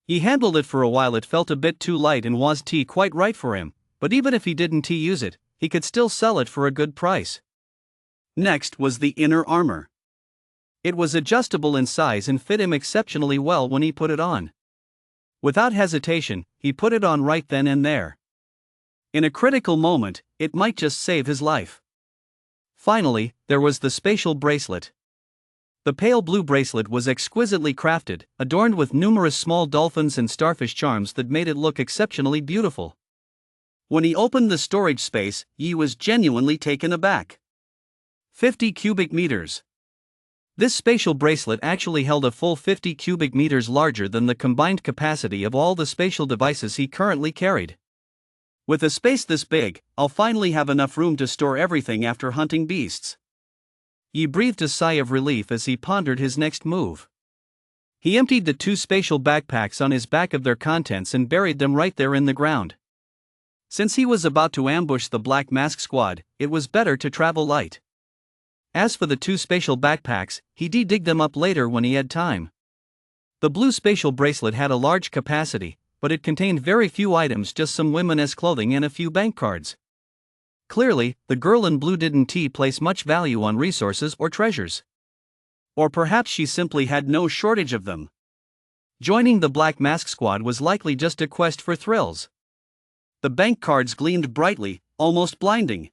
He handled it for a while. It felt a bit too light and was quite right for him, but even if he didn't use it, he could still sell it for a good price. Next was the inner armor. It was adjustable in size and fit him exceptionally well when he put it on. Without hesitation, he put it on right then and there. In a critical moment, it might just save his life. Finally, there was the spatial bracelet. The pale blue bracelet was exquisitely crafted, adorned with numerous small dolphins and starfish charms that made it look exceptionally beautiful. When he opened the storage space, Yi was genuinely taken aback. 50 cubic meters. This spatial bracelet actually held a full 50 cubic meters larger than the combined capacity of all the spatial devices he currently carried. With a space this big, I'll finally have enough room to store everything after hunting beasts. Yi breathed a sigh of relief as he pondered his next move. He emptied the 2 spatial backpacks on his back of their contents and buried them right there in the ground. Since he was about to ambush the Black Mask Squad, it was better to travel light. As for the 2 spatial backpacks, he'd dig them up later when he had time. The blue spatial bracelet had a large capacity, but it contained very few items, just some women's clothing and a few bank cards. Clearly, the girl in blue didn't place much value on resources or treasures. Or perhaps she simply had no shortage of them. Joining the Black Mask Squad was likely just a quest for thrills. The bank cards gleamed brightly, almost blinding.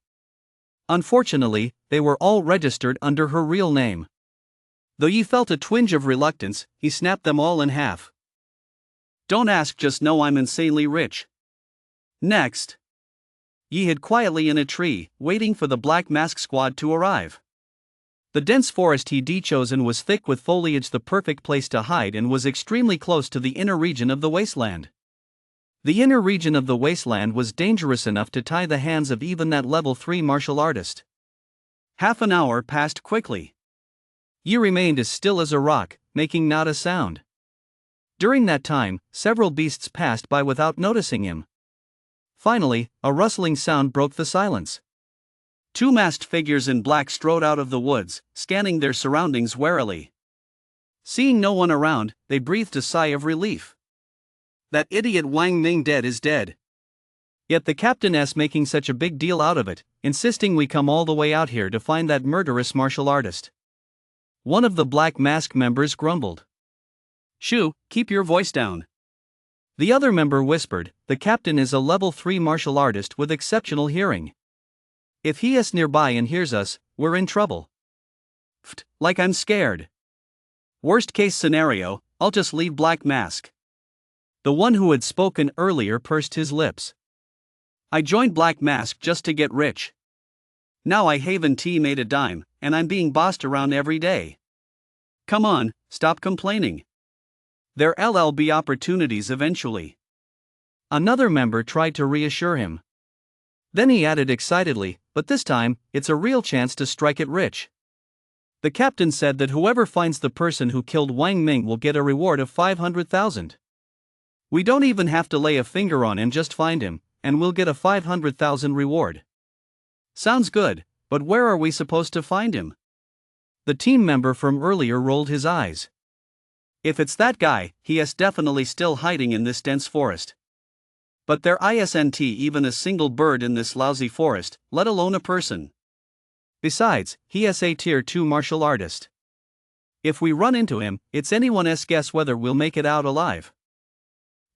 Unfortunately, they were all registered under her real name. Though Yi felt a twinge of reluctance, he snapped them all in half. Don't ask, just know I'm insanely rich. Next. Yi hid quietly in a tree, waiting for the Black Mask Squad to arrive. The dense forest he'd chosen was thick with foliage, the perfect place to hide, and was extremely close to the inner region of the wasteland. The inner region of the wasteland was dangerous enough to tie the hands of even that level 3 martial artist. Half an hour passed quickly. Yi remained as still as a rock, making not a sound. During that time, several beasts passed by without noticing him. Finally, a rustling sound broke the silence. 2 masked figures in black strode out of the woods, scanning their surroundings warily. Seeing no one around, they breathed a sigh of relief. That idiot Wang Ming dead is dead. Yet the captain's making such a big deal out of it, insisting we come all the way out here to find that murderous martial artist. One of the Black Mask members grumbled. "Shoo, keep your voice down." The other member whispered, "The captain is a level 3 martial artist with exceptional hearing. If he is nearby and hears us, we're in trouble." "Pfft, like I'm scared. Worst case scenario, I'll just leave Black Mask." The one who had spoken earlier pursed his lips. "I joined Black Mask just to get rich. Now I haven't made a dime, and I'm being bossed around every day. Come on, stop complaining. There'll be opportunities eventually." Another member tried to reassure him. Then he added excitedly, "But this time, it's a real chance to strike it rich. The captain said that whoever finds the person who killed Wang Ming will get a reward of 500,000. We don't even have to lay a finger on him, just find him, and we'll get a 500,000 reward." "Sounds good, but where are we supposed to find him?" The team member from earlier rolled his eyes. "If it's that guy, he is definitely still hiding in this dense forest. But there isn't even a single bird in this lousy forest, let alone a person. Besides, he is a tier 2 martial artist. If we run into him, it's anyone's guess whether we'll make it out alive.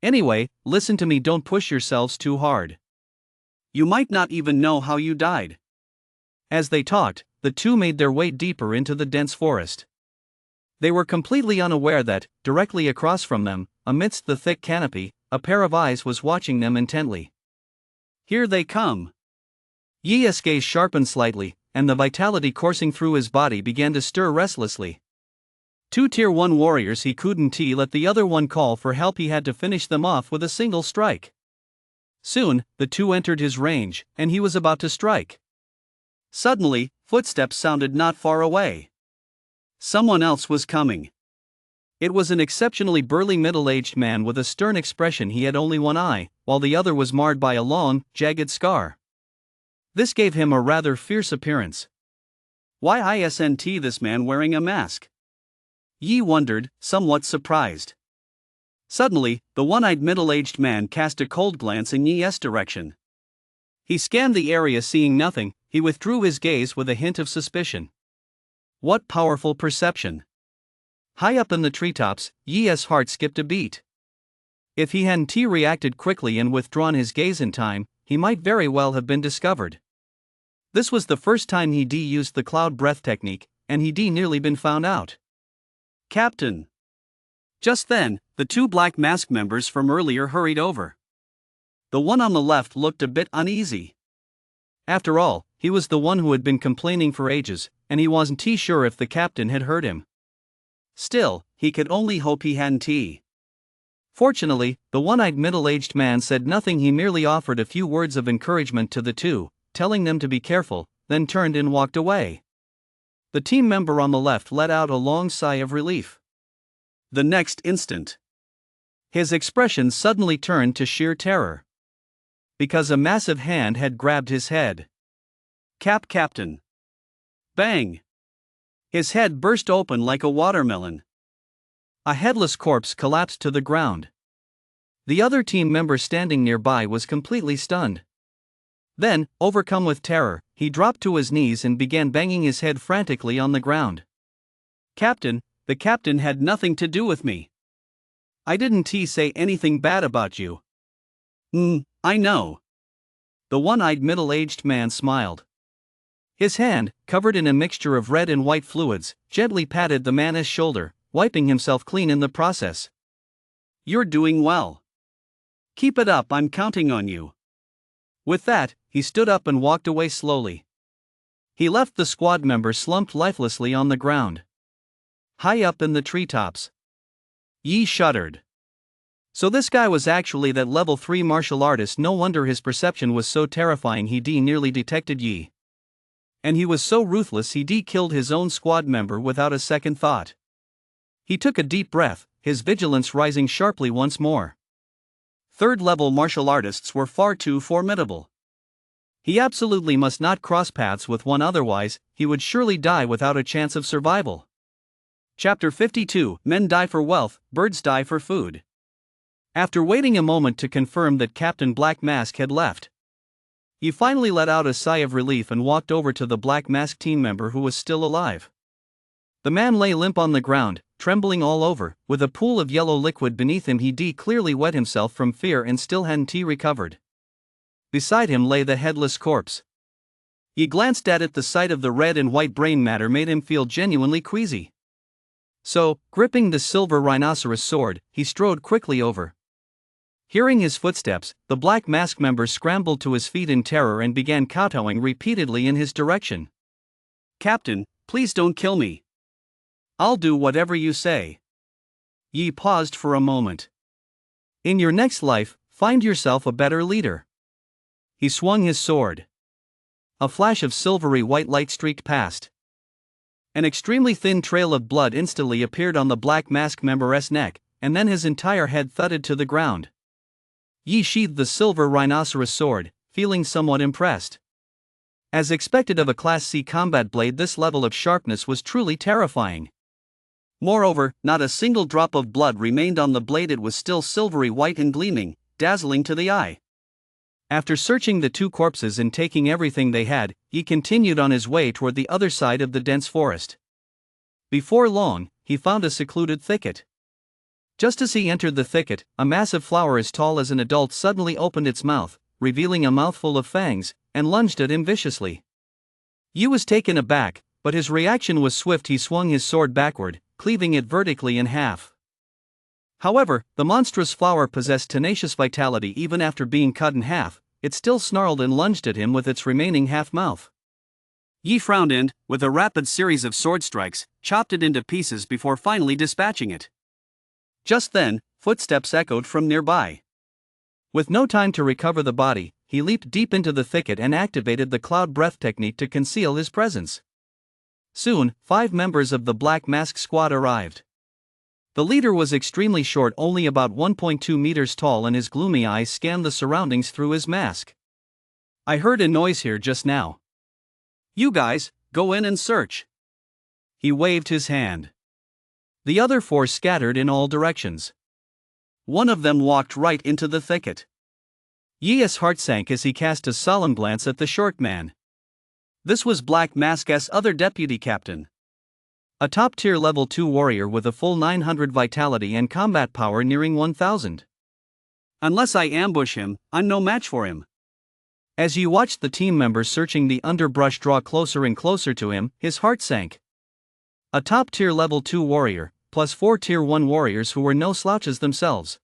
Anyway, listen to me, don't push yourselves too hard. You might not even know how you died." As they talked, the two made their way deeper into the dense forest. They were completely unaware that, directly across from them, amidst the thick canopy, a pair of eyes was watching them intently. "Here they come." Yi's gaze sharpened slightly, and the vitality coursing through his body began to stir restlessly. Two tier 1 warriors, he couldn't let the other one call for help, he had to finish them off with a single strike. Soon, the two entered his range, and he was about to strike. Suddenly, footsteps sounded not far away. Someone else was coming. It was an exceptionally burly middle-aged man with a stern expression. He had only one eye, while the other was marred by a long, jagged scar. This gave him a rather fierce appearance. Why isn't this man wearing a mask? Yi wondered, somewhat surprised. Suddenly, the one-eyed middle-aged man cast a cold glance in Yi's direction. He scanned the area, seeing nothing. He withdrew his gaze with a hint of suspicion. What powerful perception! High up in the treetops, Yi's heart skipped a beat. If he hadn't reacted quickly and withdrawn his gaze in time, he might very well have been discovered. This was the first time he'd used the cloud breath technique, and he'd nearly been found out. "Captain!" Just then, the two Black Mask members from earlier hurried over. The one on the left looked a bit uneasy. After all, he was the one who had been complaining for ages, and he wasn't sure if the captain had heard him. Still, he could only hope he hadn't. Fortunately, the one-eyed middle-aged man said nothing. He merely offered a few words of encouragement to the two, telling them to be careful, then turned and walked away. The team member on the left let out a long sigh of relief. The next instant, his expression suddenly turned to sheer terror. Because a massive hand had grabbed his head. Captain! Bang! His head burst open like a watermelon. A headless corpse collapsed to the ground. The other team member standing nearby was completely stunned. Then, overcome with terror, he dropped to his knees and began banging his head frantically on the ground. "Captain, the captain had nothing to do with me. I didn't say anything bad about you." I know." The one-eyed middle-aged man smiled. His hand, covered in a mixture of red and white fluids, gently patted the man's shoulder, wiping himself clean in the process. "You're doing well. Keep it up, I'm counting on you." With that, he stood up and walked away slowly. He left the squad member slumped lifelessly on the ground. High up in the treetops, Yi shuddered. So this guy was actually that level 3 martial artist. No wonder his perception was so terrifying. He nearly detected Yi. And he was so ruthless he killed his own squad member without a second thought. He took a deep breath, his vigilance rising sharply once more. Third-level martial artists were far too formidable. He absolutely must not cross paths with one, otherwise, he would surely die without a chance of survival. Chapter 52: Men die for wealth, birds die for food. After waiting a moment to confirm that Captain Black Mask had left, he finally let out a sigh of relief and walked over to the Black Mask team member who was still alive. The man lay limp on the ground, trembling all over, with a pool of yellow liquid beneath him. He clearly wet himself from fear and still hadn't recovered. Beside him lay the headless corpse. He glanced at it. The sight of the red and white brain matter made him feel genuinely queasy. So, gripping the silver rhinoceros sword, he strode quickly over. Hearing his footsteps, the Black Mask member scrambled to his feet in terror and began kowtowing repeatedly in his direction. "Captain, please don't kill me. I'll do whatever you say." Yi paused for a moment. "In your next life, find yourself a better leader." He swung his sword. A flash of silvery white light streaked past. An extremely thin trail of blood instantly appeared on the Black Mask member's neck, and then his entire head thudded to the ground. Yi sheathed the silver rhinoceros sword, feeling somewhat impressed. As expected of a Class C combat blade, this level of sharpness was truly terrifying. Moreover, not a single drop of blood remained on the blade. It was still silvery white and gleaming, dazzling to the eye. After searching the two corpses and taking everything they had, he continued on his way toward the other side of the dense forest. Before long, he found a secluded thicket. Just as he entered the thicket, a massive flower as tall as an adult suddenly opened its mouth, revealing a mouthful of fangs, and lunged at him viciously. Yi was taken aback, but his reaction was swift. He swung his sword backward, cleaving it vertically in half. However, the monstrous flower possessed tenacious vitality. Even after being cut in half, it still snarled and lunged at him with its remaining half-mouth. Yi frowned and, with a rapid series of sword strikes, chopped it into pieces before finally dispatching it. Just then, footsteps echoed from nearby. With no time to recover the body, he leaped deep into the thicket and activated the cloud breath technique to conceal his presence. Soon, 5 members of the Black Mask squad arrived. The leader was extremely short, only about 1.2 meters tall, and his gloomy eyes scanned the surroundings through his mask. "I heard a noise here just now. You guys, go in and search." He waved his hand. The other 4 scattered in all directions. One of them walked right into the thicket. Yi's heart sank as he cast a solemn glance at the short man. This was Black Mask's other deputy captain. A top-tier level 2 warrior with a full 900 vitality and combat power nearing 1000. "Unless I ambush him, I'm no match for him." As Yi watched the team members searching the underbrush draw closer and closer to him, his heart sank. A top-tier level 2 warrior, plus 4 tier 1 warriors who were no slouches themselves.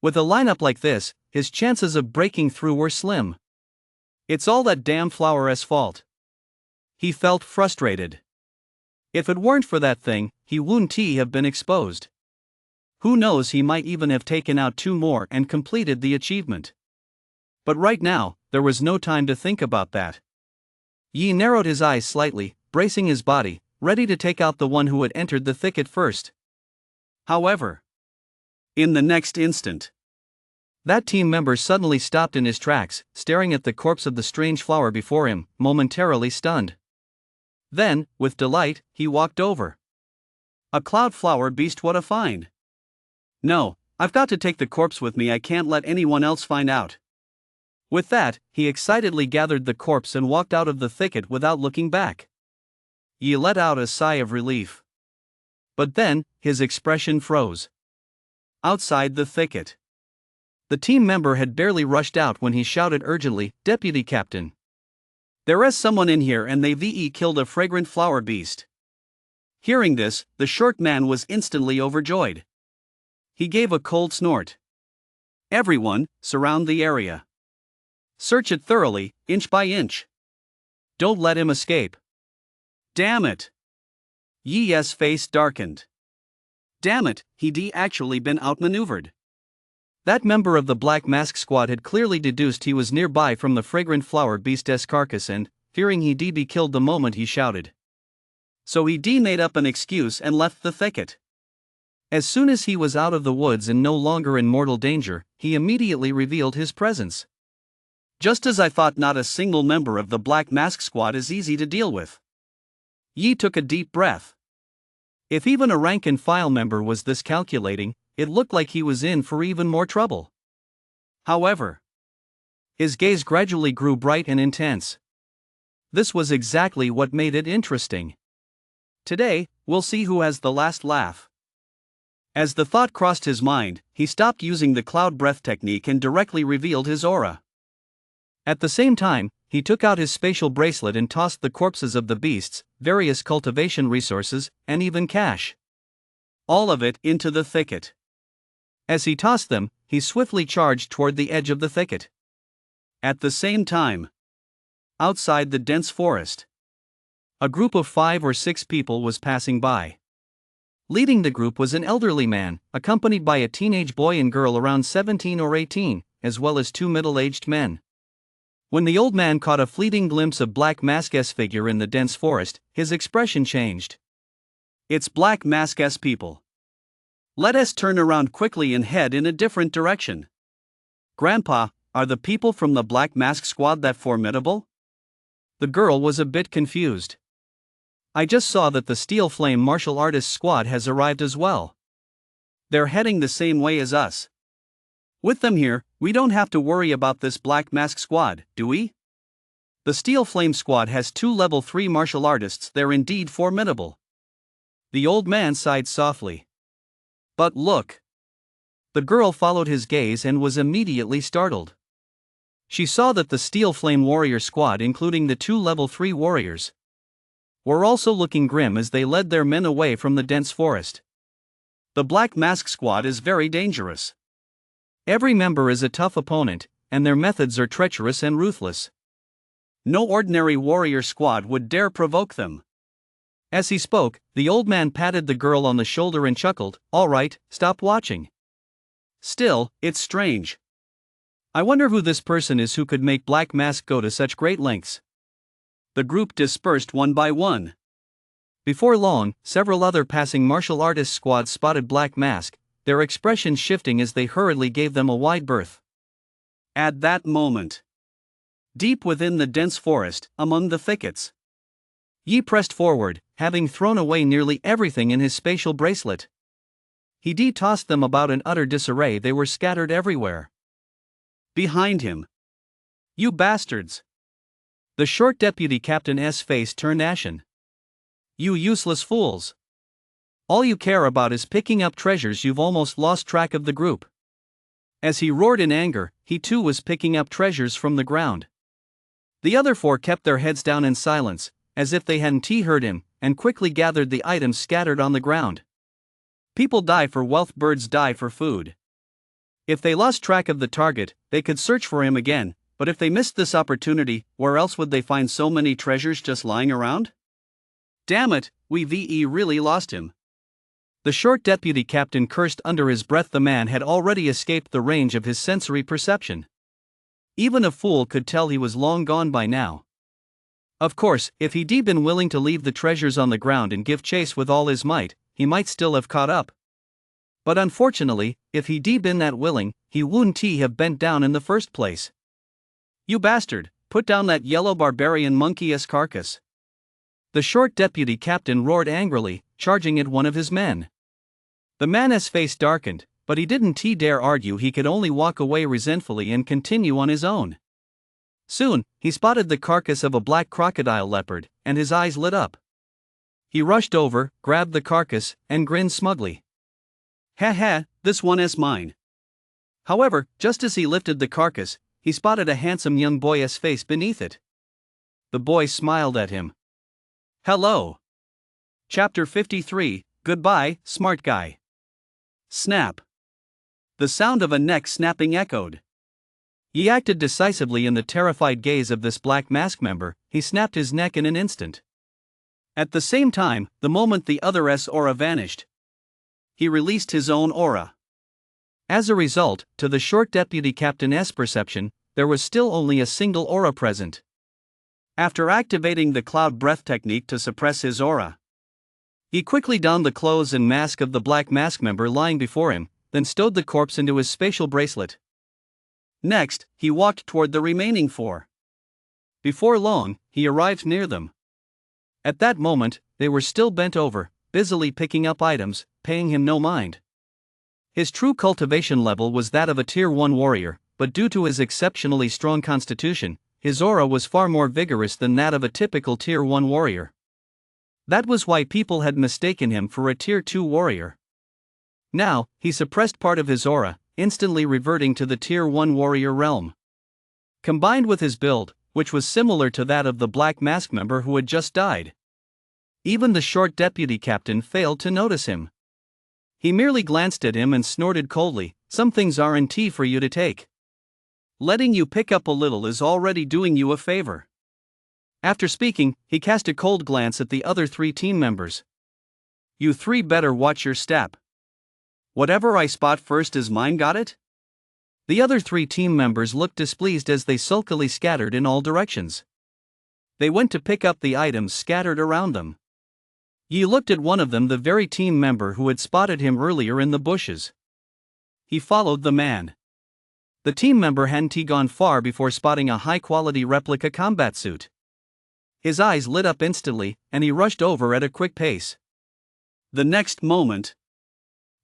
With a lineup like this, his chances of breaking through were slim. It's all that damn flower's fault. He felt frustrated. If it weren't for that thing, he wouldn't have been exposed. Who knows, he might even have taken out 2 more and completed the achievement. But right now, there was no time to think about that. Yi narrowed his eyes slightly, bracing his body, ready to take out the one who had entered the thicket first. However, in the next instant, that team member suddenly stopped in his tracks, staring at the corpse of the strange flower before him, momentarily stunned. Then, with delight, he walked over. "A cloud flower beast, what a find! No, I've got to take the corpse with me. I can't let anyone else find out." With that, he excitedly gathered the corpse and walked out of the thicket without looking back. Yi let out a sigh of relief. But then, his expression froze. Outside the thicket, the team member had barely rushed out when he shouted urgently, "Deputy Captain! There is someone in here and they've killed a fragrant flower beast." Hearing this, the short man was instantly overjoyed. He gave a cold snort. "Everyone, surround the area. Search it thoroughly, inch by inch. Don't let him escape." "Damn it!" Yi's face darkened. Damn it, he'd actually been outmaneuvered. That member of the Black Mask squad had clearly deduced he was nearby from the fragrant flower beast's carcass and, fearing he'd be killed the moment he shouted. So he'd made up an excuse and left the thicket. As soon as he was out of the woods and no longer in mortal danger, he immediately revealed his presence. "Just as I thought, not a single member of the Black Mask squad is easy to deal with." Yi took a deep breath. If even a rank-and-file member was this calculating, it looked like he was in for even more trouble. However, his gaze gradually grew bright and intense. This was exactly what made it interesting. Today, we'll see who has the last laugh. As the thought crossed his mind, he stopped using the cloud breath technique and directly revealed his aura. At the same time, he took out his spatial bracelet and tossed the corpses of the beasts, various cultivation resources, and even cash. All of it into the thicket. As he tossed them, he swiftly charged toward the edge of the thicket. At the same time, outside the dense forest, a group of 5 or 6 people was passing by. Leading the group was an elderly man, accompanied by a teenage boy and girl around 17 or 18, as well as 2 middle-aged men. When the old man caught a fleeting glimpse of Black Mask's figure in the dense forest, his expression changed. It's Black Mask's people. Let us turn around quickly and head in a different direction. Grandpa, are the people from the Black Mask squad that formidable? The girl was a bit confused. I just saw that the Steel Flame martial artist squad has arrived as well. They're heading the same way as us. With them here, we don't have to worry about this Black Mask squad, do we? The Steel Flame squad has 2 level 3 martial artists, they're indeed formidable. The old man sighed softly. But look. The girl followed his gaze and was immediately startled. She saw that the Steel Flame warrior squad, including the 2 level 3 warriors, were also looking grim as they led their men away from the dense forest. The Black Mask squad is very dangerous. Every member is a tough opponent, and their methods are treacherous and ruthless. No ordinary warrior squad would dare provoke them. As he spoke, the old man patted the girl on the shoulder and chuckled, "All right, stop watching. Still, it's strange. I wonder who this person is who could make Black Mask go to such great lengths." The group dispersed one by one. Before long, several other passing martial artist squads spotted Black Mask, their expressions shifting as they hurriedly gave them a wide berth. At that moment, deep within the dense forest, among the thickets, Yi pressed forward, having thrown away nearly everything in his spatial bracelet. He tossed them about in utter disarray, they were scattered everywhere. Behind him. You bastards! The short deputy captain's face turned ashen. You useless fools! All you care about is picking up treasures, you've almost lost track of the group. As he roared in anger, he too was picking up treasures from the ground. The other 4 kept their heads down in silence, as if they hadn't heard him, and quickly gathered the items scattered on the ground. People die for wealth, birds die for food. If they lost track of the target, they could search for him again, but if they missed this opportunity, where else would they find so many treasures just lying around? Damn it, we've really lost him. The short deputy captain cursed under his breath. The man had already escaped the range of his sensory perception. Even a fool could tell he was long gone by now. Of course, if he'd been willing to leave the treasures on the ground and give chase with all his might, he might still have caught up. But unfortunately, if he'd been that willing, he wouldn't have bent down in the first place. You bastard, put down that yellow barbarian monkey's carcass. The short deputy captain roared angrily, charging at one of his men. The man's face darkened, but he didn't dare argue. He could only walk away resentfully and continue on his own. Soon, he spotted the carcass of a black crocodile leopard, and his eyes lit up. He rushed over, grabbed the carcass, and grinned smugly. Ha ha, this one is mine. However, just as he lifted the carcass, he spotted a handsome young boy's face beneath it. The boy smiled at him. Hello. Chapter 53, Goodbye, smart guy. Snap. The sound of a neck snapping echoed. He acted decisively in the terrified gaze of this Black Mask member. He snapped his neck in an instant. At the same time, the moment the other's aura vanished, he released his own aura. As a result, to the short deputy captain's perception, there was still only a single aura present. After activating the cloud breath technique to suppress his aura, he quickly donned the clothes and mask of the Black Mask member lying before him, then stowed the corpse into his spatial bracelet. Next, he walked toward the remaining 4. Before long, he arrived near them. At that moment, they were still bent over, busily picking up items, paying him no mind. His true cultivation level was that of a Tier 1 warrior, but due to his exceptionally strong constitution, his aura was far more vigorous than that of a typical Tier 1 warrior. That was why people had mistaken him for a Tier 2 warrior. Now, he suppressed part of his aura, instantly reverting to the Tier 1 warrior realm. Combined with his build, which was similar to that of the Black Mask member who had just died, even the short deputy captain failed to notice him. He merely glanced at him and snorted coldly, "Some things aren't for you to take. Letting you pick up a little is already doing you a favor." After speaking, he cast a cold glance at the other 3 team members. "You 3 better watch your step. Whatever I spot first is mine, got it?" The other 3 team members looked displeased as they sulkily scattered in all directions. They went to pick up the items scattered around them. Yi looked at one of them, the very team member who had spotted him earlier in the bushes. He followed the man. The team member hadn't gone far before spotting a high-quality replica combat suit. His eyes lit up instantly, and he rushed over at a quick pace. The next moment,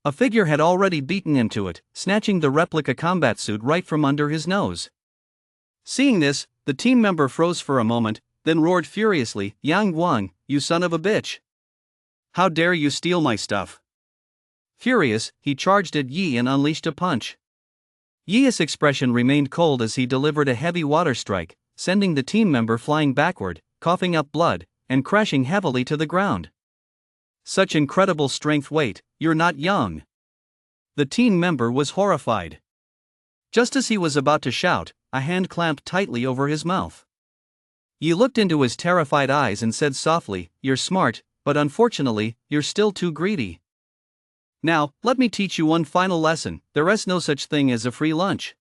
a figure had already beaten him to it, snatching the replica combat suit right from under his nose. Seeing this, the team member froze for a moment, then roared furiously, "Yang Guang, you son of a bitch! How dare you steal my stuff?" Furious, he charged at Yi and unleashed a punch. Yi's expression remained cold as he delivered a heavy water strike, sending the team member flying backward, coughing up blood, and crashing heavily to the ground. "Such incredible strength, wait, you're not young." The team member was horrified. Just as he was about to shout, a hand clamped tightly over his mouth. Yi looked into his terrified eyes and said softly, "You're smart, but unfortunately, you're still too greedy. Now, let me teach you one final lesson: there is no such thing as a free lunch.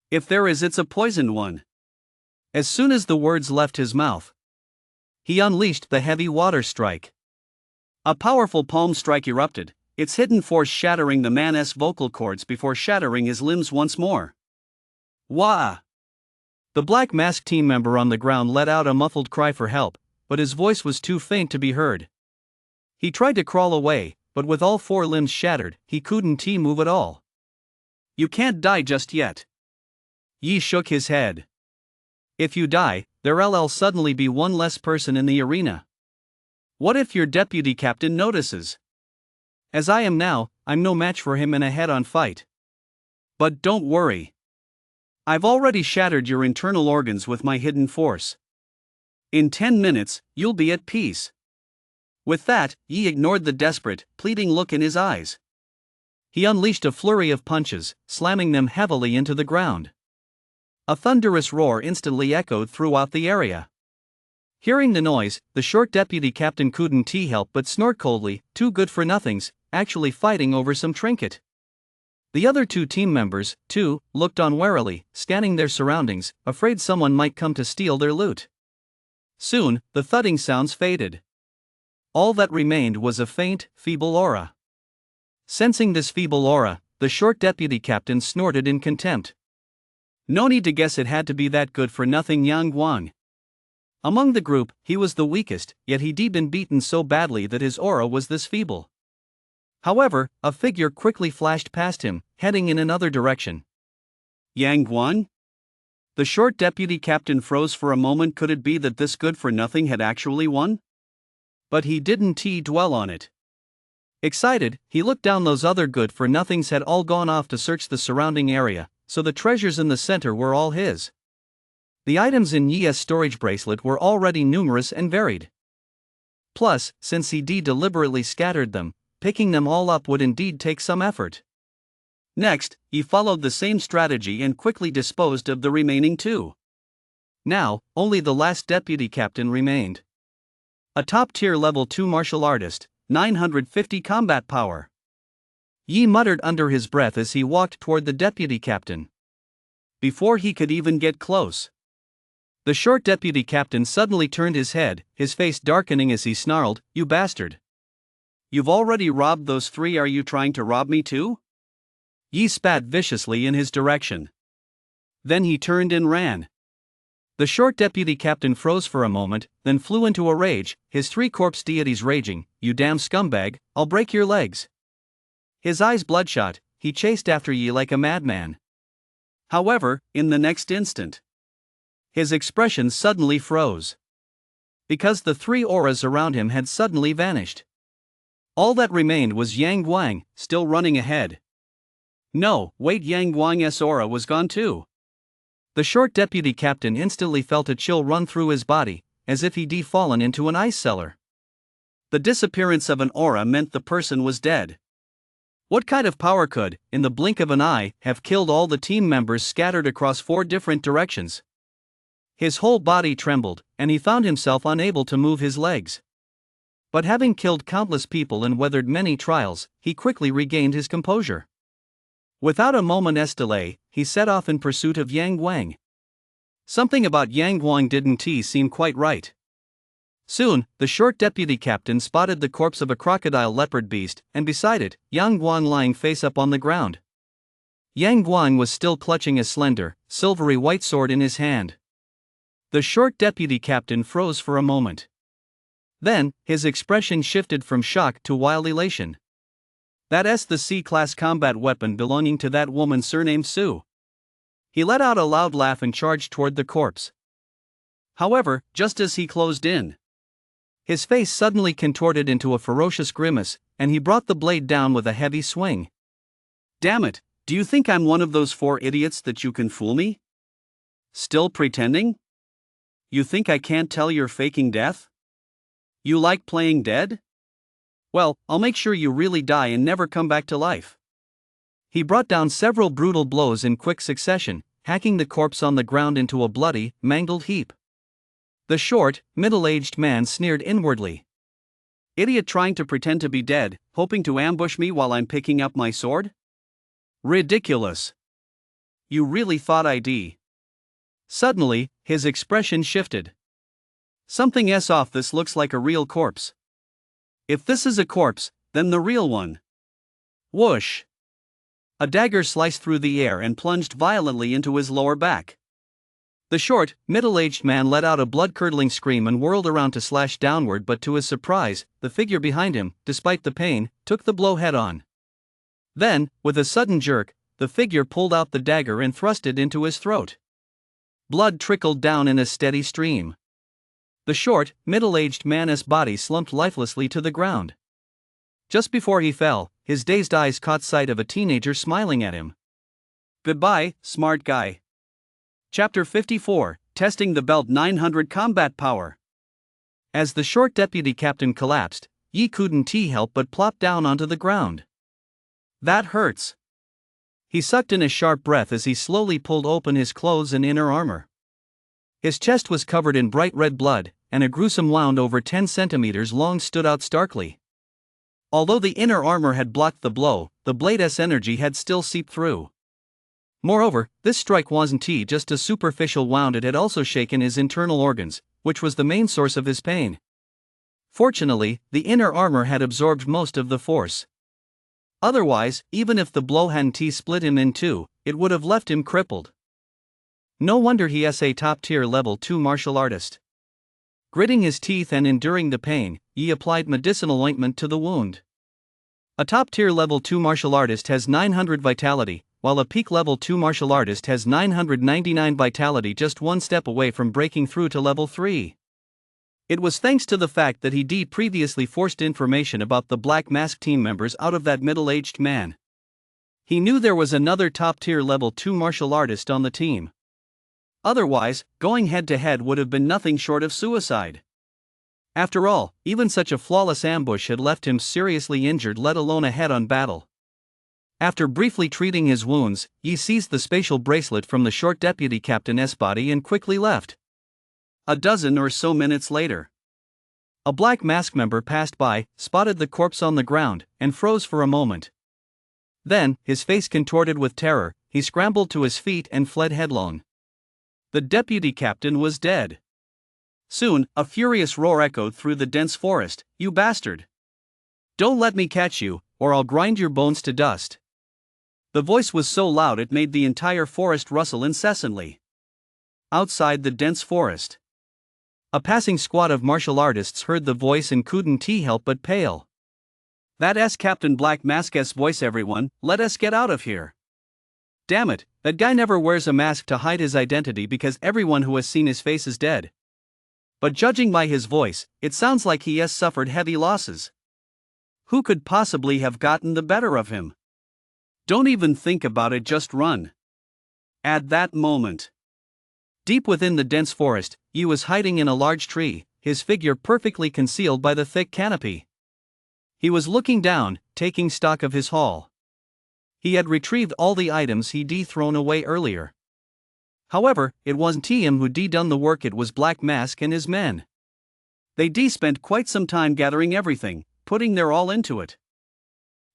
If there is, it's a poisoned one." As soon as the words left his mouth, he unleashed the heavy water strike. A powerful palm strike erupted, its hidden force shattering the man's vocal cords before shattering his limbs once more. Wah! The Black Mask team member on the ground let out a muffled cry for help, but his voice was too faint to be heard. He tried to crawl away, but with all 4 limbs shattered, he couldn't move at all. "You can't die just yet." Yi shook his head. "If you die, there'll suddenly be one less person in the arena. What if your deputy captain notices? As I am now, I'm no match for him in a head-on fight. But don't worry. I've already shattered your internal organs with my hidden force. In 10 minutes, you'll be at peace." With that, Yi ignored the desperate, pleading look in his eyes. He unleashed a flurry of punches, slamming them heavily into the ground. A thunderous roar instantly echoed throughout the area. Hearing the noise, the short deputy captain couldn't help but snort coldly, 2 good-for-nothings, actually fighting over some trinket. The other 2 team members, too, looked on warily, scanning their surroundings, afraid someone might come to steal their loot. Soon, the thudding sounds faded. All that remained was a faint, feeble aura. Sensing this feeble aura, the short deputy captain snorted in contempt. No need to guess, it had to be that good-for-nothing Yang Guang. Among the group, he was the weakest, yet he'd been beaten so badly that his aura was this feeble. However, a figure quickly flashed past him, heading in another direction. "Yang Guang?" The short deputy captain froze for a moment. Could it be that this good-for-nothing had actually won? But he didn't dwell on it. Excited, he looked down. Those other good-for-nothings had all gone off to search the surrounding area, so the treasures in the center were all his. The items in Yi's storage bracelet were already numerous and varied. Plus, since he deliberately scattered them, picking them all up would indeed take some effort. Next, he followed the same strategy and quickly disposed of the remaining 2. Now, only the last deputy captain remained. A top-tier level 2 martial artist, 950 combat power. Yi muttered under his breath as he walked toward the deputy captain. Before he could even get close, the short deputy captain suddenly turned his head, his face darkening as he snarled, "You bastard! You've already robbed those 3. Are you trying to rob me too?" Yi spat viciously in his direction. Then he turned and ran. The short deputy captain froze for a moment, then flew into a rage, his 3 corpse deities raging, "You damn scumbag, I'll break your legs." His eyes bloodshot, he chased after Yi like a madman. However, in the next instant, his expression suddenly froze. Because the three auras around him had suddenly vanished. All that remained was Yang Guang, still running ahead. No, wait, Yang Guang's aura was gone too. The short deputy captain instantly felt a chill run through his body, as if he'd fallen into an ice cellar. The disappearance of an aura meant the person was dead. What kind of power could, in the blink of an eye, have killed all the team members scattered across 4 different directions? His whole body trembled, and he found himself unable to move his legs. But having killed countless people and weathered many trials, he quickly regained his composure. Without a moment's delay, he set off in pursuit of Yang Guang. Something about Yang Guang didn't seem quite right. Soon, the short deputy captain spotted the corpse of a crocodile leopard beast, and beside it, Yang Guang lying face up on the ground. Yang Guang was still clutching a slender, silvery white sword in his hand. The short deputy captain froze for a moment. Then, his expression shifted from shock to wild elation. That's the C-class combat weapon belonging to that woman surnamed Sue. He let out a loud laugh and charged toward the corpse. However, just as he closed in, his face suddenly contorted into a ferocious grimace, and he brought the blade down with a heavy swing. Damn it, do you think I'm one of those 4 idiots that you can fool me? Still pretending? You think I can't tell you're faking death? You like playing dead? Well, I'll make sure you really die and never come back to life. He brought down several brutal blows in quick succession, hacking the corpse on the ground into a bloody, mangled heap. The short, middle-aged man sneered inwardly. Idiot trying to pretend to be dead, hoping to ambush me while I'm picking up my sword? Ridiculous. You really thought I'd. Suddenly, his expression shifted. Something off, this looks like a real corpse. If this is a corpse, then the real one. Whoosh! A dagger sliced through the air and plunged violently into his lower back. The short, middle-aged man let out a blood-curdling scream and whirled around to slash downward, but to his surprise, the figure behind him, despite the pain, took the blow head-on. Then, with a sudden jerk, the figure pulled out the dagger and thrust it into his throat. Blood trickled down in a steady stream. The short, middle-aged man's body slumped lifelessly to the ground. Just before he fell, his dazed eyes caught sight of a teenager smiling at him. Goodbye, smart guy. Chapter 54, Testing the Belt 900 Combat Power. As the short deputy captain collapsed, Yi couldn't help but plop down onto the ground. That hurts. He sucked in a sharp breath as he slowly pulled open his clothes and inner armor. His chest was covered in bright red blood, and a gruesome wound over 10 centimeters long stood out starkly. Although the inner armor had blocked the blow, the blade's energy had still seeped through. Moreover, this strike wasn't just a superficial wound, it had also shaken his internal organs, which was the main source of his pain. Fortunately, the inner armor had absorbed most of the force. Otherwise, even if the blow hadn't split him in two, it would have left him crippled. No wonder he's a top-tier level 2 martial artist. Gritting his teeth and enduring the pain, Yi applied medicinal ointment to the wound. A top-tier level 2 martial artist has 900 vitality, while a peak level 2 martial artist has 999 vitality, just one step away from breaking through to level 3. It was thanks to the fact that he previously forced information about the Black Mask team members out of that middle-aged man. He knew there was another top-tier level 2 martial artist on the team. Otherwise, going head-to-head would have been nothing short of suicide. After all, even such a flawless ambush had left him seriously injured, let alone a head-on battle. After briefly treating his wounds, Yi seized the spatial bracelet from the short deputy captain's body and quickly left. A dozen or so minutes later, a Black Mask member passed by, spotted the corpse on the ground, and froze for a moment. Then, his face contorted with terror, he scrambled to his feet and fled headlong. The deputy captain was dead. Soon, a furious roar echoed through the dense forest. "You bastard! Don't let me catch you, or I'll grind your bones to dust." The voice was so loud it made the entire forest rustle incessantly. Outside the dense forest, a passing squad of martial artists heard the voice and couldn't help but pale. That's Captain Black Mask's voice. Everyone, let us get out of here. Damn it, that guy never wears a mask to hide his identity because everyone who has seen his face is dead. But judging by his voice, it sounds like he has suffered heavy losses. Who could possibly have gotten the better of him? Don't even think about it, just run. At that moment, deep within the dense forest, he was hiding in a large tree, his figure perfectly concealed by the thick canopy. He was looking down, taking stock of his haul. He had retrieved all the items he'd thrown away earlier. However, it wasn't him who'd done the work, it was Black Mask and his men. They'd spent quite some time gathering everything, putting their all into it.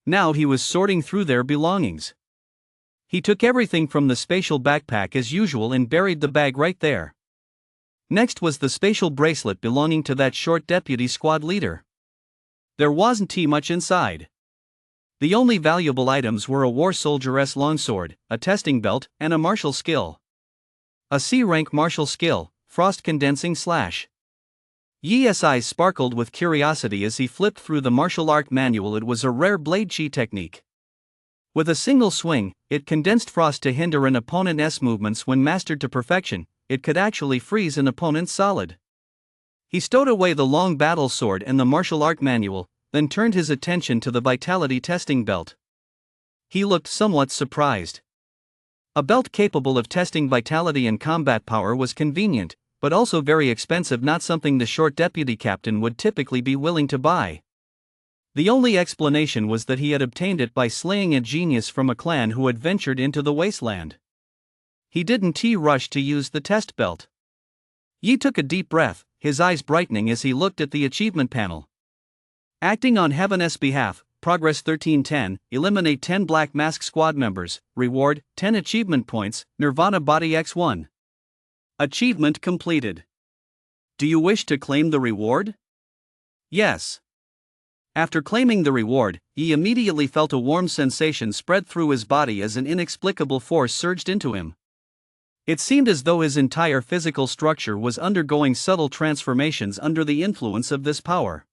Now he was sorting through their belongings. He took everything from the spatial backpack as usual and buried the bag right there. Next was the spatial bracelet belonging to that short deputy squad leader. There wasn't much inside. The only valuable items were a war soldier's longsword, a testing belt, and a martial skill. A C-rank martial skill, frost condensing slash. Ye's eyes sparkled with curiosity as he flipped through the martial art manual. It was a rare blade chi technique. With a single swing, it condensed frost to hinder an opponent's movements. When mastered to perfection, it could actually freeze an opponent solid. He stowed away the long battle sword and the martial art manual, then turned his attention to the vitality testing belt. He looked somewhat surprised. A belt capable of testing vitality and combat power was convenient, but also very expensive, not something the short deputy captain would typically be willing to buy. The only explanation was that he had obtained it by slaying a genius from a clan who had ventured into the wasteland. He didn't rush to use the test belt. Yi took a deep breath, his eyes brightening as he looked at the achievement panel. Acting on Heaven's behalf, Progress 1310, eliminate 10 Black Mask squad members, reward, 10 achievement points, Nirvana Body X1. Achievement completed. Do you wish to claim the reward? Yes. After claiming the reward, he immediately felt a warm sensation spread through his body as an inexplicable force surged into him. It seemed as though his entire physical structure was undergoing subtle transformations under the influence of this power.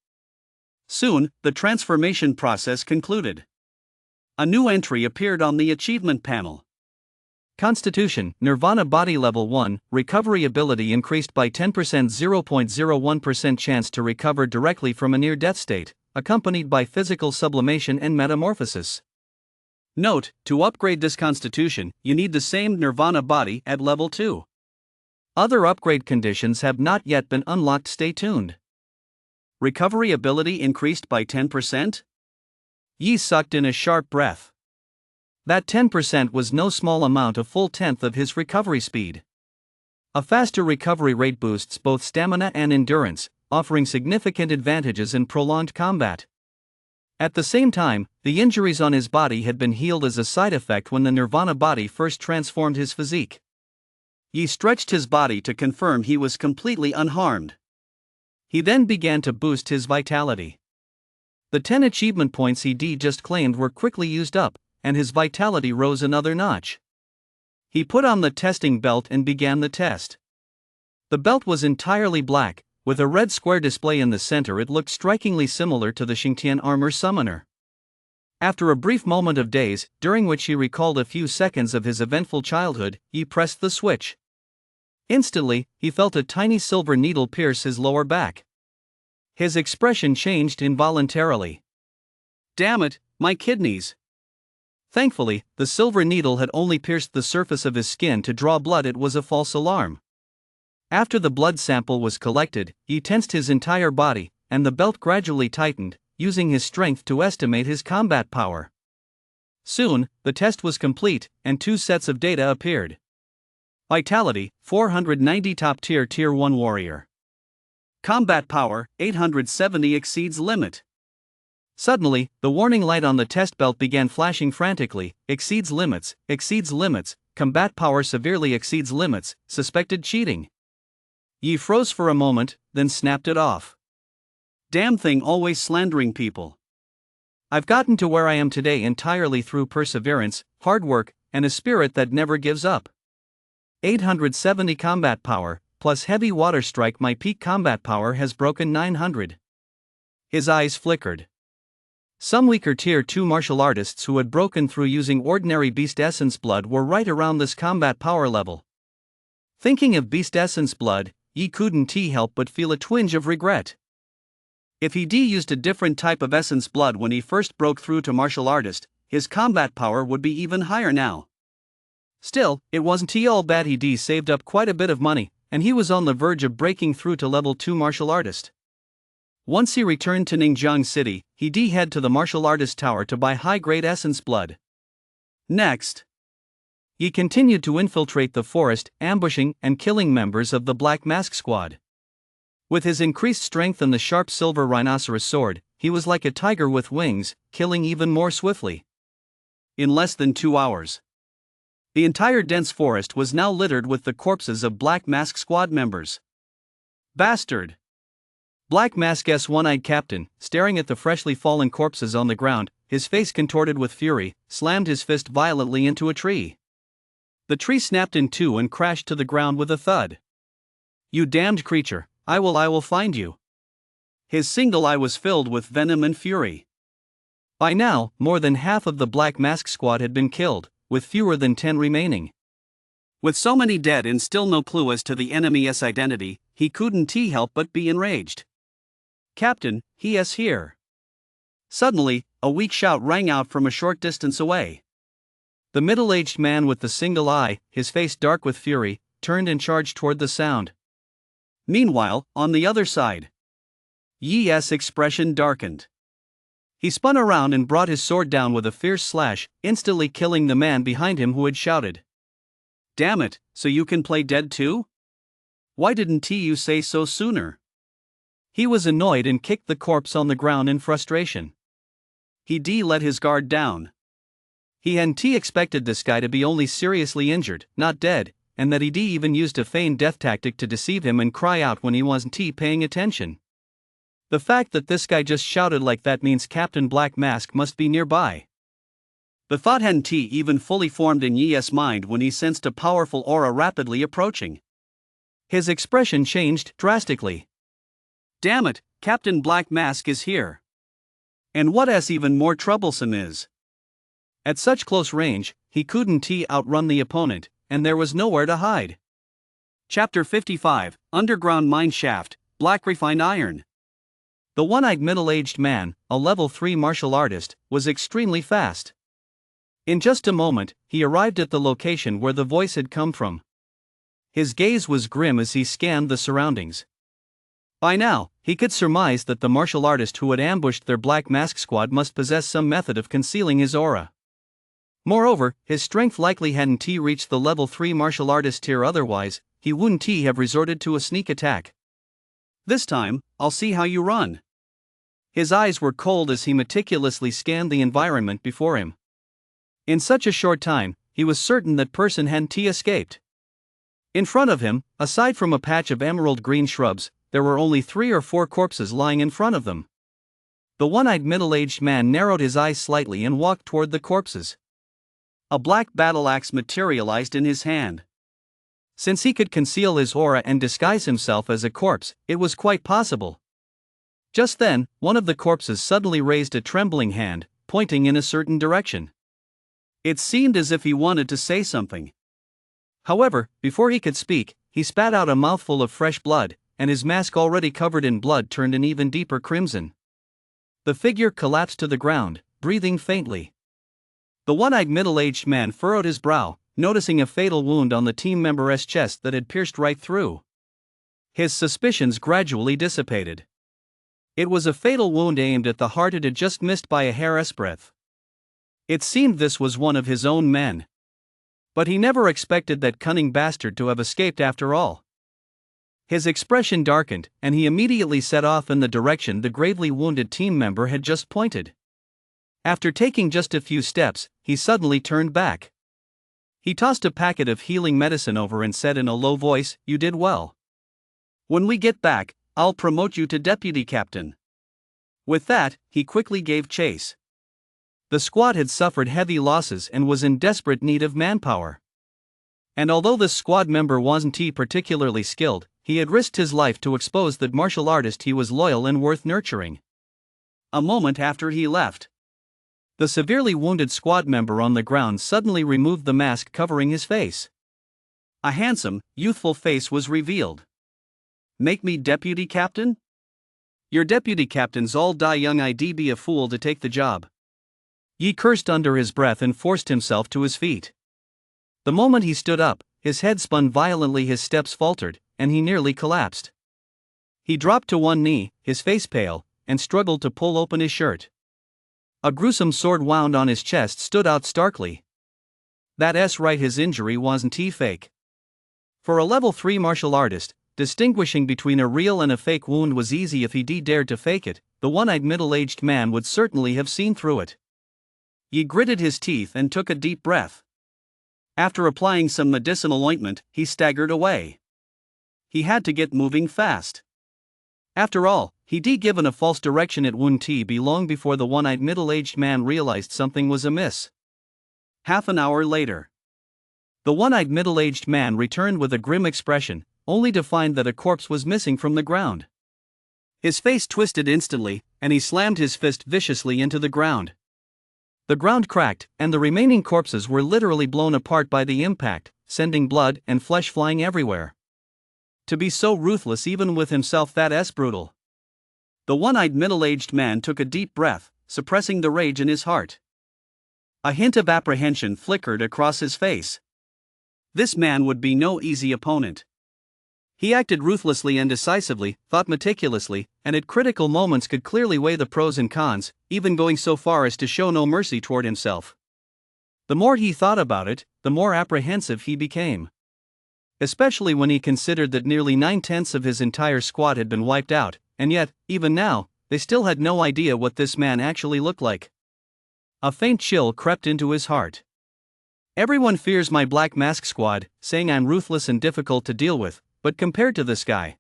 Soon, the transformation process concluded. A new entry appeared on the achievement panel. Constitution, Nirvana Body Level 1, Recovery Ability increased by 10%, 0.01% chance to recover directly from a near-death state, accompanied by physical sublimation and metamorphosis. Note, to upgrade this constitution, you need the same Nirvana Body at Level 2. Other upgrade conditions have not yet been unlocked, stay tuned. Recovery ability increased by 10%? Yi sucked in a sharp breath. That 10% was no small amount, a full tenth of his recovery speed. A faster recovery rate boosts both stamina and endurance, offering significant advantages in prolonged combat. At the same time, the injuries on his body had been healed as a side effect when the Nirvana Body first transformed his physique. Yi stretched his body to confirm he was completely unharmed. He then began to boost his vitality. The 10 achievement points he'd just claimed were quickly used up, and his vitality rose another notch. He put on the testing belt and began the test. The belt was entirely black, with a red square display in the center. It looked strikingly similar to the Xingtian armor summoner. After a brief moment of daze, during which he recalled a few seconds of his eventful childhood, he pressed the switch. Instantly, he felt a tiny silver needle pierce his lower back. His expression changed involuntarily. Damn it, my kidneys! Thankfully, the silver needle had only pierced the surface of his skin to draw blood. It was a false alarm. After the blood sample was collected, he tensed his entire body, and the belt gradually tightened, using his strength to estimate his combat power. Soon, the test was complete, and 2 sets of data appeared. Vitality, 490, top tier Tier 1 warrior. Combat power, 870, exceeds limit. Suddenly, the warning light on the test belt began flashing frantically, exceeds limits, combat power severely exceeds limits, suspected cheating. Yi froze for a moment, then snapped it off. Damn thing, always slandering people. I've gotten to where I am today entirely through perseverance, hard work, and a spirit that never gives up. 870 combat power, plus heavy water strike. My peak combat power has broken 900. His eyes flickered. Some weaker Tier 2 martial artists who had broken through using ordinary Beast Essence blood were right around this combat power level. Thinking of Beast Essence blood, Yi couldn't help but feel a twinge of regret. If he'd used a different type of Essence blood when he first broke through to martial artist, his combat power would be even higher now. Still, it wasn't all bad. He'd saved up quite a bit of money, and he was on the verge of breaking through to level 2 martial artist. Once he returned to Ningjiang City, he'd head to the martial artist tower to buy high-grade Essence blood. Next, he continued to infiltrate the forest, ambushing and killing members of the Black Mask Squad. With his increased strength and the sharp silver rhinoceros sword, he was like a tiger with wings, killing even more swiftly. In less than 2 hours, the entire dense forest was now littered with the corpses of Black Mask Squad members. Bastard! Black Mask's one-eyed captain, staring at the freshly fallen corpses on the ground, his face contorted with fury, slammed his fist violently into a tree. The tree snapped in two and crashed to the ground with a thud. "You damned creature, I will find you." His single eye was filled with venom and fury. By now, more than half of the Black Mask Squad had been killed, with fewer than 10 remaining. With so many dead and still no clue as to the enemy's identity, he couldn't help but be enraged. "Captain, he is here." Suddenly, a weak shout rang out from a short distance away. The middle-aged man with the single eye, his face dark with fury, turned and charged toward the sound. Meanwhile, on the other side, Yi's expression darkened. He spun around and brought his sword down with a fierce slash, instantly killing the man behind him who had shouted, "Damn it, so you can play dead too? Why didn't you say so sooner?" He was annoyed and kicked the corpse on the ground in frustration. He'd let his guard down. He hadn't expected this guy to be only seriously injured, not dead, and that he'd even used a feigned death tactic to deceive him and cry out when he wasn't paying attention. The fact that this guy just shouted like that means Captain Black Mask must be nearby. The thought hadn't even fully formed in Yi's mind when he sensed a powerful aura rapidly approaching. His expression changed drastically. "Damn it, Captain Black Mask is here. And what's even more troublesome is, at such close range, he couldn't outrun the opponent, and there was nowhere to hide." Chapter 55, Underground Mine Shaft, Black Refined Iron. The one-eyed middle-aged man, a level 3 martial artist, was extremely fast. In just a moment, he arrived at the location where the voice had come from. His gaze was grim as he scanned the surroundings. By now, he could surmise that the martial artist who had ambushed their Black Mask Squad must possess some method of concealing his aura. Moreover, his strength likely hadn't reached the level 3 martial artist tier, otherwise, he wouldn't have resorted to a sneak attack. "This time, I'll see how you run." His eyes were cold as he meticulously scanned the environment before him. In such a short time, he was certain that person hadn't escaped. In front of him, aside from a patch of emerald green shrubs, there were only 3 or 4 corpses lying in front of them. The one-eyed middle-aged man narrowed his eyes slightly and walked toward the corpses. A black battle axe materialized in his hand. Since he could conceal his aura and disguise himself as a corpse, it was quite possible. Just then, one of the corpses suddenly raised a trembling hand, pointing in a certain direction. It seemed as if he wanted to say something. However, before he could speak, he spat out a mouthful of fresh blood, and his mask, already covered in blood, turned an even deeper crimson. The figure collapsed to the ground, breathing faintly. The one-eyed middle-aged man furrowed his brow, noticing a fatal wound on the team member's chest that had pierced right through. His suspicions gradually dissipated. It was a fatal wound aimed at the heart. It had just missed by a hair's breadth. It seemed this was one of his own men. But he never expected that cunning bastard to have escaped after all. His expression darkened, and he immediately set off in the direction the gravely wounded team member had just pointed. After taking just a few steps, he suddenly turned back. He tossed a packet of healing medicine over and said in a low voice, "You did well. When we get back, I'll promote you to deputy captain." With that, he quickly gave chase. The squad had suffered heavy losses and was in desperate need of manpower. And although this squad member wasn't particularly skilled, he had risked his life to expose that martial artist he was loyal and worth nurturing. A moment after he left, the severely wounded squad member on the ground suddenly removed the mask covering his face. A handsome, youthful face was revealed. "Make me deputy captain? Your deputy captains all die young. I'd be a fool to take the job." Yi cursed under his breath and forced himself to his feet. The moment he stood up, his head spun violently, his steps faltered, and he nearly collapsed. He dropped to one knee, his face pale, and struggled to pull open his shirt. A gruesome sword wound on his chest stood out starkly. That's right, his injury wasn't fake. For a level 3 martial artist, distinguishing between a real and a fake wound was easy. If he dared to fake it, the one-eyed middle-aged man would certainly have seen through it. He gritted his teeth and took a deep breath. After applying some medicinal ointment, he staggered away. He had to get moving fast. After all, he'd given a false direction. It wouldn't be long before the one-eyed middle-aged man realized something was amiss. Half an hour later, the one-eyed middle-aged man returned with a grim expression, only to find that a corpse was missing from the ground. His face twisted instantly, and he slammed his fist viciously into the ground. The ground cracked, and the remaining corpses were literally blown apart by the impact, sending blood and flesh flying everywhere. To be so ruthless even with himself, that's brutal. The one-eyed middle-aged man took a deep breath, suppressing the rage in his heart. A hint of apprehension flickered across his face. This man would be no easy opponent. He acted ruthlessly and decisively, thought meticulously, and at critical moments could clearly weigh the pros and cons, even going so far as to show no mercy toward himself. The more he thought about it, the more apprehensive he became. Especially when he considered that nearly 9/10 of his entire squad had been wiped out, and yet, even now, they still had no idea what this man actually looked like. A faint chill crept into his heart. Everyone fears my Black Mask squad, saying I'm ruthless and difficult to deal with, but compared to this guy.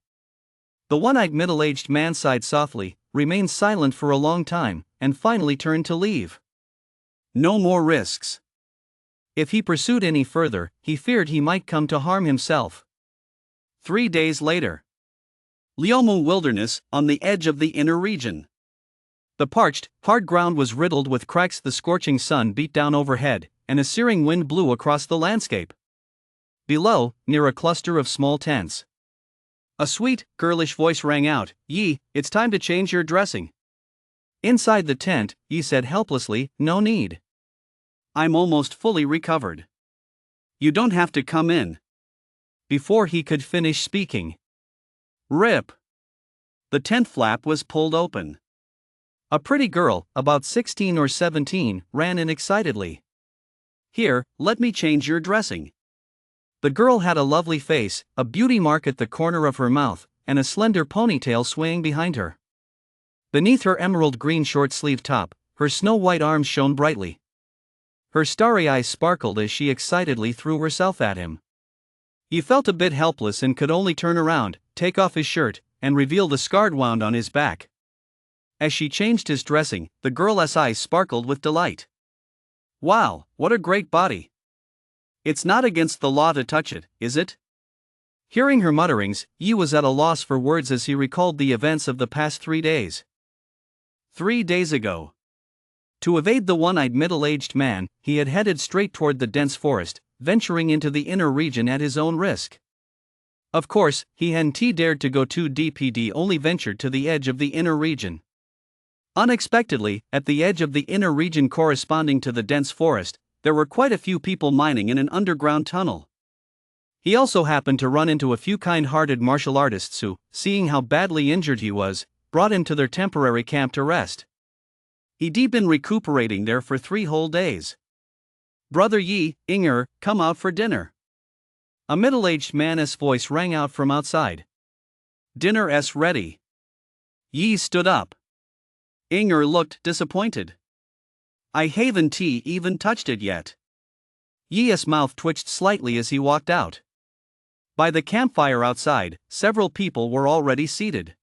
The one-eyed middle-aged man sighed softly, remained silent for a long time, and finally turned to leave. No more risks. If he pursued any further, he feared he might come to harm himself. 3 days later, Liumu Wilderness, on the edge of the inner region. The parched, hard ground was riddled with cracks. The scorching sun beat down overhead, and a searing wind blew across the landscape. Below, near a cluster of small tents, a sweet, girlish voice rang out, "Yi, it's time to change your dressing." Inside the tent, Yi said helplessly, "No need. I'm almost fully recovered. You don't have to come in." Before he could finish speaking, rip! The tent flap was pulled open. A pretty girl, about 16 or 17, ran in excitedly. "Here, let me change your dressing." The girl had a lovely face, a beauty mark at the corner of her mouth, and a slender ponytail swaying behind her. Beneath her emerald green short-sleeved top, her snow-white arms shone brightly. Her starry eyes sparkled as she excitedly threw herself at him. He felt a bit helpless and could only turn around, take off his shirt, and reveal the scarred wound on his back. As she changed his dressing, the girl's eyes sparkled with delight. "Wow, what a great body! It's not against the law to touch it, is it?" Hearing her mutterings, Yi was at a loss for words as he recalled the events of the past 3 days. 3 days ago, to evade the one-eyed middle-aged man, he had headed straight toward the dense forest, venturing into the inner region at his own risk. Of course, he hadn't dared to go too deep. He'd only ventured to the edge of the inner region. Unexpectedly, at the edge of the inner region corresponding to the dense forest, there were quite a few people mining in an underground tunnel. He also happened to run into a few kind-hearted martial artists who, seeing how badly injured he was, brought him to their temporary camp to rest. He'd been recuperating there for 3 whole days. "Brother Yi, Inger, come out for dinner." A middle-aged man's voice rang out from outside. "Dinner's ready." Yi stood up. Inger looked disappointed. "I haven't even touched it yet." Yi's mouth twitched slightly as he walked out. By the campfire outside, several people were already seated.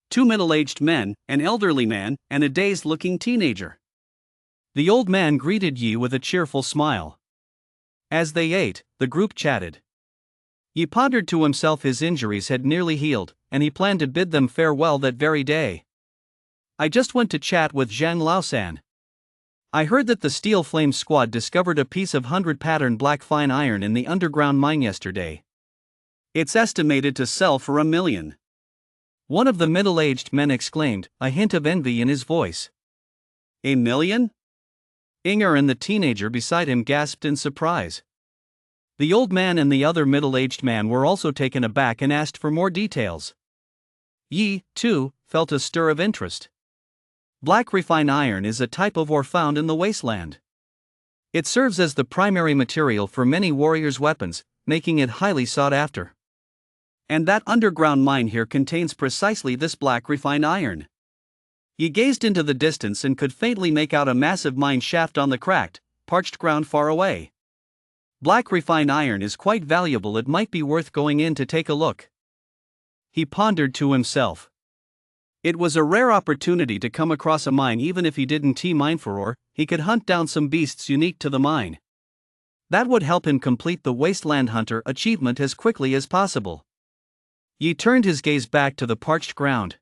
2 middle-aged men, an elderly man, and a dazed-looking teenager. The old man greeted Yi with a cheerful smile. As they ate, the group chatted. Yi pondered to himself his injuries had nearly healed, and he planned to bid them farewell that very day. I just went to chat with Zhang Laosan. I heard that the Steel Flame Squad discovered a piece of 100-pattern black fine iron in the underground mine yesterday. It's estimated to sell for $1 million. One of the middle-aged men exclaimed, a hint of envy in his voice. $1 million? Inger and the teenager beside him gasped in surprise. The old man and the other middle-aged man were also taken aback and asked for more details. Yi, too, felt a stir of interest. Black refined iron is a type of ore found in the wasteland. It serves as the primary material for many warriors' weapons, making it highly sought after. And that underground mine here contains precisely this black refined iron. He gazed into the distance and could faintly make out a massive mine shaft on the cracked, parched ground far away. Black refined iron is quite valuable. It might be worth going in to take a look. He pondered to himself. It was a rare opportunity to come across a mine. Even if he didn't mine for ore, he could hunt down some beasts unique to the mine. That would help him complete the Wasteland Hunter achievement as quickly as possible. Yi turned his gaze back to the parched ground.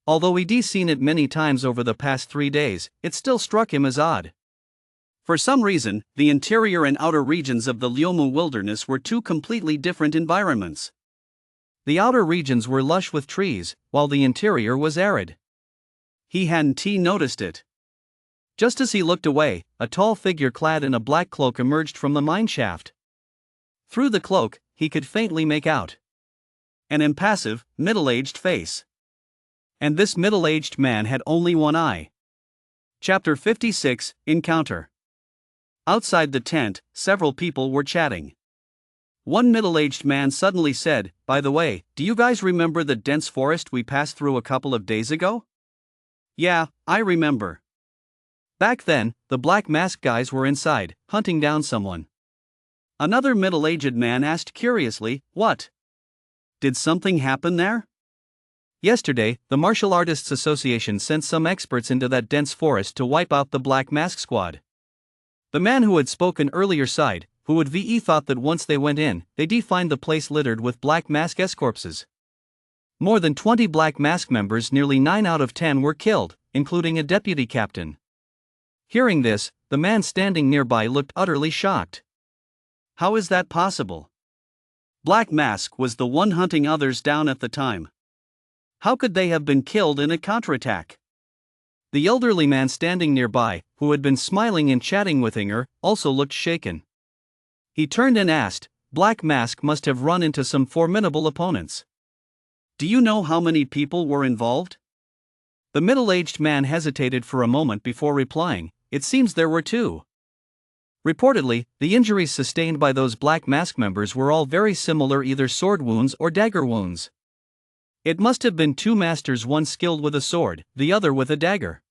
Although he'd seen it many times over the past 3 days, it still struck him as odd. For some reason, the interior and outer regions of the Liumu wilderness were two completely different environments. The outer regions were lush with trees, while the interior was arid. He hadn't noticed it. Just as he looked away, a tall figure clad in a black cloak emerged from the mine shaft. Through the cloak, he could faintly make out an impassive, middle-aged face. And this middle-aged man had only one eye. Chapter 56, Encounter. Outside the tent, several people were chatting. One middle-aged man suddenly said, "By the way, do you guys remember the dense forest we passed through a couple of days ago?" "Yeah, I remember. Back then, the Black Mask guys were inside, hunting down someone." Another middle-aged man asked curiously, "What? Did something happen there?" "Yesterday, the Martial Artists Association sent some experts into that dense forest to wipe out the Black Mask Squad." The man who had spoken earlier sighed, who would thought that once they went in, they'd find the place littered with Black Mask corpses. More than 20 Black Mask members, nearly 9 out of 10 were killed, including a deputy captain. Hearing this, the man standing nearby looked utterly shocked. How is that possible? Black Mask was the one hunting others down at the time. How could they have been killed in a counterattack? The elderly man standing nearby, who had been smiling and chatting with Inger, also looked shaken. He turned and asked, "Black Mask must have run into some formidable opponents. Do you know how many people were involved?" The middle-aged man hesitated for a moment before replying, "It seems there were 2. Reportedly, the injuries sustained by those Black Mask members were all very similar, either sword wounds or dagger wounds. It must have been 2 masters, one skilled with a sword, the other with a dagger."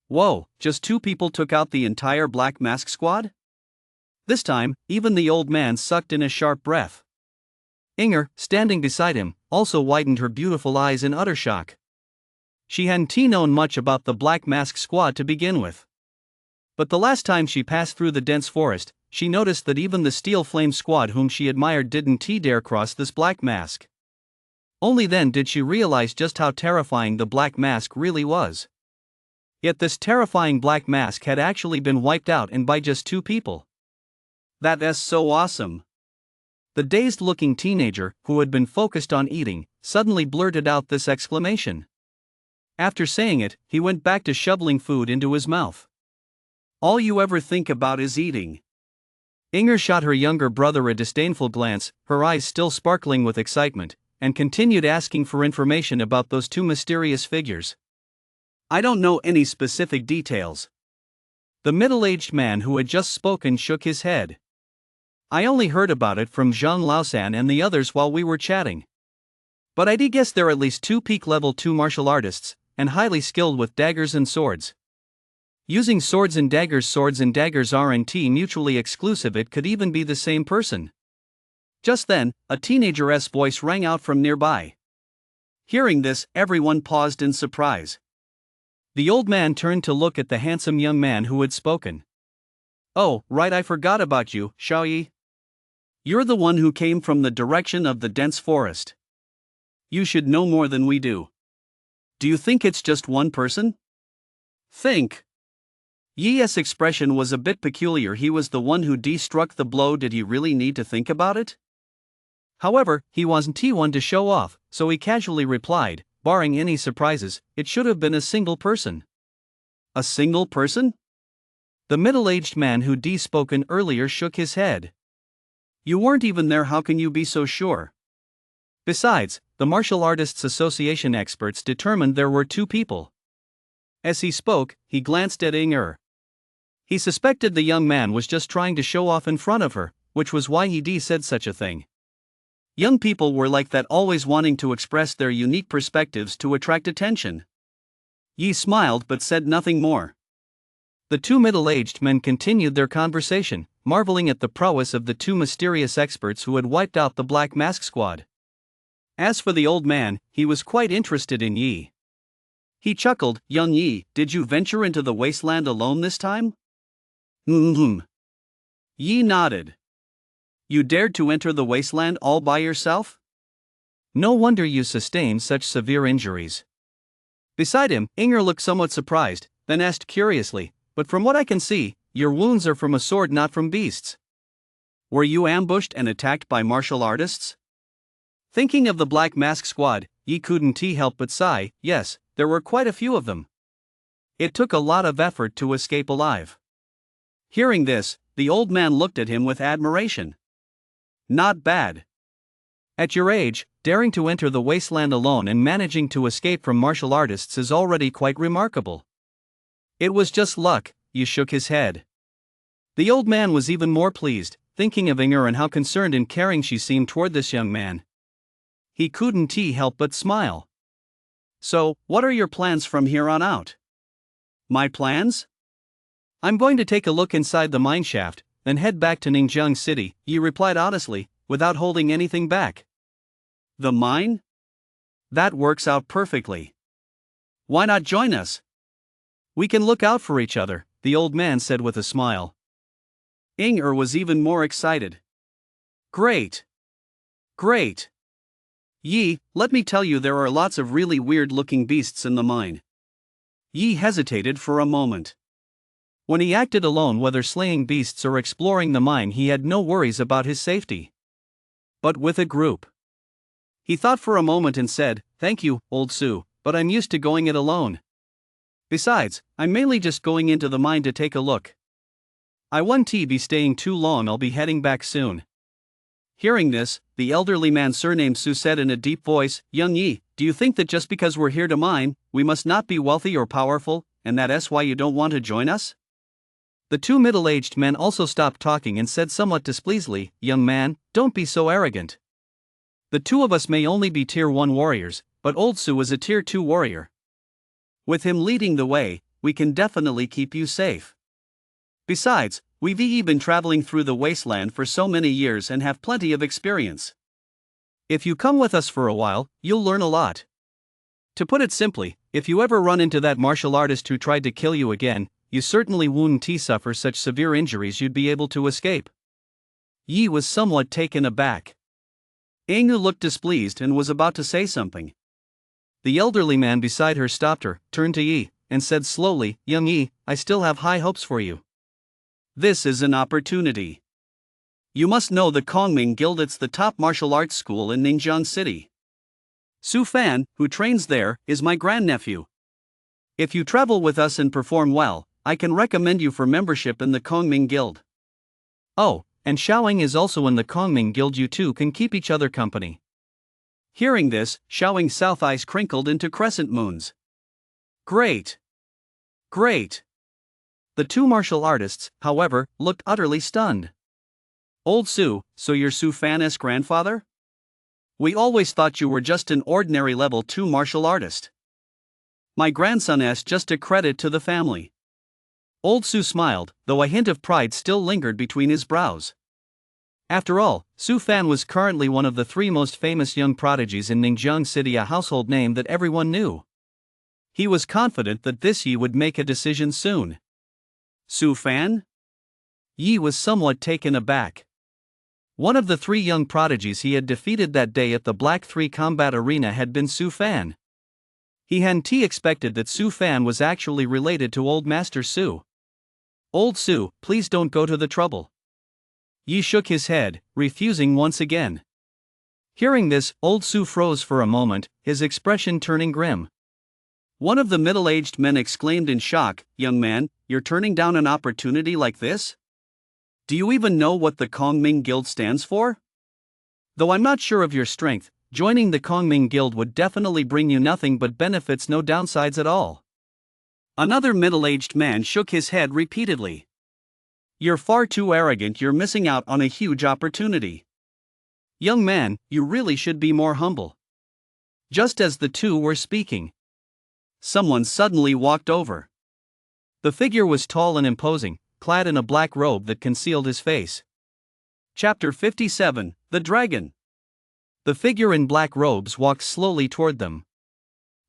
Whoa, just 2 people took out the entire Black Mask squad? This time, even the old man sucked in a sharp breath. Inger, standing beside him, also widened her beautiful eyes in utter shock. She hadn't known much about the Black Mask squad to begin with. But the last time she passed through the dense forest, she noticed that even the Steel Flame squad whom she admired didn't dare cross this Black Mask. Only then did she realize just how terrifying the Black Mask really was. Yet this terrifying Black Mask had actually been wiped out, and by just 2 people. That's so awesome. The dazed-looking teenager, who had been focused on eating, suddenly blurted out this exclamation. After saying it, he went back to shoveling food into his mouth. "All you ever think about is eating." Inger shot her younger brother a disdainful glance, her eyes still sparkling with excitement, and continued asking for information about those 2 mysterious figures. "I don't know any specific details." The middle-aged man who had just spoken shook his head. "I only heard about it from Zhang Laosan and the others while we were chatting. But I'd guess they're at least 2 peak level 2 martial artists, and highly skilled with daggers and swords. Using swords and daggers aren't mutually exclusive, it could even be the same person." Just then, a teenager's voice rang out from nearby. Hearing this, everyone paused in surprise. The old man turned to look at the handsome young man who had spoken. "Oh, right, I forgot about you, Xiaoyi. You're the one who came from the direction of the dense forest. You should know more than we do." Do you think it's just one person? Think. Yi's expression was a bit peculiar. He was the one who struck the blow. Did he really need to think about it? However, he wasn't one to show off, so he casually replied, barring any surprises, it should have been a single person. A single person? The middle-aged man who spoken earlier shook his head. You weren't even there. How can you be so sure? Besides, the Martial Artists Association experts determined there were two people. As he spoke, he glanced at Inger. He suspected the young man was just trying to show off in front of her, which was why he said such a thing. Young people were like that, always wanting to express their unique perspectives to attract attention. Yi smiled but said nothing more. The two middle-aged men continued their conversation, marveling at the prowess of the two mysterious experts who had wiped out the Black Mask Squad. As for the old man, he was quite interested in Yi. He chuckled, "Young Yi, did you venture into the wasteland alone this time?" Yi nodded. You dared to enter the wasteland all by yourself? No wonder you sustained such severe injuries. Beside him, Inger looked somewhat surprised, then asked curiously, but from what I can see, your wounds are from a sword, not from beasts. Were you ambushed and attacked by martial artists? Thinking of the Black Mask Squad, Yi couldn't help but sigh. Yes, there were quite a few of them. It took a lot of effort to escape alive. Hearing this, the old man looked at him with admiration. Not bad. At your age, daring to enter the wasteland alone and managing to escape from martial artists is already quite remarkable. It was just luck. Yi shook his head. The old man was even more pleased, thinking of Inger and how concerned and caring she seemed toward this young man. He couldn't help but smile. So, what are your plans from here on out? My plans? I'm going to take a look inside the mine shaft, then head back to Ninjiang City, Yi replied honestly, without holding anything back. The mine? That works out perfectly. Why not join us? We can look out for each other, the old man said with a smile. Inger was even more excited. Great! Great! Yi, let me tell you, there are lots of really weird-looking beasts in the mine. Yi hesitated for a moment. When he acted alone, whether slaying beasts or exploring the mine, he had no worries about his safety. But with a group. He thought for a moment and said, "Thank you, old Su, but I'm used to going it alone. Besides, I'm mainly just going into the mine to take a look. I won't be staying too long, I'll be heading back soon." Hearing this, the elderly man surnamed Su said in a deep voice, "Young Yi, do you think that just because we're here to mine, we must not be wealthy or powerful, and that's why you don't want to join us?" The two middle-aged men also stopped talking and said somewhat displeasedly, "Young man, don't be so arrogant. The two of us may only be Tier 1 warriors, but old Su is a Tier 2 warrior. With him leading the way, we can definitely keep you safe. Besides, we've been traveling through the wasteland for so many years and have plenty of experience. If you come with us for a while, you'll learn a lot. To put it simply, if you ever run into that martial artist who tried to kill you again, you certainly won't suffer such severe injuries you'd be able to escape." Yi was somewhat taken aback. Inge looked displeased and was about to say something. The elderly man beside her stopped her, turned to Yi, and said slowly, "Young Yi, I still have high hopes for you. This is an opportunity. You must know the Kongming Guild, it's the top martial arts school in Ninjiang City. Su Fan, who trains there, is my grandnephew. If you travel with us and perform well, I can recommend you for membership in the Kongming Guild. Oh, and Xiaoying is also in the Kongming Guild, you two can keep each other company." Hearing this, Xiaoying's south eyes crinkled into crescent moons. Great! Great! The two martial artists, however, looked utterly stunned. "Old Su, so you're Su Fan's grandfather? We always thought you were just an ordinary level 2 martial artist. My grandson is just a credit to the family." Old Su smiled, though a hint of pride still lingered between his brows. After all, Su Fan was currently one of the 3 most famous young prodigies in Ninjiang City, a household name that everyone knew. He was confident that this Yi would make a decision soon. Su Fan? Yi was somewhat taken aback. One of the 3 young prodigies he had defeated that day at the Black 3 combat arena had been Su Fan. He hadn't expected that Su Fan was actually related to Old Master Su. Old Su, please don't go to the trouble. Yi shook his head, refusing once again. Hearing this, Old Su froze for a moment, his expression turning grim. One of the middle-aged men exclaimed in shock, "Young man, you're turning down an opportunity like this? Do you even know what the Kongming Guild stands for? Though I'm not sure of your strength, joining the Kongming Guild would definitely bring you nothing but benefits, no downsides at all." Another middle-aged man shook his head repeatedly. "You're far too arrogant, you're missing out on a huge opportunity. Young man, you really should be more humble." Just as the two were speaking, someone suddenly walked over. The figure was tall and imposing, clad in a black robe that concealed his face. Chapter 57, The Dragon. The figure in black robes walked slowly toward them.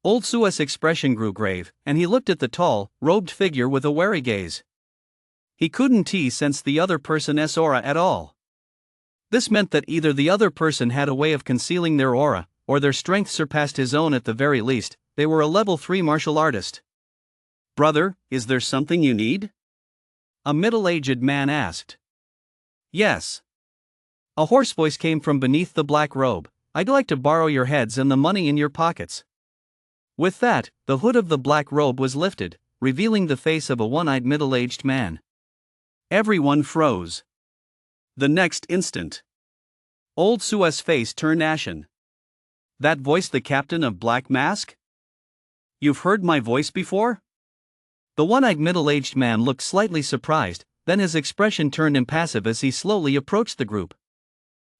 Old Su's expression grew grave, and he looked at the tall, robed figure with a wary gaze. He couldn't sense the other person's aura at all. This meant that either the other person had a way of concealing their aura, or their strength surpassed his own. At the very least, they were a level 3 martial artist. "Brother, is there something you need?" a middle-aged man asked. "Yes." A hoarse voice came from beneath the black robe. "I'd like to borrow your heads and the money in your pockets." With that, the hood of the black robe was lifted, revealing the face of a one-eyed middle-aged man. Everyone froze. The next instant, Old Su's face turned ashen. "That voice, the captain of Black Mask? You've heard my voice before?" The one-eyed middle-aged man looked slightly surprised, then his expression turned impassive as he slowly approached the group.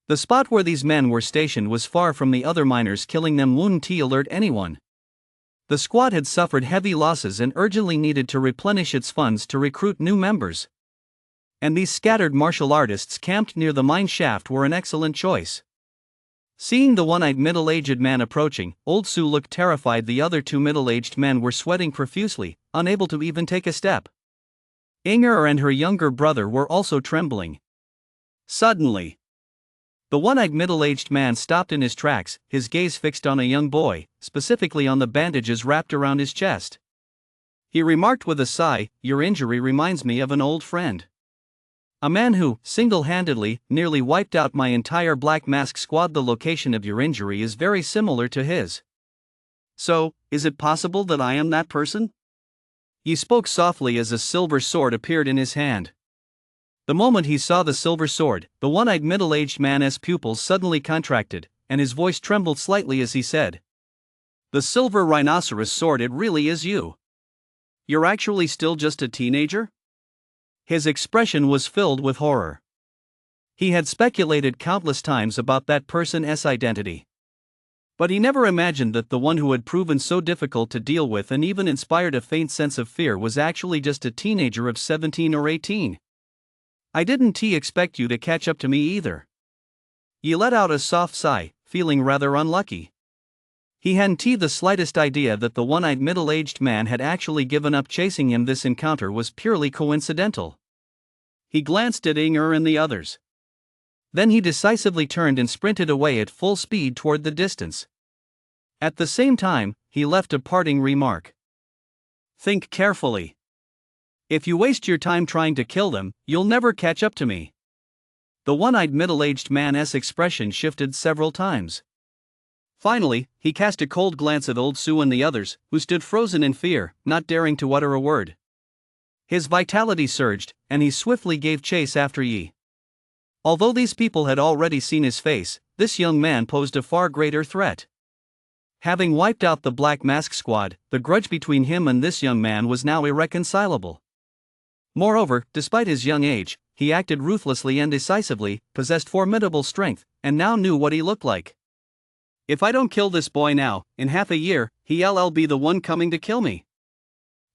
The spot where these men were stationed was far from the other miners, killing them wouldn't alert anyone. The squad had suffered heavy losses and urgently needed to replenish its funds to recruit new members. And these scattered martial artists camped near the mine shaft were an excellent choice. Seeing the one-eyed middle-aged man approaching, Old Su looked terrified. The other two middle-aged men were sweating profusely, unable to even take a step. Inger and her younger brother were also trembling. Suddenly, the one-eyed middle-aged man stopped in his tracks, his gaze fixed on a young boy, specifically on the bandages wrapped around his chest. He remarked with a sigh, "Your injury reminds me of an old friend. A man who, single-handedly, nearly wiped out my entire Black Mask squad. The location of your injury is very similar to his. So, is it possible that I am that person?" He spoke softly as a silver sword appeared in his hand. The moment he saw the silver sword, the one-eyed middle-aged man's pupils suddenly contracted, and his voice trembled slightly as he said, "The silver rhinoceros sword, it really is you. You're actually still just a teenager?" His expression was filled with horror. He had speculated countless times about that person's identity. But he never imagined that the one who had proven so difficult to deal with and even inspired a faint sense of fear was actually just a teenager of 17 or 18. "I didn't expect you to catch up to me either." He let out a soft sigh, feeling rather unlucky. He hadn't the slightest idea that the one-eyed middle-aged man had actually given up chasing him. This encounter was purely coincidental. He glanced at Inger and the others. Then he decisively turned and sprinted away at full speed toward the distance. At the same time, he left a parting remark. "Think carefully. If you waste your time trying to kill them, you'll never catch up to me." The one-eyed middle-aged man's expression shifted several times. Finally, he cast a cold glance at Old Su and the others, who stood frozen in fear, not daring to utter a word. His vitality surged, and he swiftly gave chase after Yi. Although these people had already seen his face, this young man posed a far greater threat. Having wiped out the Black Mask squad, the grudge between him and this young man was now irreconcilable. Moreover, despite his young age, he acted ruthlessly and decisively, possessed formidable strength, and now knew what he looked like. "If I don't kill this boy now, in half a year, he'll be the one coming to kill me."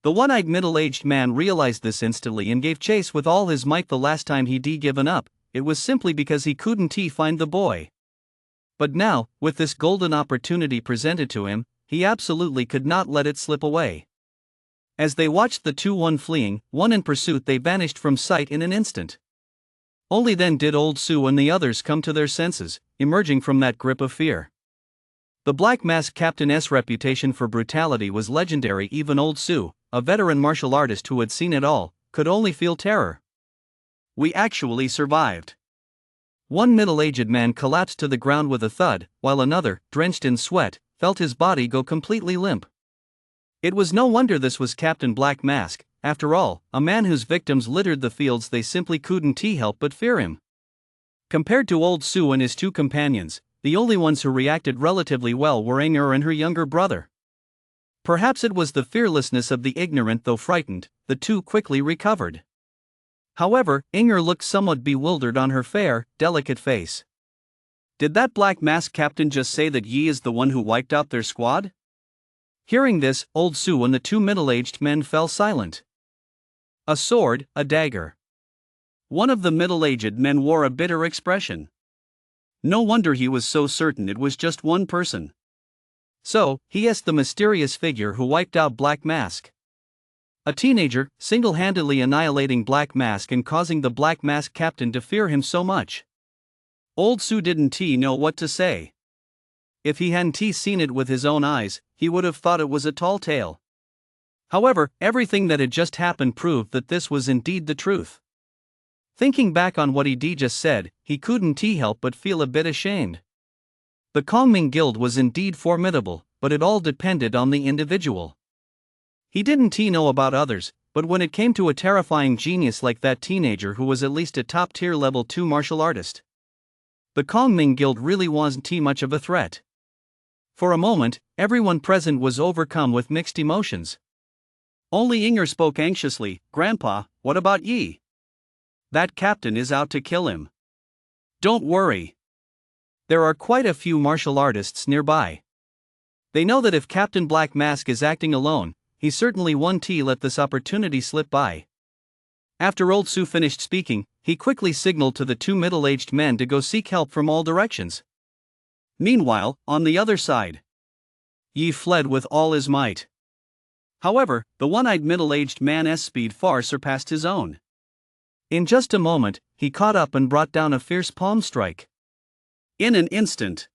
The one-eyed middle-aged man realized this instantly and gave chase with all his might. The last time he'd given up, it was simply because he couldn't find the boy. But now, with this golden opportunity presented to him, he absolutely could not let it slip away. As they watched the two, one fleeing, one in pursuit, they vanished from sight in an instant. Only then did Old Su and the others come to their senses, emerging from that grip of fear. The Black Mask Captain's reputation for brutality was legendary. Even Old Sue, a veteran martial artist who had seen it all, could only feel terror. We actually survived. One middle-aged man collapsed to the ground with a thud, while another, drenched in sweat, felt his body go completely limp. It was no wonder this was Captain Black Mask, after all, a man whose victims littered the fields. They simply couldn't help but fear him. Compared to Old Sue and his two companions, the only ones who reacted relatively well were Inger and her younger brother. Perhaps it was the fearlessness of the ignorant. Though frightened, the two quickly recovered. However, Inger looked somewhat bewildered on her fair, delicate face. Did that Black Mask captain just say that Yi is the one who wiped out their squad? Hearing this, Old Sue and the two middle-aged men fell silent. A sword, a dagger. One of the middle-aged men wore a bitter expression. No wonder he was so certain it was just one person. So, he asked the mysterious figure who wiped out Black Mask. A teenager, single-handedly annihilating Black Mask and causing the Black Mask captain to fear him so much. Old Sue didn't know what to say. If he hadn't seen it with his own eyes, he would have thought it was a tall tale. However, everything that had just happened proved that this was indeed the truth. Thinking back on what he just said, he couldn't help but feel a bit ashamed. The Kongming Guild was indeed formidable, but it all depended on the individual. He didn't know about others, but when it came to a terrifying genius like that teenager who was at least a top-tier level 2 martial artist, the Kongming Guild really wasn't much of a threat. For a moment, everyone present was overcome with mixed emotions. Only Inger spoke anxiously. "Grandpa, what about Yi? That captain is out to kill him." "Don't worry. There are quite a few martial artists nearby. They know that if Captain Black Mask is acting alone, he certainly won't let this opportunity slip by." After Old Sue finished speaking, he quickly signaled to the two middle-aged men to go seek help from all directions. Meanwhile, on the other side, Yi fled with all his might. However, the one-eyed middle-aged man's speed far surpassed his own. In just a moment, he caught up and brought down a fierce palm strike. In an instant,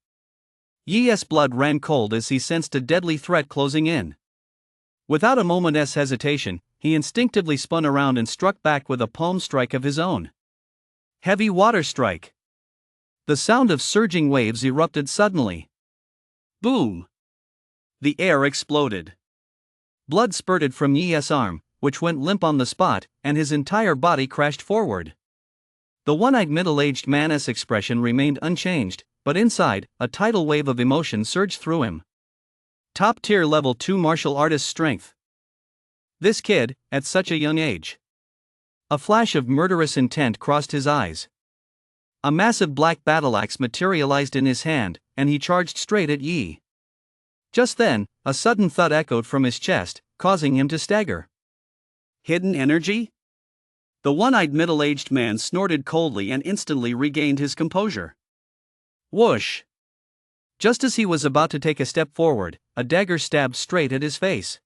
Yi's blood ran cold as he sensed a deadly threat closing in. Without a moment's hesitation, he instinctively spun around and struck back with a palm strike of his own. Heavy water strike. The sound of surging waves erupted suddenly. Boom! The air exploded. Blood spurted from Yi's arm, which went limp on the spot, and his entire body crashed forward. The one-eyed middle-aged man's expression remained unchanged, but inside, a tidal wave of emotion surged through him. Top-tier level 2 martial artist strength. This kid, at such a young age. A flash of murderous intent crossed his eyes. A massive black battle-axe materialized in his hand, and he charged straight at Yi. Just then, a sudden thud echoed from his chest, causing him to stagger. Hidden energy? The one-eyed middle-aged man snorted coldly and instantly regained his composure. Whoosh! Just as he was about to take a step forward, a dagger stabbed straight at his face.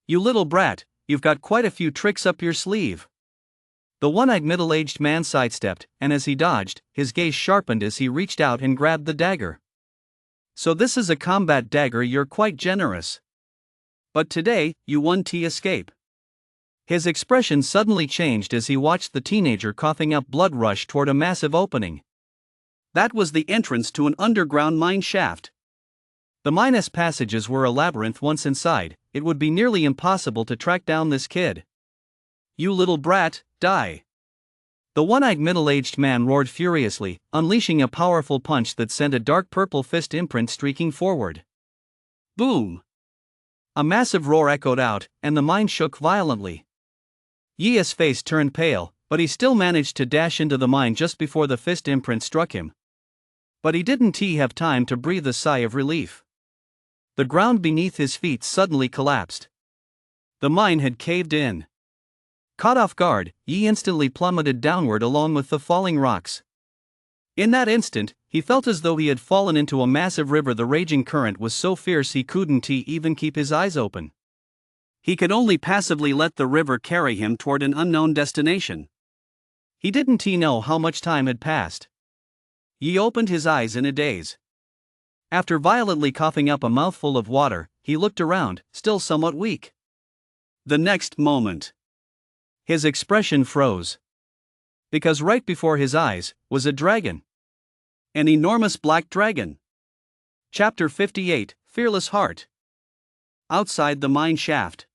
"You little brat, you've got quite a few tricks up your sleeve." The one-eyed middle-aged man sidestepped, and as he dodged, his gaze sharpened as he reached out and grabbed the dagger. "So this is a combat dagger, you're quite generous. But today, you won't escape." His expression suddenly changed as he watched the teenager coughing up blood rush toward a massive opening. That was the entrance to an underground mine shaft. The mine's passages were a labyrinth. Once inside, it would be nearly impossible to track down this kid. "You little brat, die!" The one-eyed middle-aged man roared furiously, unleashing a powerful punch that sent a dark purple fist imprint streaking forward. Boom! A massive roar echoed out, and the mine shook violently. Yi's face turned pale, but he still managed to dash into the mine just before the fist imprint struck him. But he didn't have time to breathe a sigh of relief. The ground beneath his feet suddenly collapsed. The mine had caved in. Caught off guard, Yi instantly plummeted downward along with the falling rocks. In that instant, he felt as though he had fallen into a massive river. The raging current was so fierce he couldn't even keep his eyes open. He could only passively let the river carry him toward an unknown destination. He didn't know how much time had passed. Yi opened his eyes in a daze. After violently coughing up a mouthful of water, he looked around, still somewhat weak. The next moment, his expression froze. Because right before his eyes was a dragon. An enormous black dragon. Chapter 58, Fearless Heart. Outside the mine shaft.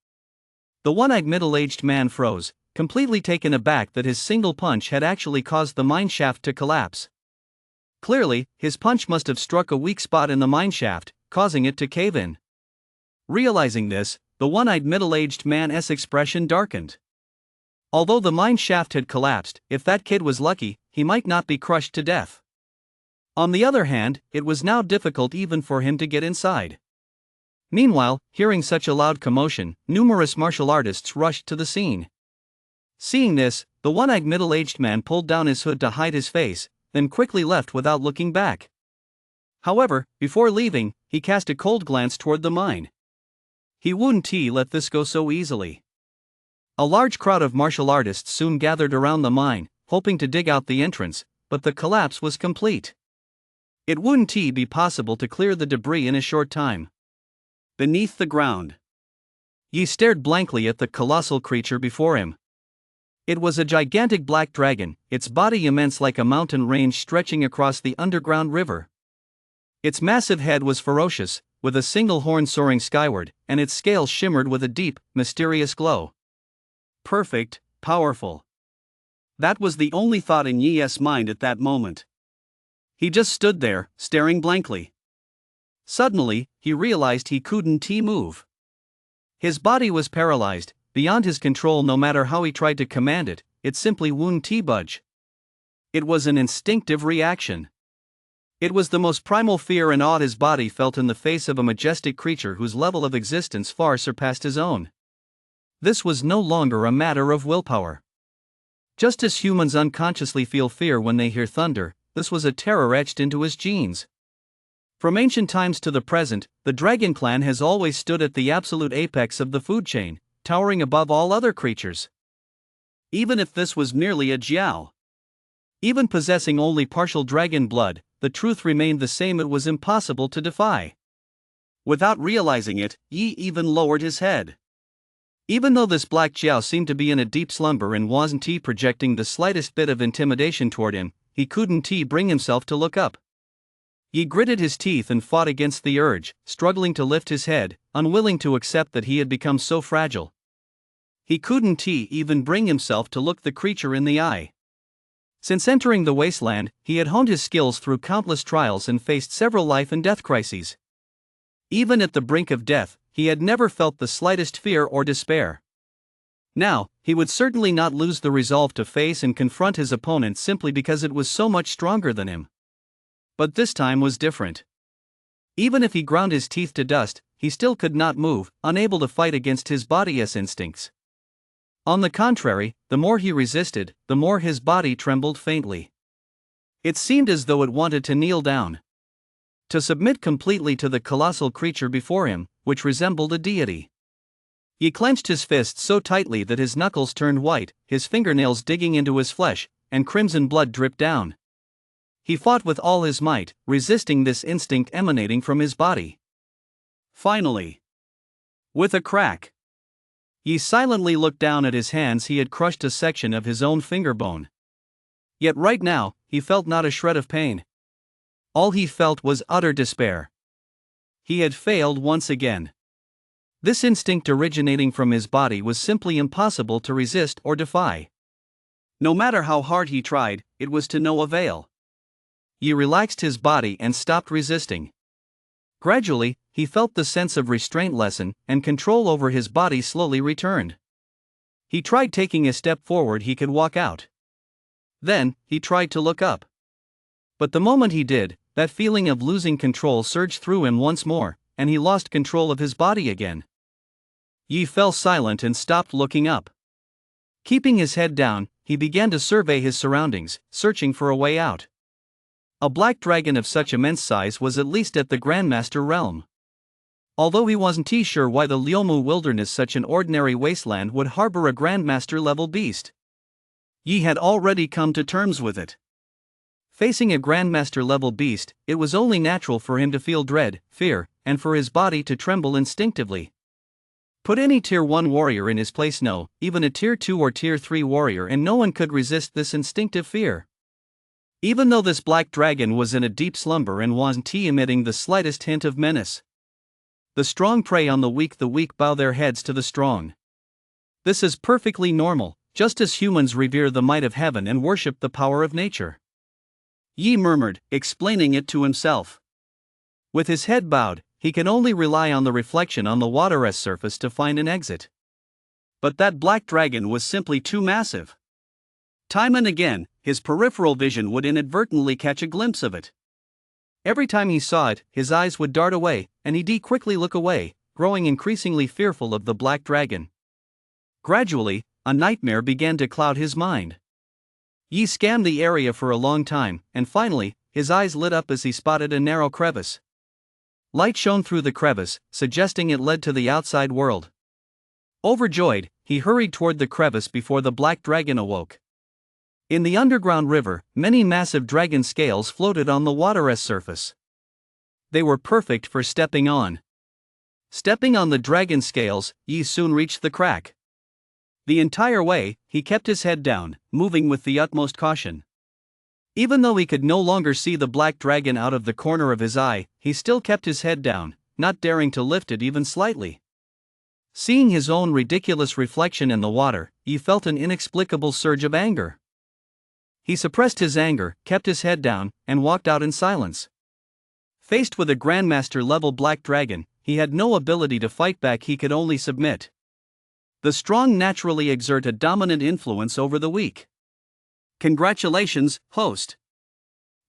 The one-eyed middle-aged man froze, completely taken aback that his single punch had actually caused the mine shaft to collapse. Clearly, his punch must have struck a weak spot in the mine shaft, causing it to cave in. Realizing this, the one-eyed middle-aged man's expression darkened. Although the mine shaft had collapsed, if that kid was lucky, he might not be crushed to death. On the other hand, it was now difficult even for him to get inside. Meanwhile, hearing such a loud commotion, numerous martial artists rushed to the scene. Seeing this, the one-eyed middle-aged man pulled down his hood to hide his face, then quickly left without looking back. However, before leaving, he cast a cold glance toward the mine. He wouldn't let this go so easily. A large crowd of martial artists soon gathered around the mine, hoping to dig out the entrance, but the collapse was complete. It wouldn't be possible to clear the debris in a short time. Beneath the ground, Yi stared blankly at the colossal creature before him. It was a gigantic black dragon, its body immense like a mountain range stretching across the underground river. Its massive head was ferocious, with a single horn soaring skyward, and its scales shimmered with a deep, mysterious glow. Perfect, powerful. That was the only thought in Yi's mind at that moment. He just stood there, staring blankly. Suddenly, he realized he couldn't move. His body was paralyzed, beyond his control. No matter how he tried to command it, it simply wouldn't budge. It was an instinctive reaction. It was the most primal fear and awe his body felt in the face of a majestic creature whose level of existence far surpassed his own. This was no longer a matter of willpower. Just as humans unconsciously feel fear when they hear thunder, this was a terror etched into his genes. From ancient times to the present, the Dragon Clan has always stood at the absolute apex of the food chain, towering above all other creatures. Even if this was merely a jiao. Even possessing only partial dragon blood, the truth remained the same: it was impossible to defy. Without realizing it, Yi even lowered his head. Even though this black jiao seemed to be in a deep slumber and wasn't projecting the slightest bit of intimidation toward him, he couldn't bring himself to look up. Yi gritted his teeth and fought against the urge, struggling to lift his head, unwilling to accept that he had become so fragile. He couldn't even bring himself to look the creature in the eye. Since entering the wasteland, he had honed his skills through countless trials and faced several life and death crises. Even at the brink of death, he had never felt the slightest fear or despair. Now, he would certainly not lose the resolve to face and confront his opponent simply because it was so much stronger than him. But this time was different. Even if he ground his teeth to dust, he still could not move, unable to fight against his body's instincts. On the contrary, the more he resisted, the more his body trembled faintly. It seemed as though it wanted to kneel down. To submit completely to the colossal creature before him, which resembled a deity. He clenched his fists so tightly that his knuckles turned white, his fingernails digging into his flesh, and crimson blood dripped down. He fought with all his might, resisting this instinct emanating from his body. Finally, with a crack, Yi silently looked down at his hands. He had crushed a section of his own finger bone. Yet right now, he felt not a shred of pain. All he felt was utter despair. He had failed once again. This instinct originating from his body was simply impossible to resist or defy. No matter how hard he tried, it was to no avail. He relaxed his body and stopped resisting. Gradually, he felt the sense of restraint lessen, and control over his body slowly returned. He tried taking a step forward. He could walk out. Then, he tried to look up. But the moment he did, that feeling of losing control surged through him once more, and he lost control of his body again. Yi fell silent and stopped looking up. Keeping his head down, he began to survey his surroundings, searching for a way out. A black dragon of such immense size was at least at the Grandmaster realm. Although he wasn't sure why the Liumu wilderness, such an ordinary wasteland, would harbor a Grandmaster level beast. Yi had already come to terms with it. Facing a Grandmaster level beast, it was only natural for him to feel dread, fear, and for his body to tremble instinctively. Put any Tier 1 warrior in his place, no, even a Tier 2 or Tier 3 warrior, and no one could resist this instinctive fear. Even though this black dragon was in a deep slumber and wasn't emitting the slightest hint of menace. The strong prey on the weak bow their heads to the strong. This is perfectly normal, just as humans revere the might of heaven and worship the power of nature. Yi murmured, explaining it to himself. With his head bowed, he can only rely on the reflection on the water's surface to find an exit. But that black dragon was simply too massive. Time and again, his peripheral vision would inadvertently catch a glimpse of it. Every time he saw it, his eyes would dart away, and he'd quickly look away, growing increasingly fearful of the black dragon. Gradually, a nightmare began to cloud his mind. Yi scanned the area for a long time, and finally, his eyes lit up as he spotted a narrow crevice. Light shone through the crevice, suggesting it led to the outside world. Overjoyed, he hurried toward the crevice before the black dragon awoke. In the underground river, many massive dragon scales floated on the water's surface. They were perfect for stepping on. Stepping on the dragon scales, Yi soon reached the crack. The entire way, he kept his head down, moving with the utmost caution. Even though he could no longer see the black dragon out of the corner of his eye, he still kept his head down, not daring to lift it even slightly. Seeing his own ridiculous reflection in the water, Yi felt an inexplicable surge of anger. He suppressed his anger, kept his head down, and walked out in silence. Faced with a Grandmaster-level black dragon, he had no ability to fight back, he could only submit. The strong naturally exert a dominant influence over the weak. Congratulations, host.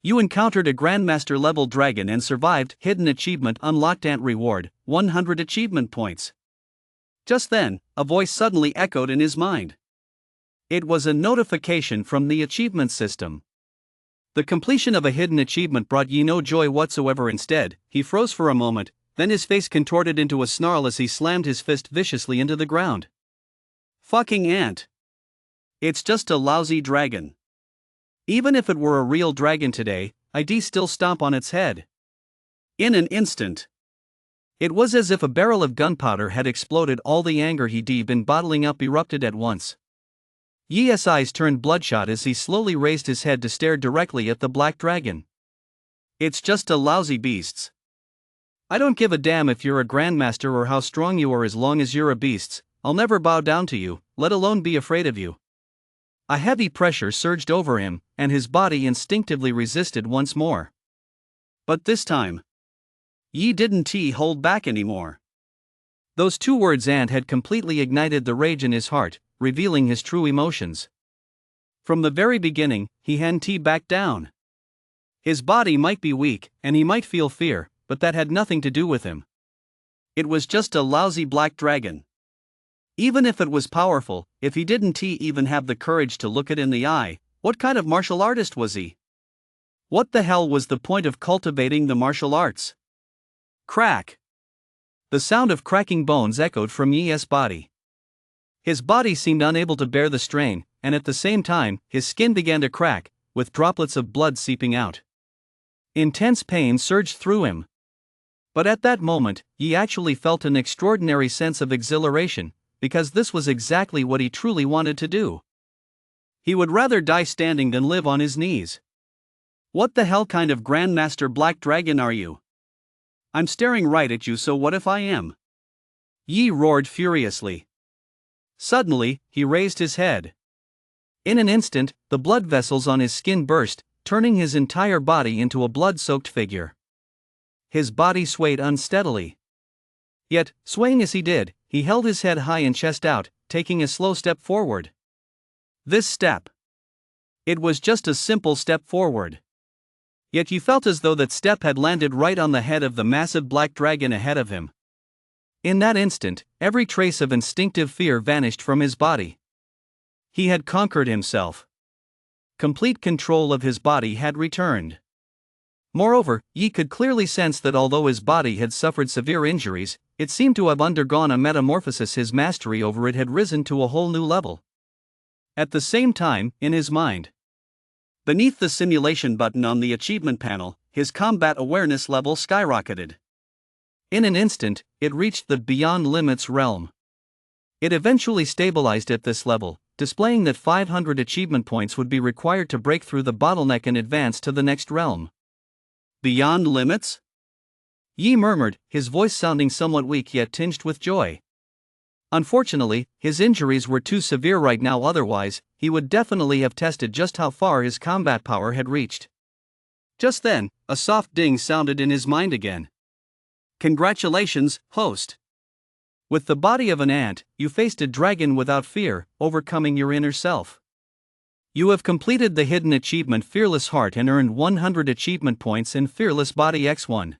You encountered a Grandmaster-level dragon and survived. Hidden achievement unlocked. Ant reward, 100 achievement points. Just then, a voice suddenly echoed in his mind. It was a notification from the achievement system. The completion of a hidden achievement brought Yi no joy whatsoever. Instead, he froze for a moment, then his face contorted into a snarl as he slammed his fist viciously into the ground. Fucking ant. It's just a lousy dragon. Even if it were a real dragon today, I'd still stomp on its head. In an instant. It was as if a barrel of gunpowder had exploded. All the anger he'd been bottling up erupted at once. Yi's eyes turned bloodshot as he slowly raised his head to stare directly at the black dragon. It's just a lousy beast. I don't give a damn if you're a Grandmaster or how strong you are, as long as you're a beast. I'll never bow down to you, let alone be afraid of you. A heavy pressure surged over him, and his body instinctively resisted once more. But this time, Yi didn't hold back anymore. Those two words "ant" had completely ignited the rage in his heart, revealing his true emotions. From the very beginning, he hadn't backed down. His body might be weak, and he might feel fear, but that had nothing to do with him. It was just a lousy black dragon. Even if it was powerful, if he didn't even have the courage to look it in the eye, what kind of martial artist was he? What the hell was the point of cultivating the martial arts? Crack! The sound of cracking bones echoed from Yi's body. His body seemed unable to bear the strain, and at the same time, his skin began to crack, with droplets of blood seeping out. Intense pain surged through him. But at that moment, Yi actually felt an extraordinary sense of exhilaration, because this was exactly what he truly wanted to do. He would rather die standing than live on his knees. What the hell kind of Grandmaster black dragon are you? I'm staring right at you, so what if I am? Yi roared furiously. Suddenly, he raised his head. In an instant, the blood vessels on his skin burst, turning his entire body into a blood-soaked figure. His body swayed unsteadily. Yet, swaying as he did, he held his head high and chest out, taking a slow step forward. This step. It was just a simple step forward. Yet he felt as though that step had landed right on the head of the massive black dragon ahead of him. In that instant, every trace of instinctive fear vanished from his body. He had conquered himself. Complete control of his body had returned. Moreover, Yi could clearly sense that although his body had suffered severe injuries, it seemed to have undergone a metamorphosis. His mastery over it had risen to a whole new level. At the same time, in his mind, Beneath the simulation button on the achievement panel, his combat awareness level skyrocketed. In an instant, it reached the Beyond Limits realm. It eventually stabilized at this level, displaying that 500 achievement points would be required to break through the bottleneck and advance to the next realm. Beyond Limits? Yi murmured, his voice sounding somewhat weak yet tinged with joy. Unfortunately, his injuries were too severe right now, otherwise, he would definitely have tested just how far his combat power had reached. Just then, a soft ding sounded in his mind again. Congratulations, host. With the body of an ant, you faced a dragon without fear, overcoming your inner self. You have completed the hidden achievement Fearless Heart and earned 100 achievement points in Fearless Body X1.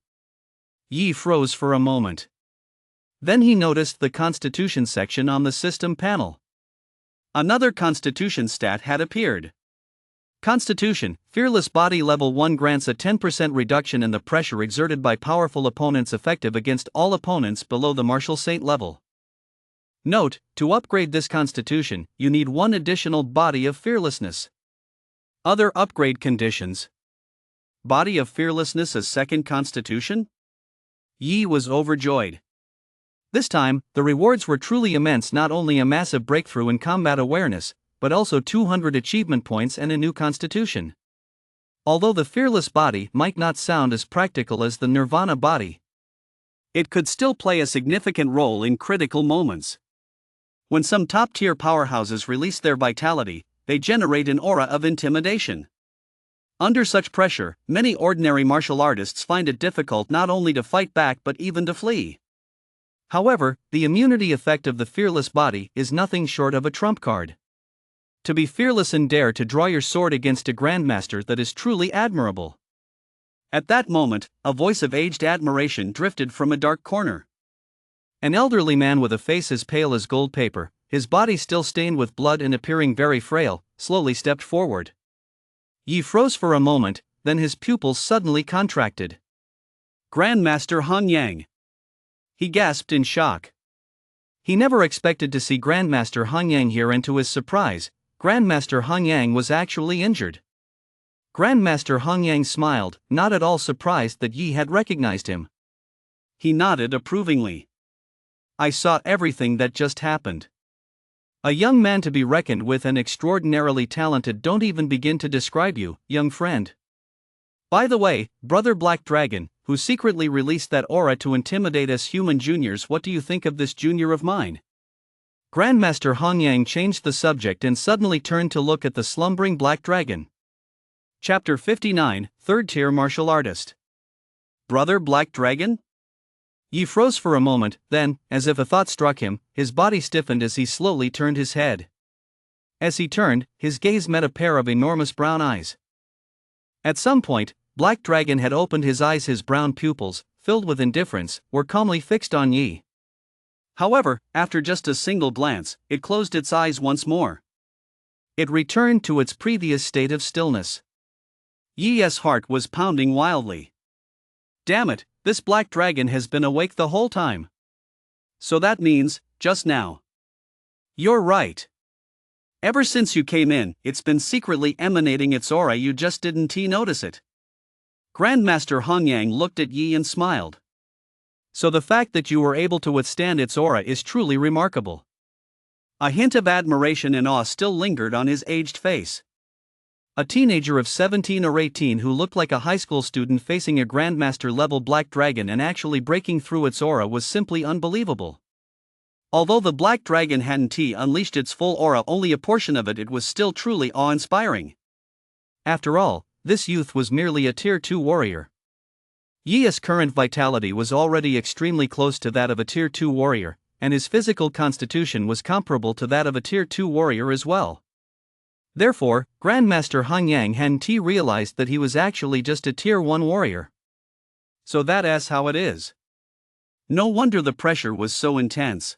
Yi froze for a moment. Then he noticed the Constitution section on the system panel. Another Constitution stat had appeared. Constitution, Fearless Body Level 1 grants a 10% reduction in the pressure exerted by powerful opponents, effective against all opponents below the Martial Saint level. Note, to upgrade this Constitution, you need 1 additional Body of Fearlessness. Other upgrade conditions. Body of Fearlessness, a second Constitution? Yi was overjoyed. This time, the rewards were truly immense, not only a massive breakthrough in combat awareness, but also 200 achievement points and a new constitution. Although the Fearless Body might not sound as practical as the Nirvana Body, it could still play a significant role in critical moments. When some top-tier powerhouses release their vitality, they generate an aura of intimidation. Under such pressure, many ordinary martial artists find it difficult not only to fight back but even to flee. However, the immunity effect of the Fearless Body is nothing short of a trump card. To be fearless and dare to draw your sword against a Grandmaster, that is truly admirable. At that moment, a voice of aged admiration drifted from a dark corner. An elderly man with a face as pale as gold paper, his body still stained with blood and appearing very frail, slowly stepped forward. Yi froze for a moment, then his pupils suddenly contracted. Grandmaster Han Yang. He gasped in shock. He never expected to see Grandmaster Han Yang here, and to his surprise, Grandmaster Han Yang was actually injured. Grandmaster Han Yang smiled, not at all surprised that Yi had recognized him. He nodded approvingly. I saw everything that just happened. A young man to be reckoned with and extraordinarily talented. Don't even begin to describe you, young friend. By the way, Brother Black Dragon, who secretly released that aura to intimidate us human juniors, what do you think of this junior of mine? Grandmaster Han Yang changed the subject and suddenly turned to look at the slumbering Black Dragon. Chapter 59, Third Tier Martial Artist. Brother Black Dragon? Yi froze for a moment, then, as if a thought struck him, his body stiffened as he slowly turned his head. As he turned, his gaze met a pair of enormous brown eyes. At some point, Black Dragon had opened his eyes. His brown pupils, filled with indifference, were calmly fixed on Yi. However, after just a single glance, it closed its eyes once more. It returned to its previous state of stillness. Yi's heart was pounding wildly. Damn it, this Black Dragon has been awake the whole time. So that means, just now. You're right. Ever since you came in, it's been secretly emanating its aura. You just didn't notice it. Grandmaster Han Yang looked at Yi and smiled. So the fact that you were able to withstand its aura is truly remarkable. A hint of admiration and awe still lingered on his aged face. A teenager of 17 or 18 who looked like a high school student facing a Grandmaster-level Black Dragon and actually breaking through its aura was simply unbelievable. Although the Black Dragon hadn't unleashed its full aura, only a portion of it was still truly awe-inspiring. After all, this youth was merely a Tier 2 warrior. Yi's current vitality was already extremely close to that of a Tier 2 warrior, and his physical constitution was comparable to that of a Tier 2 warrior as well. Therefore, Grandmaster Han Yang hadn't realized that he was actually just a Tier 1 warrior. So that's how it is. No wonder the pressure was so intense.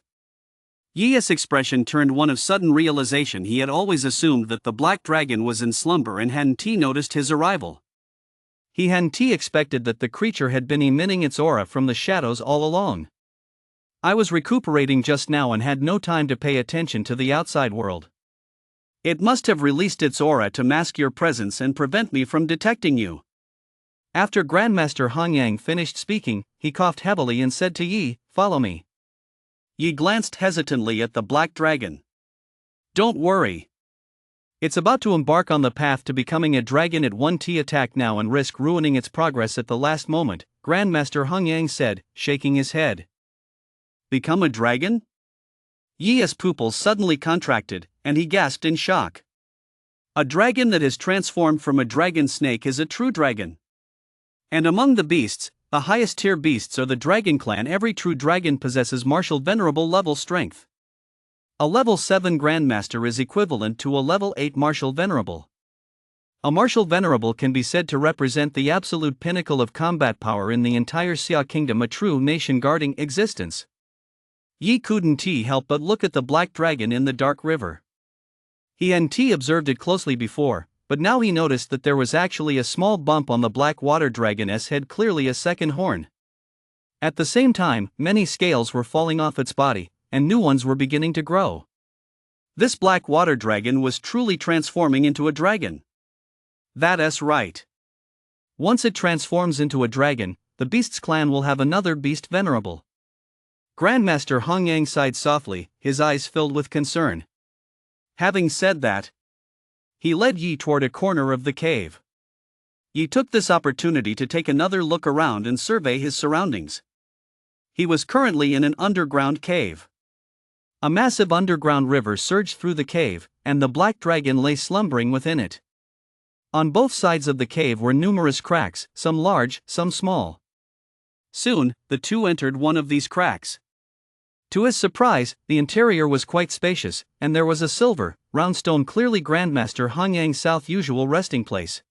Yi's expression turned one of sudden realization. He had always assumed that the Black Dragon was in slumber and hadn't noticed his arrival. He hadn't expected that the creature had been emitting its aura from the shadows all along. I was recuperating just now and had no time to pay attention to the outside world. It must have released its aura to mask your presence and prevent me from detecting you. After Grandmaster Hong Yang finished speaking, he coughed heavily and said to Yi, "Follow me." Yi glanced hesitantly at the black dragon. "Don't worry. It's about to embark on the path to becoming a dragon at 1T attack now and risk ruining its progress at the last moment," Grandmaster Hong Yang said, shaking his head. "Become a dragon?" Yi's pupils suddenly contracted, and he gasped in shock. "A dragon that has transformed from a dragon snake is a true dragon. And among the beasts, the highest tier beasts are the dragon clan. Every true dragon possesses martial venerable level strength. A level 7 Grandmaster is equivalent to a level 8 martial venerable. A martial venerable can be said to represent the absolute pinnacle of combat power in the entire Xia kingdom, a true nation guarding existence." Yi couldn't help but look at the black dragon in the dark river. He hadn't observed it closely before, but now he noticed that there was actually a small bump on the black water dragon's head, clearly a second horn. At the same time, many scales were falling off its body, and new ones were beginning to grow. This black water dragon was truly transforming into a dragon. That's right. Once it transforms into a dragon, the beast's clan will have another beast venerable. Grandmaster Hong Yang sighed softly, his eyes filled with concern. Having said that, he led Yi toward a corner of the cave. Yi took this opportunity to take another look around and survey his surroundings. He was currently in an underground cave. A massive underground river surged through the cave, and the black dragon lay slumbering within it. On both sides of the cave were numerous cracks, some large, some small. Soon, the two entered one of these cracks. To his surprise, the interior was quite spacious, and there was a silver, round stone, clearly Grandmaster Hong Yang's south usual resting place.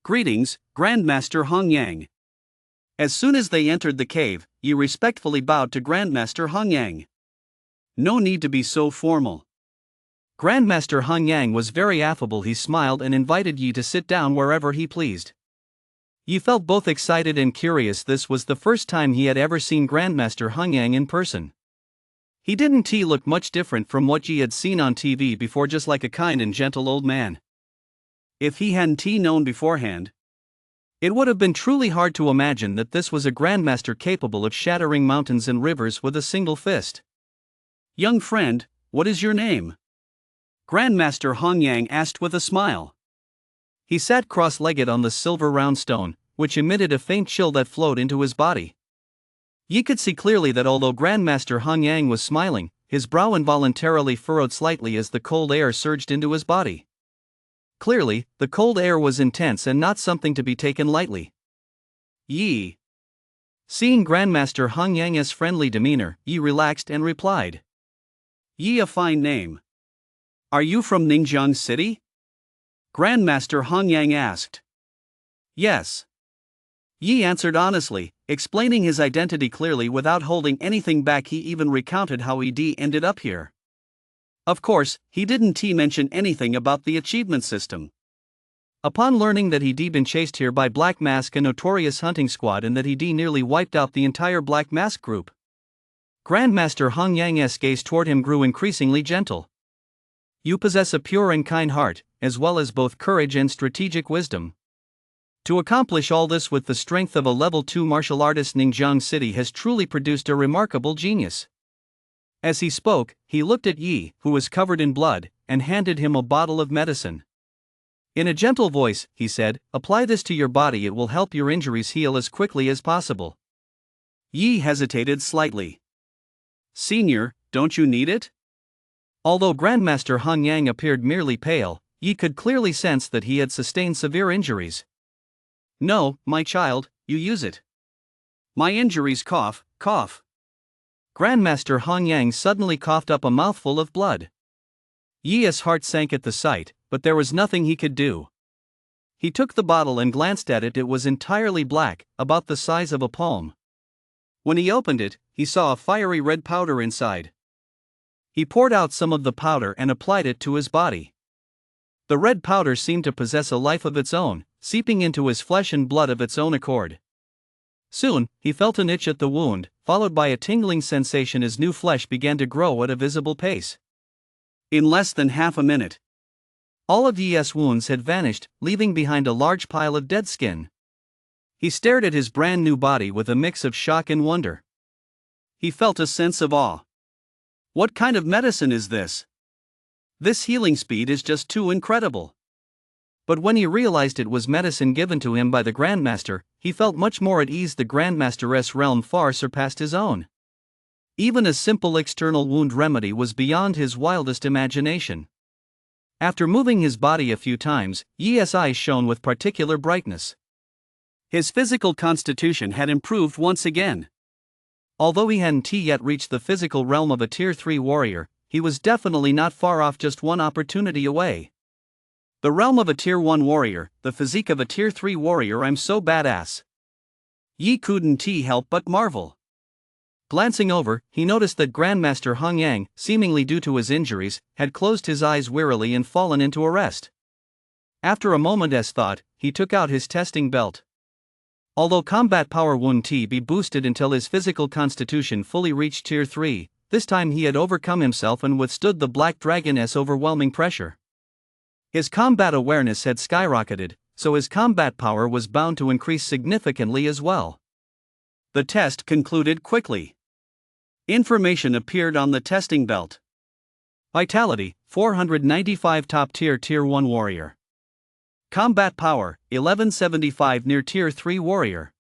"Greetings, Grandmaster Hong Yang." As soon as they entered the cave, Yi respectfully bowed to Grandmaster Hong Yang. "No need to be so formal." Grandmaster Hong Yang was very affable. He smiled and invited Yi to sit down wherever he pleased. Yi felt both excited and curious. This was the first time he had ever seen Grandmaster Hong Yang in person. He didn't look much different from what Yi had seen on TV before, just like a kind and gentle old man. If he hadn't known beforehand, it would have been truly hard to imagine that this was a Grandmaster capable of shattering mountains and rivers with a single fist. "Young friend, what is your name?" Grandmaster Hong Yang asked with a smile. He sat cross-legged on the silver round stone, which emitted a faint chill that flowed into his body. Yi could see clearly that although Grandmaster Hong Yang was smiling, his brow involuntarily furrowed slightly as the cold air surged into his body. Clearly, the cold air was intense and not something to be taken lightly. "Yi." Seeing Grandmaster Hong Yang's friendly demeanor, Yi relaxed and replied. "Yi, a fine name. Are you from Ningjiang City?" Grandmaster Hong Yang asked. "Yes." Yi answered honestly, explaining his identity clearly without holding anything back. He even recounted how he ended up here. Of course, he didn't mention anything about the achievement system. Upon learning that he'd been chased here by Black Mask, a notorious hunting squad, and that he'd nearly wiped out the entire Black Mask group, Grandmaster Hong Yang's gaze toward him grew increasingly gentle. "You possess a pure and kind heart, as well as both courage and strategic wisdom. To accomplish all this with the strength of a level 2 martial artist, Ningjiang City has truly produced a remarkable genius." As he spoke, he looked at Yi, who was covered in blood, and handed him a bottle of medicine. In a gentle voice, he said, "Apply this to your body. It will help your injuries heal as quickly as possible." Yi hesitated slightly. "Senior, don't you need it?" Although Grandmaster Hong Yang appeared merely pale, Yi could clearly sense that he had sustained severe injuries. "No, my child, you use it. My injuries cough." Grandmaster Hong Yang suddenly coughed up a mouthful of blood. Yi's heart sank at the sight, but there was nothing he could do. He took the bottle and glanced at it. It was entirely black, about the size of a palm. When he opened it, he saw a fiery red powder inside. He poured out some of the powder and applied it to his body. The red powder seemed to possess a life of its own, seeping into his flesh and blood of its own accord. Soon, he felt an itch at the wound, followed by a tingling sensation as new flesh began to grow at a visible pace. In less than half a minute, All of Yi's wounds had vanished, leaving behind a large pile of dead skin. He stared at his brand new body with a mix of shock and wonder. He felt a sense of awe. What kind of medicine is this? This healing speed is just too incredible. But when he realized it was medicine given to him by the Grandmaster, he felt much more at ease. The Grandmaster's realm far surpassed his own. Even a simple external wound remedy was beyond his wildest imagination. After moving his body a few times, Yi's eyes shone with particular brightness. His physical constitution had improved once again. Although he hadn't yet reached the physical realm of a Tier 3 warrior, he was definitely not far off, just one opportunity away. The realm of a Tier 1 warrior, the physique of a Tier 3 warrior. I'm so badass. Yi couldn't help but marvel. Glancing over, he noticed that Grandmaster Hong Yang, seemingly due to his injuries, had closed his eyes wearily and fallen into a rest. After a moment's thought, he took out his testing belt. Although combat power wouldn't be boosted until his physical constitution fully reached Tier 3, this time he had overcome himself and withstood the Black Dragon's overwhelming pressure. His combat awareness had skyrocketed, so his combat power was bound to increase significantly as well. The test concluded quickly. Information appeared on the testing belt. Vitality, 495, top tier Tier 1 warrior. Combat power, 1175, near Tier 3 warrior.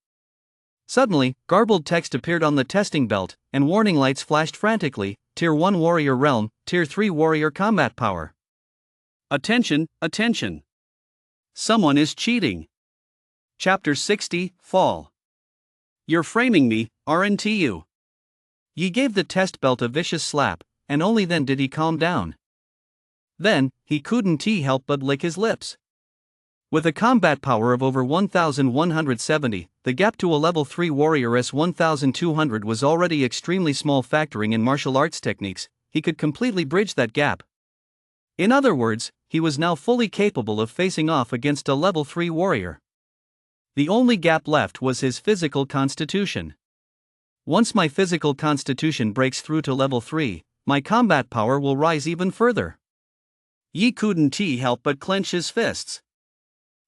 Suddenly, garbled text appeared on the testing belt, and warning lights flashed frantically. Tier 1 warrior realm, Tier 3 warrior combat power. Attention, attention. Someone is cheating. Chapter 60, Fall. You're framing me, aren't you? Yi gave the test belt a vicious slap, and only then did he calm down. Then, he couldn't help but lick his lips. With a combat power of over 1170, the gap to a level 3 warrior's 1200 was already extremely small. Factoring in martial arts techniques, he could completely bridge that gap. In other words, he was now fully capable of facing off against a level 3 warrior. The only gap left was his physical constitution. Once my physical constitution breaks through to level 3, my combat power will rise even further. Yi couldn't help but clench his fists.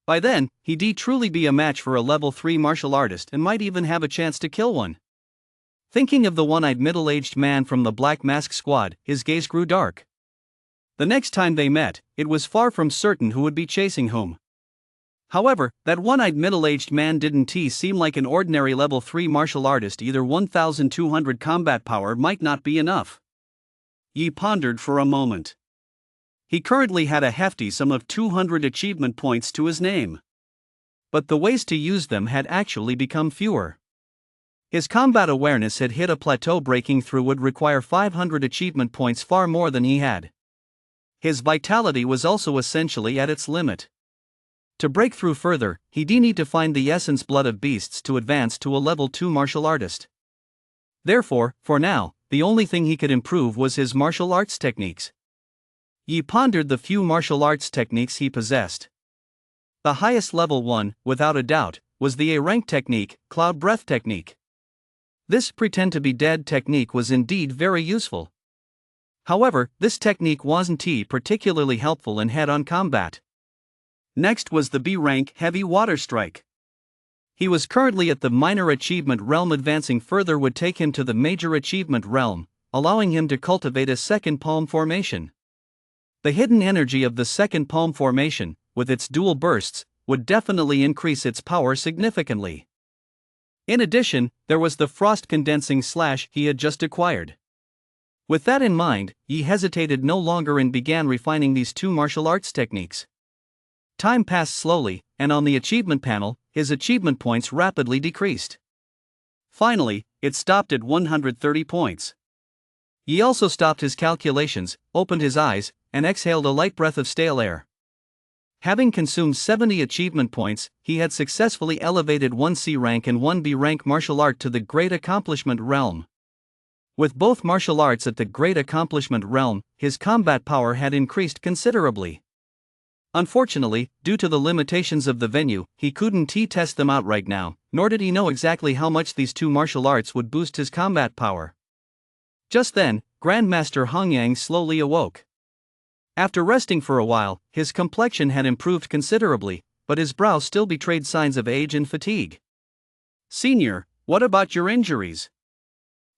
By then, he'd truly be a match for a level 3 martial artist and might even have a chance to kill one. Thinking of the one-eyed middle-aged man from the Black Mask Squad, his gaze grew dark. The next time they met, it was far from certain who would be chasing whom. However, that one-eyed middle-aged man didn't seem like an ordinary level 3 martial artist either. 1200 combat power might not be enough. Yi pondered for a moment. He currently had a hefty sum of 200 achievement points to his name. But the ways to use them had actually become fewer. His combat awareness had hit a plateau. Breaking through would require 500 achievement points, far more than he had. His vitality was also essentially at its limit. To break through further, he'd need to find the essence blood of beasts to advance to a level 2 martial artist. Therefore, for now, the only thing he could improve was his martial arts techniques. Yi pondered the few martial arts techniques he possessed. The highest level one, without a doubt, was the A-rank technique, Cloud Breath technique. This pretend to be dead technique was indeed very useful. However, this technique wasn't particularly helpful in head-on combat. Next was the B-rank Heavy Water Strike. He was currently at the minor achievement realm. Advancing further would take him to the major achievement realm, allowing him to cultivate a second palm formation. The hidden energy of the second palm formation, with its dual bursts, would definitely increase its power significantly. In addition, there was the frost condensing slash he had just acquired. With that in mind, Yi hesitated no longer and began refining these two martial arts techniques. Time passed slowly, and on the achievement panel, his achievement points rapidly decreased. Finally, it stopped at 130 points. Yi also stopped his calculations, opened his eyes, and exhaled a light breath of stale air. Having consumed 70 achievement points, he had successfully elevated one C rank and one B rank martial art to the Great Accomplishment realm. With both martial arts at the Great Accomplishment realm, his combat power had increased considerably. Unfortunately, due to the limitations of the venue, he couldn't test them out right now, nor did he know exactly how much these two martial arts would boost his combat power. Just then, Grandmaster Hong Yang slowly awoke. After resting for a while, his complexion had improved considerably, but his brow still betrayed signs of age and fatigue. "Senior, what about your injuries?"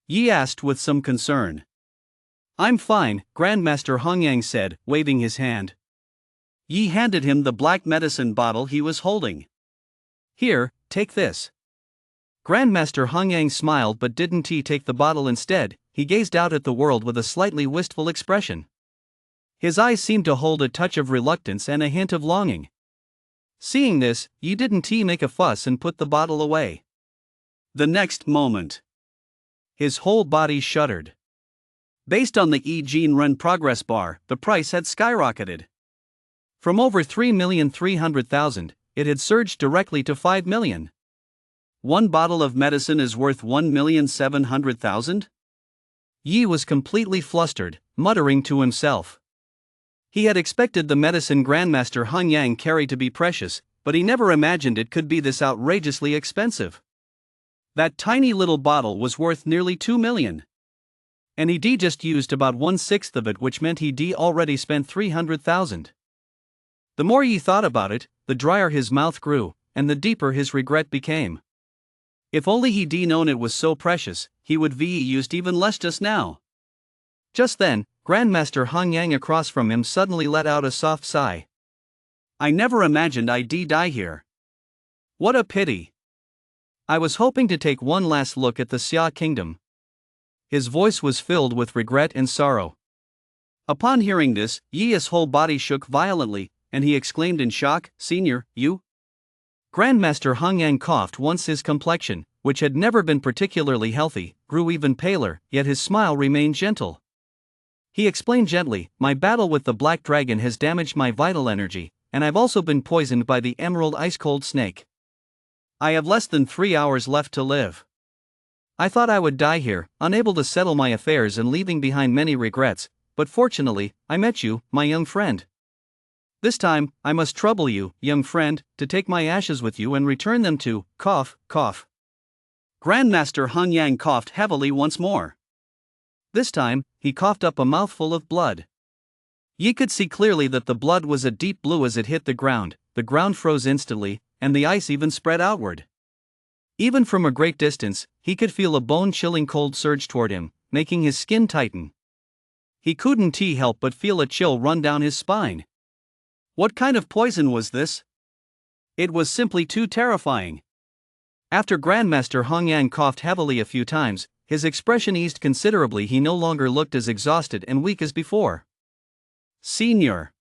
Yi asked with some concern. "I'm fine," Grandmaster Hongyang said, waving his hand. Yi handed him the black medicine bottle he was holding. "Here, take this." Grandmaster Hongyang smiled, but didn't he take the bottle instead. He gazed out at the world with a slightly wistful expression. His eyes seemed to hold a touch of reluctance and a hint of longing. Seeing this, Yi didn't make a fuss and put the bottle away. The next moment, his whole body shuddered. Based on the Yi Gene Run progress bar, the price had skyrocketed. From over 3,300,000, it had surged directly to 5 million. One bottle of medicine is worth 1,700,000? Yi was completely flustered, muttering to himself. He had expected the medicine Grandmaster Hongyang carried to be precious, but he never imagined it could be this outrageously expensive. That tiny little bottle was worth nearly 2 million. And he just used about 1/6 of it, which meant he already spent 300,000. The more Yi thought about it, the drier his mouth grew, and the deeper his regret became. If only he'd known it was so precious, he would have used even less just now. Just then, Grandmaster Hongyang across from him suddenly let out a soft sigh. "I never imagined I'd die here. What a pity. I was hoping to take one last look at the Xia kingdom." His voice was filled with regret and sorrow. Upon hearing this, Yi's whole body shook violently, and he exclaimed in shock, "Senior, you?" Grandmaster Hongyang coughed once. His complexion, which had never been particularly healthy, grew even paler, yet his smile remained gentle. He explained gently, "My battle with the Black Dragon has damaged my vital energy, and I've also been poisoned by the emerald ice-cold snake. I have less than 3 hours left to live. I thought I would die here, unable to settle my affairs and leaving behind many regrets, but fortunately, I met you, my young friend. This time, I must trouble you, young friend, to take my ashes with you and return them to," cough, cough. Grandmaster Hongyang coughed heavily once more. This time, he coughed up a mouthful of blood. Yi could see clearly that the blood was a deep blue as it hit the ground froze instantly, and the ice even spread outward. Even from a great distance, he could feel a bone-chilling cold surge toward him, making his skin tighten. He couldn't help but feel a chill run down his spine. What kind of poison was this? It was simply too terrifying. After Grandmaster Hongyang coughed heavily a few times, his expression eased considerably. He no longer looked as exhausted and weak as before. "Senior."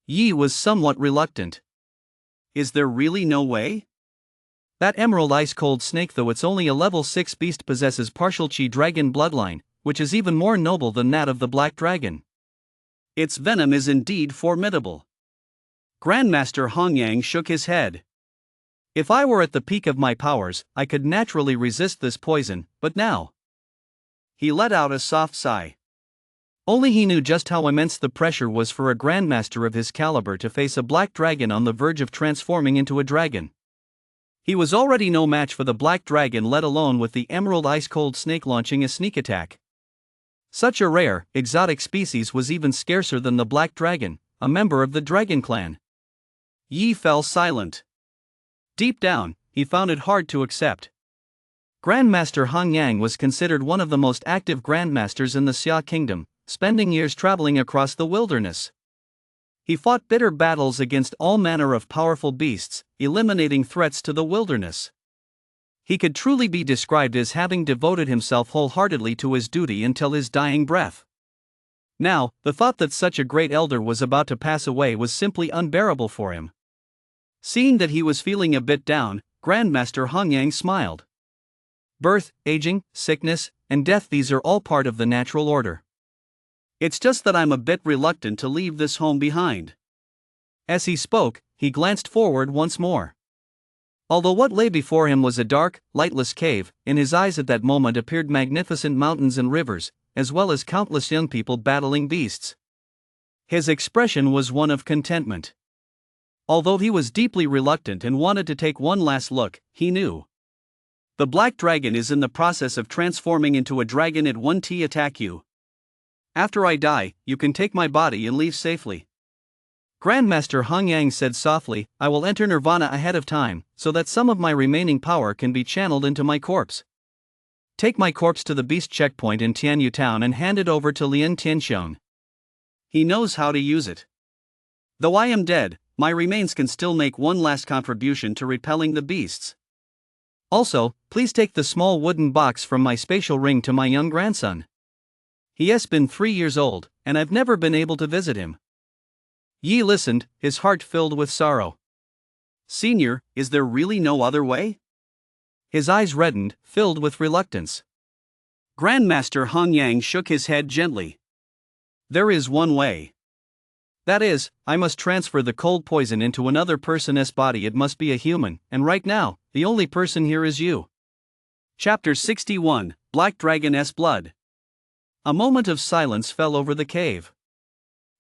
Yi was somewhat reluctant. "Is there really no way? That emerald ice-cold snake, though it's only a level 6 beast, possesses partial Qi dragon bloodline, which is even more noble than that of the Black Dragon. Its venom is indeed formidable." Grandmaster Hongyang shook his head. "If I were at the peak of my powers, I could naturally resist this poison, but now..." He let out a soft sigh. Only he knew just how immense the pressure was for a grandmaster of his caliber to face a black dragon on the verge of transforming into a dragon. He was already no match for the Black Dragon, let alone with the emerald ice-cold snake launching a sneak attack. Such a rare, exotic species was even scarcer than the Black Dragon, a member of the Dragon Clan. Yi fell silent. Deep down, he found it hard to accept. Grandmaster Hongyang was considered one of the most active grandmasters in the Xia kingdom, spending years traveling across the wilderness. He fought bitter battles against all manner of powerful beasts, eliminating threats to the wilderness. He could truly be described as having devoted himself wholeheartedly to his duty until his dying breath. Now, the thought that such a great elder was about to pass away was simply unbearable for him. Seeing that he was feeling a bit down, Grandmaster Hongyang smiled. "Birth, aging, sickness, and death, these are all part of the natural order. It's just that I'm a bit reluctant to leave this home behind." As he spoke, he glanced forward once more. Although what lay before him was a dark, lightless cave, in his eyes at that moment appeared magnificent mountains and rivers, as well as countless young people battling beasts. His expression was one of contentment. Although he was deeply reluctant and wanted to take one last look, he knew. The Black Dragon is in the process of transforming into a dragon. It won't attack you. After I die, you can take my body and leave safely. Grandmaster Hung Yang said softly, I will enter Nirvana ahead of time, so that some of my remaining power can be channeled into my corpse. Take my corpse to the beast checkpoint in Tianyu Town and hand it over to Lin Tianxiong. He knows how to use it. Though I am dead, my remains can still make one last contribution to repelling the beasts. Also, please take the small wooden box from my spatial ring to my young grandson. He has been 3 years old, and I've never been able to visit him. Yi listened, his heart filled with sorrow. Senior, is there really no other way? His eyes reddened, filled with reluctance. Grandmaster Hung Yang shook his head gently. There is one way. That is, I must transfer the cold poison into another person's body. It must be a human, and right now, the only person here is you. Chapter 61, Black Dragon's Blood. A moment of silence fell over the cave.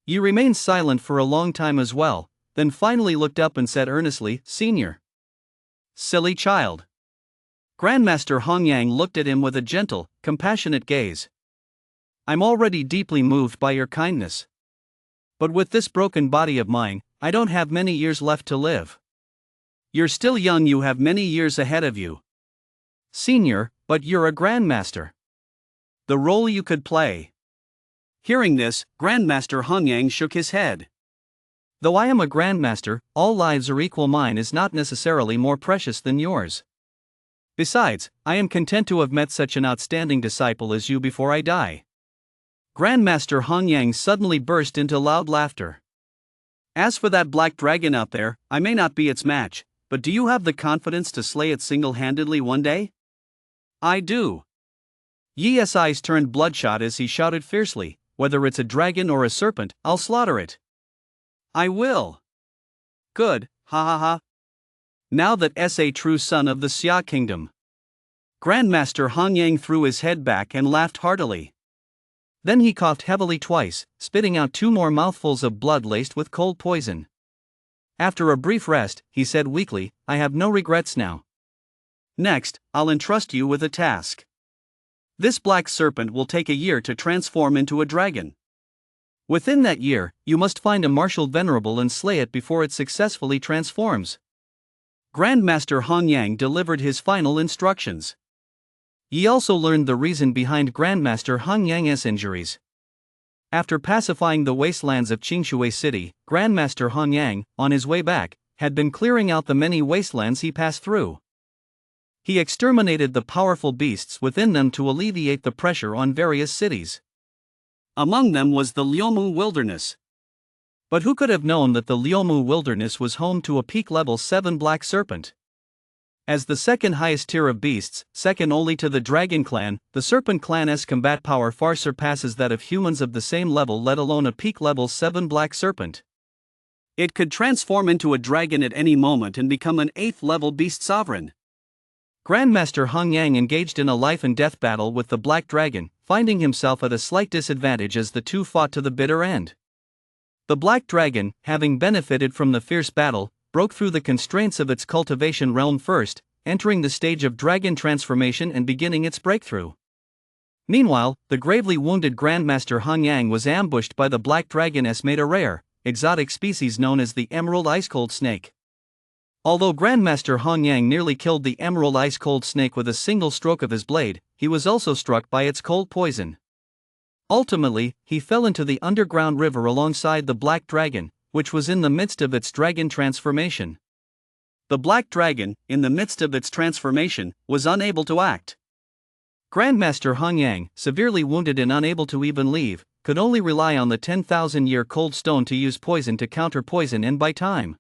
Yi remained silent for a long time as well, then finally looked up and said earnestly, Senior. Silly child. Grandmaster Hung Yang looked at him with a gentle, compassionate gaze. I'm already deeply moved by your kindness. But with this broken body of mine, I don't have many years left to live. You're still young, you have many years ahead of you. Senior, but you're a Grandmaster. The role you could play. Hearing this, Grandmaster Hung Yang shook his head. Though I am a Grandmaster, all lives are equal. Mine is not necessarily more precious than yours. Besides, I am content to have met such an outstanding disciple as you before I die. Grandmaster Hung Yang suddenly burst into loud laughter. As for that black dragon out there, I may not be its match, but do you have the confidence to slay it single-handedly one day? I do. Yi's eyes turned bloodshot as he shouted fiercely, whether it's a dragon or a serpent, I'll slaughter it. I will. Good, ha ha ha. Now that's a true son of the Xia kingdom. Grandmaster Hung Yang threw his head back and laughed heartily. Then he coughed heavily twice, spitting out 2 more mouthfuls of blood laced with cold poison. After a brief rest, he said weakly, I have no regrets now. Next, I'll entrust you with a task. This black serpent will take a year to transform into a dragon. Within that year, you must find a martial venerable and slay it before it successfully transforms. Grandmaster Hung Yang delivered his final instructions. Yi also learned the reason behind Grandmaster Hung Yang's injuries. After pacifying the wastelands of Qingshui City, Grandmaster Hung Yang, on his way back, had been clearing out the many wastelands he passed through. He exterminated the powerful beasts within them to alleviate the pressure on various cities. Among them was the Liumu Wilderness. But who could have known that the Liumu Wilderness was home to a peak level 7 black serpent? As the second highest tier of beasts, second only to the Dragon Clan, the Serpent Clan's combat power far surpasses that of humans of the same level, let alone a peak level 7 black serpent. It could transform into a dragon at any moment and become an 8th level beast sovereign. Grandmaster Hung Yang engaged in a life and death battle with the Black Dragon, finding himself at a slight disadvantage as the two fought to the bitter end. The Black Dragon, having benefited from the fierce battle, broke through the constraints of its cultivation realm first, entering the stage of dragon transformation and beginning its breakthrough. Meanwhile, the gravely wounded Grandmaster Hung Yang was ambushed by the Black Dragoness, made a rare, exotic species known as the Emerald Ice-Cold Snake. Although Grandmaster Hung Yang nearly killed the Emerald Ice-Cold Snake with a single stroke of his blade, he was also struck by its cold poison. Ultimately, he fell into the underground river alongside the Black Dragon, which was in the midst of its dragon transformation. The Black Dragon, in the midst of its transformation, was unable to act. Grandmaster Hung Yang, severely wounded and unable to even leave, could only rely on the 10,000-year cold stone to use poison to counter poison and buy time.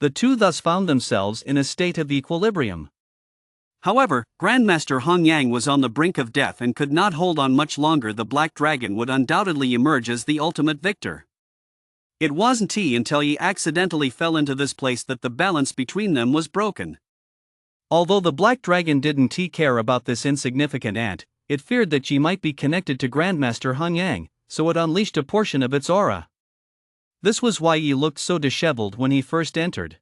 The two thus found themselves in a state of equilibrium. However, Grandmaster Hung Yang was on the brink of death and could not hold on much longer. The Black Dragon would undoubtedly emerge as the ultimate victor. It wasn't until he accidentally fell into this place that the balance between them was broken. Although the Black Dragon didn't care about this insignificant ant, it feared that she might be connected to Grandmaster Hung Yang, so it unleashed a portion of its aura. This was why he looked so disheveled when he first entered.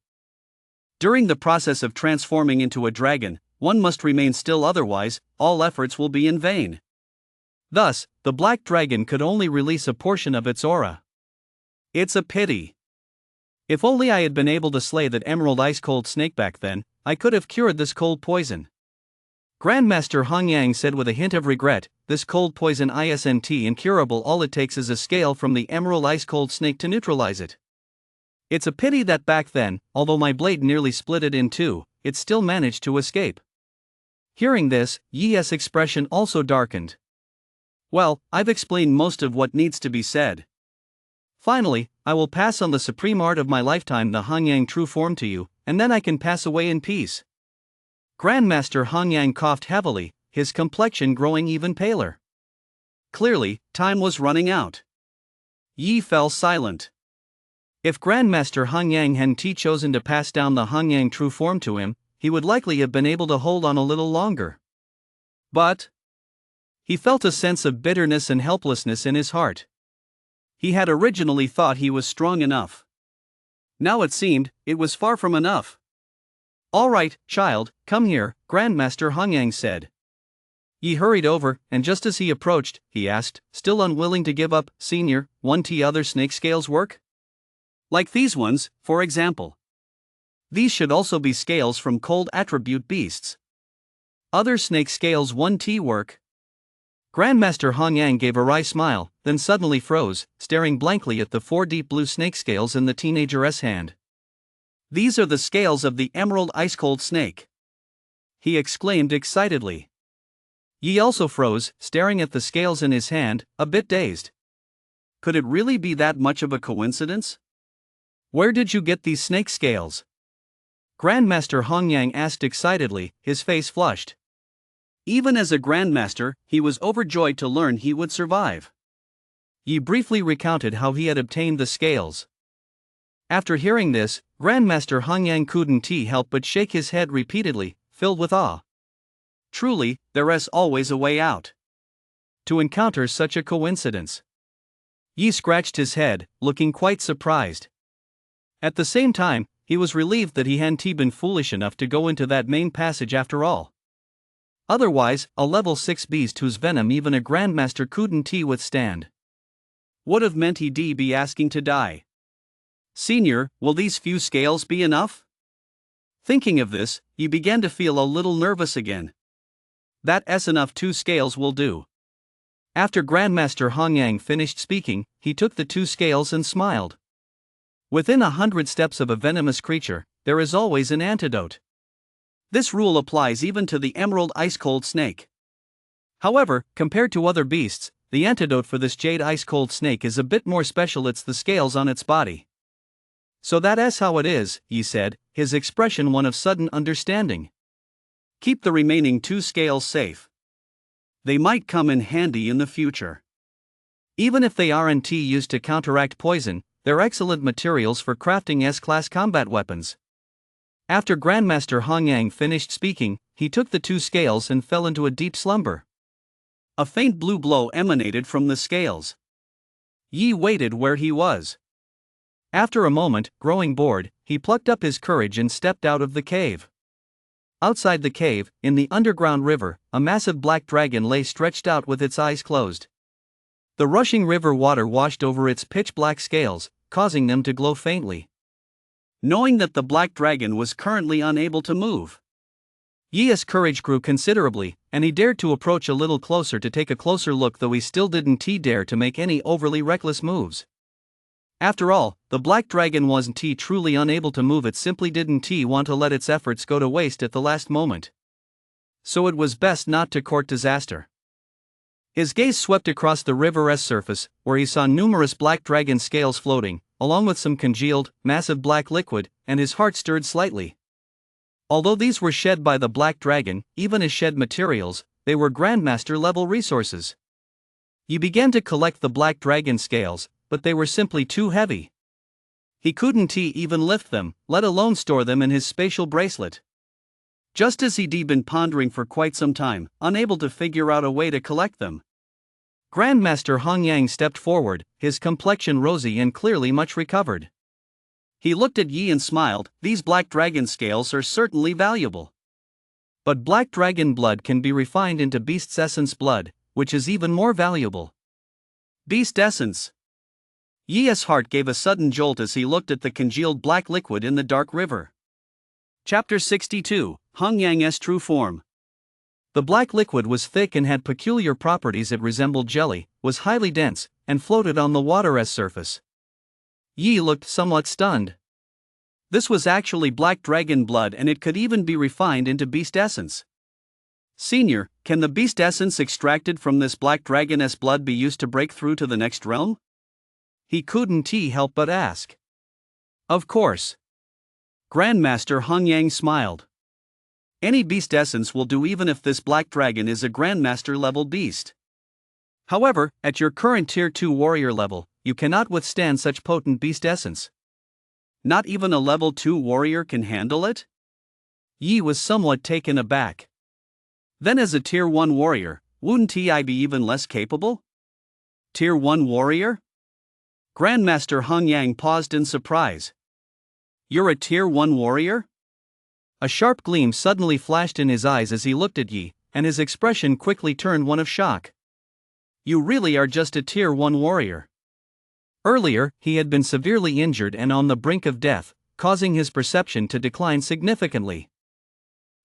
During the process of transforming into a dragon, one must remain still, otherwise, all efforts will be in vain. Thus, the black dragon could only release a portion of its aura. It's a pity. If only I had been able to slay that emerald ice-cold snake back then, I could have cured this cold poison. Grandmaster Hong Yang said with a hint of regret, this cold poison isn't incurable, all it takes is a scale from the emerald ice-cold snake to neutralize it. It's a pity that back then, although my blade nearly split it in two, it still managed to escape. Hearing this, Yi's expression also darkened. Well, I've explained most of what needs to be said. Finally, I will pass on the supreme art of my lifetime, the Hong Yang true form, to you, and then I can pass away in peace. Grandmaster Hong Yang coughed heavily, his complexion growing even paler. Clearly, time was running out. Yi fell silent. If Grandmaster Hong Yang hadn't chosen to pass down the Hong Yang true form to him, he would likely have been able to hold on a little longer. But he felt a sense of bitterness and helplessness in his heart. He had originally thought he was strong enough. Now it seemed, it was far from enough. All right, child, come here, Grandmaster Hong Yang said. Yi hurried over, and just as he approached, he asked, still unwilling to give up, Senior, want other snake scales work? Like these ones, for example. These should also be scales from cold attribute beasts. Other snake scales want work. Grandmaster Hong Yang gave a wry smile, then suddenly froze, staring blankly at the 4 deep blue snake scales in the teenager's hand. These are the scales of the emerald ice-cold snake, he exclaimed excitedly. Yi also froze, staring at the scales in his hand, a bit dazed. Could it really be that much of a coincidence? Where did you get these snake scales? Grandmaster Hong Yang asked excitedly, his face flushed. Even as a Grandmaster, he was overjoyed to learn he would survive. Yi briefly recounted how he had obtained the scales. After hearing this, Grandmaster Hong Yang couldn't help but shake his head repeatedly, filled with awe. Truly, there's always a way out. To encounter such a coincidence. Yi scratched his head, looking quite surprised. At the same time, he was relieved that he hadn't been foolish enough to go into that main passage after all. Otherwise, a level 6 beast whose venom even a Grandmaster couldn't withstand would have meant he'd be asking to die. Senior, will these few scales be enough? Thinking of this, he began to feel a little nervous again. That's enough, 2 scales will do. After Grandmaster Hong Yang finished speaking, he took the 2 scales and smiled. Within 100 steps of a venomous creature, there is always an antidote. This rule applies even to the emerald ice-cold snake. However, compared to other beasts, the antidote for this jade ice-cold snake is a bit more special. It's the scales on its body. So that's how it is, he said, his expression one of sudden understanding. Keep the remaining 2 scales safe. They might come in handy in the future. Even if they aren't used to counteract poison, they're excellent materials for crafting S-class combat weapons. After Grandmaster Hong Yang finished speaking, he took the 2 scales and fell into a deep slumber. A faint blue glow emanated from the scales. Yi waited where he was. After a moment, growing bored, he plucked up his courage and stepped out of the cave. Outside the cave, in the underground river, a massive black dragon lay stretched out with its eyes closed. The rushing river water washed over its pitch-black scales, causing them to glow faintly. Knowing that the black dragon was currently unable to move, Yi's courage grew considerably, and he dared to approach a little closer to take a closer look, though he still didn't dare to make any overly reckless moves. After all, the black dragon wasn't truly unable to move, it simply didn't want to let its efforts go to waste at the last moment. So it was best not to court disaster. His gaze swept across the river's surface, where he saw numerous black dragon scales floating, along with some congealed, massive black liquid, and his heart stirred slightly. Although these were shed by the black dragon, even as shed materials, they were Grandmaster-level resources. He began to collect the black dragon scales, but they were simply too heavy. He couldn't even lift them, let alone store them in his spatial bracelet. Just as he'd been pondering for quite some time, unable to figure out a way to collect them, Grandmaster Hong Yang stepped forward, his complexion rosy and clearly much recovered. He looked at Yi and smiled. These black dragon scales are certainly valuable. But black dragon blood can be refined into beast's essence blood, which is even more valuable. Beast Essence. Yi's heart gave a sudden jolt as he looked at the congealed black liquid in the dark river. Chapter 62, Hung Yang's True Form. The black liquid was thick and had peculiar properties. It resembled jelly, was highly dense, and floated on the water's surface. Yi looked somewhat stunned. This was actually black dragon blood, and it could even be refined into beast essence. Senior, can the beast essence extracted from this black dragon's blood be used to break through to the next realm? He couldn't help but ask. Of course. Grandmaster Hung Yang smiled. Any beast essence will do, even if this black dragon is a Grandmaster level beast. However, at your current Tier 2 warrior level, you cannot withstand such potent beast essence. Not even a level 2 warrior can handle it? Yi was somewhat taken aback. Then as a Tier 1 warrior, wouldn't I be even less capable? Tier 1 warrior? Grandmaster Hung Yang paused in surprise. You're a Tier 1 warrior? A sharp gleam suddenly flashed in his eyes as he looked at Yi, and his expression quickly turned one of shock. You really are just a Tier 1 warrior. Earlier, he had been severely injured and on the brink of death, causing his perception to decline significantly.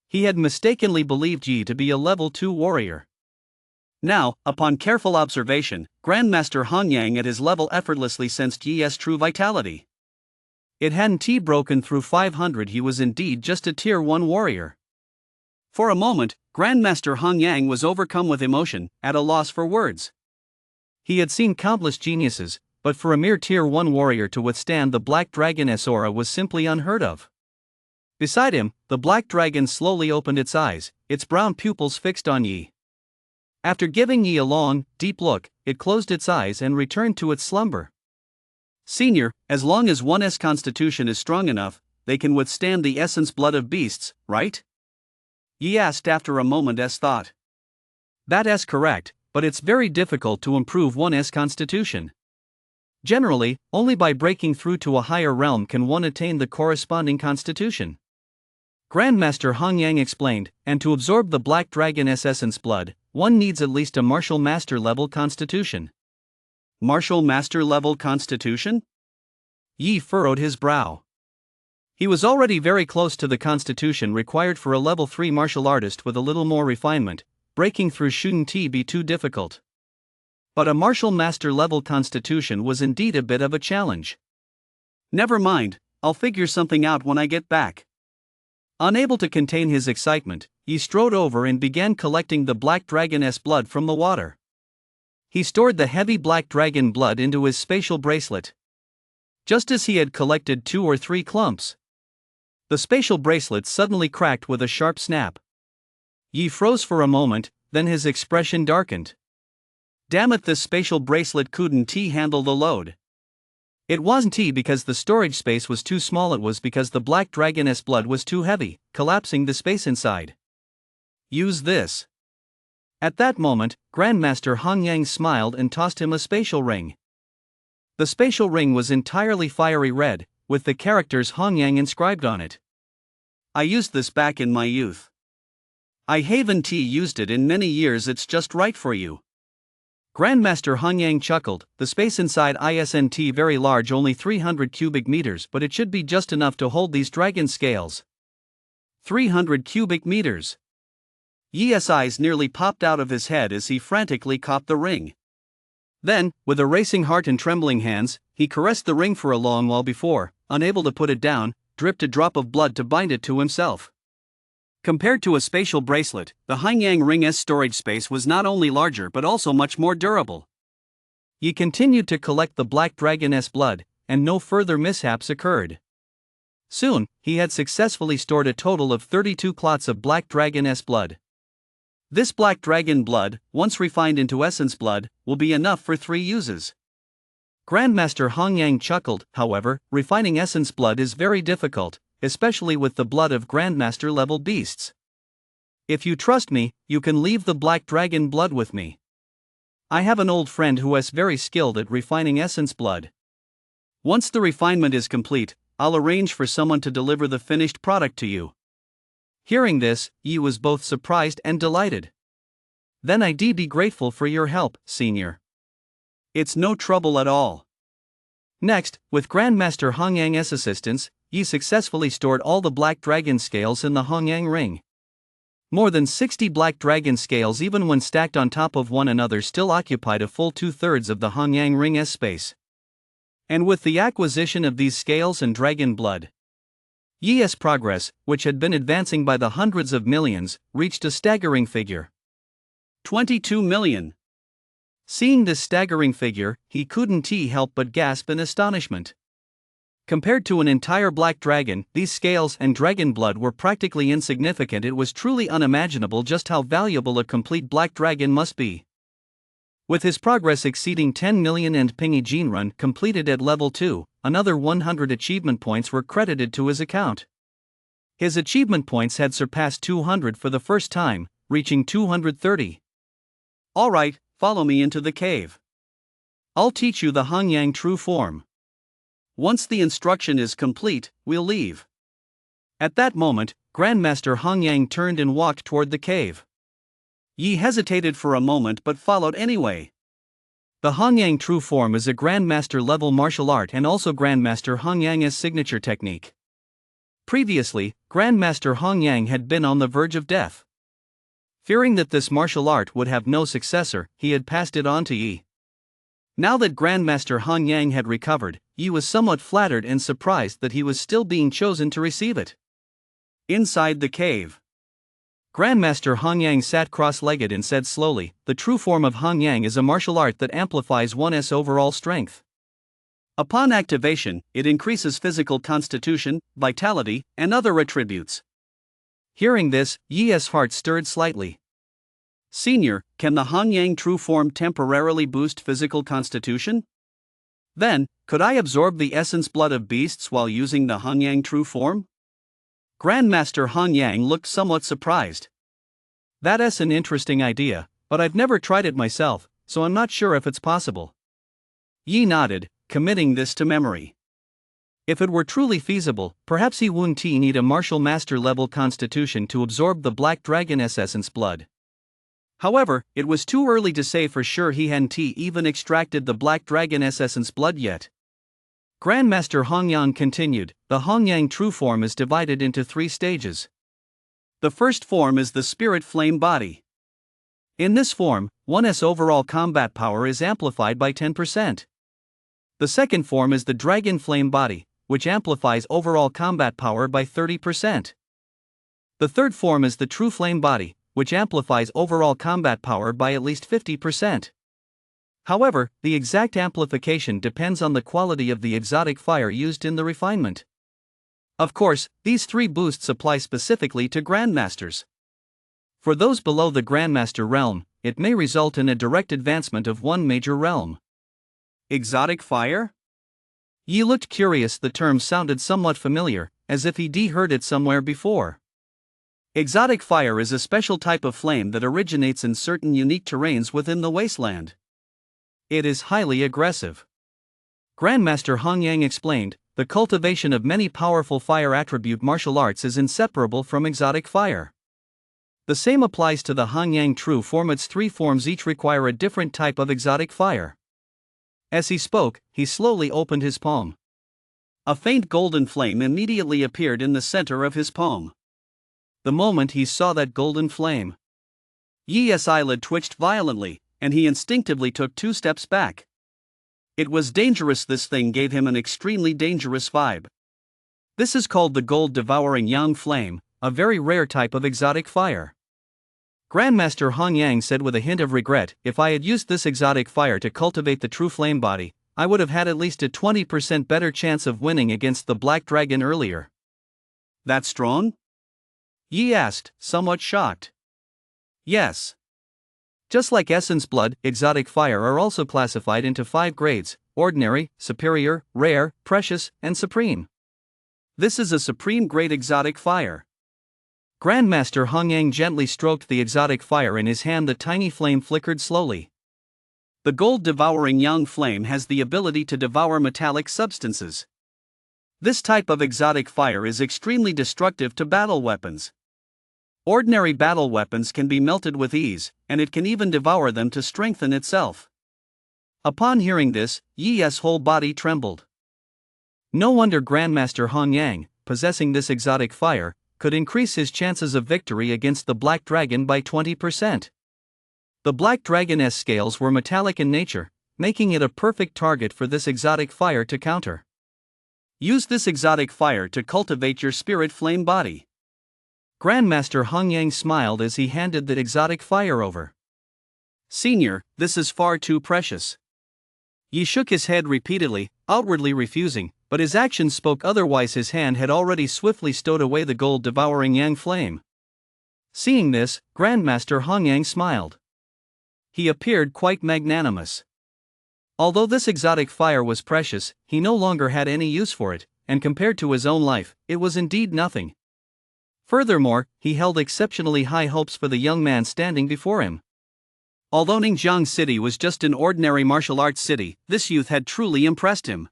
He had mistakenly believed Yi to be a level 2 warrior. Now, upon careful observation, Grandmaster Hung Yang at his level effortlessly sensed Yi's true vitality. It hadn't broken through 500. He was indeed just a Tier 1 warrior. For a moment, Grandmaster Hung Yang was overcome with emotion, at a loss for words. He had seen countless geniuses, but for a mere Tier 1 warrior to withstand the black dragon's aura was simply unheard of. Beside him, the black dragon slowly opened its eyes, its brown pupils fixed on Yi. After giving Yi a long, deep look, it closed its eyes and returned to its slumber. Senior, as long as one's constitution is strong enough, they can withstand the essence blood of beasts, right? Yi asked after a moment's thought. That's correct, but it's very difficult to improve one's constitution. Generally, only by breaking through to a higher realm can one attain the corresponding constitution. Grandmaster Hung Yang explained, and to absorb the black dragon's essence blood, one needs at least a martial master level constitution. Martial master level constitution? Yi furrowed his brow. He was already very close to the constitution required for a level 3 martial artist. With a little more refinement, breaking through shouldn't be too difficult. But a martial master level constitution was indeed a bit of a challenge. Never mind, I'll figure something out when I get back. Unable to contain his excitement, he strode over and began collecting the black dragon's blood from the water. He stored the heavy black dragon blood into his spatial bracelet. Just as he had collected 2 or 3 clumps, the spatial bracelet suddenly cracked with a sharp snap. Yi froze for a moment, then his expression darkened. Damn it, this spatial bracelet couldn't handle the load. It wasn't because the storage space was too small, it was because the black dragon's blood was too heavy, collapsing the space inside. Use this. At that moment, Grandmaster Hung Yang smiled and tossed him a spatial ring. The spatial ring was entirely fiery red, with the characters Hung Yang inscribed on it. I used this back in my youth. I haven't used it in many years, it's just right for you. Grandmaster Hung Yang chuckled. The space inside isn't very large, only 300 cubic meters, but it should be just enough to hold these dragon scales. 300 cubic meters. Yi's eyes nearly popped out of his head as he frantically caught the ring. Then, with a racing heart and trembling hands, he caressed the ring for a long while before, unable to put it down, dripped a drop of blood to bind it to himself. Compared to a spatial bracelet, the Hung Yang ring's storage space was not only larger but also much more durable. Yi continued to collect the black dragon's blood, and no further mishaps occurred. Soon, he had successfully stored a total of 32 clots of black dragon's blood. This black dragon blood, once refined into essence blood, will be enough for 3 uses. Grandmaster Hung Yang chuckled. However, refining essence blood is very difficult, especially with the blood of Grandmaster level beasts. If you trust me, you can leave the black dragon blood with me. I have an old friend who is very skilled at refining essence blood. Once the refinement is complete, I'll arrange for someone to deliver the finished product to you. Hearing this, Yi was both surprised and delighted. Then I'd be grateful for your help, senior. It's no trouble at all. Next, with Grandmaster Hongyang's assistance, Yi successfully stored all the black dragon scales in the Hongyang ring. More than 60 black dragon scales, even when stacked on top of one another, still occupied a full 2/3 of the Hongyang ring's space. And with the acquisition of these scales and dragon blood, Yi's progress, which had been advancing by the hundreds of millions, reached a staggering figure: 22 million. Seeing this staggering figure, he couldn't help but gasp in astonishment. Compared to an entire black dragon, these scales and dragon blood were practically insignificant. It was truly unimaginable just how valuable a complete black dragon must be. With his progress exceeding 10 million and Pingy Gene Run completed at level 2, another 100 achievement points were credited to his account. His achievement points had surpassed 200 for the first time, reaching 230. Alright, follow me into the cave. I'll teach you the Hongyang true form. Once the instruction is complete, we'll leave. At that moment, Grandmaster Hongyang turned and walked toward the cave. Yi hesitated for a moment but followed anyway. The Hongyang true form is a Grandmaster level martial art and also Grandmaster Hongyang's signature technique. Previously, Grandmaster Hongyang had been on the verge of death. Fearing that this martial art would have no successor, he had passed it on to Yi. Now that Grandmaster Hongyang had recovered, Yi was somewhat flattered and surprised that he was still being chosen to receive it. Inside the cave, Grandmaster Hongyang sat cross-legged and said slowly, "The true form of Hongyang is a martial art that amplifies one's overall strength. Upon activation, it increases physical constitution, vitality, and other attributes." Hearing this, Yi's heart stirred slightly. "Senior, can the Hongyang true form temporarily boost physical constitution? Then, could I absorb the essence blood of beasts while using the Hongyang true form?" Grandmaster Hongyang looked somewhat surprised. "That's an interesting idea, but I've never tried it myself, so I'm not sure if it's possible." Yi nodded, committing this to memory. If it were truly feasible, perhaps he wouldn't need a martial master level constitution to absorb the black dragon's essence blood. However, it was too early to say for sure. He hadn't even extracted the black dragon's essence blood yet. Grandmaster Hongyang continued, "The Hongyang true form is divided into 3 stages. The first form is the spirit flame body. In this form, one's overall combat power is amplified by 10%. The second form is the dragon flame body, which amplifies overall combat power by 30%. The third form is the true flame body, which amplifies overall combat power by at least 50%. However, the exact amplification depends on the quality of the exotic fire used in the refinement. Of course, these 3 boosts apply specifically to Grandmasters. For those below the Grandmaster realm, it may result in a direct advancement of one major realm." Exotic fire? Yi looked curious. The term sounded somewhat familiar, as if he'd heard it somewhere before. Exotic fire is a special type of flame that originates in certain unique terrains within the wasteland. It is highly aggressive. Grandmaster Hongyang explained, "The cultivation of many powerful fire attribute martial arts is inseparable from exotic fire. The same applies to the Hongyang true form. Its 3 forms each require a different type of exotic fire." As he spoke, he slowly opened his palm. A faint golden flame immediately appeared in the center of his palm. The moment he saw that golden flame, Yi's eyelid twitched violently, and he instinctively took 2 steps back. It was dangerous. This thing gave him an extremely dangerous vibe. This is called the gold-devouring yang flame, a very rare type of exotic fire. Grandmaster Hongyang said with a hint of regret, "If I had used this exotic fire to cultivate the true flame body, I would have had at least a 20% better chance of winning against the black dragon earlier." "That strong?" Yi asked, somewhat shocked. "Yes. Just like essence blood, exotic fire are also classified into 5 grades: ordinary, superior, rare, precious, and supreme. This is a supreme grade exotic fire." Grandmaster Hongyang gently stroked the exotic fire in his hand. The tiny flame flickered slowly. The gold-devouring yang flame has the ability to devour metallic substances. This type of exotic fire is extremely destructive to battle weapons. Ordinary battle weapons can be melted with ease, and it can even devour them to strengthen itself. Upon hearing this, Yi's whole body trembled. No wonder Grandmaster Hong Yang, possessing this exotic fire, could increase his chances of victory against the Black Dragon by 20%. The Black Dragon's scales were metallic in nature, making it a perfect target for this exotic fire to counter. Use this exotic fire to cultivate your spirit flame body. Grandmaster Hong Yang smiled as he handed the exotic fire over. Senior, this is far too precious. Yi shook his head repeatedly, outwardly refusing, but his actions spoke otherwise. His hand had already swiftly stowed away the gold-devouring Yang flame. Seeing this, Grandmaster Hong Yang smiled. He appeared quite magnanimous. Although this exotic fire was precious, he no longer had any use for it, and compared to his own life, it was indeed nothing. Furthermore, he held exceptionally high hopes for the young man standing before him. Although Ningjiang City was just an ordinary martial arts city, this youth had truly impressed him.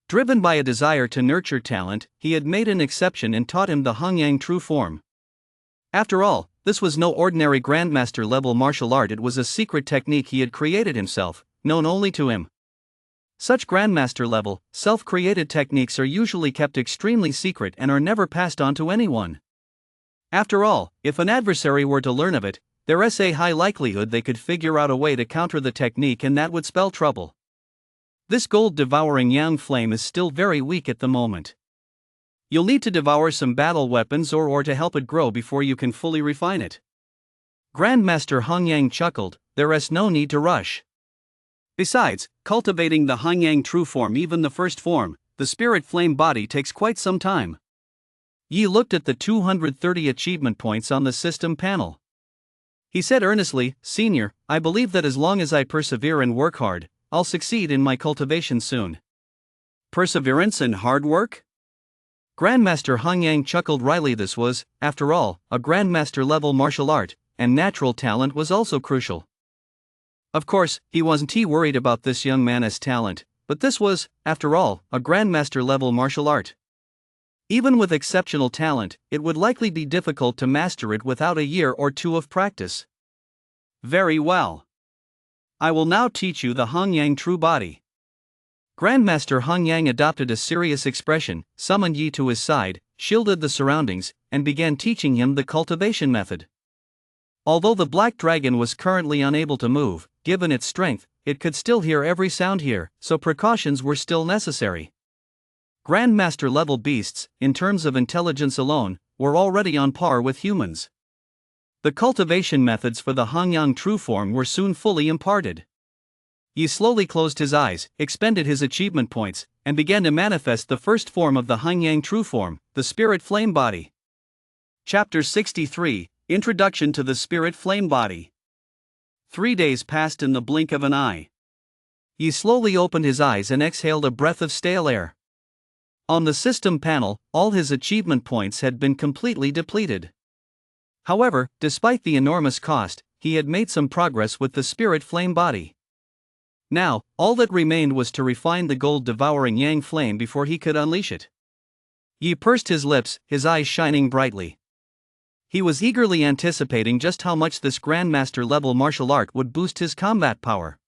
Driven by a desire to nurture talent, he had made an exception and taught him the Hongyang true form. After all, this was no ordinary Grandmaster level martial art, it was a secret technique he had created himself, known only to him. Such Grandmaster level, self-created techniques are usually kept extremely secret and are never passed on to anyone. After all, if an adversary were to learn of it, there's a high likelihood they could figure out a way to counter the technique, and that would spell trouble. This gold-devouring Yang flame is still very weak at the moment. You'll need to devour some battle weapons or to help it grow before you can fully refine it. Grandmaster Hong Yang chuckled, there's no need to rush. Besides, cultivating the Hongyang true form, even the first form, the spirit flame body, takes quite some time. Yi looked at the 230 achievement points on the system panel. He said earnestly, Senior, I believe that as long as I persevere and work hard, I'll succeed in my cultivation soon. Perseverance and hard work? Grandmaster Hong Yang chuckled wryly. This was, after all, a Grandmaster level martial art, and natural talent was also crucial. Of course, he wasn't too worried about this young man's talent, but this was, after all, a Grandmaster level martial art. Even with exceptional talent, it would likely be difficult to master it without a year or two of practice. Very well. I will now teach you the Hongyang true body. Grandmaster Hong Yang adopted a serious expression, summoned Yi to his side, shielded the surroundings, and began teaching him the cultivation method. Although the Black Dragon was currently unable to move, given its strength, it could still hear every sound here, so precautions were still necessary. Grandmaster level beasts, in terms of intelligence alone, were already on par with humans. The cultivation methods for the Hongyang true form were soon fully imparted. Yi slowly closed his eyes, expended his achievement points, and began to manifest the first form of the Hongyang true form, the spirit flame body. Chapter 63, Introduction to the Spirit Flame Body. 3 days passed in the blink of an eye. Yi slowly opened his eyes and exhaled a breath of stale air. On the system panel, all his achievement points had been completely depleted. However, despite the enormous cost, he had made some progress with the spirit flame body. Now, all that remained was to refine the gold-devouring Yang flame before he could unleash it. Yi pursed his lips, his eyes shining brightly. He was eagerly anticipating just how much this Grandmaster-level martial art would boost his combat power.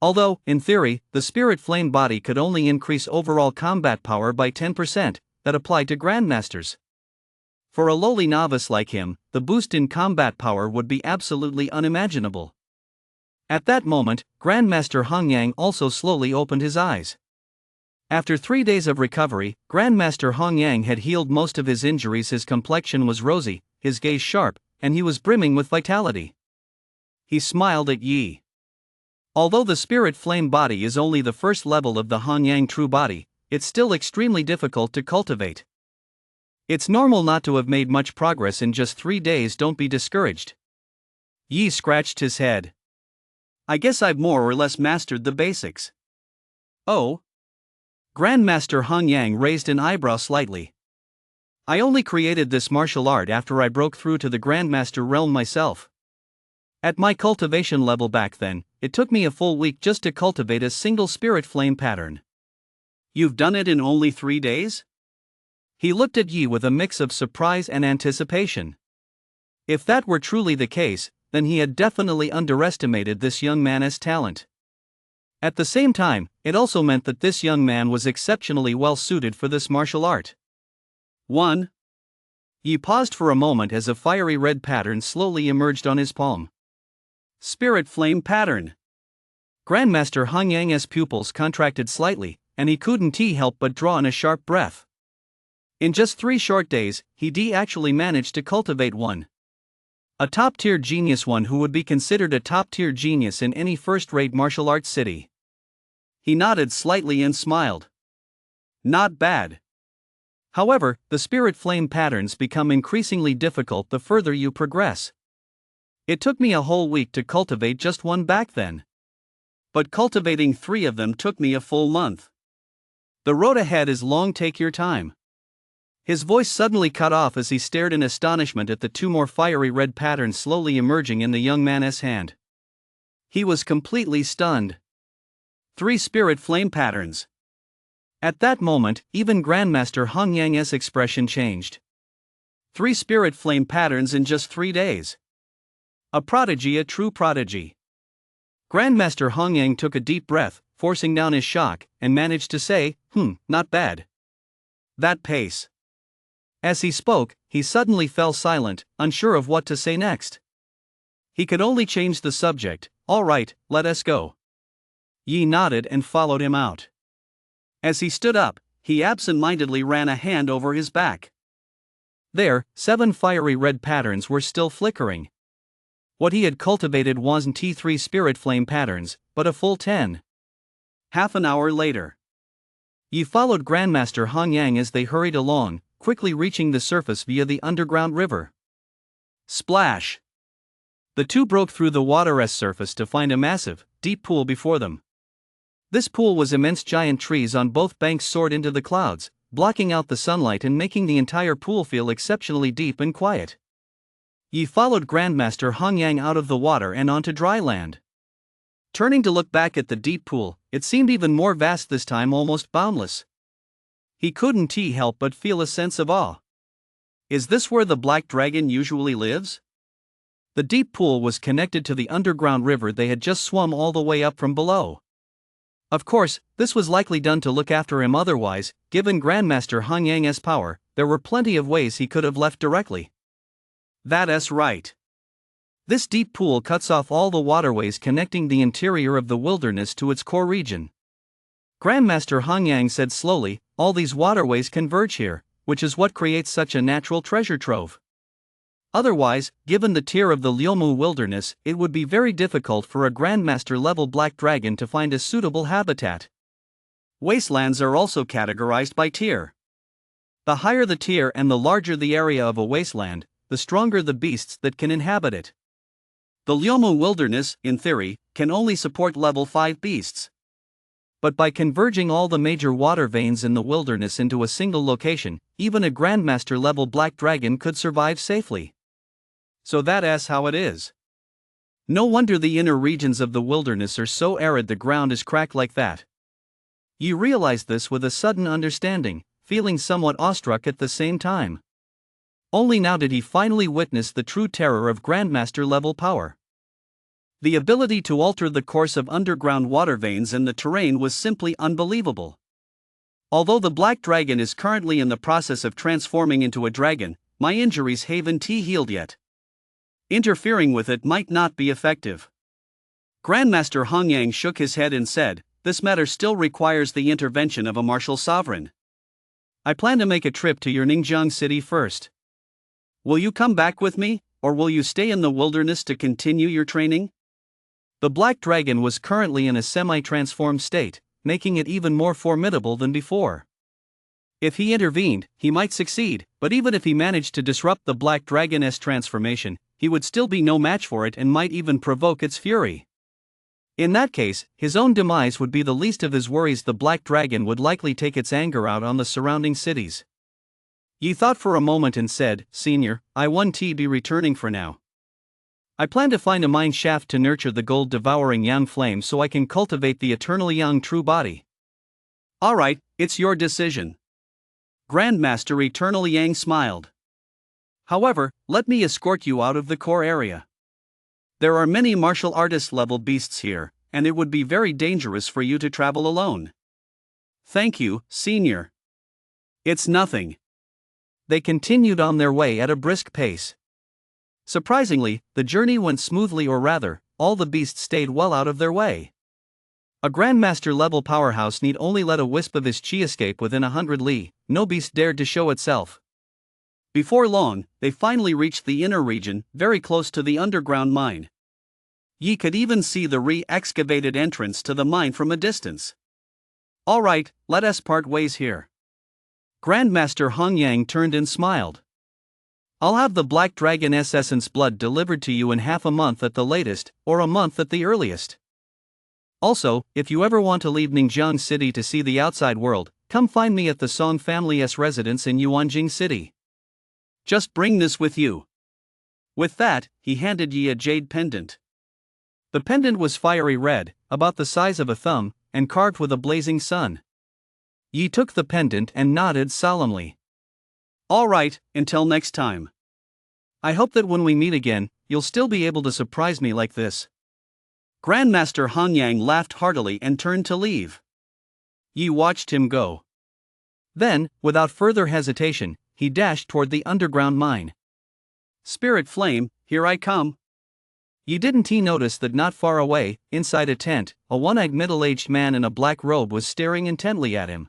Although, in theory, the spirit flame body could only increase overall combat power by 10%, that applied to Grandmasters. For a lowly novice like him, the boost in combat power would be absolutely unimaginable. At that moment, Grandmaster Hong Yang also slowly opened his eyes. After 3 days of recovery, Grandmaster Hong Yang had healed most of his injuries. His complexion was rosy, his gaze sharp, and he was brimming with vitality. He smiled at Yi. Although the spirit flame body is only the first level of the Hongyang true body, it's still extremely difficult to cultivate. It's normal not to have made much progress in just 3 days. Don't be discouraged. Yi scratched his head. I guess I've more or less mastered the basics. Oh? Grandmaster Hong Yang raised an eyebrow slightly. I only created this martial art after I broke through to the Grandmaster realm myself. At my cultivation level back then, it took me a full week just to cultivate a single spirit flame pattern. You've done it in only 3 days? He looked at Yi with a mix of surprise and anticipation. If that were truly the case, then he had definitely underestimated this young man's talent. At the same time, it also meant that this young man was exceptionally well suited for this martial art. 1. Yi paused for a moment as a fiery red pattern slowly emerged on his palm. Spirit Flame Pattern. Grandmaster Hung Yang's pupils contracted slightly, and he couldn't help but draw in a sharp breath. In just 3 short days, he actually managed to cultivate one. A top-tier genius, one who would be considered a top-tier genius in any first-rate martial arts city. He nodded slightly and smiled. Not bad. However, the spirit flame patterns become increasingly difficult the further you progress. It took me a whole week to cultivate just one back then. But cultivating 3 of them took me a full month. The road ahead is long, take your time. His voice suddenly cut off as he stared in astonishment at the 2 more fiery red patterns slowly emerging in the young man's hand. He was completely stunned. 3 spirit flame patterns. At that moment, even Grandmaster Hung Yang's expression changed. 3 spirit flame patterns in just 3 days. A prodigy, a true prodigy. Grandmaster Hung Yang took a deep breath, forcing down his shock, and managed to say, not bad. That pace. As he spoke, he suddenly fell silent, unsure of what to say next. He could only change the subject. All right, let us go. Yi nodded and followed him out. As he stood up, he absent-mindedly ran a hand over his back. There, 7 fiery red patterns were still flickering. What he had cultivated wasn't 3 spirit flame patterns, but a full 10. Half an hour later, Yi followed Grandmaster Hung Yang as they hurried along, quickly reaching the surface via the underground river. Splash! The 2 broke through the water's surface to find a massive, deep pool before them. This pool was immense. Giant trees on both banks soared into the clouds, blocking out the sunlight and making the entire pool feel exceptionally deep and quiet. Yi followed Grandmaster Hung Yang out of the water and onto dry land. Turning to look back at the deep pool, it seemed even more vast this time, almost boundless. He couldn't help but feel a sense of awe. Is this where the Black Dragon usually lives? The deep pool was connected to the underground river they had just swum all the way up from below. Of course, this was likely done to look after him. Otherwise, given Grandmaster Hung Yang's power, there were plenty of ways he could have left directly. That's right. This deep pool cuts off all the waterways connecting the interior of the wilderness to its core region. Grandmaster Hung Yang said slowly, all these waterways converge here, which is what creates such a natural treasure trove. Otherwise, given the tier of the Liumu wilderness, it would be very difficult for a Grandmaster-level black dragon to find a suitable habitat. Wastelands are also categorized by tier. The higher the tier and the larger the area of a wasteland, the stronger the beasts that can inhabit it. The Liumu wilderness, in theory, can only support level 5 beasts. But by converging all the major water veins in the wilderness into a single location, even a Grandmaster-level black dragon could survive safely. So that's how it is. No wonder the inner regions of the wilderness are so arid, the ground is cracked like that. You realized this with a sudden understanding, feeling somewhat awestruck at the same time. Only now did he finally witness the true terror of Grandmaster-level power. The ability to alter the course of underground water veins and the terrain was simply unbelievable. Although the Black Dragon is currently in the process of transforming into a dragon, my injuries haven't healed yet. Interfering with it might not be effective. Grandmaster Hung Yang shook his head and said, this matter still requires the intervention of a martial sovereign. I plan to make a trip to your Ningjiang city first. Will you come back with me, or will you stay in the wilderness to continue your training? The Black Dragon was currently in a semi-transformed state, making it even more formidable than before. If he intervened, he might succeed, but even if he managed to disrupt the Black Dragon's transformation, he would still be no match for it and might even provoke its fury. In that case, his own demise would be the least of his worries. The Black Dragon would likely take its anger out on the surrounding cities. Yi thought for a moment and said, Senior, I won't be returning for now. I plan to find a mine shaft to nurture the gold-devouring yang flame so I can cultivate the eternal yang true body. Alright, it's your decision. Grandmaster Eternal Yang smiled. However, let me escort you out of the core area. There are many martial artist level beasts here, and it would be very dangerous for you to travel alone. Thank you, Senior. It's nothing. They continued on their way at a brisk pace. Surprisingly, the journey went smoothly, or rather, all the beasts stayed well out of their way. A Grandmaster level powerhouse need only let a wisp of his chi escape within 100 li, no beast dared to show itself. Before long, they finally reached the inner region, very close to the underground mine. Ye could even see the re-excavated entrance to the mine from a distance. Alright, let us part ways here. Grandmaster Hong Yang turned and smiled. I'll have the Black Dragon's essence blood delivered to you in half a month at the latest, or a month at the earliest. Also, if you ever want to leave Ningjiang City to see the outside world, come find me at the Song family's residence in Yuanjing City. Just bring this with you. With that, he handed Yi a jade pendant. The pendant was fiery red, about the size of a thumb, and carved with a blazing sun. Yi took the pendant and nodded solemnly. All right, until next time. I hope that when we meet again, you'll still be able to surprise me like this. Grandmaster Han Yang laughed heartily and turned to leave. Yi watched him go. Then, without further hesitation, he dashed toward the underground mine. Spirit Flame, here I come. Yi didn't notice that not far away, inside a tent, a one-eyed middle-aged man in a black robe was staring intently at him.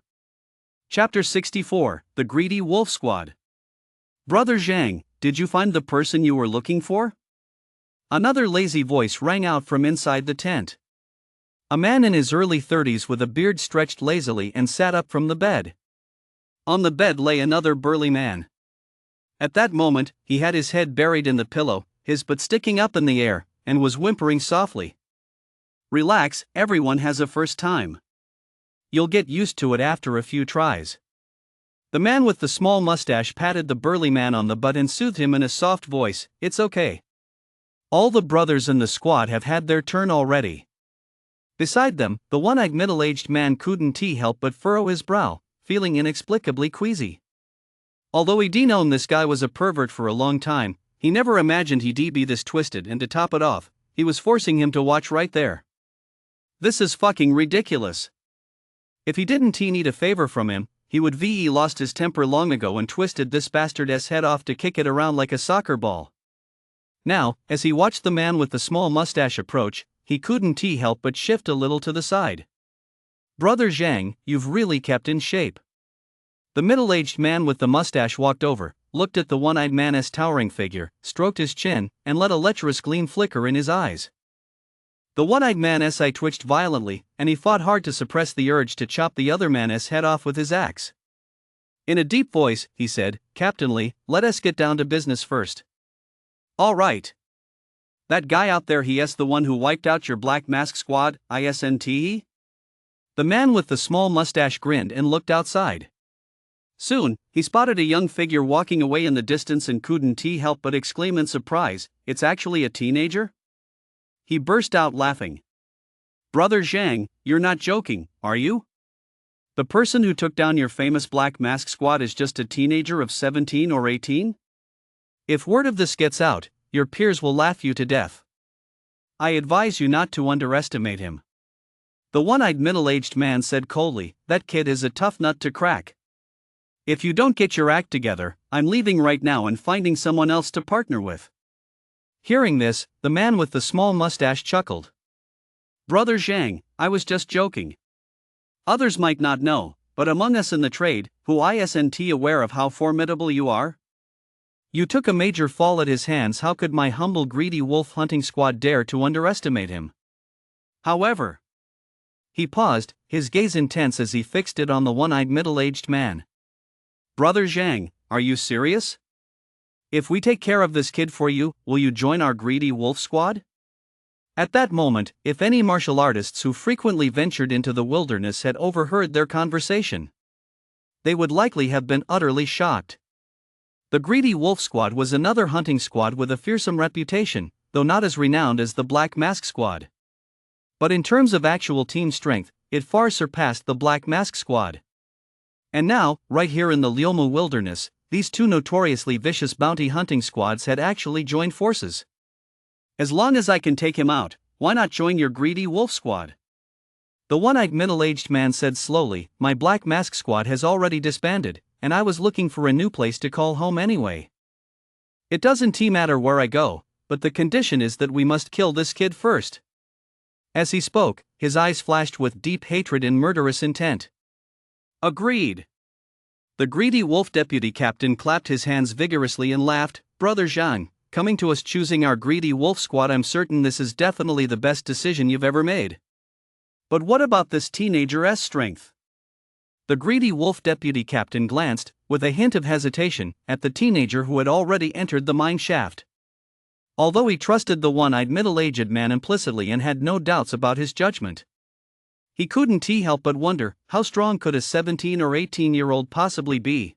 Chapter 64, The Greedy Wolf Squad. Brother Zhang, did you find the person you were looking for? Another lazy voice rang out from inside the tent. A man in his early 30s with a beard stretched lazily and sat up from the bed. On the bed lay another burly man. At that moment, he had his head buried in the pillow, his butt sticking up in the air, and was whimpering softly. Relax, everyone has a first time. You'll get used to it after a few tries. The man with the small mustache patted the burly man on the butt and soothed him in a soft voice, It's okay. All the brothers in the squad have had their turn already. Beside them, the one-eyed middle-aged man couldn't help but furrow his brow, feeling inexplicably queasy. Although he'd known this guy was a pervert for a long time, he never imagined he'd be this twisted, and to top it off, he was forcing him to watch right there. This is fucking ridiculous. If he didn't need a favor from him, he would lost his temper long ago and twisted this bastard's head off to kick it around like a soccer ball. Now, as he watched the man with the small mustache approach, he couldn't help but shift a little to the side. Brother Zhang, you've really kept in shape. The middle-aged man with the mustache walked over, looked at the one-eyed man's towering figure, stroked his chin, and let a lecherous gleam flicker in his eyes. The one-eyed man's eye twitched violently, and he fought hard to suppress the urge to chop the other man's head off with his axe. In a deep voice, he said, Captain Lee, let us get down to business first. All right. That guy out there, he's the one who wiped out your Black Mask squad, isn't he? The man with the small mustache grinned and looked outside. Soon, he spotted a young figure walking away in the distance and couldn't help but exclaim in surprise, It's actually a teenager? He burst out laughing. Brother Zhang, you're not joking, are you? The person who took down your famous Black Mask squad is just a teenager of 17 or 18? If word of this gets out, your peers will laugh you to death. I advise you not to underestimate him. The one-eyed middle-aged man said coldly, That kid is a tough nut to crack. If you don't get your act together, I'm leaving right now and finding someone else to partner with. Hearing this, the man with the small mustache chuckled. Brother Zhang, I was just joking. Others might not know, but among us in the trade, who isn't aware of how formidable you are? You took a major fall at his hands. How could my humble greedy wolf hunting squad dare to underestimate him? However, he paused, his gaze intense as he fixed it on the one-eyed middle-aged man. Brother Zhang, are you serious? If we take care of this kid for you, will you join our greedy wolf squad? At that moment, if any martial artists who frequently ventured into the wilderness had overheard their conversation, they would likely have been utterly shocked. The Greedy Wolf Squad was another hunting squad with a fearsome reputation, though not as renowned as the Black Mask Squad. But in terms of actual team strength, it far surpassed the Black Mask Squad. And now, right here in the Liumu wilderness, these two notoriously vicious bounty hunting squads had actually joined forces. As long as I can take him out, why not join your greedy wolf squad? The one-eyed middle-aged man said slowly, my Black Mask squad has already disbanded, and I was looking for a new place to call home anyway. It doesn't matter where I go, but the condition is that we must kill this kid first. As he spoke, his eyes flashed with deep hatred and murderous intent. Agreed. The greedy wolf deputy captain clapped his hands vigorously and laughed, Brother Zhang, coming to us choosing our greedy wolf squad, I'm certain this is definitely the best decision you've ever made. But what about this teenager's strength? The greedy wolf deputy captain glanced, with a hint of hesitation, at the teenager who had already entered the mine shaft. Although he trusted the one-eyed middle-aged man implicitly and had no doubts about his judgment, he couldn't help but wonder, how strong could a 17 or 18-year-old possibly be?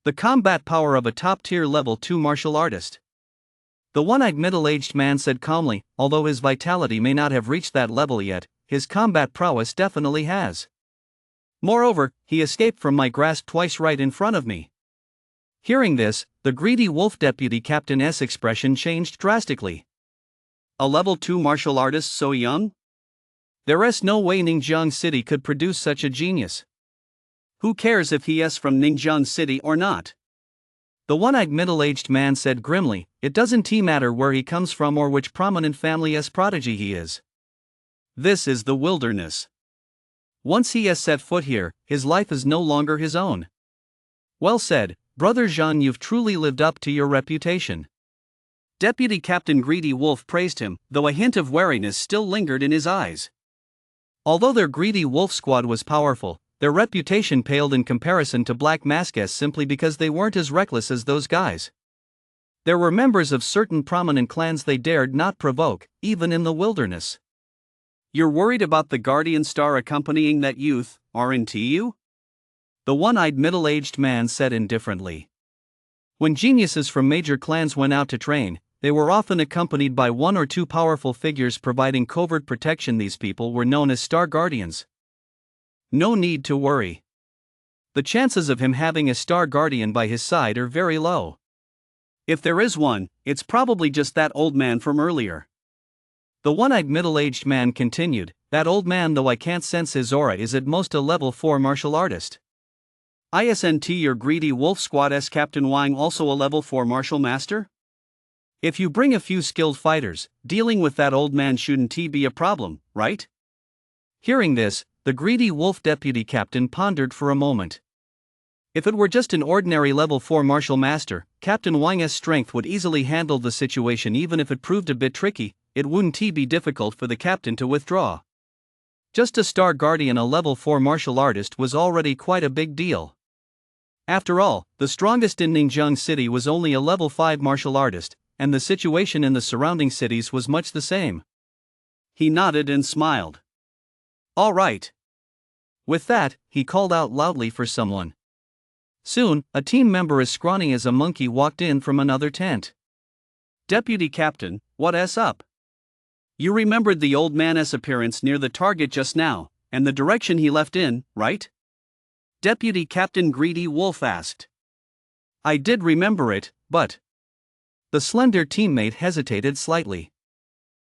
The combat power of a top-tier level 2 martial artist. The one-eyed middle-aged man said calmly, although his vitality may not have reached that level yet, his combat prowess definitely has. Moreover, he escaped from my grasp twice right in front of me. Hearing this, the greedy wolf deputy captain's expression changed drastically. A level 2 martial artist so young? There's no way Ningjiang City could produce such a genius. Who cares if he is from Ningjiang City or not? The one-eyed middle-aged man said grimly, it doesn't matter where he comes from or which prominent family's prodigy he is. This is the wilderness. Once he has set foot here, his life is no longer his own. Well said, Brother Zhang, you've truly lived up to your reputation. Deputy Captain Greedy Wolf praised him, though a hint of wariness still lingered in his eyes. Although their Greedy Wolf squad was powerful, their reputation paled in comparison to Black Mask's simply because they weren't as reckless as those guys. There were members of certain prominent clans they dared not provoke, even in the wilderness. You're worried about the guardian star accompanying that youth, aren't you? The one-eyed middle-aged man said indifferently. When geniuses from major clans went out to train, they were often accompanied by one or two powerful figures providing covert protection. These people were known as star guardians. No need to worry. The chances of him having a star guardian by his side are very low. If there is one, it's probably just that old man from earlier. The one-eyed middle-aged man continued, that old man, though I can't sense his aura, is at most a level 4 martial artist. Isn't your greedy wolf squad's Captain Wang also a level 4 martial master? If you bring a few skilled fighters, dealing with that old man shouldn't be a problem, right? Hearing this, the greedy wolf deputy captain pondered for a moment. If it were just an ordinary level 4 martial master, Captain Wang's strength would easily handle the situation. Even if it proved a bit tricky, it wouldn't be difficult for the captain to withdraw. Just a star guardian, a level 4 martial artist, was already quite a big deal. After all, the strongest in Ningjiang City was only a level 5 martial artist, and the situation in the surrounding cities was much the same. He nodded and smiled. All right. With that, he called out loudly for someone. Soon, a team member as scrawny as a monkey walked in from another tent. Deputy Captain, what's up? You remembered the old man's appearance near the target just now, and the direction he left in, right? Deputy Captain Greedy Wolf asked. I did remember it, but... The slender teammate hesitated slightly.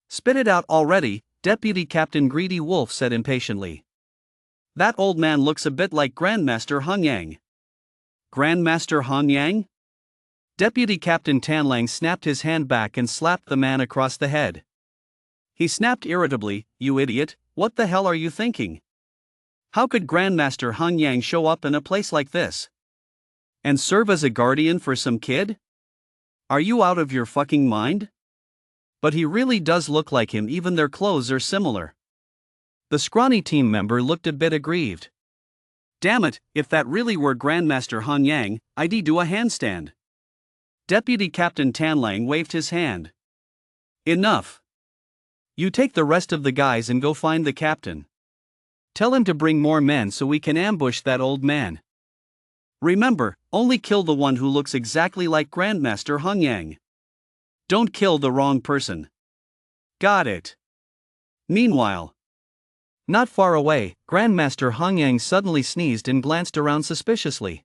Spit it out already, Deputy Captain Greedy Wolf said impatiently. That old man looks a bit like Grandmaster Hung Yang. Grandmaster Hung Yang? Deputy Captain Tanlang snapped his hand back and slapped the man across the head. He snapped irritably, you idiot, what the hell are you thinking? How could Grandmaster Hung Yang show up in a place like this? And serve as a guardian for some kid? Are you out of your fucking mind? But he really does look like him, even their clothes are similar. The scrawny team member looked a bit aggrieved. Damn it, if that really were Grandmaster Hung Yang, I'd do a handstand. Deputy Captain Tanlang waved his hand. Enough. You take the rest of the guys and go find the captain. Tell him to bring more men so we can ambush that old man. Remember, only kill the one who looks exactly like Grandmaster Hung Yang. Don't kill the wrong person. Got it. Meanwhile, not far away, Grandmaster Hung Yang suddenly sneezed and glanced around suspiciously.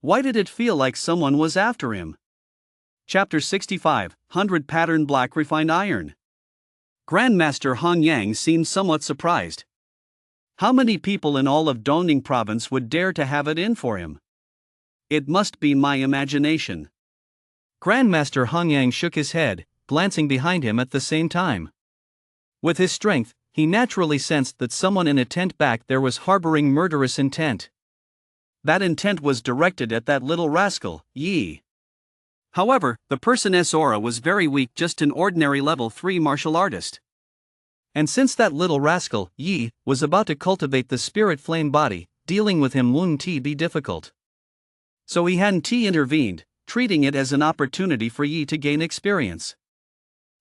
Why did it feel like someone was after him? Chapter 65, 100 Pattern Black Refined Iron. Grandmaster Han Yang seemed somewhat surprised. How many people in all of Dongning province would dare to have it in for him? It must be my imagination. Grandmaster Han Yang shook his head, glancing behind him at the same time. With his strength, he naturally sensed that someone in a tent back there was harboring murderous intent. That intent was directed at that little rascal, Yi. However, the person's aura was very weak, just an ordinary level 3 martial artist. And since that little rascal, Yi, was about to cultivate the spirit flame body, dealing with him wouldn't be difficult. So he hadn't intervened, treating it as an opportunity for Yi to gain experience.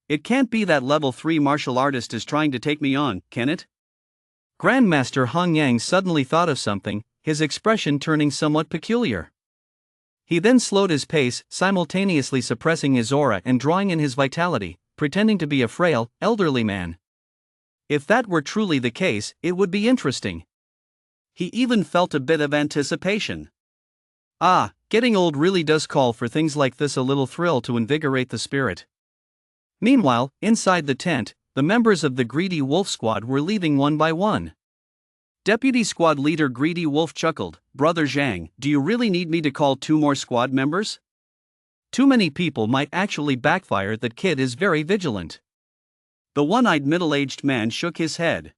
It can't be that level 3 martial artist is trying to take me on, can it? Grandmaster Han Yang suddenly thought of something, his expression turning somewhat peculiar. He then slowed his pace, simultaneously suppressing his aura and drawing in his vitality, pretending to be a frail, elderly man. If that were truly the case, it would be interesting. He even felt a bit of anticipation. Getting old really does call for things like this, a little thrill to invigorate the spirit. Meanwhile, inside the tent, the members of the Greedy Wolf Squad were leaving one by one. Deputy Squad Leader Greedy Wolf chuckled, "Brother Zhang, do you really need me to call 2 more squad members? Too many people might actually backfire. That kid is very vigilant." The one-eyed middle-aged man shook his head.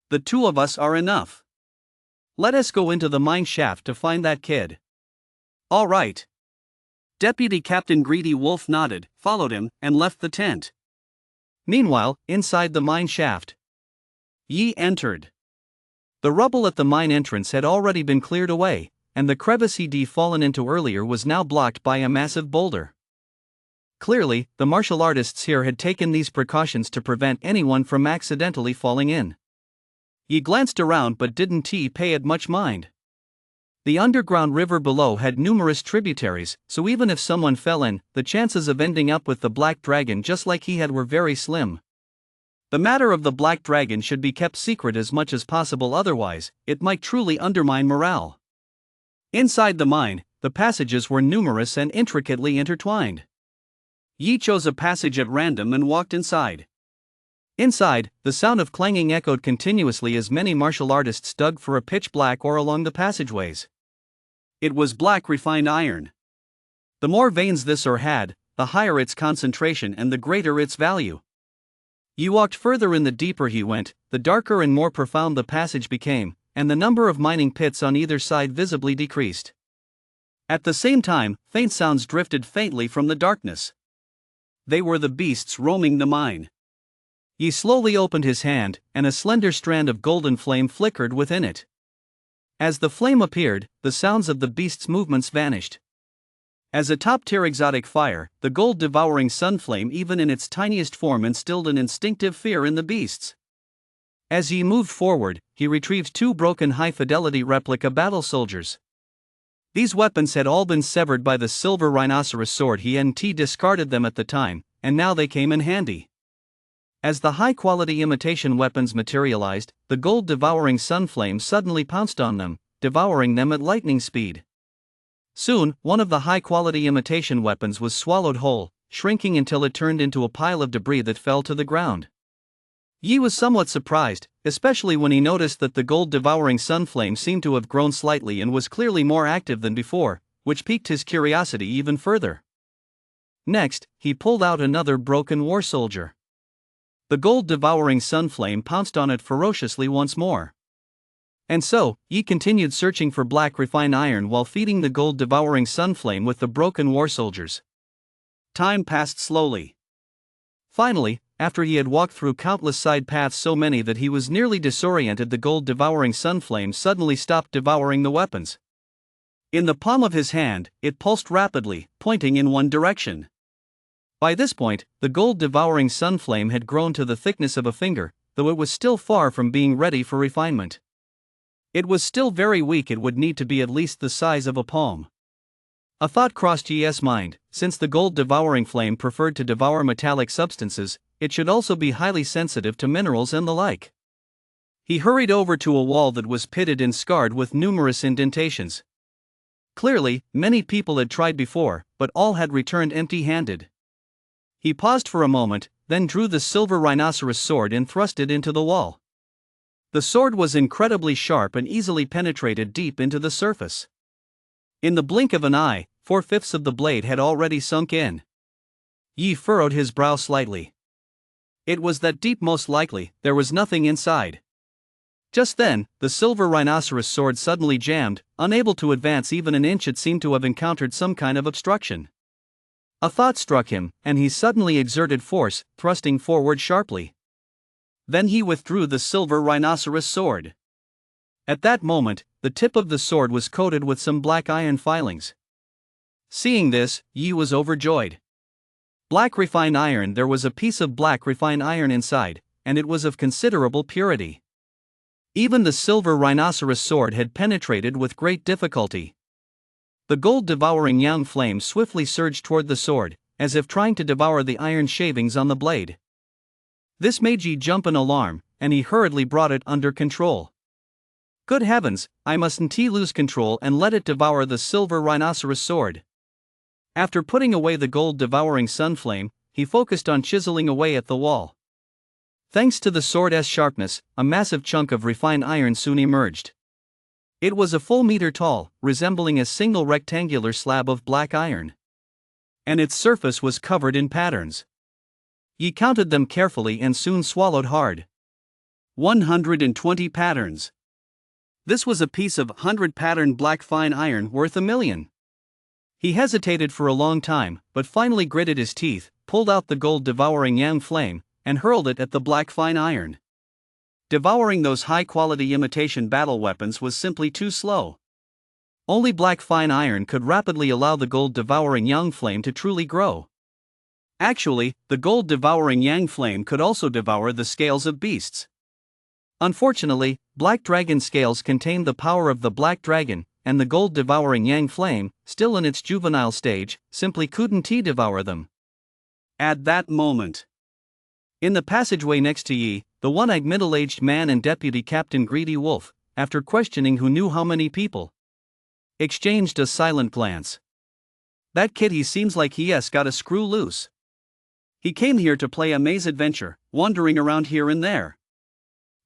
"The 2 of us are enough. Let us go into the mine shaft to find that kid." "All right." Deputy Captain Greedy Wolf nodded, followed him, and left the tent. Meanwhile, inside the mine shaft, Yi entered. The rubble at the mine entrance had already been cleared away, and the crevice he'd fallen into earlier was now blocked by a massive boulder. Clearly, the martial artists here had taken these precautions to prevent anyone from accidentally falling in. Yi glanced around but didn't pay it much mind. The underground river below had numerous tributaries, so even if someone fell in, the chances of ending up with the Black Dragon just like he had were very slim. The matter of the Black Dragon should be kept secret as much as possible, otherwise, it might truly undermine morale. Inside the mine, the passages were numerous and intricately intertwined. Yi chose a passage at random and walked inside. Inside, the sound of clanging echoed continuously as many martial artists dug for a pitch black ore along the passageways. It was black refined iron. The more veins this ore had, the higher its concentration and the greater its value. He walked further in. The deeper he went, the darker and more profound the passage became, and the number of mining pits on either side visibly decreased. At the same time, faint sounds drifted faintly from the darkness. They were the beasts roaming the mine. He slowly opened his hand, and a slender strand of golden flame flickered within it. As the flame appeared, the sounds of the beasts' movements vanished. As a top-tier exotic fire, the gold-devouring sunflame even in its tiniest form instilled an instinctive fear in the beasts. As he moved forward, he retrieved 2 broken high-fidelity replica battle soldiers. These weapons had all been severed by the silver rhinoceros sword. He discarded them at the time, and now they came in handy. As the high-quality imitation weapons materialized, the gold-devouring sunflame suddenly pounced on them, devouring them at lightning speed. Soon, one of the high-quality imitation weapons was swallowed whole, shrinking until it turned into a pile of debris that fell to the ground. Yi was somewhat surprised, especially when he noticed that the gold-devouring sunflame seemed to have grown slightly and was clearly more active than before, which piqued his curiosity even further. Next, he pulled out another broken war soldier. The gold-devouring sunflame pounced on it ferociously once more. And so, Yi continued searching for black refined iron while feeding the gold-devouring sunflame with the broken war soldiers. Time passed slowly. Finally, after he had walked through countless side paths, so many that he was nearly disoriented, the gold-devouring sunflame suddenly stopped devouring the weapons. In the palm of his hand, it pulsed rapidly, pointing in one direction. By this point, the gold-devouring sunflame had grown to the thickness of a finger, though it was still far from being ready for refinement. It was still very weak. It would need to be at least the size of a palm. A thought crossed Yi's mind: since the gold-devouring flame preferred to devour metallic substances, it should also be highly sensitive to minerals and the like. He hurried over to a wall that was pitted and scarred with numerous indentations. Clearly, many people had tried before, but all had returned empty-handed. He paused for a moment, then drew the silver rhinoceros sword and thrust it into the wall. The sword was incredibly sharp and easily penetrated deep into the surface. In the blink of an eye, 4/5 of the blade had already sunk in. Yi furrowed his brow slightly. It was that deep, most likely, there was nothing inside. Just then, the silver rhinoceros sword suddenly jammed, unable to advance even an inch. It seemed to have encountered some kind of obstruction. A thought struck him, and he suddenly exerted force, thrusting forward sharply. Then he withdrew the silver rhinoceros sword. At that moment, the tip of the sword was coated with some black iron filings. Seeing this, Yi was overjoyed. Black refined iron. There was a piece of black refined iron inside, and it was of considerable purity. Even the silver rhinoceros sword had penetrated with great difficulty. The gold-devouring yang flame swiftly surged toward the sword, as if trying to devour the iron shavings on the blade. This made Yi jump in alarm, and he hurriedly brought it under control. Good heavens, I mustn't lose control and let it devour the silver rhinoceros sword. After putting away the gold-devouring sunflame, he focused on chiseling away at the wall. Thanks to the sword's sharpness, a massive chunk of refined iron soon emerged. It was a full meter tall, resembling a single rectangular slab of black iron. And its surface was covered in patterns. Yi counted them carefully and soon swallowed hard. 120 patterns. This was a piece of 100-pattern black fine iron worth $1 million. He hesitated for a long time, but finally gritted his teeth, pulled out the gold-devouring yang flame, and hurled it at the black fine iron. Devouring those high-quality imitation battle weapons was simply too slow. Only black fine iron could rapidly allow the gold-devouring yang flame to truly grow. Actually, the gold-devouring yang flame could also devour the scales of beasts. Unfortunately, black dragon scales contained the power of the black dragon, and the gold-devouring yang flame, still in its juvenile stage, simply couldn't devour them. At that moment, in the passageway next to Yi, the one-eyed middle-aged man and Deputy Captain Greedy Wolf, after questioning who knew how many people, exchanged a silent glance. That kid, he seems like he's got a screw loose. He came here to play a maze adventure, wandering around here and there.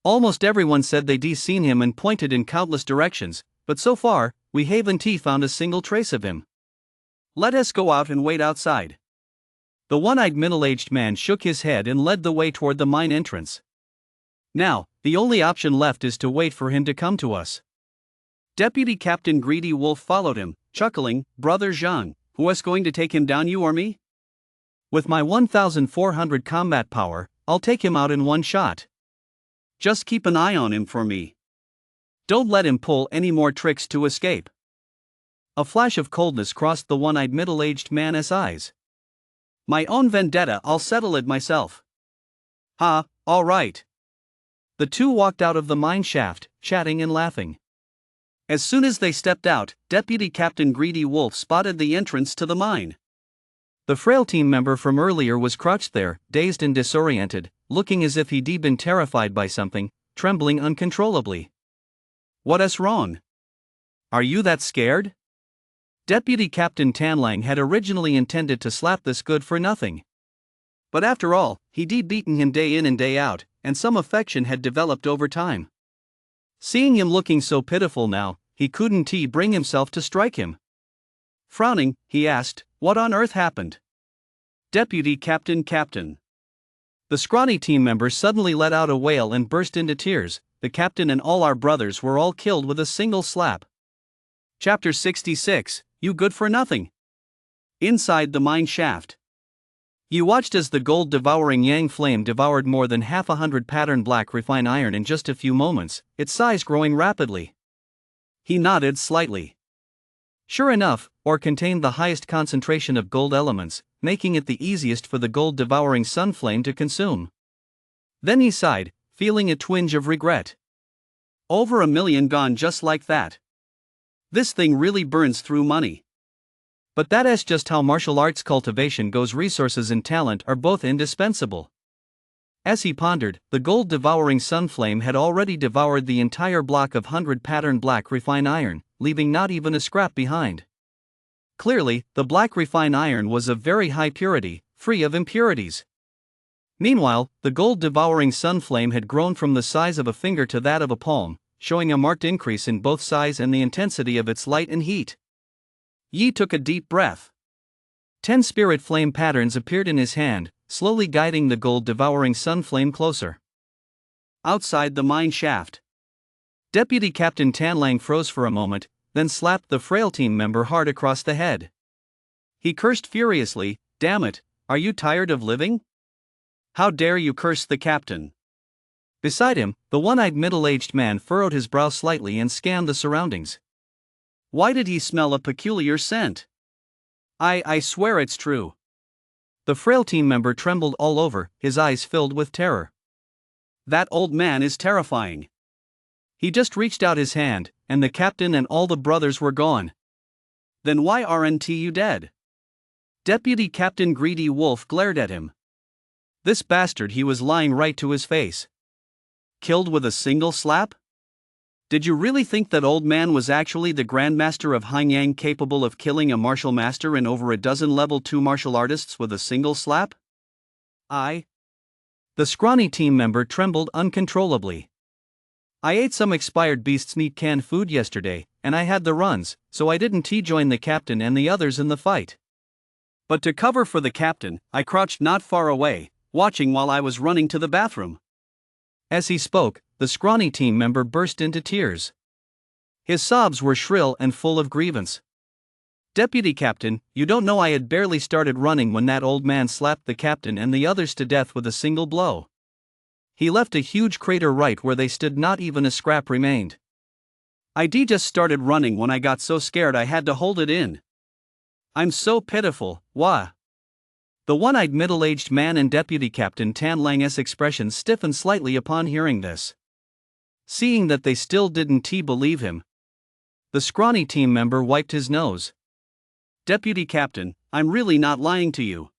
Almost everyone said they'd seen him and pointed in countless directions, but so far, we haven't found a single trace of him. Let us go out and wait outside. The one-eyed middle-aged man shook his head and led the way toward the mine entrance. Now, the only option left is to wait for him to come to us. Deputy Captain Greedy Wolf followed him, chuckling, Brother Zhang, who is going to take him down, you or me? With my 1,400 combat power, I'll take him out in one shot. Just keep an eye on him for me. Don't let him pull any more tricks to escape. A flash of coldness crossed the one-eyed middle-aged man's eyes. My own vendetta, I'll settle it myself. Ha, all right. The two walked out of the mine shaft, chatting and laughing. As soon as they stepped out, Deputy Captain Greedy Wolf spotted the entrance to the mine. The frail team member from earlier was crouched there, dazed and disoriented, looking as if he'd been terrified by something, trembling uncontrollably. What's wrong? Are you that scared? Deputy Captain Tanlang had originally intended to slap this good-for-nothing. But after all, he'd beaten him day in and day out, and some affection had developed over time. Seeing him looking so pitiful now, he couldn't bring himself to strike him. Frowning, he asked, what on earth happened? Deputy Captain. The scrawny team member suddenly let out a wail and burst into tears. The captain and all our brothers were all killed with a single slap. Chapter 66, You Good for Nothing. Inside the mine shaft. You watched as the gold-devouring yang flame devoured more than 100 pattern black refined iron in just a few moments, its size growing rapidly. He nodded slightly. Sure enough, ore contained the highest concentration of gold elements, making it the easiest for the gold-devouring sunflame to consume. Then he sighed, feeling a twinge of regret. Over $1 million gone just like that. This thing really burns through money. But that's just how martial arts cultivation goes. Resources and talent are both indispensable. As he pondered, the gold-devouring sunflame had already devoured the entire block of 100 pattern black refined iron, leaving not even a scrap behind. Clearly, the black refined iron was of very high purity, free of impurities. Meanwhile, the gold-devouring sun flame had grown from the size of a finger to that of a palm, showing a marked increase in both size and the intensity of its light and heat. Yi took a deep breath. 10 spirit flame patterns appeared in his hand, slowly guiding the gold-devouring sun flame closer. Outside the mine shaft, Deputy Captain Tanlang froze for a moment, then slapped the frail team member hard across the head. He cursed furiously, "Damn it, are you tired of living? How dare you curse the captain?" Beside him, the one-eyed middle-aged man furrowed his brow slightly and scanned the surroundings. Why did he smell a peculiar scent? I swear it's true. The frail team member trembled all over, his eyes filled with terror. That old man is terrifying. He just reached out his hand, and the captain and all the brothers were gone. Then why aren't you dead? Deputy Captain Greedy Wolf glared at him. This bastard, he was lying right to his face. Killed with a single slap? Did you really think that old man was actually the Grandmaster of Hanyang, capable of killing a martial master and over a dozen level 2 martial artists with a single slap? The scrawny team member trembled uncontrollably. I ate some expired beast's meat canned food yesterday, and I had the runs, so I didn't join the captain and the others in the fight. But to cover for the captain, I crouched not far away, watching while I was running to the bathroom. As he spoke, the scrawny team member burst into tears. His sobs were shrill and full of grievance. Deputy Captain, you don't know I had barely started running when that old man slapped the captain and the others to death with a single blow. He left a huge crater right where they stood, not even a scrap remained. I just started running when I got so scared I had to hold it in. I'm so pitiful, wah. The one-eyed middle-aged man and Deputy Captain Tanlang's expression stiffened slightly upon hearing this. Seeing that they still didn't believe him, the scrawny team member wiped his nose. Deputy Captain, I'm really not lying to you.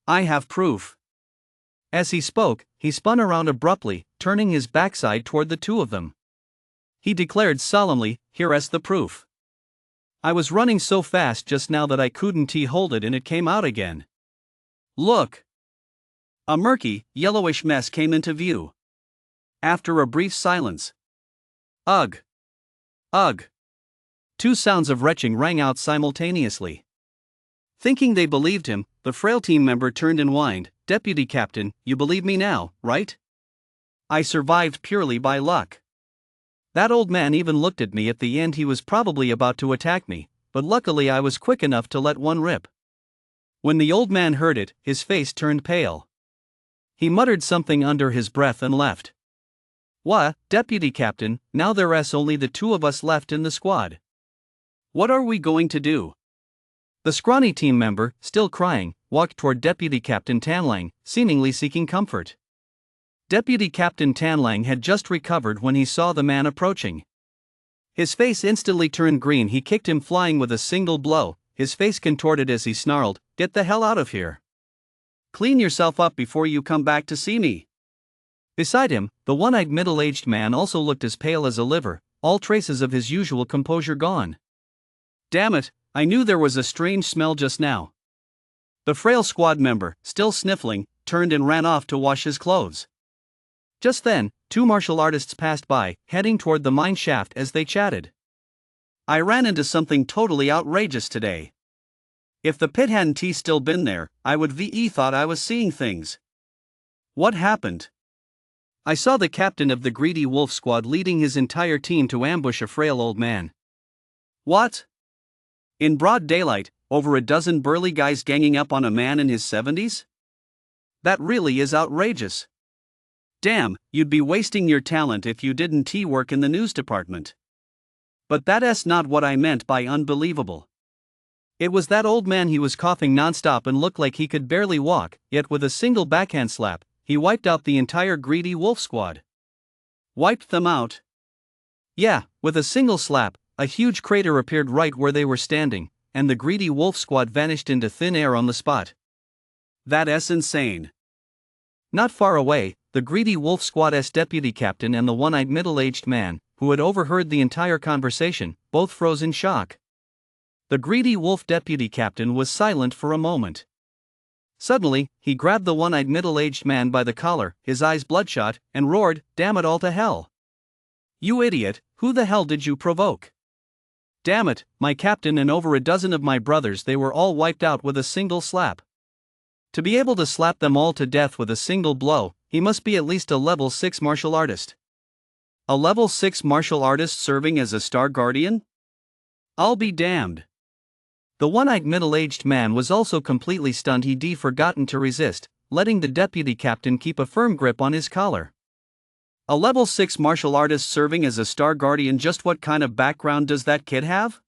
I have proof. As he spoke, he spun around abruptly, turning his backside toward the two of them. He declared solemnly, "Here's the proof. I was running so fast just now that I couldn't hold it and it came out again. Look." A murky, yellowish mess came into view. After a brief silence, "Ugh! Ugh!" 2 sounds of retching rang out simultaneously. Thinking they believed him, the frail team member turned and whined, "Deputy Captain, you believe me now, right? I survived purely by luck. That old man even looked at me at the end. He was probably about to attack me, but luckily I was quick enough to let one rip." When the old man heard it, his face turned pale. He muttered something under his breath and left. "What, Deputy Captain, now there's only the 2 of us left in the squad. What are we going to do?" The scrawny team member, still crying, walked toward Deputy Captain Tanlang, seemingly seeking comfort. Deputy Captain Tanlang had just recovered when he saw the man approaching. His face instantly turned green. He kicked him flying with a single blow, his face contorted as he snarled, "Get the hell out of here. Clean yourself up before you come back to see me." Beside him, the one-eyed middle-aged man also looked as pale as a liver, all traces of his usual composure gone. "Damn it, I knew there was a strange smell just now." The frail squad member, still sniffling, turned and ran off to wash his clothes. Just then, 2 martial artists passed by, heading toward the mine shaft as they chatted. "I ran into something totally outrageous today. If the pit hadn't still been there, I would thought I was seeing things." "What happened?" "I saw the captain of the Greedy Wolf squad leading his entire team to ambush a frail old man." "What? In broad daylight, over a dozen burly guys ganging up on a man in his 70s? That really is outrageous. Damn, you'd be wasting your talent if you didn't work in the news department." "But that's not what I meant by unbelievable. It was that old man. He was coughing nonstop and looked like he could barely walk, yet with a single backhand slap, he wiped out the entire Greedy Wolf squad." "Wiped them out?" "Yeah, with a single slap, a huge crater appeared right where they were standing, and the Greedy Wolf squad vanished into thin air on the spot." "That's insane." Not far away, the Greedy Wolf squad's deputy captain and the one-eyed middle-aged man, who had overheard the entire conversation, both froze in shock. The greedy wolf deputy captain was silent for a moment. Suddenly, he grabbed the one-eyed middle-aged man by the collar, his eyes bloodshot, and roared, "Damn it all to hell! You idiot, who the hell did you provoke? Damn it, my captain and over a dozen of my brothers, they were all wiped out with a single slap. To be able to slap them all to death with a single blow, he must be at least a level 6 martial artist." A level 6 martial artist serving as a star guardian? I'll be damned. The one-eyed middle-aged man was also completely stunned. He'd forgotten to resist, letting the deputy captain keep a firm grip on his collar. A level 6 martial artist serving as a star guardian, just what kind of background does that kid have?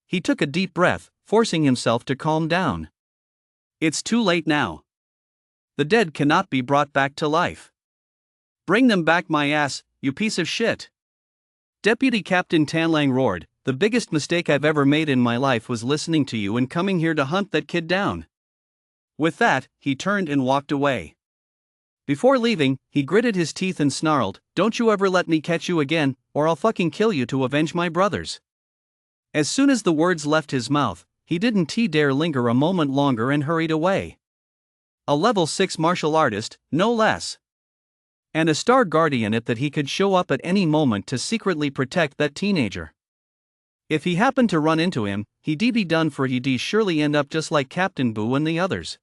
He took a deep breath, forcing himself to calm down. It's too late now. The dead cannot be brought back to life. Bring them back my ass, you piece of shit. Deputy Captain Tanlang roared, "The biggest mistake I've ever made in my life was listening to you and coming here to hunt that kid down." With that, he turned and walked away. Before leaving, he gritted his teeth and snarled, "Don't you ever let me catch you again, or I'll fucking kill you to avenge my brothers." As soon as the words left his mouth, he didn't dare linger a moment longer and hurried away. A level 6 martial artist, no less. And a star guardian at that. He could show up at any moment to secretly protect that teenager. If he happened to run into him, he'd be done for. He'd surely end up just like Captain Boo and the others.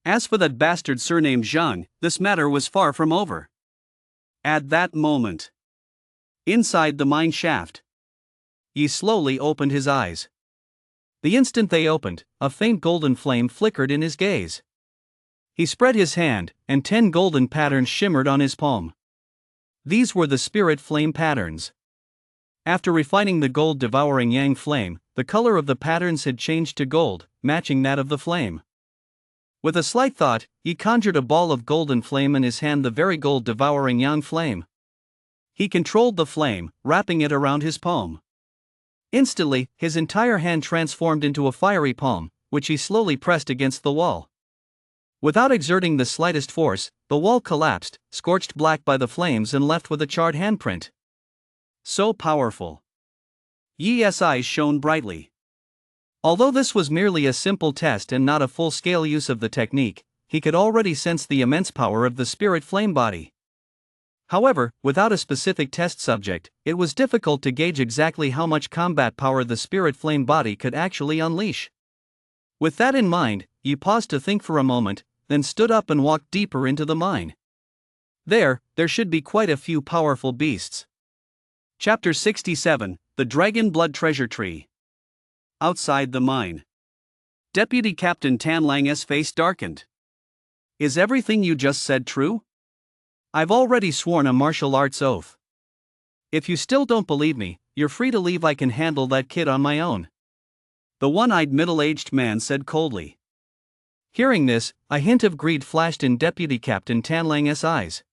As for that bastard surnamed Zhang, this matter was far from over. At that moment, inside the mine shaft, Yi slowly opened his eyes. The instant they opened, a faint golden flame flickered in his gaze. He spread his hand, and 10 golden patterns shimmered on his palm. These were the spirit flame patterns. After refining the gold-devouring yang flame, the color of the patterns had changed to gold, matching that of the flame. With a slight thought, he conjured a ball of golden flame in his hand, the very gold-devouring yang flame. He controlled the flame, wrapping it around his palm. Instantly, his entire hand transformed into a fiery palm, which he slowly pressed against the wall. Without exerting the slightest force, the wall collapsed, scorched black by the flames and left with a charred handprint. So powerful. Yi's eyes shone brightly. Although this was merely a simple test and not a full-scale use of the technique, he could already sense the immense power of the spirit flame body. However, without a specific test subject, it was difficult to gauge exactly how much combat power the spirit flame body could actually unleash. With that in mind, Yi paused to think for a moment, then stood up and walked deeper into the mine. There should be quite a few powerful beasts. Chapter 67, The Dragon Blood Treasure Tree. Outside the mine, Deputy Captain Tanlang's face darkened. "Is everything you just said true? I've already sworn a martial arts oath. If you still don't believe me, you're free to leave. I can handle that kid on my own," the one-eyed middle-aged man said coldly. Hearing this, a hint of greed flashed in Deputy Captain Tanlang's eyes.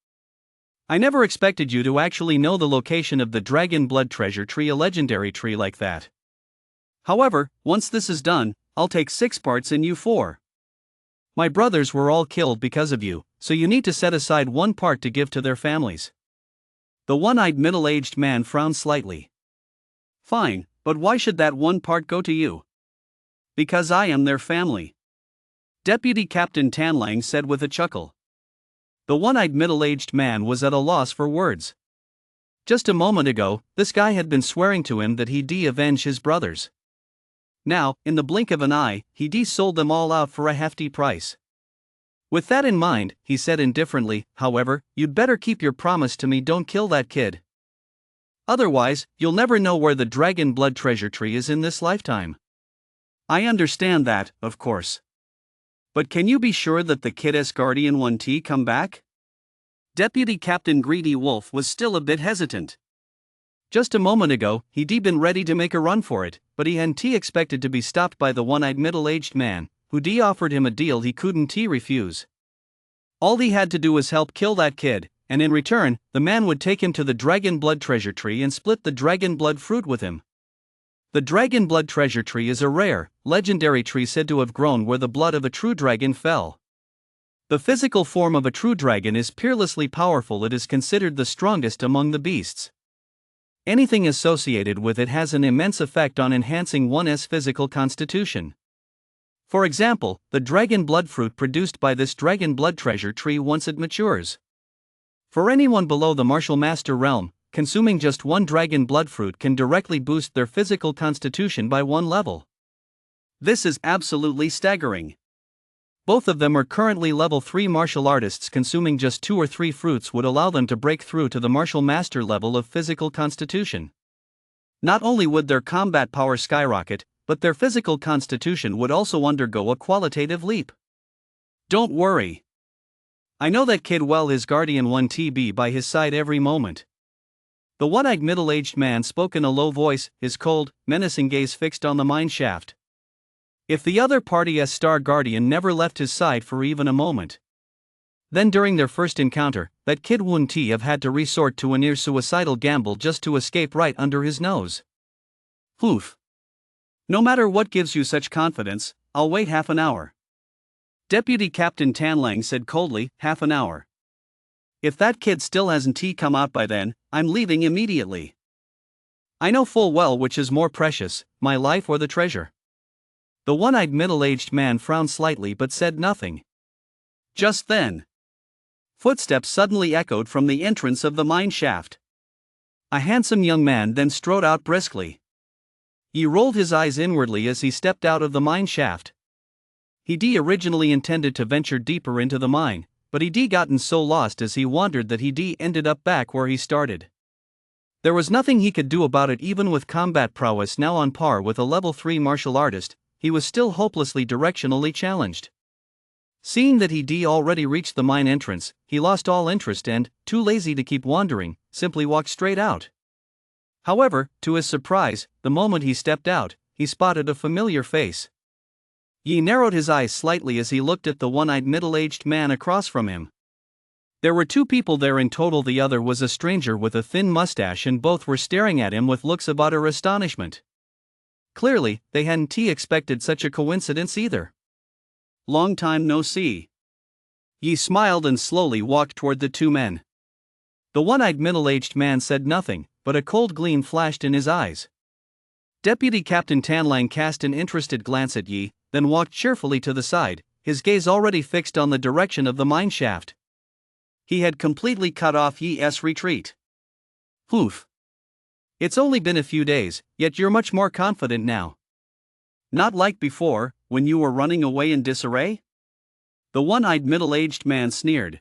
"I never expected you to actually know the location of the Dragon Blood Treasure Tree, a legendary tree like that. However, once this is done, I'll take 6 parts in you 4. My brothers were all killed because of you, so you need to set aside 1 part to give to their families." The one-eyed middle-aged man frowned slightly. "Fine, but why should that 1 part go to you?" "Because I am their family," Deputy Captain Tanlang said with a chuckle. The one-eyed middle-aged man was at a loss for words. Just a moment ago, this guy had been swearing to him that he'd avenge his brothers. Now, in the blink of an eye, he'd sold them all out for a hefty price. "With that in mind," he said indifferently, "however, you'd better keep your promise to me. Don't kill that kid. Otherwise, you'll never know where the Dragon Blood Treasure Tree is in this lifetime." "I understand that, of course. But can you be sure that the kid's guardian won't come back?" Deputy Captain Greedy Wolf was still a bit hesitant. Just a moment ago, he'd been ready to make a run for it, but he hadn't expected to be stopped by the one-eyed middle-aged man, who offered him a deal he couldn't refuse. All he had to do was help kill that kid, and in return, the man would take him to the Dragon Blood Treasure Tree and split the Dragon Blood fruit with him. The Dragon Blood Treasure Tree is a rare, legendary tree said to have grown where the blood of a true dragon fell. The physical form of a true dragon is peerlessly powerful. It is considered the strongest among the beasts. Anything associated with it has an immense effect on enhancing one's physical constitution. For example, the dragon blood fruit produced by this dragon blood treasure tree once it matures. For anyone below the martial master realm, consuming just one dragon blood fruit can directly boost their physical constitution by one level. This is absolutely staggering. Both of them are currently level 3 martial artists. Consuming just 2 or 3 fruits would allow them to break through to the martial master level of physical constitution. Not only would their combat power skyrocket, but their physical constitution would also undergo a qualitative leap. Don't worry. I know that kid well. His guardian 1TB by his side every moment. The one-eyed middle-aged man spoke in a low voice, his cold, menacing gaze fixed on the mine shaft. If the other party's star guardian never left his side for even a moment. Then during their first encounter, that kid wouldn't have had to resort to a near-suicidal gamble just to escape right under his nose. Oof. No matter what gives you such confidence, I'll wait half an hour. Deputy Captain Tanlang said coldly, half an hour. If that kid still hasn't come out by then, I'm leaving immediately. I know full well which is more precious, my life or the treasure. The one-eyed middle-aged man frowned slightly but said nothing. Just then, footsteps suddenly echoed from the entrance of the mine shaft. A handsome young man then strode out briskly. He rolled his eyes inwardly as he stepped out of the mine shaft. He originally intended to venture deeper into the mine, but he gotten so lost as he wandered that he ended up back where he started. There was nothing he could do about it. Even with combat prowess now on par with a level 3 martial artist, he was still hopelessly directionally challenged. Seeing that he already reached the mine entrance, he lost all interest and, too lazy to keep wandering, simply walked straight out. However, to his surprise, the moment he stepped out, he spotted a familiar face. He narrowed his eyes slightly as he looked at the one-eyed middle-aged man across from him. There were 2 people there in total. The other was a stranger with a thin mustache, and both were staring at him with looks of utter astonishment. Clearly, they hadn't expected such a coincidence either. Long time no see. He smiled and slowly walked toward the 2 men. The one-eyed middle-aged man said nothing, but a cold gleam flashed in his eyes. Deputy Captain Tanlang cast an interested glance at Yi, then walked cheerfully to the side, his gaze already fixed on the direction of the mine shaft. He had completely cut off Yi's retreat. Oof. It's only been a few days, yet you're much more confident now. Not like before, when you were running away in disarray? The one-eyed middle-aged man sneered.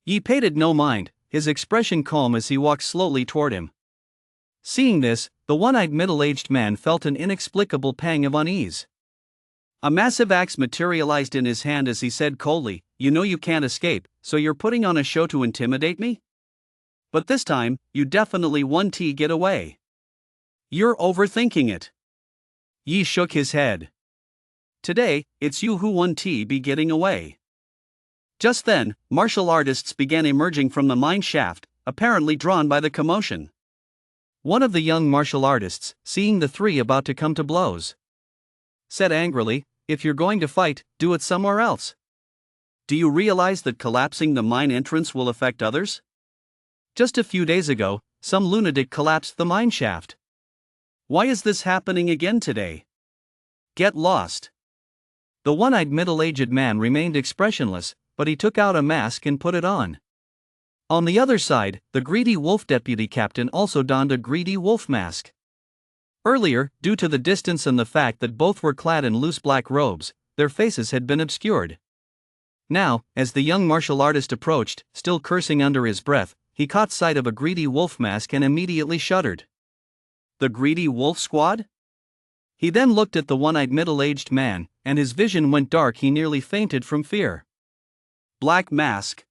Yi paid it no mind, his expression calm as he walked slowly toward him. Seeing this, the one-eyed middle-aged man felt an inexplicable pang of unease. A massive axe materialized in his hand as he said coldly, "You know you can't escape, so you're putting on a show to intimidate me? But this time, you definitely won't get away. You're overthinking it." Yi shook his head. "Today, it's you who won't be getting away." Just then, martial artists began emerging from the mine shaft, apparently drawn by the commotion. One of the young martial artists, seeing the 3 about to come to blows, said angrily, "If you're going to fight, do it somewhere else. Do you realize that collapsing the mine entrance will affect others? Just a few days ago, some lunatic collapsed the mine shaft. Why is this happening again today? Get lost." The one-eyed middle-aged man remained expressionless, but he took out a mask and put it on. On the other side, the greedy wolf deputy captain also donned a greedy wolf mask. Earlier, due to the distance and the fact that both were clad in loose black robes, their faces had been obscured. Now, as the young martial artist approached, still cursing under his breath, he caught sight of a greedy wolf mask and immediately shuddered. The greedy wolf squad? He then looked at the one-eyed middle-aged man, and his vision went dark. He nearly fainted from fear. Black mask.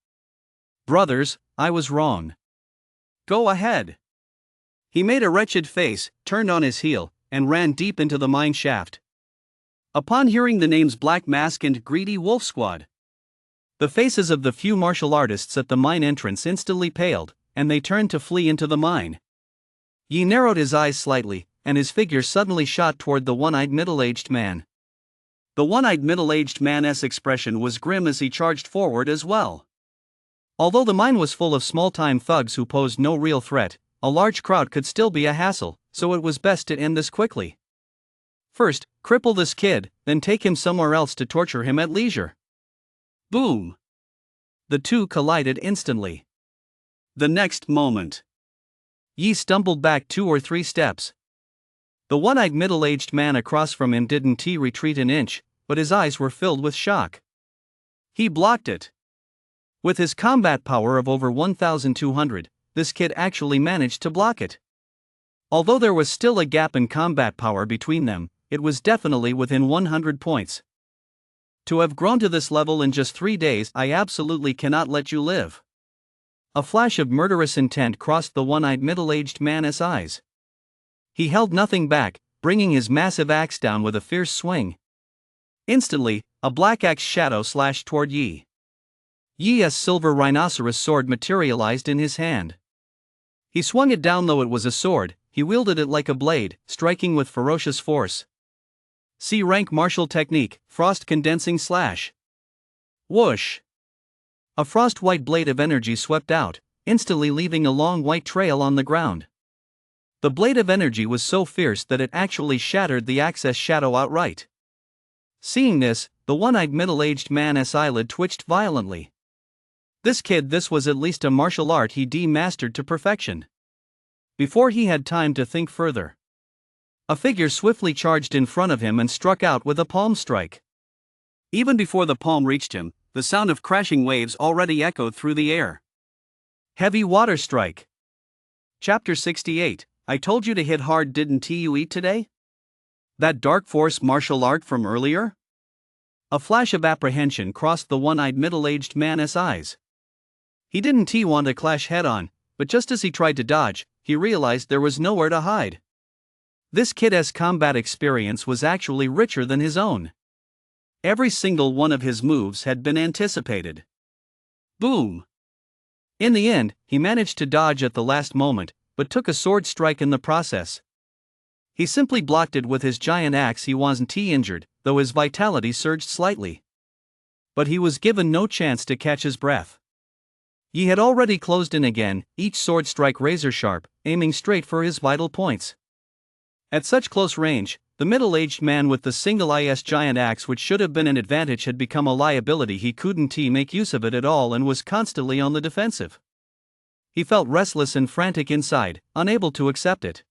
Brothers, I was wrong. Go ahead. He made a wretched face, turned on his heel, and ran deep into the mine shaft. Upon hearing the names Black Mask and Greedy Wolf Squad, the faces of the few martial artists at the mine entrance instantly paled, and they turned to flee into the mine. Yi narrowed his eyes slightly, and his figure suddenly shot toward the one-eyed middle-aged man. The one-eyed middle-aged man's expression was grim as he charged forward as well. Although the mine was full of small-time thugs who posed no real threat, a large crowd could still be a hassle, so it was best to end this quickly. First, cripple this kid, then take him somewhere else to torture him at leisure. Boom! The two collided instantly. The next moment, Yi stumbled back 2 or 3 steps. The one-eyed middle-aged man across from him didn't retreat an inch, but his eyes were filled with shock. He blocked it. With his combat power of over 1,200, this kid actually managed to block it. Although there was still a gap in combat power between them, it was definitely within 100 points. To have grown to this level in just 3 days, I absolutely cannot let you live. A flash of murderous intent crossed the one-eyed middle-aged man's eyes. He held nothing back, bringing his massive axe down with a fierce swing. Instantly, a black axe shadow slashed toward Yi. Yi's silver rhinoceros sword materialized in his hand. He swung it down. Though it was a sword, he wielded it like a blade, striking with ferocious force. C-rank martial technique, frost condensing slash. Whoosh! A frost-white blade of energy swept out, instantly leaving a long white trail on the ground. The blade of energy was so fierce that it actually shattered the axe's shadow outright. Seeing this, the one-eyed middle-aged man's eyelid twitched violently. This was at least a martial art he mastered to perfection. Before he had time to think further, a figure swiftly charged in front of him and struck out with a palm strike. Even before the palm reached him, the sound of crashing waves already echoed through the air. Heavy water strike. Chapter 68. I told you to hit hard, didn't you eat today? That dark force martial art from earlier? A flash of apprehension crossed the one-eyed middle-aged man's eyes. He didn't want to clash head-on, but just as he tried to dodge, he realized there was nowhere to hide. This kid's combat experience was actually richer than his own. Every single one of his moves had been anticipated. Boom! In the end, he managed to dodge at the last moment, but took a sword strike in the process. He simply blocked it with his giant axe. He wasn't injured, though his vitality surged slightly. But he was given no chance to catch his breath. He had already closed in again, each sword strike razor sharp, aiming straight for his vital points. At such close range, the middle-aged man with the single-IS giant axe, which should have been an advantage, had become a liability. He couldn't make use of it at all and was constantly on the defensive. He felt restless and frantic inside, unable to accept it.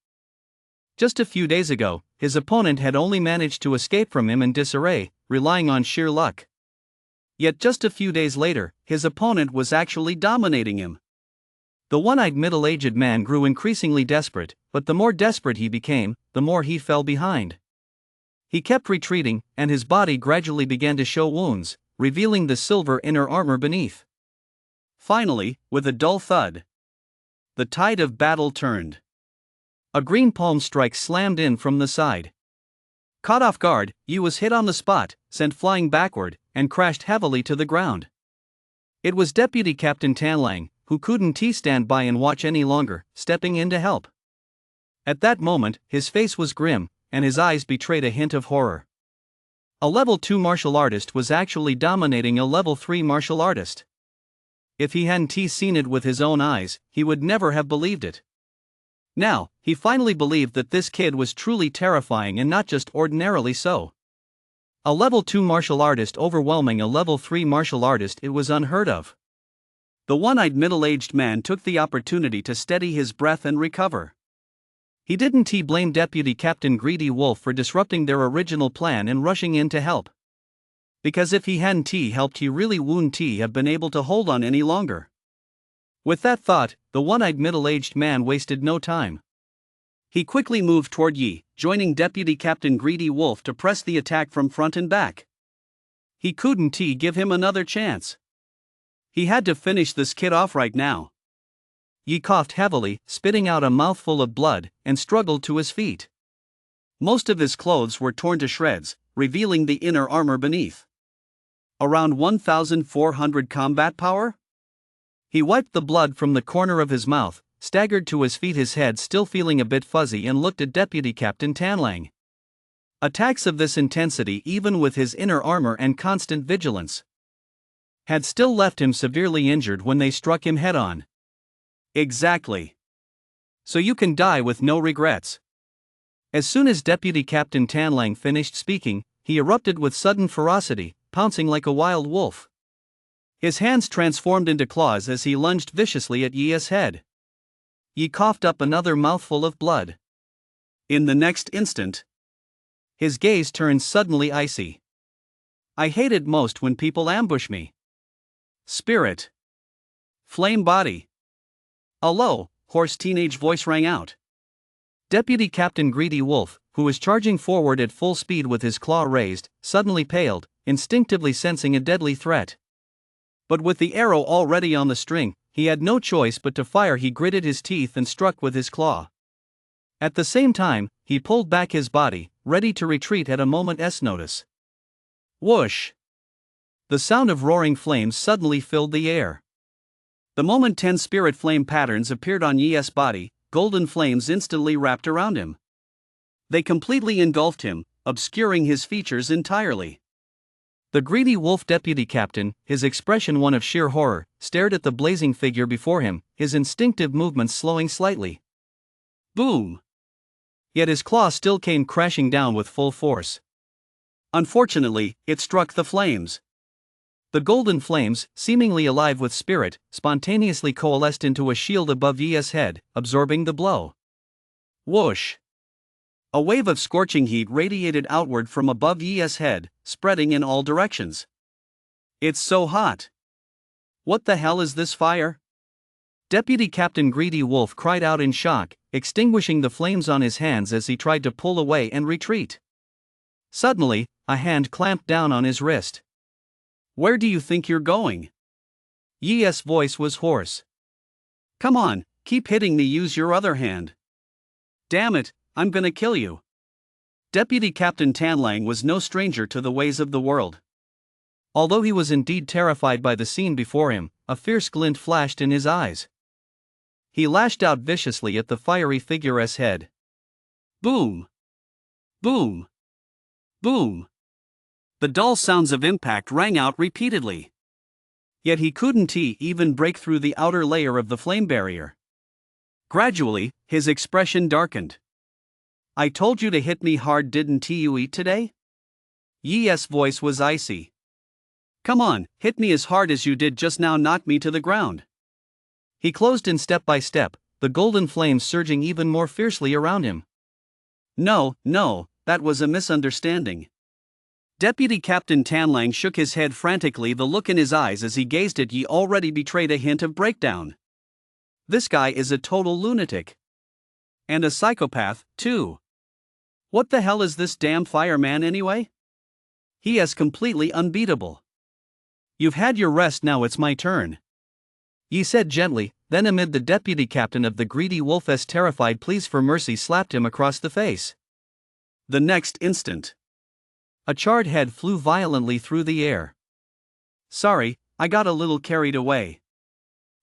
Just a few days ago, his opponent had only managed to escape from him in disarray, relying on sheer luck. Yet just a few days later, his opponent was actually dominating him. The one-eyed middle-aged man grew increasingly desperate, but the more desperate he became, the more he fell behind. He kept retreating, and his body gradually began to show wounds, revealing the silver inner armor beneath. Finally, with a dull thud, the tide of battle turned. A green palm strike slammed in from the side. Caught off guard, Yi was hit on the spot, sent flying backward, and crashed heavily to the ground. It was Deputy Captain Tanlang, who couldn't stand by and watch any longer, stepping in to help. At that moment, his face was grim, and his eyes betrayed a hint of horror. A level 2 martial artist was actually dominating a level 3 martial artist. If he hadn't seen it with his own eyes, he would never have believed it. Now, he finally believed that this kid was truly terrifying, and not just ordinarily so. A level 2 martial artist overwhelming a level 3 martial artist, it was unheard of. The one-eyed middle-aged man took the opportunity to steady his breath and recover. He didn't blame Deputy Captain Greedy Wolf for disrupting their original plan and rushing in to help. Because if he hadn't helped, he really wouldn't have been able to hold on any longer. With that thought, the one-eyed middle-aged man wasted no time. He quickly moved toward Yi, joining Deputy Captain Greedy Wolf to press the attack from front and back. He couldn't give him another chance. He had to finish this kid off right now. Yi coughed heavily, spitting out a mouthful of blood, and struggled to his feet. Most of his clothes were torn to shreds, revealing the inner armor beneath. Around 1,400 combat power? He wiped the blood from the corner of his mouth, staggered to his feet, his head still feeling a bit fuzzy, and looked at Deputy Captain Tanlang. Attacks of this intensity, even with his inner armor and constant vigilance, had still left him severely injured when they struck him head-on. Exactly. So you can die with no regrets. As soon as Deputy Captain Tanlang finished speaking, he erupted with sudden ferocity, pouncing like a wild wolf. His hands transformed into claws as he lunged viciously at Yi's head. Yi coughed up another mouthful of blood. In the next instant, his gaze turned suddenly icy. I hate it most when people ambush me. Spirit. Flame body. A low, hoarse teenage voice rang out. Deputy Captain Greedy Wolf, who was charging forward at full speed with his claw raised, suddenly paled, instinctively sensing a deadly threat. But with the arrow already on the string, he had no choice but to fire. He gritted his teeth and struck with his claw. At the same time, he pulled back his body, ready to retreat at a moment's notice. Whoosh! The sound of roaring flames suddenly filled the air. The moment 10 spirit flame patterns appeared on Yi's body, golden flames instantly wrapped around him. They completely engulfed him, obscuring his features entirely. The Greedy Wolf Deputy Captain, his expression one of sheer horror, stared at the blazing figure before him, his instinctive movements slowing slightly. Boom! Yet his claw still came crashing down with full force. Unfortunately, it struck the flames. The golden flames, seemingly alive with spirit, spontaneously coalesced into a shield above Yi's head, absorbing the blow. Whoosh! A wave of scorching heat radiated outward from above Yi's head, spreading in all directions. It's so hot! What the hell is this fire? Deputy Captain Greedy Wolf cried out in shock, extinguishing the flames on his hands as he tried to pull away and retreat. Suddenly, a hand clamped down on his wrist. Where do you think you're going? Yi's voice was hoarse. Come on, keep hitting me. Use your other hand. Damn it, I'm gonna kill you. Deputy Captain Tanlang was no stranger to the ways of the world. Although he was indeed terrified by the scene before him, a fierce glint flashed in his eyes. He lashed out viciously at the fiery figure's head. Boom! Boom! Boom! The dull sounds of impact rang out repeatedly. Yet he couldn't even break through the outer layer of the flame barrier. Gradually, his expression darkened. I told you to hit me hard, didn't you eat today? Yi's voice was icy. Come on, hit me as hard as you did just now, knock me to the ground. He closed in step by step, the golden flames surging even more fiercely around him. No, that was a misunderstanding. Deputy Captain Tanlang shook his head frantically. The look in his eyes as he gazed at Yi already betrayed a hint of breakdown. This guy is a total lunatic. And a psychopath, too. What the hell is this damn fireman anyway? He is completely unbeatable. You've had your rest, now it's my turn. Yi said gently, then amid the deputy captain of the Greedy Wolf's terrified pleas for mercy slapped him across the face. The next instant, a charred head flew violently through the air. Sorry, I got a little carried away.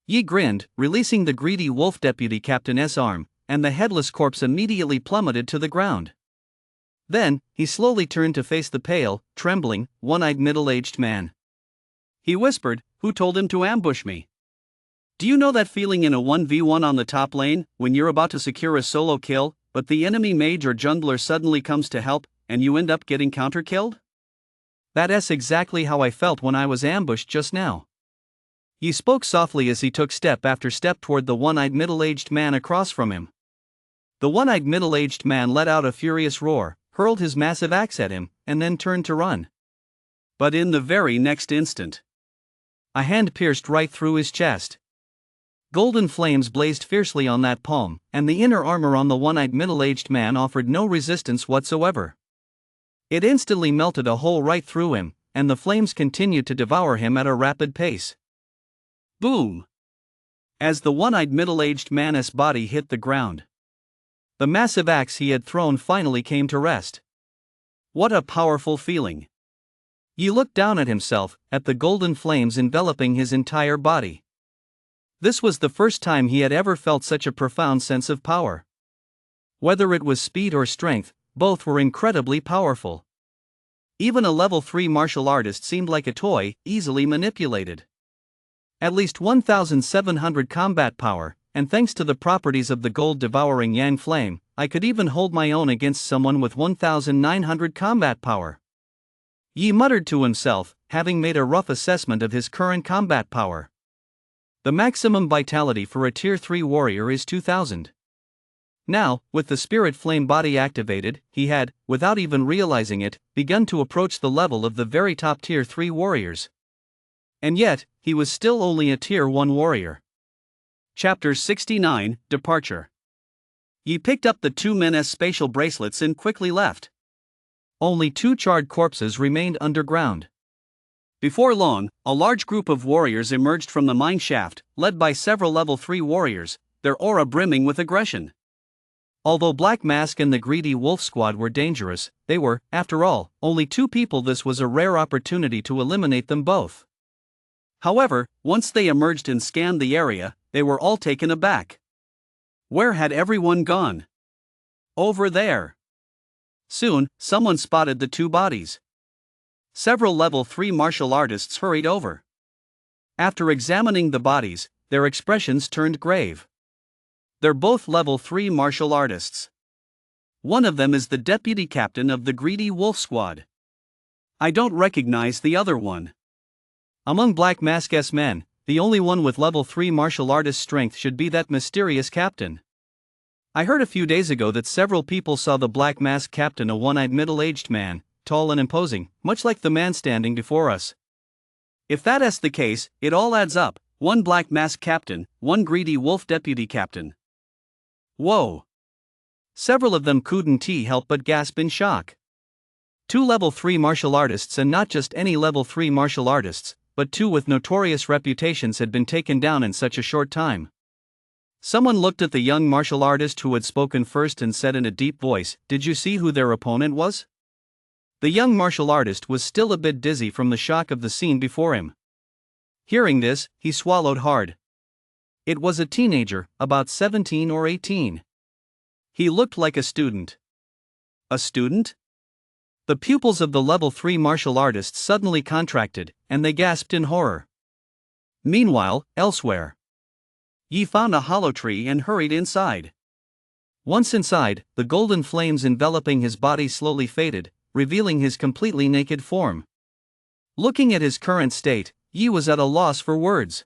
Yi grinned, releasing the Greedy Wolf deputy captain's arm, and the headless corpse immediately plummeted to the ground. Then, he slowly turned to face the pale, trembling, one-eyed middle-aged man. He whispered, who told him to ambush me? Do you know that feeling in a 1v1 on the top lane, when you're about to secure a solo kill, but the enemy mage or jungler suddenly comes to help, and you end up getting counter-killed? That's exactly how I felt when I was ambushed just now. He spoke softly as he took step after step toward the one-eyed middle-aged man across from him. The one-eyed middle-aged man let out a furious roar, hurled his massive axe at him, and then turned to run. But in the very next instant, a hand pierced right through his chest. Golden flames blazed fiercely on that palm, and the inner armor on the one-eyed middle-aged man offered no resistance whatsoever. It instantly melted a hole right through him, and the flames continued to devour him at a rapid pace. Boom! As the one-eyed middle-aged man's body hit the ground, the massive axe he had thrown finally came to rest. What a powerful feeling! He looked down at himself, at the golden flames enveloping his entire body. This was the first time he had ever felt such a profound sense of power. Whether it was speed or strength, both were incredibly powerful. Even a level 3 martial artist seemed like a toy, easily manipulated. At least 1,700 combat power, and thanks to the properties of the gold-devouring yang flame, I could even hold my own against someone with 1,900 combat power. Yi muttered to himself, having made a rough assessment of his current combat power. The maximum vitality for a Tier 3 warrior is 2,000. Now, with the spirit flame body activated, he had, without even realizing it, begun to approach the level of the very top Tier 3 warriors. And yet, he was still only a Tier 1 warrior. Chapter 69, Departure. Yi picked up the two men's spatial bracelets and quickly left. Only 2 charred corpses remained underground. Before long, a large group of warriors emerged from the mine shaft, led by several level 3 warriors, their aura brimming with aggression. Although Black Mask and the greedy wolf squad were dangerous, they were, after all, only 2 people. This was a rare opportunity to eliminate them both. However, once they emerged and scanned the area, they were all taken aback. Where had everyone gone? Over there. Soon, someone spotted the 2 bodies. Several level 3 martial artists hurried over. After examining the bodies, their expressions turned grave. They're both level 3 martial artists. One of them is the deputy captain of the greedy wolf squad. I don't recognize the other one. Among Black Mask's men, the only one with level 3 martial artist strength should be that mysterious captain. I heard a few days ago that several people saw the Black Mask captain, a one-eyed middle-aged man, tall and imposing, much like the man standing before us. If that is the case, it all adds up: 1 Black Mask captain, 1 greedy wolf deputy captain. Whoa! Several of them couldn't help but gasp in shock. 2 level 3 martial artists, and not just any level 3 martial artists, but 2 with notorious reputations, had been taken down in such a short time. Someone looked at the young martial artist who had spoken first and said in a deep voice, "Did you see who their opponent was?" The young martial artist was still a bit dizzy from the shock of the scene before him. Hearing this, he swallowed hard. It was a teenager, about 17 or 18. He looked like a student. A student? The pupils of the level 3 martial artists suddenly contracted, and they gasped in horror. Meanwhile, elsewhere, Yi found a hollow tree and hurried inside. Once inside, the golden flames enveloping his body slowly faded, revealing his completely naked form. Looking at his current state, Yi was at a loss for words.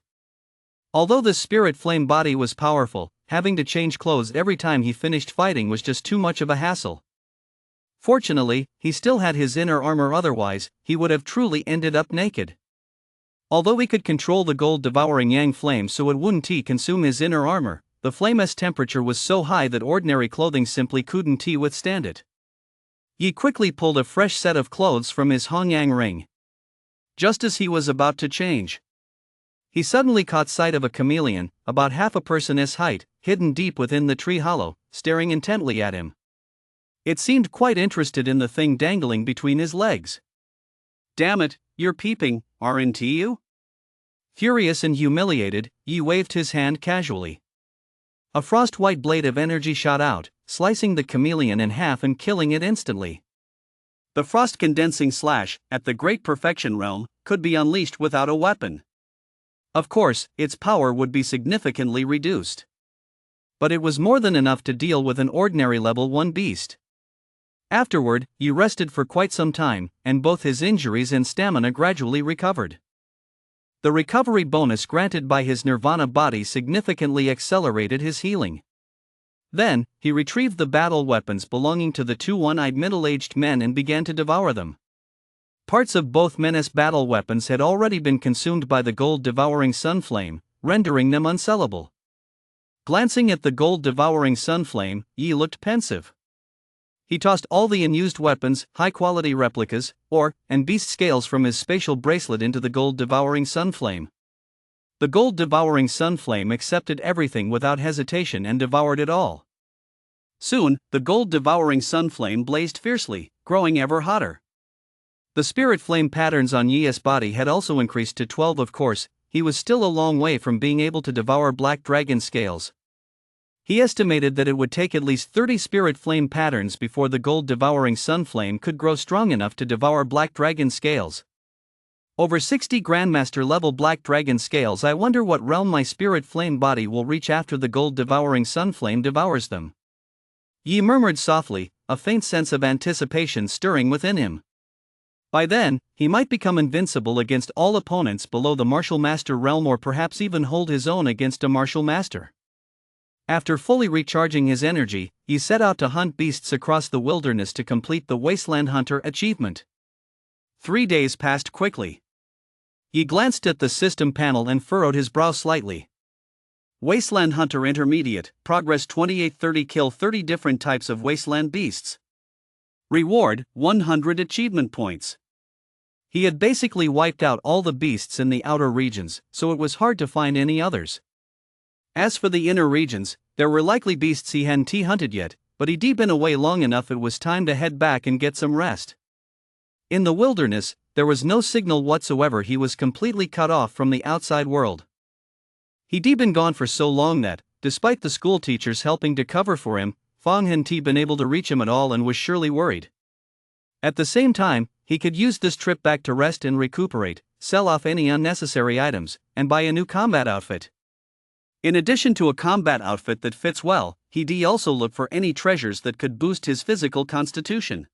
Although the spirit flame body was powerful, having to change clothes every time he finished fighting was just too much of a hassle. Fortunately, he still had his inner armor, otherwise, he would have truly ended up naked. Although he could control the gold-devouring yang flame so it wouldn't consume his inner armor, the flame's temperature was so high that ordinary clothing simply couldn't withstand it. Yi quickly pulled a fresh set of clothes from his Hongyang ring. Just as he was about to change, he suddenly caught sight of a chameleon, about half a person's height, hidden deep within the tree hollow, staring intently at him. It seemed quite interested in the thing dangling between his legs. "Damn it, you're peeping, aren't you?" Furious and humiliated, Yi waved his hand casually. A frost-white blade of energy shot out, slicing the chameleon in half and killing it instantly. The frost-condensing slash, at the Great Perfection realm, could be unleashed without a weapon. Of course, its power would be significantly reduced. But it was more than enough to deal with an ordinary level 1 beast. Afterward, Yi rested for quite some time, and both his injuries and stamina gradually recovered. The recovery bonus granted by his nirvana body significantly accelerated his healing. Then, he retrieved the battle weapons belonging to the 2 one-eyed middle-aged men and began to devour them. Parts of both men's battle weapons had already been consumed by the gold-devouring sunflame, rendering them unsellable. Glancing at the gold-devouring sunflame, Yi looked pensive. He tossed all the unused weapons, high-quality replicas, and beast scales from his spatial bracelet into the gold-devouring sunflame. The gold-devouring sunflame accepted everything without hesitation and devoured it all. Soon, the gold-devouring sunflame blazed fiercely, growing ever hotter. The spirit flame patterns on Yi's body had also increased to 12. Of course, he was still a long way from being able to devour black dragon scales. He estimated that it would take at least 30 spirit flame patterns before the gold-devouring sunflame could grow strong enough to devour black dragon scales. Over 60 Grandmaster level Black Dragon scales. I wonder what realm my spirit flame body will reach after the gold devouring sun flame devours them. Yi murmured softly, a faint sense of anticipation stirring within him. By then, he might become invincible against all opponents below the martial master realm, or perhaps even hold his own against a martial master. After fully recharging his energy, he set out to hunt beasts across the wilderness to complete the Wasteland Hunter achievement. 3 days passed quickly. He glanced at the system panel and furrowed his brow slightly. Wasteland Hunter Intermediate, Progress 2830. Kill 30 different types of wasteland beasts. Reward, 100 achievement points. He had basically wiped out all the beasts in the outer regions, so it was hard to find any others. As for the inner regions, there were likely beasts he hadn't hunted yet, but he'd been away long enough, it was time to head back and get some rest. In the wilderness, there was no signal whatsoever. He was completely cut off from the outside world. He'd been gone for so long that, despite the school teachers helping to cover for him, Fong hadn't been able to reach him at all and was surely worried. At the same time, he could use this trip back to rest and recuperate, sell off any unnecessary items, and buy a new combat outfit. In addition to a combat outfit that fits well, he'd also look for any treasures that could boost his physical constitution.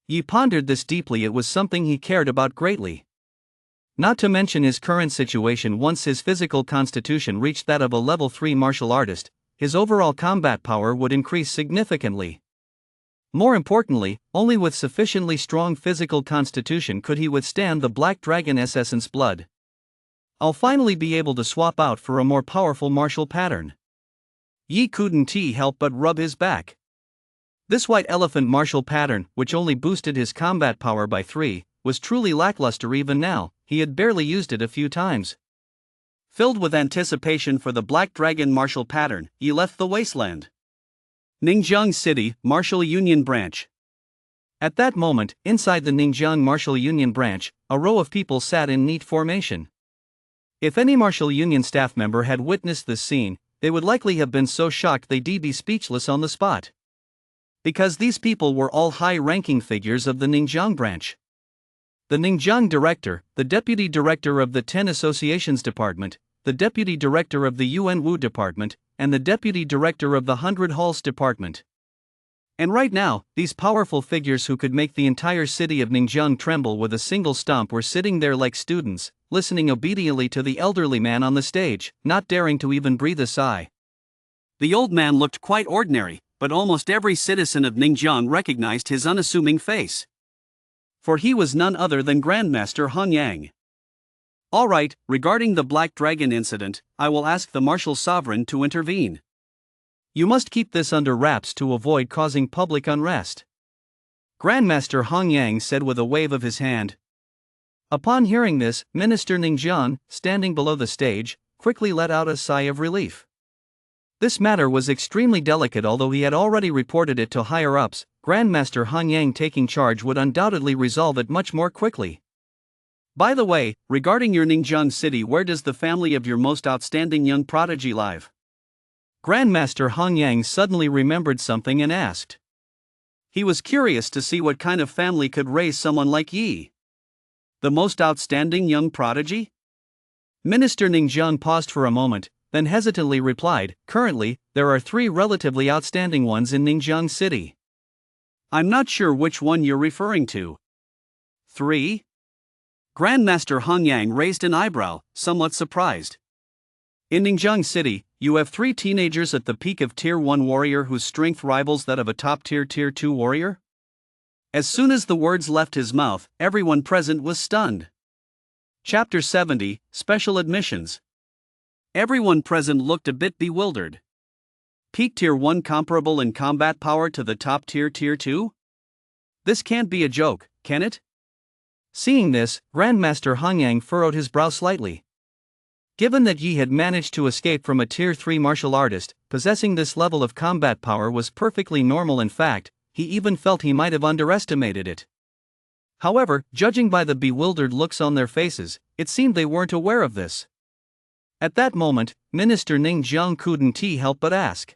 Yi pondered this deeply. It was something he cared about greatly. Not to mention his current situation. Once his physical constitution reached that of a level 3 martial artist, his overall combat power would increase significantly. More importantly, only with sufficiently strong physical constitution could he withstand the Black Dragon Essence blood. I'll finally be able to swap out for a more powerful martial pattern. Yi couldn't help but rub his back. This white elephant martial pattern, which only boosted his combat power by 3, was truly lackluster. Even now, he had barely used it a few times. Filled with anticipation for the Black Dragon martial pattern, Yi left the wasteland. Ningjiang City, Martial Union Branch. At that moment, inside the Ningjiang Martial Union Branch, a row of people sat in neat formation. If any Martial Union staff member had witnessed this scene, they would likely have been so shocked they'd be speechless on the spot. Because these people were all high-ranking figures of the Ningjiang branch. The Ningjiang director, the deputy director of the 10 Associations Department, the deputy director of the Yuan Wu Department, and the deputy director of the 100 Halls Department. And right now, these powerful figures who could make the entire city of Ningjiang tremble with a single stomp were sitting there like students, listening obediently to the elderly man on the stage, not daring to even breathe a sigh. The old man looked quite ordinary, but almost every citizen of Ningjiang recognized his unassuming face. For he was none other than Grandmaster Han Yang. All right, regarding the Black Dragon incident, I will ask the martial sovereign to intervene. You must keep this under wraps to avoid causing public unrest. Grandmaster Han Yang said with a wave of his hand. Upon hearing this, Minister Ningjiang, standing below the stage, quickly let out a sigh of relief. This matter was extremely delicate. Although he had already reported it to higher-ups, Grandmaster Han Yang taking charge would undoubtedly resolve it much more quickly. By the way, regarding your Ningjiang city, where does the family of your most outstanding young prodigy live? Grandmaster Han Yang suddenly remembered something and asked. He was curious to see what kind of family could raise someone like Yi. The most outstanding young prodigy? Minister Ningjiang paused for a moment, then hesitantly replied, currently, there are 3 relatively outstanding ones in Ningjiang City. I'm not sure which one you're referring to. 3? Grandmaster Han Yang raised an eyebrow, somewhat surprised. In Ningjiang City, you have 3 teenagers at the peak of Tier 1 warrior whose strength rivals that of a top-tier Tier 2 warrior? As soon as the words left his mouth, everyone present was stunned. Chapter 70, Special Admissions. Everyone present looked a bit bewildered. Peak Tier 1 comparable in combat power to the top tier Tier 2? This can't be a joke, can it? Seeing this, Grandmaster Han Yang furrowed his brow slightly. Given that Yi had managed to escape from a Tier 3 martial artist, possessing this level of combat power was perfectly normal. In fact, he even felt he might have underestimated it. However, judging by the bewildered looks on their faces, it seemed they weren't aware of this. At that moment, Minister Ningjiang couldn't help but ask.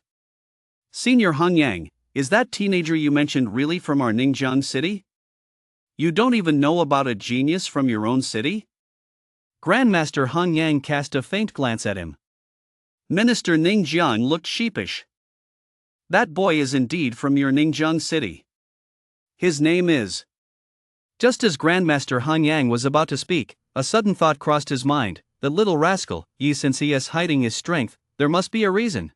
Senior Han Yang, is that teenager you mentioned really from our Ningjiang city? You don't even know about a genius from your own city? Grandmaster Hung Yang cast a faint glance at him. Minister Ningjiang looked sheepish. That boy is indeed from your Ningjiang city. His name is. Just as Grandmaster Hung Yang was about to speak, a sudden thought crossed his mind. The little rascal, since he is hiding his strength, there must be a reason.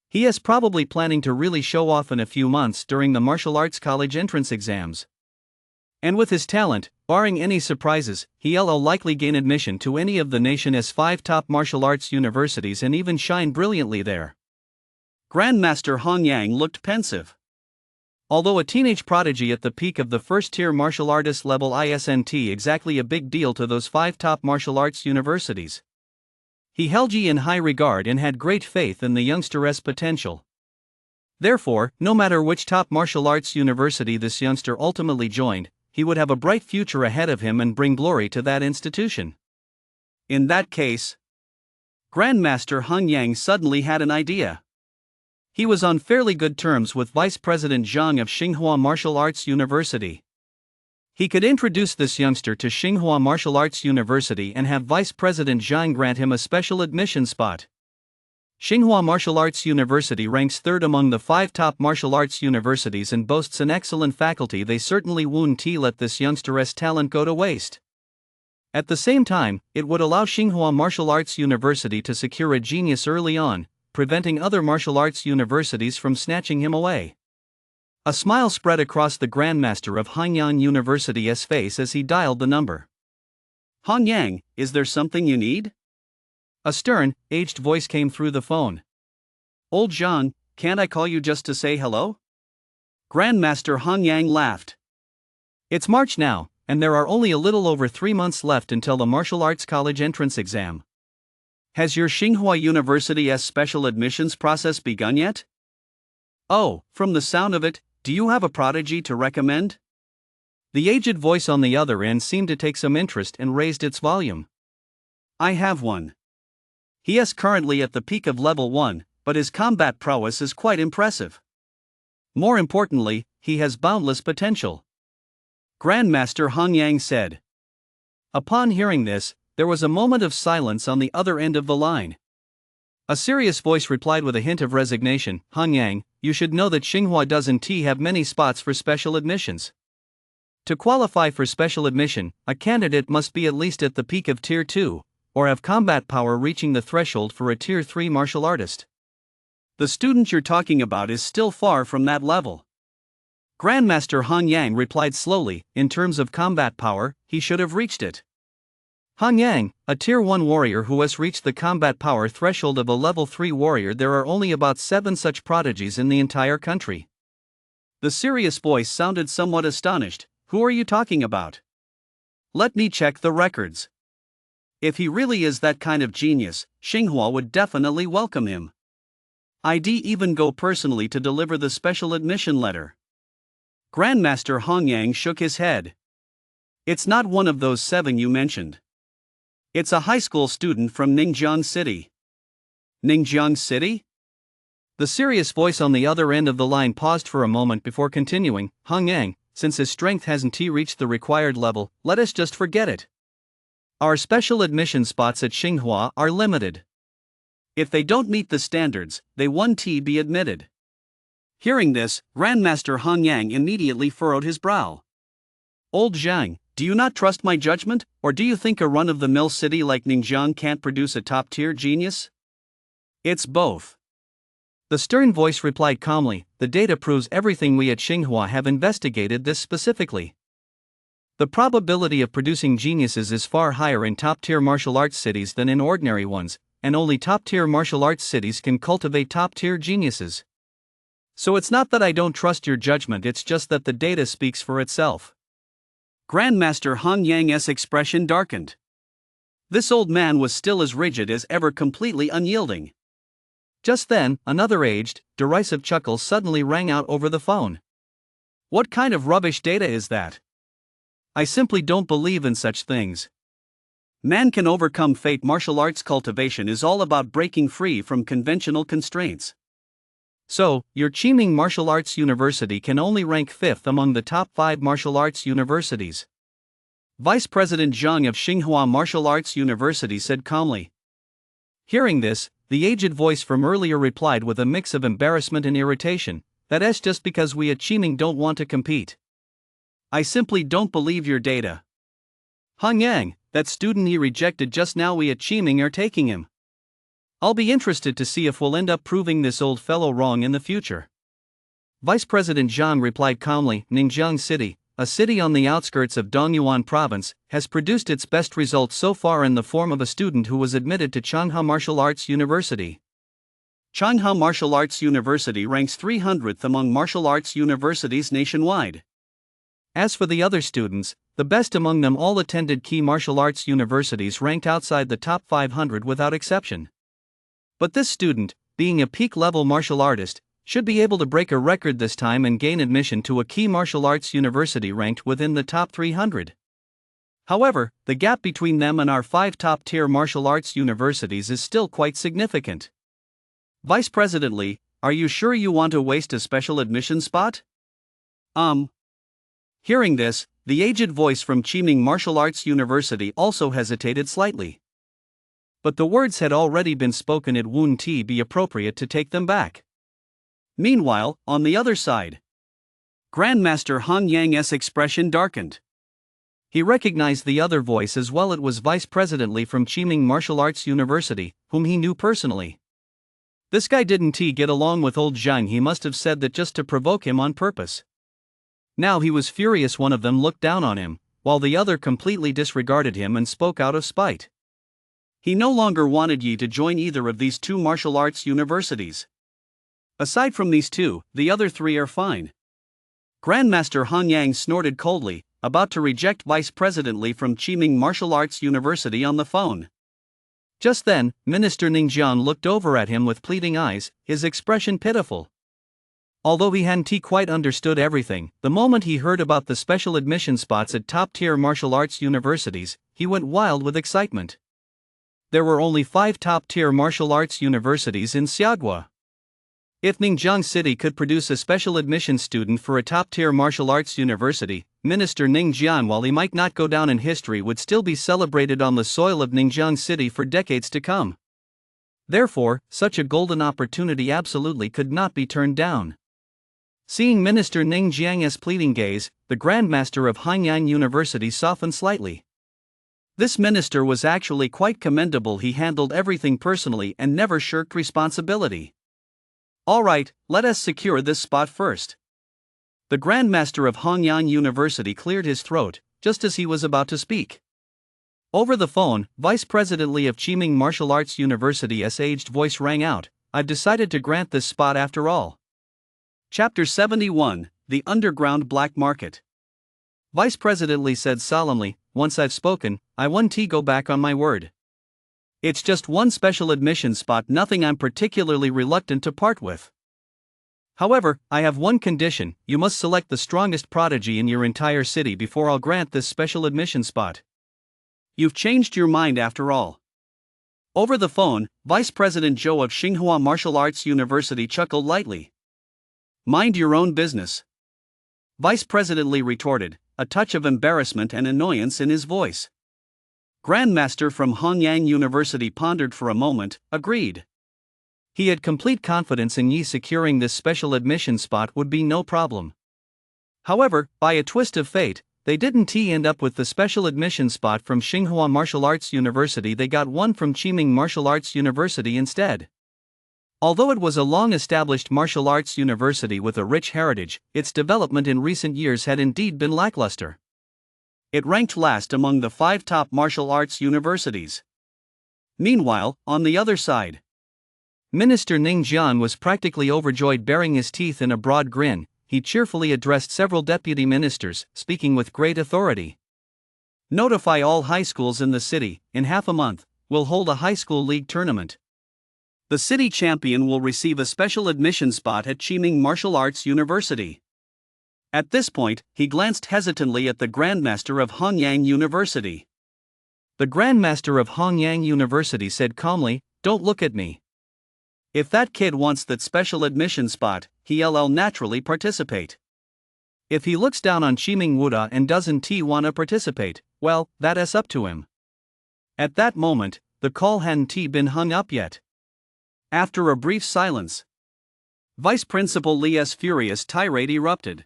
He is probably planning to really show off in a few months during the martial arts college entrance exams. And with his talent, barring any surprises, he'll likely gain admission to any of the nation's 5 top martial arts universities and even shine brilliantly there. Grandmaster Hong Yang looked pensive. Although a teenage prodigy at the peak of the first-tier martial artist level isn't exactly a big deal to those 5 top martial arts universities, he held Yi in high regard and had great faith in the youngster's potential. Therefore, no matter which top martial arts university this youngster ultimately joined, he would have a bright future ahead of him and bring glory to that institution. In that case, Grandmaster Hung Yang suddenly had an idea. He was on fairly good terms with Vice President Zhang of Tsinghua Martial Arts University. He could introduce this youngster to Tsinghua Martial Arts University and have Vice President Zhang grant him a special admission spot. Tsinghua Martial Arts University ranks 3rd among the 5 top martial arts universities and boasts an excellent faculty. They certainly wouldn't let this youngster's talent go to waste. At the same time, it would allow Tsinghua Martial Arts University to secure a genius early on, preventing other martial arts universities from snatching him away. A smile spread across the Grandmaster of Hanyang University's face as he dialed the number. Hong Yang, is there something you need? A stern, aged voice came through the phone. Old Zhang, can't I call you just to say hello? Grandmaster Hong Yang laughed. It's March now, and there are only a little over 3 months left until the martial arts college entrance exam. Has your Tsinghua University's special admissions process begun yet? Oh, from the sound of it, do you have a prodigy to recommend? The aged voice on the other end seemed to take some interest and raised its volume. I have one. He is currently at the peak of level 1, but his combat prowess is quite impressive. More importantly, he has boundless potential. Grandmaster Hung Yang said. Upon hearing this, there was a moment of silence on the other end of the line. A serious voice replied with a hint of resignation, Hung Yang, you should know that Tsinghua doesn't have many spots for special admissions. To qualify for special admission, a candidate must be at least at the peak of Tier 2, or have combat power reaching the threshold for a Tier 3 martial artist. The student you're talking about is still far from that level. Grandmaster Hung Yang replied slowly, in terms of combat power, he should have reached it. Hung Yang, a Tier 1 warrior who has reached the combat power threshold of a Level 3 warrior. There are only about 7 such prodigies in the entire country. The serious voice sounded somewhat astonished. Who are you talking about? Let me check the records. If he really is that kind of genius, Tsinghua would definitely welcome him. I'd even go personally to deliver the special admission letter. Grandmaster Hong Yang shook his head. It's not one of those 7 you mentioned. It's a high school student from Ningjiang City. Ningjiang City? The serious voice on the other end of the line paused for a moment before continuing, Hung Yang, since his strength hasn't reached the required level, let us just forget it. Our special admission spots at Tsinghua are limited. If they don't meet the standards, they won't be admitted. Hearing this, Grandmaster Hung Yang immediately furrowed his brow. Old Zhang, do you not trust my judgment, or do you think a run-of-the-mill city like Ningjiang can't produce a top-tier genius? It's both. The stern voice replied calmly, the data proves everything we at Tsinghua have investigated this specifically. The probability of producing geniuses is far higher in top-tier martial arts cities than in ordinary ones, and only top-tier martial arts cities can cultivate top-tier geniuses. So it's not that I don't trust your judgment, it's just that the data speaks for itself. Grandmaster Hung Yang's expression darkened. This old man was still as rigid as ever, completely unyielding. Just then, another aged, derisive chuckle suddenly rang out over the phone. What kind of rubbish data is that? I simply don't believe in such things. Man can overcome fate. Martial arts cultivation is all about breaking free from conventional constraints. So, your Qiming Martial Arts University can only rank 5th among the top 5 martial arts universities. Vice President Zhang of Tsinghua Martial Arts University said calmly. Hearing this, the aged voice from earlier replied with a mix of embarrassment and irritation, "That's just because we at Qiming don't want to compete. I simply don't believe your data. Hong Yang, that student he rejected just now, we at Qiming are taking him. I'll be interested to see if we'll end up proving this old fellow wrong in the future." Vice President Zhang replied calmly, "Ningjiang City, a city on the outskirts of Dongyuan Province, has produced its best results so far in the form of a student who was admitted to Changhua Martial Arts University. Changhua Martial Arts University ranks 300th among martial arts universities nationwide. As for the other students, the best among them all attended key martial arts universities ranked outside the top 500 without exception. But this student, being a peak-level martial artist, should be able to break a record this time and gain admission to a key martial arts university ranked within the top 300. However, the gap between them and our 5 top-tier martial arts universities is still quite significant. Vice President Li, are you sure you want to waste a special admission spot?" Hearing this, the aged voice from Qiming Martial Arts University also hesitated slightly. But the words had already been spoken. It wouldn't be appropriate to take them back. Meanwhile, on the other side, Grandmaster Hong Yang's expression darkened. He recognized the other voice as well. It was Vice President Li from Qiming Martial Arts University, whom he knew personally. This guy didn't get along with old Zhang. He must have said that just to provoke him on purpose. Now he was furious. One of them looked down on him, while the other completely disregarded him and spoke out of spite. He no longer wanted Yi to join either of these 2 martial arts universities. Aside from these 2, the other 3 are fine. Grandmaster Hong Yang snorted coldly, about to reject Vice President Li from Qiming Martial Arts University on the phone. Just then, Minister Ningjian looked over at him with pleading eyes, his expression pitiful. Although he hadn't quite understood everything, the moment he heard about the special admission spots at top-tier martial arts universities, he went wild with excitement. There were only 5 top-tier martial arts universities in Xiaogua. If Ningjiang City could produce a special admission student for a top-tier martial arts university, Minister Ningjian, while he might not go down in history, would still be celebrated on the soil of Ningjiang City for decades to come. Therefore, such a golden opportunity absolutely could not be turned down. Seeing Minister Ningjiang's pleading gaze, the Grandmaster of Hanyang University softened slightly. This minister was actually quite commendable. He handled everything personally and never shirked responsibility. "All right, let us secure this spot first." The Grandmaster of Hanyang University cleared his throat, just as he was about to speak. Over the phone, Vice President Li of Qiming Martial Arts University's aged voice rang out, "I've decided to grant this spot after all." Chapter 71, The Underground Black Market. Vice President Li said solemnly, "Once I've spoken, I won't go back on my word. It's just 1 special admission spot, nothing I'm particularly reluctant to part with. However, I have one condition: you must select the strongest prodigy in your entire city before I'll grant this special admission spot." "You've changed your mind after all." Over the phone, Vice President Zhou of Tsinghua Martial Arts University chuckled lightly. "Mind your own business," Vice President Li retorted, a touch of embarrassment and annoyance in his voice. Grandmaster from Hanyang University pondered for a moment, agreed. He had complete confidence in Yi securing this special admission spot would be no problem. However, by a twist of fate, they didn't end up with the special admission spot from Tsinghua Martial Arts University. They got one from Qiming Martial Arts University instead. Although it was a long-established martial arts university with a rich heritage, its development in recent years had indeed been lackluster. It ranked last among the 5 top martial arts universities. Meanwhile, on the other side, Minister Ningjian was practically overjoyed. Baring his teeth in a broad grin, he cheerfully addressed several deputy ministers, speaking with great authority. "Notify all high schools in the city. In half a month, we'll hold a high school league tournament. The city champion will receive a special admission spot at Qiming Martial Arts University." At this point, he glanced hesitantly at the Grandmaster of Hanyang University. The Grandmaster of Hanyang University said calmly, "Don't look at me. If that kid wants that special admission spot, he'll naturally participate. If he looks down on Chiming Wuda and doesn't wanna participate, well, that's up to him. At that moment, the call hadn't been hung up yet. After a brief silence, Vice Principal Li's furious tirade erupted.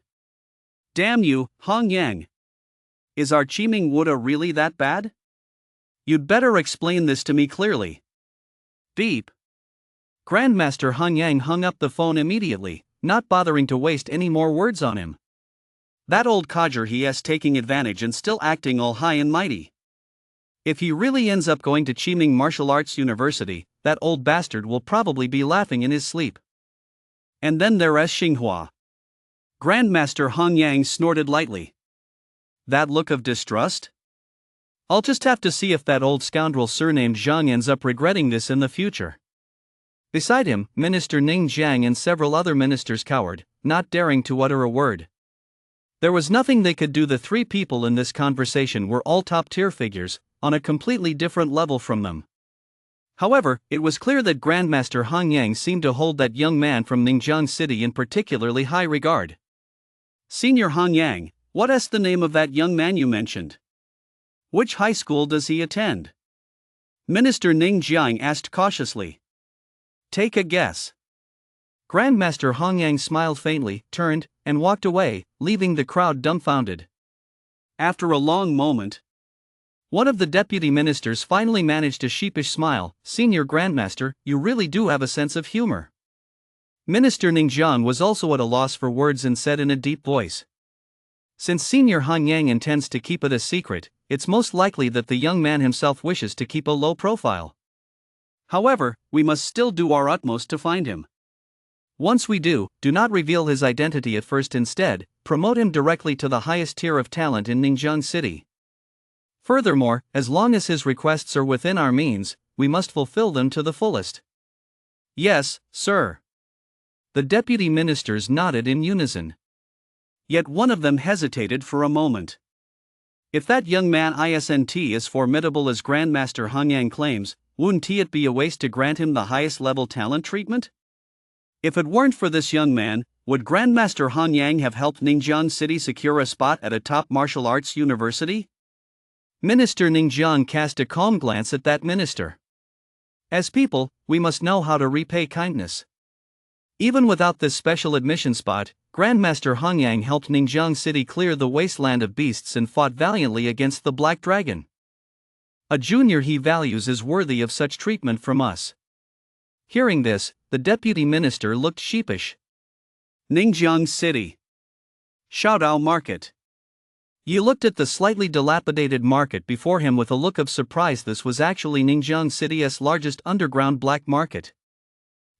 Damn you, Hong Yang! Is our Chiming Wuda really that bad? You'd better explain this to me clearly. Beep. Grandmaster Hong Yang hung up the phone immediately, not bothering to waste any more words on him. That old codger he's taking advantage and still acting all high and mighty. If he really ends up going to Chiming Martial Arts University, that old bastard will probably be laughing in his sleep. And then there's Xinghua. Grandmaster Hong Yang snorted lightly. That look of distrust? I'll just have to see if that old scoundrel surnamed Zhang ends up regretting this in the future. Beside him, Minister Ning Jiang and several other ministers cowered, not daring to utter a word. There was nothing they could do. The three people in this conversation were all top-tier figures, on a completely different level from them. However, it was clear that Grandmaster Hong Yang seemed to hold that young man from Ningjiang City in particularly high regard. Senior Hong Yang, what's the name of that young man you mentioned? Which high school does he attend? Minister Ning Jiang asked cautiously. Take a guess. Grandmaster Hong Yang smiled faintly, turned, and walked away, leaving the crowd dumbfounded. After a long moment, one of the deputy ministers finally managed a sheepish smile. Senior Grandmaster, you really do have a sense of humor. Minister Ningjiang was also at a loss for words and said in a deep voice. Since Senior Hong Yang intends to keep it a secret, it's most likely that the young man himself wishes to keep a low profile. However, we must still do our utmost to find him. Once we do not reveal his identity at first. Instead, promote him directly to the highest tier of talent in Ningjiang City. Furthermore, as long as his requests are within our means, we must fulfill them to the fullest. Yes, sir. The deputy ministers nodded in unison. Yet one of them hesitated for a moment. If that young man isn't as formidable as Grandmaster Hong Yang claims, wouldn't it be a waste to grant him the highest level talent treatment? If it weren't for this young man, would Grandmaster Hong Yang have helped Ningjiang City secure a spot at a top martial arts university? Minister Ningjiang cast a calm glance at that minister. As people, we must know how to repay kindness. Even without this special admission spot, Grandmaster Hong Yang helped Ningjiang City clear the wasteland of beasts and fought valiantly against the Black Dragon. A junior he values is worthy of such treatment from us. Hearing this, the deputy minister looked sheepish. Ningjiang City. Xiaodao Market. Yi looked at the slightly dilapidated market before him with a look of surprise. This was actually Ningjiang City's largest underground black market.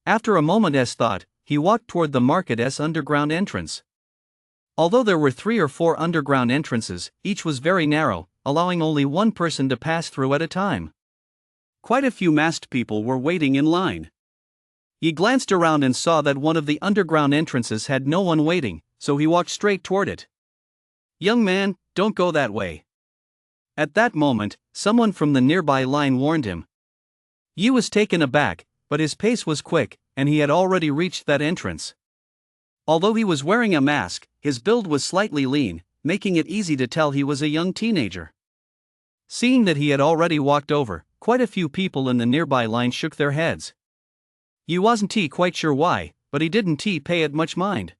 After a moment's thought, he walked toward the market's underground entrance. Although there were 3 or 4 underground entrances, each was very narrow, allowing only one person to pass through at a time. Quite a few masked people were waiting in line. He glanced around and saw that one of the underground entrances had no one waiting, so he walked straight toward it. Young man, don't go that way. At that moment, someone from the nearby line warned him. Yi was taken aback, but his pace was quick, and he had already reached that entrance. Although he was wearing a mask, his build was slightly lean, making it easy to tell he was a young teenager. Seeing that he had already walked over, quite a few people in the nearby line shook their heads. Yi wasn't quite sure why, but he didn't pay it much mind.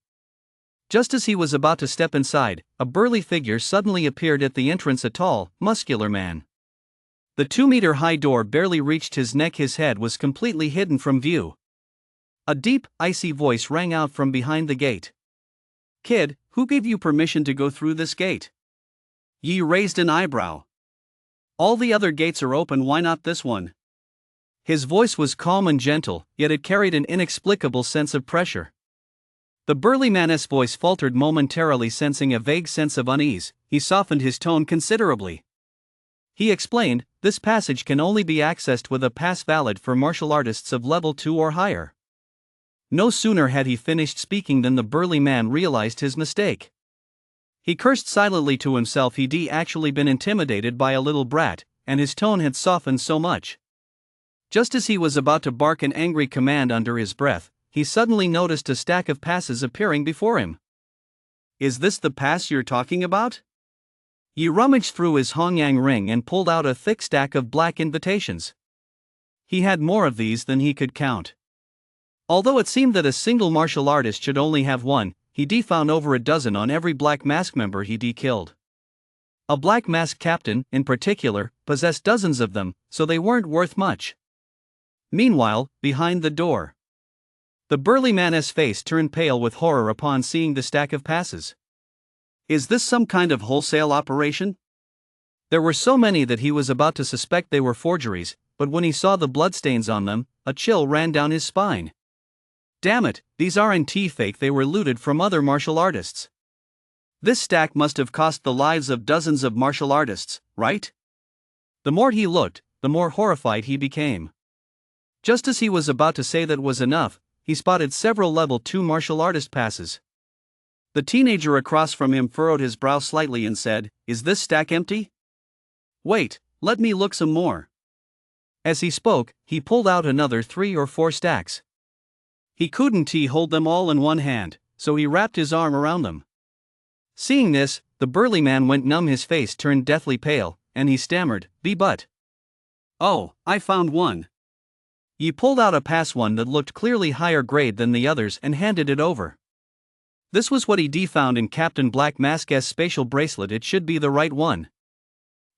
Just as he was about to step inside, a burly figure suddenly appeared at the entrance, a tall, muscular man. The 2-meter-high door barely reached his neck. His head was completely hidden from view. A deep, icy voice rang out from behind the gate. Kid, who gave you permission to go through this gate? Yi raised an eyebrow. All the other gates are open, why not this one? His voice was calm and gentle, yet it carried an inexplicable sense of pressure. The burly man's voice faltered momentarily. Sensing a vague sense of unease, he softened his tone considerably. He explained, this passage can only be accessed with a pass valid for martial artists of level 2 or higher. No sooner had he finished speaking than the burly man realized his mistake. He cursed silently to himself. He'd actually been intimidated by a little brat, and his tone had softened so much. Just as he was about to bark an angry command under his breath, he suddenly noticed a stack of passes appearing before him. "Is this the pass you're talking about?" Yi rummaged through his Hongyang ring and pulled out a thick stack of black invitations. He had more of these than he could count. Although it seemed that a single martial artist should only have one, he found over a dozen on every Black Mask member he killed. A Black Mask captain, in particular, possessed dozens of them, so they weren't worth much. Meanwhile, behind the door, the burly man's face turned pale with horror upon seeing the stack of passes. "Is this some kind of wholesale operation?" There were so many that he was about to suspect they were forgeries, but when he saw the bloodstains on them, a chill ran down his spine. Damn it, these aren't fake, they were looted from other martial artists. This stack must have cost the lives of dozens of martial artists, right? The more he looked, the more horrified he became. Just as he was about to say that was enough, he spotted several level 2 martial artist passes. The teenager across from him furrowed his brow slightly and said, "Is this stack empty? Wait, let me look some more." As he spoke, he pulled out another 3 or 4 stacks. He couldn't hold them all in one hand, so he wrapped his arm around them. Seeing this, the burly man went numb, his face turned deathly pale, and he stammered, "But. Oh, I found one." He pulled out a pass, one that looked clearly higher grade than the others, and handed it over. This was what he found in Captain Black Mask's spatial bracelet. It should be the right one.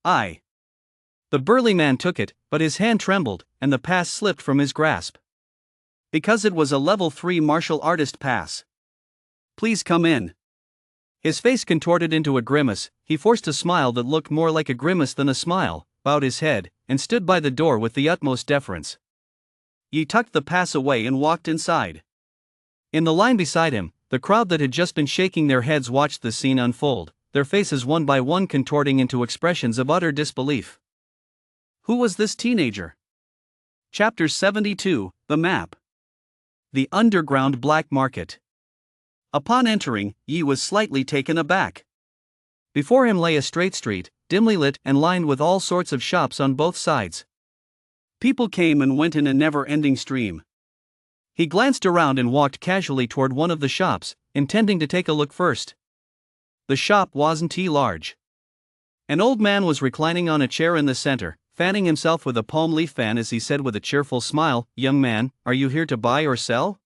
The burly man took it, but his hand trembled, and the pass slipped from his grasp. Because it was a level 3 martial artist pass. "Please come in." His face contorted into a grimace. He forced a smile that looked more like a grimace than a smile, bowed his head, and stood by the door with the utmost deference. He tucked the pass away and walked inside. In the line beside him, the crowd that had just been shaking their heads watched the scene unfold, their faces one by one contorting into expressions of utter disbelief. Who was this teenager? Chapter 72, The Map. The Underground Black Market. Upon entering, Yi was slightly taken aback. Before him lay a straight street, dimly lit and lined with all sorts of shops on both sides. People came and went in a never-ending stream. He glanced around and walked casually toward one of the shops, intending to take a look first. The shop wasn't large. An old man was reclining on a chair in the center, fanning himself with a palm leaf fan as he said with a cheerful smile, "Young man, are you here to buy or sell?"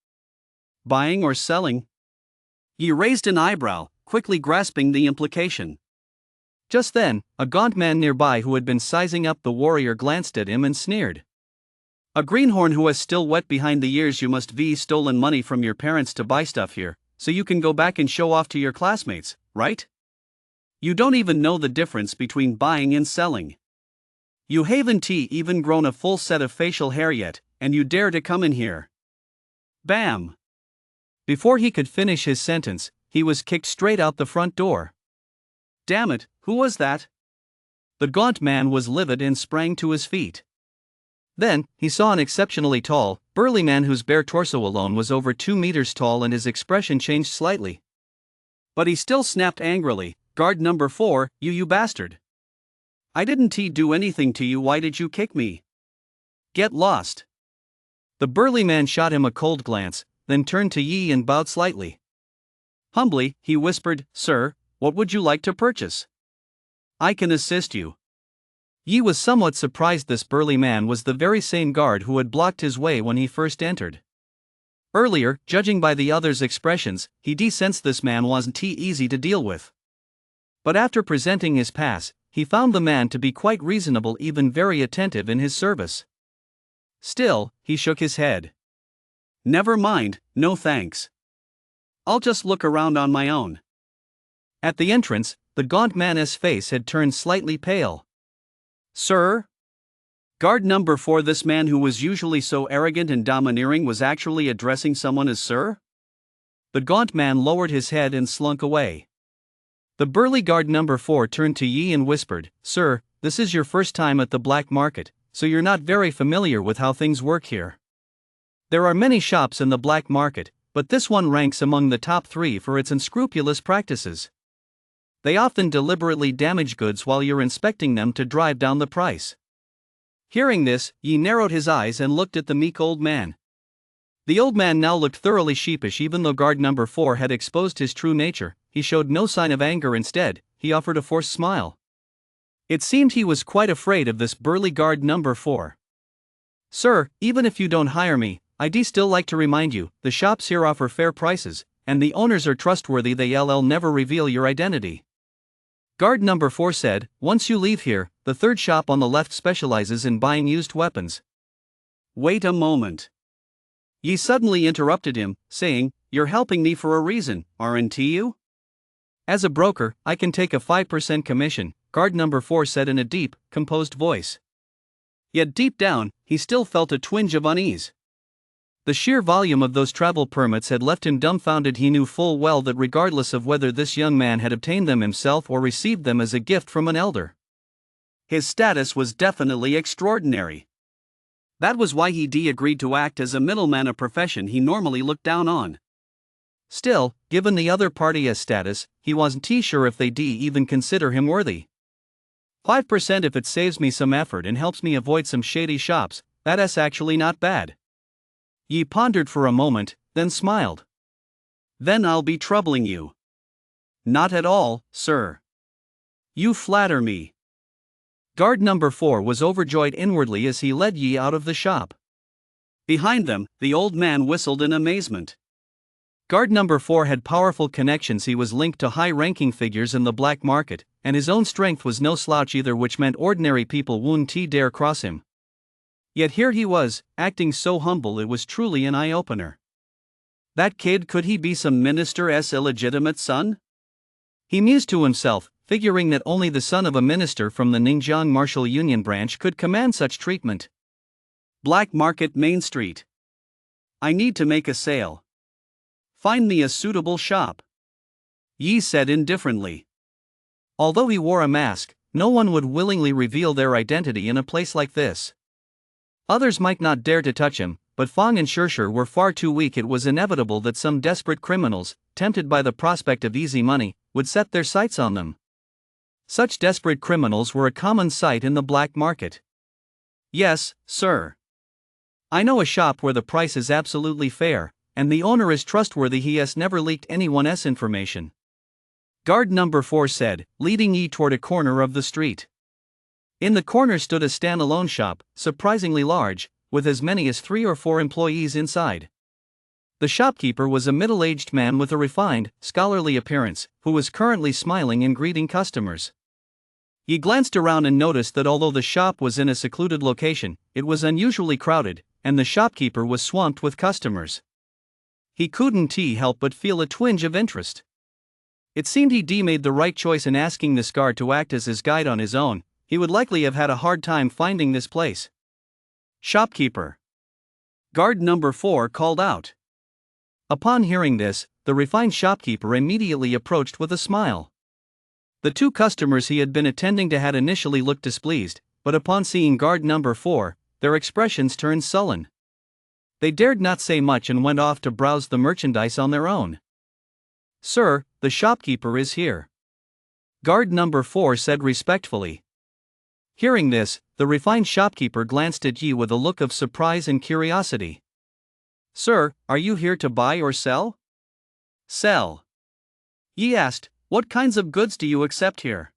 "Buying or selling?" He raised an eyebrow, quickly grasping the implication. Just then, a gaunt man nearby who had been sizing up the warrior glanced at him and sneered. "A greenhorn who is still wet behind the ears. You must have stolen money from your parents to buy stuff here, so you can go back and show off to your classmates, right? You don't even know the difference between buying and selling. You haven't even grown a full set of facial hair yet, and you dare to come in here." Bam! Before he could finish his sentence, he was kicked straight out the front door. "Damn it, who was that?" The gaunt man was livid and sprang to his feet. Then, he saw an exceptionally tall, burly man whose bare torso alone was over 2 meters tall, and his expression changed slightly. But he still snapped angrily, "Guard number 4, you bastard. I didn't do anything to you, why did you kick me? Get lost." The burly man shot him a cold glance, then turned to Yi and bowed slightly. Humbly, he whispered, "Sir, what would you like to purchase? I can assist you." Yi was somewhat surprised. This burly man was the very same guard who had blocked his way when he first entered. Earlier, judging by the other's expressions, he sensed this man wasn't easy to deal with. But after presenting his pass, he found the man to be quite reasonable, even very attentive in his service. Still, he shook his head. "Never mind, no thanks. I'll just look around on my own." At the entrance, the gaunt man's face had turned slightly pale. "Sir?" Guard number 4, this man who was usually so arrogant and domineering was actually addressing someone as sir? The gaunt man lowered his head and slunk away. The burly guard number 4 turned to Yi and whispered, "Sir, this is your first time at the black market, so you're not very familiar with how things work here. There are many shops in the black market, but this one ranks among the top 3 for its unscrupulous practices. They often deliberately damage goods while you're inspecting them to drive down the price. Hearing this, Yi narrowed his eyes and looked at the meek old man. The old man now looked thoroughly sheepish. Even though guard number 4 had exposed his true nature, he showed no sign of anger. Instead, he offered a forced smile. It seemed he was quite afraid of this burly guard number 4. Sir, even if you don't hire me, I'd still like to remind you, the shops here offer fair prices, and the owners are trustworthy. They'll never reveal your identity. Guard number 4 said, once you leave here, the third shop on the left specializes in buying used weapons. Wait a moment. Yi suddenly interrupted him, saying, you're helping me for a reason, aren't you? As a broker, I can take a 5% commission, guard number 4 said in a deep, composed voice. Yet deep down, he still felt a twinge of unease. The sheer volume of those travel permits had left him dumbfounded. He knew full well that regardless of whether this young man had obtained them himself or received them as a gift from an elder, his status was definitely extraordinary. That was why he agreed to act as a middleman, a profession he normally looked down on. Still, given the other party's status, he wasn't sure if they'd even consider him worthy. 5% if it saves me some effort and helps me avoid some shady shops, that's actually not bad. Yi pondered for a moment, then smiled. Then I'll be troubling you. Not at all, sir. You flatter me. Guard number 4 was overjoyed inwardly as he led Yi out of the shop. Behind them, the old man whistled in amazement. Guard number 4 had powerful connections. He was linked to high-ranking figures in the black market, and his own strength was no slouch either, which meant ordinary people wouldn't dare cross him. Yet here he was, acting so humble. It was truly an eye-opener. That kid, could he be some minister's illegitimate son? He mused to himself, figuring that only the son of a minister from the Ningjiang Martial Union branch could command such treatment. Black Market, Main Street. I need to make a sale. Find me a suitable shop. Yi said indifferently. Although he wore a mask, no one would willingly reveal their identity in a place like this. Others might not dare to touch him, but Fang and Shirshir were far too weak. It was inevitable that some desperate criminals, tempted by the prospect of easy money, would set their sights on them. Such desperate criminals were a common sight in the black market. Yes, sir. I know a shop where the price is absolutely fair, and the owner is trustworthy. He has never leaked anyone's information. Guard number 4 said, leading Yi toward a corner of the street. In the corner stood a standalone shop, surprisingly large, with as many as 3 or 4 employees inside. The shopkeeper was a middle-aged man with a refined, scholarly appearance, who was currently smiling and greeting customers. He glanced around and noticed that although the shop was in a secluded location, it was unusually crowded, and the shopkeeper was swamped with customers. He couldn't help but feel a twinge of interest. It seemed he made the right choice in asking this guard to act as his guide. On his own, he would likely have had a hard time finding this place. Shopkeeper. Guard number 4 called out. Upon hearing this, the refined shopkeeper immediately approached with a smile. The 2 customers he had been attending to had initially looked displeased, but upon seeing guard number 4, their expressions turned sullen. They dared not say much and went off to browse the merchandise on their own. Sir, the shopkeeper is here. Guard number 4 said respectfully. Hearing this, the refined shopkeeper glanced at Yi with a look of surprise and curiosity. Sir, are you here to buy or sell? Sell. Yi asked, what kinds of goods do you accept here?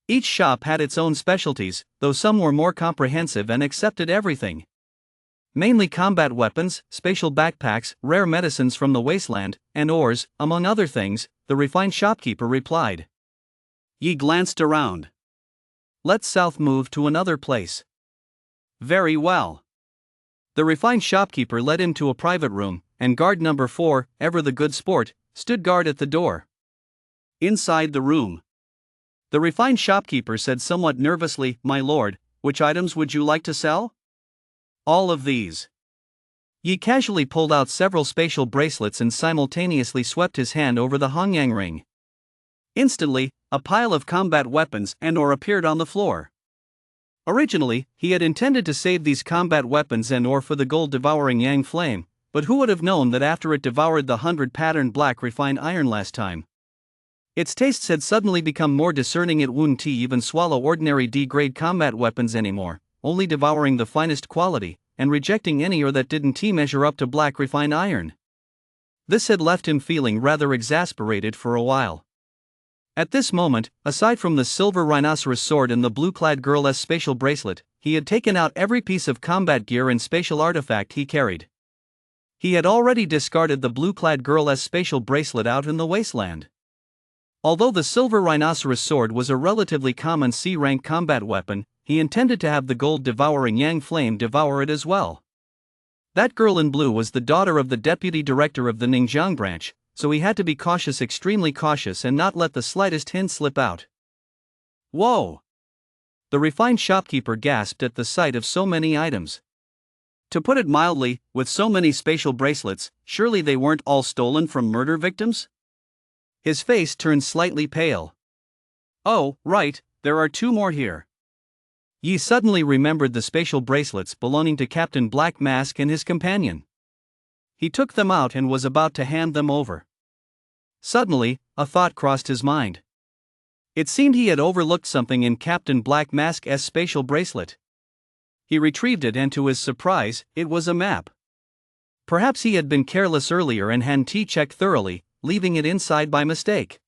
Each shop had its own specialties, though some were more comprehensive and accepted everything. Mainly combat weapons, spatial backpacks, rare medicines from the wasteland, and ores, among other things, the refined shopkeeper replied. Yi glanced around. Let's south move to another place. Very well. The refined shopkeeper led him to a private room, and guard number 4, ever the good sport, stood guard at the door. Inside the room, the refined shopkeeper said somewhat nervously, my lord, which items would you like to sell? All of these. Yi casually pulled out several spatial bracelets and simultaneously swept his hand over the Hongyang ring. Instantly, a pile of combat weapons and ore appeared on the floor. Originally, he had intended to save these combat weapons and ore for the gold-devouring Yang Flame, but who would have known that after it devoured the 100-patterned black refined iron last time, its tastes had suddenly become more discerning. It wouldn't even swallow ordinary D-grade combat weapons anymore, only devouring the finest quality, and rejecting any that didn't measure up to black refined iron. This had left him feeling rather exasperated for a while. At this moment, aside from the silver rhinoceros sword and the blue-clad girl's spatial bracelet, he had taken out every piece of combat gear and spatial artifact he carried. He had already discarded the blue-clad girl's spatial bracelet out in the wasteland. Although the silver rhinoceros sword was a relatively common C-rank combat weapon, he intended to have the gold-devouring Yang Flame devour it as well. That girl in blue was the daughter of the deputy director of the Ningjiang branch, so he had to be extremely cautious and not let the slightest hint slip out. Whoa! The refined shopkeeper gasped at the sight of so many items. To put it mildly, with so many spatial bracelets, surely they weren't all stolen from murder victims? His face turned slightly pale. Oh, right, there are 2 more here. Yi suddenly remembered the spatial bracelets belonging to Captain Black Mask and his companion. He took them out and was about to hand them over. Suddenly, a thought crossed his mind. It seemed he had overlooked something in Captain Black Mask's spatial bracelet. He retrieved it and to his surprise, it was a map. Perhaps he had been careless earlier and hadn't checked thoroughly, leaving it inside by mistake.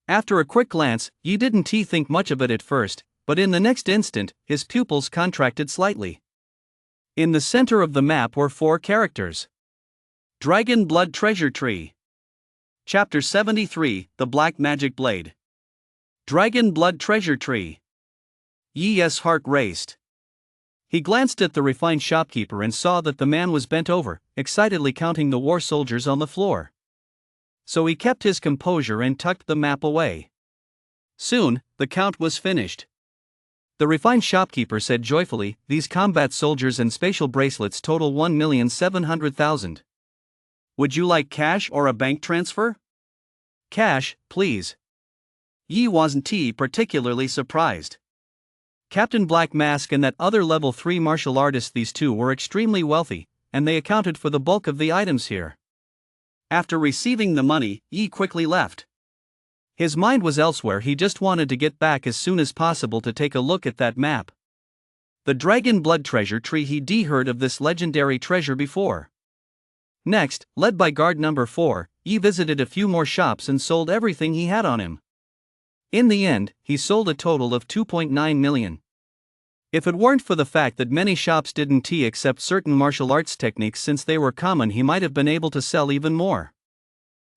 After a quick glance, Yi didn't think much of it at first, but in the next instant, his pupils contracted slightly. In the center of the map were 4 characters. Dragon Blood Treasure Tree. Chapter 73, The Black Magic Blade. Dragon Blood Treasure Tree. Yi's heart raced. He glanced at the refined shopkeeper and saw that the man was bent over, excitedly counting the war soldiers on the floor. So he kept his composure and tucked the map away. Soon, the count was finished. The refined shopkeeper said joyfully, "These combat soldiers and spatial bracelets total 1,700,000. Would you like cash or a bank transfer?" "Cash, please." Yi wasn't particularly surprised. Captain Black Mask and that other level 3 martial artist, these 2 were extremely wealthy, and they accounted for the bulk of the items here. After receiving the money, Yi quickly left. His mind was elsewhere. He just wanted to get back as soon as possible to take a look at that map. The Dragon Blood Treasure Tree. He'd heard of this legendary treasure before. Next, led by guard number 4, Yi visited a few more shops and sold everything he had on him. In the end, he sold a total of 2.9 million. If it weren't for the fact that many shops didn't accept certain martial arts techniques since they were common, he might have been able to sell even more.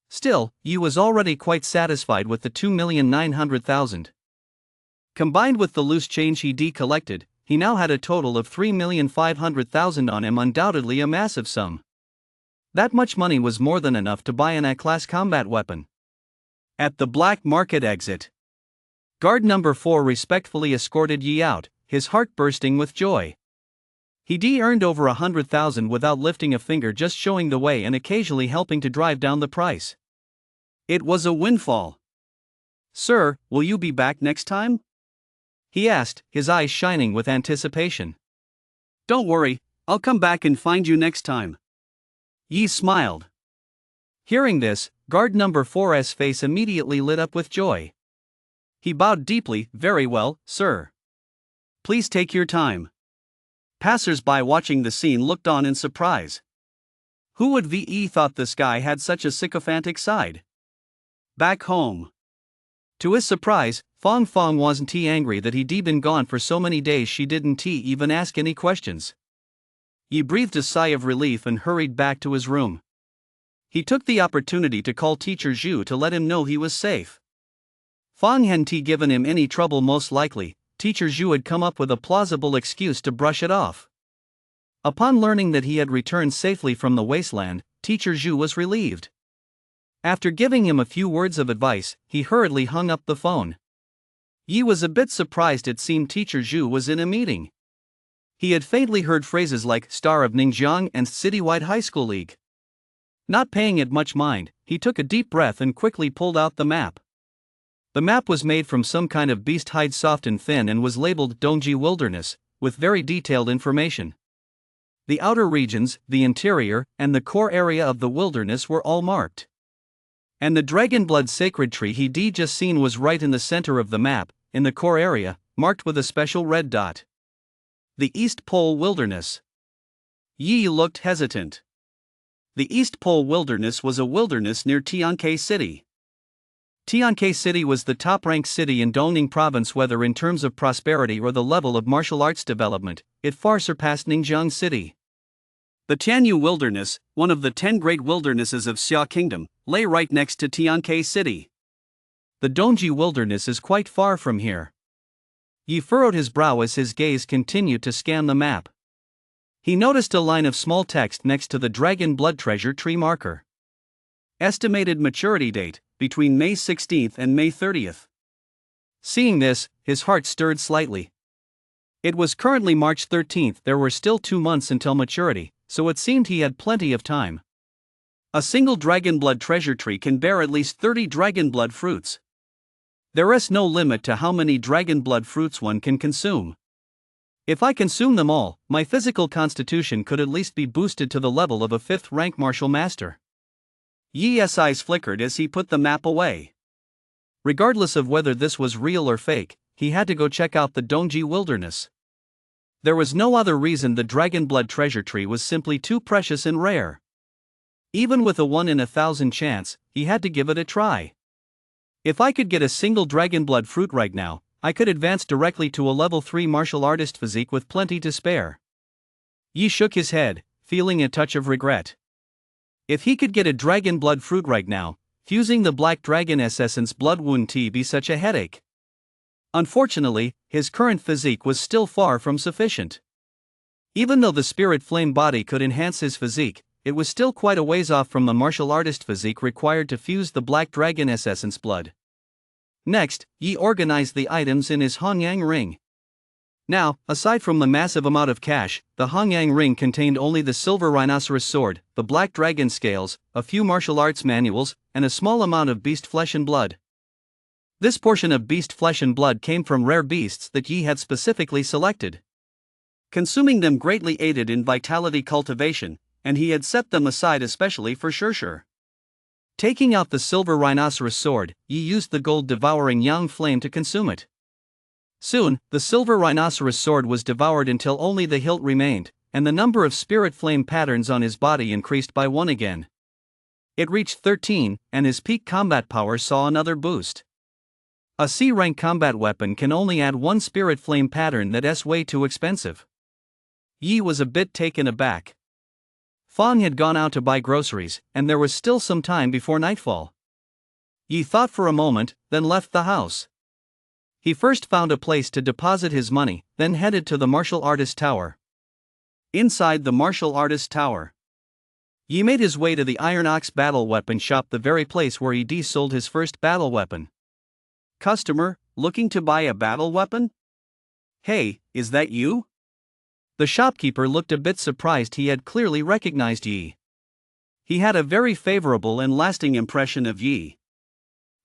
Still, Yi was already quite satisfied with the 2,900,000. Combined with the loose change he collected, he now had a total of 3,500,000 on him, undoubtedly a massive sum. That much money was more than enough to buy an A-class combat weapon. At the black market exit, guard number 4 respectfully escorted Yi out, his heart bursting with joy. He earned over 100,000 without lifting a finger, just showing the way and occasionally helping to drive down the price. It was a windfall. "Sir, will you be back next time?" he asked, his eyes shining with anticipation. "Don't worry, I'll come back and find you next time." Yi smiled. Hearing this, guard number 4's face immediately lit up with joy. He bowed deeply. "Very well, sir. Please take your time." Passers-by watching the scene looked on in surprise. Who would have thought this guy had such a sycophantic side? Back home, to his surprise, Fong Fong wasn't angry that he'd been gone for so many days. She didn't even ask any questions. He breathed a sigh of relief and hurried back to his room. He took the opportunity to call Teacher Zhu to let him know he was safe. Fong hadn't given him any trouble. Most likely, Teacher Zhu had come up with a plausible excuse to brush it off. Upon learning that he had returned safely from the wasteland, Teacher Zhu was relieved. After giving him a few words of advice, he hurriedly hung up the phone. Yi was a bit surprised. It seemed Teacher Zhu was in a meeting. He had faintly heard phrases like Star of Ningjiang and Citywide High School League. Not paying it much mind, he took a deep breath and quickly pulled out the map. The map was made from some kind of beast hide, soft and thin, and was labeled Dongji Wilderness, with very detailed information. The outer regions, the interior, and the core area of the wilderness were all marked. And the Dragon Blood Sacred Tree he'd just seen was right in the center of the map, in the core area, marked with a special red dot. The East Pole Wilderness. Yi looked hesitant. The East Pole Wilderness was a wilderness near Tianquai City. Tianquai City was the top-ranked city in Dongning Province, whether in terms of prosperity or the level of martial arts development. It far surpassed Ningjiang City. The Tianyu Wilderness, one of the 10 great wildernesses of Xia Kingdom, lay right next to Tianquai City. The Dongji Wilderness is quite far from here. Yi furrowed his brow as his gaze continued to scan the map. He noticed a line of small text next to the Dragon Blood Treasure Tree marker. Estimated maturity date, between May 16th and May 30th. Seeing this, his heart stirred slightly. It was currently March 13th, there were still 2 months until maturity, so it seemed he had plenty of time. A single Dragon Blood Treasure Tree can bear at least 30 Dragon Blood fruits. There is no limit to how many Dragon Blood fruits one can consume. If I consume them all, my physical constitution could at least be boosted to the level of a 5th rank martial master. Yi's eyes flickered as he put the map away. Regardless of whether this was real or fake, he had to go check out the Dongji Wilderness. There was no other reason. The Dragon Blood Treasure Tree was simply too precious and rare. Even with a 1 in 1,000 chance, he had to give it a try. If I could get a single Dragon Blood fruit right now, I could advance directly to a level 3 martial artist physique with plenty to spare. Yi shook his head, feeling a touch of regret. If he could get a Dragon Blood fruit right now, fusing the Black Dragon Essence blood wouldn't be such a headache. Unfortunately, his current physique was still far from sufficient. Even though the Spirit Flame body could enhance his physique, it was still quite a ways off from the martial artist physique required to fuse the Black Dragon Essence blood. Next, Yi organized the items in his Hongyang ring. Now, aside from the massive amount of cash, the Hongyang ring contained only the silver rhinoceros sword, the black dragon scales, a few martial arts manuals, and a small amount of beast flesh and blood. This portion of beast flesh and blood came from rare beasts that Yi had specifically selected. Consuming them greatly aided in vitality cultivation, and he had set them aside especially for Shirshir. Taking out the silver rhinoceros sword, Yi used the gold devouring yang flame to consume it. Soon, the silver rhinoceros sword was devoured until only the hilt remained, and the number of spirit flame patterns on his body increased by 1 again. It reached 13, and his peak combat power saw another boost. A C-rank combat weapon can only add 1 spirit flame pattern. That's way too expensive. Yi was a bit taken aback. Fang had gone out to buy groceries, and there was still some time before nightfall. Yi thought for a moment, then left the house. He first found a place to deposit his money, then headed to the martial artist tower. Inside the martial artist tower, Yi made his way to the Iron Ox battle weapon shop, the very place where Yi sold his first battle weapon. Customer, looking to buy a battle weapon? Hey, is that you? The shopkeeper looked a bit surprised. He had clearly recognized Yi. He had a very favorable and lasting impression of Yi.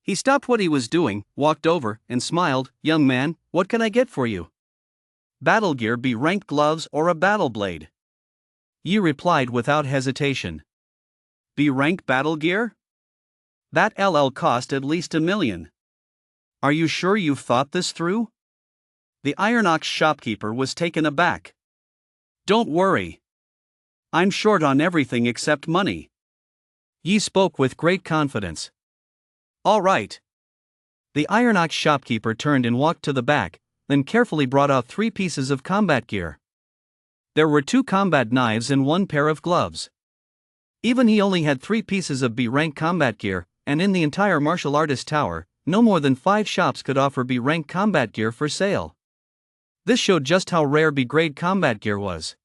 He stopped what he was doing, walked over, and smiled. Young man, what can I get for you? Battle gear, B-ranked gloves, or a battle blade? Yi replied without hesitation. B-rank battle gear? That LL cost at least $1 million. Are you sure you've thought this through? The Iron Ox shopkeeper was taken aback. Don't worry. I'm short on everything except money. Yi spoke with great confidence. All right. The Iron Ox shopkeeper turned and walked to the back, then carefully brought out 3 pieces of combat gear. There were 2 combat knives and 1 pair of gloves. Even he only had 3 pieces of B-rank combat gear, and in the entire martial artist tower, no more than 5 shops could offer B-rank combat gear for sale. This showed just how rare B-grade combat gear was.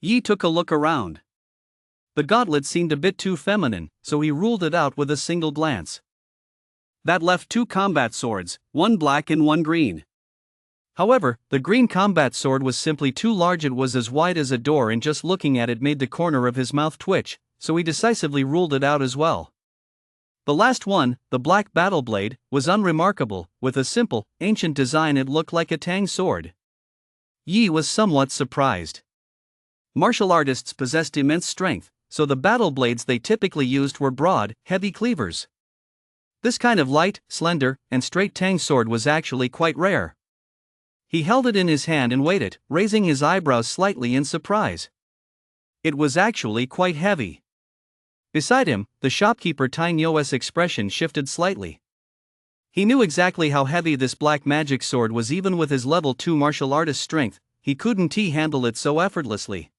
Yi took a look around. The gauntlet seemed a bit too feminine, so he ruled it out with a single glance. That left 2 combat swords, 1 black and 1 green. However, the green combat sword was simply too large. It was as wide as a door, and just looking at it made the corner of his mouth twitch, so he decisively ruled it out as well. The last one, the black battle blade, was unremarkable. With a simple, ancient design, it looked like a Tang sword. Yi was somewhat surprised. Martial artists possessed immense strength, so the battle blades they typically used were broad, heavy cleavers. This kind of light, slender, and straight Tang sword was actually quite rare. He held it in his hand and weighed it, raising his eyebrows slightly in surprise. It was actually quite heavy. Beside him, the shopkeeper Tainyo's expression shifted slightly. He knew exactly how heavy this black magic sword was. Even with his level 2 martial artist strength, he couldn't handle it so effortlessly.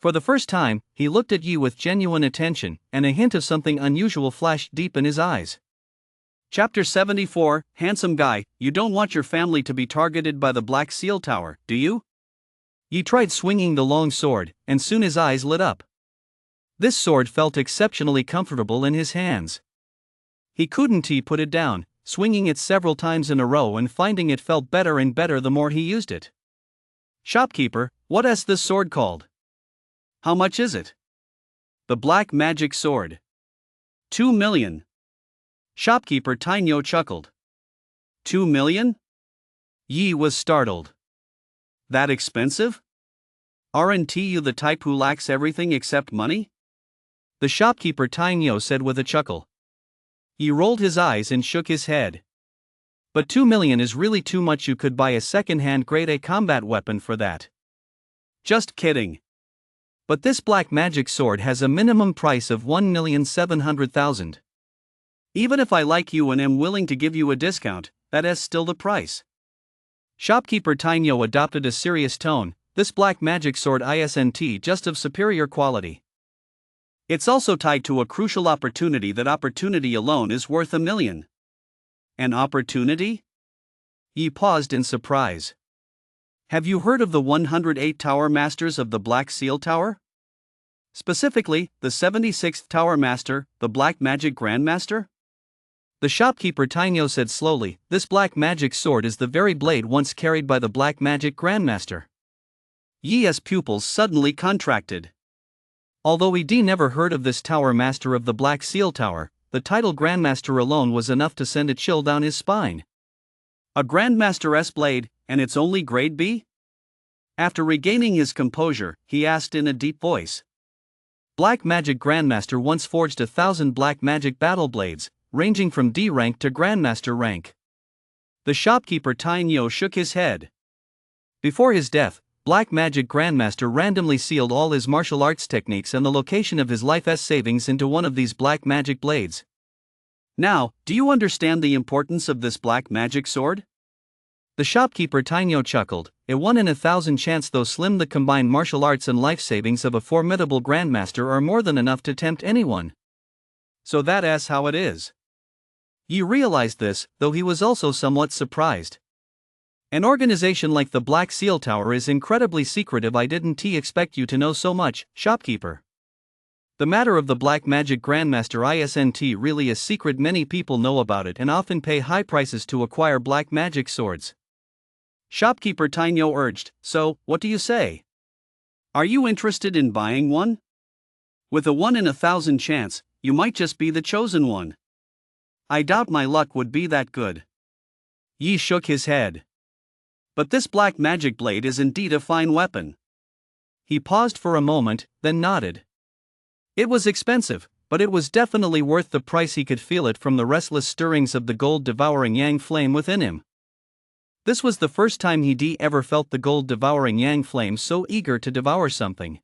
For the first time, he looked at Yi with genuine attention, and a hint of something unusual flashed deep in his eyes. Chapter 74, Handsome Guy, you don't want your family to be targeted by the Black Seal Tower, do you? Yi tried swinging the long sword, and soon his eyes lit up. This sword felt exceptionally comfortable in his hands. He couldn't put it down, swinging it several times in a row and finding it felt better and better the more he used it. Shopkeeper, what is this sword called? How much is it? The Black Magic Sword. 2 million. Shopkeeper Tainyo chuckled. 2 million? Yi was startled. That expensive? Aren't you the type who lacks everything except money? The shopkeeper Tainyo said with a chuckle. He rolled his eyes and shook his head. But 2 million is really too much. You could buy a second-hand grade A combat weapon for that. Just kidding. But this black magic sword has a minimum price of 1,700,000. Even if I like you and am willing to give you a discount, that is still the price. Shopkeeper Tainyo adopted a serious tone. This black magic sword isn't just of superior quality. It's also tied to a crucial opportunity. That opportunity alone is worth 1 million. An opportunity? Yi paused in surprise. Have you heard of the 108 Tower Masters of the Black Seal Tower? Specifically, the 76th Tower Master, the Black Magic Grandmaster? The shopkeeper Tainyo said slowly, this black magic sword is the very blade once carried by the Black Magic Grandmaster. Yi's pupils suddenly contracted. Although he never heard of this Tower Master of the Black Seal Tower, the title Grandmaster alone was enough to send a chill down his spine. A Grandmaster's blade, and it's only grade B? After regaining his composure, he asked in a deep voice. Black Magic Grandmaster once forged 1,000 black magic battle blades, ranging from D rank to Grandmaster rank. The shopkeeper Tainyo shook his head. Before his death, Black Magic Grandmaster randomly sealed all his martial arts techniques and the location of his life's savings into one of these black magic blades. Now, do you understand the importance of this black magic sword? The shopkeeper Tainyo chuckled. A 1 in 1,000 chance, though slim. The combined martial arts and life savings of a formidable Grandmaster are more than enough to tempt anyone. So that is how it is. Yi realized this, though he was also somewhat surprised. An organization like the Black Seal Tower is incredibly secretive. I didn't expect you to know so much, shopkeeper. The matter of the Black Magic Grandmaster isn't really a secret. Many people know about it and often pay high prices to acquire black magic swords. Shopkeeper Tainyo urged, so, what do you say? Are you interested in buying one? With a 1 in 1,000 chance, you might just be the chosen one. I doubt my luck would be that good. Yi shook his head. But this black magic blade is indeed a fine weapon. He paused for a moment, then nodded. It was expensive, but it was definitely worth the price. He could feel it from the restless stirrings of the gold-devouring yang flame within him. This was the first time he ever felt the gold-devouring yang flame so eager to devour something.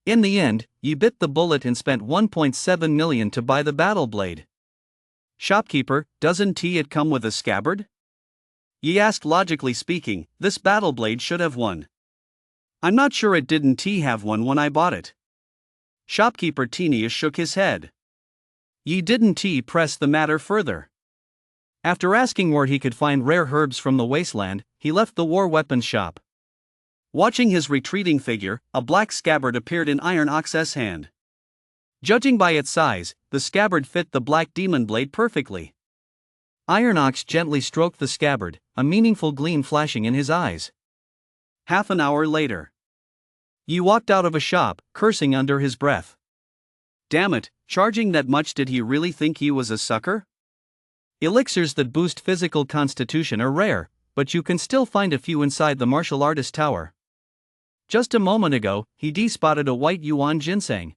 In the end, Yi bit the bullet and spent 1.7 million to buy the battle blade. Shopkeeper, doesn't it come with a scabbard? Yi asked. Logically speaking, this battle blade should have one. I'm not sure it didn't have one when I bought it. Shopkeeper Tainyo shook his head. Yi didn't press the matter further. After asking where he could find rare herbs from the wasteland, he left the war weapons shop. Watching his retreating figure, a black scabbard appeared in Iron Ox's hand. Judging by its size, the scabbard fit the black demon blade perfectly. Iron Ox gently stroked the scabbard, a meaningful gleam flashing in his eyes. Half an hour later, Yi walked out of a shop, cursing under his breath. Damn it, charging that much. Did he really think he was a sucker? Elixirs that boost physical constitution are rare, but you can still find a few inside the martial artist tower. Just a moment ago, he spotted a white yuan ginseng.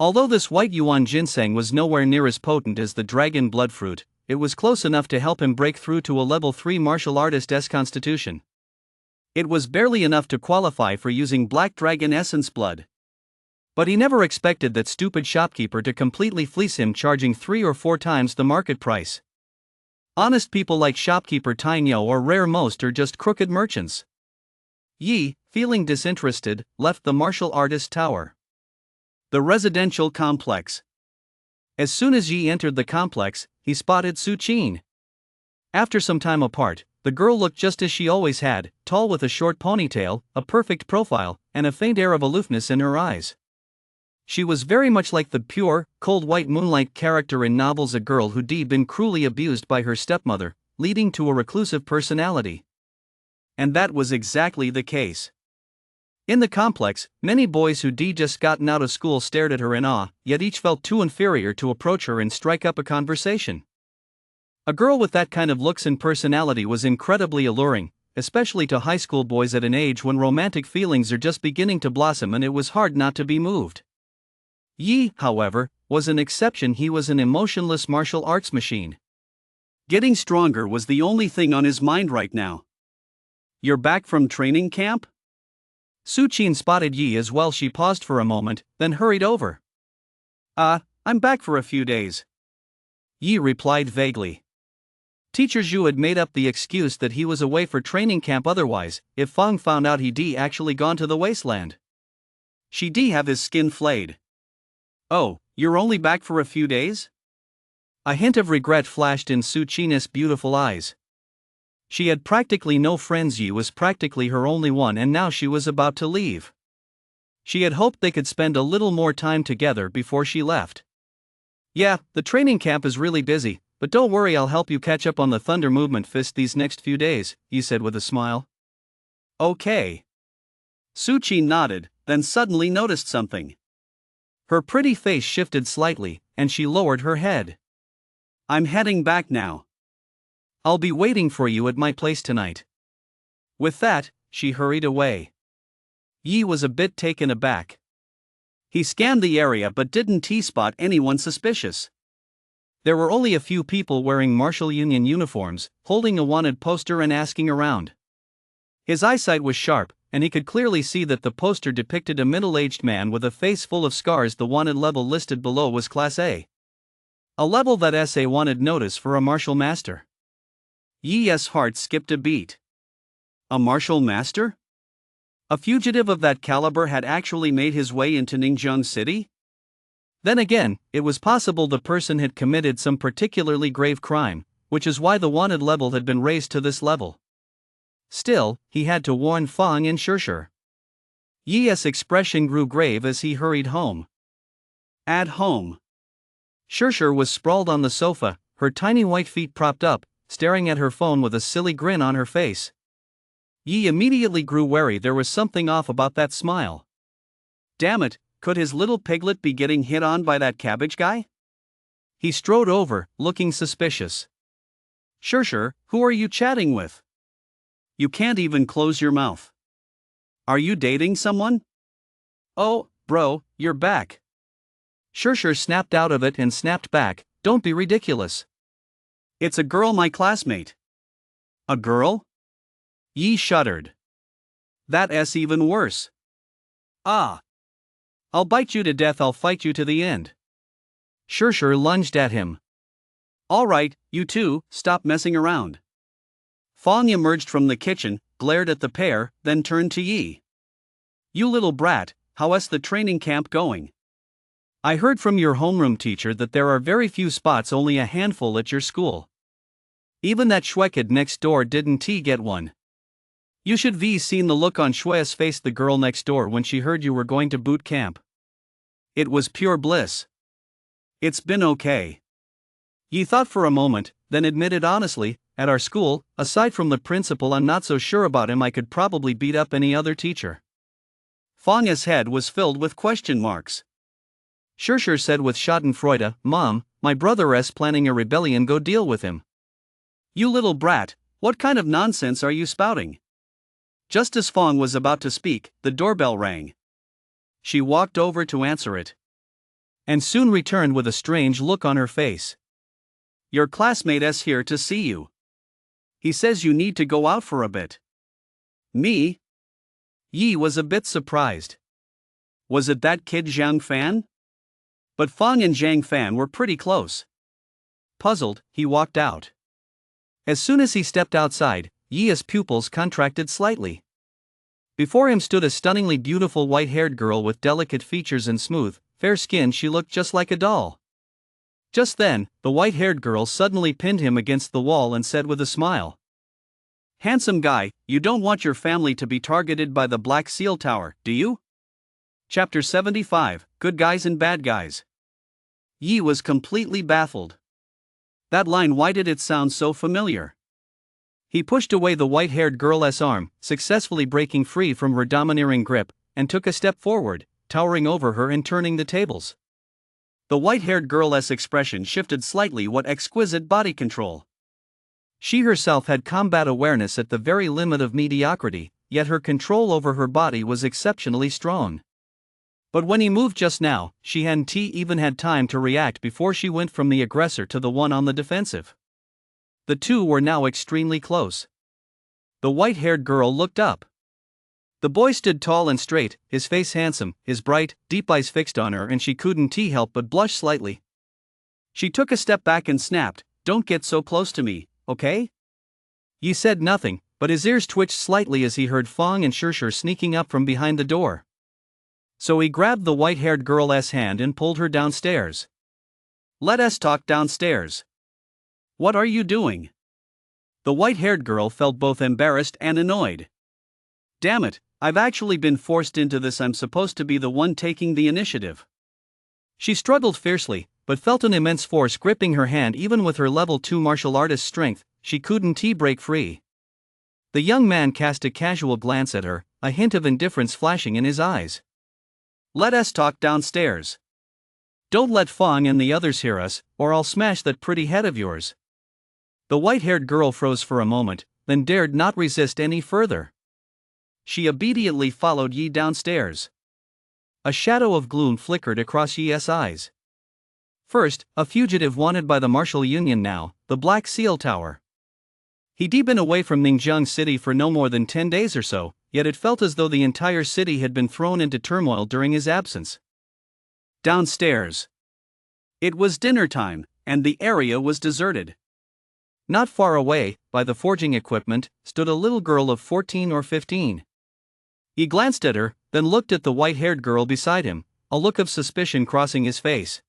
Although this white yuan ginseng was nowhere near as potent as the dragon blood fruit, it was close enough to help him break through to a level 3 martial artist's constitution. It was barely enough to qualify for using Black Dragon Essence Blood. But he never expected that stupid shopkeeper to completely fleece him, charging 3 or 4 times the market price. Honest people like shopkeeper Tainyo or Rare Most are just crooked merchants. Yi, feeling disinterested, left the martial artist tower. The residential complex. As soon as Yi entered the complex, he spotted Su Qin. After some time apart, the girl looked just as she always had, tall with a short ponytail, a perfect profile, and a faint air of aloofness in her eyes. She was very much like the pure, cold white moonlight character in novels, a girl who'd been cruelly abused by her stepmother, leading to a reclusive personality. And that was exactly the case. In the complex, many boys who'd just gotten out of school stared at her in awe, yet each felt too inferior to approach her and strike up a conversation. A girl with that kind of looks and personality was incredibly alluring, especially to high school boys at an age when romantic feelings are just beginning to blossom, and it was hard not to be moved. Yi, however, was an exception. He was an emotionless martial arts machine. Getting stronger was the only thing on his mind right now. "You're back from training camp?" Su Qin spotted Yi as well. She paused for a moment, then hurried over. I'm back for a few days," Yi replied vaguely. Teacher Zhu had made up the excuse that he was away for training camp, otherwise, if Fang found out he'd actually gone to the wasteland, she'd have his skin flayed. "Oh, you're only back for a few days?" A hint of regret flashed in Su Qin's beautiful eyes. She had practically no friends. Yi was practically her only one, and now she was about to leave. She had hoped they could spend a little more time together before she left. "Yeah, the training camp is really busy, but don't worry, I'll help you catch up on the Thunder Movement Fist these next few days," Yi said with a smile. "Okay." Su Qin nodded, then suddenly noticed something. Her pretty face shifted slightly, and she lowered her head. "I'm heading back now. I'll be waiting for you at my place tonight." With that, she hurried away. Yi was a bit taken aback. He scanned the area but didn't spot anyone suspicious. There were only a few people wearing martial union uniforms, holding a wanted poster and asking around. His eyesight was sharp, and he could clearly see that the poster depicted a middle-aged man with a face full of scars. The wanted level listed below was Class A. A level that SA wanted notice for a martial master. Yi's heart skipped a beat. A martial master? A fugitive of that caliber had actually made his way into Ningzheng City? Then again, it was possible the person had committed some particularly grave crime, which is why the wanted level had been raised to this level. Still, he had to warn Fang and Shishir. Yi's expression grew grave as he hurried home. At home, Shishir was sprawled on the sofa, her tiny white feet propped up, staring at her phone with a silly grin on her face. Yi immediately grew wary. There was something off about that smile. Damn it, could his little piglet be getting hit on by that cabbage guy? He strode over, looking suspicious. "Shishir, who are you chatting with? You can't even close your mouth. Are you dating someone?" "Oh, bro, you're back." Shishir snapped out of it and snapped back, "Don't be ridiculous. It's a girl, my classmate." "A girl?" Yi shuddered. "That's even worse." "Ah. I'll bite you to death, I'll fight you to the end." Shishir lunged at him. "All right, you two, stop messing around." Fang emerged from the kitchen, glared at the pair, then turned to Yi. "You little brat, how's the training camp going? I heard from your homeroom teacher that there are very few spots, only a handful at your school. Even that Shwekid next door didn't get one. You should have seen the look on Shwe's face, the girl next door, when she heard you were going to boot camp. It was pure bliss." "It's been okay." Yi thought for a moment, then admitted honestly, "At our school, aside from the principal, I'm not so sure about him. I could probably beat up any other teacher." Fang's head was filled with question marks. Shishir said with schadenfreude, "Mom, my brother's planning a rebellion, go deal with him." "You little brat, what kind of nonsense are you spouting?" Just as Fang was about to speak, the doorbell rang. She walked over to answer it, and soon returned with a strange look on her face. Your classmate is here to see you. He says you need to go out for a bit. Me? Yi was a bit surprised. Was it that kid Zhang Fan? But Fang and Zhang Fan were pretty close. Puzzled, he walked out. As soon as he stepped outside, Yi's pupils contracted slightly. Before him stood a stunningly beautiful white-haired girl with delicate features and smooth, fair skin. She looked just like a doll. Just then, the white-haired girl suddenly pinned him against the wall and said with a smile, "Handsome guy, you don't want your family to be targeted by the Black Seal Tower, do you?" Chapter 75, Good Guys and Bad Guys. Yi was completely baffled. That line, why did it sound so familiar? He pushed away the white-haired girl's arm, successfully breaking free from her domineering grip, and took a step forward, towering over her and turning the tables. The white-haired girl's expression shifted slightly. What exquisite body control! She herself had combat awareness at the very limit of mediocrity, yet her control over her body was exceptionally strong. But when he moved just now, she hadn't even had time to react before she went from the aggressor to the one on the defensive. The two were now extremely close. The white-haired girl looked up. The boy stood tall and straight, his face handsome, his bright, deep eyes fixed on her, and she couldn't help but blush slightly. She took a step back and snapped, "Don't get so close to me, okay?" Yi said nothing, but his ears twitched slightly as he heard Fang and Shishir sneaking up from behind the door. So he grabbed the white-haired girl's hand and pulled her downstairs. "Let us talk downstairs." "What are you doing?" The white-haired girl felt both embarrassed and annoyed. "Damn it, I've actually been forced into this. I'm supposed to be the one taking the initiative." She struggled fiercely, but felt an immense force gripping her hand. Even with her level 2 martial artist strength, she couldn't break free. The young man cast a casual glance at her, a hint of indifference flashing in his eyes. "Let us talk downstairs. Don't let Fang and the others hear us, or I'll smash that pretty head of yours." The white-haired girl froze for a moment, then dared not resist any further. She obediently followed Yi downstairs. A shadow of gloom flickered across Yi's eyes. First, a fugitive wanted by the Martial Union, now, the Black Seal Tower. He'd been away from Ningjiang City for no more than 10 days or so, yet it felt as though the entire city had been thrown into turmoil during his absence. Downstairs. It was dinner time, and the area was deserted. Not far away, by the forging equipment, stood a little girl of 14 or 15. He glanced at her, then looked at the white-haired girl beside him, a look of suspicion crossing his face.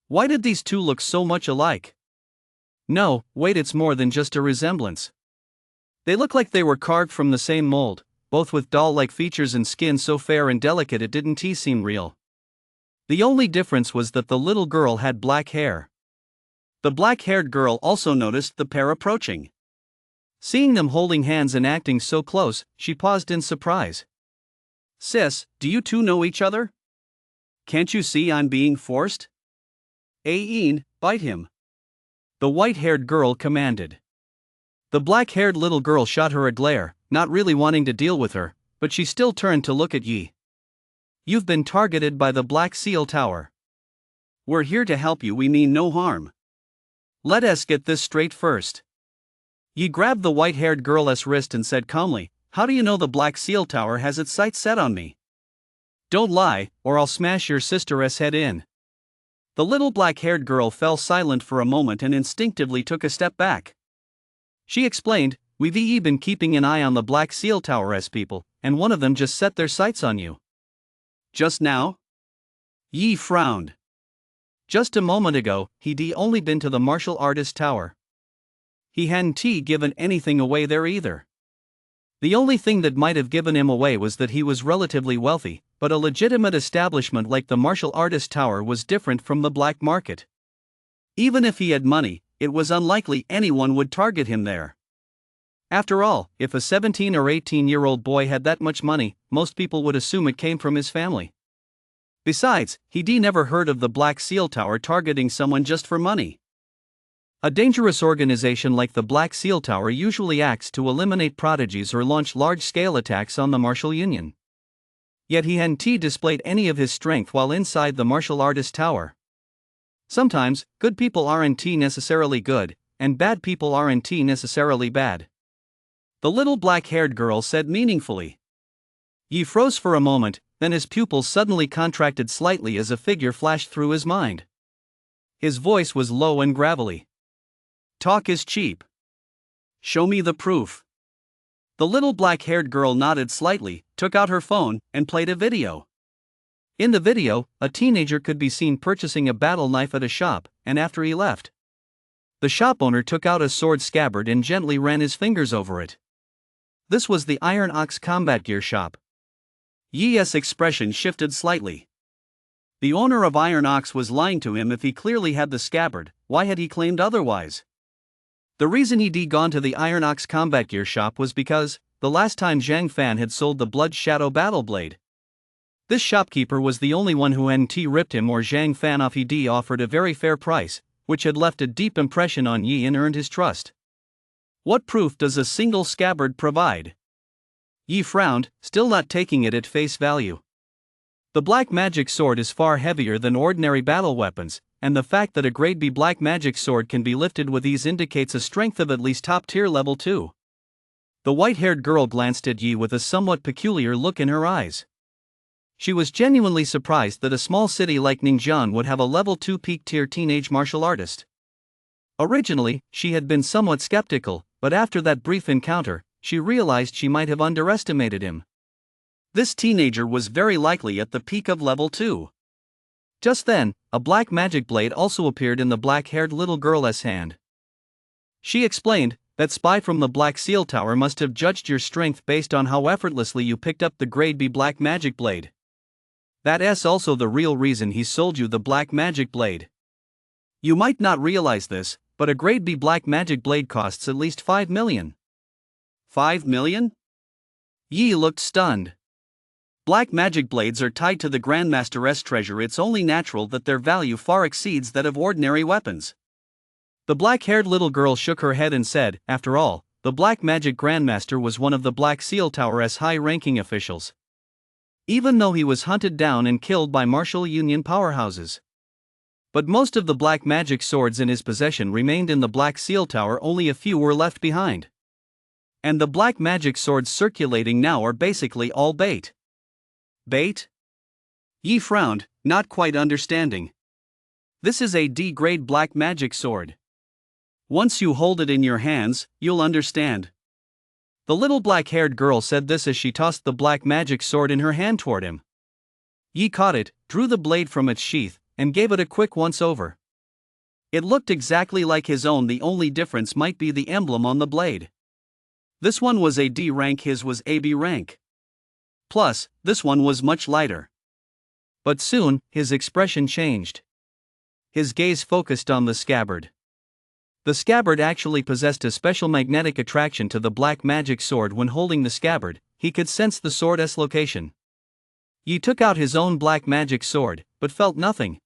Why did these two look so much alike? No, wait, it's more than just a resemblance. They look like they were carved from the same mold, both with doll-like features and skin so fair and delicate it didn't seem real. The only difference was that the little girl had black hair. The black-haired girl also noticed the pair approaching. Seeing them holding hands and acting so close, she paused in surprise. "Sis, do you two know each other? Can't you see I'm being forced?" "Ain, bite him," the white-haired girl commanded. The black-haired little girl shot her a glare, not really wanting to deal with her, but she still turned to look at Yi. "You've been targeted by the Black Seal Tower. We're here to help you, we mean no harm. Let us get this straight first." Yi grabbed the white-haired girl's wrist and said calmly, "How do you know the Black Seal Tower has its sights set on me? Don't lie, or I'll smash your sister's head in." The little black-haired girl fell silent for a moment and instinctively took a step back. She explained, "We've been keeping an eye on the Black Seal Tower's people, and one of them just set their sights on you." "Just now?" Yi frowned. Just a moment ago, he'd only been to the martial artist tower. He hadn't given anything away there either. The only thing that might have given him away was that he was relatively wealthy, but a legitimate establishment like the martial artist tower was different from the black market. Even if he had money, it was unlikely anyone would target him there. After all, if a 17 or 18-year-old boy had that much money, most people would assume it came from his family. Besides, he'd never heard of the Black Seal Tower targeting someone just for money. A dangerous organization like the Black Seal Tower usually acts to eliminate prodigies or launch large-scale attacks on the Martial Union. Yet he hadn't displayed any of his strength while inside the martial artist tower. Sometimes, good people aren't necessarily good, and bad people aren't necessarily bad. The little black-haired girl said meaningfully. Yi froze for a moment, then his pupils suddenly contracted slightly as a figure flashed through his mind. His voice was low and gravelly. Talk is cheap. Show me the proof. The little black-haired girl nodded slightly, took out her phone, and played a video. In the video, a teenager could be seen purchasing a battle knife at a shop, and after he left, the shop owner took out a sword scabbard and gently ran his fingers over it. This was the Iron Ox combat gear shop. Yi's expression shifted slightly. The owner of Iron Ox was lying to him if he clearly had the scabbard. Why had he claimed otherwise? The reason he'd gone to the Iron Ox combat gear shop was because, the last time Zhang Fan had sold the Blood Shadow battle blade, this shopkeeper was the only one who hadn't ripped him or Zhang Fan off. He'd offered a very fair price, which had left a deep impression on Yi and earned his trust. What proof does a single scabbard provide? Yi frowned, still not taking it at face value. The black magic sword is far heavier than ordinary battle weapons, and the fact that a grade B black magic sword can be lifted with ease indicates a strength of at least top tier level 2. The white-haired girl glanced at Yi with a somewhat peculiar look in her eyes. She was genuinely surprised that a small city like Ningjian would have a level 2 peak tier teenage martial artist. Originally, she had been somewhat skeptical, but after that brief encounter, she realized she might have underestimated him. This teenager was very likely at the peak of level 2. Just then, a black magic blade also appeared in the black-haired little girl's hand. She explained, that spy from the Black Seal Tower must have judged your strength based on how effortlessly you picked up the grade B black magic blade. That's also the real reason he sold you the black magic blade. You might not realize this, but a grade B black magic blade costs at least 5 million. 5 million? Yi looked stunned. Black magic blades are tied to the Grandmaster's treasure. It's only natural that their value far exceeds that of ordinary weapons. The black-haired little girl shook her head and said, after all, the Black Magic Grandmaster was one of the Black Seal Tower's high-ranking officials. Even though he was hunted down and killed by martial union powerhouses. But most of the black magic swords in his possession remained in the Black Seal Tower. Only a few were left behind. And the black magic swords circulating now are basically all bait. Bait? Yi frowned, not quite understanding. This is a D-grade black magic sword. Once you hold it in your hands, you'll understand. The little black-haired girl said this as she tossed the black magic sword in her hand toward him. Yi caught it, drew the blade from its sheath, and gave it a quick once-over. It looked exactly like his own. The only difference might be the emblem on the blade. This one was a D rank, his was AB rank. Plus, this one was much lighter. But soon, his expression changed. His gaze focused on the scabbard. The scabbard actually possessed a special magnetic attraction to the black magic sword. When holding the scabbard, he could sense the sword's location. Yi took out his own black magic sword, but felt nothing.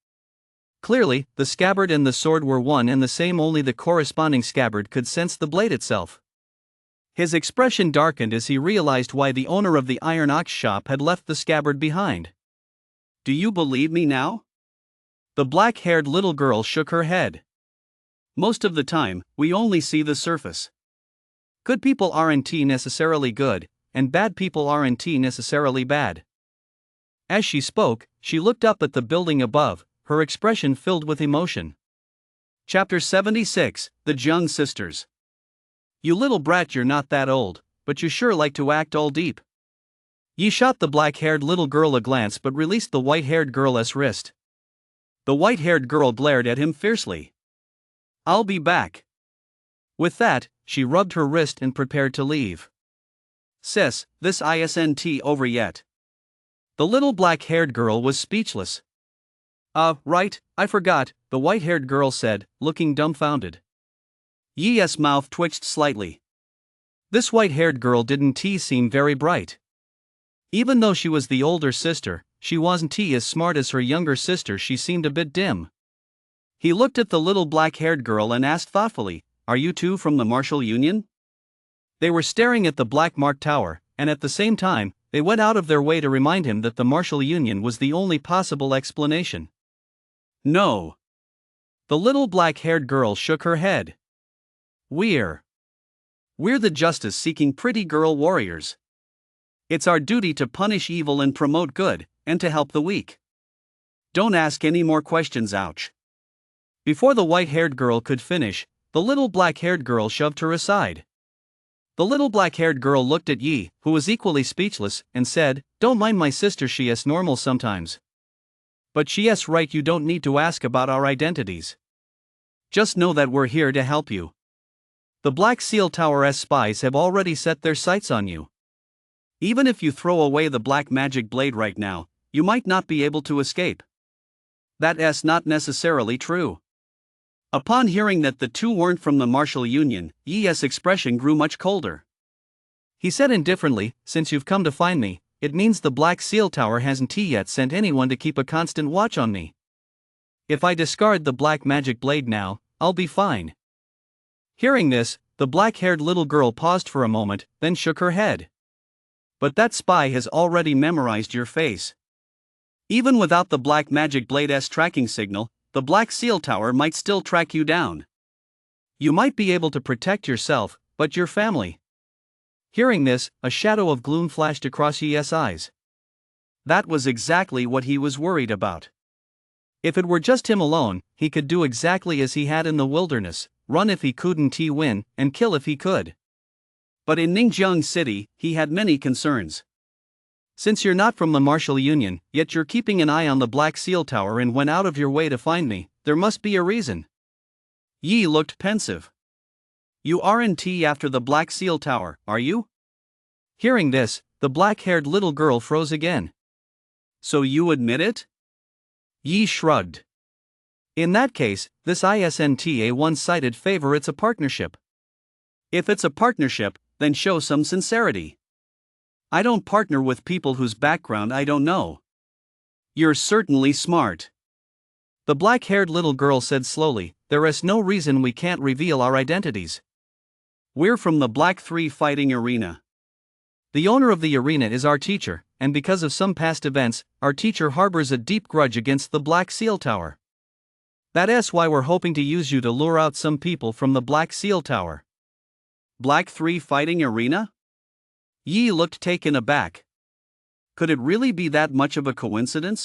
Clearly, the scabbard and the sword were one and the same, only the corresponding scabbard could sense the blade itself. His expression darkened as he realized why the owner of the Iron Ox shop had left the scabbard behind. Do you believe me now? The black-haired little girl shook her head. Most of the time, we only see the surface. Good people aren't necessarily good, and bad people aren't necessarily bad. As she spoke, she looked up at the building above, her expression filled with emotion. Chapter 76, The Zheng Sisters. You little brat, you're not that old, but you sure like to act all deep. Yi shot the black-haired little girl a glance but released the white-haired girl's wrist. The white-haired girl glared at him fiercely. I'll be back. With that, she rubbed her wrist and prepared to leave. Sis, this isn't over yet. The little black-haired girl was speechless. Right, I forgot, the white-haired girl said, looking dumbfounded. Yi's mouth twitched slightly. This white-haired girl didn't seem very bright. Even though she was the older sister, she wasn't as smart as her younger sister. She seemed a bit dim. He looked at the little black-haired girl and asked thoughtfully, Are you two from the Martial Union? They were staring at the Black Mark Tower, and at the same time, they went out of their way to remind him that the Martial Union was the only possible explanation. No. The little black-haired girl shook her head. We're the justice-seeking pretty girl warriors. It's our duty to punish evil and promote good, and to help the weak. Don't ask any more questions, ouch. Before the white-haired girl could finish, the little black-haired girl shoved her aside. The little black-haired girl looked at Yi, who was equally speechless, and said, "Don't mind my sister, she's normal sometimes. But she's right, you don't need to ask about our identities. Just know that we're here to help you. The Black Seal Tower's spies have already set their sights on you. Even if you throw away the black magic blade right now, you might not be able to escape." That's not necessarily true. Upon hearing that the two weren't from the martial union, Yi's expression grew much colder. He said indifferently, "Since you've come to find me, it means the Black Seal Tower hasn't yet sent anyone to keep a constant watch on me. If I discard the black magic blade now, I'll be fine." Hearing this, the black-haired little girl paused for a moment, then shook her head. "But that spy has already memorized your face. Even without the black magic blade's tracking signal, the Black Seal Tower might still track you down. You might be able to protect yourself, but your family." Hearing this, a shadow of gloom flashed across Yi's eyes. That was exactly what he was worried about. If it were just him alone, he could do exactly as he had in the wilderness, run if he couldn't win, and kill if he could. But in Ningjiang City, he had many concerns. "Since you're not from the martial union, yet you're keeping an eye on the Black Seal Tower and went out of your way to find me, there must be a reason." Yi looked pensive. "You aren't after the Black Seal Tower, are you?" Hearing this, the black-haired little girl froze again. "So you admit it?" Yi shrugged. "In that case, this isn't a one-sided favor, it's a partnership. If it's a partnership, then show some sincerity. I don't partner with people whose background I don't know." "You're certainly smart," the black-haired little girl said slowly. "There is no reason we can't reveal our identities. We're from the Black 3 fighting arena. The owner of the arena is our teacher, and because of some past events, our teacher harbors a deep grudge against the Black Seal Tower. That's why we're hoping to use you to lure out some people from the Black Seal Tower." Black 3 fighting arena? Yi looked taken aback. Could it really be that much of a coincidence?